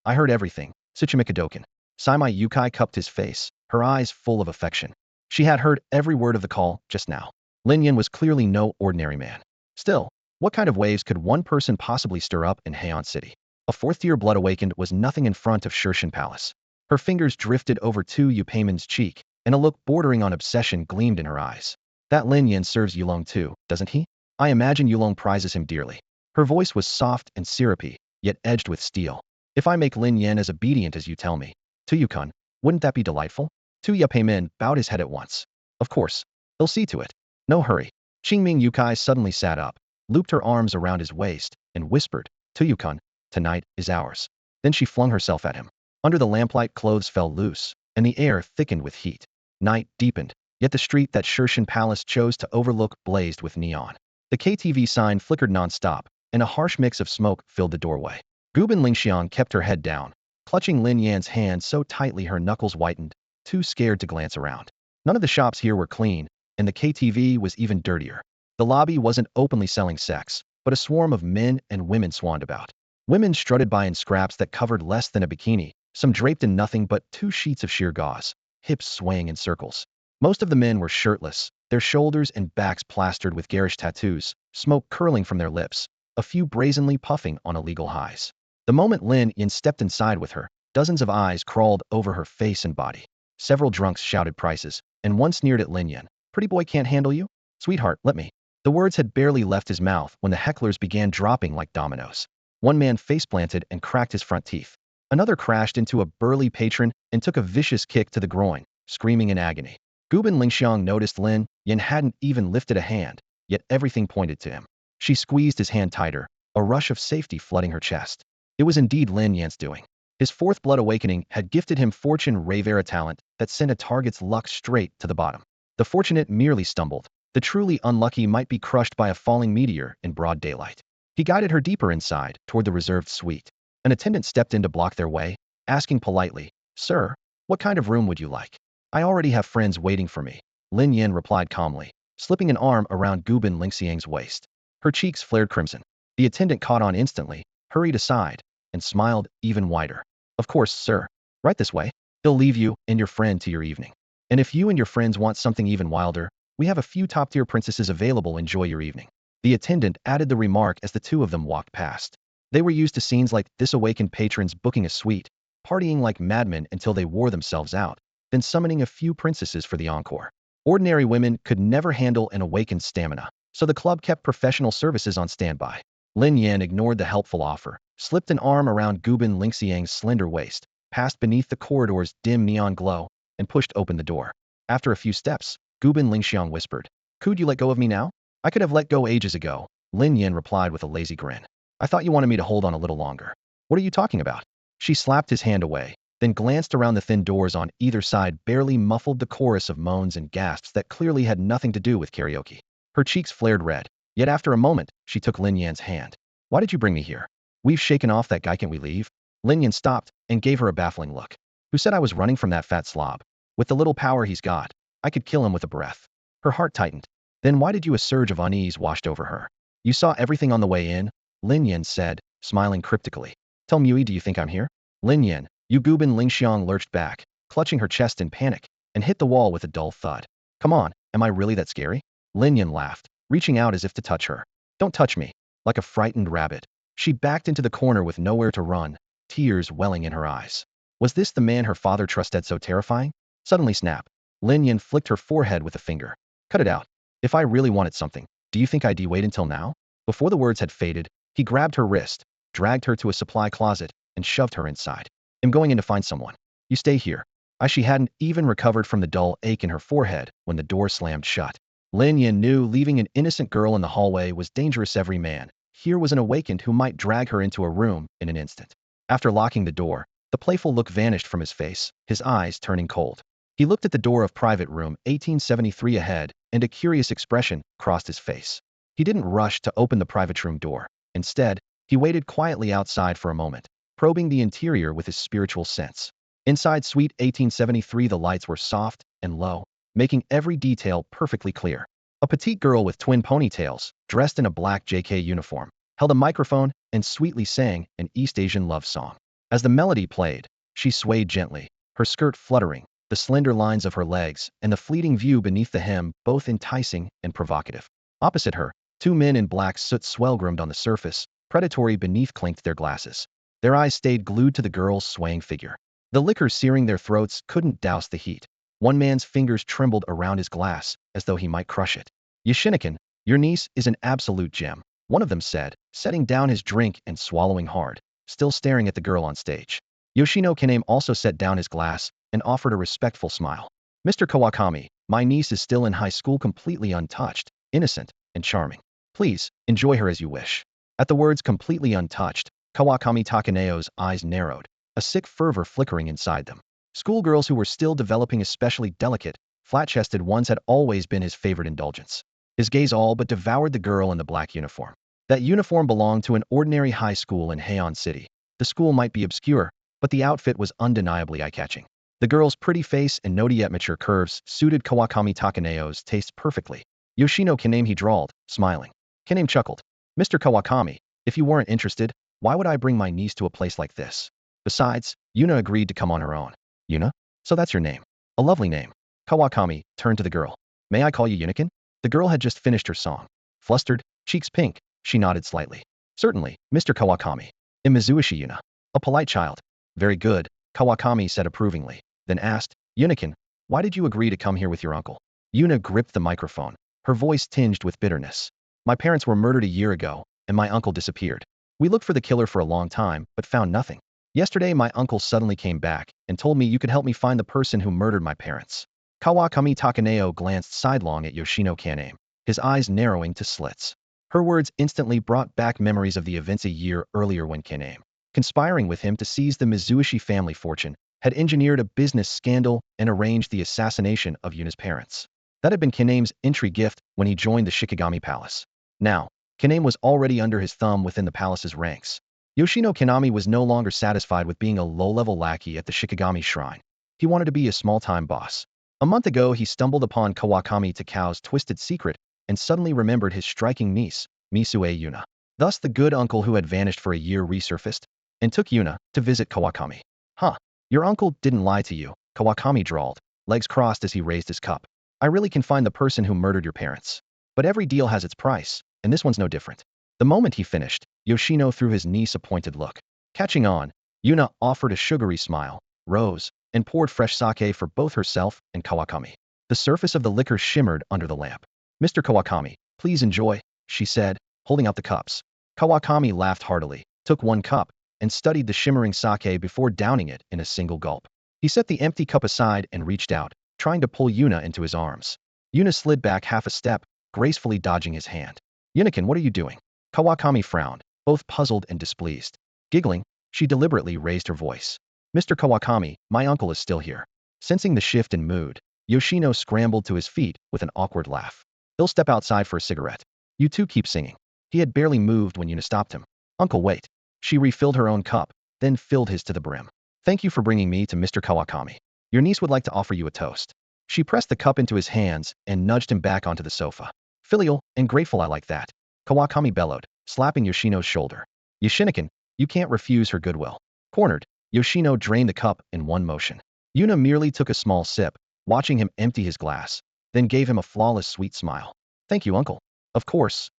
I heard everything, Tsuchimikadoken. Saimai Yukai cupped his face, her eyes full of affection. She had heard every word of the call just now. Lin Yin was clearly no ordinary man. Still, what kind of waves could one person possibly stir up in Heian City? A 4th-tier blood awakened was nothing in front of Shirshin Palace. Her fingers drifted over Tu Yupeiman's cheek, and a look bordering on obsession gleamed in her eyes. That Lin Yin serves Yulong too, doesn't he? I imagine Yulong prizes him dearly. Her voice was soft and syrupy, yet edged with steel. If I make Lin Yin as obedient as you tell me, Tu-Yukun, wouldn't that be delightful? Tu Yupeiman bowed his head at once. Of course. He'll see to it. No hurry. Qingming Yukai suddenly sat up, looped her arms around his waist, and whispered, Tu-Yukun, tonight is ours. Then she flung herself at him. Under the lamplight clothes fell loose, and the air thickened with heat. Night deepened, yet the street that Shirshin Palace chose to overlook blazed with neon. The KTV sign flickered non-stop, and a harsh mix of smoke filled the doorway. Gubin Lingxiang kept her head down, clutching Lin Yan's hand so tightly her knuckles whitened, too scared to glance around. None of the shops here were clean, and the KTV was even dirtier. The lobby wasn't openly selling sex, but a swarm of men and women swanned about. Women strutted by in scraps that covered less than a bikini, some draped in nothing but 2 sheets of sheer gauze, hips swaying in circles. Most of the men were shirtless, their shoulders and backs plastered with garish tattoos, smoke curling from their lips, a few brazenly puffing on illegal highs. The moment Lin Yin stepped inside with her, dozens of eyes crawled over her face and body. Several drunks shouted prices, and one sneered at Lin Yin. Pretty boy can't handle you? Sweetheart, let me. The words had barely left his mouth when the hecklers began dropping like dominoes. One man face-planted and cracked his front teeth. Another crashed into a burly patron and took a vicious kick to the groin, screaming in agony. Gubin Lingxiang noticed Lin Yin hadn't even lifted a hand, yet everything pointed to him. She squeezed his hand tighter, a rush of safety flooding her chest. It was indeed Lin Yan's doing. His 4th blood awakening had gifted him Fortune Revera talent that sent a target's luck straight to the bottom. The fortunate merely stumbled. The truly unlucky might be crushed by a falling meteor in broad daylight. He guided her deeper inside, toward the reserved suite. An attendant stepped in to block their way, asking politely, Sir, what kind of room would you like? I already have friends waiting for me, Lin Yin replied calmly, slipping an arm around Gubin Lingxiang's waist. Her cheeks flared crimson. The attendant caught on instantly, hurried aside, and smiled even wider. Of course, sir. Right this way. He'll leave you and your friend to your evening. And if you and your friends want something even wilder, we have a few top-tier princesses available. Enjoy your evening. The attendant added the remark as the 2 of them walked past. They were used to scenes like this: awakened patrons booking a suite, partying like madmen until they wore themselves out, then summoning a few princesses for the encore. Ordinary women could never handle an awakened stamina, so the club kept professional services on standby. Lin Yan ignored the helpful offer, slipped an arm around Gubin Lingxiang's slender waist, passed beneath the corridor's dim neon glow, and pushed open the door. After a few steps, Gubin Lingxiang whispered, Could you let go of me now? I could have let go ages ago, Lin Yan replied with a lazy grin. I thought you wanted me to hold on a little longer. What are you talking about? She slapped his hand away, then glanced around the thin doors on either side, barely muffled the chorus of moans and gasps that clearly had nothing to do with karaoke. Her cheeks flared red, yet after a moment, she took Lin Yan's hand. Why did you bring me here? We've shaken off that guy, can't we leave? Lin Yan stopped and gave her a baffling look. Who said I was running from that fat slob? With the little power he's got, I could kill him with a breath. Her heart tightened. Then why did you? A surge of unease washed over her. You saw everything on the way in? Lin Yan said, smiling cryptically. Tell Mui, do you think I'm here? Lin Yan, Yu Gubin Lingxiang lurched back, clutching her chest in panic, and hit the wall with a dull thud. Come on, am I really that scary? Lin Yan laughed, reaching out as if to touch her. Don't touch me. Like a frightened rabbit, she backed into the corner with nowhere to run, tears welling in her eyes. Was this the man her father trusted so terrifying? Suddenly snap. Lin Yan flicked her forehead with a finger. Cut it out. If I really wanted something, do you think I'd wait until now? Before the words had faded, he grabbed her wrist, dragged her to a supply closet, and shoved her inside. I'm going in to find someone. You stay here. She hadn't even recovered from the dull ache in her forehead when the door slammed shut. Lin Yan knew leaving an innocent girl in the hallway was dangerous. Every man here was an awakened who might drag her into a room in an instant. After locking the door, the playful look vanished from his face, his eyes turning cold. He looked at the door of private room 1873 ahead, and a curious expression crossed his face. He didn't rush to open the private room door. Instead, he waited quietly outside for a moment, probing the interior with his spiritual sense. Inside suite 1873, the lights were soft and low, making every detail perfectly clear. A petite girl with twin ponytails, dressed in a black JK uniform, held a microphone and sweetly sang an East Asian love song. As the melody played, she swayed gently, her skirt fluttering, the slender lines of her legs and the fleeting view beneath the hem both enticing and provocative. Opposite her, two men in black soot swellgroomed on the surface, predatory beneath clinked their glasses. Their eyes stayed glued to the girl's swaying figure. The liquor searing their throats couldn't douse the heat. One man's fingers trembled around his glass, as though he might crush it. Yoshinokan, your niece is an absolute gem, one of them said, setting down his drink and swallowing hard, still staring at the girl on stage. Yoshino Kaname also set down his glass and offered a respectful smile. Mr. Kawakami, my niece is still in high school, completely untouched, innocent, and charming. Please, enjoy her as you wish. At the words completely untouched, Kawakami Takaneo's eyes narrowed, a sick fervor flickering inside them. Schoolgirls who were still developing, especially delicate, flat-chested ones, had always been his favorite indulgence. His gaze all but devoured the girl in the black uniform. That uniform belonged to an ordinary high school in Heian City. The school might be obscure, but the outfit was undeniably eye-catching. The girl's pretty face and naughty yet mature curves suited Kawakami Takaneo's taste perfectly. Yoshino Kaname, he drawled, smiling. Kaname chuckled. Mr. Kawakami, if you weren't interested, why would I bring my niece to a place like this? Besides, Yuna agreed to come on her own. Yuna? So that's your name. A lovely name. Kawakami turned to the girl. May I call you Unikan? The girl had just finished her song. Flustered, cheeks pink, she nodded slightly. Certainly, Mr. Kawakami. Imizuishi Yuna. A polite child. Very good, Kawakami said approvingly, then asked, Unikan, why did you agree to come here with your uncle? Yuna gripped the microphone, her voice tinged with bitterness. My parents were murdered a year ago, and my uncle disappeared. We looked for the killer for a long time, but found nothing. Yesterday my uncle suddenly came back and told me you could help me find the person who murdered my parents. Kawakami Takaneo glanced sidelong at Yoshino Kaname, his eyes narrowing to slits. Her words instantly brought back memories of the events a year earlier when Kaname, conspiring with him to seize the Mizuishi family fortune, had engineered a business scandal and arranged the assassination of Yuna's parents. That had been Kaname's entry gift when he joined the Shikigami Palace. Now, Kaname was already under his thumb within the palace's ranks. Yoshino Kaname was no longer satisfied with being a low-level lackey at the Shikigami shrine. He wanted to be a small-time boss. A month ago he stumbled upon Kawakami Takao's twisted secret and suddenly remembered his striking niece, Misue Yuna. Thus the good uncle who had vanished for a year resurfaced and took Yuna to visit Kawakami. Huh, your uncle didn't lie to you, Kawakami drawled, legs crossed as he raised his cup. I really can find the person who murdered your parents. But every deal has its price, and this one's no different. The moment he finished, Yoshino threw his niece a pointed look. Catching on, Yuna offered a sugary smile, rose, and poured fresh sake for both herself and Kawakami. The surface of the liquor shimmered under the lamp. Mr. Kawakami, please enjoy, she said, holding out the cups. Kawakami laughed heartily, took one cup, and studied the shimmering sake before downing it in a single gulp. He set the empty cup aside and reached out, trying to pull Yuna into his arms. Yuna slid back half a step, gracefully dodging his hand. Unikan, what are you doing? Kawakami frowned, both puzzled and displeased. Giggling, she deliberately raised her voice. Mr. Kawakami, my uncle is still here. Sensing the shift in mood, Yoshino scrambled to his feet with an awkward laugh. He'll step outside for a cigarette. You two keep singing. He had barely moved when Yuna stopped him. Uncle, wait. She refilled her own cup, then filled his to the brim. Thank you for bringing me to Mr. Kawakami. Your niece would like to offer you a toast. She pressed the cup into his hands and nudged him back onto the sofa. Filial and grateful, I like that. Kawakami bellowed, slapping Yoshino's shoulder. Yoshinokin, you can't refuse her goodwill. Cornered, Yoshino drained the cup in one motion. Yuna merely took a small sip, watching him empty his glass, then gave him a flawless sweet smile. Thank you, uncle. Of course,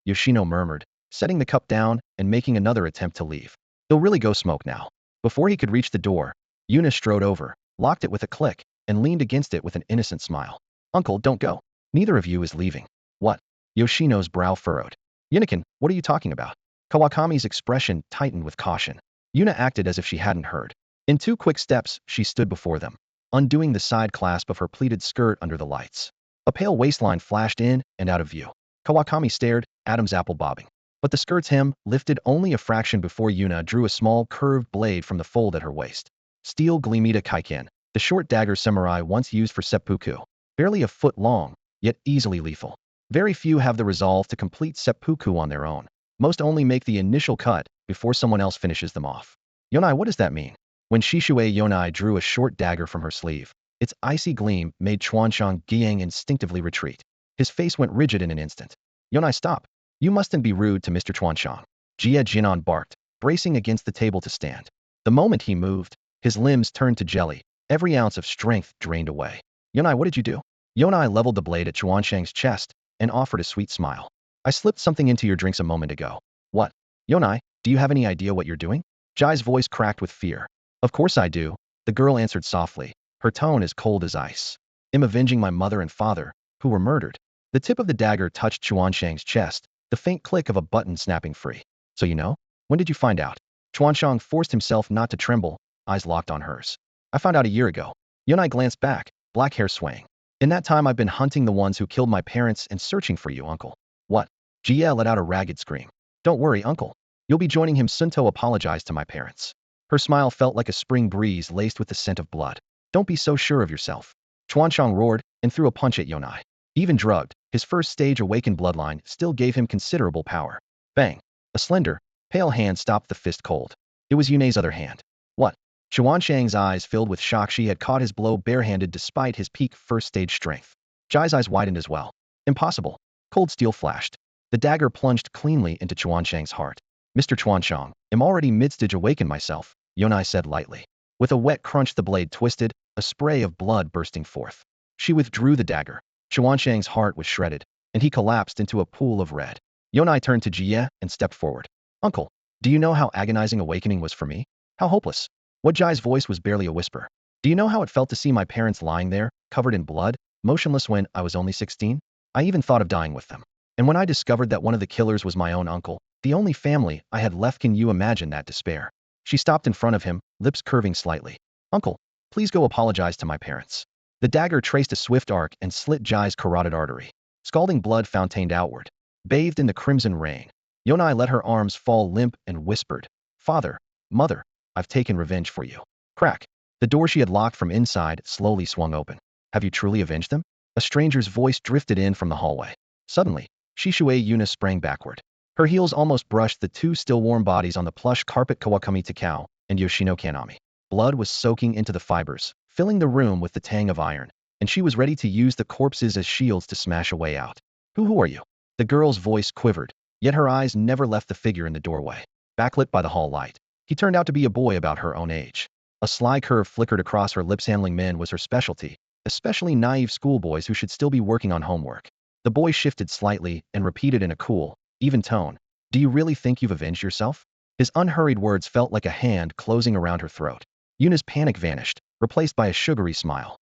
Yoshino murmured, setting the cup down and making another attempt to leave. He'll really go smoke now. Before he could reach the door, Yuna strode over, locked it with a click, and leaned against it with an innocent smile. Uncle, don't go. Neither of you is leaving. What? Yoshino's brow furrowed. Yunakin, what are you talking about? Kawakami's expression tightened with caution. Yuna acted as if she hadn't heard. In 2 quick steps, she stood before them, undoing the side clasp of her pleated skirt under the lights. A pale waistline flashed in and out of view. Kawakami stared, Adam's apple bobbing. But the skirt's hem lifted only a fraction before Yuna drew a small, curved blade from the fold at her waist. Steel Gleamita Kaiken, the short dagger samurai once used for seppuku. Barely a foot long, yet easily lethal. Very few have the resolve to complete seppuku on their own. Most only make the initial cut before someone else finishes them off. Yonai, what does that mean? When Shishue Yonai drew a short dagger from her sleeve, its icy gleam made Chuanchang Giang instinctively retreat. His face went rigid in an instant. Yonai, stop. You mustn't be rude to Mr. Chuanchang. Jie Jinan barked, bracing against the table to stand. The moment he moved, his limbs turned to jelly, every ounce of strength drained away. Yonai, what did you do? Yonai leveled the blade at Chuanchang's chest and offered a sweet smile. I slipped something into your drinks a moment ago. What? Yonai, do you have any idea what you're doing? Jai's voice cracked with fear. Of course I do, the girl answered softly, her tone as cold as ice. I'm avenging my mother and father, who were murdered. The tip of the dagger touched Chuanchang's chest, the faint click of a button snapping free. So you know? When did you find out? Chuanchang forced himself not to tremble, eyes locked on hers. I found out a year ago. Yonai glanced back, black hair swaying. In that time I've been hunting the ones who killed my parents and searching for you, uncle. What? Jie let out a ragged scream. Don't worry, uncle. You'll be joining him. Sunto apologized to my parents. Her smile felt like a spring breeze laced with the scent of blood. Don't be so sure of yourself. Chuanchang roared and threw a punch at Yonai. Even drugged, his first stage awakened bloodline still gave him considerable power. Bang. A slender, pale hand stopped the fist cold. It was Yunai's other hand. What? Chuanchang's eyes filled with shock. She had caught his blow barehanded despite his peak first-stage strength. Jai's eyes widened as well. Impossible. Cold steel flashed. The dagger plunged cleanly into Chuanchang's heart. Mr. Chuanchang, I'm already mid-stage awakened myself, Yonai said lightly. With a wet crunch the blade twisted, a spray of blood bursting forth. She withdrew the dagger. Chuanchang's heart was shredded, and he collapsed into a pool of red. Yonai turned to Jie and stepped forward. Uncle, do you know how agonizing awakening was for me? How hopeless. What Jai's voice was barely a whisper. Do you know how it felt to see my parents lying there, covered in blood, motionless when I was only 16? I even thought of dying with them. And when I discovered that one of the killers was my own uncle, the only family I had left, can you imagine that despair? She stopped in front of him, lips curving slightly. Uncle, please go apologize to my parents. The dagger traced a swift arc and slit Jai's carotid artery. Scalding blood fountained outward. Bathed in the crimson rain, Yonai let her arms fall limp and whispered, Father, Mother, I've taken revenge for you. Crack. The door she had locked from inside slowly swung open. Have you truly avenged them? A stranger's voice drifted in from the hallway. Suddenly, Shishue Yuna sprang backward. Her heels almost brushed the 2 still warm bodies on the plush carpet. Kawakami Takao and Yoshino Kanami. Blood was soaking into the fibers, filling the room with the tang of iron, and she was ready to use the corpses as shields to smash a way out. Who are you? The girl's voice quivered, yet her eyes never left the figure in the doorway. Backlit by the hall light, he turned out to be a boy about her own age. A sly curve flickered across her lips. Handling men was her specialty, especially naive schoolboys who should still be working on homework. The boy shifted slightly and repeated in a cool, even tone, Do you really think you've avenged yourself? His unhurried words felt like a hand closing around her throat. Yuna's panic vanished, replaced by a sugary smile.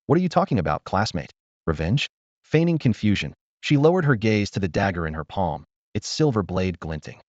What are you talking about, classmate? Revenge? Feigning confusion, she lowered her gaze to the dagger in her palm, its silver blade glinting.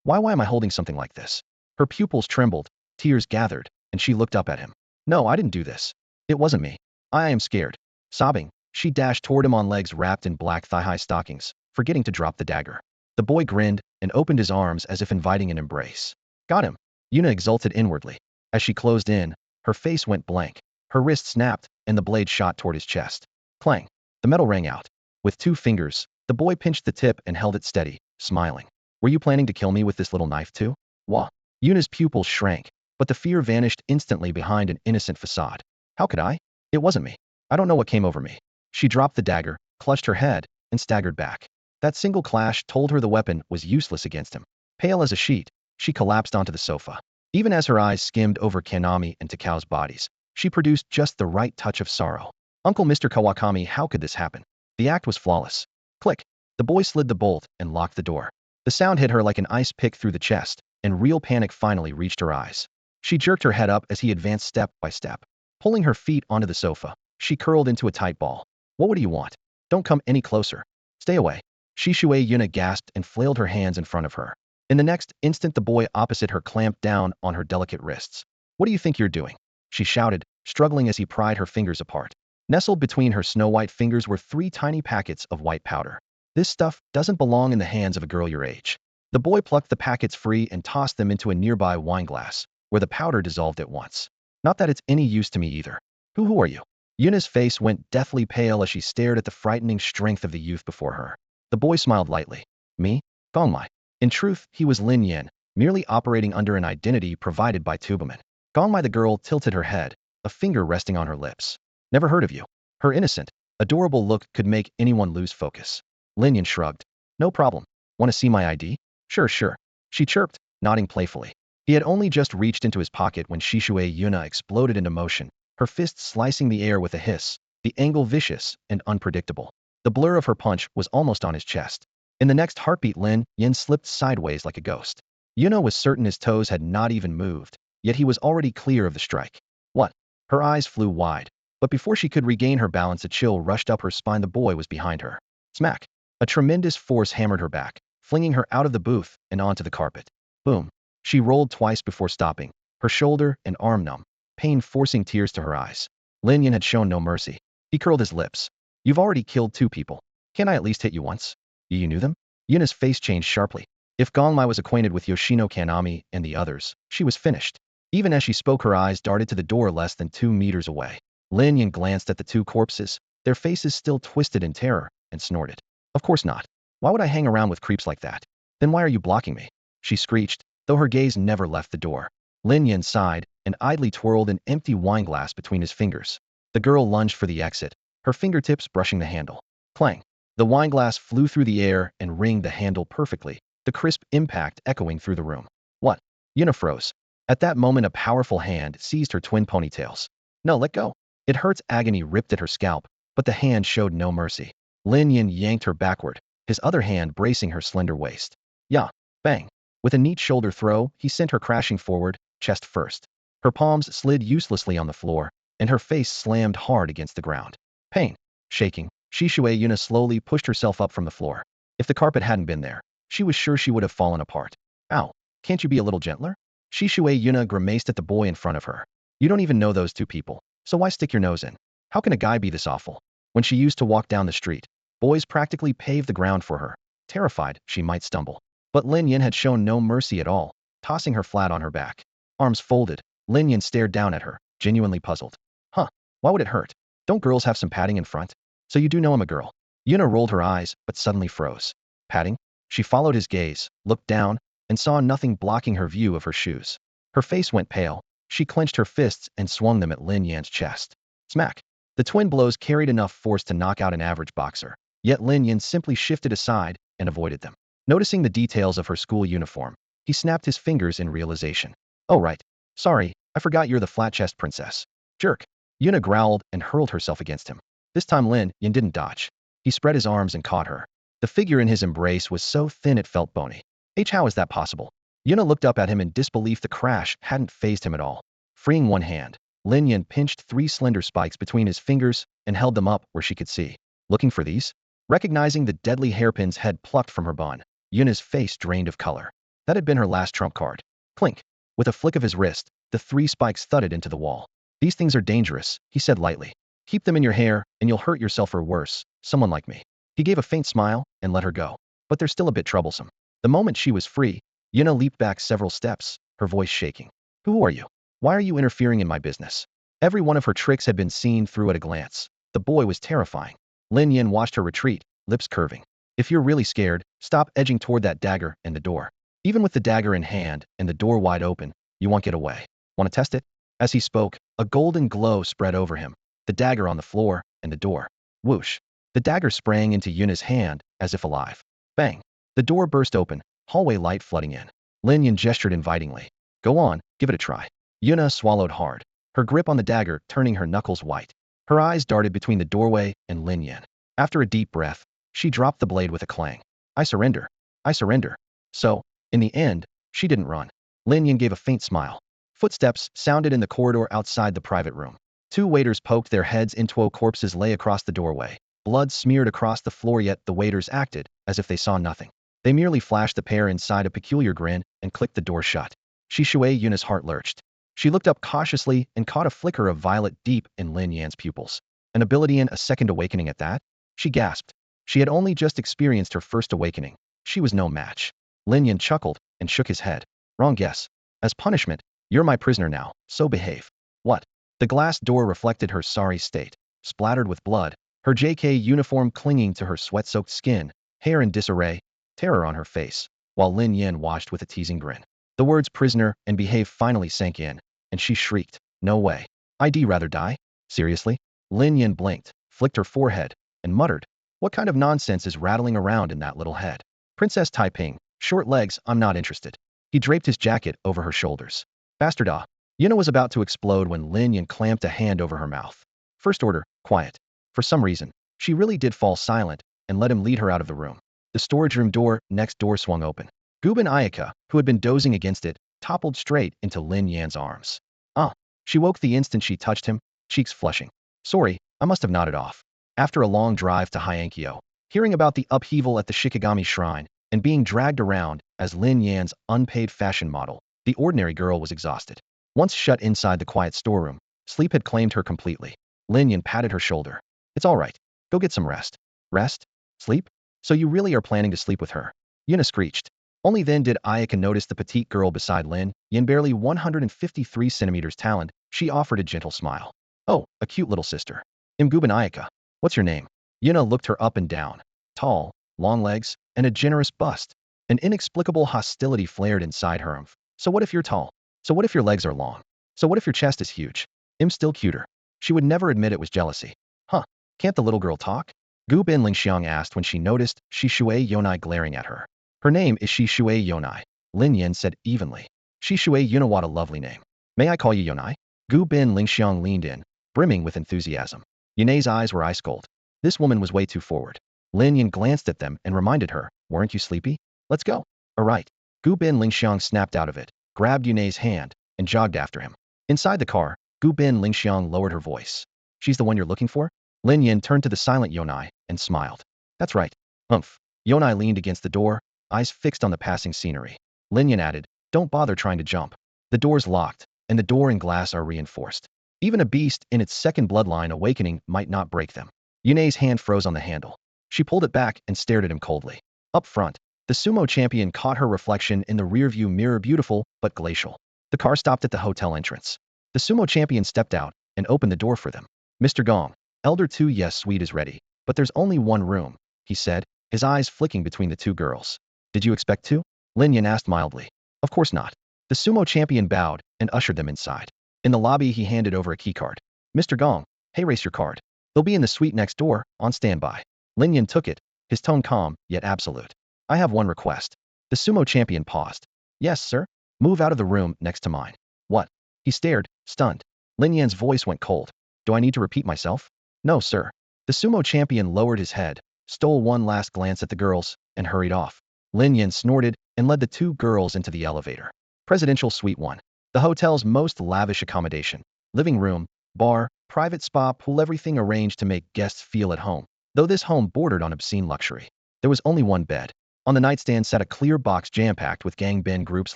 Why am I holding something like this? Her pupils trembled, tears gathered, and she looked up at him. No, I didn't do this. It wasn't me. I am scared. Sobbing, she dashed toward him on legs wrapped in black thigh-high stockings, forgetting to drop the dagger. The boy grinned and opened his arms as if inviting an embrace. Got him. Yuna exulted inwardly. As she closed in, her face went blank. Her wrist snapped, and the blade shot toward his chest. Clang. The metal rang out. With 2 fingers, the boy pinched the tip and held it steady, smiling. Were you planning to kill me with this little knife too? Wah. Yuna's pupils shrank, but the fear vanished instantly behind an innocent facade. How could I? It wasn't me. I don't know what came over me. She dropped the dagger, clutched her head, and staggered back. That single clash told her the weapon was useless against him. Pale as a sheet, she collapsed onto the sofa. Even as her eyes skimmed over Kanami and Takao's bodies, she produced just the right touch of sorrow. Uncle Mr. Kawakami, how could this happen? The act was flawless. Click. The boy slid the bolt and locked the door. The sound hit her like an ice pick through the chest, and real panic finally reached her eyes. She jerked her head up as he advanced step by step. Pulling her feet onto the sofa, she curled into a tight ball. What do you want? Don't come any closer. Stay away. Shisue Yuna gasped and flailed her hands in front of her. In the next instant, the boy opposite her clamped down on her delicate wrists. What do you think you're doing? She shouted, struggling as he pried her fingers apart. Nestled between her snow-white fingers were 3 tiny packets of white powder. This stuff doesn't belong in the hands of a girl your age. The boy plucked the packets free and tossed them into a nearby wine glass, where the powder dissolved at once. Not that it's any use to me either. Who are you? Yuna's face went deathly pale as she stared at the frightening strength of the youth before her. The boy smiled lightly. Me? Gongmai. In truth, he was Lin Yan, merely operating under an identity provided by Tuberman. Gongmai, the girl tilted her head, a finger resting on her lips. Never heard of you. Her innocent, adorable look could make anyone lose focus. Lin Yan shrugged. No problem. Want to see my ID? Sure. She chirped, nodding playfully. He had only just reached into his pocket when Shisue Yuna exploded into motion, her fists slicing the air with a hiss, the angle vicious and unpredictable. The blur of her punch was almost on his chest. In the next heartbeat, Lin Yan slipped sideways like a ghost. Yuna was certain his toes had not even moved, yet he was already clear of the strike. What? Her eyes flew wide, but before she could regain her balance, a chill rushed up her spine. The boy was behind her. Smack! A tremendous force hammered her back, flinging her out of the booth and onto the carpet. Boom! She rolled twice before stopping, her shoulder and arm numb, pain forcing tears to her eyes. Lin Yan had shown no mercy. He curled his lips. You've already killed 2 people. Can't I at least hit you once? You knew them? Yuna's face changed sharply. If Gongmai was acquainted with Yoshino Kanami and the others, she was finished. Even as she spoke, her eyes darted to the door less than 2 meters away. Lin Yan glanced at the 2 corpses, their faces still twisted in terror, and snorted. Of course not. Why would I hang around with creeps like that? Then why are you blocking me? She screeched, though her gaze never left the door. Lin Yan sighed and idly twirled an empty wine glass between his fingers. The girl lunged for the exit, her fingertips brushing the handle. Clang! The wineglass flew through the air and ringed the handle perfectly, the crisp impact echoing through the room. What? Yuna froze. At that moment, a powerful hand seized her twin ponytails. No, let go. It hurts. Agony ripped at her scalp, but the hand showed no mercy. Lin Yan yanked her backward, his other hand bracing her slender waist. Yeah, bang. With a neat shoulder throw, he sent her crashing forward, chest first. Her palms slid uselessly on the floor, and her face slammed hard against the ground. Pain. Shaking, Shisue Yuna slowly pushed herself up from the floor. If the carpet hadn't been there, she was sure she would have fallen apart. Ow, can't you be a little gentler? Shisue Yuna grimaced at the boy in front of her. You don't even know those 2 people, so why stick your nose in? How can a guy be this awful? When she used to walk down the street, boys practically paved the ground for her, terrified she might stumble. But Lin Yan had shown no mercy at all, tossing her flat on her back. Arms folded, Lin Yan stared down at her, genuinely puzzled. Huh, why would it hurt? Don't girls have some padding in front? So you do know I'm a girl. Yuna rolled her eyes, but suddenly froze. Padding? She followed his gaze, looked down, and saw nothing blocking her view of her shoes. Her face went pale. She clenched her fists and swung them at Lin Yan's chest. Smack! The twin blows carried enough force to knock out an average boxer, yet Lin Yan simply shifted aside and avoided them. Noticing the details of her school uniform, he snapped his fingers in realization. Oh right. Sorry, I forgot you're the flat-chest princess. Jerk. Yuna growled and hurled herself against him. This time Lin Yan didn't dodge. He spread his arms and caught her. The figure in his embrace was so thin it felt bony. How is that possible? Yuna looked up at him in disbelief. The crash hadn't fazed him at all. Freeing one hand, Lin Yan pinched 3 slender spikes between his fingers and held them up where she could see. Looking for these? Recognizing the deadly hairpins had plucked from her bun, Yuna's face drained of color. That had been her last trump card. Clink! With a flick of his wrist, the 3 spikes thudded into the wall. These things are dangerous, he said lightly. Keep them in your hair, and you'll hurt yourself or worse, someone like me. He gave a faint smile and let her go. But they're still a bit troublesome. The moment she was free, Yuna leaped back several steps, her voice shaking. Who are you? Why are you interfering in my business? Every one of her tricks had been seen through at a glance. The boy was terrifying. Lin Yan watched her retreat, lips curving. If you're really scared, stop edging toward that dagger and the door. Even with the dagger in hand and the door wide open, you won't get away. Want to test it? As he spoke, a golden glow spread over him, the dagger on the floor, and the door. Whoosh! The dagger sprang into Yuna's hand, as if alive. Bang! The door burst open, hallway light flooding in. Lin Yan gestured invitingly. Go on, give it a try. Yuna swallowed hard, her grip on the dagger turning her knuckles white. Her eyes darted between the doorway and Lin Yan. After a deep breath, she dropped the blade with a clang. I surrender. I surrender. So, in the end, she didn't run. Lin Yan gave a faint smile. Footsteps sounded in the corridor outside the private room. Two waiters poked their heads into corpses lay across the doorway. Blood smeared across the floor, yet the waiters acted as if they saw nothing. They merely flashed the pair inside a peculiar grin and clicked the door shut. Shishui Yuna's heart lurched. She looked up cautiously and caught a flicker of violet deep in Lin Yan's pupils. An ability and a second awakening at that? She gasped. She had only just experienced her first awakening. She was no match. Lin Yan chuckled and shook his head. Wrong guess. As punishment, you're my prisoner now, so behave. What? The glass door reflected her sorry state. Splattered with blood, her JK uniform clinging to her sweat-soaked skin, hair in disarray, terror on her face, while Lin Yan watched with a teasing grin. The words prisoner and behave finally sank in, and she shrieked, no way. I'd rather die? Seriously? Lin Yan blinked, flicked her forehead, and muttered, what kind of nonsense is rattling around in that little head? Princess Taiping, short legs, I'm not interested. He draped his jacket over her shoulders. Bastard ah. Yuna was about to explode when Lin Yan clamped a hand over her mouth. First order, quiet. For some reason, she really did fall silent and let him lead her out of the room. The storage room door next door swung open. Gubin Ayaka, who had been dozing against it, toppled straight into Lin Yan's arms. Ah. She woke the instant she touched him, cheeks flushing. Sorry, I must have nodded off. After a long drive to Hyankyo, hearing about the upheaval at the Shikigami Shrine, and being dragged around as Lin Yan's unpaid fashion model, the ordinary girl was exhausted. Once shut inside the quiet storeroom, sleep had claimed her completely. Lin Yan patted her shoulder. It's all right. Go get some rest. Rest? Sleep? So you really are planning to sleep with her? Yuna screeched. Only then did Ayaka notice the petite girl beside Lin Yan, barely 153 centimeters talent. She offered a gentle smile. Oh, a cute little sister. Gubin Ayaka. What's your name? Yuna looked her up and down. Tall, long legs, and a generous bust. An inexplicable hostility flared inside her. So what if you're tall? So what if your legs are long? So what if your chest is huge? Still cuter. She would never admit it was jealousy. Huh, can't the little girl talk? Gu Bin Lingxiang asked when she noticed Shishui Yonai glaring at her. Her name is Shishui Yonai, Lin Yan said evenly. Shishui Yuna, what a lovely name. May I call you Yonai? Gu Bin Lingxiang leaned in, brimming with enthusiasm. Yunai's eyes were ice cold. This woman was way too forward. Lin Yan glanced at them and reminded her, weren't you sleepy? Let's go. All right. Gu Bin Lingxiang snapped out of it, grabbed Yunai's hand, and jogged after him. Inside the car, Gu Bin Lingxiang lowered her voice. She's the one you're looking for? Lin Yan turned to the silent Yonai and smiled. That's right. Humph. Yonai leaned against the door, eyes fixed on the passing scenery. Lin Yan added, don't bother trying to jump. The door's locked, and the door and glass are reinforced. Even a beast in its second bloodline awakening might not break them. Yunai's hand froze on the handle. She pulled it back and stared at him coldly. Up front, the sumo champion caught her reflection in the rearview mirror, beautiful but glacial. The car stopped at the hotel entrance. The sumo champion stepped out and opened the door for them. Mr. Gong, Elder 2, yes, suite is ready, but there's only one room, he said, his eyes flicking between the two girls. Did you expect two? Lin Yan asked mildly. Of course not. The sumo champion bowed and ushered them inside. In the lobby, he handed over a keycard. Mr. Gong, hey, race your card. They'll be in the suite next door, on standby. Lin Yan took it, his tone calm, yet absolute. I have one request. The sumo champion paused. Yes, sir? Move out of the room next to mine. What? He stared, stunned. Lin Yan's voice went cold. Do I need to repeat myself? No, sir. The sumo champion lowered his head, stole one last glance at the girls, and hurried off. Lin Yan snorted and led the two girls into the elevator. Presidential Suite 1. The hotel's most lavish accommodation. Living room, bar, private spa, pool, everything arranged to make guests feel at home. Though this home bordered on obscene luxury. There was only one bed. On the nightstand sat a clear box jam-packed with Gang Ben Group's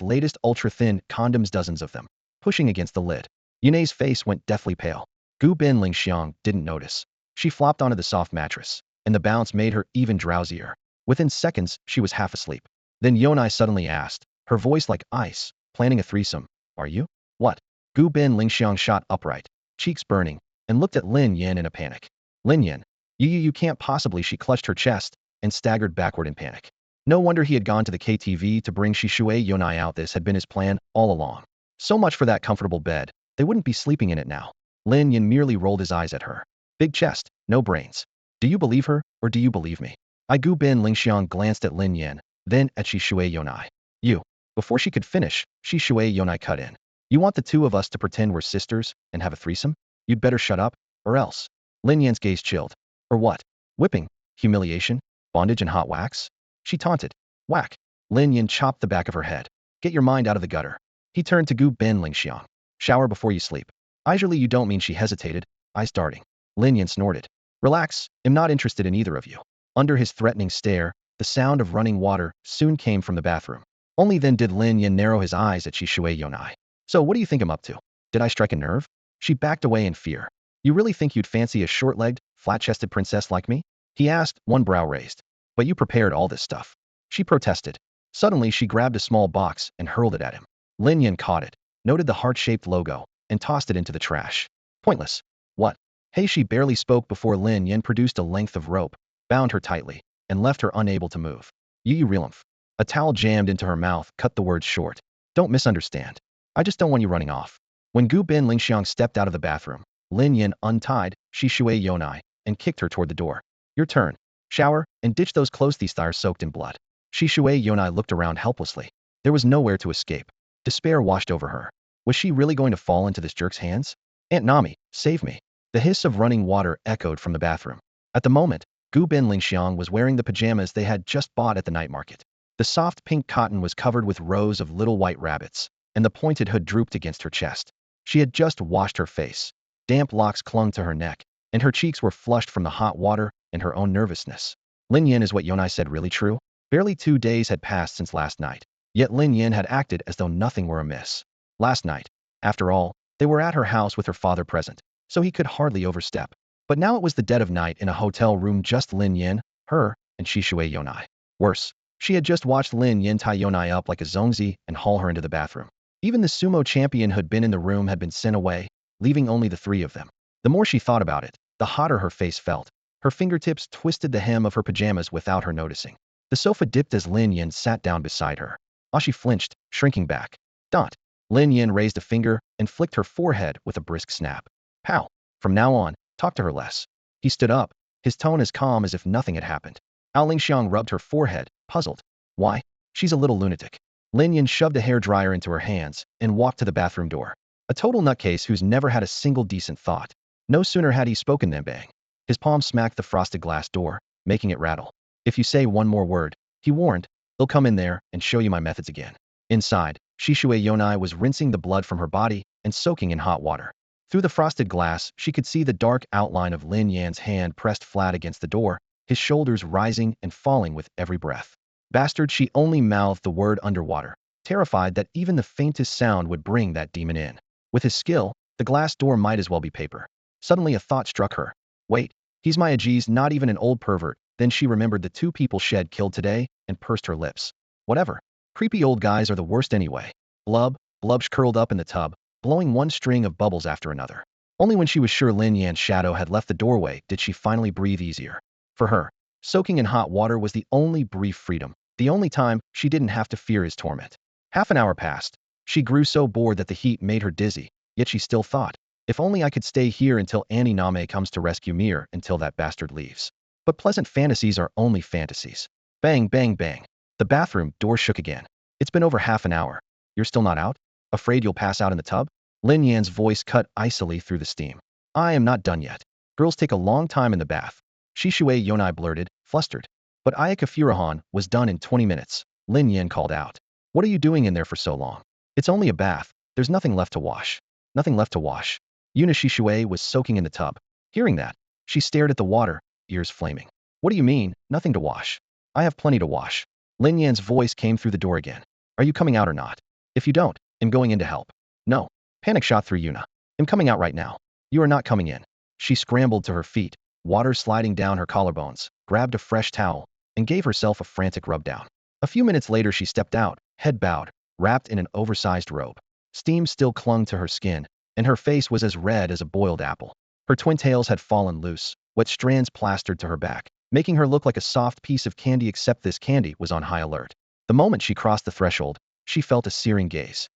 latest ultra-thin condoms, dozens of them, pushing against the lid. Yunai's face went deathly pale. Gu Bin Lingxiang didn't notice. She flopped onto the soft mattress, and the bounce made her even drowsier. Within seconds, she was half asleep. Then Yonai suddenly asked, her voice like ice, planning a threesome. Are you? What? Gu Bin Lingxiang shot upright, cheeks burning, and looked at Lin Yan in a panic. Lin Yan, you can't possibly. She clutched her chest and staggered backward in panic. No wonder he had gone to the KTV to bring Shishui Yonai out. This had been his plan all along. So much for that comfortable bed. They wouldn't be sleeping in it now. Lin Yan merely rolled his eyes at her. Big chest, no brains. Do you believe her, or do you believe me? Gu Bin Lingxiang glanced at Lin Yan, then at Shishui Yonai. You. Before she could finish, Shishui Yonai cut in. You want the two of us to pretend we're sisters and have a threesome? You'd better shut up, or else. Lin Yan's gaze chilled. Or what? Whipping? Humiliation? Bondage and hot wax? She taunted. Whack. Lin Yan chopped the back of her head. Get your mind out of the gutter. He turned to Gu Ben Lingxiang. Shower before you sleep. Surely you don't mean she hesitated, eyes darting. Lin Yan snorted. Relax, am not interested in either of you. Under his threatening stare, the sound of running water soon came from the bathroom. Only then did Lin Yan narrow his eyes at Shishui Yonai. So what do you think I'm up to? Did I strike a nerve? She backed away in fear. You really think you'd fancy a short-legged, flat-chested princess like me? He asked, one brow raised. But you prepared all this stuff. She protested. Suddenly she grabbed a small box and hurled it at him. Lin Yan caught it, noted the heart-shaped logo, and tossed it into the trash. Pointless. What? Hey, she barely spoke before Lin Yan produced a length of rope, bound her tightly, and left her unable to move. You realmph. A towel jammed into her mouth cut the words short. Don't misunderstand. I just don't want you running off. When Gu Ben Lingxiang stepped out of the bathroom, Lin Yan untied Shishui Yonai and kicked her toward the door. Your turn. Shower, and ditch those clothes these thighs soaked in blood. Shishui Yonai looked around helplessly. There was nowhere to escape. Despair washed over her. Was she really going to fall into this jerk's hands? Aunt Nami, save me. The hiss of running water echoed from the bathroom. At the moment, Gu Ben Lingxiang was wearing the pajamas they had just bought at the night market. The soft pink cotton was covered with rows of little white rabbits, and the pointed hood drooped against her chest. She had just washed her face. Damp locks clung to her neck, and her cheeks were flushed from the hot water and her own nervousness. Lin Yan, is what Yonai said really true? Barely 2 days had passed since last night, yet Lin Yan had acted as though nothing were amiss. Last night, after all, they were at her house with her father present, so he could hardly overstep. But now it was the dead of night in a hotel room, just Lin Yan, her, and Shishui Yonai. Worse, she had just watched Lin Yan tie Yonai up like a zongzi and haul her into the bathroom. Even the sumo champion who'd been in the room had been sent away, leaving only the three of them. The more she thought about it, the hotter her face felt. Her fingertips twisted the hem of her pajamas without her noticing. The sofa dipped as Lin Yan sat down beside her. She flinched, shrinking back. Dot. Lin Yan raised a finger and flicked her forehead with a brisk snap. Pow. From now on, talk to her less. He stood up, his tone as calm as if nothing had happened. Lingxiang rubbed her forehead, puzzled. Why? She's a little lunatic. Lin Yan shoved a hairdryer into her hands and walked to the bathroom door. A total nutcase who's never had a single decent thought. No sooner had he spoken than bang. His palm smacked the frosted glass door, making it rattle. If you say one more word, he warned, they'll come in there and show you my methods again. Inside, Shishui Yonai was rinsing the blood from her body and soaking in hot water. Through the frosted glass, she could see the dark outline of Lin Yan's hand pressed flat against the door, his shoulders rising and falling with every breath. Bastard, she only mouthed the word underwater, terrified that even the faintest sound would bring that demon in. With his skill, the glass door might as well be paper. Suddenly a thought struck her. Wait, he's my Aji's, not even an old pervert. Then she remembered the 2 people Shed killed today and pursed her lips. Whatever. Creepy old guys are the worst anyway. Blub, Blubsh curled up in the tub, blowing one string of bubbles after another. Only when she was sure Lin Yan's shadow had left the doorway did she finally breathe easier. For her, soaking in hot water was the only brief freedom, the only time she didn't have to fear his torment. Half an hour passed. She grew so bored that the heat made her dizzy, yet she still thought, if only I could stay here until Annie Name comes to rescue me, or until that bastard leaves. But pleasant fantasies are only fantasies. Bang, bang, bang. The bathroom door shook again. It's been over half an hour. You're still not out? Afraid you'll pass out in the tub? Lin Yan's voice cut icily through the steam. I am not done yet. Girls take a long time in the bath. Shishui Yonai blurted, flustered. But Ayaka Furahan was done in 20 minutes. Lin Yan called out. What are you doing in there for so long? It's only a bath. There's nothing left to wash. Nothing left to wash. Yuna Shishui was soaking in the tub. Hearing that, she stared at the water, ears flaming. What do you mean, nothing to wash? I have plenty to wash. Lin Yan's voice came through the door again. Are you coming out or not? If you don't, I'm going in to help. No. Panic shot through Yuna. I'm coming out right now. You are not coming in. She scrambled to her feet, water sliding down her collarbones, grabbed a fresh towel, and gave herself a frantic rub down. A few minutes later she stepped out, head bowed, wrapped in an oversized robe. Steam still clung to her skin, and her face was as red as a boiled apple. Her twin tails had fallen loose, wet strands plastered to her back, making her look like a soft piece of candy, except this candy was on high alert. The moment she crossed the threshold, she felt a searing gaze.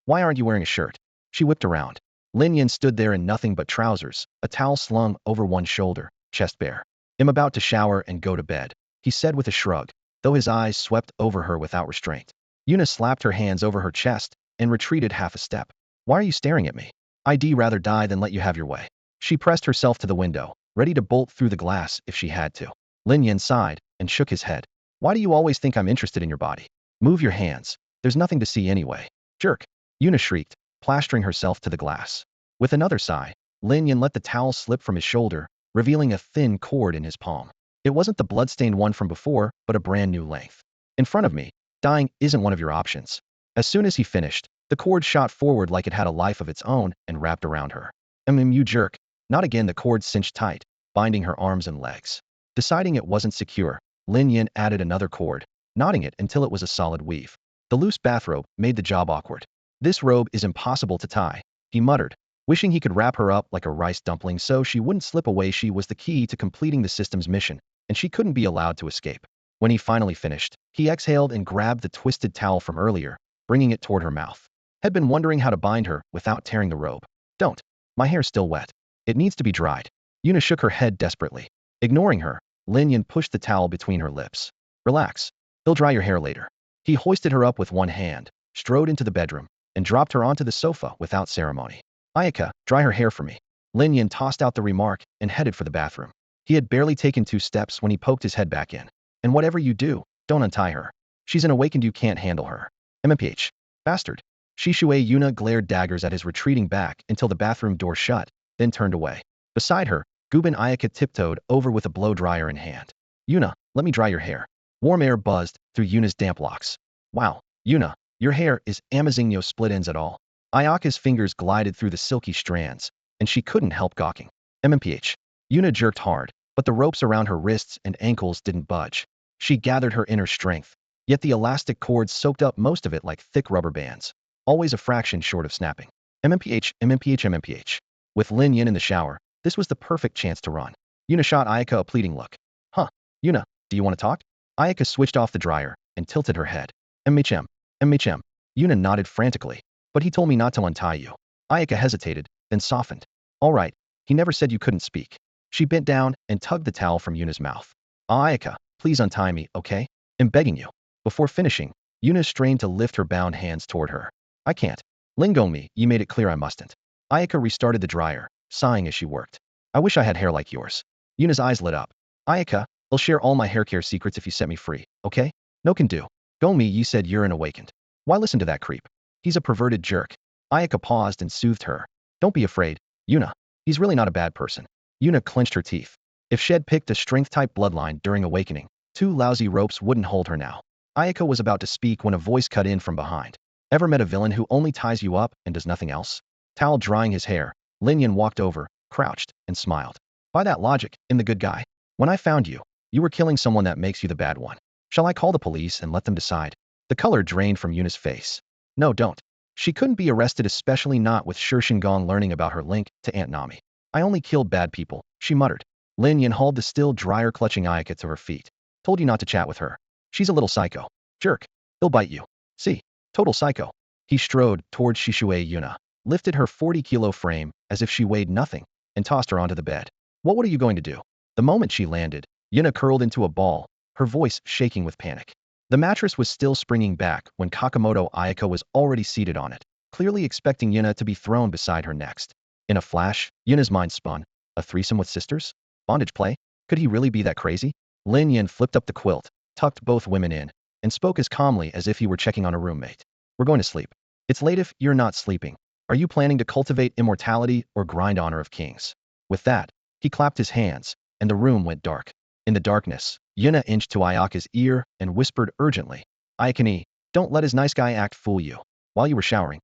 Why aren't you wearing a shirt? She whipped around. Lin Yan stood there in nothing but trousers, a towel slung over one shoulder, chest bare. I'm about to shower and go to bed, he said with a shrug. though his eyes swept over her without restraint. Yuna slapped her hands over her chest and retreated half a step. Why are you staring at me? I'd rather die than let you have your way. She pressed herself to the window, ready to bolt through the glass if she had to. Lin Yan sighed and shook his head. Why do you always think I'm interested in your body? Move your hands. There's nothing to see anyway. Jerk. Yuna shrieked, plastering herself to the glass. With another sigh, Lin Yan let the towel slip from his shoulder, revealing a thin cord in his palm. It wasn't the bloodstained one from before, but a brand new length. In front of me, dying isn't one of your options. As soon as he finished, the cord shot forward like it had a life of its own and wrapped around her. You jerk. Not again. The cord cinched tight, binding her arms and legs. Deciding it wasn't secure, Lin Yin added another cord, knotting it until it was a solid weave. The loose bathrobe made the job awkward. This robe is impossible to tie, he muttered, wishing he could wrap her up like a rice dumpling so she wouldn't slip away. She was the key to completing the system's mission, and she couldn't be allowed to escape. When he finally finished, he exhaled and grabbed the twisted towel from earlier, bringing it toward her mouth. Had been wondering how to bind her without tearing the robe. Don't. My hair's still wet. It needs to be dried. Yuna shook her head desperately. Ignoring her, Lin Yan pushed the towel between her lips. Relax. He'll dry your hair later. He hoisted her up with one hand, strode into the bedroom, and dropped her onto the sofa without ceremony. Ayaka, dry her hair for me. Lin Yan tossed out the remark and headed for the bathroom. He had barely taken 2 steps when he poked his head back in. And whatever you do, don't untie her. She's an awakened, you can't handle her. MMPH. Bastard. Shishue. Yuna glared daggers at his retreating back until the bathroom door shut, then turned away. Beside her, Gubin Ayaka tiptoed over with a blow dryer in hand. Yuna, let me dry your hair. Warm air buzzed through Yuna's damp locks. Wow, Yuna, your hair is amazing. No split ends at all. Ayaka's fingers glided through the silky strands, and she couldn't help gawking. MMPH. Yuna jerked hard, but the ropes around her wrists and ankles didn't budge. She gathered her inner strength, yet the elastic cords soaked up most of it like thick rubber bands, always a fraction short of snapping. MMPH, MMPH, MMPH. With Lin Yin in the shower, this was the perfect chance to run. Yuna shot Ayaka a pleading look. Huh, Yuna, do you want to talk? Ayaka switched off the dryer and tilted her head. MHM, MHM. Yuna nodded frantically. But he told me not to untie you. Ayaka hesitated, then softened. All right, he never said you couldn't speak. She bent down and tugged the towel from Yuna's mouth. Ayaka, please untie me, okay? I'm begging you. Before finishing, Yuna strained to lift her bound hands toward her. I can't. Lingo me, you made it clear I mustn't. Ayaka restarted the dryer, sighing as she worked. I wish I had hair like yours. Yuna's eyes lit up. Ayaka, I'll share all my hair care secrets if you set me free, okay? No can do. Go me, you said you're an awakened. Why listen to that creep? He's a perverted jerk. Ayaka paused and soothed her. Don't be afraid, Yuna. He's really not a bad person. Yuna clenched her teeth. If she had picked a strength-type bloodline during awakening, 2 lousy ropes wouldn't hold her now. Ayaka was about to speak when a voice cut in from behind. Ever met a villain who only ties you up and does nothing else? Towel drying his hair, Lin Yan walked over, crouched, and smiled. By that logic, I'm the good guy. When I found you, you were killing someone that makes you the bad one. Shall I call the police and let them decide? The color drained from Yuna's face. No, don't. She couldn't be arrested, especially not with Gong learning about her link to Aunt Nami. I only killed bad people, she muttered. Lin Yan hauled the still dryer clutching Ayaka to her feet. Told you not to chat with her. She's a little psycho. Jerk. He'll bite you. See? Total psycho. He strode towards Shishue. Yuna lifted her 40-kilo frame as if she weighed nothing and tossed her onto the bed. What are you going to do? The moment she landed, Yuna curled into a ball, her voice shaking with panic. The mattress was still springing back when Kakamoto Ayaka was already seated on it, clearly expecting Yuna to be thrown beside her next. In a flash, Yuna's mind spun. A threesome with sisters? Bondage play? Could he really be that crazy? Lin Yan flipped up the quilt, tucked both women in, and spoke as calmly as if he were checking on a roommate. We're going to sleep. It's late if you're not sleeping. Are you planning to cultivate immortality or grind honor of kings? With that, he clapped his hands, and the room went dark. In the darkness, Yuna inched to Ayaka's ear and whispered urgently, Ayakani, don't let his nice guy act fool you. While you were showering,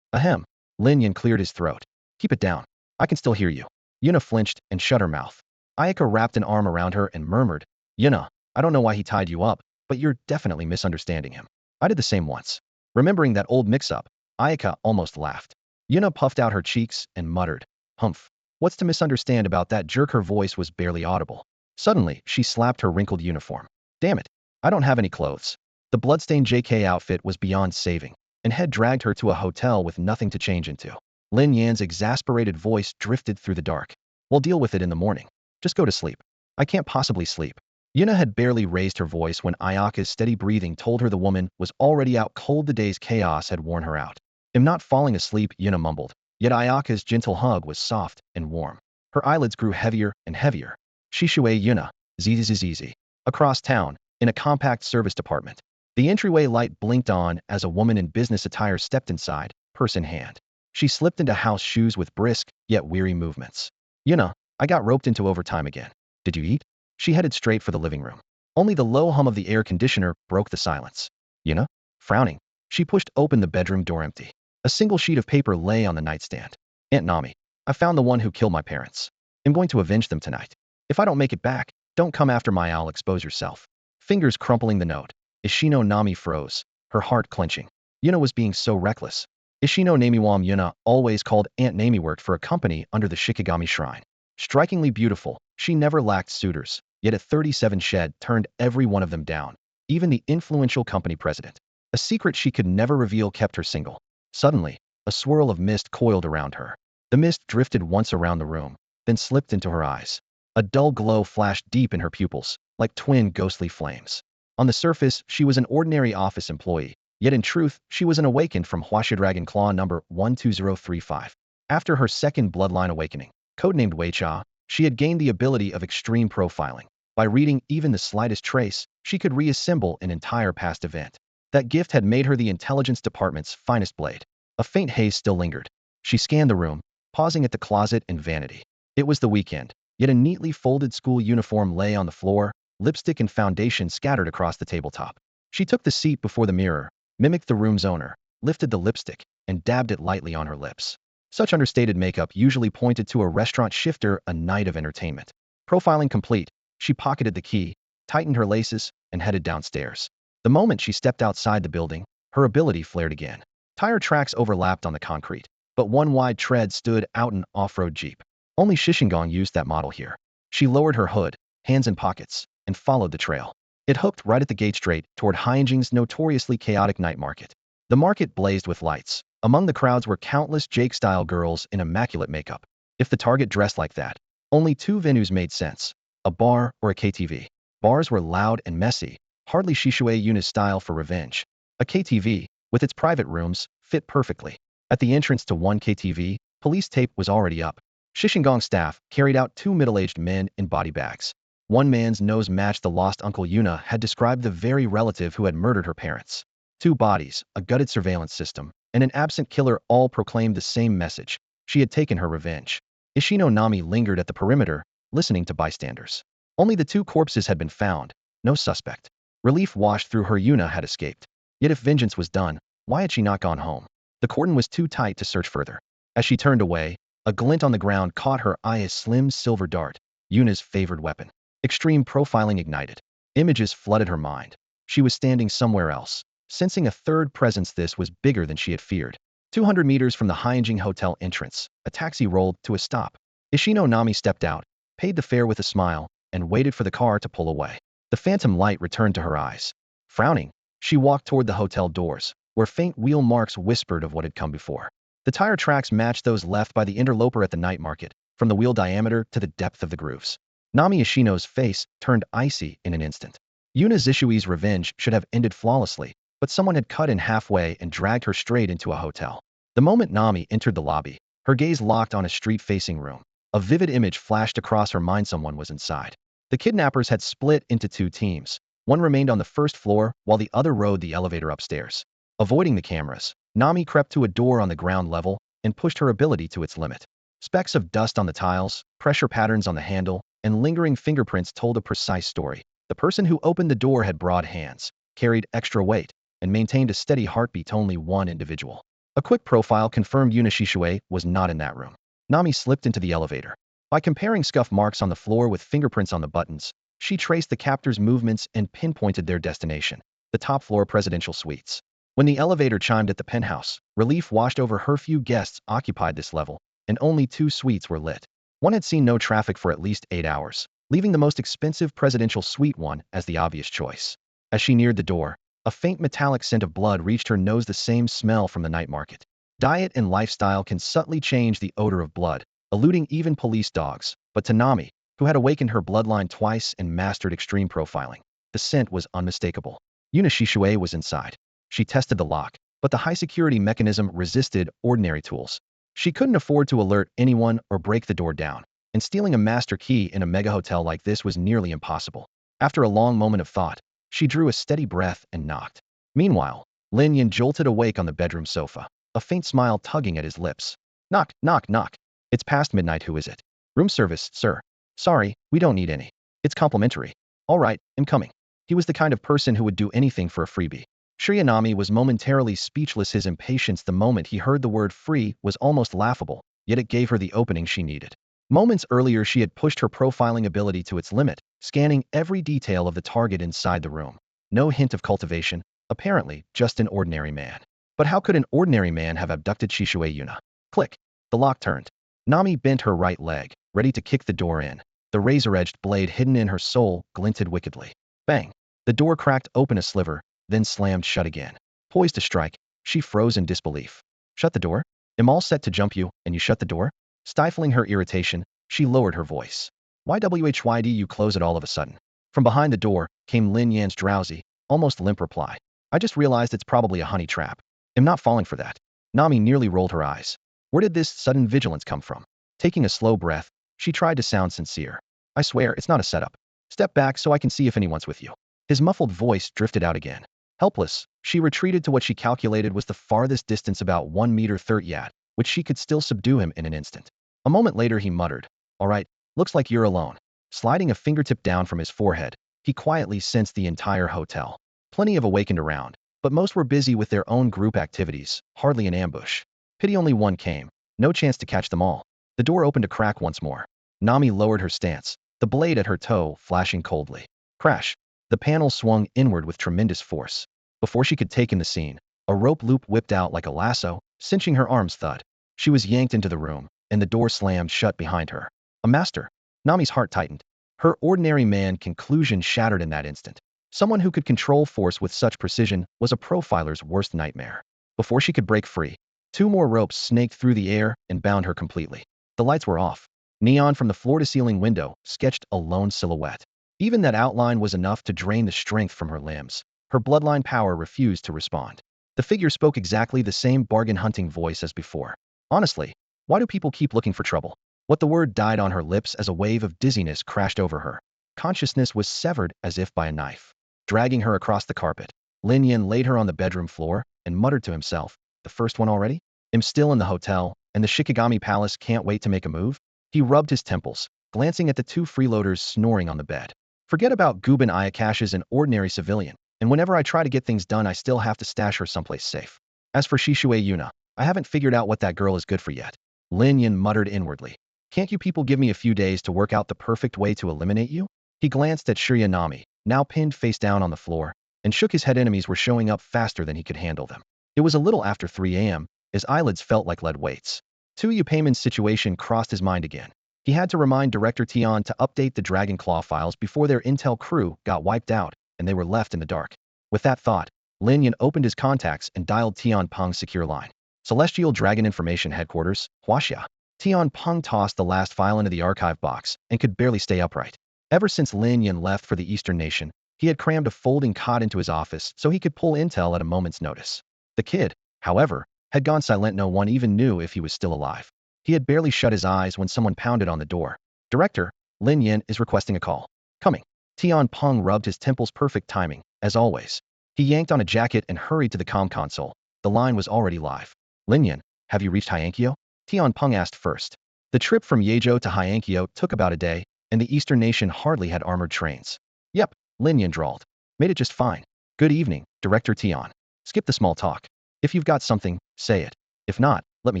Ahem. Lin Yan cleared his throat. Keep it down. I can still hear you. Yuna flinched and shut her mouth. Ayaka wrapped an arm around her and murmured, Yuna, I don't know why he tied you up, but you're definitely misunderstanding him. I did the same once. Remembering that old mix-up, Ayaka almost laughed. Yuna puffed out her cheeks and muttered, Humph. What's to misunderstand about that jerk? Her voice was barely audible. Suddenly, she slapped her wrinkled uniform. Damn it. I don't have any clothes. The bloodstained JK outfit was beyond saving, and had dragged her to a hotel with nothing to change into. Lin Yan's exasperated voice drifted through the dark. We'll deal with it in the morning. Just go to sleep. I can't possibly sleep. Yuna had barely raised her voice when Ayaka's steady breathing told her the woman was already out cold. The day's chaos had worn her out. "I'm not falling asleep," Yuna mumbled, yet Ayaka's gentle hug was soft and warm. Her eyelids grew heavier and heavier. "Shishue Yuna, zzz." Across town, in a compact service department, the entryway light blinked on as a woman in business attire stepped inside, purse in hand. She slipped into house shoes with brisk, yet weary movements. "Yuna, I got roped into overtime again. Did you eat?" She headed straight for the living room. Only the low hum of the air conditioner broke the silence. Yuna? Frowning, she pushed open the bedroom door. Empty. A single sheet of paper lay on the nightstand. "Aunt Nami, I found the one who killed my parents. I'm going to avenge them tonight. If I don't make it back, don't come after my I'll expose yourself." Fingers crumpling the note. Ishino Nami froze, her heart clenching. Yuna was being so reckless. Ishino Namiwam Yuna, always called Aunt Nami, worked for a company under the Shikigami Shrine. Strikingly beautiful, she never lacked suitors, yet at 37 she had turned every one of them down, even the influential company president. A secret she could never reveal kept her single. Suddenly, a swirl of mist coiled around her. The mist drifted once around the room, then slipped into her eyes. A dull glow flashed deep in her pupils, like twin ghostly flames. On the surface, she was an ordinary office employee, yet in truth, she was an awakened from Huashidragon Claw number 12035. After her second bloodline awakening, codenamed Weicha, she had gained the ability of extreme profiling. By reading even the slightest trace, she could reassemble an entire past event. That gift had made her the intelligence department's finest blade. A faint haze still lingered. She scanned the room, pausing at the closet in vanity. It was the weekend, yet a neatly folded school uniform lay on the floor, lipstick and foundation scattered across the tabletop. She took the seat before the mirror, mimicked the room's owner, lifted the lipstick, and dabbed it lightly on her lips. Such understated makeup usually pointed to a restaurant shifter, a night of entertainment. Profiling complete, she pocketed the key, tightened her laces, and headed downstairs. The moment she stepped outside the building, her ability flared again. Tire tracks overlapped on the concrete, but one wide tread stood out, an off-road Jeep. Only Shishingong used that model here. She lowered her hood, hands in pockets, and followed the trail. It hooked right at the gate straight toward Hyunjing's notoriously chaotic night market. The market blazed with lights. Among the crowds were countless Jake-style girls in immaculate makeup. If the target dressed like that, only two venues made sense: a bar or a KTV. Bars were loud and messy, hardly Shishue Yuna's style for revenge. A KTV, with its private rooms, fit perfectly. At the entrance to one KTV, police tape was already up. Shishingong staff carried out two middle-aged men in body bags. One man's nose matched the lost uncle Yuna had described, the very relative who had murdered her parents. Two bodies, a gutted surveillance system, and an absent killer all proclaimed the same message: she had taken her revenge. Ishino Nami lingered at the perimeter, listening to bystanders. Only the two corpses had been found, no suspect. Relief washed through her. Yuna had escaped. Yet if vengeance was done, why had she not gone home? The cordon was too tight to search further. As she turned away, a glint on the ground caught her eye: a slim silver dart, Yuna's favored weapon. Extreme profiling ignited. Images flooded her mind. She was standing somewhere else, sensing a third presence. This was bigger than she had feared. 200 meters from the Hyunjing Hotel entrance, a taxi rolled to a stop. Ishino Nami stepped out, paid the fare with a smile, and waited for the car to pull away. The phantom light returned to her eyes. Frowning, she walked toward the hotel doors, where faint wheel marks whispered of what had come before. The tire tracks matched those left by the interloper at the night market, from the wheel diameter to the depth of the grooves. Nami Ishino's face turned icy in an instant. Yuna Zishui's revenge should have ended flawlessly, but someone had cut in halfway and dragged her straight into a hotel. The moment Nami entered the lobby, her gaze locked on a street-facing room. A vivid image flashed across her mind: someone was inside. The kidnappers had split into two teams. One remained on the first floor, while the other rode the elevator upstairs. Avoiding the cameras, Nami crept to a door on the ground level and pushed her ability to its limit. Specks of dust on the tiles, pressure patterns on the handle, and lingering fingerprints told a precise story. The person who opened the door had broad hands, carried extra weight, and maintained a steady heartbeat. Only one individual. A quick profile confirmed Yuna Shishue was not in that room. Nami slipped into the elevator. By comparing scuff marks on the floor with fingerprints on the buttons, she traced the captors' movements and pinpointed their destination: the top-floor presidential suites. When the elevator chimed at the penthouse, relief washed over her. Few guests occupied this level, and only two suites were lit. One had seen no traffic for at least 8 hours, leaving the most expensive presidential suite one as the obvious choice. As she neared the door, a faint metallic scent of blood reached her nose, the same smell from the night market. Diet and lifestyle can subtly change the odor of blood, eluding even police dogs, but to Nami, who had awakened her bloodline twice and mastered extreme profiling. The scent was unmistakable. Yuna Shishui was inside. She tested the lock, but the high-security mechanism resisted ordinary tools. She couldn't afford to alert anyone or break the door down, and stealing a master key in a mega hotel like this was nearly impossible. After a long moment of thought, she drew a steady breath and knocked. Meanwhile, Lin Yan jolted awake on the bedroom sofa, a faint smile tugging at his lips. Knock, knock, knock. It's past midnight, who is it? Room service, sir. Sorry, we don't need any. It's complimentary. All right, I'm coming. He was the kind of person who would do anything for a freebie. Shriyanami was momentarily speechless. His impatience the moment he heard the word free was almost laughable, yet it gave her the opening she needed. Moments earlier she had pushed her profiling ability to its limit, scanning every detail of the target inside the room. No hint of cultivation, apparently just an ordinary man. But how could an ordinary man have abducted Shishui Yuna? Click. The lock turned. Nami bent her right leg, ready to kick the door in. The razor-edged blade hidden in her soul glinted wickedly. Bang! The door cracked open a sliver, then slammed shut again. Poised to strike, she froze in disbelief. Shut the door? I'm all set to jump you, and you shut the door? Stifling her irritation, she lowered her voice. Why do you close it all of a sudden? From behind the door came Lin Yan's drowsy, almost limp reply. I just realized it's probably a honey trap. I'm not falling for that. Nami nearly rolled her eyes. Where did this sudden vigilance come from? Taking a slow breath, she tried to sound sincere. I swear, it's not a setup. Step back so I can see if anyone's with you. His muffled voice drifted out again. Helpless, she retreated to what she calculated was the farthest distance, about 1 meter 30 yard, which she could still subdue him in an instant. A moment later he muttered, all right, looks like you're alone. Sliding a fingertip down from his forehead, he quietly sensed the entire hotel. Plenty have awakened around, but most were busy with their own group activities, hardly an ambush. Pity only one came. No chance to catch them all. The door opened a crack once more. Nami lowered her stance, the blade at her toe flashing coldly. Crash! The panel swung inward with tremendous force. Before she could take in the scene, a rope loop whipped out like a lasso, cinching her arms. Thud. She was yanked into the room, and the door slammed shut behind her. A master. Nami's heart tightened. Her ordinary man conclusion shattered in that instant. Someone who could control force with such precision was a profiler's worst nightmare. Before she could break free, 2 more ropes snaked through the air and bound her completely. The lights were off. Neon from the floor-to-ceiling window sketched a lone silhouette. Even that outline was enough to drain the strength from her limbs. Her bloodline power refused to respond. The figure spoke exactly the same bargain-hunting voice as before. Honestly, why do people keep looking for trouble? What the word died on her lips as a wave of dizziness crashed over her. Consciousness was severed as if by a knife. Dragging her across the carpet, Lin Yan laid her on the bedroom floor and muttered to himself, the first one already? I'm still in the hotel, and the Shikigami Palace can't wait to make a move? He rubbed his temples, glancing at the 2 freeloaders snoring on the bed. Forget about Guben Ayakash as an ordinary civilian, and whenever I try to get things done I still have to stash her someplace safe. As for Shishui Yuna, I haven't figured out what that girl is good for yet. Lin Yan muttered inwardly. Can't you people give me a few days to work out the perfect way to eliminate you? He glanced at Shiryanami, now pinned face down on the floor, and shook his head. Enemies were showing up faster than he could handle them. It was a little after 3 a.m., his eyelids felt like lead weights. Tu Payman's situation crossed his mind again. He had to remind Director Tian to update the Dragon Claw files before their intel crew got wiped out, and they were left in the dark. With that thought, Lin Yan opened his contacts and dialed Tian Peng's secure line. Celestial Dragon Information Headquarters, Huaxia. Tian Peng tossed the last file into the archive box and could barely stay upright. Ever since Lin Yan left for the Eastern Nation, he had crammed a folding cot into his office so he could pull intel at a moment's notice. The kid, however, had gone silent. No one even knew if he was still alive. He had barely shut his eyes when someone pounded on the door. Director, Lin Yan is requesting a call. Coming. Tian Peng rubbed his temples. Perfect timing, as always. He yanked on a jacket and hurried to the comm console. The line was already live. Lin Yan, have you reached Hyankyo? Tian Peng asked first. The trip from Yeizhou to Hyankyo took about a day, and the Eastern Nation hardly had armored trains. Yep, Lin Yan drawled. Made it just fine. Good evening, Director Tian. Skip the small talk. If you've got something, say it. If not, let me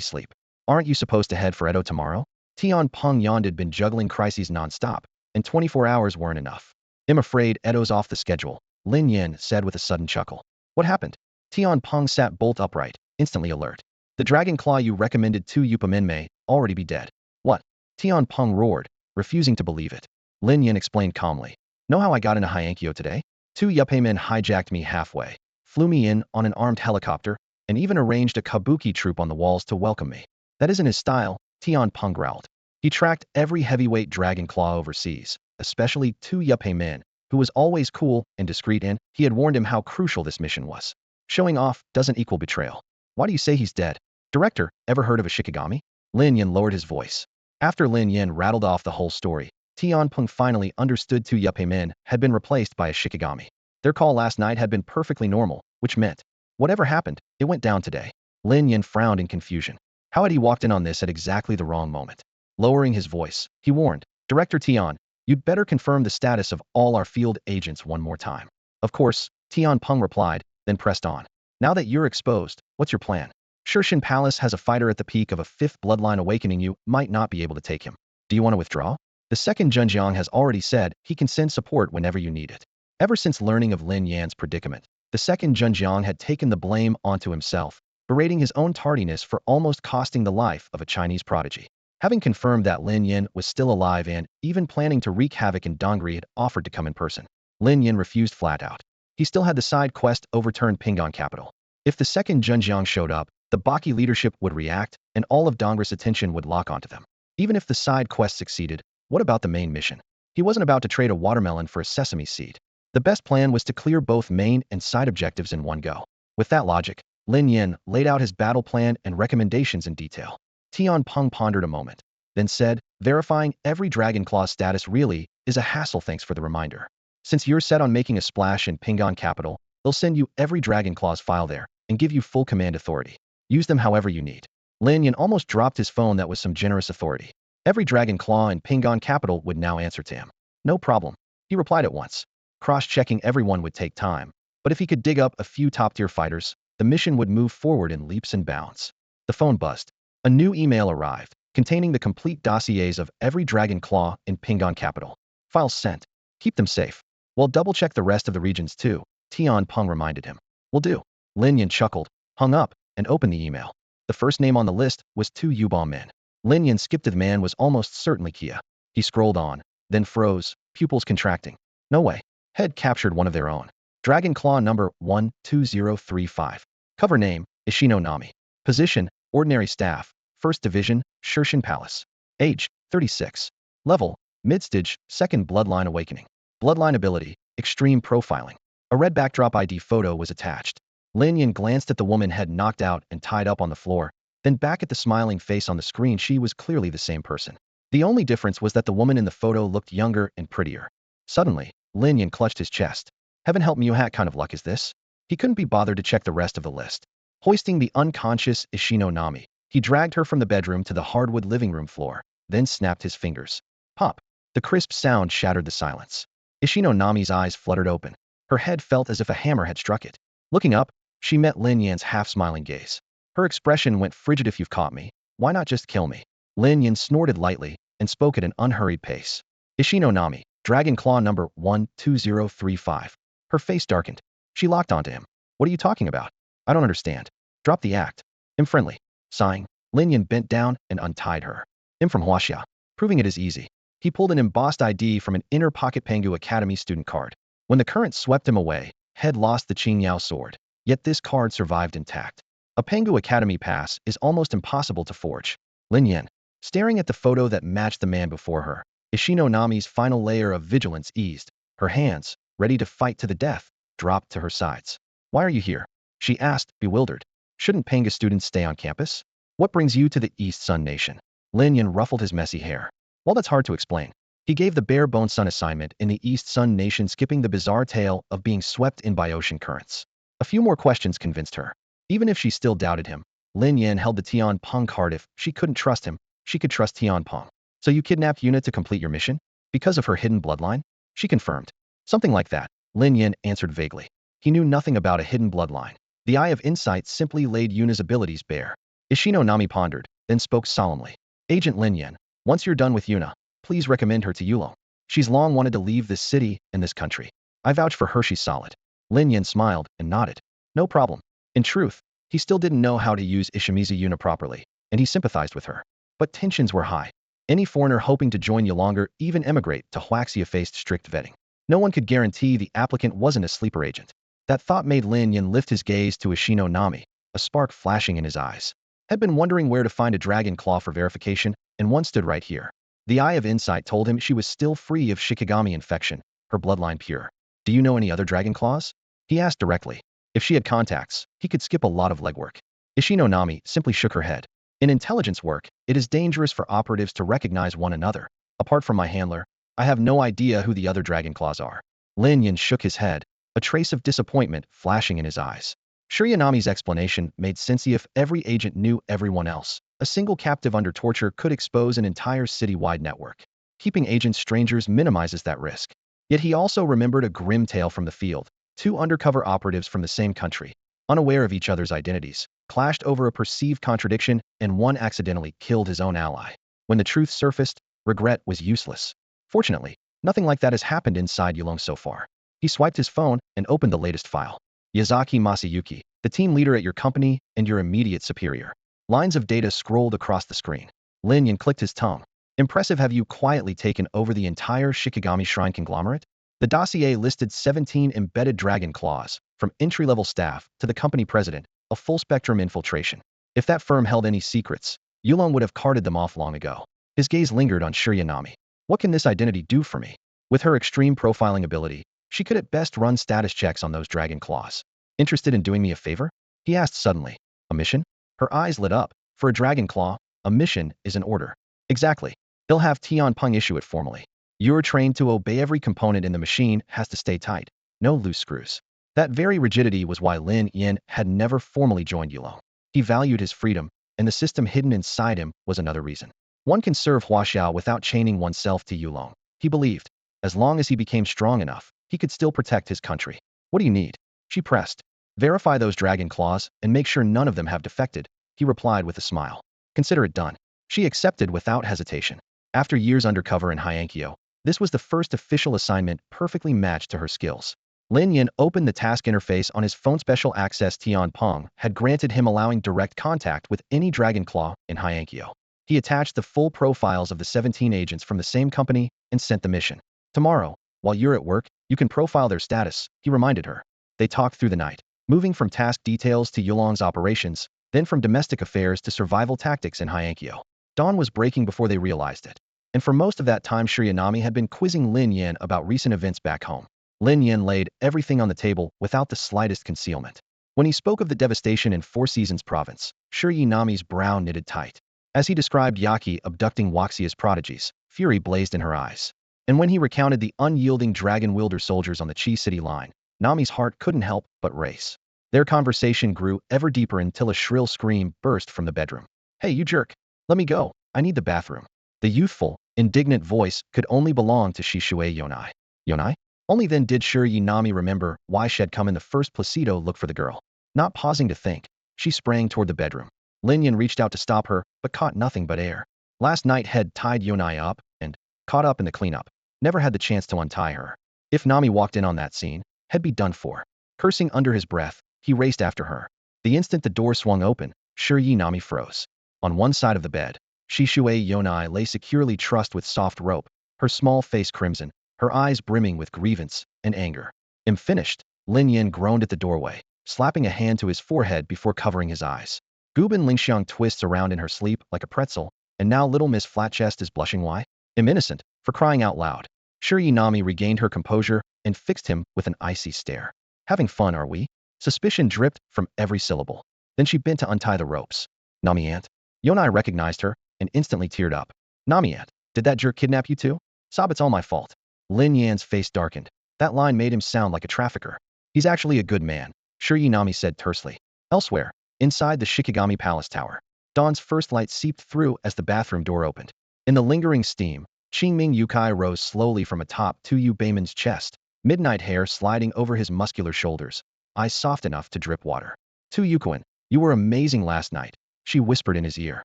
sleep. Aren't you supposed to head for Edo tomorrow? Tian Peng yawned. Had been juggling crises non-stop, and 24 hours weren't enough. I'm afraid Edo's off the schedule, Lin Yan said with a sudden chuckle. What happened? Tian Peng sat bolt upright, instantly alert. The dragon claw you recommended to Yupamin may already be dead. What? Tian Peng roared, refusing to believe it. Lin Yan explained calmly. Know how I got into Hyankyo today? 2 Yupamen hijacked me halfway, flew me in on an armed helicopter, and even arranged a kabuki troupe on the walls to welcome me. That isn't his style, Tian Peng growled. He tracked every heavyweight dragon claw overseas, especially Tu Yupe who was always cool and discreet, and he had warned him how crucial this mission was. Showing off doesn't equal betrayal. Why do you say he's dead? Director, ever heard of a Shikigami? Lin Yan lowered his voice. After Lin Yan rattled off the whole story, Tian Peng finally understood Tu Yupe had been replaced by a Shikigami. Their call last night had been perfectly normal, which meant, whatever happened, it went down today. Lin Yan frowned in confusion. How had he walked in on this at exactly the wrong moment? Lowering his voice, he warned, Director Tian, you'd better confirm the status of all our field agents one more time. Of course, Tian Peng replied, then pressed on. Now that you're exposed, what's your plan? Shirshin Palace has a fighter at the peak of a fifth bloodline awakening. You might not be able to take him. Do you want to withdraw? The second Zhenjiang has already said he can send support whenever you need it. Ever since learning of Lin Yan's predicament, the second Zhenjiang had taken the blame onto himself, berating his own tardiness for almost costing the life of a Chinese prodigy. Having confirmed that Lin Yan was still alive and even planning to wreak havoc in Dongri, had offered to come in person. Lin Yan refused flat out. He still had the side quest overturn Pingon capital. If the second Zhenjiang showed up, the Baki leadership would react, and all of Dongri's attention would lock onto them. Even if the side quest succeeded, what about the main mission? He wasn't about to trade a watermelon for a sesame seed. The best plan was to clear both main and side objectives in one go. With that logic, Lin Yan laid out his battle plan and recommendations in detail. Tian Peng pondered a moment, then said, verifying every Dragon Claw status really is a hassle. Thanks for the reminder. Since you're set on making a splash in Pingon capital, they'll send you every Dragon Claw's file there and give you full command authority. Use them however you need. Lin Yan almost dropped his phone. That was some generous authority. Every Dragon Claw in Pingon capital would now answer to him. No problem. He replied at once. Cross-checking everyone would take time, but if he could dig up a few top-tier fighters, the mission would move forward in leaps and bounds. The phone buzzed. A new email arrived, containing the complete dossiers of every Dragon Claw in Pingon capital. Files sent. Keep them safe. Well, double-check the rest of the regions too, Tian Peng reminded him. Will do. Lin Yan chuckled, hung up, and opened the email. The first name on the list was Tu Yuba. Lin Yan skipped to the man was almost certainly Kia. He scrolled on, then froze, pupils contracting. No way. Head captured one of their own. Dragon Claw number 12035. Cover name, Ishino Nami. Position, ordinary staff, 1st Division, Shirshin Palace. Age, 36. Level, mid-stage, 2nd Bloodline Awakening. Bloodline ability, extreme profiling. A red backdrop ID photo was attached. Lin Yan glanced at the woman head knocked out and tied up on the floor, then back at the smiling face on the screen. She was clearly the same person. The only difference was that the woman in the photo looked younger and prettier. Suddenly, Lin Yan clutched his chest. Heaven help me, what kind of luck is this? He couldn't be bothered to check the rest of the list. Hoisting the unconscious Ishino Nami, he dragged her from the bedroom to the hardwood living room floor, then snapped his fingers. Pop! The crisp sound shattered the silence. Ishino Nami's eyes fluttered open. Her head felt as if a hammer had struck it. Looking up, she met Lin Yan's half-smiling gaze. Her expression went frigid. If you've caught me, why not just kill me? Lin Yan snorted lightly and spoke at an unhurried pace. Ishino Nami, Dragon Claw number 12035. Her face darkened. She locked onto him. What are you talking about? I don't understand. Drop the act. I'm friendly. Sighing, Lin Yan bent down and untied her. I'm from Huaxia. Proving it is easy. He pulled an embossed ID from an inner pocket. Pangu Academy student card. When the current swept him away, Head lost the Qingyao sword. Yet this card survived intact. A Pangu Academy pass is almost impossible to forge. Lin Yan, staring at the photo that matched the man before her, Ishino Nami's final layer of vigilance eased. Her hands, ready to fight to the death, dropped to her sides. Why are you here? She asked, bewildered. Shouldn't Pangu students stay on campus? What brings you to the East Sun Nation? Lin Yan ruffled his messy hair. Well, that's hard to explain. He gave the bare-bones Sun assignment in the East Sun Nation, skipping the bizarre tale of being swept in by ocean currents. A few more questions convinced her. Even if she still doubted him, Lin Yan held the Tian Peng card. If she couldn't trust him, she could trust Tian Peng. So you kidnapped Yuna to complete your mission? Because of her hidden bloodline? She confirmed. Something like that, Lin Yan answered vaguely. He knew nothing about a hidden bloodline. The Eye of Insight simply laid Yuna's abilities bare. Ishino Nami pondered, then spoke solemnly. Agent Lin Yan, once you're done with Yuna, please recommend her to Yulong. She's long wanted to leave this city and this country. I vouch for her, she's solid. Lin Yan smiled and nodded. No problem. In truth, he still didn't know how to use Ishimizu Yuna properly, and he sympathized with her. But tensions were high. Any foreigner hoping to join Yulong, even emigrate to Huaxia, faced strict vetting. No one could guarantee the applicant wasn't a sleeper agent. That thought made Lin Yan lift his gaze to Ishino Nami, a spark flashing in his eyes. had been wondering where to find a dragon claw for verification, and one stood right here. The Eye of Insight told him she was still free of Shikigami infection, her bloodline pure. Do you know any other dragon claws? He asked directly. If she had contacts, he could skip a lot of legwork. Ishino Nami simply shook her head. In intelligence work, it is dangerous for operatives to recognize one another. Apart from my handler, I have no idea who the other dragon claws are. Lin Yin shook his head, a trace of disappointment flashing in his eyes. Shiryanami's explanation made sense. If every agent knew everyone else, a single captive under torture could expose an entire city-wide network. Keeping agents strangers minimizes that risk. Yet he also remembered a grim tale from the field. Two undercover operatives from the same country, unaware of each other's identities, clashed over a perceived contradiction, and one accidentally killed his own ally. When the truth surfaced, regret was useless. Fortunately, nothing like that has happened inside Yulong so far. He swiped his phone and opened the latest file. Yazaki Masayuki, the team leader at your company and your immediate superior. Lines of data scrolled across the screen. Lin Yin clicked his tongue. Impressive. Have you quietly taken over the entire Shikigami Shrine conglomerate? The dossier listed 17 embedded dragon claws, from entry-level staff to the company president, a full-spectrum infiltration. If that firm held any secrets, Yulong would have carted them off long ago. His gaze lingered on Shiryanami. What can this identity do for me? With her extreme profiling ability, she could at best run status checks on those dragon claws. Interested in doing me a favor? He asked suddenly. A mission? Her eyes lit up. For a dragon claw, a mission is an order. Exactly. He'll have Tian Peng issue it formally. You're trained to obey. Every component in the machine has to stay tight. No loose screws. That very rigidity was why Lin Yin had never formally joined Yulong. He valued his freedom, and the system hidden inside him was another reason. One can serve Huaxiao without chaining oneself to Yulong. He believed, as long as he became strong enough, he could still protect his country. What do you need? She pressed. Verify those dragon claws and make sure none of them have defected, he replied with a smile. Consider it done. She accepted without hesitation. After years undercover in Hyankyo, this was the first official assignment perfectly matched to her skills. Lin Yin opened the task interface on his phone. Special access Tian Peng had granted him allowing direct contact with any dragon claw in Hyankyo. He attached the full profiles of the 17 agents from the same company and sent the mission. Tomorrow, while you're at work, you can profile their status, he reminded her. They talked through the night, moving from task details to Yulong's operations, then from domestic affairs to survival tactics in Hyankyo. Dawn was breaking before they realized it. And for most of that time, Shiryanami had been quizzing Lin Yin about recent events back home. Lin Yin laid everything on the table without the slightest concealment. When he spoke of the devastation in Four Seasons province, Shiryanami's brow knitted tight. As he described Yaki abducting Waxia's prodigies, fury blazed in her eyes. And when he recounted the unyielding dragon wielder soldiers on the Chi City line, Nami's heart couldn't help but race. Their conversation grew ever deeper until a shrill scream burst from the bedroom. Hey, you jerk! Let me go. I need the bathroom. The youthful, indignant voice could only belong to Shishue Yonai. Yonai? Only then did Shiryanami remember why she had come in the first Placido look for the girl. Not pausing to think, she sprang toward the bedroom. Lin Yin reached out to stop her, but caught nothing but air. Last night had tied Yonai up, and, caught up in the cleanup, never had the chance to untie her. If Nami walked in on that scene, had be done for. Cursing under his breath, he raced after her. The instant the door swung open, Shiryanami froze. On one side of the bed, Shishue Yonai lay securely trussed with soft rope, her small face crimson, her eyes brimming with grievance and anger. Finished, Lin Yin groaned at the doorway, slapping a hand to his forehead before covering his eyes. Gubin Lingxiang twists around in her sleep like a pretzel, and now little Miss Flatchest is blushing. Why? Innocent, for crying out loud. Shiryanami regained her composure and fixed him with an icy stare. Having fun, are we? Suspicion dripped from every syllable. Then she bent to untie the ropes. Nami aunt? Yonai recognized her and instantly teared up. Nami aunt, did that jerk kidnap you too? Sob, it's all my fault. Lin Yan's face darkened. That line made him sound like a trafficker. He's actually a good man, Shiryanami said tersely. Elsewhere, inside the Shikigami Palace Tower, dawn's first light seeped through as the bathroom door opened. In the lingering steam, Qingming Yukai rose slowly from atop Tu Beiman's chest, midnight hair sliding over his muscular shoulders, eyes soft enough to drip water. Tu Yukuan, you were amazing last night, she whispered in his ear.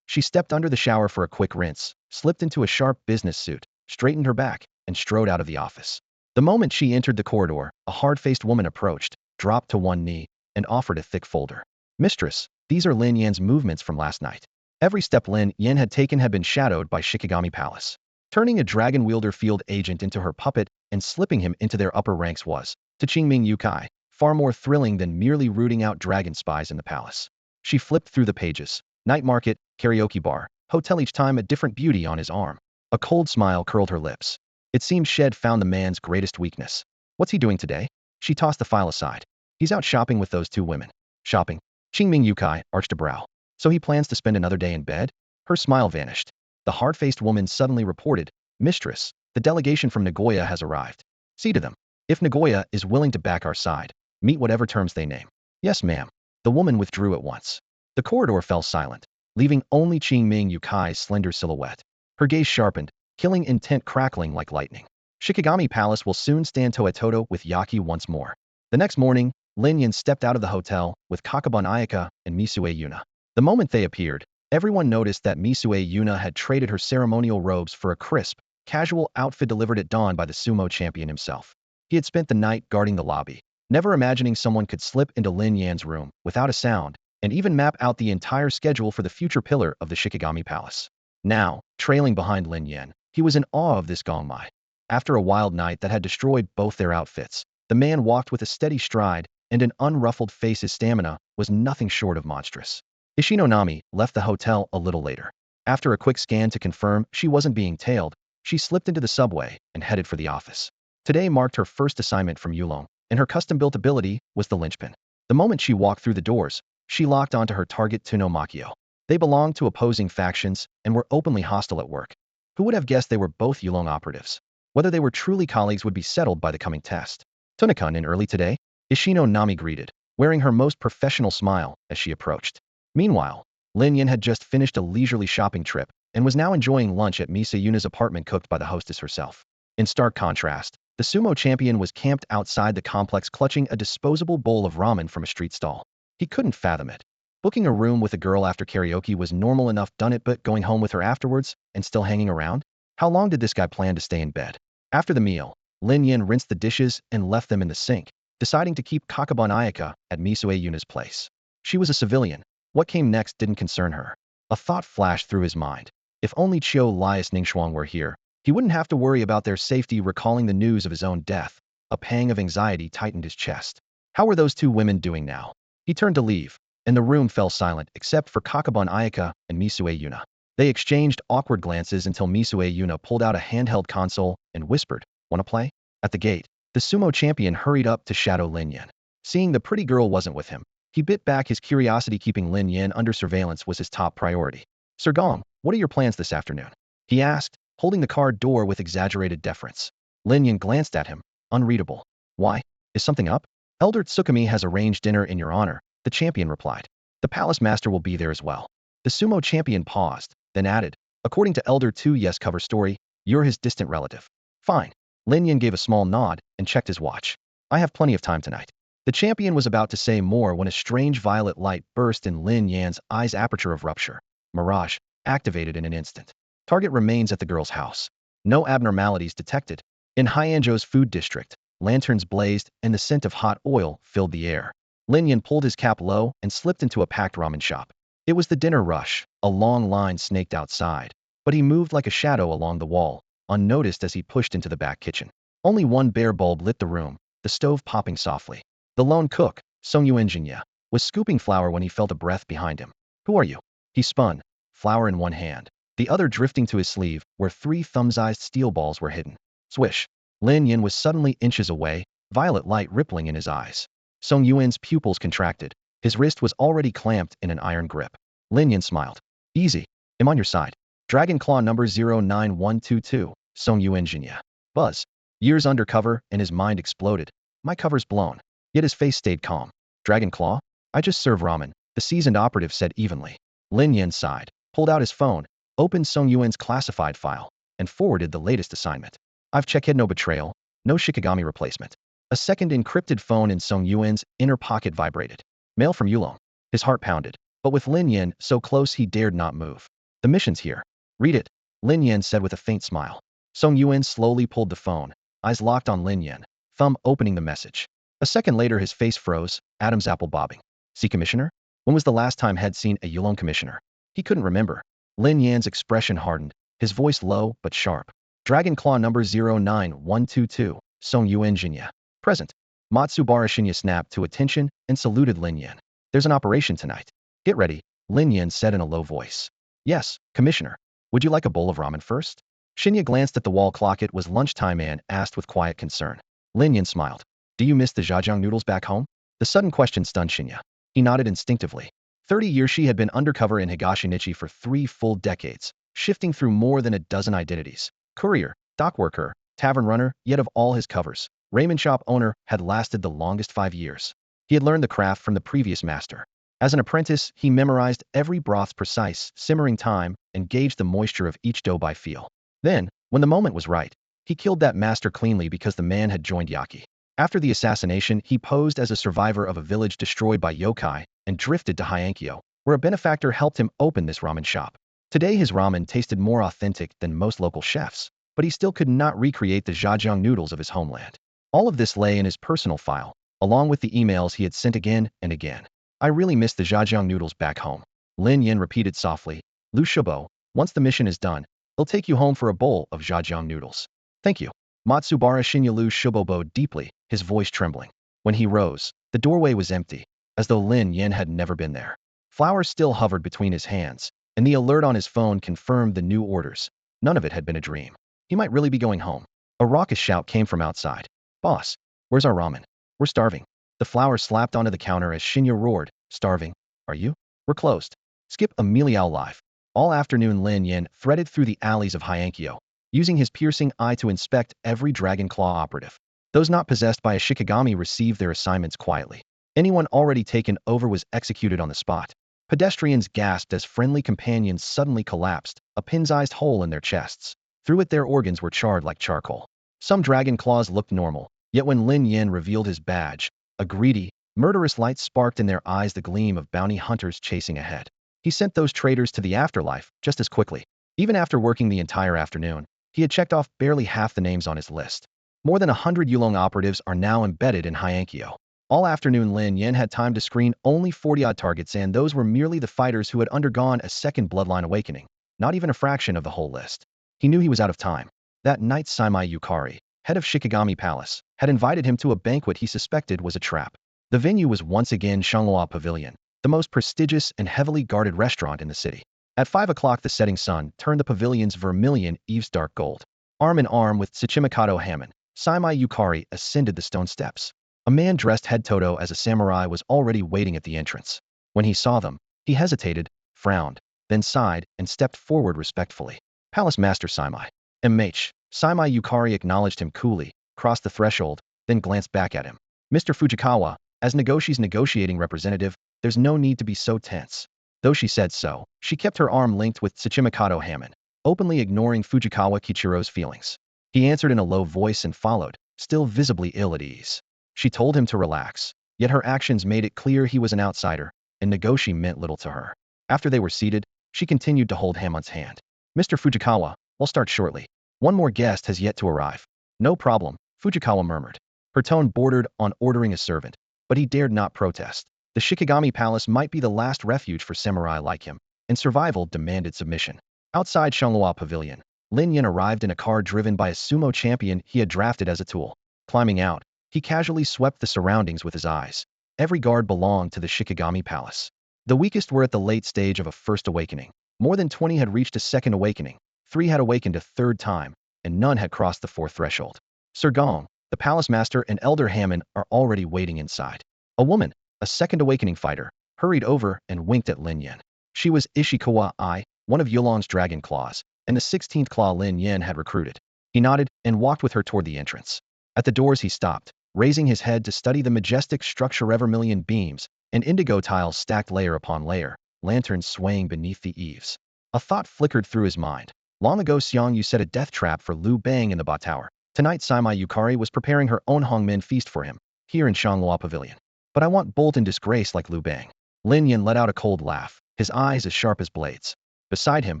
She stepped under the shower for a quick rinse, slipped into a sharp business suit, straightened her back, and strode out of the office. The moment she entered the corridor, a hard-faced woman approached, dropped to one knee, and offered a thick folder. Mistress, these are Lin Yan's movements from last night. Every step Lin Yan had taken had been shadowed by Shikigami Palace. Turning a dragon wielder field agent into her puppet and slipping him into their upper ranks was, to Qingming Yukai, far more thrilling than merely rooting out dragon spies in the palace. She flipped through the pages, Night market, karaoke bar, hotel, each time a different beauty on his arm. A cold smile curled her lips. It seemed Shed found the man's greatest weakness. What's he doing today? She tossed the file aside. He's out shopping with those two women. Shopping? Qingming Yukai arched a brow. So he plans to spend another day in bed? Her smile vanished. The hard-faced woman suddenly reported, Mistress, the delegation from Nagoya has arrived. See to them. If Nagoya is willing to back our side, meet whatever terms they name. Yes, ma'am. The woman withdrew at once. The corridor fell silent, leaving only Qingming Yukai's slender silhouette. Her gaze sharpened, killing intent crackling like lightning. Shikigami Palace will soon stand toe-a-toe with Yaki once more. The next morning, Lin Yan stepped out of the hotel with Kakabun Ayaka and Misue Yuna. The moment they appeared, everyone noticed that Misue Yuna had traded her ceremonial robes for a crisp, casual outfit delivered at dawn by the sumo champion himself. He had spent the night guarding the lobby, never imagining someone could slip into Lin Yan's room without a sound and even map out the entire schedule for the future pillar of the Shikigami Palace. Now, trailing behind Lin Yan, he was in awe of this gongmai. After a wild night that had destroyed both their outfits, the man walked with a steady stride and an unruffled face. His stamina was nothing short of monstrous. Ishinonami left the hotel a little later. After a quick scan to confirm she wasn't being tailed, she slipped into the subway and headed for the office. Today marked her first assignment from Yulong, and her custom-built ability was the linchpin. The moment she walked through the doors, she locked onto her target Tuno Makio. They belonged to opposing factions and were openly hostile at work. Who would have guessed they were both Yulong operatives? Whether they were truly colleagues would be settled by the coming test. Tunakun in early today? Ishino Nami greeted, wearing her most professional smile as she approached. Meanwhile, Lin Yan had just finished a leisurely shopping trip and was now enjoying lunch at Misa Yuna's apartment cooked by the hostess herself. In stark contrast, the sumo champion was camped outside the complex clutching a disposable bowl of ramen from a street stall. He couldn't fathom it. Booking a room with a girl after karaoke was normal enough, done it, but going home with her afterwards and still hanging around? How long did this guy plan to stay in bed? After the meal, Lin Yan rinsed the dishes and left them in the sink, deciding to keep Kakabun Ayaka at Misue Yuna's place. She was a civilian. What came next didn't concern her. A thought flashed through his mind. If only Chiu Lias Ningxuang were here, he wouldn't have to worry about their safety. Recalling the news of his own death, a pang of anxiety tightened his chest. How were those two women doing now? He turned to leave, and the room fell silent except for Kakabun Ayaka and Misue Yuna. They exchanged awkward glances until Misue Yuna pulled out a handheld console and whispered, "Wanna play?" At the gate, the sumo champion hurried up to shadow Lin Yan. Seeing the pretty girl wasn't with him, he bit back his curiosity. Keeping Lin Yan under surveillance was his top priority. "Sir Gong, what are your plans this afternoon?" he asked, holding the car door with exaggerated deference. Lin Yan glanced at him, unreadable. "Why? Is something up?" "Elder Tsukumi has arranged dinner in your honor," the champion replied. "The palace master will be there as well." The sumo champion paused, then added, "According to Elder Tu Yes cover story, you're his distant relative." "Fine." Lin Yan gave a small nod and checked his watch. "I have plenty of time tonight." The champion was about to say more when a strange violet light burst in Lin Yan's eyes. Aperture of rupture. Mirage, activated in an instant. Target remains at the girl's house. No abnormalities detected. In Hyanzhou's food district, lanterns blazed and the scent of hot oil filled the air. Lin Yan pulled his cap low and slipped into a packed ramen shop. It was the dinner rush. A long line snaked outside, but he moved like a shadow along the wall, unnoticed as he pushed into the back kitchen. Only one bare bulb lit the room, the stove popping softly. The lone cook, Song Yuenjinya, was scooping flour when he felt a breath behind him. "Who are you?" He spun, flour in one hand, the other drifting to his sleeve, where 3 thumb-sized steel balls were hidden. Swish. Lin Yan was suddenly inches away, violet light rippling in his eyes. Song Yuan's pupils contracted. His wrist was already clamped in an iron grip. Lin Yan smiled. "Easy. I'm on your side." Dragon Claw number 09122, Song Yuenjinya. Buzz. Years undercover, and his mind exploded. "My cover's blown." Yet his face stayed calm. "Dragon Claw? I just serve ramen," the seasoned operative said evenly. Lin Yan sighed, pulled out his phone, opened Song Yuan's classified file, and forwarded the latest assignment. "I've checked no betrayal, no Shikigami replacement." A second encrypted phone in Song Yuan's inner pocket vibrated. Mail from Yulong. His heart pounded, but with Lin Yan so close he dared not move. "The mission's here. Read it," Lin Yan said with a faint smile. Song Yuan slowly pulled the phone, eyes locked on Lin Yan, thumb opening the message. A second later his face froze, Adam's apple bobbing. "See commissioner?" When was the last time he'd seen a Yulong commissioner? He couldn't remember. Lin Yan's expression hardened, his voice low but sharp. "Dragon Claw number 09122, Song Yuenjinya. Present." Matsubara Shinya snapped to attention and saluted Lin Yan. "There's an operation tonight. Get ready." Lin Yin said in a low voice. Yes, Commissioner. Would you like a bowl of ramen first? Shinya glanced at the wall clock. It was lunchtime and asked with quiet concern. Lin Yin smiled. Do you miss the jajang noodles back home? The sudden question stunned Shinya. He nodded instinctively. 30 years she had been undercover in Higashinichi for 3 full decades, shifting through more than a dozen identities. Courier, dock worker, tavern runner, yet of all his covers, ramen shop owner had lasted the longest 5 years. He had learned the craft from the previous master. As an apprentice, he memorized every broth's precise, simmering time and gauged the moisture of each dough by feel. Then, when the moment was right, he killed that master cleanly because the man had joined Yaki. After the assassination, he posed as a survivor of a village destroyed by yokai and drifted to Hyankyo, where a benefactor helped him open this ramen shop. Today his ramen tasted more authentic than most local chefs, but he still could not recreate the jajang noodles of his homeland. All of this lay in his personal file, along with the emails he had sent again and again. I really miss the jajang noodles back home. Lin Yin repeated softly. Lu Shubo, once the mission is done, he'll take you home for a bowl of jajang noodles. Thank you. Matsubara Shinya Lu Shubo bowed deeply, his voice trembling. When he rose, the doorway was empty, as though Lin Yin had never been there. Flowers still hovered between his hands, and the alert on his phone confirmed the new orders. None of it had been a dream. He might really be going home. A raucous shout came from outside. Boss, where's our ramen? We're starving. The flower slapped onto the counter as Shinya roared. Starving? Are you? We're closed. Skip Emiliao live. All afternoon Lin Yin threaded through the alleys of Hyankyo, using his piercing eye to inspect every Dragon Claw operative. Those not possessed by a Shikigami received their assignments quietly. Anyone already taken over was executed on the spot. Pedestrians gasped as friendly companions suddenly collapsed, a pin-sized hole in their chests. Through it their organs were charred like charcoal. Some Dragon Claws looked normal, yet when Lin Yin revealed his badge, a greedy, murderous light sparked in their eyes, the gleam of bounty hunters chasing ahead. He sent those traitors to the afterlife just as quickly. Even after working the entire afternoon, he had checked off barely half the names on his list. More than 100 Yulong operatives are now embedded in Hyankyo. All afternoon Lin Yin had time to screen only 40-odd targets, and those were merely the fighters who had undergone a second bloodline awakening, not even a fraction of the whole list. He knew he was out of time. That night Saimai Yukari, head of Shikigami Palace, had invited him to a banquet he suspected was a trap. The venue was once again Shanghua Pavilion, the most prestigious and heavily guarded restaurant in the city. At 5 o'clock the setting sun turned the pavilion's vermilion eaves dark gold. Arm in arm with Tsuchimikado Hammon, Saimai Yukari ascended the stone steps. A man dressed head-to-toe as a samurai was already waiting at the entrance. When he saw them, he hesitated, frowned, then sighed and stepped forward respectfully. Palace Master Saimai. MH. Saimai Yukari acknowledged him coolly, crossed the threshold, then glanced back at him. Mr. Fujikawa, as Negoshi's negotiating representative, there's no need to be so tense. Though she said so, she kept her arm linked with Tsuchimikado Hammon, openly ignoring Fujikawa Kichiro's feelings. He answered in a low voice and followed, still visibly ill at ease. She told him to relax, yet her actions made it clear he was an outsider, and Negoshi meant little to her. After they were seated, she continued to hold Hammon's hand. Mr. Fujikawa, we'll start shortly. One more guest has yet to arrive. No problem, Fujikawa murmured. Her tone bordered on ordering a servant, but he dared not protest. The Shikigami Palace might be the last refuge for samurai like him, and survival demanded submission. Outside Shanghua Pavilion, Lin Yin arrived in a car driven by a sumo champion he had drafted as a tool. Climbing out, he casually swept the surroundings with his eyes. Every guard belonged to the Shikigami Palace. The weakest were at the late stage of a first awakening. More than 20 had reached a second awakening, 3 had awakened a third time, and none had crossed the 4th threshold. Sir Gong, the Palace Master, and Elder Hammon are already waiting inside. A woman, a second awakening fighter, hurried over and winked at Lin Yin. She was Ishikawa I, one of Yulong's Dragon Claws, and the 16th Claw Lin Yin had recruited. He nodded and walked with her toward the entrance. At the doors he stopped, raising his head to study the majestic structure. Vermilion beams and indigo tiles stacked layer upon layer, lanterns swaying beneath the eaves. A thought flickered through his mind. Long ago Xiang Yu set a death trap for Liu Bang in the Ba Tower. Tonight Saimai Yukari was preparing her own Hongmen feast for him, here in Shanghua Pavilion. But I want bolt and disgrace like Liu Bang. Lin Yin let out a cold laugh, his eyes as sharp as blades. Beside him,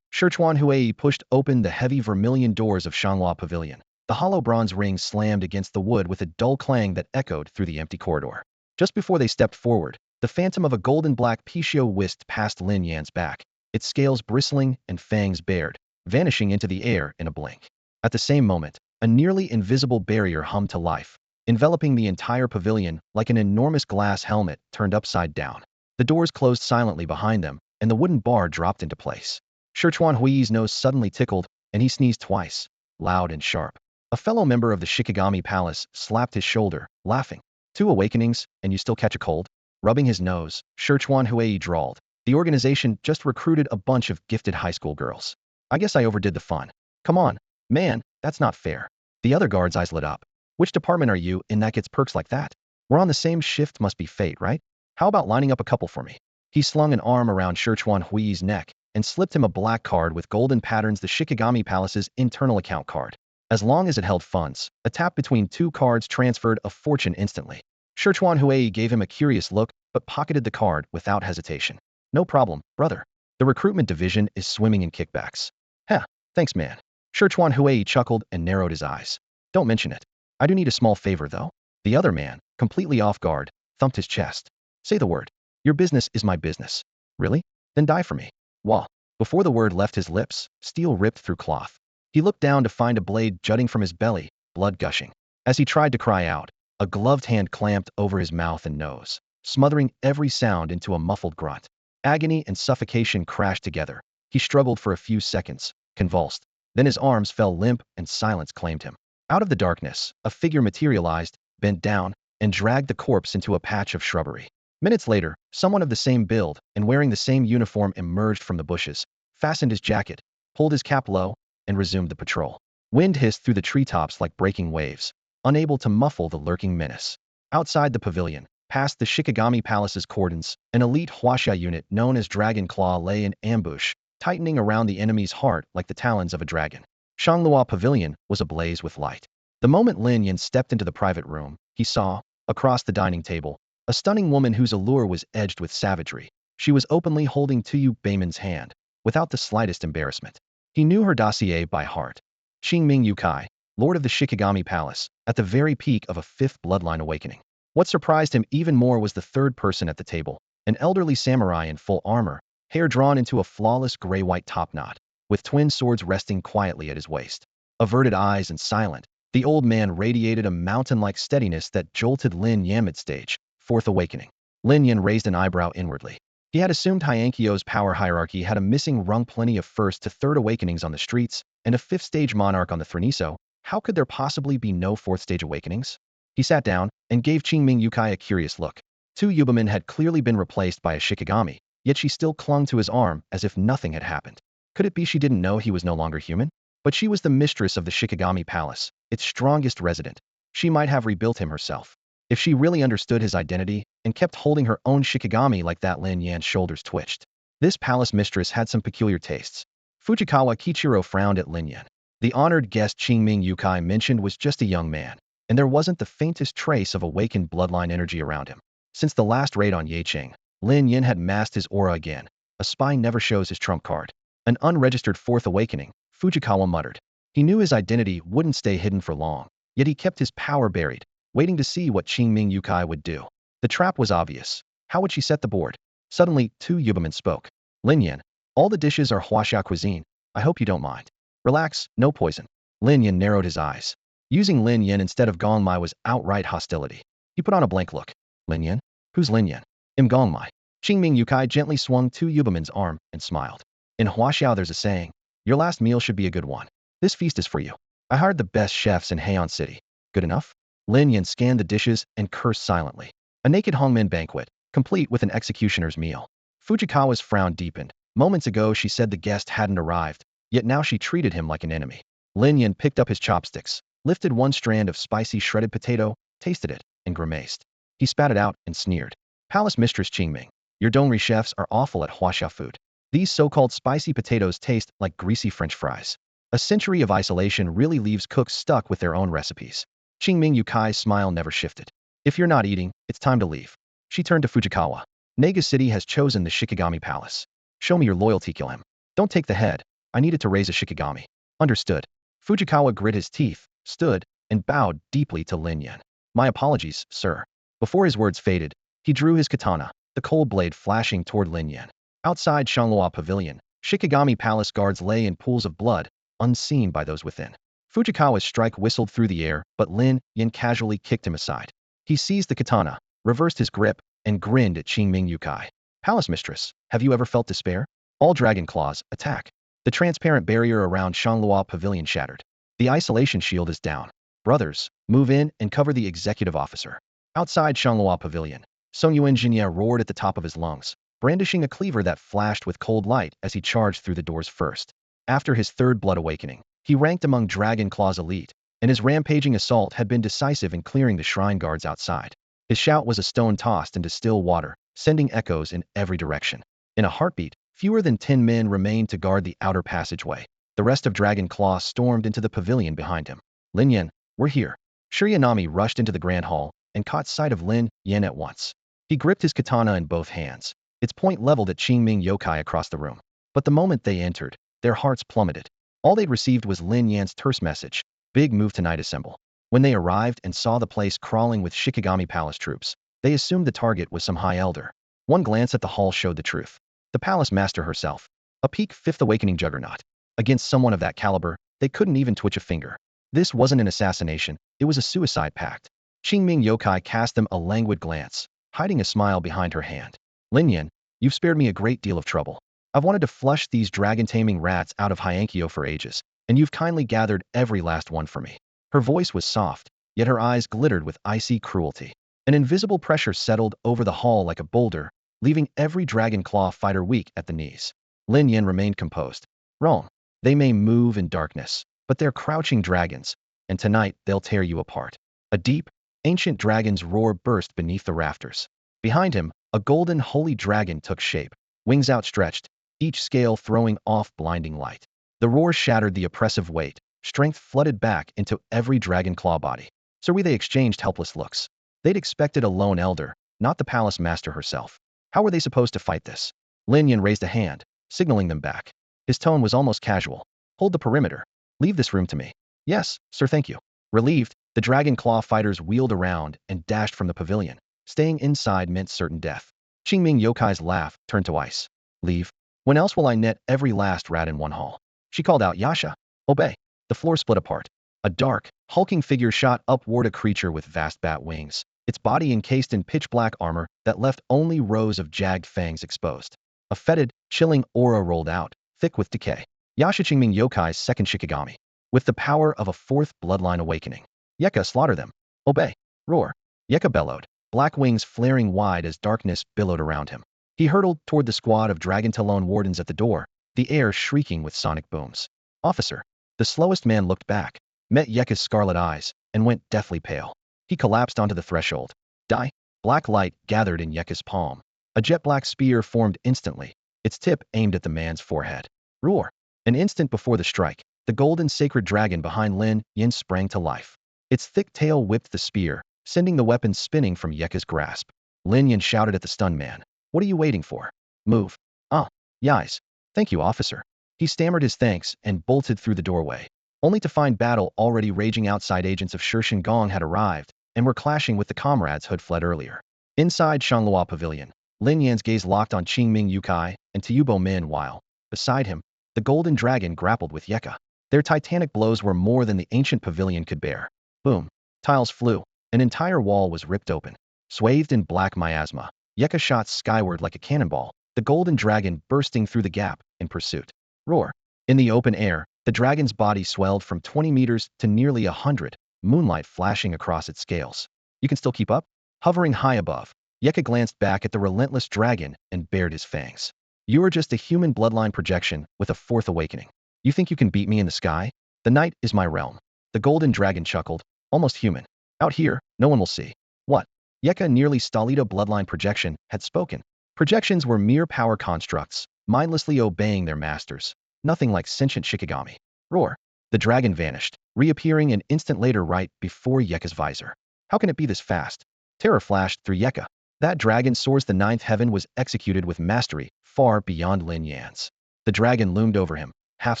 Shichuan Huai pushed open the heavy vermilion doors of Shanghua Pavilion. The hollow bronze ring slammed against the wood with a dull clang that echoed through the empty corridor. Just before they stepped forward, the phantom of a golden-black Pishio whisked past Lin Yan's back, its scales bristling and fangs bared, vanishing into the air in a blink. At the same moment, a nearly invisible barrier hummed to life, enveloping the entire pavilion like an enormous glass helmet turned upside down. The doors closed silently behind them, and the wooden bar dropped into place. Sichuan Hui's nose suddenly tickled, and he sneezed twice, loud and sharp. A fellow member of the Shikigami Palace slapped his shoulder, laughing. 2 awakenings, and you still catch a cold? Rubbing his nose, Sichuan Hui drawled. The organization just recruited a bunch of gifted high school girls. I guess I overdid the fun. Come on, man, that's not fair. The other guard's eyes lit up. Which department are you in that gets perks like that? We're on the same shift, must be fate, right? How about lining up a couple for me? He slung an arm around Sichuan Hui's neck and slipped him a black card with golden patterns, the Shikigami Palace's internal account card. As long as it held funds, a tap between 2 cards transferred a fortune instantly. Sichuan Hui gave him a curious look, but pocketed the card without hesitation. No problem, brother. The recruitment division is swimming in kickbacks. Heh, thanks man. Sichuan Hui chuckled and narrowed his eyes. Don't mention it. I do need a small favor though. The other man, completely off guard, thumped his chest. Say the word. Your business is my business. Really? Then die for me. Wah. Before the word left his lips, steel ripped through cloth. He looked down to find a blade jutting from his belly, blood gushing. As he tried to cry out, a gloved hand clamped over his mouth and nose, smothering every sound into a muffled grunt. Agony and suffocation crashed together. He struggled for a few seconds, convulsed. Then his arms fell limp and silence claimed him. Out of the darkness, a figure materialized, bent down, and dragged the corpse into a patch of shrubbery. Minutes later, someone of the same build and wearing the same uniform emerged from the bushes, fastened his jacket, pulled his cap low, and resumed the patrol. Wind hissed through the treetops like breaking waves, unable to muffle the lurking menace. Outside the pavilion, past the Shikigami Palace's cordons, an elite Huaxia unit known as Dragon Claw lay in ambush, tightening around the enemy's heart like the talons of a dragon. Shanglua Pavilion was ablaze with light. The moment Lin Yan stepped into the private room, he saw, across the dining table, a stunning woman whose allure was edged with savagery. She was openly holding Tuyu Beiman's hand, without the slightest embarrassment. He knew her dossier by heart. Qingming Yukai, lord of the Shikigami Palace, at the very peak of a 5th bloodline awakening. What surprised him even more was the third person at the table, an elderly samurai in full armor, hair drawn into a flawless gray-white topknot, with twin swords resting quietly at his waist. Averted eyes and silent, the old man radiated a mountain-like steadiness that jolted Lin Yan mid-stage. 4th awakening. Lin Yan raised an eyebrow inwardly. He had assumed Hyankyo's power hierarchy had a missing rung, plenty of 1st to 3rd awakenings on the streets, and a 5th stage monarch on the throne. So, how could there possibly be no 4th stage awakenings? He sat down and gave Qingming Yukai a curious look. Tu Yubaman had clearly been replaced by a Shikigami, yet she still clung to his arm as if nothing had happened. Could it be she didn't know he was no longer human? But she was the mistress of the Shikigami Palace, its strongest resident. She might have rebuilt him herself. If she really understood his identity and kept holding her own Shikigami like that, Lin Yan's shoulders twitched. This palace mistress had some peculiar tastes. Fujikawa Kichiro frowned at Lin Yan. The honored guest Qingming Yukai mentioned was just a young man, and there wasn't the faintest trace of awakened bloodline energy around him. Since the last raid on Yecheng, Lin Yan had masked his aura again. A spy never shows his trump card. An unregistered 4th awakening, Fujikawa muttered. He knew his identity wouldn't stay hidden for long, yet he kept his power buried, waiting to see what Qingming Yukai would do. The trap was obvious. How would she set the board? Suddenly, Tu Yubaman spoke. Lin Yan, all the dishes are Huaxia cuisine. I hope you don't mind. Relax, no poison. Lin Yan narrowed his eyes. Using Lin Yan instead of Gongmai was outright hostility. He put on a blank look. Lin Yan? Who's Lin Yan? I'm Gongmai. Qingming Yukai gently swung Tu Yubaman's arm and smiled. In Huaxiao there's a saying, your last meal should be a good one. This feast is for you. I hired the best chefs in Heian City. Good enough? Lin Yan scanned the dishes and cursed silently. A naked hongmen banquet, complete with an executioner's meal. Fujikawa's frown deepened. Moments ago she said the guest hadn't arrived, yet now she treated him like an enemy. Lin Yan picked up his chopsticks, lifted one strand of spicy shredded potato, tasted it, and grimaced. He spat it out and sneered. Palace Mistress Qingming, your Dongri chefs are awful at Huaxia food. These so-called spicy potatoes taste like greasy French fries. A century of isolation really leaves cooks stuck with their own recipes. Qingming Yukai's smile never shifted. If you're not eating, it's time to leave. She turned to Fujikawa. Naga City has chosen the Shikigami Palace. Show me your loyalty, kill him. Don't take the head. I needed to raise a Shikigami. Understood. Fujikawa grit his teeth, stood, and bowed deeply to Lin Yan. My apologies, sir. Before his words faded, he drew his katana, the cold blade flashing toward Lin Yan. Outside Shanglua Pavilion, Shikigami Palace guards lay in pools of blood, unseen by those within. Fujikawa's strike whistled through the air, but Lin Yan casually kicked him aside. He seized the katana, reversed his grip, and grinned at Qingming Yukai. Palace Mistress, have you ever felt despair? All dragon claws, attack. The transparent barrier around Shanglua Pavilion shattered. The isolation shield is down. Brothers, move in and cover the executive officer. Outside Shanglua Pavilion, Song Yuanjinya roared at the top of his lungs, brandishing a cleaver that flashed with cold light as he charged through the doors first. After his third blood awakening, he ranked among Dragon Claw's elite, and his rampaging assault had been decisive in clearing the shrine guards outside. His shout was a stone tossed into still water, sending echoes in every direction. In a heartbeat, fewer than 10 men remained to guard the outer passageway. The rest of Dragon Claw stormed into the pavilion behind him. Lin Yan, we're here. Shiryanami rushed into the grand hall and caught sight of Lin Yan at once. He gripped his katana in both hands, its point leveled at Qingming Yokai across the room. But the moment they entered, their hearts plummeted. All they'd received was Lin Yan's terse message, "Big move tonight, assemble." When they arrived and saw the place crawling with Shikigami Palace troops, they assumed the target was some high elder. One glance at the hall showed the truth. The palace master herself, a peak Fifth Awakening juggernaut. Against someone of that caliber, they couldn't even twitch a finger. This wasn't an assassination, it was a suicide pact. Qingming Yokai cast them a languid glance, hiding a smile behind her hand. Lin Yan, you've spared me a great deal of trouble. I've wanted to flush these dragon-taming rats out of Hyankyo for ages, and you've kindly gathered every last one for me. Her voice was soft, yet her eyes glittered with icy cruelty. An invisible pressure settled over the hall like a boulder, leaving every Dragon Claw fighter weak at the knees. Lin Yan remained composed. Wrong. They may move in darkness, but they're crouching dragons, and tonight they'll tear you apart. A deep, ancient dragon's roar burst beneath the rafters. Behind him, a golden holy dragon took shape, wings outstretched, each scale throwing off blinding light. The roar shattered the oppressive weight, strength flooded back into every Dragon Claw body. So they exchanged helpless looks. They'd expected a lone elder, not the palace master herself. How were they supposed to fight this? Lin Yan raised a hand, signaling them back. His tone was almost casual. Hold the perimeter. Leave this room to me. Yes, sir, thank you. Relieved, the Dragon Claw fighters wheeled around and dashed from the pavilion. Staying inside meant certain death. Qingming Yokai's laugh turned to ice. Leave? When else will I net every last rat in one hall? She called out, Yasha, obey. The floor split apart. A dark, hulking figure shot upward, a creature with vast bat wings, its body encased in pitch-black armor that left only rows of jagged fangs exposed. A fetid, chilling aura rolled out, thick with decay. Yasha, Qingming Yokai's second Shikigami. With the power of a fourth bloodline awakening. Yeka, slaughter them. Obey. Roar. Yeka bellowed, black wings flaring wide as darkness billowed around him. He hurtled toward the squad of Dragon Talon wardens at the door, the air shrieking with sonic booms. Officer. The slowest man looked back, met Yeka's scarlet eyes, and went deathly pale. He collapsed onto the threshold. Die. Black light gathered in Yeka's palm. A jet-black spear formed instantly, its tip aimed at the man's forehead. Roar. An instant before the strike, the golden sacred dragon behind Lin Yan sprang to life. Its thick tail whipped the spear, sending the weapon spinning from Yeka's grasp. Lin Yan shouted at the stunned man. What are you waiting for? Move. Ah, yais. Thank you, officer. He stammered his thanks and bolted through the doorway, only to find battle already raging outside. Agents of Shirshin Gong had arrived and were clashing with the comrades who had fled earlier. Inside Shanglua Pavilion, Lin Yan's gaze locked on Qingming Yukai and Tuyubo Min while, beside him, the golden dragon grappled with Yeka. Their titanic blows were more than the ancient pavilion could bear. Boom. Tiles flew. An entire wall was ripped open. Swathed in black miasma, Yeka shot skyward like a cannonball, the golden dragon bursting through the gap in pursuit. Roar. In the open air, the dragon's body swelled from 20 meters to nearly 100, moonlight flashing across its scales. You can still keep up? Hovering high above, Yeka glanced back at the relentless dragon and bared his fangs. You are just a human bloodline projection with a fourth awakening. You think you can beat me in the sky? The night is my realm. The golden dragon chuckled, almost human. Out here, no one will see. What? Yeka, nearly Stalita bloodline projection, had spoken. Projections were mere power constructs, mindlessly obeying their masters. Nothing like sentient Shikigami. Roar. The dragon vanished, reappearing an instant later right before Yeka's visor. How can it be this fast? Terror flashed through Yeka. That dragon soars the ninth heaven was executed with mastery, far beyond Lin Yan's. The dragon loomed over him, half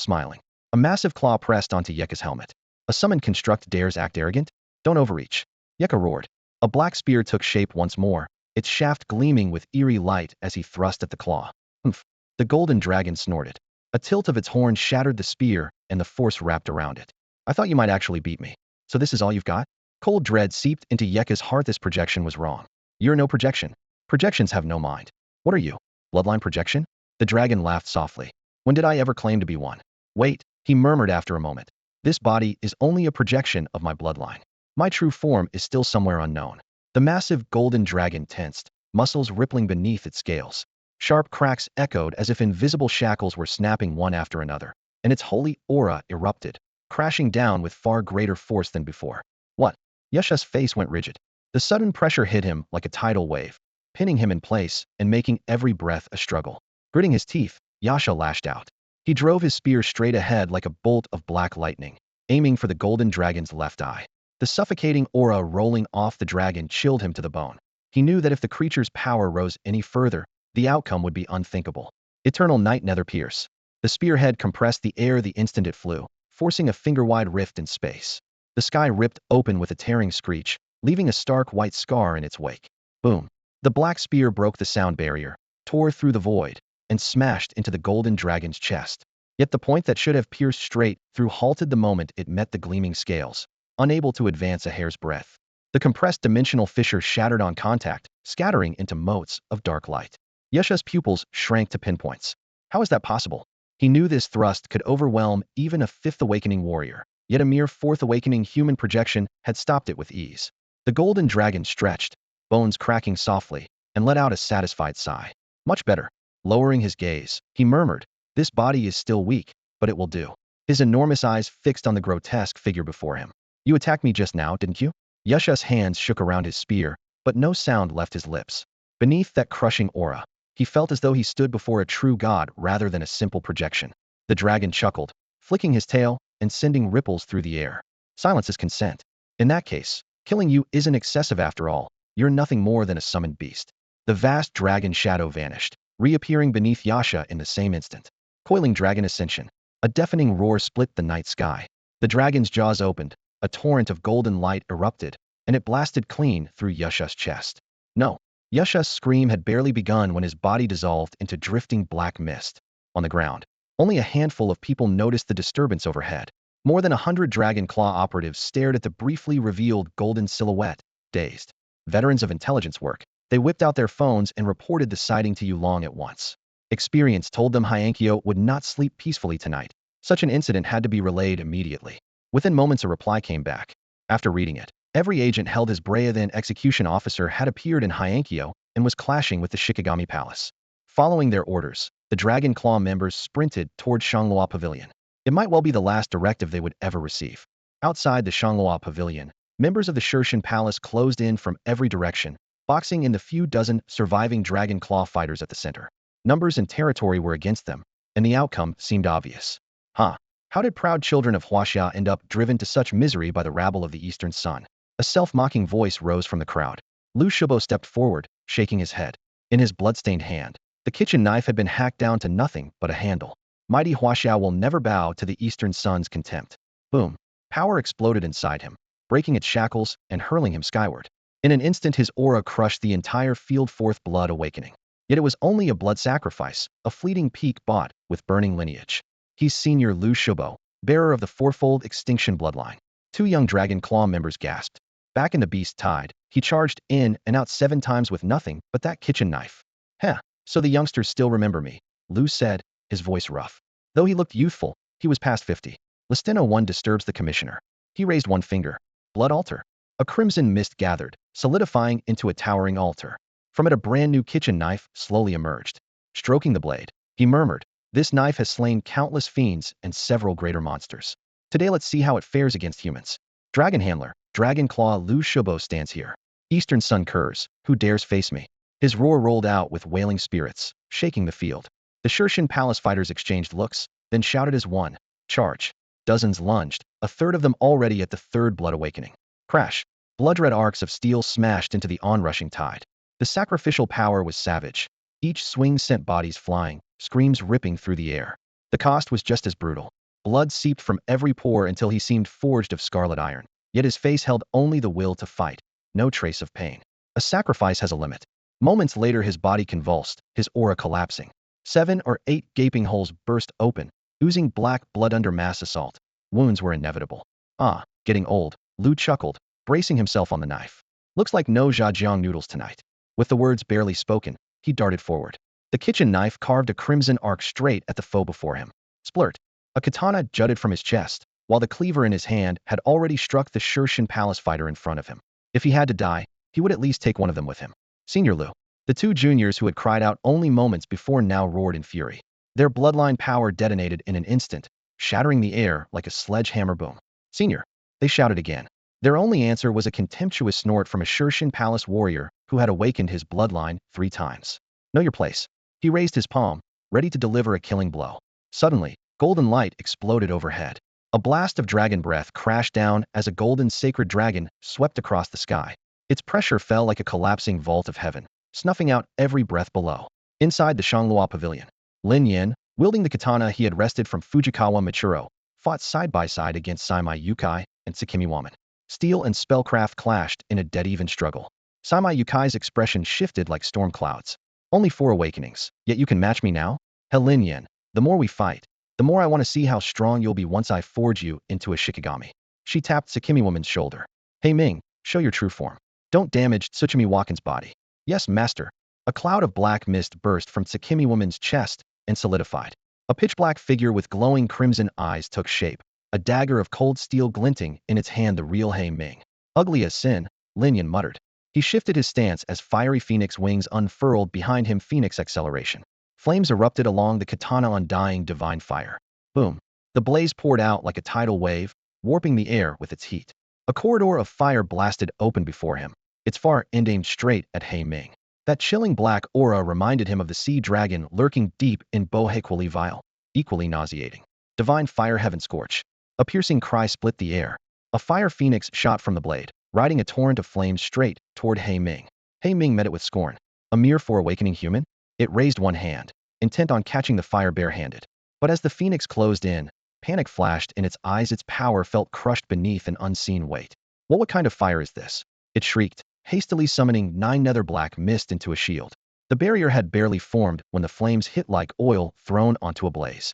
smiling. A massive claw pressed onto Yeka's helmet. A summoned construct dares act arrogant? Don't overreach. Yeka roared. A black spear took shape once more, its shaft gleaming with eerie light as he thrust at the claw. Humph. The golden dragon snorted. A tilt of its horn shattered the spear, and the force wrapped around it. I thought you might actually beat me. So this is all you've got? Cold dread seeped into Yeka's heart. This projection was wrong. You're no projection. Projections have no mind. What are you? Bloodline projection? The dragon laughed softly. When did I ever claim to be one? Wait, he murmured after a moment. This body is only a projection of my bloodline. My true form is still somewhere unknown. The massive golden dragon tensed, muscles rippling beneath its scales. Sharp cracks echoed as if invisible shackles were snapping one after another, and its holy aura erupted, crashing down with far greater force than before. What? Yasha's face went rigid. The sudden pressure hit him like a tidal wave, pinning him in place and making every breath a struggle. Gritting his teeth, Yasha lashed out. He drove his spear straight ahead like a bolt of black lightning, aiming for the golden dragon's left eye. The suffocating aura rolling off the dragon chilled him to the bone. He knew that if the creature's power rose any further, the outcome would be unthinkable. Eternal night nether pierce. The spearhead compressed the air the instant it flew, forcing a finger-wide rift in space. The sky ripped open with a tearing screech, leaving a stark white scar in its wake. Boom. The black spear broke the sound barrier, tore through the void, and smashed into the golden dragon's chest. Yet the point that should have pierced straight through halted the moment it met the gleaming scales, unable to advance a hair's breadth. The compressed dimensional fissure shattered on contact, scattering into motes of dark light. Yasha's pupils shrank to pinpoints. How is that possible? He knew this thrust could overwhelm even a fifth awakening warrior, yet a mere fourth awakening human projection had stopped it with ease. The golden dragon stretched, bones cracking softly, and let out a satisfied sigh. Much better. Lowering his gaze, he murmured, "This body is still weak, but it will do." His enormous eyes fixed on the grotesque figure before him. "You attacked me just now, didn't you?" Yasha's hands shook around his spear, but no sound left his lips. Beneath that crushing aura, he felt as though he stood before a true god rather than a simple projection. The dragon chuckled, flicking his tail and sending ripples through the air. "Silence is consent. In that case, killing you isn't excessive after all. You're nothing more than a summoned beast." The vast dragon shadow vanished, reappearing beneath Yasha in the same instant. Coiling dragon ascension. A deafening roar split the night sky. The dragon's jaws opened, a torrent of golden light erupted, and it blasted clean through Yasha's chest. No. Yasha's scream had barely begun when his body dissolved into drifting black mist. On the ground, only a handful of people noticed the disturbance overhead. More than 100 Dragon Claw operatives stared at the briefly revealed golden silhouette, dazed. Veterans of intelligence work, they whipped out their phones and reported the sighting to Yulong at once. Experience told them Hyankyo would not sleep peacefully tonight. Such an incident had to be relayed immediately. Within moments a reply came back. After reading it, every agent held his Brea then execution officer had appeared in Hyankyo and was clashing with the Shikigami Palace. Following their orders, the Dragon Claw members sprinted toward Shanghua Pavilion. It might well be the last directive they would ever receive. Outside the Shanghua Pavilion, members of the Shirshan Palace closed in from every direction, boxing in the few dozen surviving Dragon Claw fighters at the center. Numbers and territory were against them, and the outcome seemed obvious. Huh. How did proud children of Huaxia end up driven to such misery by the rabble of the Eastern Sun? A self-mocking voice rose from the crowd. Lu Shubo stepped forward, shaking his head. In his blood-stained hand, the kitchen knife had been hacked down to nothing but a handle. Mighty Huaxia will never bow to the Eastern Sun's contempt. Boom. Power exploded inside him, breaking its shackles and hurling him skyward. In an instant his aura crushed the entire field fourth blood awakening. Yet it was only a blood sacrifice, a fleeting peak bought with burning lineage. He's Senior Lu Shubo, bearer of the fourfold extinction bloodline. 2 young Dragon Claw members gasped. Back in the beast tide, he charged in and out 7 times with nothing but that kitchen knife. Heh, so the youngsters still remember me, Lu said, his voice rough. Though he looked youthful, he was past 50. Listeno 1 disturbs the commissioner. He raised one finger. Blood altar. A crimson mist gathered, solidifying into a towering altar. From it a brand new kitchen knife slowly emerged. Stroking the blade, he murmured, "This knife has slain countless fiends and several greater monsters. Today let's see how it fares against humans." Dragon Handler, Dragon Claw Lu Shubo stands here. Eastern Sun curs, who dares face me? His roar rolled out with wailing spirits, shaking the field. The Shirshan Palace fighters exchanged looks, then shouted as one, "Charge." Dozens lunged, a third of them already at the third blood awakening. Crash. Blood-red arcs of steel smashed into the onrushing tide. The sacrificial power was savage. Each swing sent bodies flying, screams ripping through the air. The cost was just as brutal. Blood seeped from every pore until he seemed forged of scarlet iron. Yet his face held only the will to fight, no trace of pain. A sacrifice has a limit. Moments later his body convulsed, his aura collapsing. 7 or 8 gaping holes burst open, oozing black blood under mass assault. Wounds were inevitable. Ah, getting old, Lu chuckled, bracing himself on the knife. Looks like no zhajiang noodles tonight. With the words barely spoken, he darted forward. The kitchen knife carved a crimson arc straight at the foe before him. Splurt. A katana jutted from his chest, while the cleaver in his hand had already struck the Shirshin palace fighter in front of him. If he had to die, he would at least take one of them with him. Senior Liu. The two juniors who had cried out only moments before now roared in fury. Their bloodline power detonated in an instant, shattering the air like a sledgehammer boom. Senior. They shouted again. Their only answer was a contemptuous snort from a Shirshin palace warrior who had awakened his bloodline 3 times. Know your place. He raised his palm, ready to deliver a killing blow. Suddenly, golden light exploded overhead. A blast of dragon breath crashed down as a golden sacred dragon swept across the sky. Its pressure fell like a collapsing vault of heaven, snuffing out every breath below. Inside the Shanglua pavilion, Lin Yan, wielding the katana he had wrested from Fujikawa Michiro, fought side by side against Saimai Yukai and Tsukimi Waman. Steel and spellcraft clashed in a dead-even struggle. Saimai Yukai's expression shifted like storm clouds. Only 4 awakenings, yet you can match me now? Lin Yan, the more we fight, the more I want to see how strong you'll be once I forge you into a Shikigami. She tapped Tsukimi Woman's shoulder. Hey Ming, show your true form. Don't damage Tsuchimi Wakan's body. Yes, master. A cloud of black mist burst from Tsukimi Woman's chest and solidified. A pitch-black figure with glowing crimson eyes took shape, a dagger of cold steel glinting in its hand. The real He Ming. Ugly as sin, Lin Yan muttered. He shifted his stance as fiery phoenix wings unfurled behind him. Phoenix acceleration. Flames erupted along the katana, undying divine fire. Boom. The blaze poured out like a tidal wave, warping the air with its heat. A corridor of fire blasted open before him, its far end aimed straight at He Ming. That chilling black aura reminded him of the sea dragon lurking deep in Bo, equally vile, equally nauseating. Divine fire, heaven scorch. A piercing cry split the air. A fire phoenix shot from the blade, riding a torrent of flames straight toward He Ming. He Ming met it with scorn. A mere 4 awakening human? It raised one hand, intent on catching the fire barehanded. But as the phoenix closed in, panic flashed in its eyes. Its power felt crushed beneath an unseen weight. What kind of fire is this? It shrieked, hastily summoning 9 nether black mist into a shield. The barrier had barely formed when the flames hit like oil thrown onto a blaze.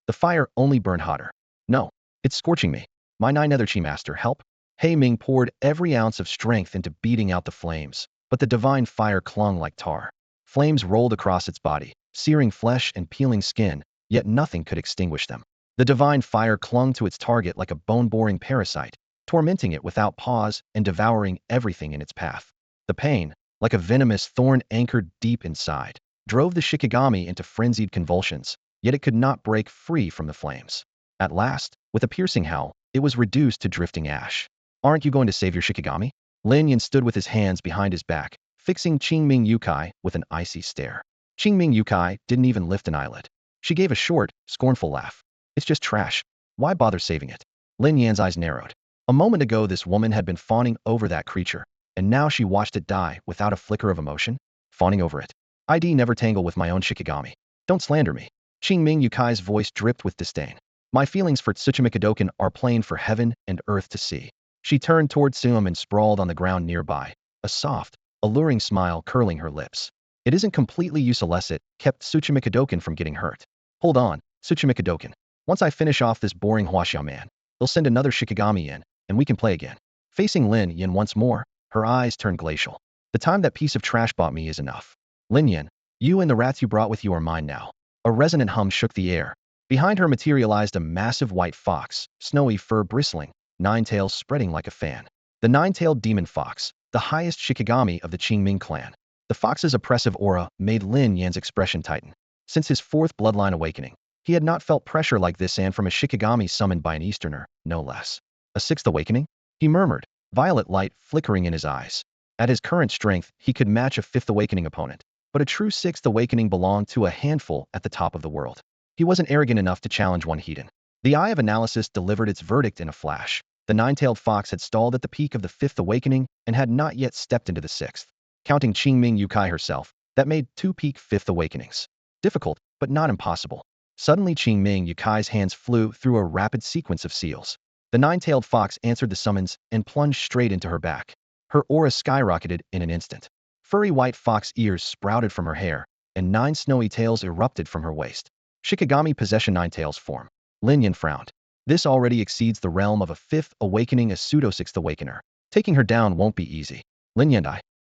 The fire only burned hotter. No, it's scorching me. My 9 nether chi master, help. He Ming poured every ounce of strength into beating out the flames, but the divine fire clung like tar. Flames rolled across its body, searing flesh and peeling skin, yet nothing could extinguish them. The divine fire clung to its target like a bone-boring parasite, tormenting it without pause and devouring everything in its path. The pain, like a venomous thorn anchored deep inside, drove the Shikigami into frenzied convulsions, yet it could not break free from the flames. At last, with a piercing howl, it was reduced to drifting ash. Aren't you going to save your Shikigami? Lin Yan stood with his hands behind his back, fixing Qingming Yukai with an icy stare. Qingming Yukai didn't even lift an eyelid. She gave a short, scornful laugh. It's just trash. Why bother saving it? Lin Yan's eyes narrowed. A moment ago this woman had been fawning over that creature, and now she watched it die without a flicker of emotion? Fawning over it. I'd never tangle with my own Shikigami. Don't slander me. Qingming Yukai's voice dripped with disdain. My feelings for Tsuchimi Kadokan are plain for heaven and earth to see. She turned toward Suum and sprawled on the ground nearby, a soft, alluring smile curling her lips. It isn't completely useless. It kept Tsuchimi Kadokan from getting hurt. Hold on, Tsuchimi Kadokan. Once I finish off this boring Huaxia man, they'll send another Shikigami in, and we can play again. Facing Lin Yan once more, her eyes turned glacial. The time that piece of trash bought me is enough. Lin Yan, you and the rats you brought with you are mine now. A resonant hum shook the air. Behind her materialized a massive white fox, snowy fur bristling, 9 tails spreading like a fan. The 9-tailed demon fox, the highest Shikigami of the Qingming clan. The fox's oppressive aura made Lin Yan's expression tighten. Since his 4th bloodline awakening, he had not felt pressure like this, and from a Shikigami summoned by an Easterner, no less. A 6th awakening? He murmured, violet light flickering in his eyes. At his current strength, he could match a 5th awakening opponent, but a true 6th awakening belonged to a handful at the top of the world. He wasn't arrogant enough to challenge one heathen. The eye of analysis delivered its verdict in a flash. The 9-tailed fox had stalled at the peak of the 5th awakening and had not yet stepped into the 6th. Counting Qingming Yukai herself, that made 2 peak 5th awakenings. Difficult, but not impossible. Suddenly Qingming Yukai's hands flew through a rapid sequence of seals. The 9-tailed fox answered the summons and plunged straight into her back. Her aura skyrocketed in an instant. Furry white fox ears sprouted from her hair, and 9 snowy tails erupted from her waist. Shikigami possession 9 tails form. Lin Yan frowned. This already exceeds the realm of a 5th awakening, a pseudo 6th awakener. Taking her down won't be easy. Lin Yan,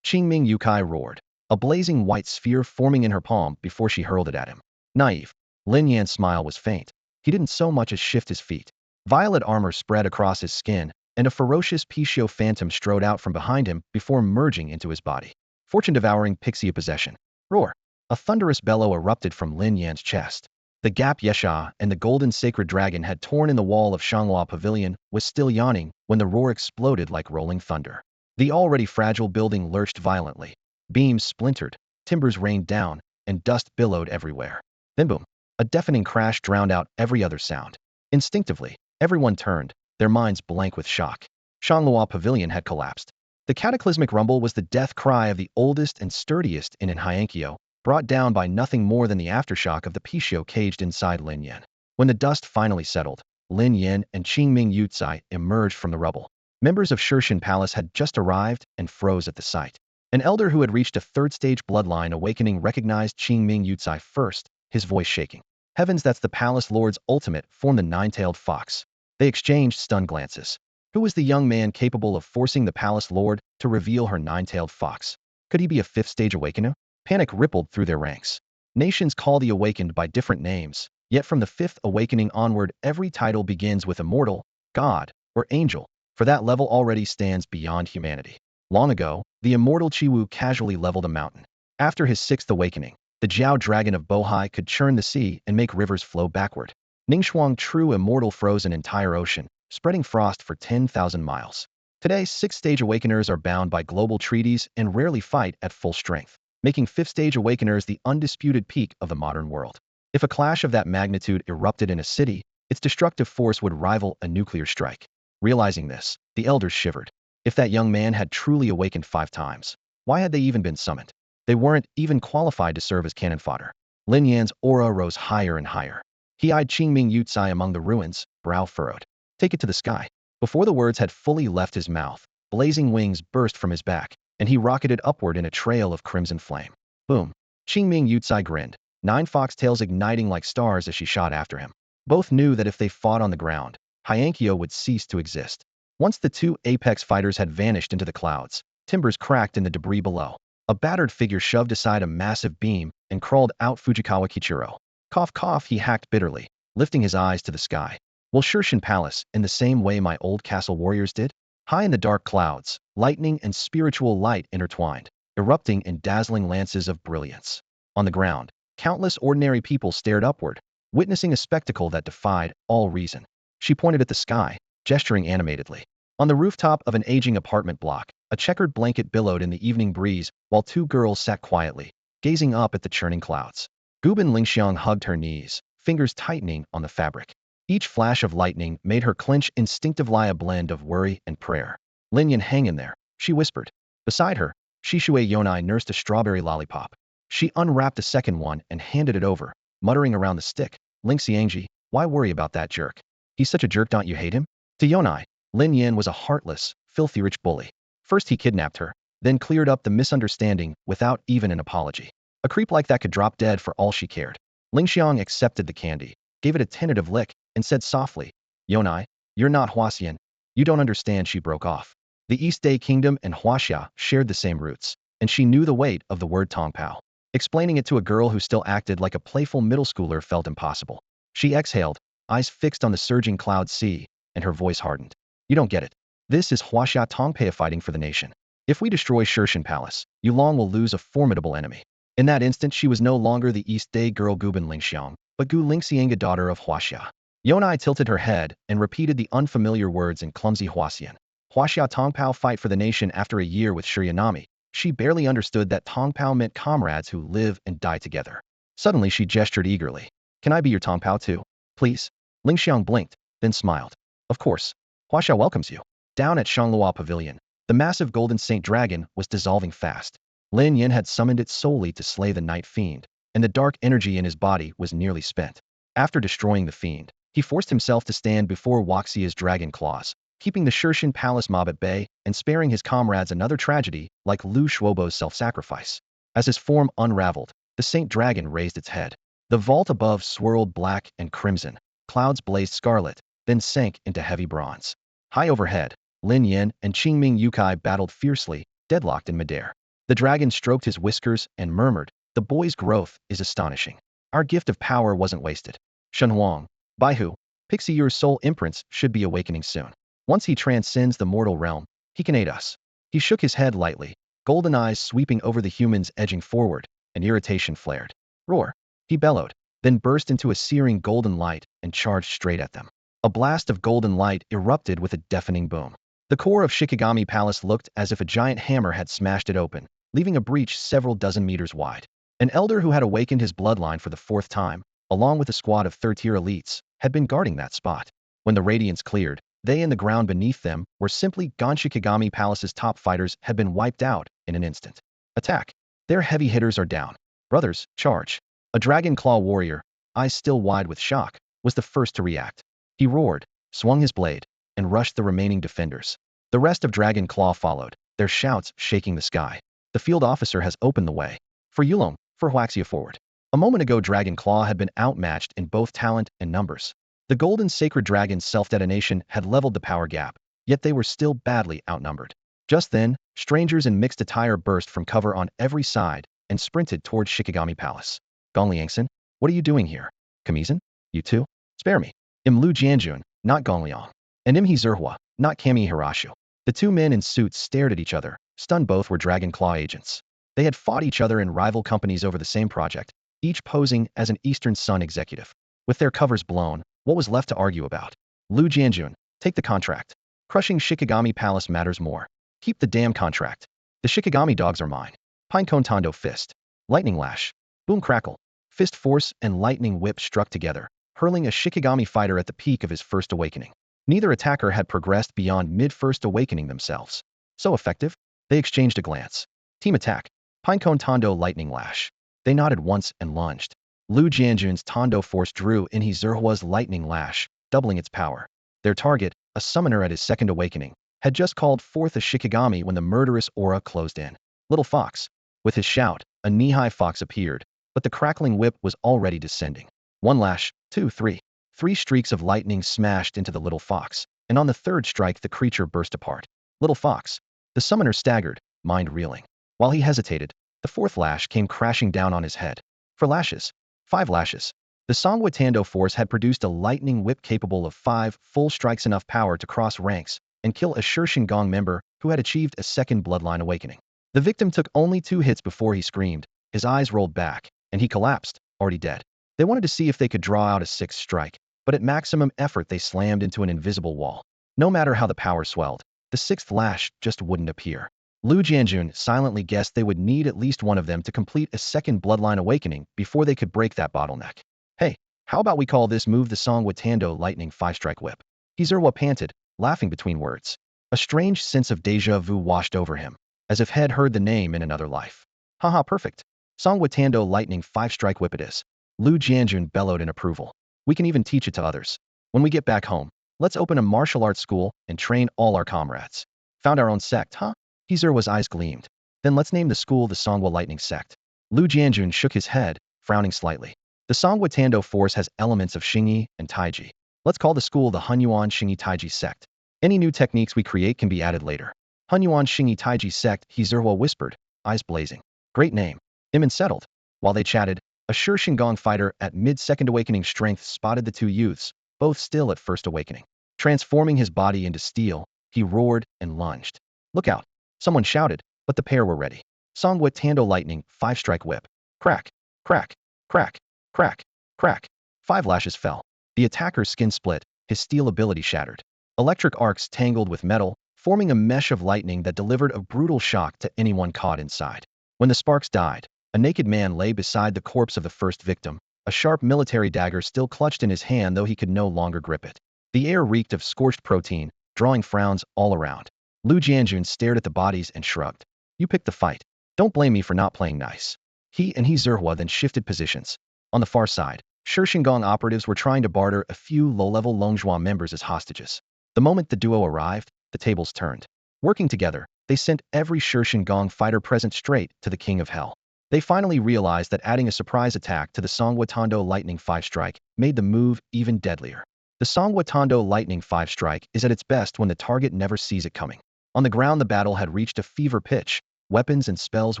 Qingming Yukai roared. a blazing white sphere forming in her palm before she hurled it at him. Naive. Lin Yan's smile was faint. He didn't so much as shift his feet. Violet armor spread across his skin, and a ferocious Pishio phantom strode out from behind him before merging into his body. Fortune-devouring pixie possession. Roar. A thunderous bellow erupted from Lin Yan's chest. The gap Yesha and the golden sacred dragon had torn in the wall of Shanghua Pavilion was still yawning when the roar exploded like rolling thunder. The already fragile building lurched violently. Beams splintered, timbers rained down, and dust billowed everywhere. Then boom. A deafening crash drowned out every other sound. Instinctively, everyone turned, their minds blank with shock. Shanghua Pavilion had collapsed. The cataclysmic rumble was the death cry of the oldest and sturdiest in Hyenkyo, brought down by nothing more than the aftershock of the Pishio caged inside Lin Yan. When the dust finally settled, Lin Yan and Qingming Yucai emerged from the rubble. Members of Shirshin Palace had just arrived and froze at the sight. An elder who had reached a third-stage bloodline awakening recognized Qingming Yucai first, his voice shaking. Heavens, that's the palace lord's ultimate form, the nine-tailed fox. They exchanged stunned glances. Who was the young man capable of forcing the palace lord to reveal her nine-tailed fox? Could he be a fifth-stage awakener? Panic rippled through their ranks. Nations call the awakened by different names, yet from the fifth awakening onward every title begins with immortal, god, or angel, for that level already stands beyond humanity. Long ago, the immortal Chiwu casually leveled a mountain. After his sixth awakening, the Jiao dragon of Bohai could churn the sea and make rivers flow backward. Ningxuang true immortal froze an entire ocean, spreading frost for 10,000 miles. Today, sixth-stage awakeners are bound by global treaties and rarely fight at full strength, making fifth-stage awakeners the undisputed peak of the modern world. If a clash of that magnitude erupted in a city, its destructive force would rival a nuclear strike. Realizing this, the elders shivered. If that young man had truly awakened 5 times, why had they even been summoned? They weren't even qualified to serve as cannon fodder. Lin Yan's aura rose higher and higher. He eyed Qingming Yucai among the ruins, brow furrowed. Take it to the sky. Before the words had fully left his mouth, blazing wings burst from his back, and he rocketed upward in a trail of crimson flame. Boom. Qingming Yucai grinned, 9 foxtails igniting like stars as she shot after him. Both knew that if they fought on the ground, Hyenkyo would cease to exist. Once the 2 apex fighters had vanished into the clouds, timbers cracked in the debris below. A battered figure shoved aside a massive beam and crawled out Fujikawa Kichiro. Cough cough, he hacked bitterly, lifting his eyes to the sky. Will Shirshin Palace in the same way my old castle warriors did? High in the dark clouds, lightning and spiritual light intertwined, erupting in dazzling lances of brilliance. On the ground, countless ordinary people stared upward, witnessing a spectacle that defied all reason. She pointed at the sky, gesturing animatedly. On the rooftop of an aging apartment block, a checkered blanket billowed in the evening breeze while 2 girls sat quietly, gazing up at the churning clouds. Gubin Lingxiang hugged her knees, fingers tightening on the fabric. Each flash of lightning made her clench instinctively, a blend of worry and prayer. Lin Yan, hang in there, she whispered. Beside her, Shishui Yonai nursed a strawberry lollipop. She unwrapped a second one and handed it over, muttering around the stick. Ling Xiangji, why worry about that jerk? He's such a jerk, don't you hate him? To Yonai, Lin Yan was a heartless, filthy rich bully. First he kidnapped her, then cleared up the misunderstanding without even an apology. A creep like that could drop dead for all she cared. Lingxiang accepted the candy, gave it a tentative lick, and said softly, Yonai, you're not Huaxian. You don't understand. She broke off. The East Day Kingdom and Huaxia shared the same roots, and she knew the weight of the word Tongpao. Explaining it to a girl who still acted like a playful middle schooler felt impossible. She exhaled, eyes fixed on the surging cloud sea, and her voice hardened. You don't get it. This is Huaxia Tongpei fighting for the nation. If we destroy Shirshin Palace, Yulong will lose a formidable enemy. In that instant she was no longer the East Day girl Gubin Lingxiang, but Gu Lingxianga, daughter of Huaxia. Yonai tilted her head and repeated the unfamiliar words in clumsy Huaxian. Huaxia Tongpao fight for the nation after a year with Shiryanami. She barely understood that Tongpao meant comrades who live and die together. Suddenly she gestured eagerly. Can I be your Tongpao too? Please? Lingxiang blinked, then smiled. Of course. Huaxia welcomes you. Down at Shanghua Pavilion, the massive golden saint dragon was dissolving fast. Lin Yan had summoned it solely to slay the night fiend, and the dark energy in his body was nearly spent. After destroying the fiend, he forced himself to stand before Huaxia's dragon claws, keeping the Shirshin Palace mob at bay and sparing his comrades another tragedy like Lu Shuobo's self-sacrifice. As his form unraveled, the saint dragon raised its head. The vault above swirled black and crimson, clouds blazed scarlet, then sank into heavy bronze. High overhead, Lin Yan and Qingming Yucai battled fiercely, deadlocked in midair. The dragon stroked his whiskers and murmured, "The boy's growth is astonishing. Our gift of power wasn't wasted. Shenhuang, Baihu, Pixieur's soul imprints should be awakening soon. Once he transcends the mortal realm, he can aid us." He shook his head lightly, golden eyes sweeping over the humans edging forward, and irritation flared. "Roar!" he bellowed, then burst into a searing golden light and charged straight at them. A blast of golden light erupted with a deafening boom. The core of Shikigami Palace looked as if a giant hammer had smashed it open, leaving a breach several dozen meters wide. An elder who had awakened his bloodline for the fourth time, along with a squad of third-tier elites, had been guarding that spot. When the radiance cleared, they and the ground beneath them were simply gone. Shikigami Palace's top fighters had been wiped out in an instant. "Attack! Their heavy hitters are down. Brothers, charge!" A dragon claw warrior, eyes still wide with shock, was the first to react. He roared, swung his blade, and rushed the remaining defenders. The rest of Dragon Claw followed, their shouts shaking the sky. "The field officer has opened the way. For Yulong, for Huaxia forward." A moment ago Dragon Claw had been outmatched in both talent and numbers. The golden sacred dragon's self-detonation had leveled the power gap, yet they were still badly outnumbered. Just then, strangers in mixed attire burst from cover on every side and sprinted towards Shikigami Palace. "Gong Liangsen, what are you doing here? Kamizan? You too? Spare me." "Im Lu Jianjun, not Gong Liang. And Im He Zerhua, not Kami Hirashu." The two men in suits stared at each other, stunned. Both were Dragon Claw agents. They had fought each other in rival companies over the same project, each posing as an Eastern Sun executive. With their covers blown, what was left to argue about? "Lu Jianjun, take the contract. Crushing Shikigami Palace matters more. Keep the damn contract. The Shikigami dogs are mine." Pinecone Tondo fist. Lightning lash. Boom crackle. Fist force and lightning whip struck together, hurling a Shikigami fighter at the peak of his first awakening. Neither attacker had progressed beyond mid-first awakening themselves. So effective? They exchanged a glance. "Team attack. Pinecone Tondo lightning lash." They nodded once and lunged. Lu Jianjun's Tondo force drew in his Zerhua's lightning lash, doubling its power. Their target, a summoner at his second awakening, had just called forth a Shikigami when the murderous aura closed in. "Little fox." With his shout, a knee-high fox appeared, but the crackling whip was already descending. One lash, two, three. 3 streaks of lightning smashed into the little fox, and on the third strike the creature burst apart. "Little fox." The summoner staggered, mind reeling. While he hesitated, the fourth lash came crashing down on his head. 4 lashes. 5 lashes. The Songwa Tando force had produced a lightning whip capable of 5 full strikes, enough power to cross ranks and kill a Shirshin Gong member who had achieved a second bloodline awakening. The victim took only 2 hits before he screamed, his eyes rolled back, and he collapsed, already dead. They wanted to see if they could draw out a 6th strike, but at maximum effort they slammed into an invisible wall. No matter how the power swelled, the 6th lash just wouldn't appear. Lu Jianjun silently guessed they would need at least one of them to complete a second bloodline awakening before they could break that bottleneck. "Hey, how about we call this move the Songwa Tando Lightning 5-strike whip?" Hizerwa panted, laughing between words. A strange sense of déjà vu washed over him, as if he'd heard the name in another life. "Haha, perfect. Songwa Tando Lightning 5-strike whip it is." Lu Jianjun bellowed in approval. "We can even teach it to others. When we get back home, let's open a martial arts school and train all our comrades." "Found our own sect, huh?" Hizerwa's eyes gleamed. "Then let's name the school the Songwa Lightning Sect." Lu Jianjun shook his head, frowning slightly. "The Songwa Tando force has elements of Xingyi and Taiji. Let's call the school the Hunyuan Xingyi Taiji Sect. Any new techniques we create can be added later." "Hunyuan Xingyi Taiji Sect," Hizerwa whispered, eyes blazing. "Great name." Imin settled. While they chatted, a Shirshin Gong fighter at mid-second awakening strength spotted the two youths, both still at first awakening. Transforming his body into steel, he roared and lunged. "Look out!" Someone shouted, but the pair were ready. Songwa Tando Lightning 5-strike whip. Crack, crack, crack, crack, crack. 5 lashes fell. The attacker's skin split, his steel ability shattered. Electric arcs tangled with metal, forming a mesh of lightning that delivered a brutal shock to anyone caught inside. When the sparks died, a naked man lay beside the corpse of the first victim, a sharp military dagger still clutched in his hand though he could no longer grip it. The air reeked of scorched protein, drawing frowns all around. Lu Jianjun stared at the bodies and shrugged. "You picked the fight. Don't blame me for not playing nice." He and Zerhua then shifted positions. On the far side, Shishingong operatives were trying to barter a few low-level Longzhua members as hostages. The moment the duo arrived, the tables turned. Working together, they sent every Shishingong fighter present straight to the King of Hell. They finally realized that adding a surprise attack to the Songwa Tando Lightning 5-strike made the move even deadlier. The Songwa Tando Lightning 5-strike is at its best when the target never sees it coming. On the ground the battle had reached a fever pitch, weapons and spells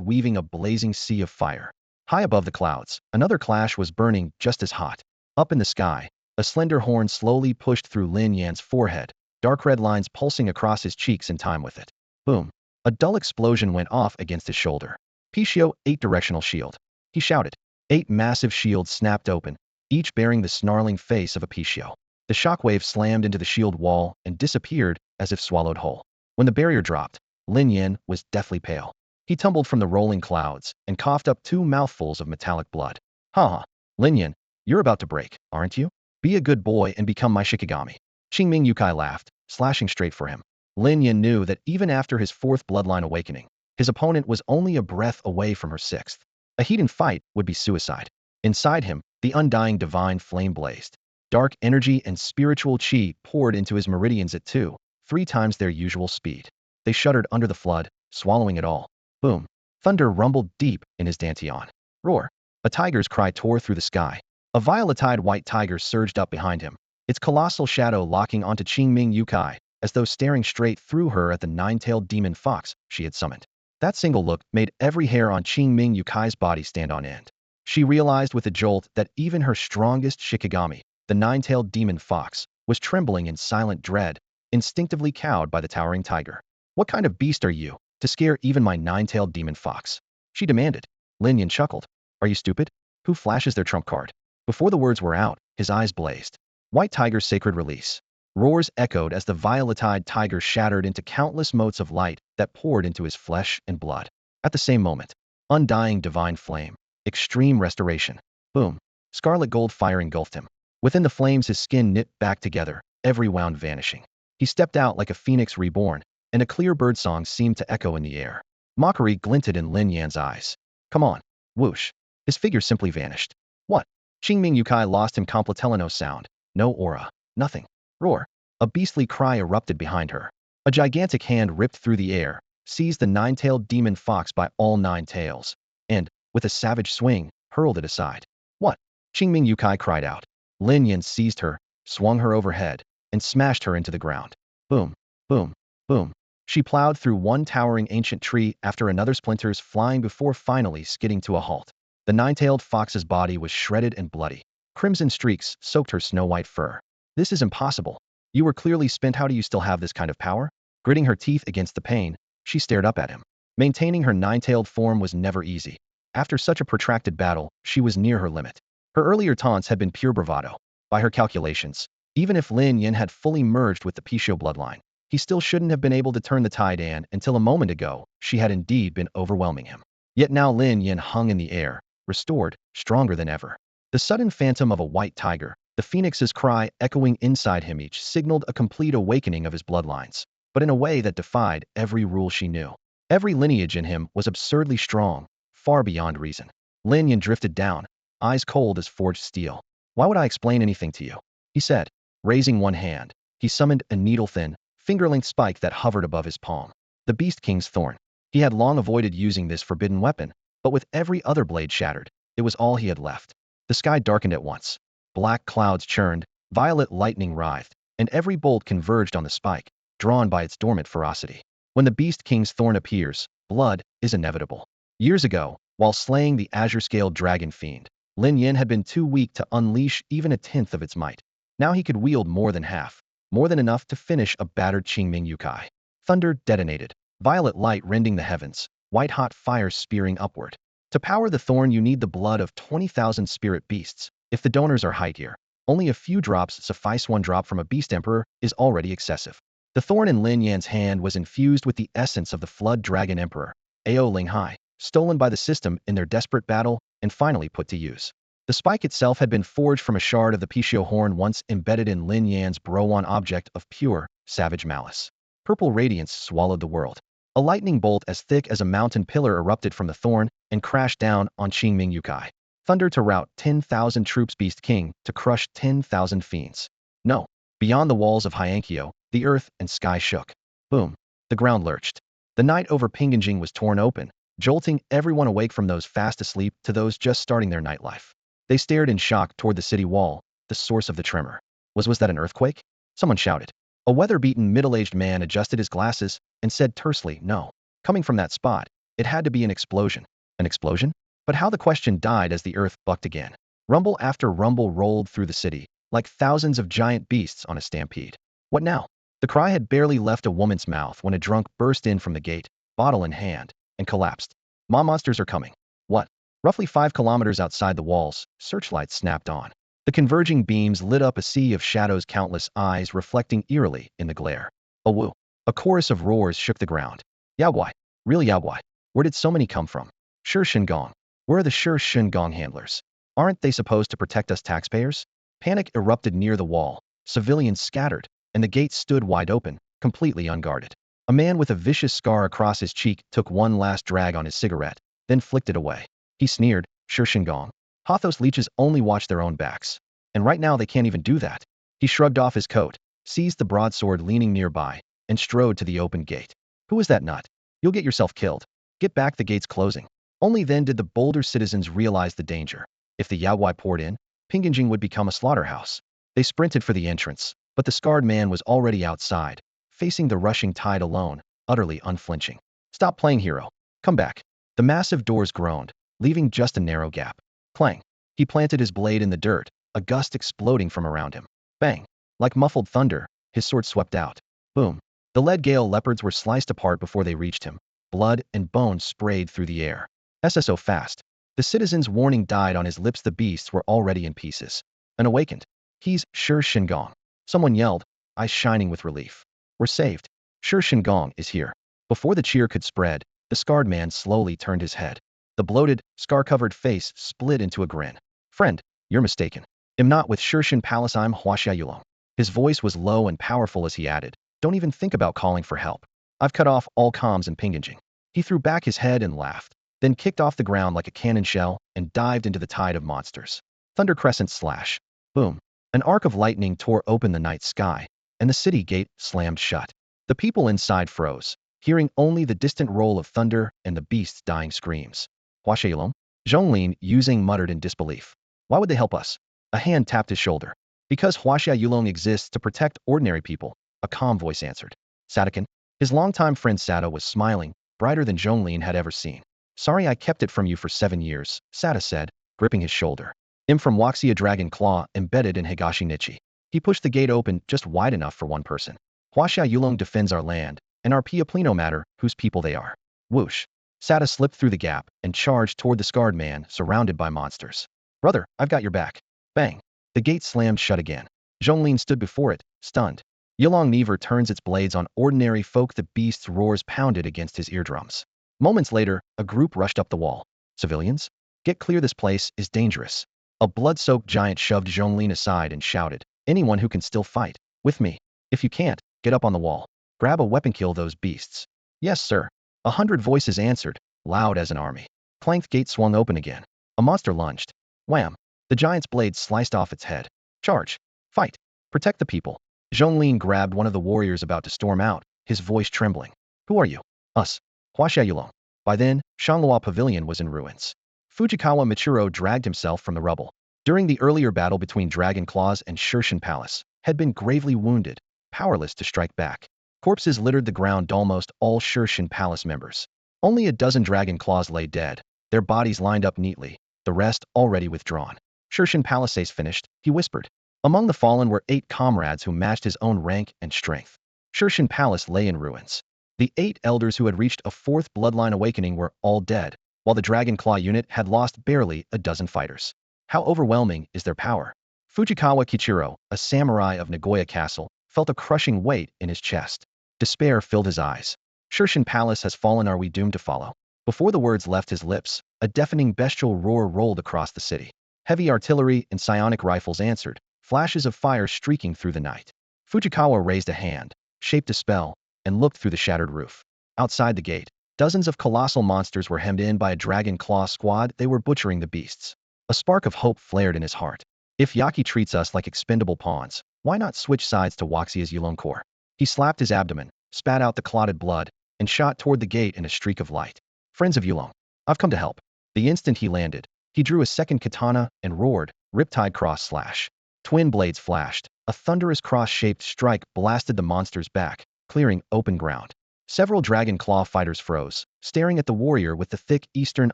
weaving a blazing sea of fire. High above the clouds, another clash was burning just as hot. Up in the sky, a slender horn slowly pushed through Lin Yan's forehead, dark red lines pulsing across his cheeks in time with it. Boom. A dull explosion went off against his shoulder. Picio, 8-directional shield. He shouted. 8 massive shields snapped open, each bearing the snarling face of a Picio. The shockwave slammed into the shield wall and disappeared as if swallowed whole. When the barrier dropped, Lin Yan was deathly pale. He tumbled from the rolling clouds and coughed up 2 mouthfuls of metallic blood. Ha! Lin Yan, you're about to break, aren't you? Be a good boy and become my Shikigami. Qingming Yukai laughed, slashing straight for him. Lin Yan knew that even after his 4th bloodline awakening, his opponent was only a breath away from her 6th. A heated fight would be suicide. Inside him, the undying divine flame blazed. Dark energy and spiritual chi poured into his meridians at 2, 3 times their usual speed. They shuddered under the flood, swallowing it all. Boom. Thunder rumbled deep in his dantian. Roar. A tiger's cry tore through the sky. A violet-eyed white tiger surged up behind him, its colossal shadow locking onto Qingming Yukai, as though staring straight through her at the 9-tailed demon fox she had summoned. That single look made every hair on Qingming Yukai's body stand on end. She realized with a jolt that even her strongest Shikigami, the 9-tailed demon fox, was trembling in silent dread, instinctively cowed by the towering tiger. What kind of beast are you, to scare even my 9-tailed demon fox? She demanded. Lin Yan chuckled. Are you stupid? Who flashes their trump card? Before the words were out, his eyes blazed. White tiger's sacred release. Roars echoed as the violet-eyed tiger shattered into countless motes of light that poured into his flesh and blood. At the same moment, undying divine flame. Extreme restoration. Boom. Scarlet gold fire engulfed him. Within the flames his skin knit back together, every wound vanishing. He stepped out like a phoenix reborn, and a clear birdsong seemed to echo in the air. Mockery glinted in Lin Yan's eyes. Come on. Whoosh. His figure simply vanished. What? Qingming Yukai lost him completely no sound. No aura. Nothing. Roar. A beastly cry erupted behind her. A gigantic hand ripped through the air, seized the 9-tailed demon fox by all 9 tails, and, with a savage swing, hurled it aside. What? Qingming Yukai cried out. Lin Yan seized her, swung her overhead, and smashed her into the ground. Boom, boom, boom. She plowed through one towering ancient tree after another, splinters flying before finally skidding to a halt. The 9-tailed fox's body was shredded and bloody. Crimson streaks soaked her snow-white fur. This is impossible. You were clearly spent. How do you still have this kind of power? Gritting her teeth against the pain, she stared up at him. Maintaining her 9-tailed form was never easy. After such a protracted battle, she was near her limit. Her earlier taunts had been pure bravado. By her calculations, even if Lin Yan had fully merged with the Picio bloodline, he still shouldn't have been able to turn the tide, and until a moment ago, she had indeed been overwhelming him. Yet now Lin Yan hung in the air, restored, stronger than ever. The sudden phantom of a white tiger, the phoenix's cry echoing inside him, each signaled a complete awakening of his bloodlines, but in a way that defied every rule she knew. Every lineage in him was absurdly strong, far beyond reason. Lin Yan drifted down, eyes cold as forged steel. Why would I explain anything to you? He said. Raising one hand, he summoned a needle-thin, finger-length spike that hovered above his palm. The Beast King's thorn. He had long avoided using this forbidden weapon, but with every other blade shattered, it was all he had left. The sky darkened at once. Black clouds churned, violet lightning writhed, and every bolt converged on the spike, drawn by its dormant ferocity. When the Beast King's thorn appears, blood is inevitable. Years ago, while slaying the azure-scaled dragon fiend, Lin Yan had been too weak to unleash even a tenth of its might. Now he could wield more than half, more than enough to finish a battered Qingming Yukai. Thunder detonated, violet light rending the heavens, white-hot fire spearing upward. To power the thorn you need the blood of 20,000 spirit beasts. If the donors are high tier, only a few drops suffice. One drop from a beast emperor is already excessive. The thorn in Lin Yan's hand was infused with the essence of the flood dragon emperor, Ao Linghai, stolen by the system in their desperate battle and finally put to use. The spike itself had been forged from a shard of the Picio horn once embedded in Lin Yan's browan object of pure, savage malice. Purple radiance swallowed the world. A lightning bolt as thick as a mountain pillar erupted from the thorn and crashed down on Qingming Yukai. Thunder to rout 10,000 troops, Beast King to crush 10,000 fiends. No. Beyond the walls of Hyankyo, the earth and sky shook. Boom. The ground lurched. The night over Pinganjing was torn open, jolting everyone awake, from those fast asleep to those just starting their nightlife. They stared in shock toward the city wall, the source of the tremor. Was that an earthquake? Someone shouted. A weather-beaten middle-aged man adjusted his glasses and said tersely, no. Coming from that spot, It had to be an explosion. An explosion? But how? The question died as the earth bucked again. Rumble after rumble rolled through the city, like thousands of giant beasts on a stampede. What now? The cry had barely left a woman's mouth when a drunk burst in from the gate, bottle in hand, and collapsed. Monsters are coming. What? Roughly 5 kilometers outside the walls, searchlights snapped on. The converging beams lit up a sea of shadows, countless eyes reflecting eerily in the glare. A woo. A chorus of roars shook the ground. Yaoguai. Real Yaoguai. Where did so many come from? Shi Shengong. Where are the Shi Shengong handlers? Aren't they supposed to protect us taxpayers? Panic erupted near the wall. Civilians scattered, and the gate stood wide open, completely unguarded. A man with a vicious scar across his cheek took one last drag on his cigarette, then flicked it away. He sneered, Shi Shengong. Hathos leeches only watch their own backs. And right now they can't even do that. He shrugged off his coat, seized the broadsword leaning nearby, and strode to the open gate. Who is that nut? You'll get yourself killed. Get back, the gate's closing. Only then did the bolder citizens realize the danger. If the Yaoguai poured in, Pinganjing would become a slaughterhouse. They sprinted for the entrance, but the scarred man was already outside, facing the rushing tide alone, utterly unflinching. Stop playing hero. Come back. The massive doors groaned, leaving just a narrow gap. Clang. He planted his blade in the dirt, a gust exploding from around him. Bang. Like muffled thunder, his sword swept out. Boom. The lead gale leopards were sliced apart before they reached him. Blood and bone sprayed through the air. So fast. The citizen's warning died on his lips. The beasts were already in pieces. Unawakened. He's Shi Shengong. Someone yelled, eyes shining with relief. We're saved. Shi Shengong is here. Before the cheer could spread, the scarred man slowly turned his head. The bloated, scar-covered face split into a grin. Friend, you're mistaken. I'm not with Shirshin Palace, I'm Huaxia Yulong. His voice was low and powerful as he added, don't even think about calling for help. I've cut off all comms in Pinganjing. He threw back his head and laughed, then kicked off the ground like a cannon shell and dived into the tide of monsters. Thunder crescent slash. Boom. An arc of lightning tore open the night sky, and the city gate slammed shut. The people inside froze, hearing only the distant roll of thunder and the beast's dying screams. Huaxia Yulong? Zhonglin, using, muttered in disbelief. Why would they help us? A hand tapped his shoulder. Because Huaxia Yulong exists to protect ordinary people, a calm voice answered. Sadakan? His longtime friend Sada was smiling, brighter than Zhonglin had ever seen. Sorry I kept it from you for 7 years, Sada said, gripping his shoulder. I'm from Huaxia Dragon Claw, embedded in Higashi Nichi. He pushed the gate open just wide enough for one person. Huaxia Yulong defends our land, and our people no matter whose people they are. Whoosh. Sada slipped through the gap and charged toward the scarred man surrounded by monsters. Brother, I've got your back. Bang. The gate slammed shut again. Zhonglin stood before it, stunned. Yulong never turns its blades on ordinary folk. The beast's roars pounded against his eardrums. Moments later, a group rushed up the wall. Civilians? Get clear, this place is dangerous. A blood-soaked giant shoved Zhonglin aside and shouted, anyone who can still fight, with me. If you can't, get up on the wall. Grab a weapon, kill those beasts. Yes, sir. 100 voices answered, loud as an army. Clanked gate swung open again. A monster lunged. Wham! The giant's blade sliced off its head. Charge! Fight! Protect the people! Zhonglin grabbed one of the warriors about to storm out, his voice trembling. Who are you? Us. Huaxia Yulong. By then, Shanghua Pavilion was in ruins. Fujikawa Michiro dragged himself from the rubble. During the earlier battle between Dragon Claws and Shirshin Palace, had been gravely wounded, powerless to strike back. Corpses littered the ground, almost all Shirshin Palace members. Only a dozen Dragon Claws lay dead, their bodies lined up neatly, the rest already withdrawn. Shirshin Palace finished, he whispered. Among the fallen were 8 comrades who matched his own rank and strength. Shirshin Palace lay in ruins. The 8 elders who had reached a 4th bloodline awakening were all dead, while the Dragon Claw unit had lost barely a dozen fighters. How overwhelming is their power? Fujikawa Kichiro, a samurai of Nagoya Castle, felt a crushing weight in his chest. Despair filled his eyes. Shirshin Palace has fallen, are we doomed to follow? Before the words left his lips, a deafening bestial roar rolled across the city. Heavy artillery and psionic rifles answered, flashes of fire streaking through the night. Fujikawa raised a hand, shaped a spell, and looked through the shattered roof. Outside the gate, dozens of colossal monsters were hemmed in by a Dragon Claw squad. They were butchering the beasts. A spark of hope flared in his heart. If Yaki treats us like expendable pawns, why not switch sides to Huaxia's Yulong core? He slapped his abdomen, spat out the clotted blood, and shot toward the gate in a streak of light. Friends of Yulong, I've come to help. The instant he landed, he drew a second katana and roared, Riptide Cross Slash. Twin blades flashed. A thunderous cross-shaped strike blasted the monster's back, clearing open ground. Several dragon claw fighters froze, staring at the warrior with the thick Eastern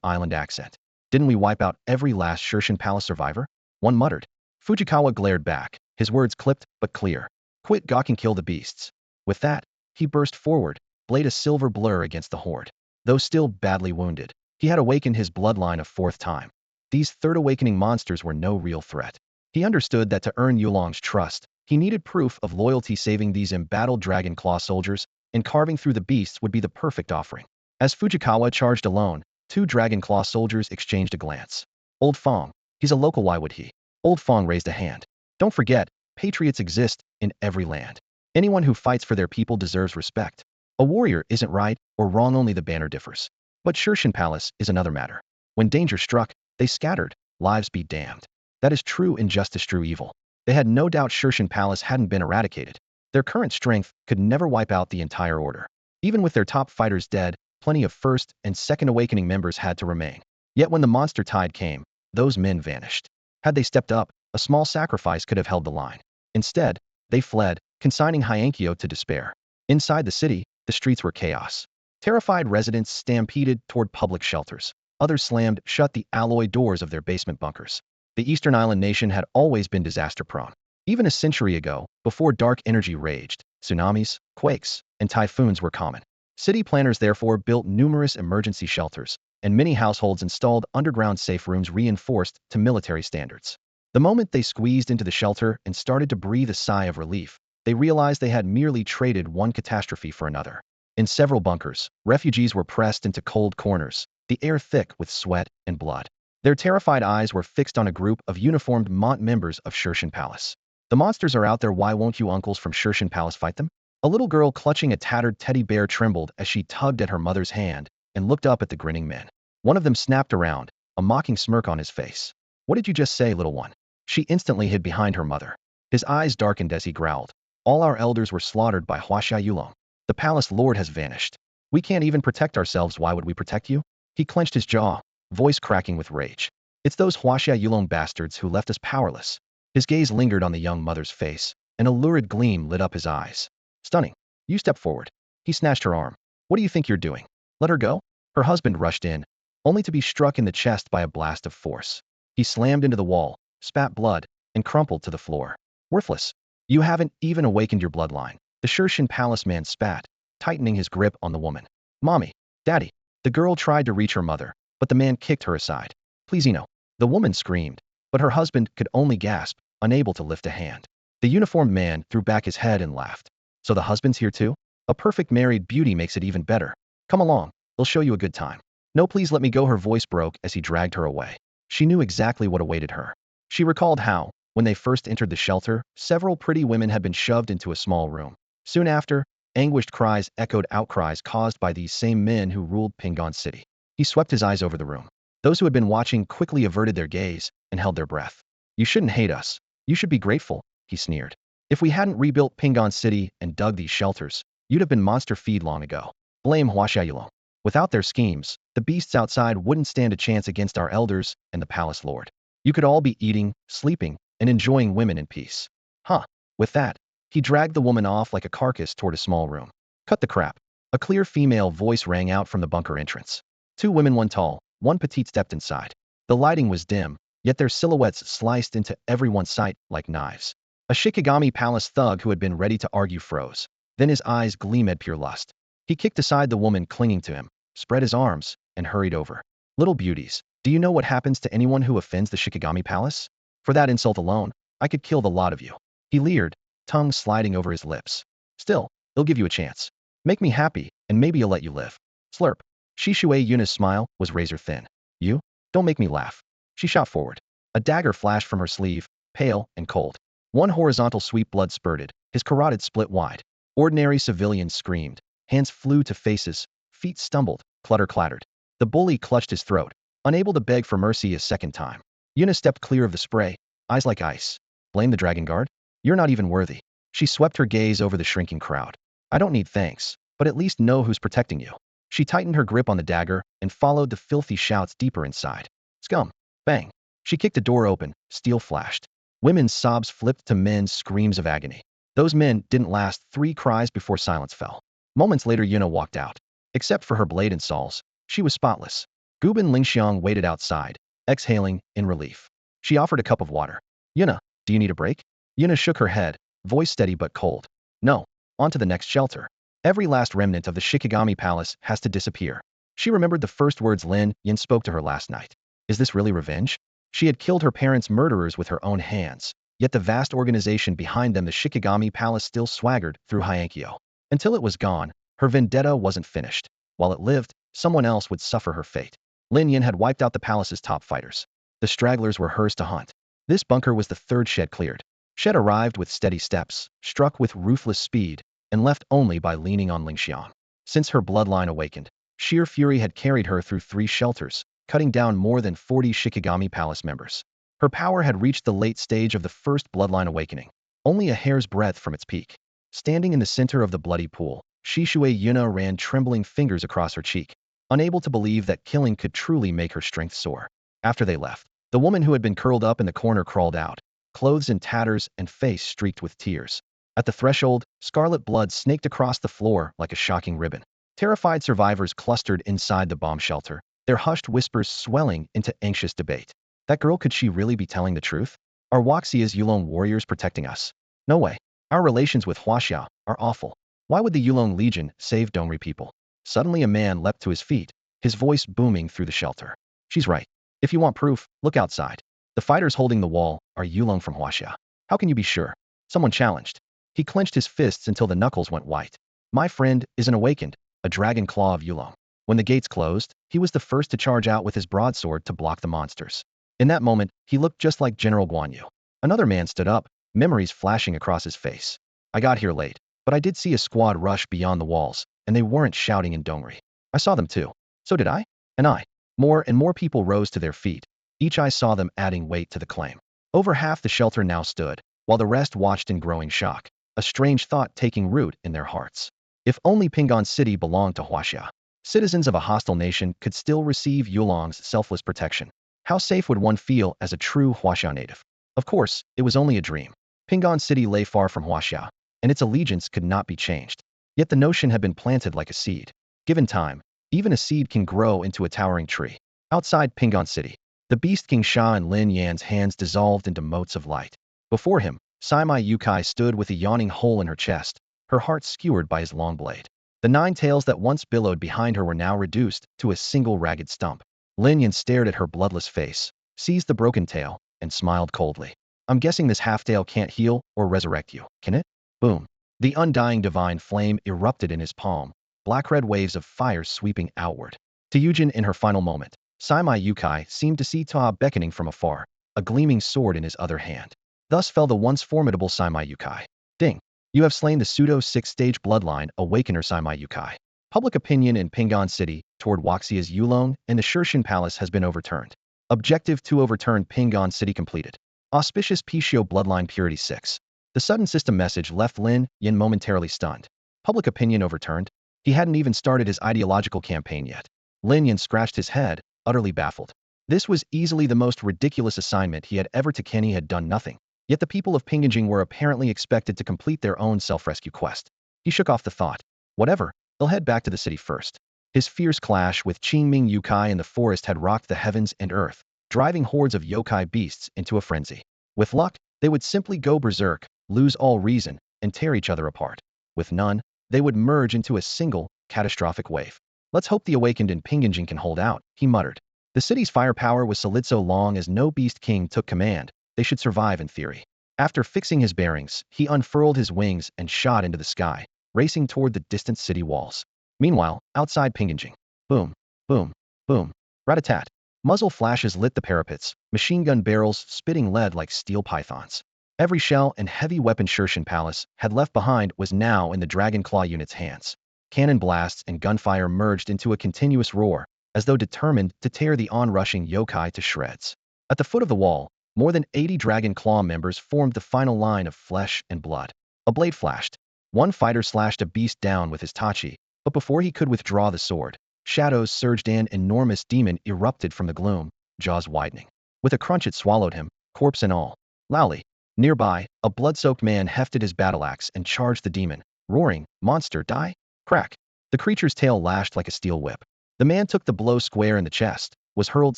Island accent. Didn't we wipe out every last Shirshin Palace survivor? One muttered. Fujikawa glared back, his words clipped but clear. Quit gawking, kill the beasts. With that, he burst forward, blade a silver blur against the horde. Though still badly wounded, he had awakened his bloodline a fourth time. These third awakening monsters were no real threat. He understood that to earn Yulong's trust, he needed proof of loyalty. Saving these embattled dragon claw soldiers and carving through the beasts would be the perfect offering. As Fujikawa charged alone, two dragon claw soldiers exchanged a glance. Old Fong, he's a local, why would he? Old Fong raised a hand. Don't forget, patriots exist in every land. Anyone who fights for their people deserves respect. A warrior isn't right or wrong, only the banner differs. But Shirshin Palace is another matter. When danger struck, they scattered, lives be damned. That is true injustice, true evil. They had no doubt Shirshin Palace hadn't been eradicated. Their current strength could never wipe out the entire order. Even with their top fighters dead, plenty of first and second awakening members had to remain. Yet when the monster tide came, those men vanished. Had they stepped up, a small sacrifice could have held the line. Instead, they fled, consigning Hyankyo to despair. Inside the city, the streets were chaos. Terrified residents stampeded toward public shelters. Others slammed shut the alloy doors of their basement bunkers. The Eastern Island nation had always been disaster-prone. Even a century ago, before dark energy raged, tsunamis, quakes, and typhoons were common. City planners therefore built numerous emergency shelters, and many households installed underground safe rooms reinforced to military standards. The moment they squeezed into the shelter and started to breathe a sigh of relief, they realized they had merely traded one catastrophe for another. In several bunkers, refugees were pressed into cold corners, the air thick with sweat and blood. Their terrified eyes were fixed on a group of uniformed Mont members of Shirshin Palace. The monsters are out there, why won't you uncles from Shirshin Palace fight them? A little girl clutching a tattered teddy bear trembled as she tugged at her mother's hand and looked up at the grinning men. One of them snapped around, a mocking smirk on his face. What did you just say, little one? She instantly hid behind her mother. His eyes darkened as he growled. All our elders were slaughtered by Huaxia Yulong. The palace lord has vanished. We can't even protect ourselves, why would we protect you? He clenched his jaw, voice cracking with rage. It's those Huaxia Yulong bastards who left us powerless. His gaze lingered on the young mother's face, and a lurid gleam lit up his eyes. Stunning. You step forward. He snatched her arm. What do you think you're doing? Let her go? Her husband rushed in, only to be struck in the chest by a blast of force. He slammed into the wall, spat blood, and crumpled to the floor. Worthless. You haven't even awakened your bloodline. The Shirshin Palace man spat, tightening his grip on the woman. Mommy. Daddy. The girl tried to reach her mother, but the man kicked her aside. Please, Eno. The woman screamed, but her husband could only gasp, unable to lift a hand. The uniformed man threw back his head and laughed. So the husband's here too? A perfect married beauty makes it even better. Come along, they'll show you a good time. No, please let me go. Her voice broke as he dragged her away. She knew exactly what awaited her. She recalled how, when they first entered the shelter, several pretty women had been shoved into a small room. Soon after, anguished cries echoed outcries caused by these same men who ruled Pingon City. He swept his eyes over the room. Those who had been watching quickly averted their gaze and held their breath. You shouldn't hate us. You should be grateful, he sneered. If we hadn't rebuilt Pingon City and dug these shelters, you'd have been monster feed long ago. Blame Huaxia Yulong. Without their schemes, the beasts outside wouldn't stand a chance against our elders and the palace lord. You could all be eating, sleeping, and enjoying women in peace. Huh. With that, he dragged the woman off like a carcass toward a small room. Cut the crap. A clear female voice rang out from the bunker entrance. Two women, one tall, one petite, stepped inside. The lighting was dim, yet their silhouettes sliced into everyone's sight like knives. A Shikigami palace thug who had been ready to argue froze. Then his eyes gleamed pure lust. He kicked aside the woman clinging to him, spread his arms, and hurried over. Little beauties, do you know what happens to anyone who offends the Shikigami palace? For that insult alone, I could kill the lot of you. He leered, tongue sliding over his lips. Still, they'll give you a chance. Make me happy, and maybe I'll let you live. Slurp. Shishui Yuna's smile was razor thin. You? Don't make me laugh. She shot forward. A dagger flashed from her sleeve, pale and cold. One horizontal sweep, blood spurted, his carotid split wide. Ordinary civilians screamed. Hands flew to faces, feet stumbled, clutter clattered. The bully clutched his throat, unable to beg for mercy a second time. Yuna stepped clear of the spray, eyes like ice. Blame the Dragon Guard? You're not even worthy. She swept her gaze over the shrinking crowd. I don't need thanks, but at least know who's protecting you. She tightened her grip on the dagger and followed the filthy shouts deeper inside. Scum. Bang. She kicked a door open, steel flashed. Women's sobs flipped to men's screams of agony. Those men didn't last 3 cries before silence fell. Moments later Yuna walked out. Except for her blade and saws, she was spotless. Gubin Lingxiang waited outside, exhaling in relief. She offered a cup of water. Yuna, do you need a break? Yuna shook her head, voice steady but cold. No, on to the next shelter. Every last remnant of the Shikigami Palace has to disappear. She remembered the first words Lin Yin spoke to her last night. Is this really revenge? She had killed her parents' murderers with her own hands, yet the vast organization behind them, the Shikigami Palace, still swaggered through Hyankyo. Until it was gone, her vendetta wasn't finished. While it lived, someone else would suffer her fate. Lin Yin had wiped out the palace's top fighters. The stragglers were hers to hunt. This bunker was the third shed cleared. Shed arrived with steady steps, struck with ruthless speed, and left only by leaning on Lingxiang. Since her bloodline awakened, sheer fury had carried her through 3 shelters, cutting down more than 40 Shikigami Palace members. Her power had reached the late stage of the first bloodline awakening, only a hair's breadth from its peak. Standing in the center of the bloody pool, Shishui Yuna ran trembling fingers across her cheek, unable to believe that killing could truly make her strength soar. After they left, the woman who had been curled up in the corner crawled out, clothes in tatters and face streaked with tears. At the threshold, scarlet blood snaked across the floor like a shocking ribbon. Terrified survivors clustered inside the bomb shelter, their hushed whispers swelling into anxious debate. That girl, could she really be telling the truth? Are Wuxia's Yulong warriors protecting us? No way. Our relations with Huaxia are awful. Why would the Yulong Legion save Dongri people? Suddenly a man leapt to his feet, his voice booming through the shelter. She's right. If you want proof, look outside. The fighters holding the wall are Yulong from Huaxia. How can you be sure? Someone challenged. He clenched his fists until the knuckles went white. My friend is an awakened, a dragon claw of Yulong. When the gates closed, he was the first to charge out with his broadsword to block the monsters. In that moment, he looked just like General Guan Yu. Another man stood up, memories flashing across his face. I got here late, but I did see a squad rush beyond the walls, and they weren't shouting in Dongri. I saw them too. So did I? And I. More and more people rose to their feet. Each eye saw them, adding weight to the claim. Over half the shelter now stood, while the rest watched in growing shock, a strange thought taking root in their hearts. If only Pingon City belonged to Huaxia, citizens of a hostile nation could still receive Yulong's selfless protection. How safe would one feel as a true Huaxia native? Of course, it was only a dream. Pingon City lay far from Huaxia, and its allegiance could not be changed. Yet the notion had been planted like a seed. Given time, even a seed can grow into a towering tree. Outside Pingon City, the Beast King Sha and Lin Yan's hands dissolved into motes of light. Before him, Saimai Yukai stood with a yawning hole in her chest, her heart skewered by his long blade. The 9 tails that once billowed behind her were now reduced to a single ragged stump. Lin Yan stared at her bloodless face, seized the broken tail, and smiled coldly. I'm guessing this half-tail can't heal or resurrect you, can it? Boom. The undying divine flame erupted in his palm, black-red waves of fire sweeping outward. To Yujin in her final moment, Saimai Yukai seemed to see Ta beckoning from afar, a gleaming sword in his other hand. Thus fell the once formidable Saimai Yukai. Ding. You have slain the pseudo-6-stage bloodline awakener Saimai Yukai. Public opinion in Pingon City toward Wuxia's Yulong and the Shirshin Palace has been overturned. Objective to overturn Pingon City completed. Auspicious Pishio Bloodline Purity 6. The sudden system message left Lin Yin momentarily stunned. Public opinion overturned? He hadn't even started his ideological campaign yet. Lin Yin scratched his head, utterly baffled. This was easily the most ridiculous assignment he had ever taken. He had done nothing. Yet the people of Pingjing were apparently expected to complete their own self-rescue quest. He shook off the thought. Whatever, they'll head back to the city first. His fierce clash with Qingming Yukai in the forest had rocked the heavens and earth, driving hordes of yokai beasts into a frenzy. With luck, they would simply go berserk, lose all reason, and tear each other apart. With none, they would merge into a single, catastrophic wave. Let's hope the awakened in Pingjing can hold out, he muttered. The city's firepower was solid so long as no Beast King took command. They should survive in theory. After fixing his bearings, he unfurled his wings and shot into the sky, racing toward the distant city walls. Meanwhile, outside Pingjing. Boom, boom, boom. Rat-a-tat. Muzzle flashes lit the parapets, machine gun barrels spitting lead like steel pythons. Every shell and heavy weapon Shirshin Palace had left behind was now in the Dragon Claw unit's hands. Cannon blasts and gunfire merged into a continuous roar, as though determined to tear the onrushing yokai to shreds. At the foot of the wall, more than 80 Dragon Claw members formed the final line of flesh and blood. A blade flashed. One fighter slashed a beast down with his tachi, but before he could withdraw the sword, shadows surged. An enormous demon erupted from the gloom, jaws widening. With a crunch it swallowed him, corpse and all. Loudly. Nearby, a blood-soaked man hefted his battle axe and charged the demon, roaring, "Monster, die!" Crack. The creature's tail lashed like a steel whip. The man took the blow square in the chest, was hurled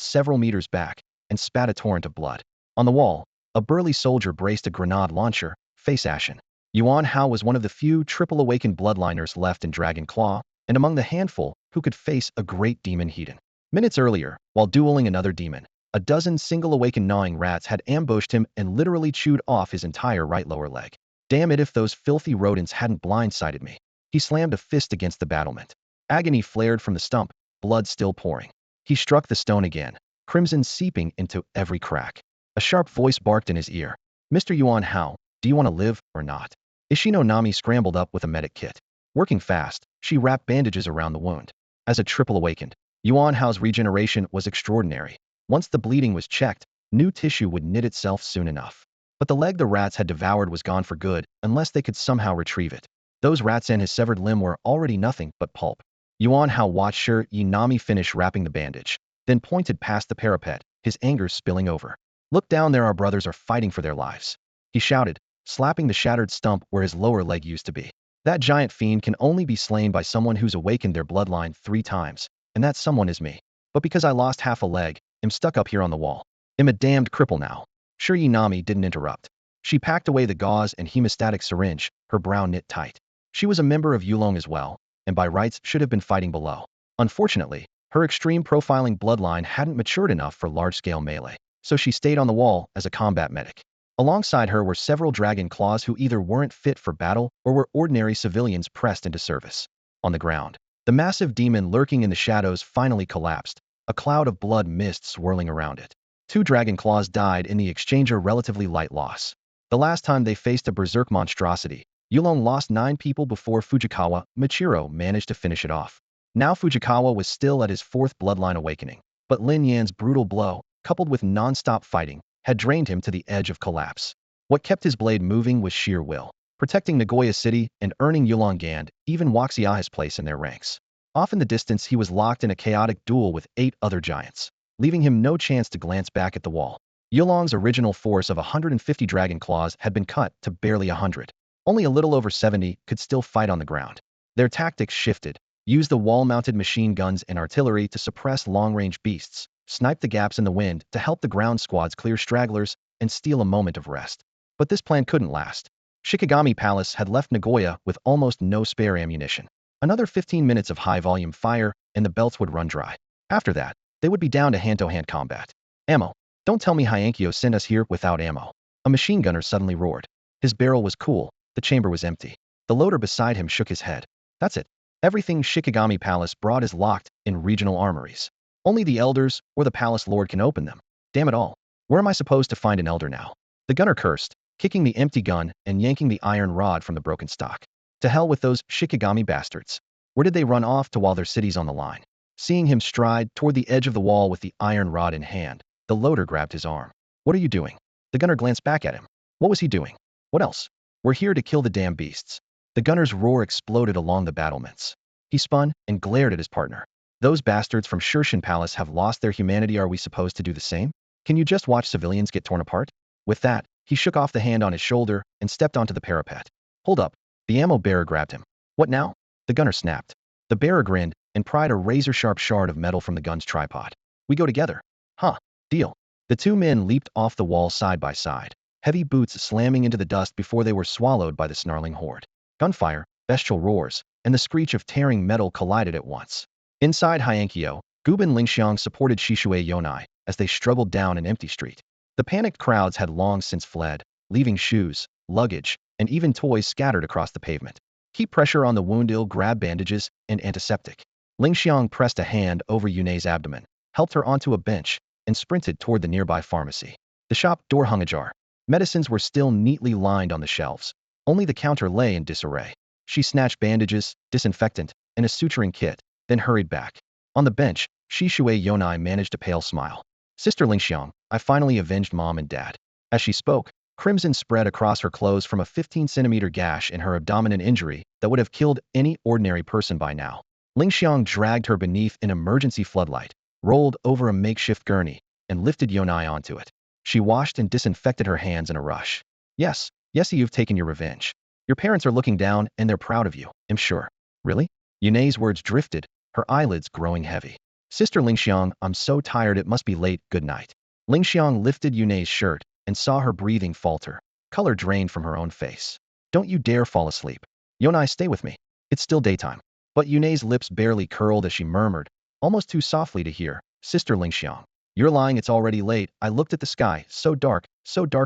several meters back, and spat a torrent of blood. On the wall, a burly soldier braced a grenade launcher, face ashen. Yuan Hao was one of the few triple-awakened bloodliners left in Dragon Claw, and among the handful who could face a great demon Hedon. Minutes earlier, while dueling another demon, a dozen single-awakened gnawing rats had ambushed him and literally chewed off his entire right lower leg. Damn it if those filthy rodents hadn't blindsided me. He slammed a fist against the battlement. Agony flared from the stump, blood still pouring. He struck the stone again, crimson seeping into every crack. A sharp voice barked in his ear. Mr. Yuan Hao, do you want to live or not? Ishino Nami scrambled up with a medic kit. Working fast, she wrapped bandages around the wound. As a triple awakened, Yuan Hao's regeneration was extraordinary. Once the bleeding was checked, new tissue would knit itself soon enough. But the leg the rats had devoured was gone for good, unless they could somehow retrieve it. Those rats and his severed limb were already nothing but pulp. Yuan Hao watched Shi Nami finish wrapping the bandage, then pointed past the parapet, his anger spilling over. Look down there, our brothers are fighting for their lives. He shouted, slapping the shattered stump where his lower leg used to be. That giant fiend can only be slain by someone who's awakened their bloodline 3 times, and that someone is me. But because I lost half a leg, I'm stuck up here on the wall. I'm a damned cripple now. Shi Nami didn't interrupt. She packed away the gauze and hemostatic syringe, her brow knit tight. She was a member of Yulong as well, and by rights should have been fighting below. Unfortunately, her extreme profiling bloodline hadn't matured enough for large-scale melee, so she stayed on the wall as a combat medic. Alongside her were several dragon claws who either weren't fit for battle or were ordinary civilians pressed into service. On the ground, the massive demon lurking in the shadows finally collapsed, a cloud of blood mist swirling around it. 2 dragon claws died in the exchange, a relatively light loss. The last time they faced a berserk monstrosity, Yulong lost 9 people before Fujikawa Michiro managed to finish it off. Now Fujikawa was still at his 4th bloodline awakening, but Lin Yan's brutal blow, coupled with non-stop fighting, had drained him to the edge of collapse. What kept his blade moving was sheer will, protecting Nagoya City and earning Yulong Gand even Waxia's place in their ranks. Off in the distance, he was locked in a chaotic duel with 8 other giants, leaving him no chance to glance back at the wall. Yulong's original force of 150 dragon claws had been cut to barely 100. Only a little over 70 could still fight on the ground. Their tactics shifted: use the wall-mounted machine guns and artillery to suppress long-range beasts, snipe the gaps in the wind to help the ground squads clear stragglers, and steal a moment of rest. But this plan couldn't last. Shikigami Palace had left Nagoya with almost no spare ammunition. Another 15 minutes of high-volume fire, and the belts would run dry. After that, they would be down to hand-to-hand combat. Ammo. Don't tell me Hyankyo sent us here without ammo. A machine gunner suddenly roared. His barrel was cool. The chamber was empty. The loader beside him shook his head. That's it. Everything Shikigami Palace brought is locked in regional armories. Only the elders or the palace lord can open them. Damn it all. Where am I supposed to find an elder now? The gunner cursed, kicking the empty gun and yanking the iron rod from the broken stock. To hell with those Shikigami bastards. Where did they run off to while their city's on the line? Seeing him stride toward the edge of the wall with the iron rod in hand, the loader grabbed his arm. What are you doing? The gunner glanced back at him. What was he doing? What else? We're here to kill the damn beasts. The gunner's roar exploded along the battlements. He spun and glared at his partner. Those bastards from Shirshin Palace have lost their humanity. Are we supposed to do the same? Can you just watch civilians get torn apart? With that, he shook off the hand on his shoulder and stepped onto the parapet. Hold up. The ammo bearer grabbed him. What now? The gunner snapped. The bearer grinned and pried a razor-sharp shard of metal from the gun's tripod. We go together. Huh. Deal. The 2 men leaped off the wall side by side, heavy boots slamming into the dust before they were swallowed by the snarling horde. Gunfire, bestial roars, and the screech of tearing metal collided at once. Inside Hyankyo, Gubin Lingxiang supported Shishue Yonai as they struggled down an empty street. The panicked crowds had long since fled, leaving shoes, luggage, and even toys scattered across the pavement. Keep pressure on the wounded, grab bandages and antiseptic. Lingxiang pressed a hand over Yunei's abdomen, helped her onto a bench, and sprinted toward the nearby pharmacy. The shop door hung ajar. Medicines were still neatly lined on the shelves. Only the counter lay in disarray. She snatched bandages, disinfectant, and a suturing kit, then hurried back. On the bench, Shishue Yonai managed a pale smile. Sister Lingxiang, I finally avenged Mom and Dad. As she spoke, crimson spread across her clothes from a 15-centimeter gash in her abdomen, an injury that would have killed any ordinary person by now. Lingxiang dragged her beneath an emergency floodlight, rolled over a makeshift gurney, and lifted Yonai onto it. She washed and disinfected her hands in a rush. Yes, you've taken your revenge. Your parents are looking down and they're proud of you, I'm sure. Really? Yune's words drifted, her eyelids growing heavy. Sister Lingxiang, I'm so tired it must be late, good night. Lingxiang lifted Yune's shirt and saw her breathing falter. Color drained from her own face. Don't you dare fall asleep. Yonai, stay with me. It's still daytime. But Yune's lips barely curled as she murmured, almost too softly to hear, Sister Lingxiang. You're lying, it's already late. I looked at the sky, so dark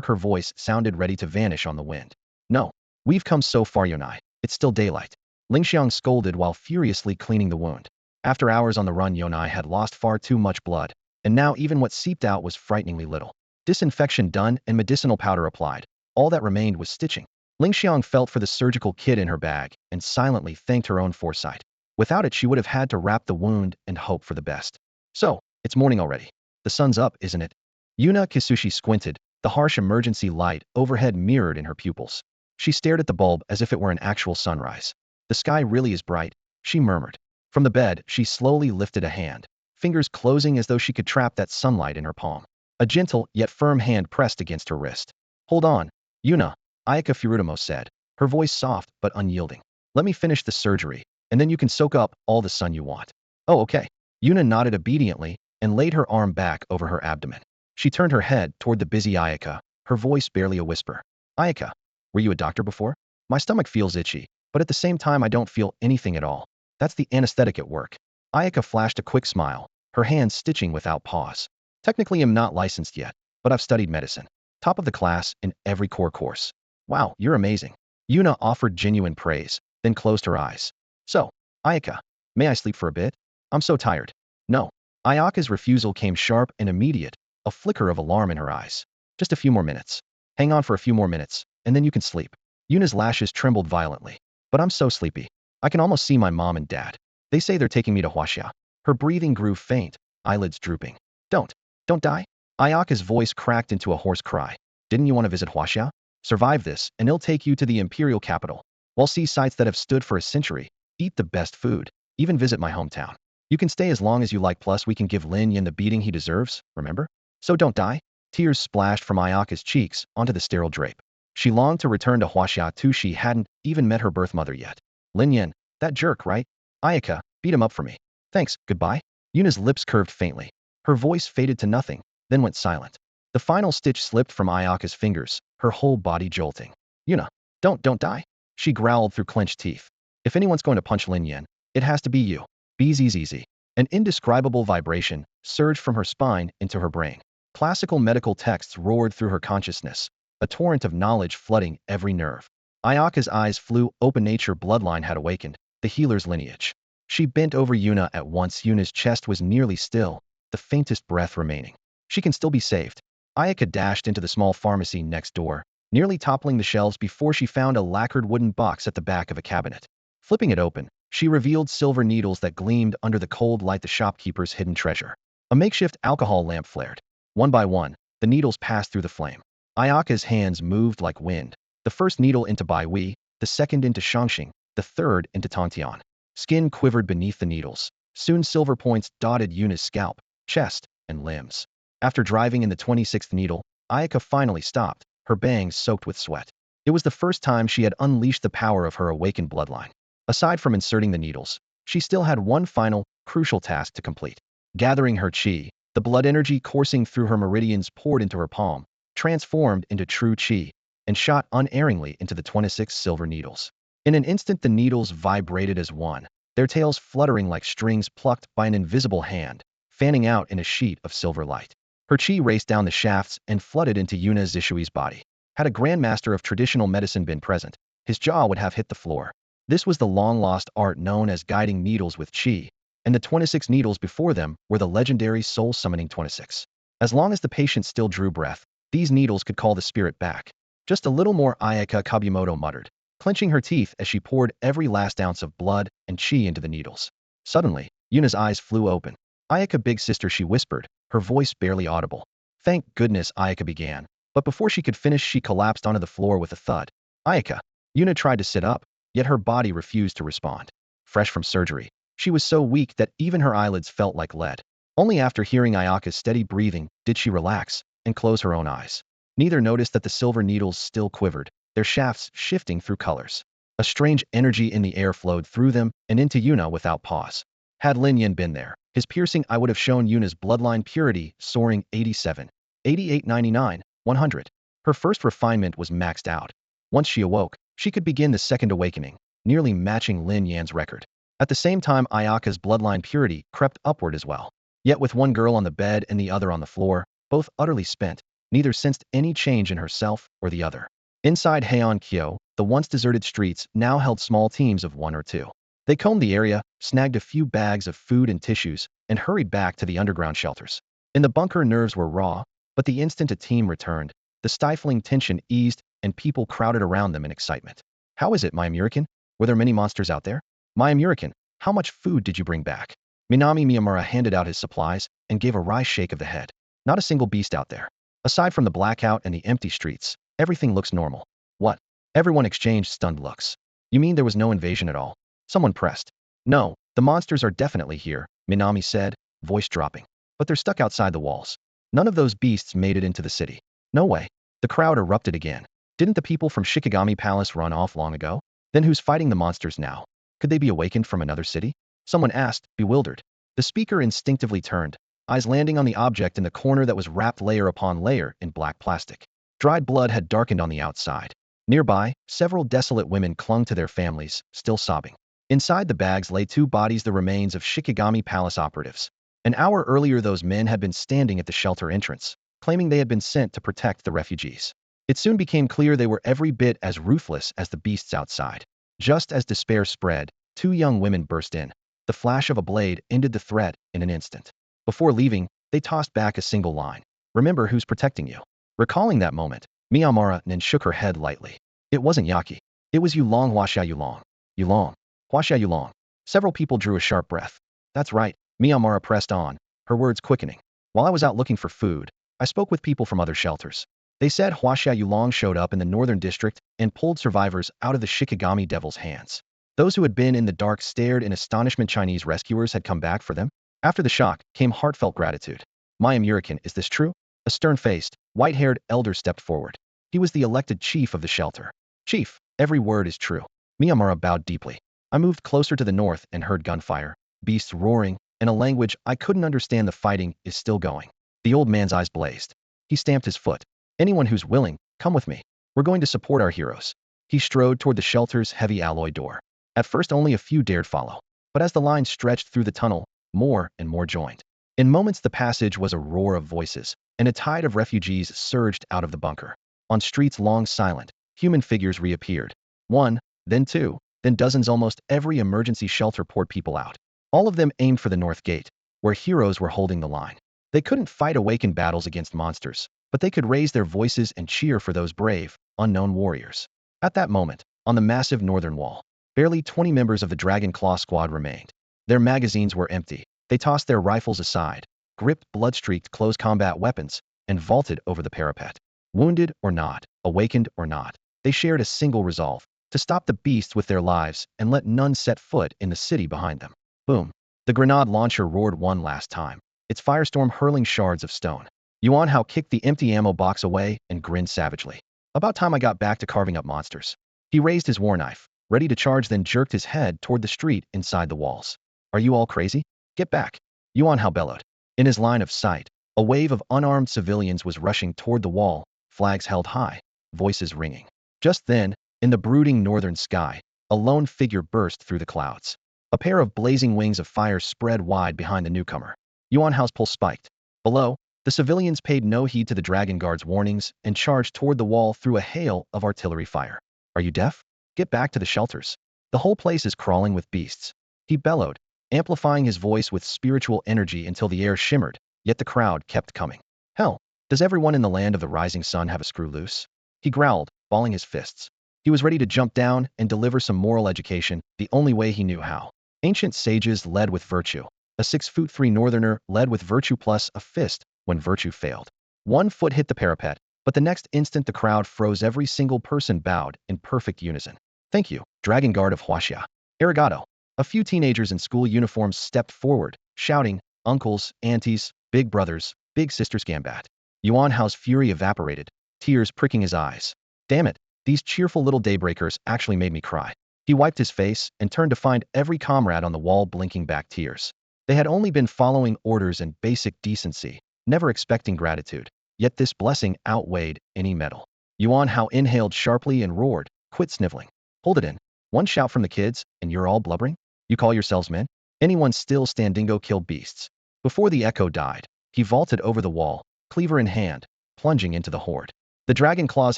her voice sounded ready to vanish on the wind. No. We've come so far, Yonai. It's still daylight. Lingxiang scolded while furiously cleaning the wound. After hours on the run, Yonai had lost far too much blood, and now even what seeped out was frighteningly little. Disinfection done and medicinal powder applied. All that remained was stitching. Lingxiang felt for the surgical kit in her bag and silently thanked her own foresight. Without it, she would have had to wrap the wound and hope for the best. So, it's morning already. The sun's up, isn't it? Yuna Kisushi squinted, the harsh emergency light overhead mirrored in her pupils. She stared at the bulb as if it were an actual sunrise. The sky really is bright, she murmured. From the bed, she slowly lifted a hand, fingers closing as though she could trap that sunlight in her palm. A gentle yet firm hand pressed against her wrist. Hold on, Yuna, Ayaka Furutomo said, her voice soft but unyielding. Let me finish the surgery, and then you can soak up all the sun you want. Oh, okay. Yuna nodded obediently and laid her arm back over her abdomen. She turned her head toward the busy Ayaka, her voice barely a whisper. Ayaka, were you a doctor before? My stomach feels itchy, but at the same time I don't feel anything at all. That's the anesthetic at work. Ayaka flashed a quick smile, her hands stitching without pause. Technically I'm not licensed yet, but I've studied medicine. Top of the class in every core course. Wow, you're amazing. Yuna offered genuine praise, then closed her eyes. So, Ayaka, may I sleep for a bit? I'm so tired. No. Ayaka's refusal came sharp and immediate, a flicker of alarm in her eyes. Just a few more minutes. Hang on for a few more minutes, and then you can sleep. Yuna's lashes trembled violently. But I'm so sleepy. I can almost see my mom and dad. They say they're taking me to Huaxia. Her breathing grew faint, eyelids drooping. Don't die. Ayaka's voice cracked into a hoarse cry. Didn't you want to visit Huaxia? Survive this, and it'll take you to the imperial capital. We'll see sites that have stood for a century, eat the best food, even visit my hometown. You can stay as long as you like, plus we can give Lin Yan the beating he deserves, remember? So don't die. Tears splashed from Ayaka's cheeks onto the sterile drape. She longed to return to Huaxia too. She hadn't even met her birth mother yet. Lin Yan, that jerk, right? Ayaka, beat him up for me. Thanks, goodbye. Yuna's lips curved faintly. Her voice faded to nothing, then went silent. The final stitch slipped from Ayaka's fingers, her whole body jolting. Yuna, don't die. She growled through clenched teeth. If anyone's going to punch Lin Yan, it has to be you. Bzzz. An indescribable vibration surged from her spine into her brain. Classical medical texts roared through her consciousness, a torrent of knowledge flooding every nerve. Ayaka's eyes flew open. Nature bloodline had awakened, the healer's lineage. She bent over Yuna at once. Yuna's chest was nearly still, the faintest breath remaining. She can still be saved. Ayaka dashed into the small pharmacy next door, nearly toppling the shelves before she found a lacquered wooden box at the back of a cabinet. Flipping it open, she revealed silver needles that gleamed under the cold light, the shopkeeper's hidden treasure. A makeshift alcohol lamp flared. One by one, the needles passed through the flame. Ayaka's hands moved like wind. The first needle into Baihui, the second into Shangxing, the third into Tongtian. Skin quivered beneath the needles. Soon silver points dotted Yuna's scalp, chest, and limbs. After driving in the 26th needle, Ayaka finally stopped, her bangs soaked with sweat. It was the first time she had unleashed the power of her awakened bloodline. Aside from inserting the needles, she still had one final, crucial task to complete. Gathering her qi, the blood energy coursing through her meridians poured into her palm, transformed into true qi, and shot unerringly into the 26 silver needles. In an instant the needles vibrated as one, their tails fluttering like strings plucked by an invisible hand, fanning out in a sheet of silver light. Her qi raced down the shafts and flooded into Yuna Zishui's body. Had a grandmaster of traditional medicine been present, his jaw would have hit the floor. This was the long-lost art known as guiding needles with qi, and the 26 needles before them were the legendary soul-summoning 26. As long as the patient still drew breath, these needles could call the spirit back. Just a little more, Ayaka Kabumoto muttered, clenching her teeth as she poured every last ounce of blood and qi into the needles. Suddenly, Yuna's eyes flew open. Ayaka, big sister, she whispered, her voice barely audible. Thank goodness, Ayaka began, but before she could finish she collapsed onto the floor with a thud. Ayaka. Yuna tried to sit up, yet her body refused to respond. Fresh from surgery, she was so weak that even her eyelids felt like lead. Only after hearing Ayaka's steady breathing did she relax and close her own eyes. Neither noticed that the silver needles still quivered, their shafts shifting through colors. A strange energy in the air flowed through them and into Yuna without pause. Had Lin Yin been there, his piercing eye would have shown Yuna's bloodline purity soaring 87, 88, 99, 100. Her first refinement was maxed out. Once she awoke, she could begin the second awakening, nearly matching Lin Yan's record. At the same time, Ayaka's bloodline purity crept upward as well. Yet with one girl on the bed and the other on the floor, both utterly spent, neither sensed any change in herself or the other. Inside Heian Kyo, the once deserted streets now held small teams of one or two. They combed the area, snagged a few bags of food and tissues, and hurried back to the underground shelters. In the bunker, nerves were raw, but the instant a team returned, the stifling tension eased and people crowded around them in excitement. How is it, my American? Were there many monsters out there? My American, how much food did you bring back? Minami Miyamura handed out his supplies and gave a wry shake of the head. Not a single beast out there. Aside from the blackout and the empty streets, everything looks normal. What? Everyone exchanged stunned looks. You mean there was no invasion at all? Someone pressed. No, the monsters are definitely here, Minami said, voice dropping. But they're stuck outside the walls. None of those beasts made it into the city. No way. The crowd erupted again. Didn't the people from Shikigami Palace run off long ago? Then who's fighting the monsters now? Could they be awakened from another city? Someone asked, bewildered. The speaker instinctively turned, eyes landing on the object in the corner that was wrapped layer upon layer in black plastic. Dried blood had darkened on the outside. Nearby, several desolate women clung to their families, still sobbing. Inside the bags lay two bodies, the remains of Shikigami Palace operatives. An hour earlier, those men had been standing at the shelter entrance, claiming they had been sent to protect the refugees. It soon became clear they were every bit as ruthless as the beasts outside. Just as despair spread, two young women burst in. The flash of a blade ended the threat in an instant. Before leaving, they tossed back a single line. Remember who's protecting you. Recalling that moment, Miyamura Nin shook her head lightly. It wasn't Yaki. It was Yulong Huaxia Yulong. Yulong. Huaxia Yulong. Several people drew a sharp breath. That's right, Miyamura pressed on, her words quickening. While I was out looking for food, I spoke with people from other shelters. They said Huaxia Yulong showed up in the northern district and pulled survivors out of the Shikigami Devil's hands. Those who had been in the dark stared in astonishment. Chinese rescuers had come back for them. After the shock came heartfelt gratitude. My American, is this true? A stern-faced, white-haired elder stepped forward. He was the elected chief of the shelter. Chief, every word is true. Miyamura bowed deeply. I moved closer to the north and heard gunfire, beasts roaring, in a language I couldn't understand. The fighting is still going. The old man's eyes blazed. He stamped his foot. Anyone who's willing, come with me. We're going to support our heroes. He strode toward the shelter's heavy alloy door. At first only a few dared follow. But as the line stretched through the tunnel, more and more joined. In moments the passage was a roar of voices, and a tide of refugees surged out of the bunker. On streets long silent, human figures reappeared. One, then two, then dozens. Almost every emergency shelter poured people out. All of them aimed for the north gate, where heroes were holding the line. They couldn't fight awakened battles against monsters, but they could raise their voices and cheer for those brave, unknown warriors. At that moment, on the massive northern wall, barely 20 members of the Dragon Claw squad remained. Their magazines were empty. They tossed their rifles aside, gripped blood-streaked close combat weapons, and vaulted over the parapet. Wounded or not, awakened or not, they shared a single resolve: to stop the beasts with their lives and let none set foot in the city behind them. Boom. The grenade launcher roared one last time, its firestorm hurling shards of stone. Yuan Hao kicked the empty ammo box away and grinned savagely. About time I got back to carving up monsters. He raised his war knife, ready to charge, then jerked his head toward the street inside the walls. Are you all crazy? Get back. Yuan Hao bellowed. In his line of sight, a wave of unarmed civilians was rushing toward the wall, flags held high, voices ringing. Just then, in the brooding northern sky, a lone figure burst through the clouds. A pair of blazing wings of fire spread wide behind the newcomer. Yuan Hao's pulse spiked. Below, the civilians paid no heed to the Dragon Guard's warnings and charged toward the wall through a hail of artillery fire. Are you deaf? Get back to the shelters. The whole place is crawling with beasts. He bellowed, amplifying his voice with spiritual energy until the air shimmered, yet the crowd kept coming. Hell, does everyone in the land of the rising sun have a screw loose? He growled, balling his fists. He was ready to jump down and deliver some moral education the only way he knew how. Ancient sages led with virtue. A 6'3" northerner led with virtue plus a fist when virtue failed. One foot hit the parapet, but the next instant the crowd froze. Every single person bowed in perfect unison. Thank you, Dragon Guard of Huaxia. Arigato. A few teenagers in school uniforms stepped forward, shouting, uncles, aunties, big brothers, big sisters. Gambat. Yuan Hao's fury evaporated, tears pricking his eyes. Damn it, these cheerful little daybreakers actually made me cry. He wiped his face and turned to find every comrade on the wall blinking back tears. They had only been following orders and basic decency, never expecting gratitude. Yet this blessing outweighed any medal. Yuan Hao inhaled sharply and roared, "Quit sniveling. Hold it in. One shout from the kids, and you're all blubbering? You call yourselves men? Anyone still standingo kill beasts?" Before the echo died, he vaulted over the wall, cleaver in hand, plunging into the horde. The dragon claw's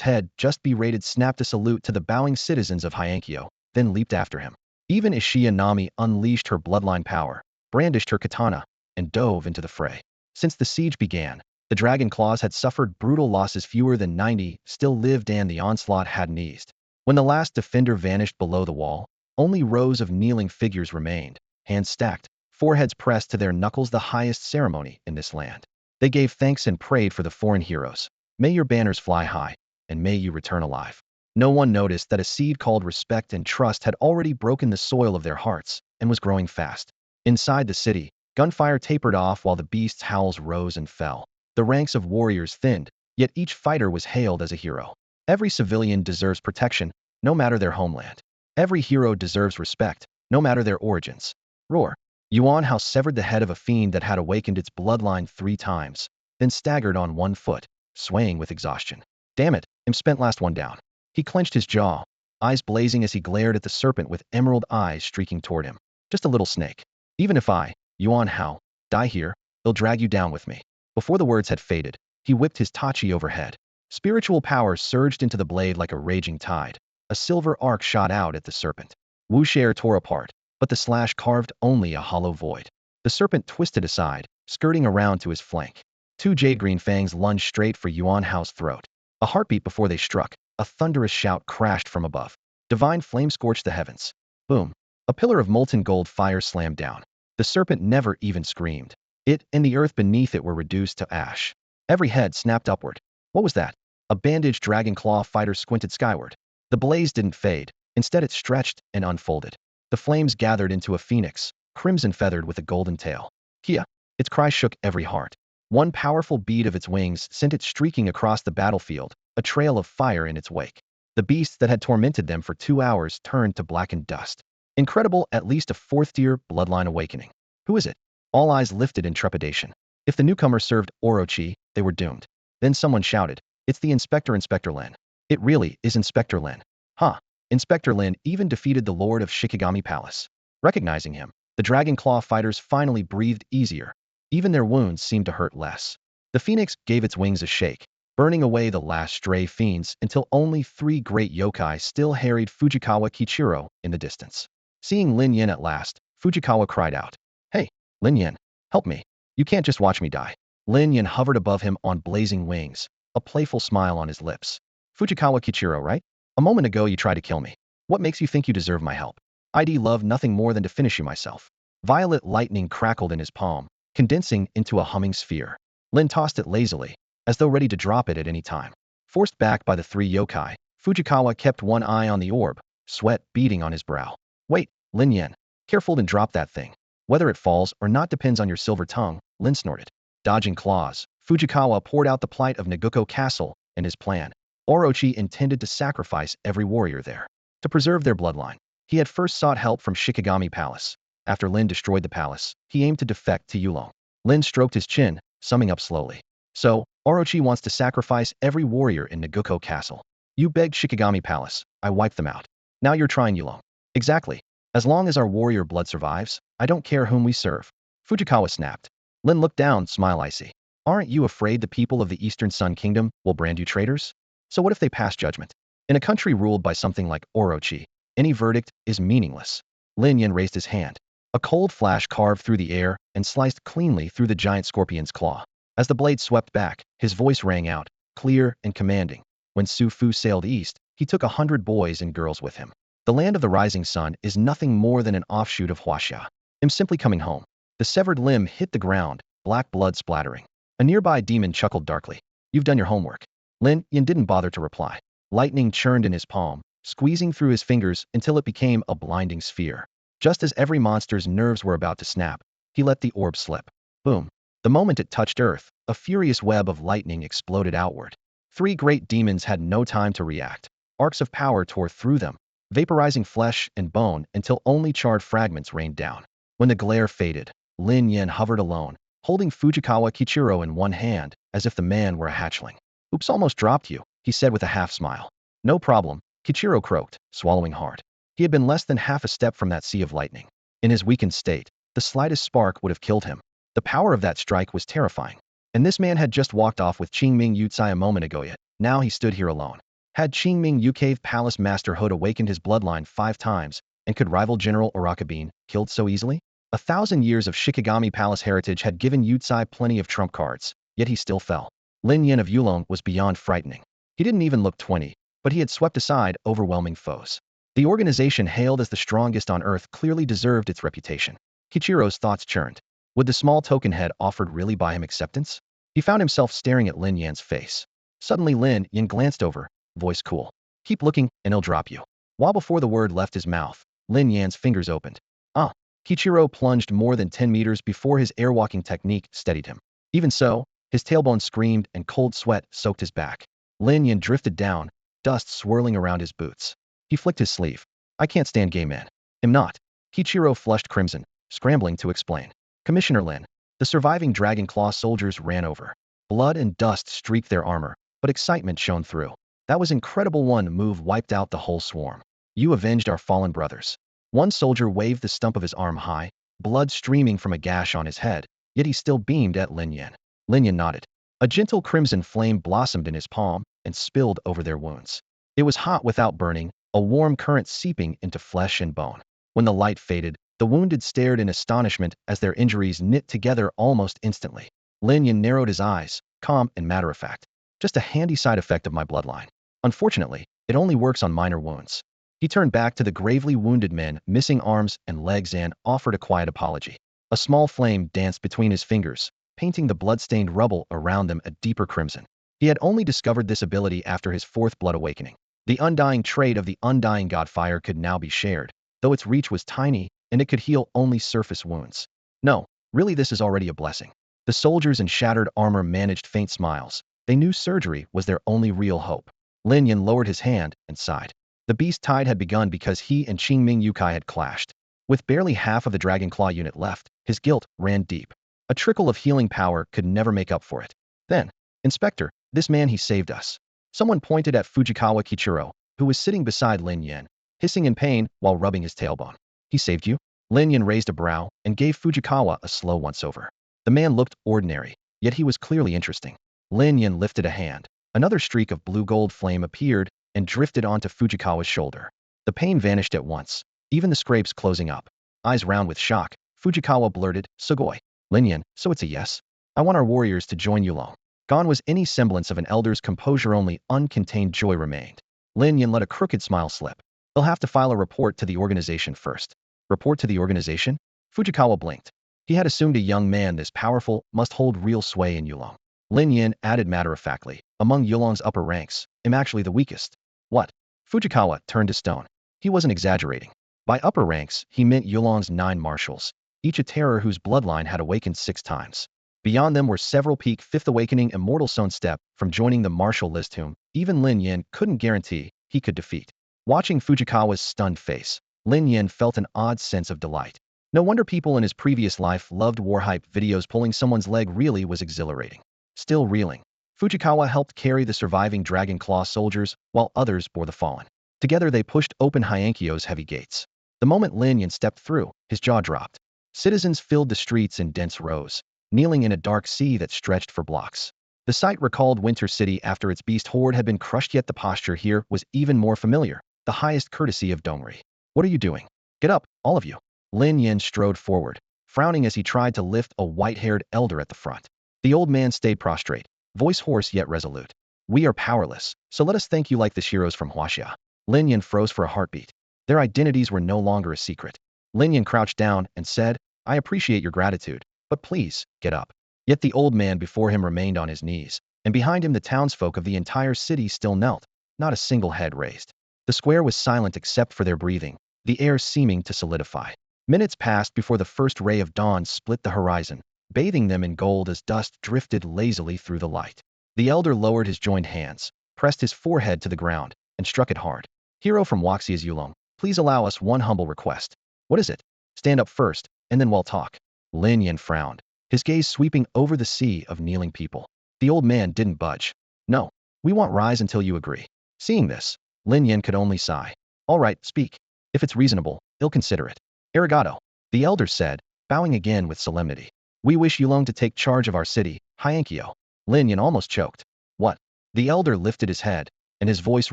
head, just berated, snapped a salute to the bowing citizens of Hyankyo, then leaped after him. Even Ishiya Nami unleashed her bloodline power, brandished her katana, and dove into the fray. Since the siege began, the dragon claws had suffered brutal losses. Fewer than 90 still lived, and the onslaught hadn't eased. When the last defender vanished below the wall, only rows of kneeling figures remained, hands stacked, foreheads pressed to their knuckles, the highest ceremony in this land. They gave thanks and prayed for the foreign heroes. May your banners fly high, and may you return alive. No one noticed that a seed called respect and trust had already broken the soil of their hearts and was growing fast. Inside the city, gunfire tapered off while the beasts' howls rose and fell. The ranks of warriors thinned, yet each fighter was hailed as a hero. Every civilian deserves protection, no matter their homeland. Every hero deserves respect, no matter their origins. Roar. Yuan Hao severed the head of a fiend that had awakened its bloodline 3 times, then staggered on one foot, swaying with exhaustion. Damn it, I'm spent. Last one down. He clenched his jaw, eyes blazing as he glared at the serpent with emerald eyes streaking toward him. Just a little snake. Even if I, Yuan Hao, die here, they'll drag you down with me. Before the words had faded, he whipped his tachi overhead. Spiritual power surged into the blade like a raging tide. A silver arc shot out at the serpent. Wuxia tore apart, but the slash carved only a hollow void. The serpent twisted aside, skirting around to his flank. 2 jade-green fangs lunged straight for Yuan Hao's throat. A heartbeat before they struck, a thunderous shout crashed from above. Divine flame scorched the heavens. Boom. A pillar of molten gold fire slammed down. The serpent never even screamed. It and the earth beneath it were reduced to ash. Every head snapped upward. What was that? A bandaged dragon claw fighter squinted skyward. The blaze didn't fade. Instead it stretched and unfolded. The flames gathered into a phoenix, crimson feathered with a golden tail. Kia! Its cry shook every heart. One powerful beat of its wings sent it streaking across the battlefield, a trail of fire in its wake. The beasts that had tormented them for 2 hours turned to blackened dust. Incredible, at least a 4th-tier bloodline awakening. Who is it? All eyes lifted in trepidation. If the newcomer served Orochi, they were doomed. Then someone shouted, "It's the Inspector, Inspector Lin." It really is Inspector Lin. Huh. Inspector Lin even defeated the Lord of Shikigami Palace. Recognizing him, the Dragon Claw fighters finally breathed easier. Even their wounds seemed to hurt less. The phoenix gave its wings a shake, burning away the last stray fiends until only 3 great yokai still harried Fujikawa Kichiro in the distance. Seeing Lin Yin at last, Fujikawa cried out, "Hey, Lin Yin, help me. You can't just watch me die." Lin Yin hovered above him on blazing wings, a playful smile on his lips. "Fujikawa Kichiro, right? A moment ago you tried to kill me. What makes you think you deserve my help? I'd love nothing more than to finish you myself." Violet lightning crackled in his palm, condensing into a humming sphere. Lin tossed it lazily, as though ready to drop it at any time. Forced back by the 3 yokai, Fujikawa kept one eye on the orb, sweat beading on his brow. "Wait, Lin Yin. Careful and drop that thing. Whether it falls or not depends on your silver tongue," Lin snorted. Dodging claws, Fujikawa poured out the plight of Naguko Castle and his plan. Orochi intended to sacrifice every warrior there. To preserve their bloodline, he had first sought help from Shikigami Palace. After Lin destroyed the palace, he aimed to defect to Yulong. Lin stroked his chin, summing up slowly. "So, Orochi wants to sacrifice every warrior in Naguko Castle. You begged Shikigami Palace, I wiped them out. Now you're trying Yulong." "Exactly. As long as our warrior blood survives, I don't care whom we serve." Fujikawa snapped. Lin looked down, smile icy. "Aren't you afraid the people of the Eastern Sun Kingdom will brand you traitors? So what if they pass judgment? In a country ruled by something like Orochi, any verdict is meaningless." Lin Yin raised his hand. A cold flash carved through the air and sliced cleanly through the giant scorpion's claw. As the blade swept back, his voice rang out, clear and commanding. When Su Fu sailed east, he took 100 boys and girls with him. The land of the rising sun is nothing more than an offshoot of Huaxia. I'm simply coming home. The severed limb hit the ground, black blood splattering. A nearby demon chuckled darkly. "You've done your homework." Lin Yin didn't bother to reply. Lightning churned in his palm, squeezing through his fingers until it became a blinding sphere. Just as every monster's nerves were about to snap, he let the orb slip. Boom. The moment it touched Earth, a furious web of lightning exploded outward. 3 great demons had no time to react. Arcs of power tore through them, vaporizing flesh and bone until only charred fragments rained down. When the glare faded, Lin Yen hovered alone, holding Fujikawa Kichiro in one hand, as if the man were a hatchling. Oops, almost dropped you, he said with a half-smile. No problem, Kichiro croaked, swallowing hard. He had been less than half a step from that sea of lightning. In his weakened state, the slightest spark would have killed him. The power of that strike was terrifying. And this man had just walked off with Qingming Yucai a moment ago yet. Now he stood here alone. Had Qingming Yu Cave Palace Master Hood awakened his bloodline 5 times and could rival General Arakabine, killed so easily? 1,000 years of Shikigami Palace heritage had given Yucai plenty of trump cards, yet he still fell. Lin Yen of Yulong was beyond frightening. He didn't even look 20, but he had swept aside overwhelming foes. The organization hailed as the strongest on Earth clearly deserved its reputation. Kichiro's thoughts churned. Would the small token head offered really buy him acceptance? He found himself staring at Lin Yan's face. Suddenly Lin Yan glanced over, voice cool. Keep looking, and he'll drop you. While before the word left his mouth, Lin Yan's fingers opened. Ah! Kichiro plunged more than 10 meters before his airwalking technique steadied him. Even so, his tailbone screamed and cold sweat soaked his back. Lin Yan drifted down, dust swirling around his boots. He flicked his sleeve. I can't stand gay men. Am not. Kichiro flushed crimson, scrambling to explain. Commissioner Lin. The surviving Dragon Claw soldiers ran over. Blood and dust streaked their armor, but excitement shone through. That was incredible. One move wiped out the whole swarm. You avenged our fallen brothers. One soldier waved the stump of his arm high, blood streaming from a gash on his head, yet he still beamed at Lin Yan. Lin Yan nodded. A gentle crimson flame blossomed in his palm and spilled over their wounds. It was hot without burning, a warm current seeping into flesh and bone. When the light faded, the wounded stared in astonishment as their injuries knit together almost instantly. Lin Yan narrowed his eyes, calm and matter-of-fact. Just a handy side effect of my bloodline. Unfortunately, it only works on minor wounds. He turned back to the gravely wounded men, missing arms and legs, and offered a quiet apology. A small flame danced between his fingers, painting the blood-stained rubble around them a deeper crimson. He had only discovered this ability after his 4th blood awakening. The undying trait of the undying god fire could now be shared, though its reach was tiny and it could heal only surface wounds. No, really this is already a blessing. The soldiers in shattered armor managed faint smiles. They knew surgery was their only real hope. Lin Yan lowered his hand and sighed. The beast tide had begun because he and Qingming Yucai had clashed. With barely half of the Dragon Claw unit left, his guilt ran deep. A trickle of healing power could never make up for it. Then, Inspector, this man he saved us. Someone pointed at Fujikawa Kichiro, who was sitting beside Lin Yan, hissing in pain while rubbing his tailbone. He saved you? Lin Yan raised a brow and gave Fujikawa a slow once-over. The man looked ordinary, yet he was clearly interesting. Lin Yan lifted a hand. Another streak of blue-gold flame appeared and drifted onto Fujikawa's shoulder. The pain vanished at once, even the scrapes closing up. Eyes round with shock, Fujikawa blurted, Sugoi. Lin Yan, so it's a yes? I want our warriors to join Yulong. Gone was any semblance of an elder's composure, only uncontained joy remained. Lin Yan let a crooked smile slip. They'll have to file a report to the organization first. Report to the organization? Fujikawa blinked. He had assumed a young man this powerful must hold real sway in Yulong. Lin Yan added matter-of-factly, among Yulong's upper ranks, I'm actually the weakest. What? Fujikawa turned to stone. He wasn't exaggerating. By upper ranks, he meant Yulong's 9 marshals, each a terror whose bloodline had awakened 6 times. Beyond them were several peak 5th awakening immortal stone step from joining the marshal list whom even Lin Yan couldn't guarantee he could defeat. Watching Fujikawa's stunned face, Lin Yan felt an odd sense of delight. No wonder people in his previous life loved war-hype videos. Pulling someone's leg really was exhilarating. Still reeling, Fujikawa helped carry the surviving Dragon Claw soldiers while others bore the fallen. Together they pushed open Hyankyo's heavy gates. The moment Lin Yan stepped through, his jaw dropped. Citizens filled the streets in dense rows, kneeling in a dark sea that stretched for blocks. The sight recalled Winter City after its beast horde had been crushed, yet the posture here was even more familiar, the highest courtesy of Dongri. What are you doing? Get up, all of you. Lin Yan strode forward, frowning as he tried to lift a white-haired elder at the front. The old man stayed prostrate, voice hoarse yet resolute. We are powerless, so let us thank you like the heroes from Huaxia. Lin Yan froze for a heartbeat. Their identities were no longer a secret. Lin Yan crouched down and said, I appreciate your gratitude, but please, get up. Yet the old man before him remained on his knees, and behind him the townsfolk of the entire city still knelt, not a single head raised. The square was silent except for their breathing, the air seeming to solidify. Minutes passed before the first ray of dawn split the horizon, bathing them in gold as dust drifted lazily through the light. The elder lowered his joined hands, pressed his forehead to the ground, and struck it hard. Hero from Waxia's Yulong, please allow us one humble request. What is it? Stand up first, and then we'll talk. Lin Yan frowned, his gaze sweeping over the sea of kneeling people. The old man didn't budge. No, we won't rise until you agree. Seeing this, Lin Yan could only sigh. All right, speak. If it's reasonable, I'll consider it. Arigato, the elder said, bowing again with solemnity. We wish Yulong to take charge of our city, Hyankyo. Lin Yan almost choked. What? The elder lifted his head, and his voice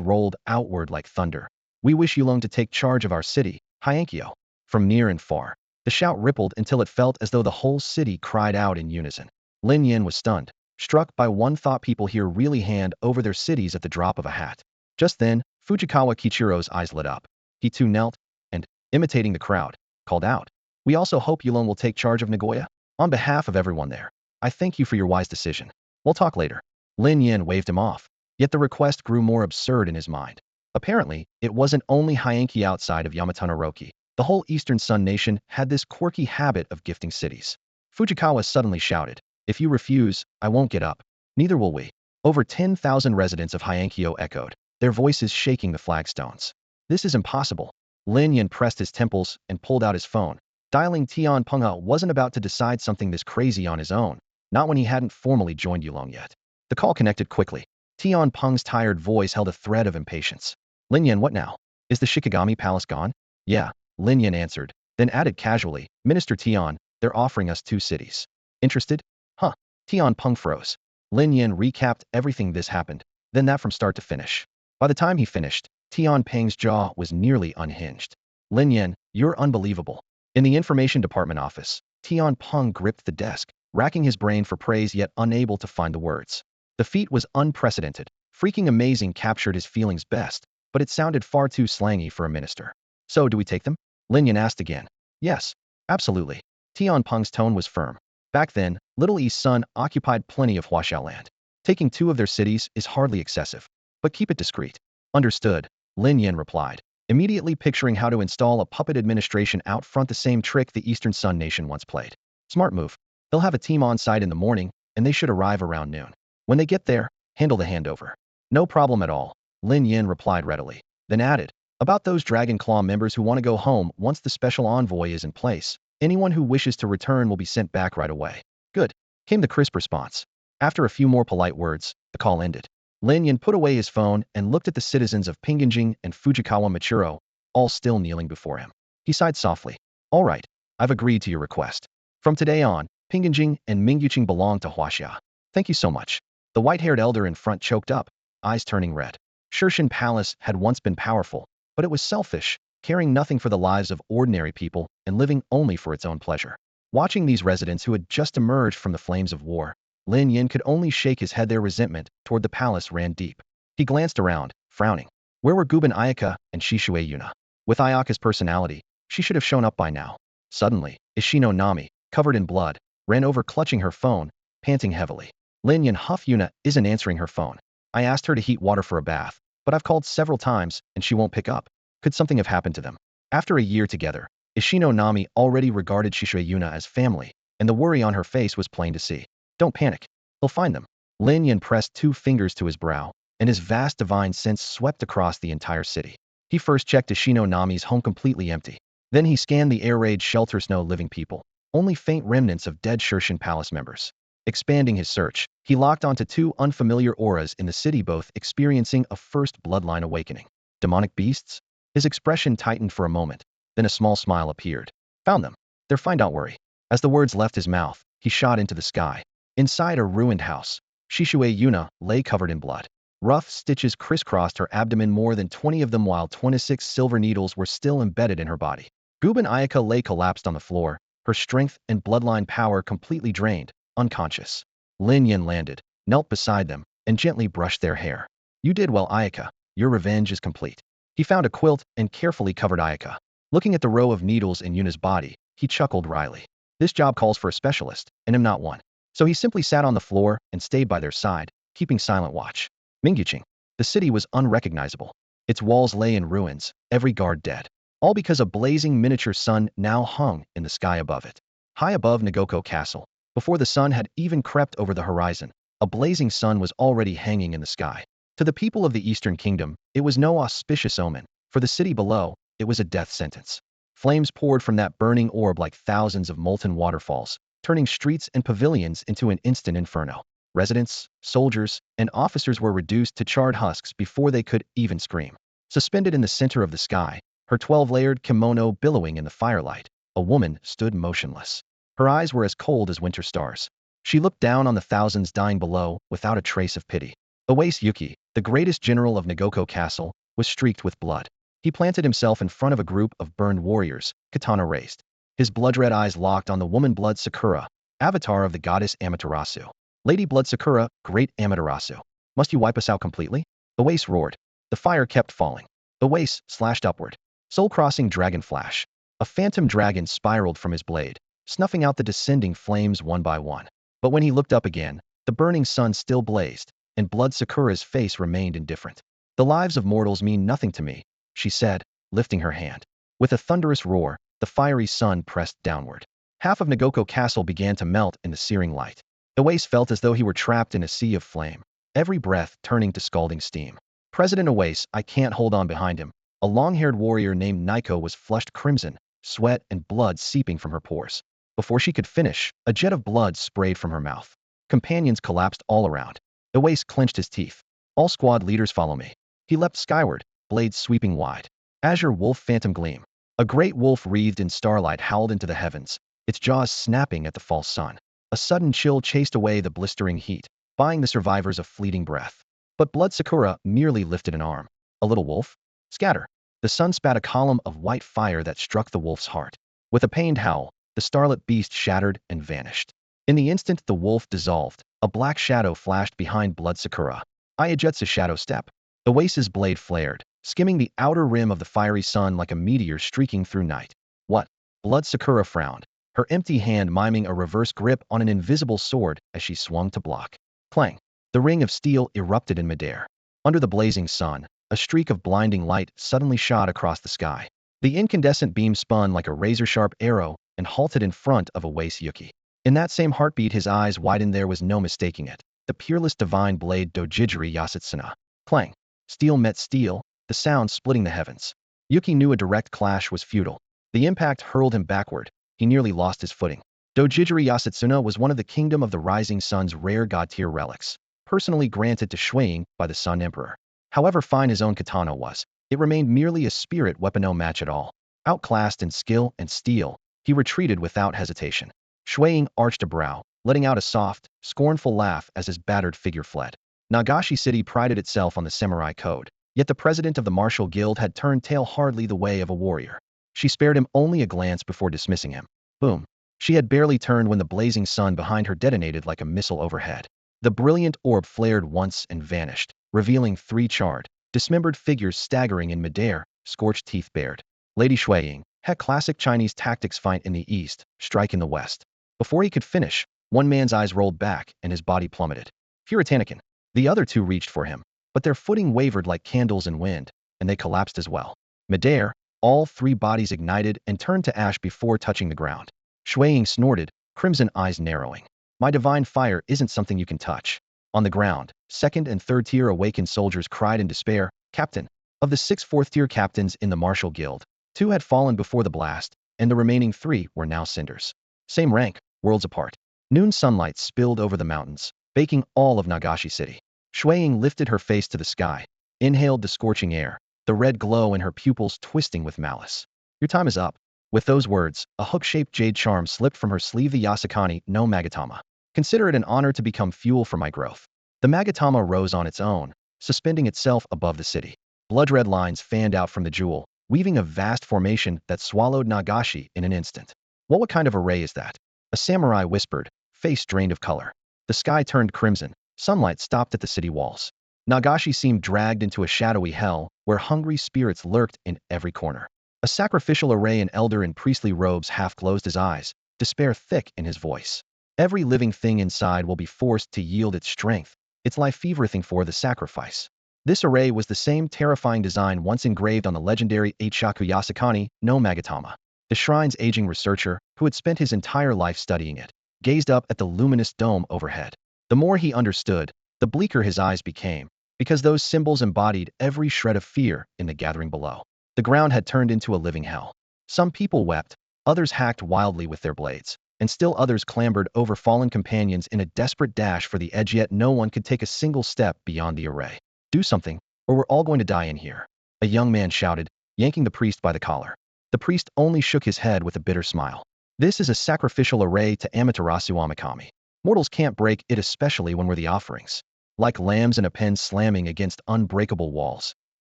rolled outward like thunder. We wish Yulong to take charge of our city, Hyankyo. From near and far, the shout rippled until it felt as though the whole city cried out in unison. Lin Yan was stunned, struck by one thought people here really hand over their cities at the drop of a hat. Just then, Fujikawa Kichiro's eyes lit up. He too knelt, and, imitating the crowd, called out, We also hope Yulong will take charge of Nagoya. On behalf of everyone there, I thank you for your wise decision. We'll talk later. Lin Yan waved him off, yet the request grew more absurd in his mind. Apparently, it wasn't only Hyanki outside of Yamatonoroki. The whole Eastern Sun Nation had this quirky habit of gifting cities. Fujikawa suddenly shouted, If you refuse, I won't get up. Neither will we. Over 10,000 residents of Hyankyo echoed, their voices shaking the flagstones. This is impossible. Lin Yan pressed his temples and pulled out his phone. Dialing Tian Punga wasn't about to decide something this crazy on his own, not when he hadn't formally joined Yulong yet. The call connected quickly. Tian Peng's tired voice held a thread of impatience. Lin Yan, what now? Is the Shikigami Palace gone? Yeah, Lin Yan answered, then added casually, Minister Tian, they're offering us 2 cities. Interested? Huh. Tian Peng froze. Lin Yan recapped everything this happened, then that from start to finish. By the time he finished, Tian Peng's jaw was nearly unhinged. Lin Yan, you're unbelievable. In the information department office, Tian Peng gripped the desk, racking his brain for praise yet unable to find the words. The feat was unprecedented. Freaking amazing captured his feelings best, but it sounded far too slangy for a minister. So do we take them? Lin Yan asked again. Yes, absolutely. Tian Peng's tone was firm. Back then, Little East Sun occupied plenty of Huaxiao land. Taking 2 of their cities is hardly excessive, but keep it discreet. Understood, Lin Yan replied, immediately picturing how to install a puppet administration out front, the same trick the Eastern Sun Nation once played. Smart move. They'll have a team on site in the morning, and they should arrive around noon. When they get there, handle the handover. No problem at all, Lin Yan replied readily, then added, about those Dragon Claw members who want to go home once the special envoy is in place, anyone who wishes to return will be sent back right away. Good, came the crisp response. After a few more polite words, the call ended. Lin Yan put away his phone and looked at the citizens of Pinganjing and Fujikawa Machiro, all still kneeling before him. He sighed softly. All right, I've agreed to your request. From today on, Pinganjing and Mingyuqing belong to Huaxia. Thank you so much. The white-haired elder in front choked up, eyes turning red. Shirshin Palace had once been powerful, but it was selfish, caring nothing for the lives of ordinary people and living only for its own pleasure. Watching these residents who had just emerged from the flames of war, Lin Yan could only shake his head. Their resentment toward the palace ran deep. He glanced around, frowning. Where were Guben Ayaka and Shishue Yuna? With Ayaka's personality, she should have shown up by now. Suddenly, Ishino Nami, covered in blood, ran over clutching her phone, panting heavily. Lin Yan huffed. Yuna isn't answering her phone. I asked her to heat water for a bath, but I've called several times and she won't pick up. Could something have happened to them? After a year together, Ishino Nami already regarded Shishue Yuna as family, and the worry on her face was plain to see. Don't panic. He'll find them. Lin Yan pressed 2 fingers to his brow, and his vast divine sense swept across the entire city. He first checked Ishino Nami's home, completely empty. Then he scanned the air raid shelters, no living people, only faint remnants of dead Shirshin Palace members. Expanding his search, he locked onto 2 unfamiliar auras in the city, both experiencing a first bloodline awakening. Demonic beasts? His expression tightened for a moment, then a small smile appeared. Found them. They're fine, don't worry. As the words left his mouth, he shot into the sky. Inside a ruined house, Shishue Yuna lay covered in blood. Rough stitches crisscrossed her abdomen, more than 20 of them, while 26 silver needles were still embedded in her body. Guben Ayaka lay collapsed on the floor, her strength and bloodline power completely drained, unconscious. Lin Yan landed, knelt beside them, and gently brushed their hair. You did well, Ayaka. Your revenge is complete. He found a quilt and carefully covered Ayaka. Looking at the row of needles in Yuna's body, he chuckled wryly. This job calls for a specialist, and I'm not one. So he simply sat on the floor and stayed by their side, keeping silent watch. Mingyuqing. The city was unrecognizable. Its walls lay in ruins, every guard dead. All because a blazing miniature sun now hung in the sky above it. High above Nagoko Castle, before the sun had even crept over the horizon, a blazing sun was already hanging in the sky. To the people of the Eastern Kingdom, it was no auspicious omen. For the city below, it was a death sentence. Flames poured from that burning orb like thousands of molten waterfalls, turning streets and pavilions into an instant inferno. Residents, soldiers, and officers were reduced to charred husks before they could even scream. Suspended in the center of the sky, her 12-layered kimono billowing in the firelight, a woman stood motionless. Her eyes were as cold as winter stars. She looked down on the thousands dying below without a trace of pity. Oase Yuki, the greatest general of Nagoko Castle, was streaked with blood. He planted himself in front of a group of burned warriors, katana raised. His blood-red eyes locked on the woman Blood Sakura, avatar of the goddess Amaterasu. Lady Blood Sakura, great Amaterasu. Must you wipe us out completely? Oase roared. The fire kept falling. Oase slashed upward. Soul-crossing dragon flash. A phantom dragon spiraled from his blade, snuffing out the descending flames one by one. But when he looked up again, the burning sun still blazed, and Blood Sakura's face remained indifferent. The lives of mortals mean nothing to me, she said, lifting her hand. With a thunderous roar, the fiery sun pressed downward. Half of Nagoko Castle began to melt in the searing light. Oase felt as though he were trapped in a sea of flame, every breath turning to scalding steam. President Oase, I can't hold on behind him. A long-haired warrior named Nico was flushed crimson, sweat and blood seeping from her pores. Before she could finish, a jet of blood sprayed from her mouth. Companions collapsed all around. Oase clenched his teeth. All squad leaders follow me. He leapt skyward, blades sweeping wide. Azure wolf phantom gleam. A great wolf wreathed in starlight howled into the heavens, its jaws snapping at the false sun. A sudden chill chased away the blistering heat, buying the survivors a fleeting breath. But Blood Sakura merely lifted an arm. A little wolf? Scatter. The sun spat a column of white fire that struck the wolf's heart. With a pained howl, the starlit beast shattered and vanished. In the instant the wolf dissolved, a black shadow flashed behind Blood Sakura. Ayajetsu's shadow step. Oase's blade flared, skimming the outer rim of the fiery sun like a meteor streaking through night. What? Blood Sakura frowned, her empty hand miming a reverse grip on an invisible sword as she swung to block. Clang! The ring of steel erupted in midair. Under the blazing sun, a streak of blinding light suddenly shot across the sky. The incandescent beam spun like a razor-sharp arrow and halted in front of Oase Yuki. In that same heartbeat his eyes widened. There was no mistaking it. The peerless divine blade Dojijiri Yasutsuna. Clang! Steel met steel, the sound splitting the heavens. Yuki knew a direct clash was futile. The impact hurled him backward. He nearly lost his footing. Dojijiri Yasutsuna was one of the Kingdom of the Rising Sun's rare god-tier relics, personally granted to Shuiying by the Sun Emperor. However fine his own katana was, it remained merely a spirit weapon, no match at all. Outclassed in skill and steel, he retreated without hesitation. Shuiying arched a brow, letting out a soft, scornful laugh as his battered figure fled. Nagashi City prided itself on the samurai code, yet the president of the martial guild had turned tail hardly the way of a warrior. She spared him only a glance before dismissing him. Boom. She had barely turned when the blazing sun behind her detonated like a missile overhead. The brilliant orb flared once and vanished, revealing 3 charred, dismembered figures staggering in midair, scorched teeth bared. Lady Shuiying, heck, classic Chinese tactics: fight in the east, strike in the west. Before he could finish, one man's eyes rolled back and his body plummeted. Puritanican. The other 2 reached for him, but their footing wavered like candles in wind, and they collapsed as well. Midair, all 3 bodies ignited and turned to ash before touching the ground. Shuiying snorted, crimson eyes narrowing. My divine fire isn't something you can touch. On the ground, 2nd and 3rd tier awakened soldiers cried in despair. Captain. Of the 6 4th-tier captains in the martial guild, 2 had fallen before the blast, and the remaining 3 were now cinders. Same rank, worlds apart. Noon sunlight spilled over the mountains, baking all of Nagashi City. Shuiying lifted her face to the sky, inhaled the scorching air, the red glow in her pupils twisting with malice. Your time is up. With those words, a hook-shaped jade charm slipped from her sleeve. The Yasakani no Magatama. Consider it an honor to become fuel for my growth. The Magatama rose on its own, suspending itself above the city. Blood-red lines fanned out from the jewel, weaving a vast formation that swallowed Nagashi in an instant. What kind of array is that? A samurai whispered, face drained of color. The sky turned crimson. Sunlight stopped at the city walls. Nagashi seemed dragged into a shadowy hell where hungry spirits lurked in every corner. A sacrificial array. An elder in priestly robes half closed his eyes, despair thick in his voice. Every living thing inside will be forced to yield its strength, its life everything for the sacrifice. This array was the same terrifying design once engraved on the legendary Eichaku Yasakani no Magatama. The shrine's aging researcher, who had spent his entire life studying it, gazed up at the luminous dome overhead. The more he understood, the bleaker his eyes became, because those symbols embodied every shred of fear in the gathering below. The ground had turned into a living hell. Some people wept, others hacked wildly with their blades, and still others clambered over fallen companions in a desperate dash for the edge, yet no one could take a single step beyond the array. Do something, or we're all going to die in here, a young man shouted, yanking the priest by the collar. The priest only shook his head with a bitter smile. This is a sacrificial array to Amaterasu Amikami. Mortals can't break it, especially when we're the offerings. Like lambs in a pen slamming against unbreakable walls,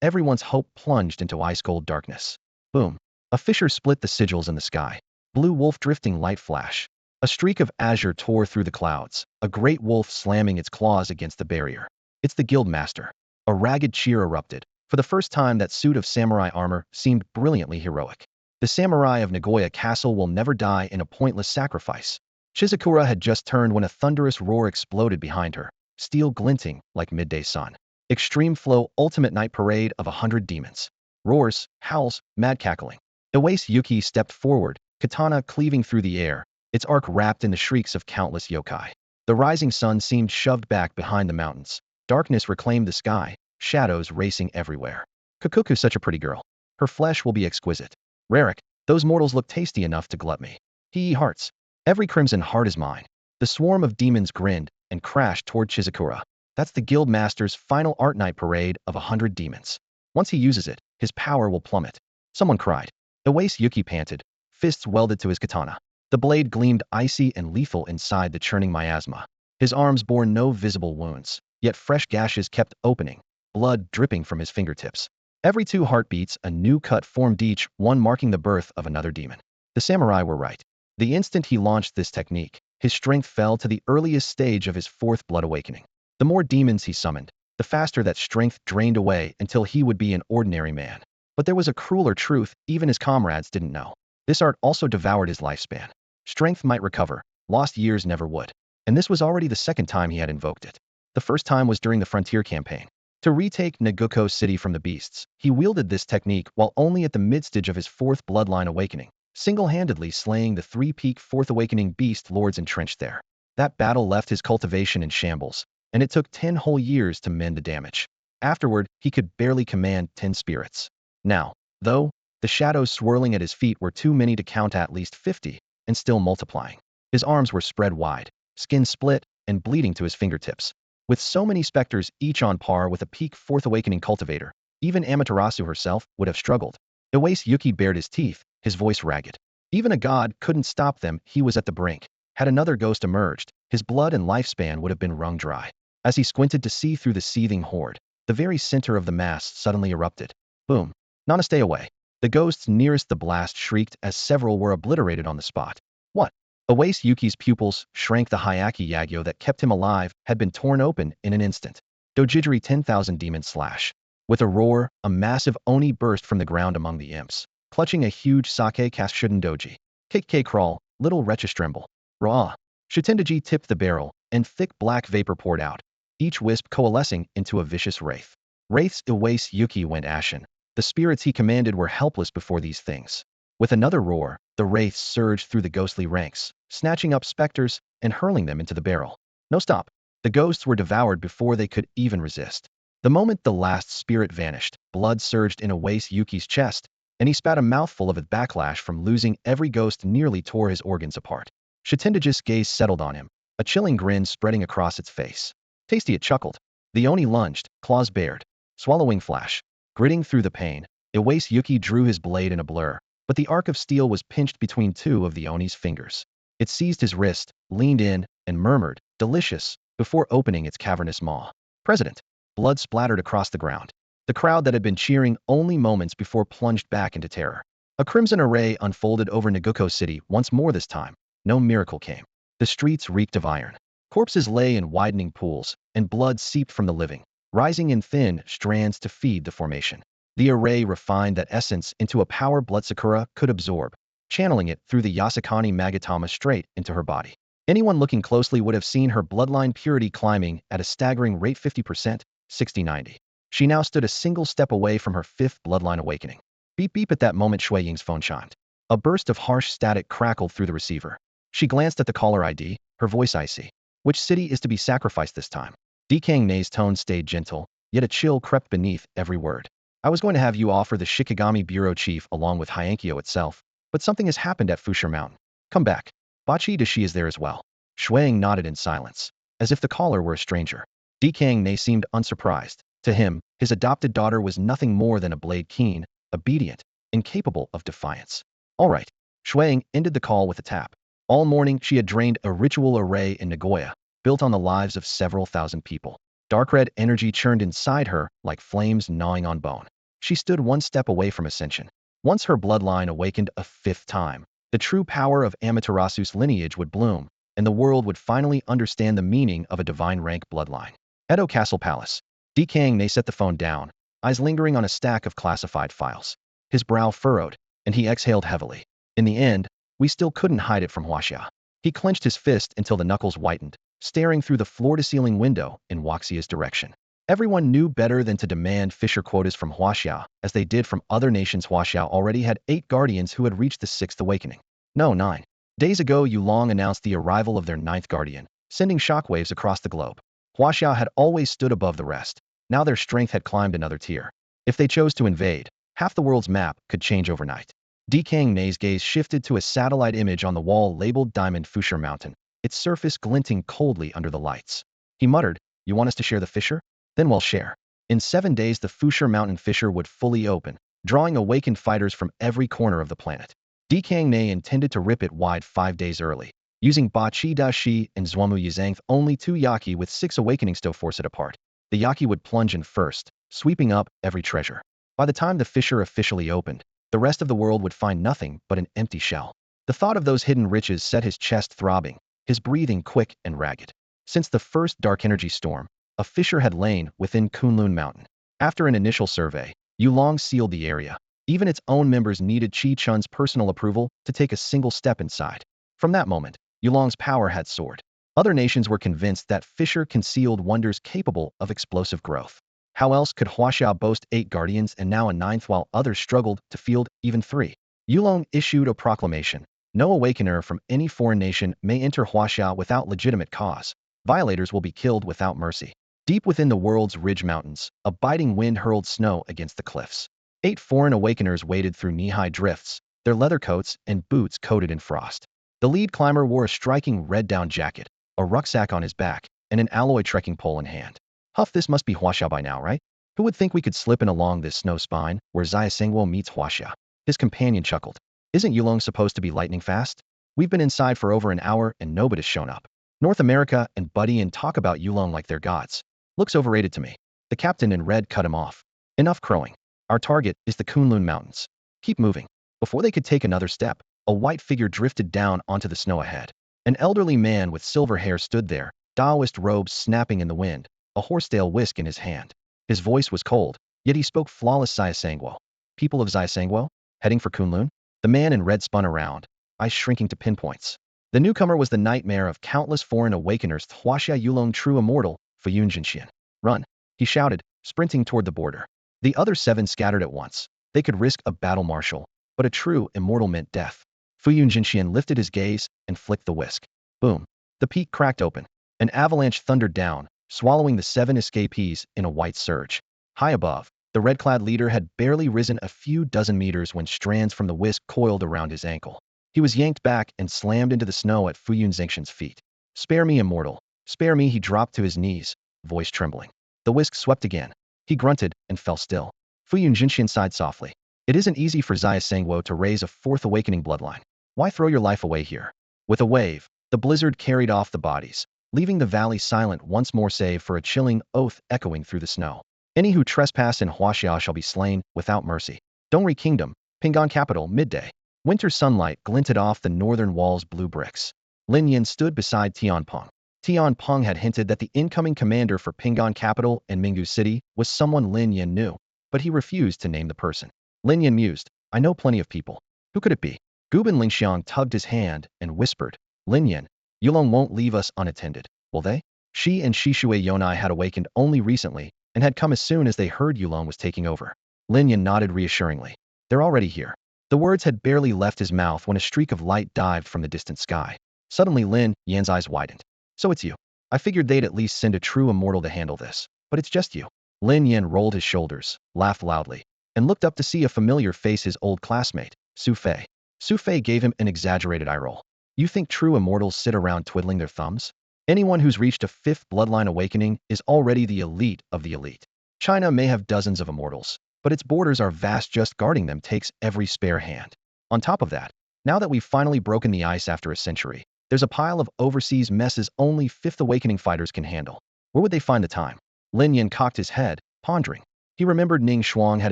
everyone's hope plunged into ice-cold darkness. Boom. A fissure split the sigils in the sky. Blue wolf drifting light flash. A streak of azure tore through the clouds, a great wolf slamming its claws against the barrier. It's the guild master. A ragged cheer erupted. For the first time, that suit of samurai armor seemed brilliantly heroic. The samurai of Nagoya Castle will never die in a pointless sacrifice. Shizakura had just turned when a thunderous roar exploded behind her, steel glinting like midday sun. Extreme Flow Ultimate Night Parade of 100 Demons. Roars, howls, mad cackling. Iwase Yuki stepped forward, katana cleaving through the air, its arc wrapped in the shrieks of countless yokai. The rising sun seemed shoved back behind the mountains. Darkness reclaimed the sky, shadows racing everywhere. Kukuku, such a pretty girl. Her flesh will be exquisite. Rarik, those mortals look tasty enough to glut me. Hee hearts. Every crimson heart is mine. The swarm of demons grinned and crashed toward Shizakura. That's the guild master's final art night parade of 100 demons. Once he uses it, his power will plummet. Someone cried. Iwase Yuki panted, fists welded to his katana. The blade gleamed icy and lethal inside the churning miasma. His arms bore no visible wounds, yet fresh gashes kept opening, blood dripping from his fingertips. Every 2 heartbeats, a new cut formed, each one marking the birth of another demon. The samurai were right. The instant he launched this technique, his strength fell to the earliest stage of his 4th blood awakening. The more demons he summoned, the faster that strength drained away until he would be an ordinary man. But there was a crueler truth even his comrades didn't know. This art also devoured his lifespan. Strength might recover, lost years never would. And this was already the 2nd time he had invoked it. The first time was during the Frontier Campaign. To retake Naguko City from the beasts, he wielded this technique while only at the midstage of his 4th bloodline awakening, single-handedly slaying the 3-peak 4th awakening beast lords entrenched there. That battle left his cultivation in shambles, and it took 10 whole years to mend the damage. Afterward, he could barely command 10 spirits. Now, though, the shadows swirling at his feet were too many to count, at least 50, and still multiplying. His arms were spread wide, skin split, and bleeding to his fingertips. With so many specters, each on par with a peak 4th awakening cultivator, even Amaterasu herself would have struggled. Iwase Yuki bared his teeth, his voice ragged. Even a god couldn't stop them. He was at the brink. Had another ghost emerged, his blood and lifespan would have been wrung dry. As he squinted to see through the seething horde, the very center of the mass suddenly erupted. Boom. Nana, stay away. The ghosts nearest the blast shrieked as several were obliterated on the spot. What? Iwase Yuki's pupils shrank. The Hyaki Yagyo that kept him alive had been torn open in an instant. Dojidori 10,000 demon slash. With a roar, a massive Oni burst from the ground among the imps, clutching a huge sake cast shuden doji. KK crawl, little wretches tremble. Raw. Shutendoji tipped the barrel, and thick black vapor poured out, each wisp coalescing into a vicious wraith. Wraiths. Iwase Yuki went ashen. The spirits he commanded were helpless before these things. With another roar, the wraiths surged through the ghostly ranks, snatching up specters and hurling them into the barrel. No stop. The ghosts were devoured before they could even resist. The moment the last spirit vanished, blood surged in Iwase Yuki's chest, and he spat a mouthful of it. Backlash from losing every ghost nearly tore his organs apart. Shitendaji's gaze settled on him, a chilling grin spreading across its face. Tasty, it chuckled. The Oni lunged, claws bared. Swallowing flash. Gritting through the pain, Iwase Yuki drew his blade in a blur, but the arc of steel was pinched between 2 of the Oni's fingers. It seized his wrist, leaned in, and murmured, "Delicious," before opening its cavernous maw. President. Blood splattered across the ground. The crowd that had been cheering only moments before plunged back into terror. A crimson array unfolded over Naguko City once more. This time, no miracle came. The streets reeked of iron. Corpses lay in widening pools, and blood seeped from the living, rising in thin strands to feed the formation. The array refined that essence into a power blood Sakura could absorb, channeling it through the Yasukani Magatama straight into her body. Anyone looking closely would have seen her bloodline purity climbing at a staggering rate, 50%, 60-90. She now stood a single step away from her 5th bloodline awakening. Beep beep. At that moment, Shui Ying's phone chimed. A burst of harsh static crackled through the receiver. She glanced at the caller ID, her voice icy. Which city is to be sacrificed this time? Decaying Nei's tone stayed gentle, yet a chill crept beneath every word. I was going to have you offer the Shikigami bureau chief along with Hyankyo itself, but something has happened at Fushir Mountain. Come back. Bachi Dashi is there as well. Shuang nodded in silence, as if the caller were a stranger. Dikang Ne seemed unsurprised. To him, his adopted daughter was nothing more than a blade keen, obedient, incapable of defiance. All right. Shuang ended the call with a tap. All morning, she had drained a ritual array in Nagoya, built on the lives of several thousand people. Dark red energy churned inside her like flames gnawing on bone. She stood one step away from ascension. Once her bloodline awakened a fifth time, the true power of Amaterasu's lineage would bloom, and the world would finally understand the meaning of a divine rank bloodline. Edo Castle Palace. Dikang Ne set the phone down, eyes lingering on a stack of classified files. His brow furrowed, and he exhaled heavily. In the end, we still couldn't hide it from Huaxia. He clenched his fist until the knuckles whitened, staring through the floor-to-ceiling window in Huaxia's direction. Everyone knew better than to demand Fisher quotas from Huaxia, as they did from other nations. Huaxia already had 8 guardians who had reached the 6th awakening. No, 9. Days ago, Yulong announced the arrival of their 9th guardian, sending shockwaves across the globe. Huaxia had always stood above the rest. Now their strength had climbed another tier. If they chose to invade, half the world's map could change overnight. Dikang Ne's gaze shifted to a satellite image on the wall labeled Diamond Fushir Mountain, its surface glinting coldly under the lights. He muttered, "You want us to share the fissure? Then we'll share." In 7 days, the Fushir Mountain fissure would fully open, drawing awakened fighters from every corner of the planet. Dikang Ne intended to rip it wide 5 days early, using Ba Chi Da Shi and Zhuamu Yizang, only 2 Yaki with 6 awakenings to force it apart. The Yaki would plunge in first, sweeping up every treasure. By the time the fissure officially opened, the rest of the world would find nothing but an empty shell. The thought of those hidden riches set his chest throbbing, his breathing quick and ragged. Since the first dark energy storm, a fissure had lain within Kunlun Mountain. After an initial survey, Yulong sealed the area. Even its own members needed Qi Chun's personal approval to take a single step inside. From that moment, Yulong's power had soared. Other nations were convinced that fissure concealed wonders capable of explosive growth. How else could Huaxia boast 8 guardians and now a 9th while others struggled to field even 3? Yulong issued a proclamation. No awakener from any foreign nation may enter Huaxia without legitimate cause. Violators will be killed without mercy. Deep within the world's ridge mountains, a biting wind hurled snow against the cliffs. 8 foreign awakeners waded through knee-high drifts, their leather coats and boots coated in frost. The lead climber wore a striking red down jacket, a rucksack on his back, and an alloy trekking pole in hand. Huff, this must be Huaxia by now, right? Who would think we could slip in along this snow spine where Xiasengwo meets Huaxia? His companion chuckled. Isn't Yulong supposed to be lightning fast? We've been inside for over an hour and nobody's shown up. North America and Buddy and talk about Yulong like they're gods. Looks overrated to me. The captain in red cut him off. Enough crowing. Our target is the Kunlun Mountains. Keep moving. Before they could take another step, a white figure drifted down onto the snow ahead. An elderly man with silver hair stood there, Taoist robes snapping in the wind, a horsetail whisk in his hand. His voice was cold, yet he spoke flawless Xiasengwo. People of Xiasengwo? Heading for Kunlun? The man in red spun around, eyes shrinking to pinpoints. The newcomer was the nightmare of countless foreign awakeners, Huaxia Yulong, true immortal, Fuyun Jinxian. Run, he shouted, sprinting toward the border. The other 7 scattered at once. They could risk a battle martial, but a true immortal meant death. Fuyun Jinxian lifted his gaze and flicked the whisk. Boom. The peak cracked open. An avalanche thundered down, swallowing the 7 escapees in a white surge. High above, the red-clad leader had barely risen a few dozen meters when strands from the whisk coiled around his ankle. He was yanked back and slammed into the snow at Fuyun Zengxian's feet. Spare me, immortal. Spare me. He dropped to his knees, voice trembling. The whisk swept again. He grunted and fell still. Fuyun Jinxian sighed softly. It isn't easy for Xiasengwo to raise a 4th awakening bloodline. Why throw your life away here? With a wave, the blizzard carried off the bodies, leaving the valley silent once more save for a chilling oath echoing through the snow. Any who trespass in Huaxia shall be slain without mercy. Dongri Kingdom, Pinggan capital, midday. Winter sunlight glinted off the northern wall's blue bricks. Lin Yin stood beside Tian Peng. Tian Peng had hinted that the incoming commander for Pinggan capital and Minggu City was someone Lin Yin knew, but he refused to name the person. Lin Yin mused, I know plenty of people. Who could it be? Gubin Lingxiang tugged his hand and whispered, Lin Yin, Yulong won't leave us unattended, will they? She and Shishui Yonai had awakened only recently and had come as soon as they heard Yulong was taking over. Lin Yin nodded reassuringly. They're already here. The words had barely left his mouth when a streak of light dived from the distant sky. Suddenly Lin Yan's eyes widened. So it's you. I figured they'd at least send a true immortal to handle this, but it's just you. Lin Yan rolled his shoulders, laughed loudly. and looked up to see a familiar face, his old classmate, Su Fei. Su Fei gave him an exaggerated eye roll. You think true immortals sit around twiddling their thumbs? Anyone who's reached a fifth bloodline awakening is already the elite of the elite. China may have dozens of immortals, but its borders are vast. Just guarding them takes every spare hand. On top of that, now that we've finally broken the ice after a century, there's a pile of overseas messes only fifth awakening fighters can handle. Where would they find the time? Lin Yan cocked his head, pondering. He remembered Ning Shuang had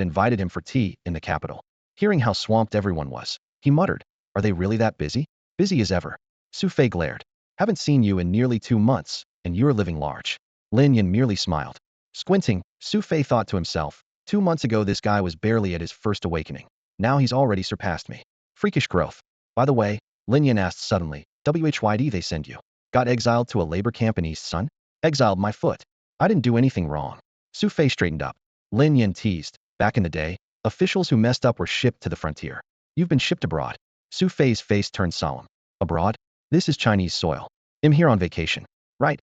invited him for tea in the capital. Hearing how swamped everyone was, he muttered, are they really that busy? Busy as ever. Su Fei glared. Haven't seen you in nearly 2 months, and you're living large. Lin Yan merely smiled. Squinting, Su Fei thought to himself, 2 months ago this guy was barely at his first awakening. Now he's already surpassed me. Freakish growth. By the way, Lin Yan asked suddenly, why'd they send you? Got exiled to a labor camp in East Sun? Exiled my foot. I didn't do anything wrong. Su Fei straightened up. Lin Yan teased. Back in the day, officials who messed up were shipped to the frontier. You've been shipped abroad. Su Fei's face turned solemn. Abroad? This is Chinese soil. I'm here on vacation. Right,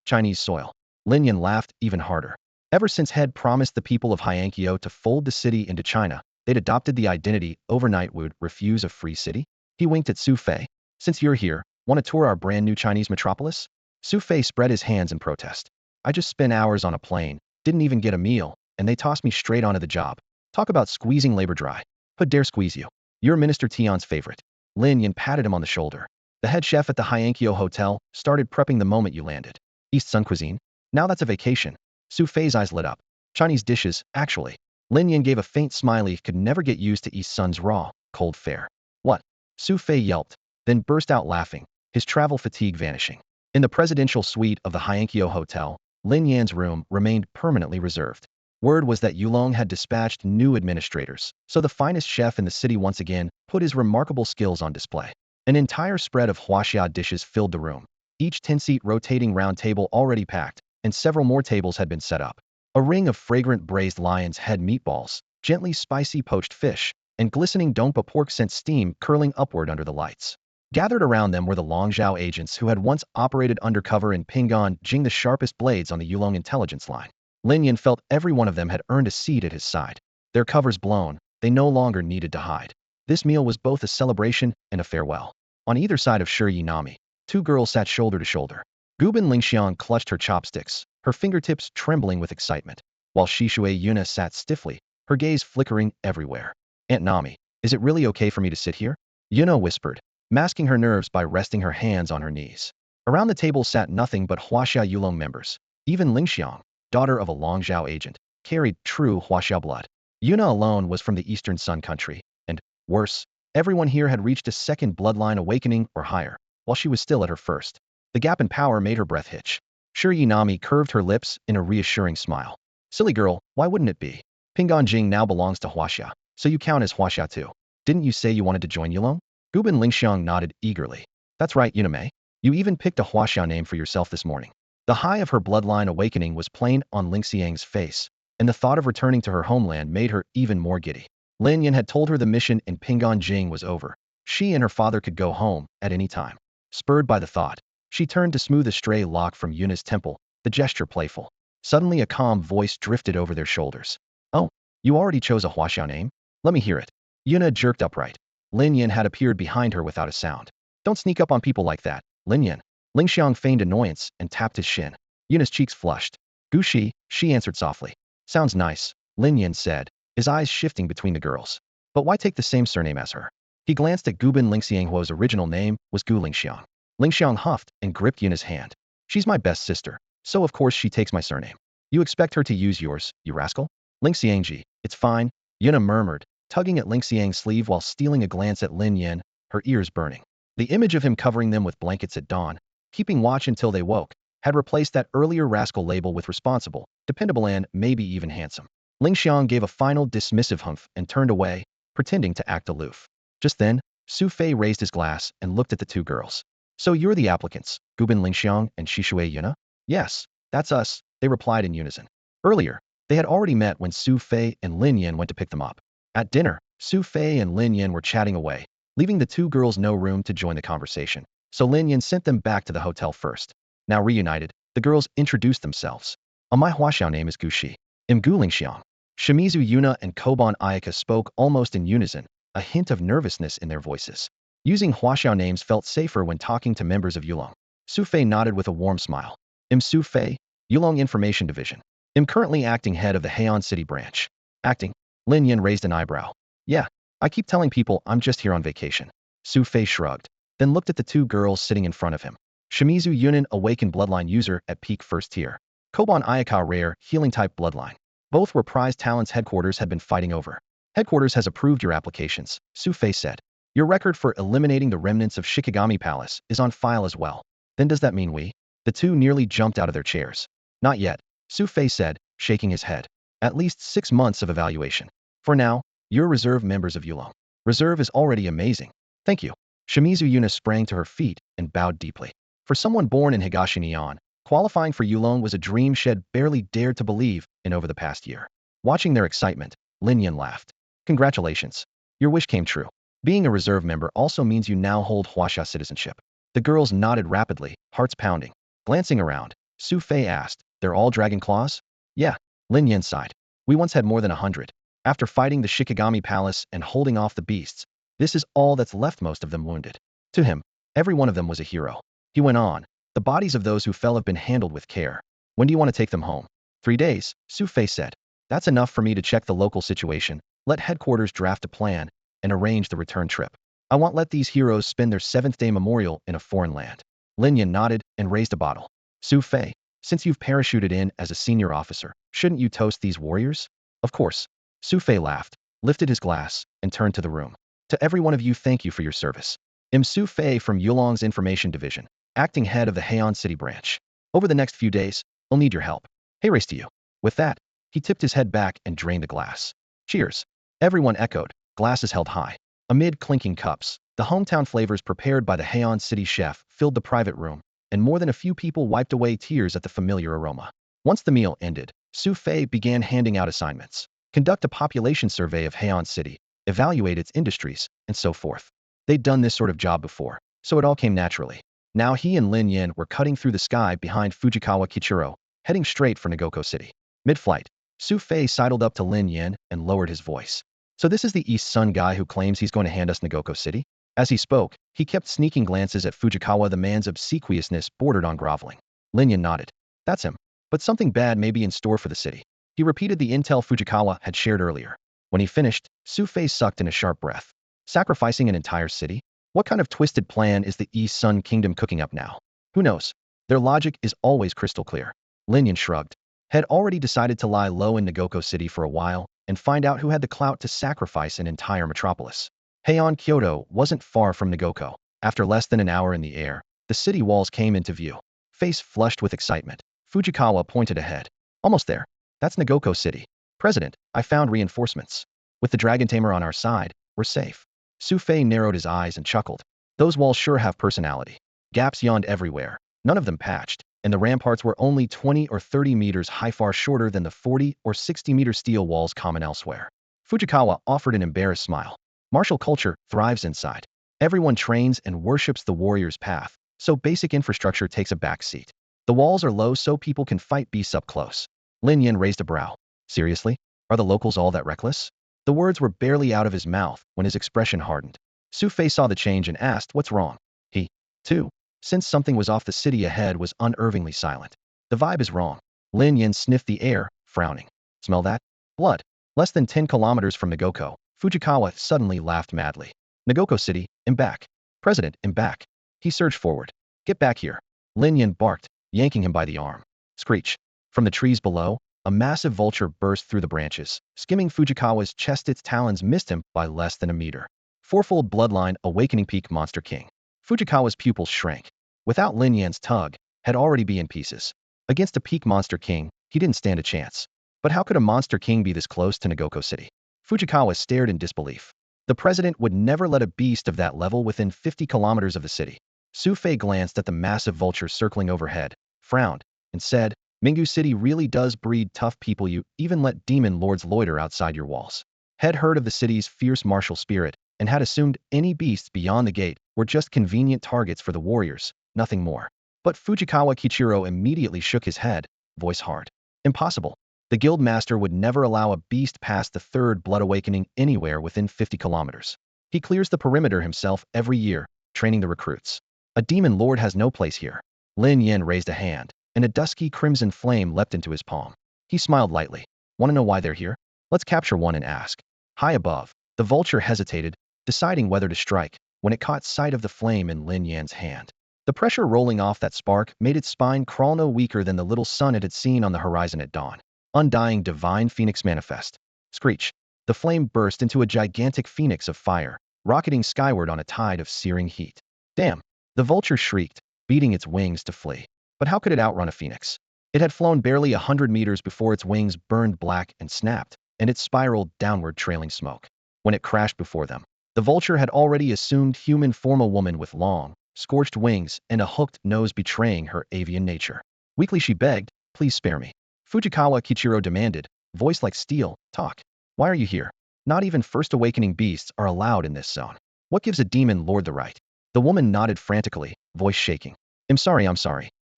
Chinese soil. Lin Yan laughed even harder. Ever since Head promised the people of Hyankyo to fold the city into China, they'd adopted the identity overnight would refuse a free city. He winked at Su Fei. Since you're here, want to tour our brand new Chinese metropolis? Su Fei spread his hands in protest. I just spent hours on a plane, didn't even get a meal, and they tossed me straight onto the job. Talk about squeezing labor dry. Who dare squeeze you? You're Minister Tian's favorite. Lin Yan patted him on the shoulder. The head chef at the Hyankyo Hotel started prepping the moment you landed. East Sun cuisine? Now that's a vacation. Su Fei's eyes lit up. Chinese dishes, actually. Lin Yan gave a faint smiley. Could never get used to East Sun's raw, cold fare. What? Su Fei yelped, then burst out laughing, his travel fatigue vanishing. In the presidential suite of the Hyankyo Hotel, Lin Yan's room remained permanently reserved. Word was that Yulong had dispatched new administrators, so the finest chef in the city once again put his remarkable skills on display. An entire spread of huaxia dishes filled the room, each 10-seat rotating round table already packed, and several more tables had been set up. A ring of fragrant braised lion's head meatballs, gently spicy poached fish, and glistening dongpa pork sent steam curling upward under the lights. Gathered around them were the Longzhou agents who had once operated undercover in Pingan Jing, the sharpest blades on the Yulong intelligence line. Lin Yan felt every one of them had earned a seat at his side. Their covers blown, they no longer needed to hide. This meal was both a celebration and a farewell. On either side of Shi Yinami, 2 girls sat shoulder to shoulder. Gubin Lingxiang clutched her chopsticks, her fingertips trembling with excitement, while Shishui Yuna sat stiffly, her gaze flickering everywhere. Aunt Nami, is it really okay for me to sit here? Yuna whispered, masking her nerves by resting her hands on her knees. Around the table sat nothing but Huaxia Yulong members. Even Lingxiang, daughter of a Longzhou agent, carried true Huaxia blood. Yuna alone was from the Eastern Sun country, and, worse, everyone here had reached a second bloodline awakening or higher, while she was still at her first. The gap in power made her breath hitch. Shi Yinami curved her lips in a reassuring smile. Silly girl, why wouldn't it be? Pingan Jing now belongs to Huaxia, so you count as Huaxia too. Didn't you say you wanted to join Yulong? Gubin Lingxiang nodded eagerly. That's right, Yunamei. You even picked a Huaxia name for yourself this morning. The high of her bloodline awakening was plain on Lingxiang's face, and the thought of returning to her homeland made her even more giddy. Lin Yan had told her the mission in Pingan Jing was over. She and her father could go home at any time. Spurred by the thought, she turned to smooth a stray lock from Yuna's temple, the gesture playful. Suddenly a calm voice drifted over their shoulders. Oh, you already chose a Huaxia name? Let me hear it. Yuna jerked upright. Lin Yan had appeared behind her without a sound. Don't sneak up on people like that, Lin Yan. Lingxiang feigned annoyance and tapped his shin. Yuna's cheeks flushed. Gushi, she answered softly. Sounds nice, Lin Yan said, his eyes shifting between the girls. But why take the same surname as her? He glanced at Gubin Lingxianghuo's original name was Gu Lingxiang. Lingxiang huffed and gripped Yuna's hand. She's my best sister, so of course she takes my surname. You expect her to use yours, you rascal? Lingxiangji, it's fine, Yuna murmured, tugging at Lingxiang's sleeve while stealing a glance at Lin Yan, her ears burning. The image of him covering them with blankets at dawn, keeping watch until they woke, had replaced that earlier rascal label with responsible, dependable and maybe even handsome. Lingxiang gave a final dismissive humph and turned away, pretending to act aloof. Just then, Su Fei raised his glass and looked at the 2 girls. So you're the applicants, Gubin Lingxiang and Shishui Yuna? Yes, that's us, they replied in unison. Earlier, they had already met when Su Fei and Lin Yan went to pick them up. At dinner, Su Fei and Lin Yan were chatting away, leaving the 2 girls no room to join the conversation, so Lin Yan sent them back to the hotel first. Now reunited, the girls introduced themselves. My Huaxiao name is Gushi. I'm Gu Lingxiang. Shimizu Yuna and Koban Ayaka spoke almost in unison, a hint of nervousness in their voices. Using Huaxiao names felt safer when talking to members of Yulong. Su Fei nodded with a warm smile. I'm Su Fei, Yulong Information Division. I'm currently acting head of the Heian City branch. Acting? Lin Yin raised an eyebrow. Yeah, I keep telling people I'm just here on vacation. Su Fei shrugged, then looked at the two girls sitting in front of him. Shimizu Yunin, awakened bloodline user at peak first tier. Koban Ayaka, rare, healing type bloodline. Both were prized talents headquarters had been fighting over. Headquarters has approved your applications, Su Fei said. Your record for eliminating the remnants of Shikigami Palace is on file as well. Then does that mean we? The two nearly jumped out of their chairs. Not yet, Su Fei said, shaking his head. At least 6 months of evaluation. For now, you're reserve members of Yulong. Reserve is already amazing. Thank you. Shimizu Yuna sprang to her feet and bowed deeply. For someone born in Higashinian, qualifying for Yulong was a dream she had barely dared to believe in over the past year. Watching their excitement, Lin Yin laughed. Congratulations. Your wish came true. Being a reserve member also means you now hold Huaxia citizenship. The girls nodded rapidly, hearts pounding. Glancing around, Su Fei asked, they're all dragon claws? Yeah, Lin Yin sighed. We once had more than 100. After fighting the Shikigami Palace and holding off the beasts, this is all that's left, most of them wounded. To him, every one of them was a hero. He went on, the bodies of those who fell have been handled with care. When do you want to take them home? 3 days, Su Fei said. That's enough for me to check the local situation, let headquarters draft a plan, and arrange the return trip. I won't let these heroes spend their 7th day memorial in a foreign land. Lin Yin nodded and raised a bottle. Su Fei, since you've parachuted in as a senior officer, shouldn't you toast these warriors? Of course. Su Fei laughed, lifted his glass, and turned to the room. To every one of you, thank you for your service. I'm Su Fei from Yulong's Information Division, acting head of the Heian City branch. Over the next few days, I'll need your help. Hey, race to you. With that, he tipped his head back and drained the glass. Cheers. Everyone echoed, glasses held high. Amid clinking cups, the hometown flavors prepared by the Heian City chef filled the private room, and more than a few people wiped away tears at the familiar aroma. Once the meal ended, Su Fei began handing out assignments. Conduct a population survey of Heian City, evaluate its industries, and so forth. They'd done this sort of job before, so it all came naturally. Now he and Lin Yin were cutting through the sky behind Fujikawa Kichiro, heading straight for Nagoko City. Mid-flight, Su Fei sidled up to Lin Yin and lowered his voice. So this is the East Sun guy who claims he's going to hand us Nagoko City? As he spoke, he kept sneaking glances at Fujikawa. The man's obsequiousness bordered on groveling. Lin Yin nodded. That's him. But something bad may be in store for the city. He repeated the intel Fujikawa had shared earlier. When he finished, Su Fei sucked in a sharp breath. Sacrificing an entire city? What kind of twisted plan is the East Sun Kingdom cooking up now? Who knows? Their logic is always crystal clear. Lin Yin shrugged. Had already decided to lie low in Nagoko City for a while and find out who had the clout to sacrifice an entire metropolis. Heian Kyoto wasn't far from Nagoko. After less than an hour in the air, the city walls came into view. Face flushed with excitement, Fujikawa pointed ahead. Almost there. That's Nagoko City. President, I found reinforcements. With the Dragon Tamer on our side, we're safe. Su Fei narrowed his eyes and chuckled. Those walls sure have personality. Gaps yawned everywhere, none of them patched, and the ramparts were only 20 or 30 meters high, far shorter than the 40 or 60-meter steel walls common elsewhere. Fujikawa offered an embarrassed smile. Martial culture thrives inside. Everyone trains and worships the warrior's path, so basic infrastructure takes a back seat. The walls are low so people can fight beasts up close. Lin Yin raised a brow. Seriously? Are the locals all that reckless? The words were barely out of his mouth when his expression hardened. Su Fei saw the change and asked what's wrong. He, too, sensed something was off. The city ahead was unnervingly silent. The vibe is wrong. Lin Yin sniffed the air, frowning. Smell that? Blood. Less than 10 kilometers from Nagoko, Fujikawa suddenly laughed madly. Nagoko City, I'm back. President, I'm back. He surged forward. Get back here. Lin Yin barked, yanking him by the arm. Screech. From the trees below, a massive vulture burst through the branches, skimming Fujikawa's chest. Its talons missed him by less than a meter. Fourfold bloodline, awakening peak monster king. Fujikawa's pupils shrank. Without Lin Yan's tug, had already be in pieces. Against a peak monster king, he didn't stand a chance. But how could a monster king be this close to Nagoko City? Fujikawa stared in disbelief. The president would never let a beast of that level within 50 kilometers of the city. Su Fei glanced at the massive vulture circling overhead, frowned, and said, Minggu City really does breed tough people. You even let demon lords loiter outside your walls. Had heard of the city's fierce martial spirit, and had assumed any beasts beyond the gate were just convenient targets for the warriors, nothing more. But Fujikawa Kichiro immediately shook his head, voice hard. Impossible. The guild master would never allow a beast past the third blood awakening anywhere within 50 kilometers. He clears the perimeter himself every year, training the recruits. A demon lord has no place here. Lin Yin raised a hand, and a dusky crimson flame leapt into his palm. He smiled lightly. Want to know why they're here? Let's capture one and ask. High above, the vulture hesitated, deciding whether to strike, when it caught sight of the flame in Lin Yan's hand. The pressure rolling off that spark made its spine crawl no weaker than the little sun it had seen on the horizon at dawn. Undying divine phoenix manifest. Screech. The flame burst into a gigantic phoenix of fire, rocketing skyward on a tide of searing heat. Damn! The vulture shrieked, beating its wings to flee. But how could it outrun a phoenix? It had flown barely 100 meters before its wings burned black and snapped, and it spiraled downward, trailing smoke. When it crashed before them, the vulture had already assumed human form, a woman with long, scorched wings and a hooked nose betraying her avian nature. Weakly she begged, "Please spare me." Fujikawa Kichiro demanded, voice like steel, "Talk. Why are you here? Not even first awakening beasts are allowed in this zone. What gives a demon lord the right?" The woman nodded frantically, voice shaking. I'm sorry.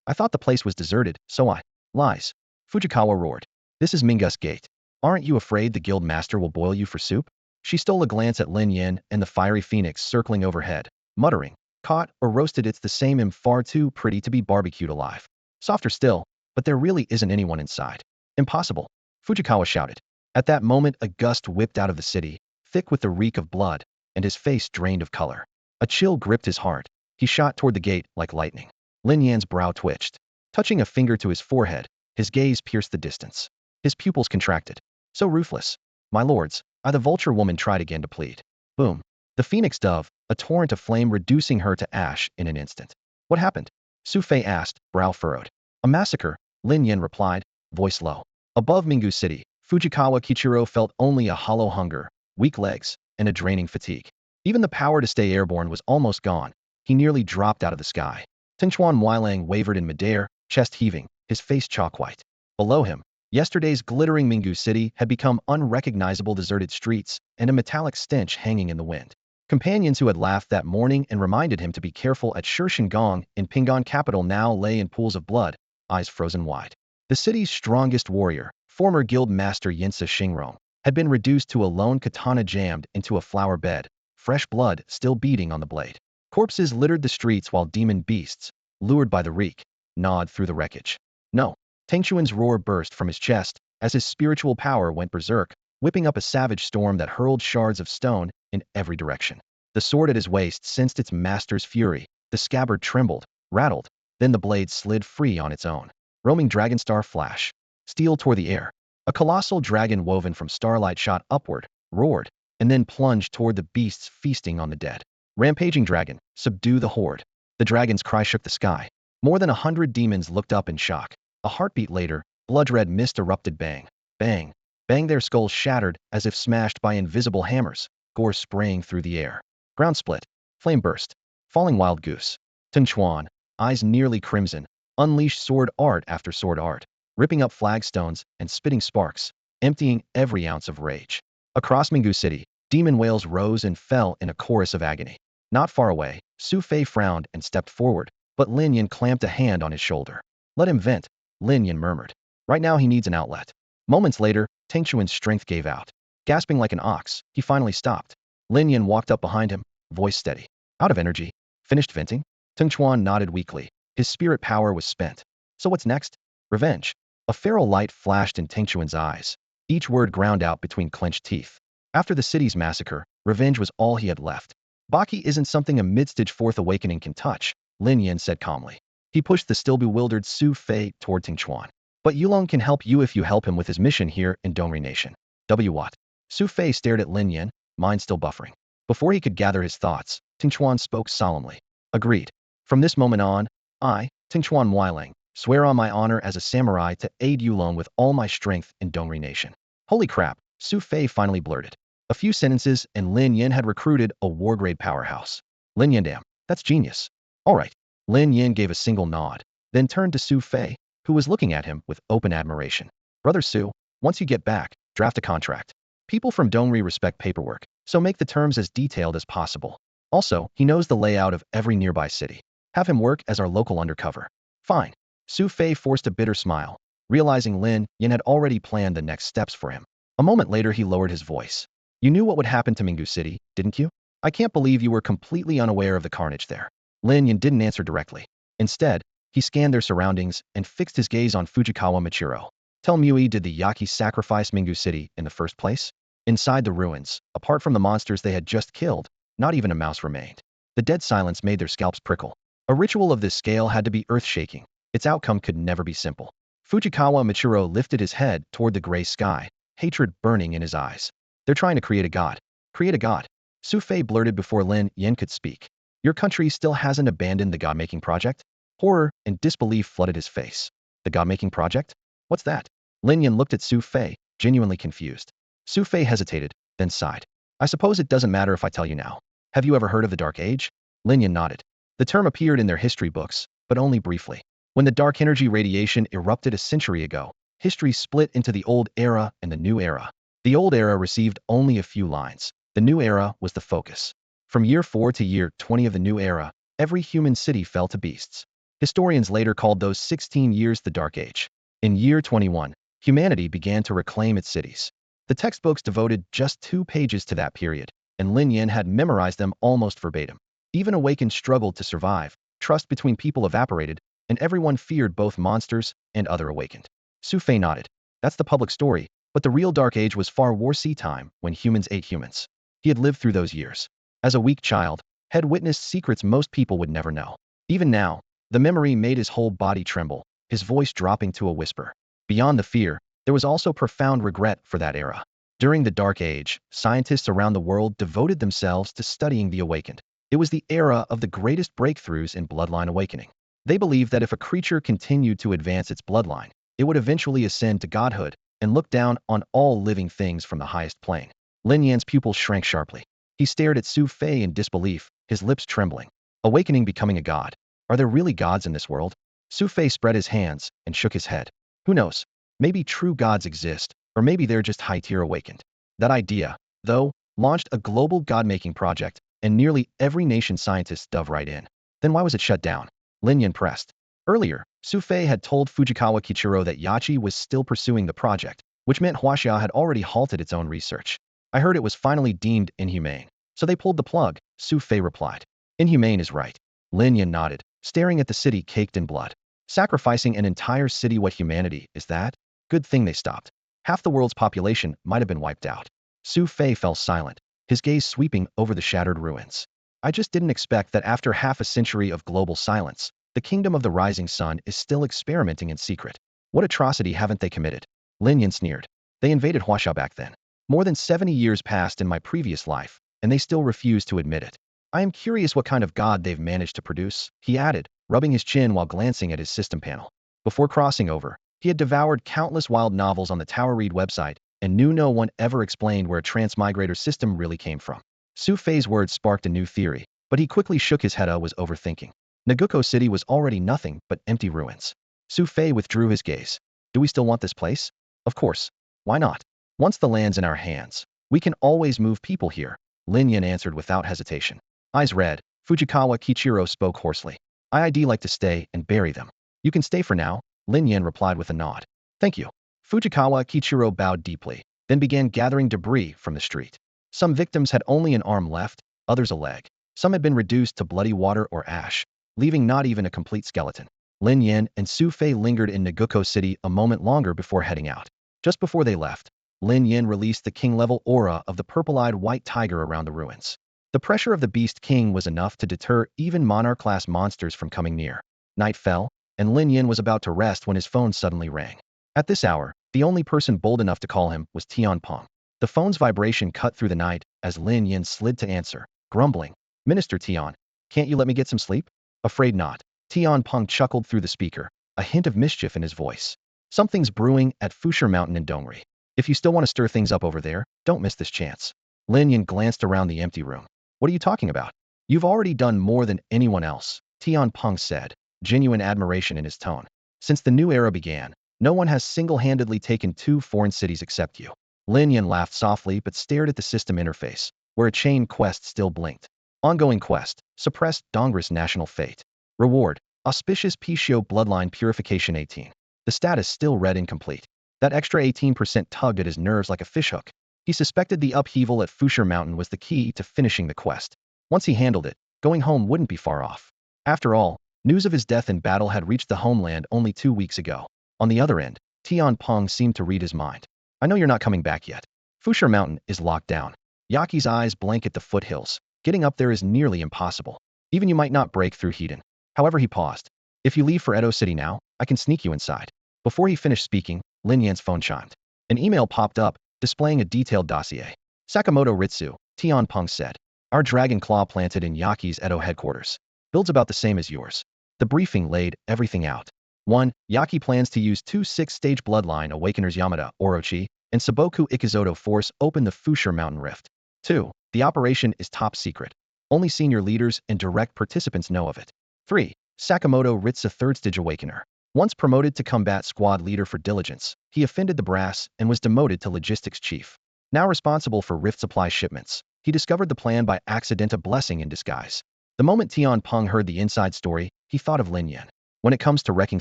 I thought the place was deserted, so I..." "Lies." Fujikawa roared. "This is Mingus Gate. Aren't you afraid the guild master will boil you for soup?" She stole a glance at Lin Yin and the fiery phoenix circling overhead, muttering, "Caught or roasted, it's the same. I'm far too pretty to be barbecued alive." Softer still, "But there really isn't anyone inside." "Impossible," Fujikawa shouted. At that moment a gust whipped out of the city, thick with the reek of blood, and his face drained of color. A chill gripped his heart. He shot toward the gate like lightning. Lin Yan's brow twitched. Touching a finger to his forehead, his gaze pierced the distance. His pupils contracted. So ruthless. "My lords," the vulture woman tried again to plead. Boom. The phoenix dove, a torrent of flame reducing her to ash in an instant. "What happened?" Su Fei asked, brow furrowed. "A massacre," Lin Yin replied, voice low. Above Mingu City, Fujikawa Kichiro felt only a hollow hunger, weak legs, and a draining fatigue. Even the power to stay airborne was almost gone. He nearly dropped out of the sky. Tingchuan Muilang wavered in midair, chest heaving, his face chalk white. Below him, yesterday's glittering Mingu City had become unrecognizable, deserted streets and a metallic stench hanging in the wind. Companions who had laughed that morning and reminded him to be careful at Gong in Pingan capital now lay in pools of blood, eyes frozen wide. The city's strongest warrior, former guild master Yinsa Xingrong, had been reduced to a lone katana jammed into a flower bed, fresh blood still beating on the blade. Corpses littered the streets while demon beasts, lured by the reek, gnawed through the wreckage. No. Tangchuan's roar burst from his chest as his spiritual power went berserk, whipping up a savage storm that hurled shards of stone in every direction. The sword at his waist sensed its master's fury. The scabbard trembled, rattled, then the blade slid free on its own. Roaming Dragonstar flash. Steel tore the air. A colossal dragon woven from starlight shot upward, roared, and then plunged toward the beasts feasting on the dead. Rampaging dragon, subdue the horde. The dragon's cry shook the sky. More than 100 demons looked up in shock. A heartbeat later, blood-red mist erupted. Bang, bang, bang. Their skulls shattered as if smashed by invisible hammers, gore spraying through the air. Ground split. Flame burst. Falling wild goose. Tingchuan, eyes nearly crimson, unleashed sword art after sword art, ripping up flagstones and spitting sparks, emptying every ounce of rage. Across Mingu City, demon wails rose and fell in a chorus of agony. Not far away, Su Fei frowned and stepped forward, but Lin Yin clamped a hand on his shoulder. "Let him vent," Lin Yin murmured. "Right now he needs an outlet." Moments later, Tangchuan's strength gave out. Gasping like an ox, he finally stopped. Lin Yin walked up behind him, voice steady. "Out of energy. Finished venting?" Tangchuan nodded weakly. His spirit power was spent. "So what's next?" "Revenge." A feral light flashed in Tangchuan's eyes. Each word ground out between clenched teeth. After the city's massacre, revenge was all he had left. "Baki isn't something a mid-stage fourth awakening can touch," Lin Yin said calmly. He pushed the still bewildered Su Fei toward Tingchuan. "But Yulong can help you if you help him with his mission here in Dongri Nation." What? Su Fei stared at Lin Yin, mind still buffering. Before he could gather his thoughts, Tingchuan spoke solemnly. "Agreed. From this moment on, I, Tingchuan Muilang, swear on my honor as a samurai to aid Yulong with all my strength in Dongri Nation." Holy crap, Su Fei finally blurted. A few sentences and Lin Yin had recruited a war-grade powerhouse. Lin Yin, damn, that's genius. All right. Lin Yin gave a single nod, then turned to Su Fei, who was looking at him with open admiration. "Brother Su, once you get back, draft a contract. People from Dongri respect paperwork, so make the terms as detailed as possible. Also, he knows the layout of every nearby city. Have him work as our local undercover." "Fine." Su Fei forced a bitter smile. realizing Lin Yin had already planned the next steps for him. A moment later, he lowered his voice. You knew what would happen to Minggu City, didn't you? I can't believe you were completely unaware of the carnage there. Lin Yin didn't answer directly. Instead, he scanned their surroundings and fixed his gaze on Fujikawa Michiro. Tell Mui, did the Yaki sacrifice Minggu City in the first place? Inside the ruins, apart from the monsters they had just killed, not even a mouse remained. The dead silence made their scalps prickle. A ritual of this scale had to be earth-shaking. Its outcome could never be simple. Fujikawa Michiro lifted his head toward the gray sky, hatred burning in his eyes. They're trying to create a god. Create a god. Su Fei blurted before Lin Yin could speak. Your country still hasn't abandoned the god-making project? Horror and disbelief flooded his face. The god-making project? What's that? Lin Yin looked at Su Fei, genuinely confused. Su Fei hesitated, then sighed. I suppose it doesn't matter if I tell you now. Have you ever heard of the Dark Age? Lin Yin nodded. The term appeared in their history books, but only briefly. When the dark energy radiation erupted a century ago, history split into the old era and the new era. The old era received only a few lines. The new era was the focus. From year 4 to year 20 of the new era, every human city fell to beasts. Historians later called those 16 years the Dark Age. In year 21, humanity began to reclaim its cities. The textbooks devoted just 2 pages to that period, and Lin Yin had memorized them almost verbatim. Even awakened struggled to survive, trust between people evaporated, and everyone feared both monsters and other awakened. Su Fei nodded. That's the public story, but the real Dark Age was far war-sea time when humans ate humans. He had lived through those years. As a weak child, had witnessed secrets most people would never know. Even now, the memory made his whole body tremble, his voice dropping to a whisper. Beyond the fear, there was also profound regret for that era. During the Dark Age, scientists around the world devoted themselves to studying the awakened. It was the era of the greatest breakthroughs in bloodline awakening. They believed that if a creature continued to advance its bloodline, it would eventually ascend to godhood and look down on all living things from the highest plane. Lin Yan's pupils shrank sharply. He stared at Su Fei in disbelief, his lips trembling. Awakening becoming a god. Are there really gods in this world? Su Fei spread his hands and shook his head. Who knows? Maybe true gods exist, or maybe they're just high-tier awakened. That idea, though, launched a global god-making project, and nearly every nation scientist dove right in. Then why was it shut down? Lin Yin pressed. Earlier, Su Fei had told Fujikawa Kichiro that Yachi was still pursuing the project, which meant Huaxia had already halted its own research. I heard it was finally deemed inhumane. So they pulled the plug, Su Fei replied. Inhumane is right. Lin Yin nodded, staring at the city caked in blood. Sacrificing an entire city, what humanity is that? Good thing they stopped. Half the world's population might have been wiped out. Su Fei fell silent, his gaze sweeping over the shattered ruins. I just didn't expect that after half a century of global silence, the kingdom of the rising sun is still experimenting in secret. What atrocity haven't they committed? Lin Yin sneered. They invaded Huaxia back then. More than 70 years passed in my previous life, and they still refuse to admit it. I am curious what kind of god they've managed to produce, he added, rubbing his chin while glancing at his system panel. Before crossing over, he had devoured countless wild novels on the Tower Read website and knew no one ever explained where a transmigrator system really came from. Su Fei's words sparked a new theory, but he quickly shook his head. Was overthinking. Naguko City was already nothing but empty ruins. Su Fei withdrew his gaze. Do we still want this place? Of course. Why not? Once the land's in our hands, we can always move people here, Lin Yin answered without hesitation. Eyes red, Fujikawa Kichiro spoke hoarsely. I'd like to stay and bury them. You can stay for now, Lin Yin replied with a nod. Thank you. Fujikawa Kichiro bowed deeply, then began gathering debris from the street. Some victims had only an arm left, others a leg. Some had been reduced to bloody water or ash, leaving not even a complete skeleton. Lin Yin and Su Fei lingered in Naguko City a moment longer before heading out. Just before they left, Lin Yin released the king-level aura of the purple-eyed white tiger around the ruins. The pressure of the Beast King was enough to deter even monarch-class monsters from coming near. Night fell, and Lin Yin was about to rest when his phone suddenly rang. At this hour, the only person bold enough to call him was Tian Peng. The phone's vibration cut through the night as Lin Yin slid to answer, grumbling. Minister Tian, can't you let me get some sleep? Afraid not. Tian Peng chuckled through the speaker, a hint of mischief in his voice. Something's brewing at Fusher Mountain in Dongri. If you still want to stir things up over there, don't miss this chance. Lin Yin glanced around the empty room. What are you talking about? You've already done more than anyone else, Tian Peng said, genuine admiration in his tone. Since the new era began, no one has single-handedly taken 2 foreign cities except you. Lin Yin laughed softly but stared at the system interface, where a chain quest still blinked. Ongoing quest, suppressed Dongris national fate. Reward, auspicious Pishio bloodline purification 18. the status still read incomplete. That extra 18% tugged at his nerves like a fishhook. He suspected the upheaval at Fusher Mountain was the key to finishing the quest. Once he handled it, going home wouldn't be far off. After all, news of his death in battle had reached the homeland only 2 weeks ago. On the other end, Tian Peng seemed to read his mind. I know you're not coming back yet. Fusher Mountain is locked down. Yaki's eyes blanket the foothills. Getting up there is nearly impossible. Even you might not break through Hedon. However, he paused. If you leave for Edo City now, I can sneak you inside. Before he finished speaking, Lin Yan's phone chimed. An email popped up, displaying a detailed dossier. Sakamoto Ritsu, Tian Peng said. Our dragon claw planted in Yaki's Edo headquarters. Build's about the same as yours. The briefing laid everything out. 1. Yaki plans to use 2 6-stage bloodline awakeners Yamada, Orochi, and Saboku Ikizodo force open the Fusher Mountain Rift. 2. The operation is top secret. Only senior leaders and direct participants know of it. 3. Sakamoto Ritsu 3rd-stage awakener. Once promoted to combat squad leader for diligence, he offended the brass and was demoted to logistics chief. Now responsible for rift supply shipments, he discovered the plan by accident, a blessing in disguise. The moment Tian Peng heard the inside story, he thought of Lin Yan. When it comes to wrecking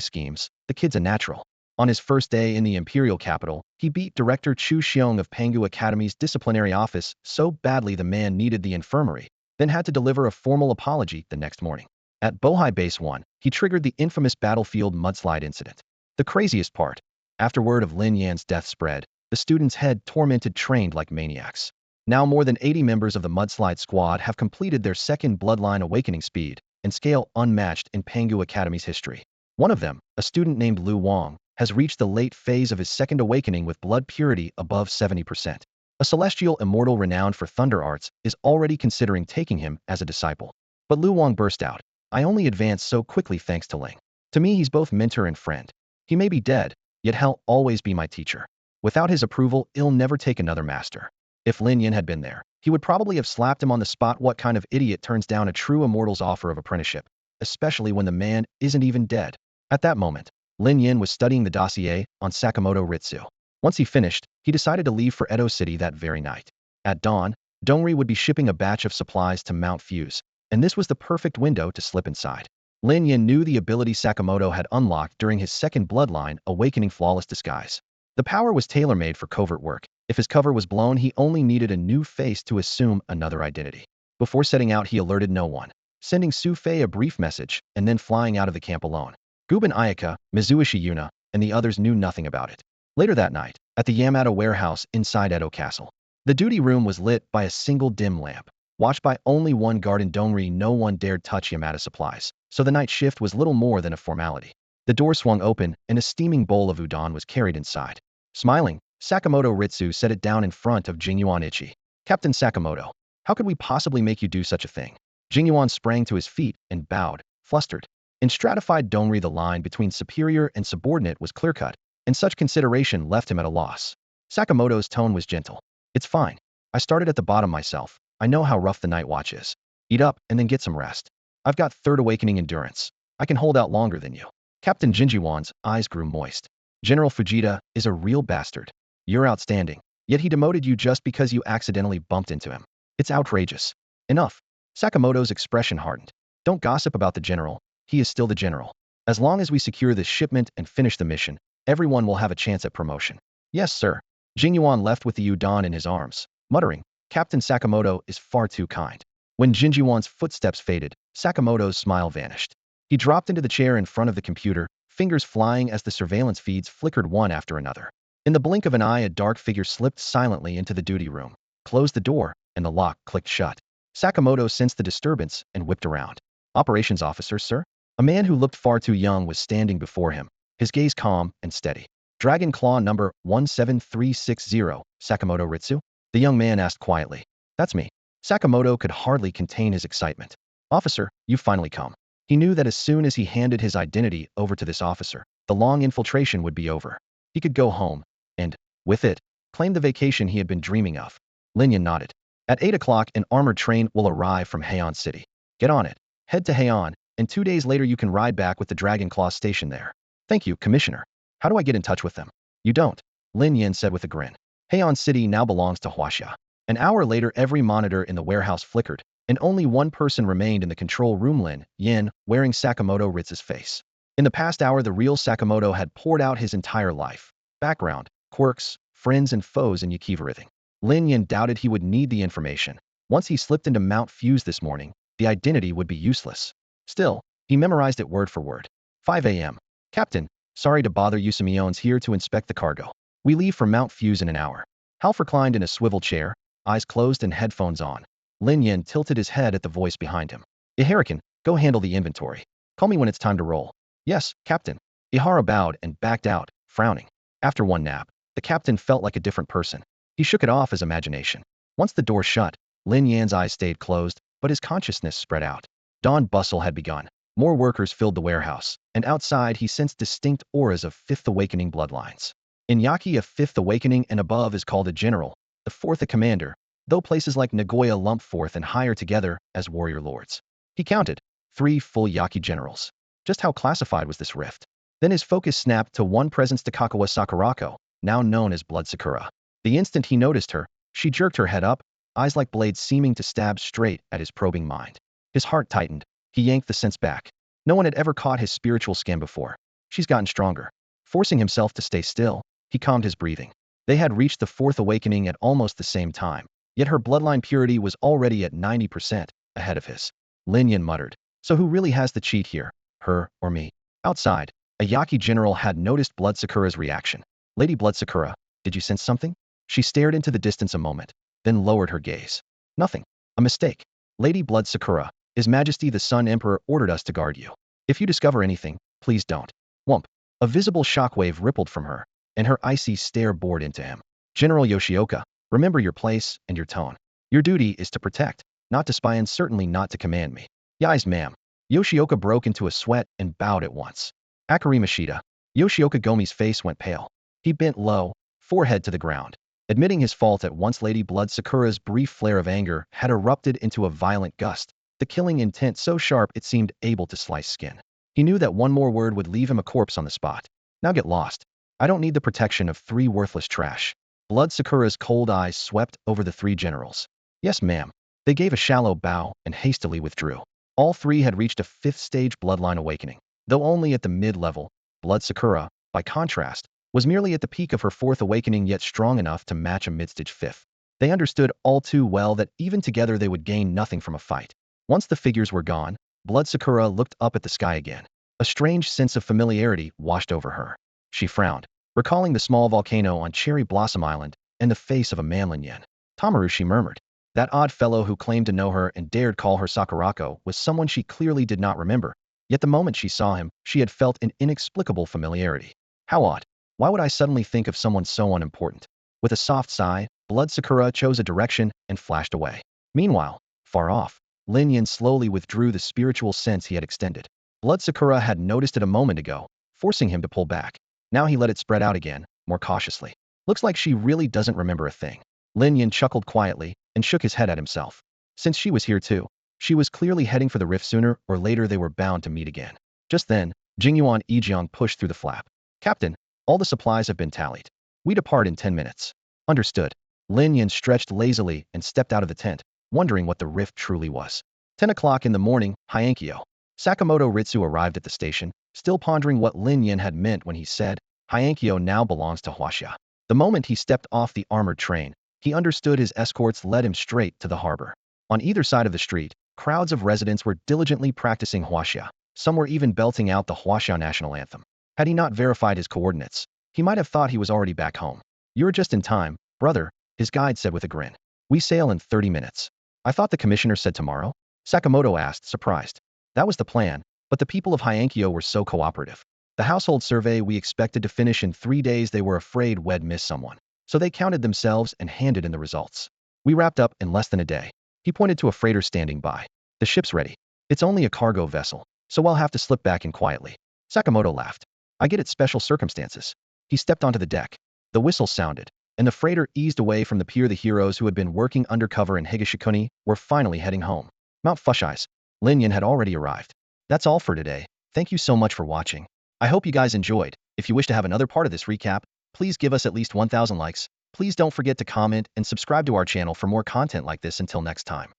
schemes, the kid's a natural. On his first day in the imperial capital, he beat Director Chu Xiong of Pangu Academy's disciplinary office so badly the man needed the infirmary, then had to deliver a formal apology the next morning. At Bohai Base 1, he triggered the infamous battlefield mudslide incident. The craziest part, after word of Lin Yan's death spread, the students had tormented trained like maniacs. Now more than 80 members of the mudslide squad have completed their second bloodline awakening speed and scale unmatched in Pangu Academy's history. One of them, a student named Lu Wang, has reached the late phase of his second awakening with blood purity above 70%. A celestial immortal renowned for thunder arts is already considering taking him as a disciple. But Lu Wang burst out. I only advanced so quickly thanks to Ling. To me he's both mentor and friend. He may be dead, yet he'll always be my teacher. Without his approval, I'll never take another master. If Lin Yan had been there, he would probably have slapped him on the spot. What kind of idiot turns down a true immortal's offer of apprenticeship, especially when the man isn't even dead? At that moment, Lin Yan was studying the dossier on Sakamoto Ritsu. Once he finished, he decided to leave for Edo City that very night. At dawn, Dongri would be shipping a batch of supplies to Mount Fuse, and this was the perfect window to slip inside. Lin Yan knew the ability Sakamoto had unlocked during his second bloodline awakening, flawless disguise. The power was tailor-made for covert work. If his cover was blown, he only needed a new face to assume another identity. Before setting out, he alerted no one, sending Su Fei a brief message and then flying out of the camp alone. Guben Ayaka, Mizuishi Yuna, and the others knew nothing about it. Later that night, at the Yamada warehouse inside Edo Castle, the duty room was lit by a single dim lamp. Watched by only one guard in Dongri, no one dared touch Yamada supplies, so the night shift was little more than a formality. The door swung open, and a steaming bowl of udon was carried inside. Smiling, Sakamoto Ritsu set it down in front of Jingyuan Ichi. Captain Sakamoto, how could we possibly make you do such a thing? Jingyuan sprang to his feet and bowed, flustered. In stratified Dongri, the line between superior and subordinate was clear-cut, and such consideration left him at a loss. Sakamoto's tone was gentle. It's fine. I started at the bottom myself. I know how rough the night watch is. Eat up and then get some rest. I've got third awakening endurance. I can hold out longer than you. Captain Jingyuan's eyes grew moist. General Fujita is a real bastard. You're outstanding. Yet he demoted you just because you accidentally bumped into him. It's outrageous. Enough. Sakamoto's expression hardened. Don't gossip about the general. He is still the general. As long as we secure this shipment and finish the mission, everyone will have a chance at promotion. Yes, sir. Jingyuan left with the udon in his arms, muttering, Captain Sakamoto is far too kind. When Jingyuan's footsteps faded, Sakamoto's smile vanished. He dropped into the chair in front of the computer, fingers flying as the surveillance feeds flickered one after another. In the blink of an eye, a dark figure slipped silently into the duty room, closed the door, and the lock clicked shut. Sakamoto sensed the disturbance and whipped around. Operations officer, sir? A man who looked far too young was standing before him, his gaze calm and steady. Dragon Claw number 17360, Sakamoto Ritsu? The young man asked quietly. That's me. Sakamoto could hardly contain his excitement. Officer, you've finally come. He knew that as soon as he handed his identity over to this officer, the long infiltration would be over. He could go home, and, with it, claim the vacation he had been dreaming of. Lin Yan nodded. At 8 o'clock, an armored train will arrive from Heian City. Get on it. Head to Heian, and 2 days later you can ride back with the Dragon Claw station there. Thank you, Commissioner. How do I get in touch with them? You don't, Lin Yan said with a grin. Heian City now belongs to Huaxia. An hour later, every monitor in the warehouse flickered, and only one person remained in the control room, Lin Yan, wearing Sakamoto Ritsu's face. In the past hour, the real Sakamoto had poured out his entire life. Background, quirks, friends and foes in Yakiva everything. Lin Yin doubted he would need the information. Once he slipped into Mount Fuse this morning, the identity would be useless. Still, he memorized it word for word. 5 a.m. Captain, sorry to bother you. Simeon's here to inspect the cargo. We leave for Mount Fuse in an hour. Half reclined in a swivel chair, eyes closed and headphones on. Lin Yin tilted his head at the voice behind him. Iharican, go handle the inventory. Call me when it's time to roll. Yes, Captain. Ihara bowed and backed out, frowning. After one nap, the captain felt like a different person. He shook it off as imagination. Once the door shut, Lin Yan's eyes stayed closed, but his consciousness spread out. Dawn bustle had begun. More workers filled the warehouse, and outside he sensed distinct auras of Fifth Awakening bloodlines. In Yaki, a Fifth Awakening and above is called a general, the fourth a commander, though places like Nagoya lump fourth and higher together as warrior lords. He counted 3 full Yaki generals. Just how classified was this rift? Then his focus snapped to one presence, Takakawa Sakurako, now known as Blood Sakura. The instant he noticed her, she jerked her head up, eyes like blades seeming to stab straight at his probing mind. His heart tightened. He yanked the sense back. No one had ever caught his spiritual scan before. She's gotten stronger. Forcing himself to stay still, he calmed his breathing. They had reached the fourth awakening at almost the same time, yet her bloodline purity was already at 90%, ahead of his. Lin Yin muttered, so who really has the cheat here, her or me? Outside, a Yaki general had noticed Blood Sakura's reaction. Lady Blood Sakura, did you sense something? She stared into the distance a moment, then lowered her gaze. Nothing. A mistake. Lady Blood Sakura, His Majesty the Sun Emperor ordered us to guard you. If you discover anything, please don't. Whump. A visible shockwave rippled from her, and her icy stare bored into him. General Yoshioka, remember your place and your tone. Your duty is to protect, not to spy and certainly not to command me. Yes, ma'am. Yoshioka broke into a sweat and bowed at once. Akari Mashita. Yoshioka Gomi's face went pale. He bent low, forehead to the ground. Admitting his fault at once, Lady Blood Sakura's brief flare of anger had erupted into a violent gust, the killing intent so sharp it seemed able to slice skin. He knew that one more word would leave him a corpse on the spot. Now get lost. I don't need the protection of 3 worthless trash. Blood Sakura's cold eyes swept over the 3 generals. Yes, ma'am. They gave a shallow bow and hastily withdrew. All 3 had reached a 5th stage bloodline awakening, though only at the mid-level. Blood Sakura, by contrast, was merely at the peak of her 4th awakening, yet strong enough to match a mid-stage 5th. They understood all too well that even together they would gain nothing from a fight. Once the figures were gone, Blood Sakura looked up at the sky again. A strange sense of familiarity washed over her. She frowned, recalling the small volcano on Cherry Blossom Island and the face of a man. Lin Yin. Tamaru, she murmured. That odd fellow who claimed to know her and dared call her Sakurako was someone she clearly did not remember, yet the moment she saw him, she had felt an inexplicable familiarity. How odd. Why would I suddenly think of someone so unimportant? With a soft sigh, Blood Sakura chose a direction and flashed away. Meanwhile, far off, Lin Yin slowly withdrew the spiritual sense he had extended. Blood Sakura had noticed it a moment ago, forcing him to pull back. Now he let it spread out again, more cautiously. Looks like she really doesn't remember a thing. Lin Yin chuckled quietly and shook his head at himself. Since she was here too, she was clearly heading for the rift. Sooner or later they were bound to meet again. Just then, Jingyuan Yijiang pushed through the flap. Captain, all the supplies have been tallied. We depart in 10 minutes. Understood. Lin Yin stretched lazily and stepped out of the tent, wondering what the rift truly was. 10 o'clock in the morning, Hyankyo. Sakamoto Ritsu arrived at the station, still pondering what Lin Yin had meant when he said, Hyankyo now belongs to Huaxia. The moment he stepped off the armored train, he understood his escorts led him straight to the harbor. On either side of the street, crowds of residents were diligently practicing Huaxia. Some were even belting out the Huaxia national anthem. Had he not verified his coordinates, he might have thought he was already back home. You're just in time, brother, his guide said with a grin. We sail in 30 minutes. I thought the commissioner said tomorrow? Sakamoto asked, surprised. That was the plan, but the people of Hyankyo were so cooperative. The household survey we expected to finish in 3 days, they were afraid we'd miss someone. So they counted themselves and handed in the results. We wrapped up in less than a day. He pointed to a freighter standing by. The ship's ready. It's only a cargo vessel, so I'll have to slip back in quietly. Sakamoto laughed. I get it, special circumstances. He stepped onto the deck. The whistle sounded, and the freighter eased away from the pier. The heroes who had been working undercover in Higashikuni were finally heading home. Mount Fushai's. Lin Yin had already arrived. That's all for today. Thank you so much for watching. I hope you guys enjoyed. If you wish to have another part of this recap, please give us at least 1,000 likes. Please don't forget to comment and subscribe to our channel for more content like this. Until next time.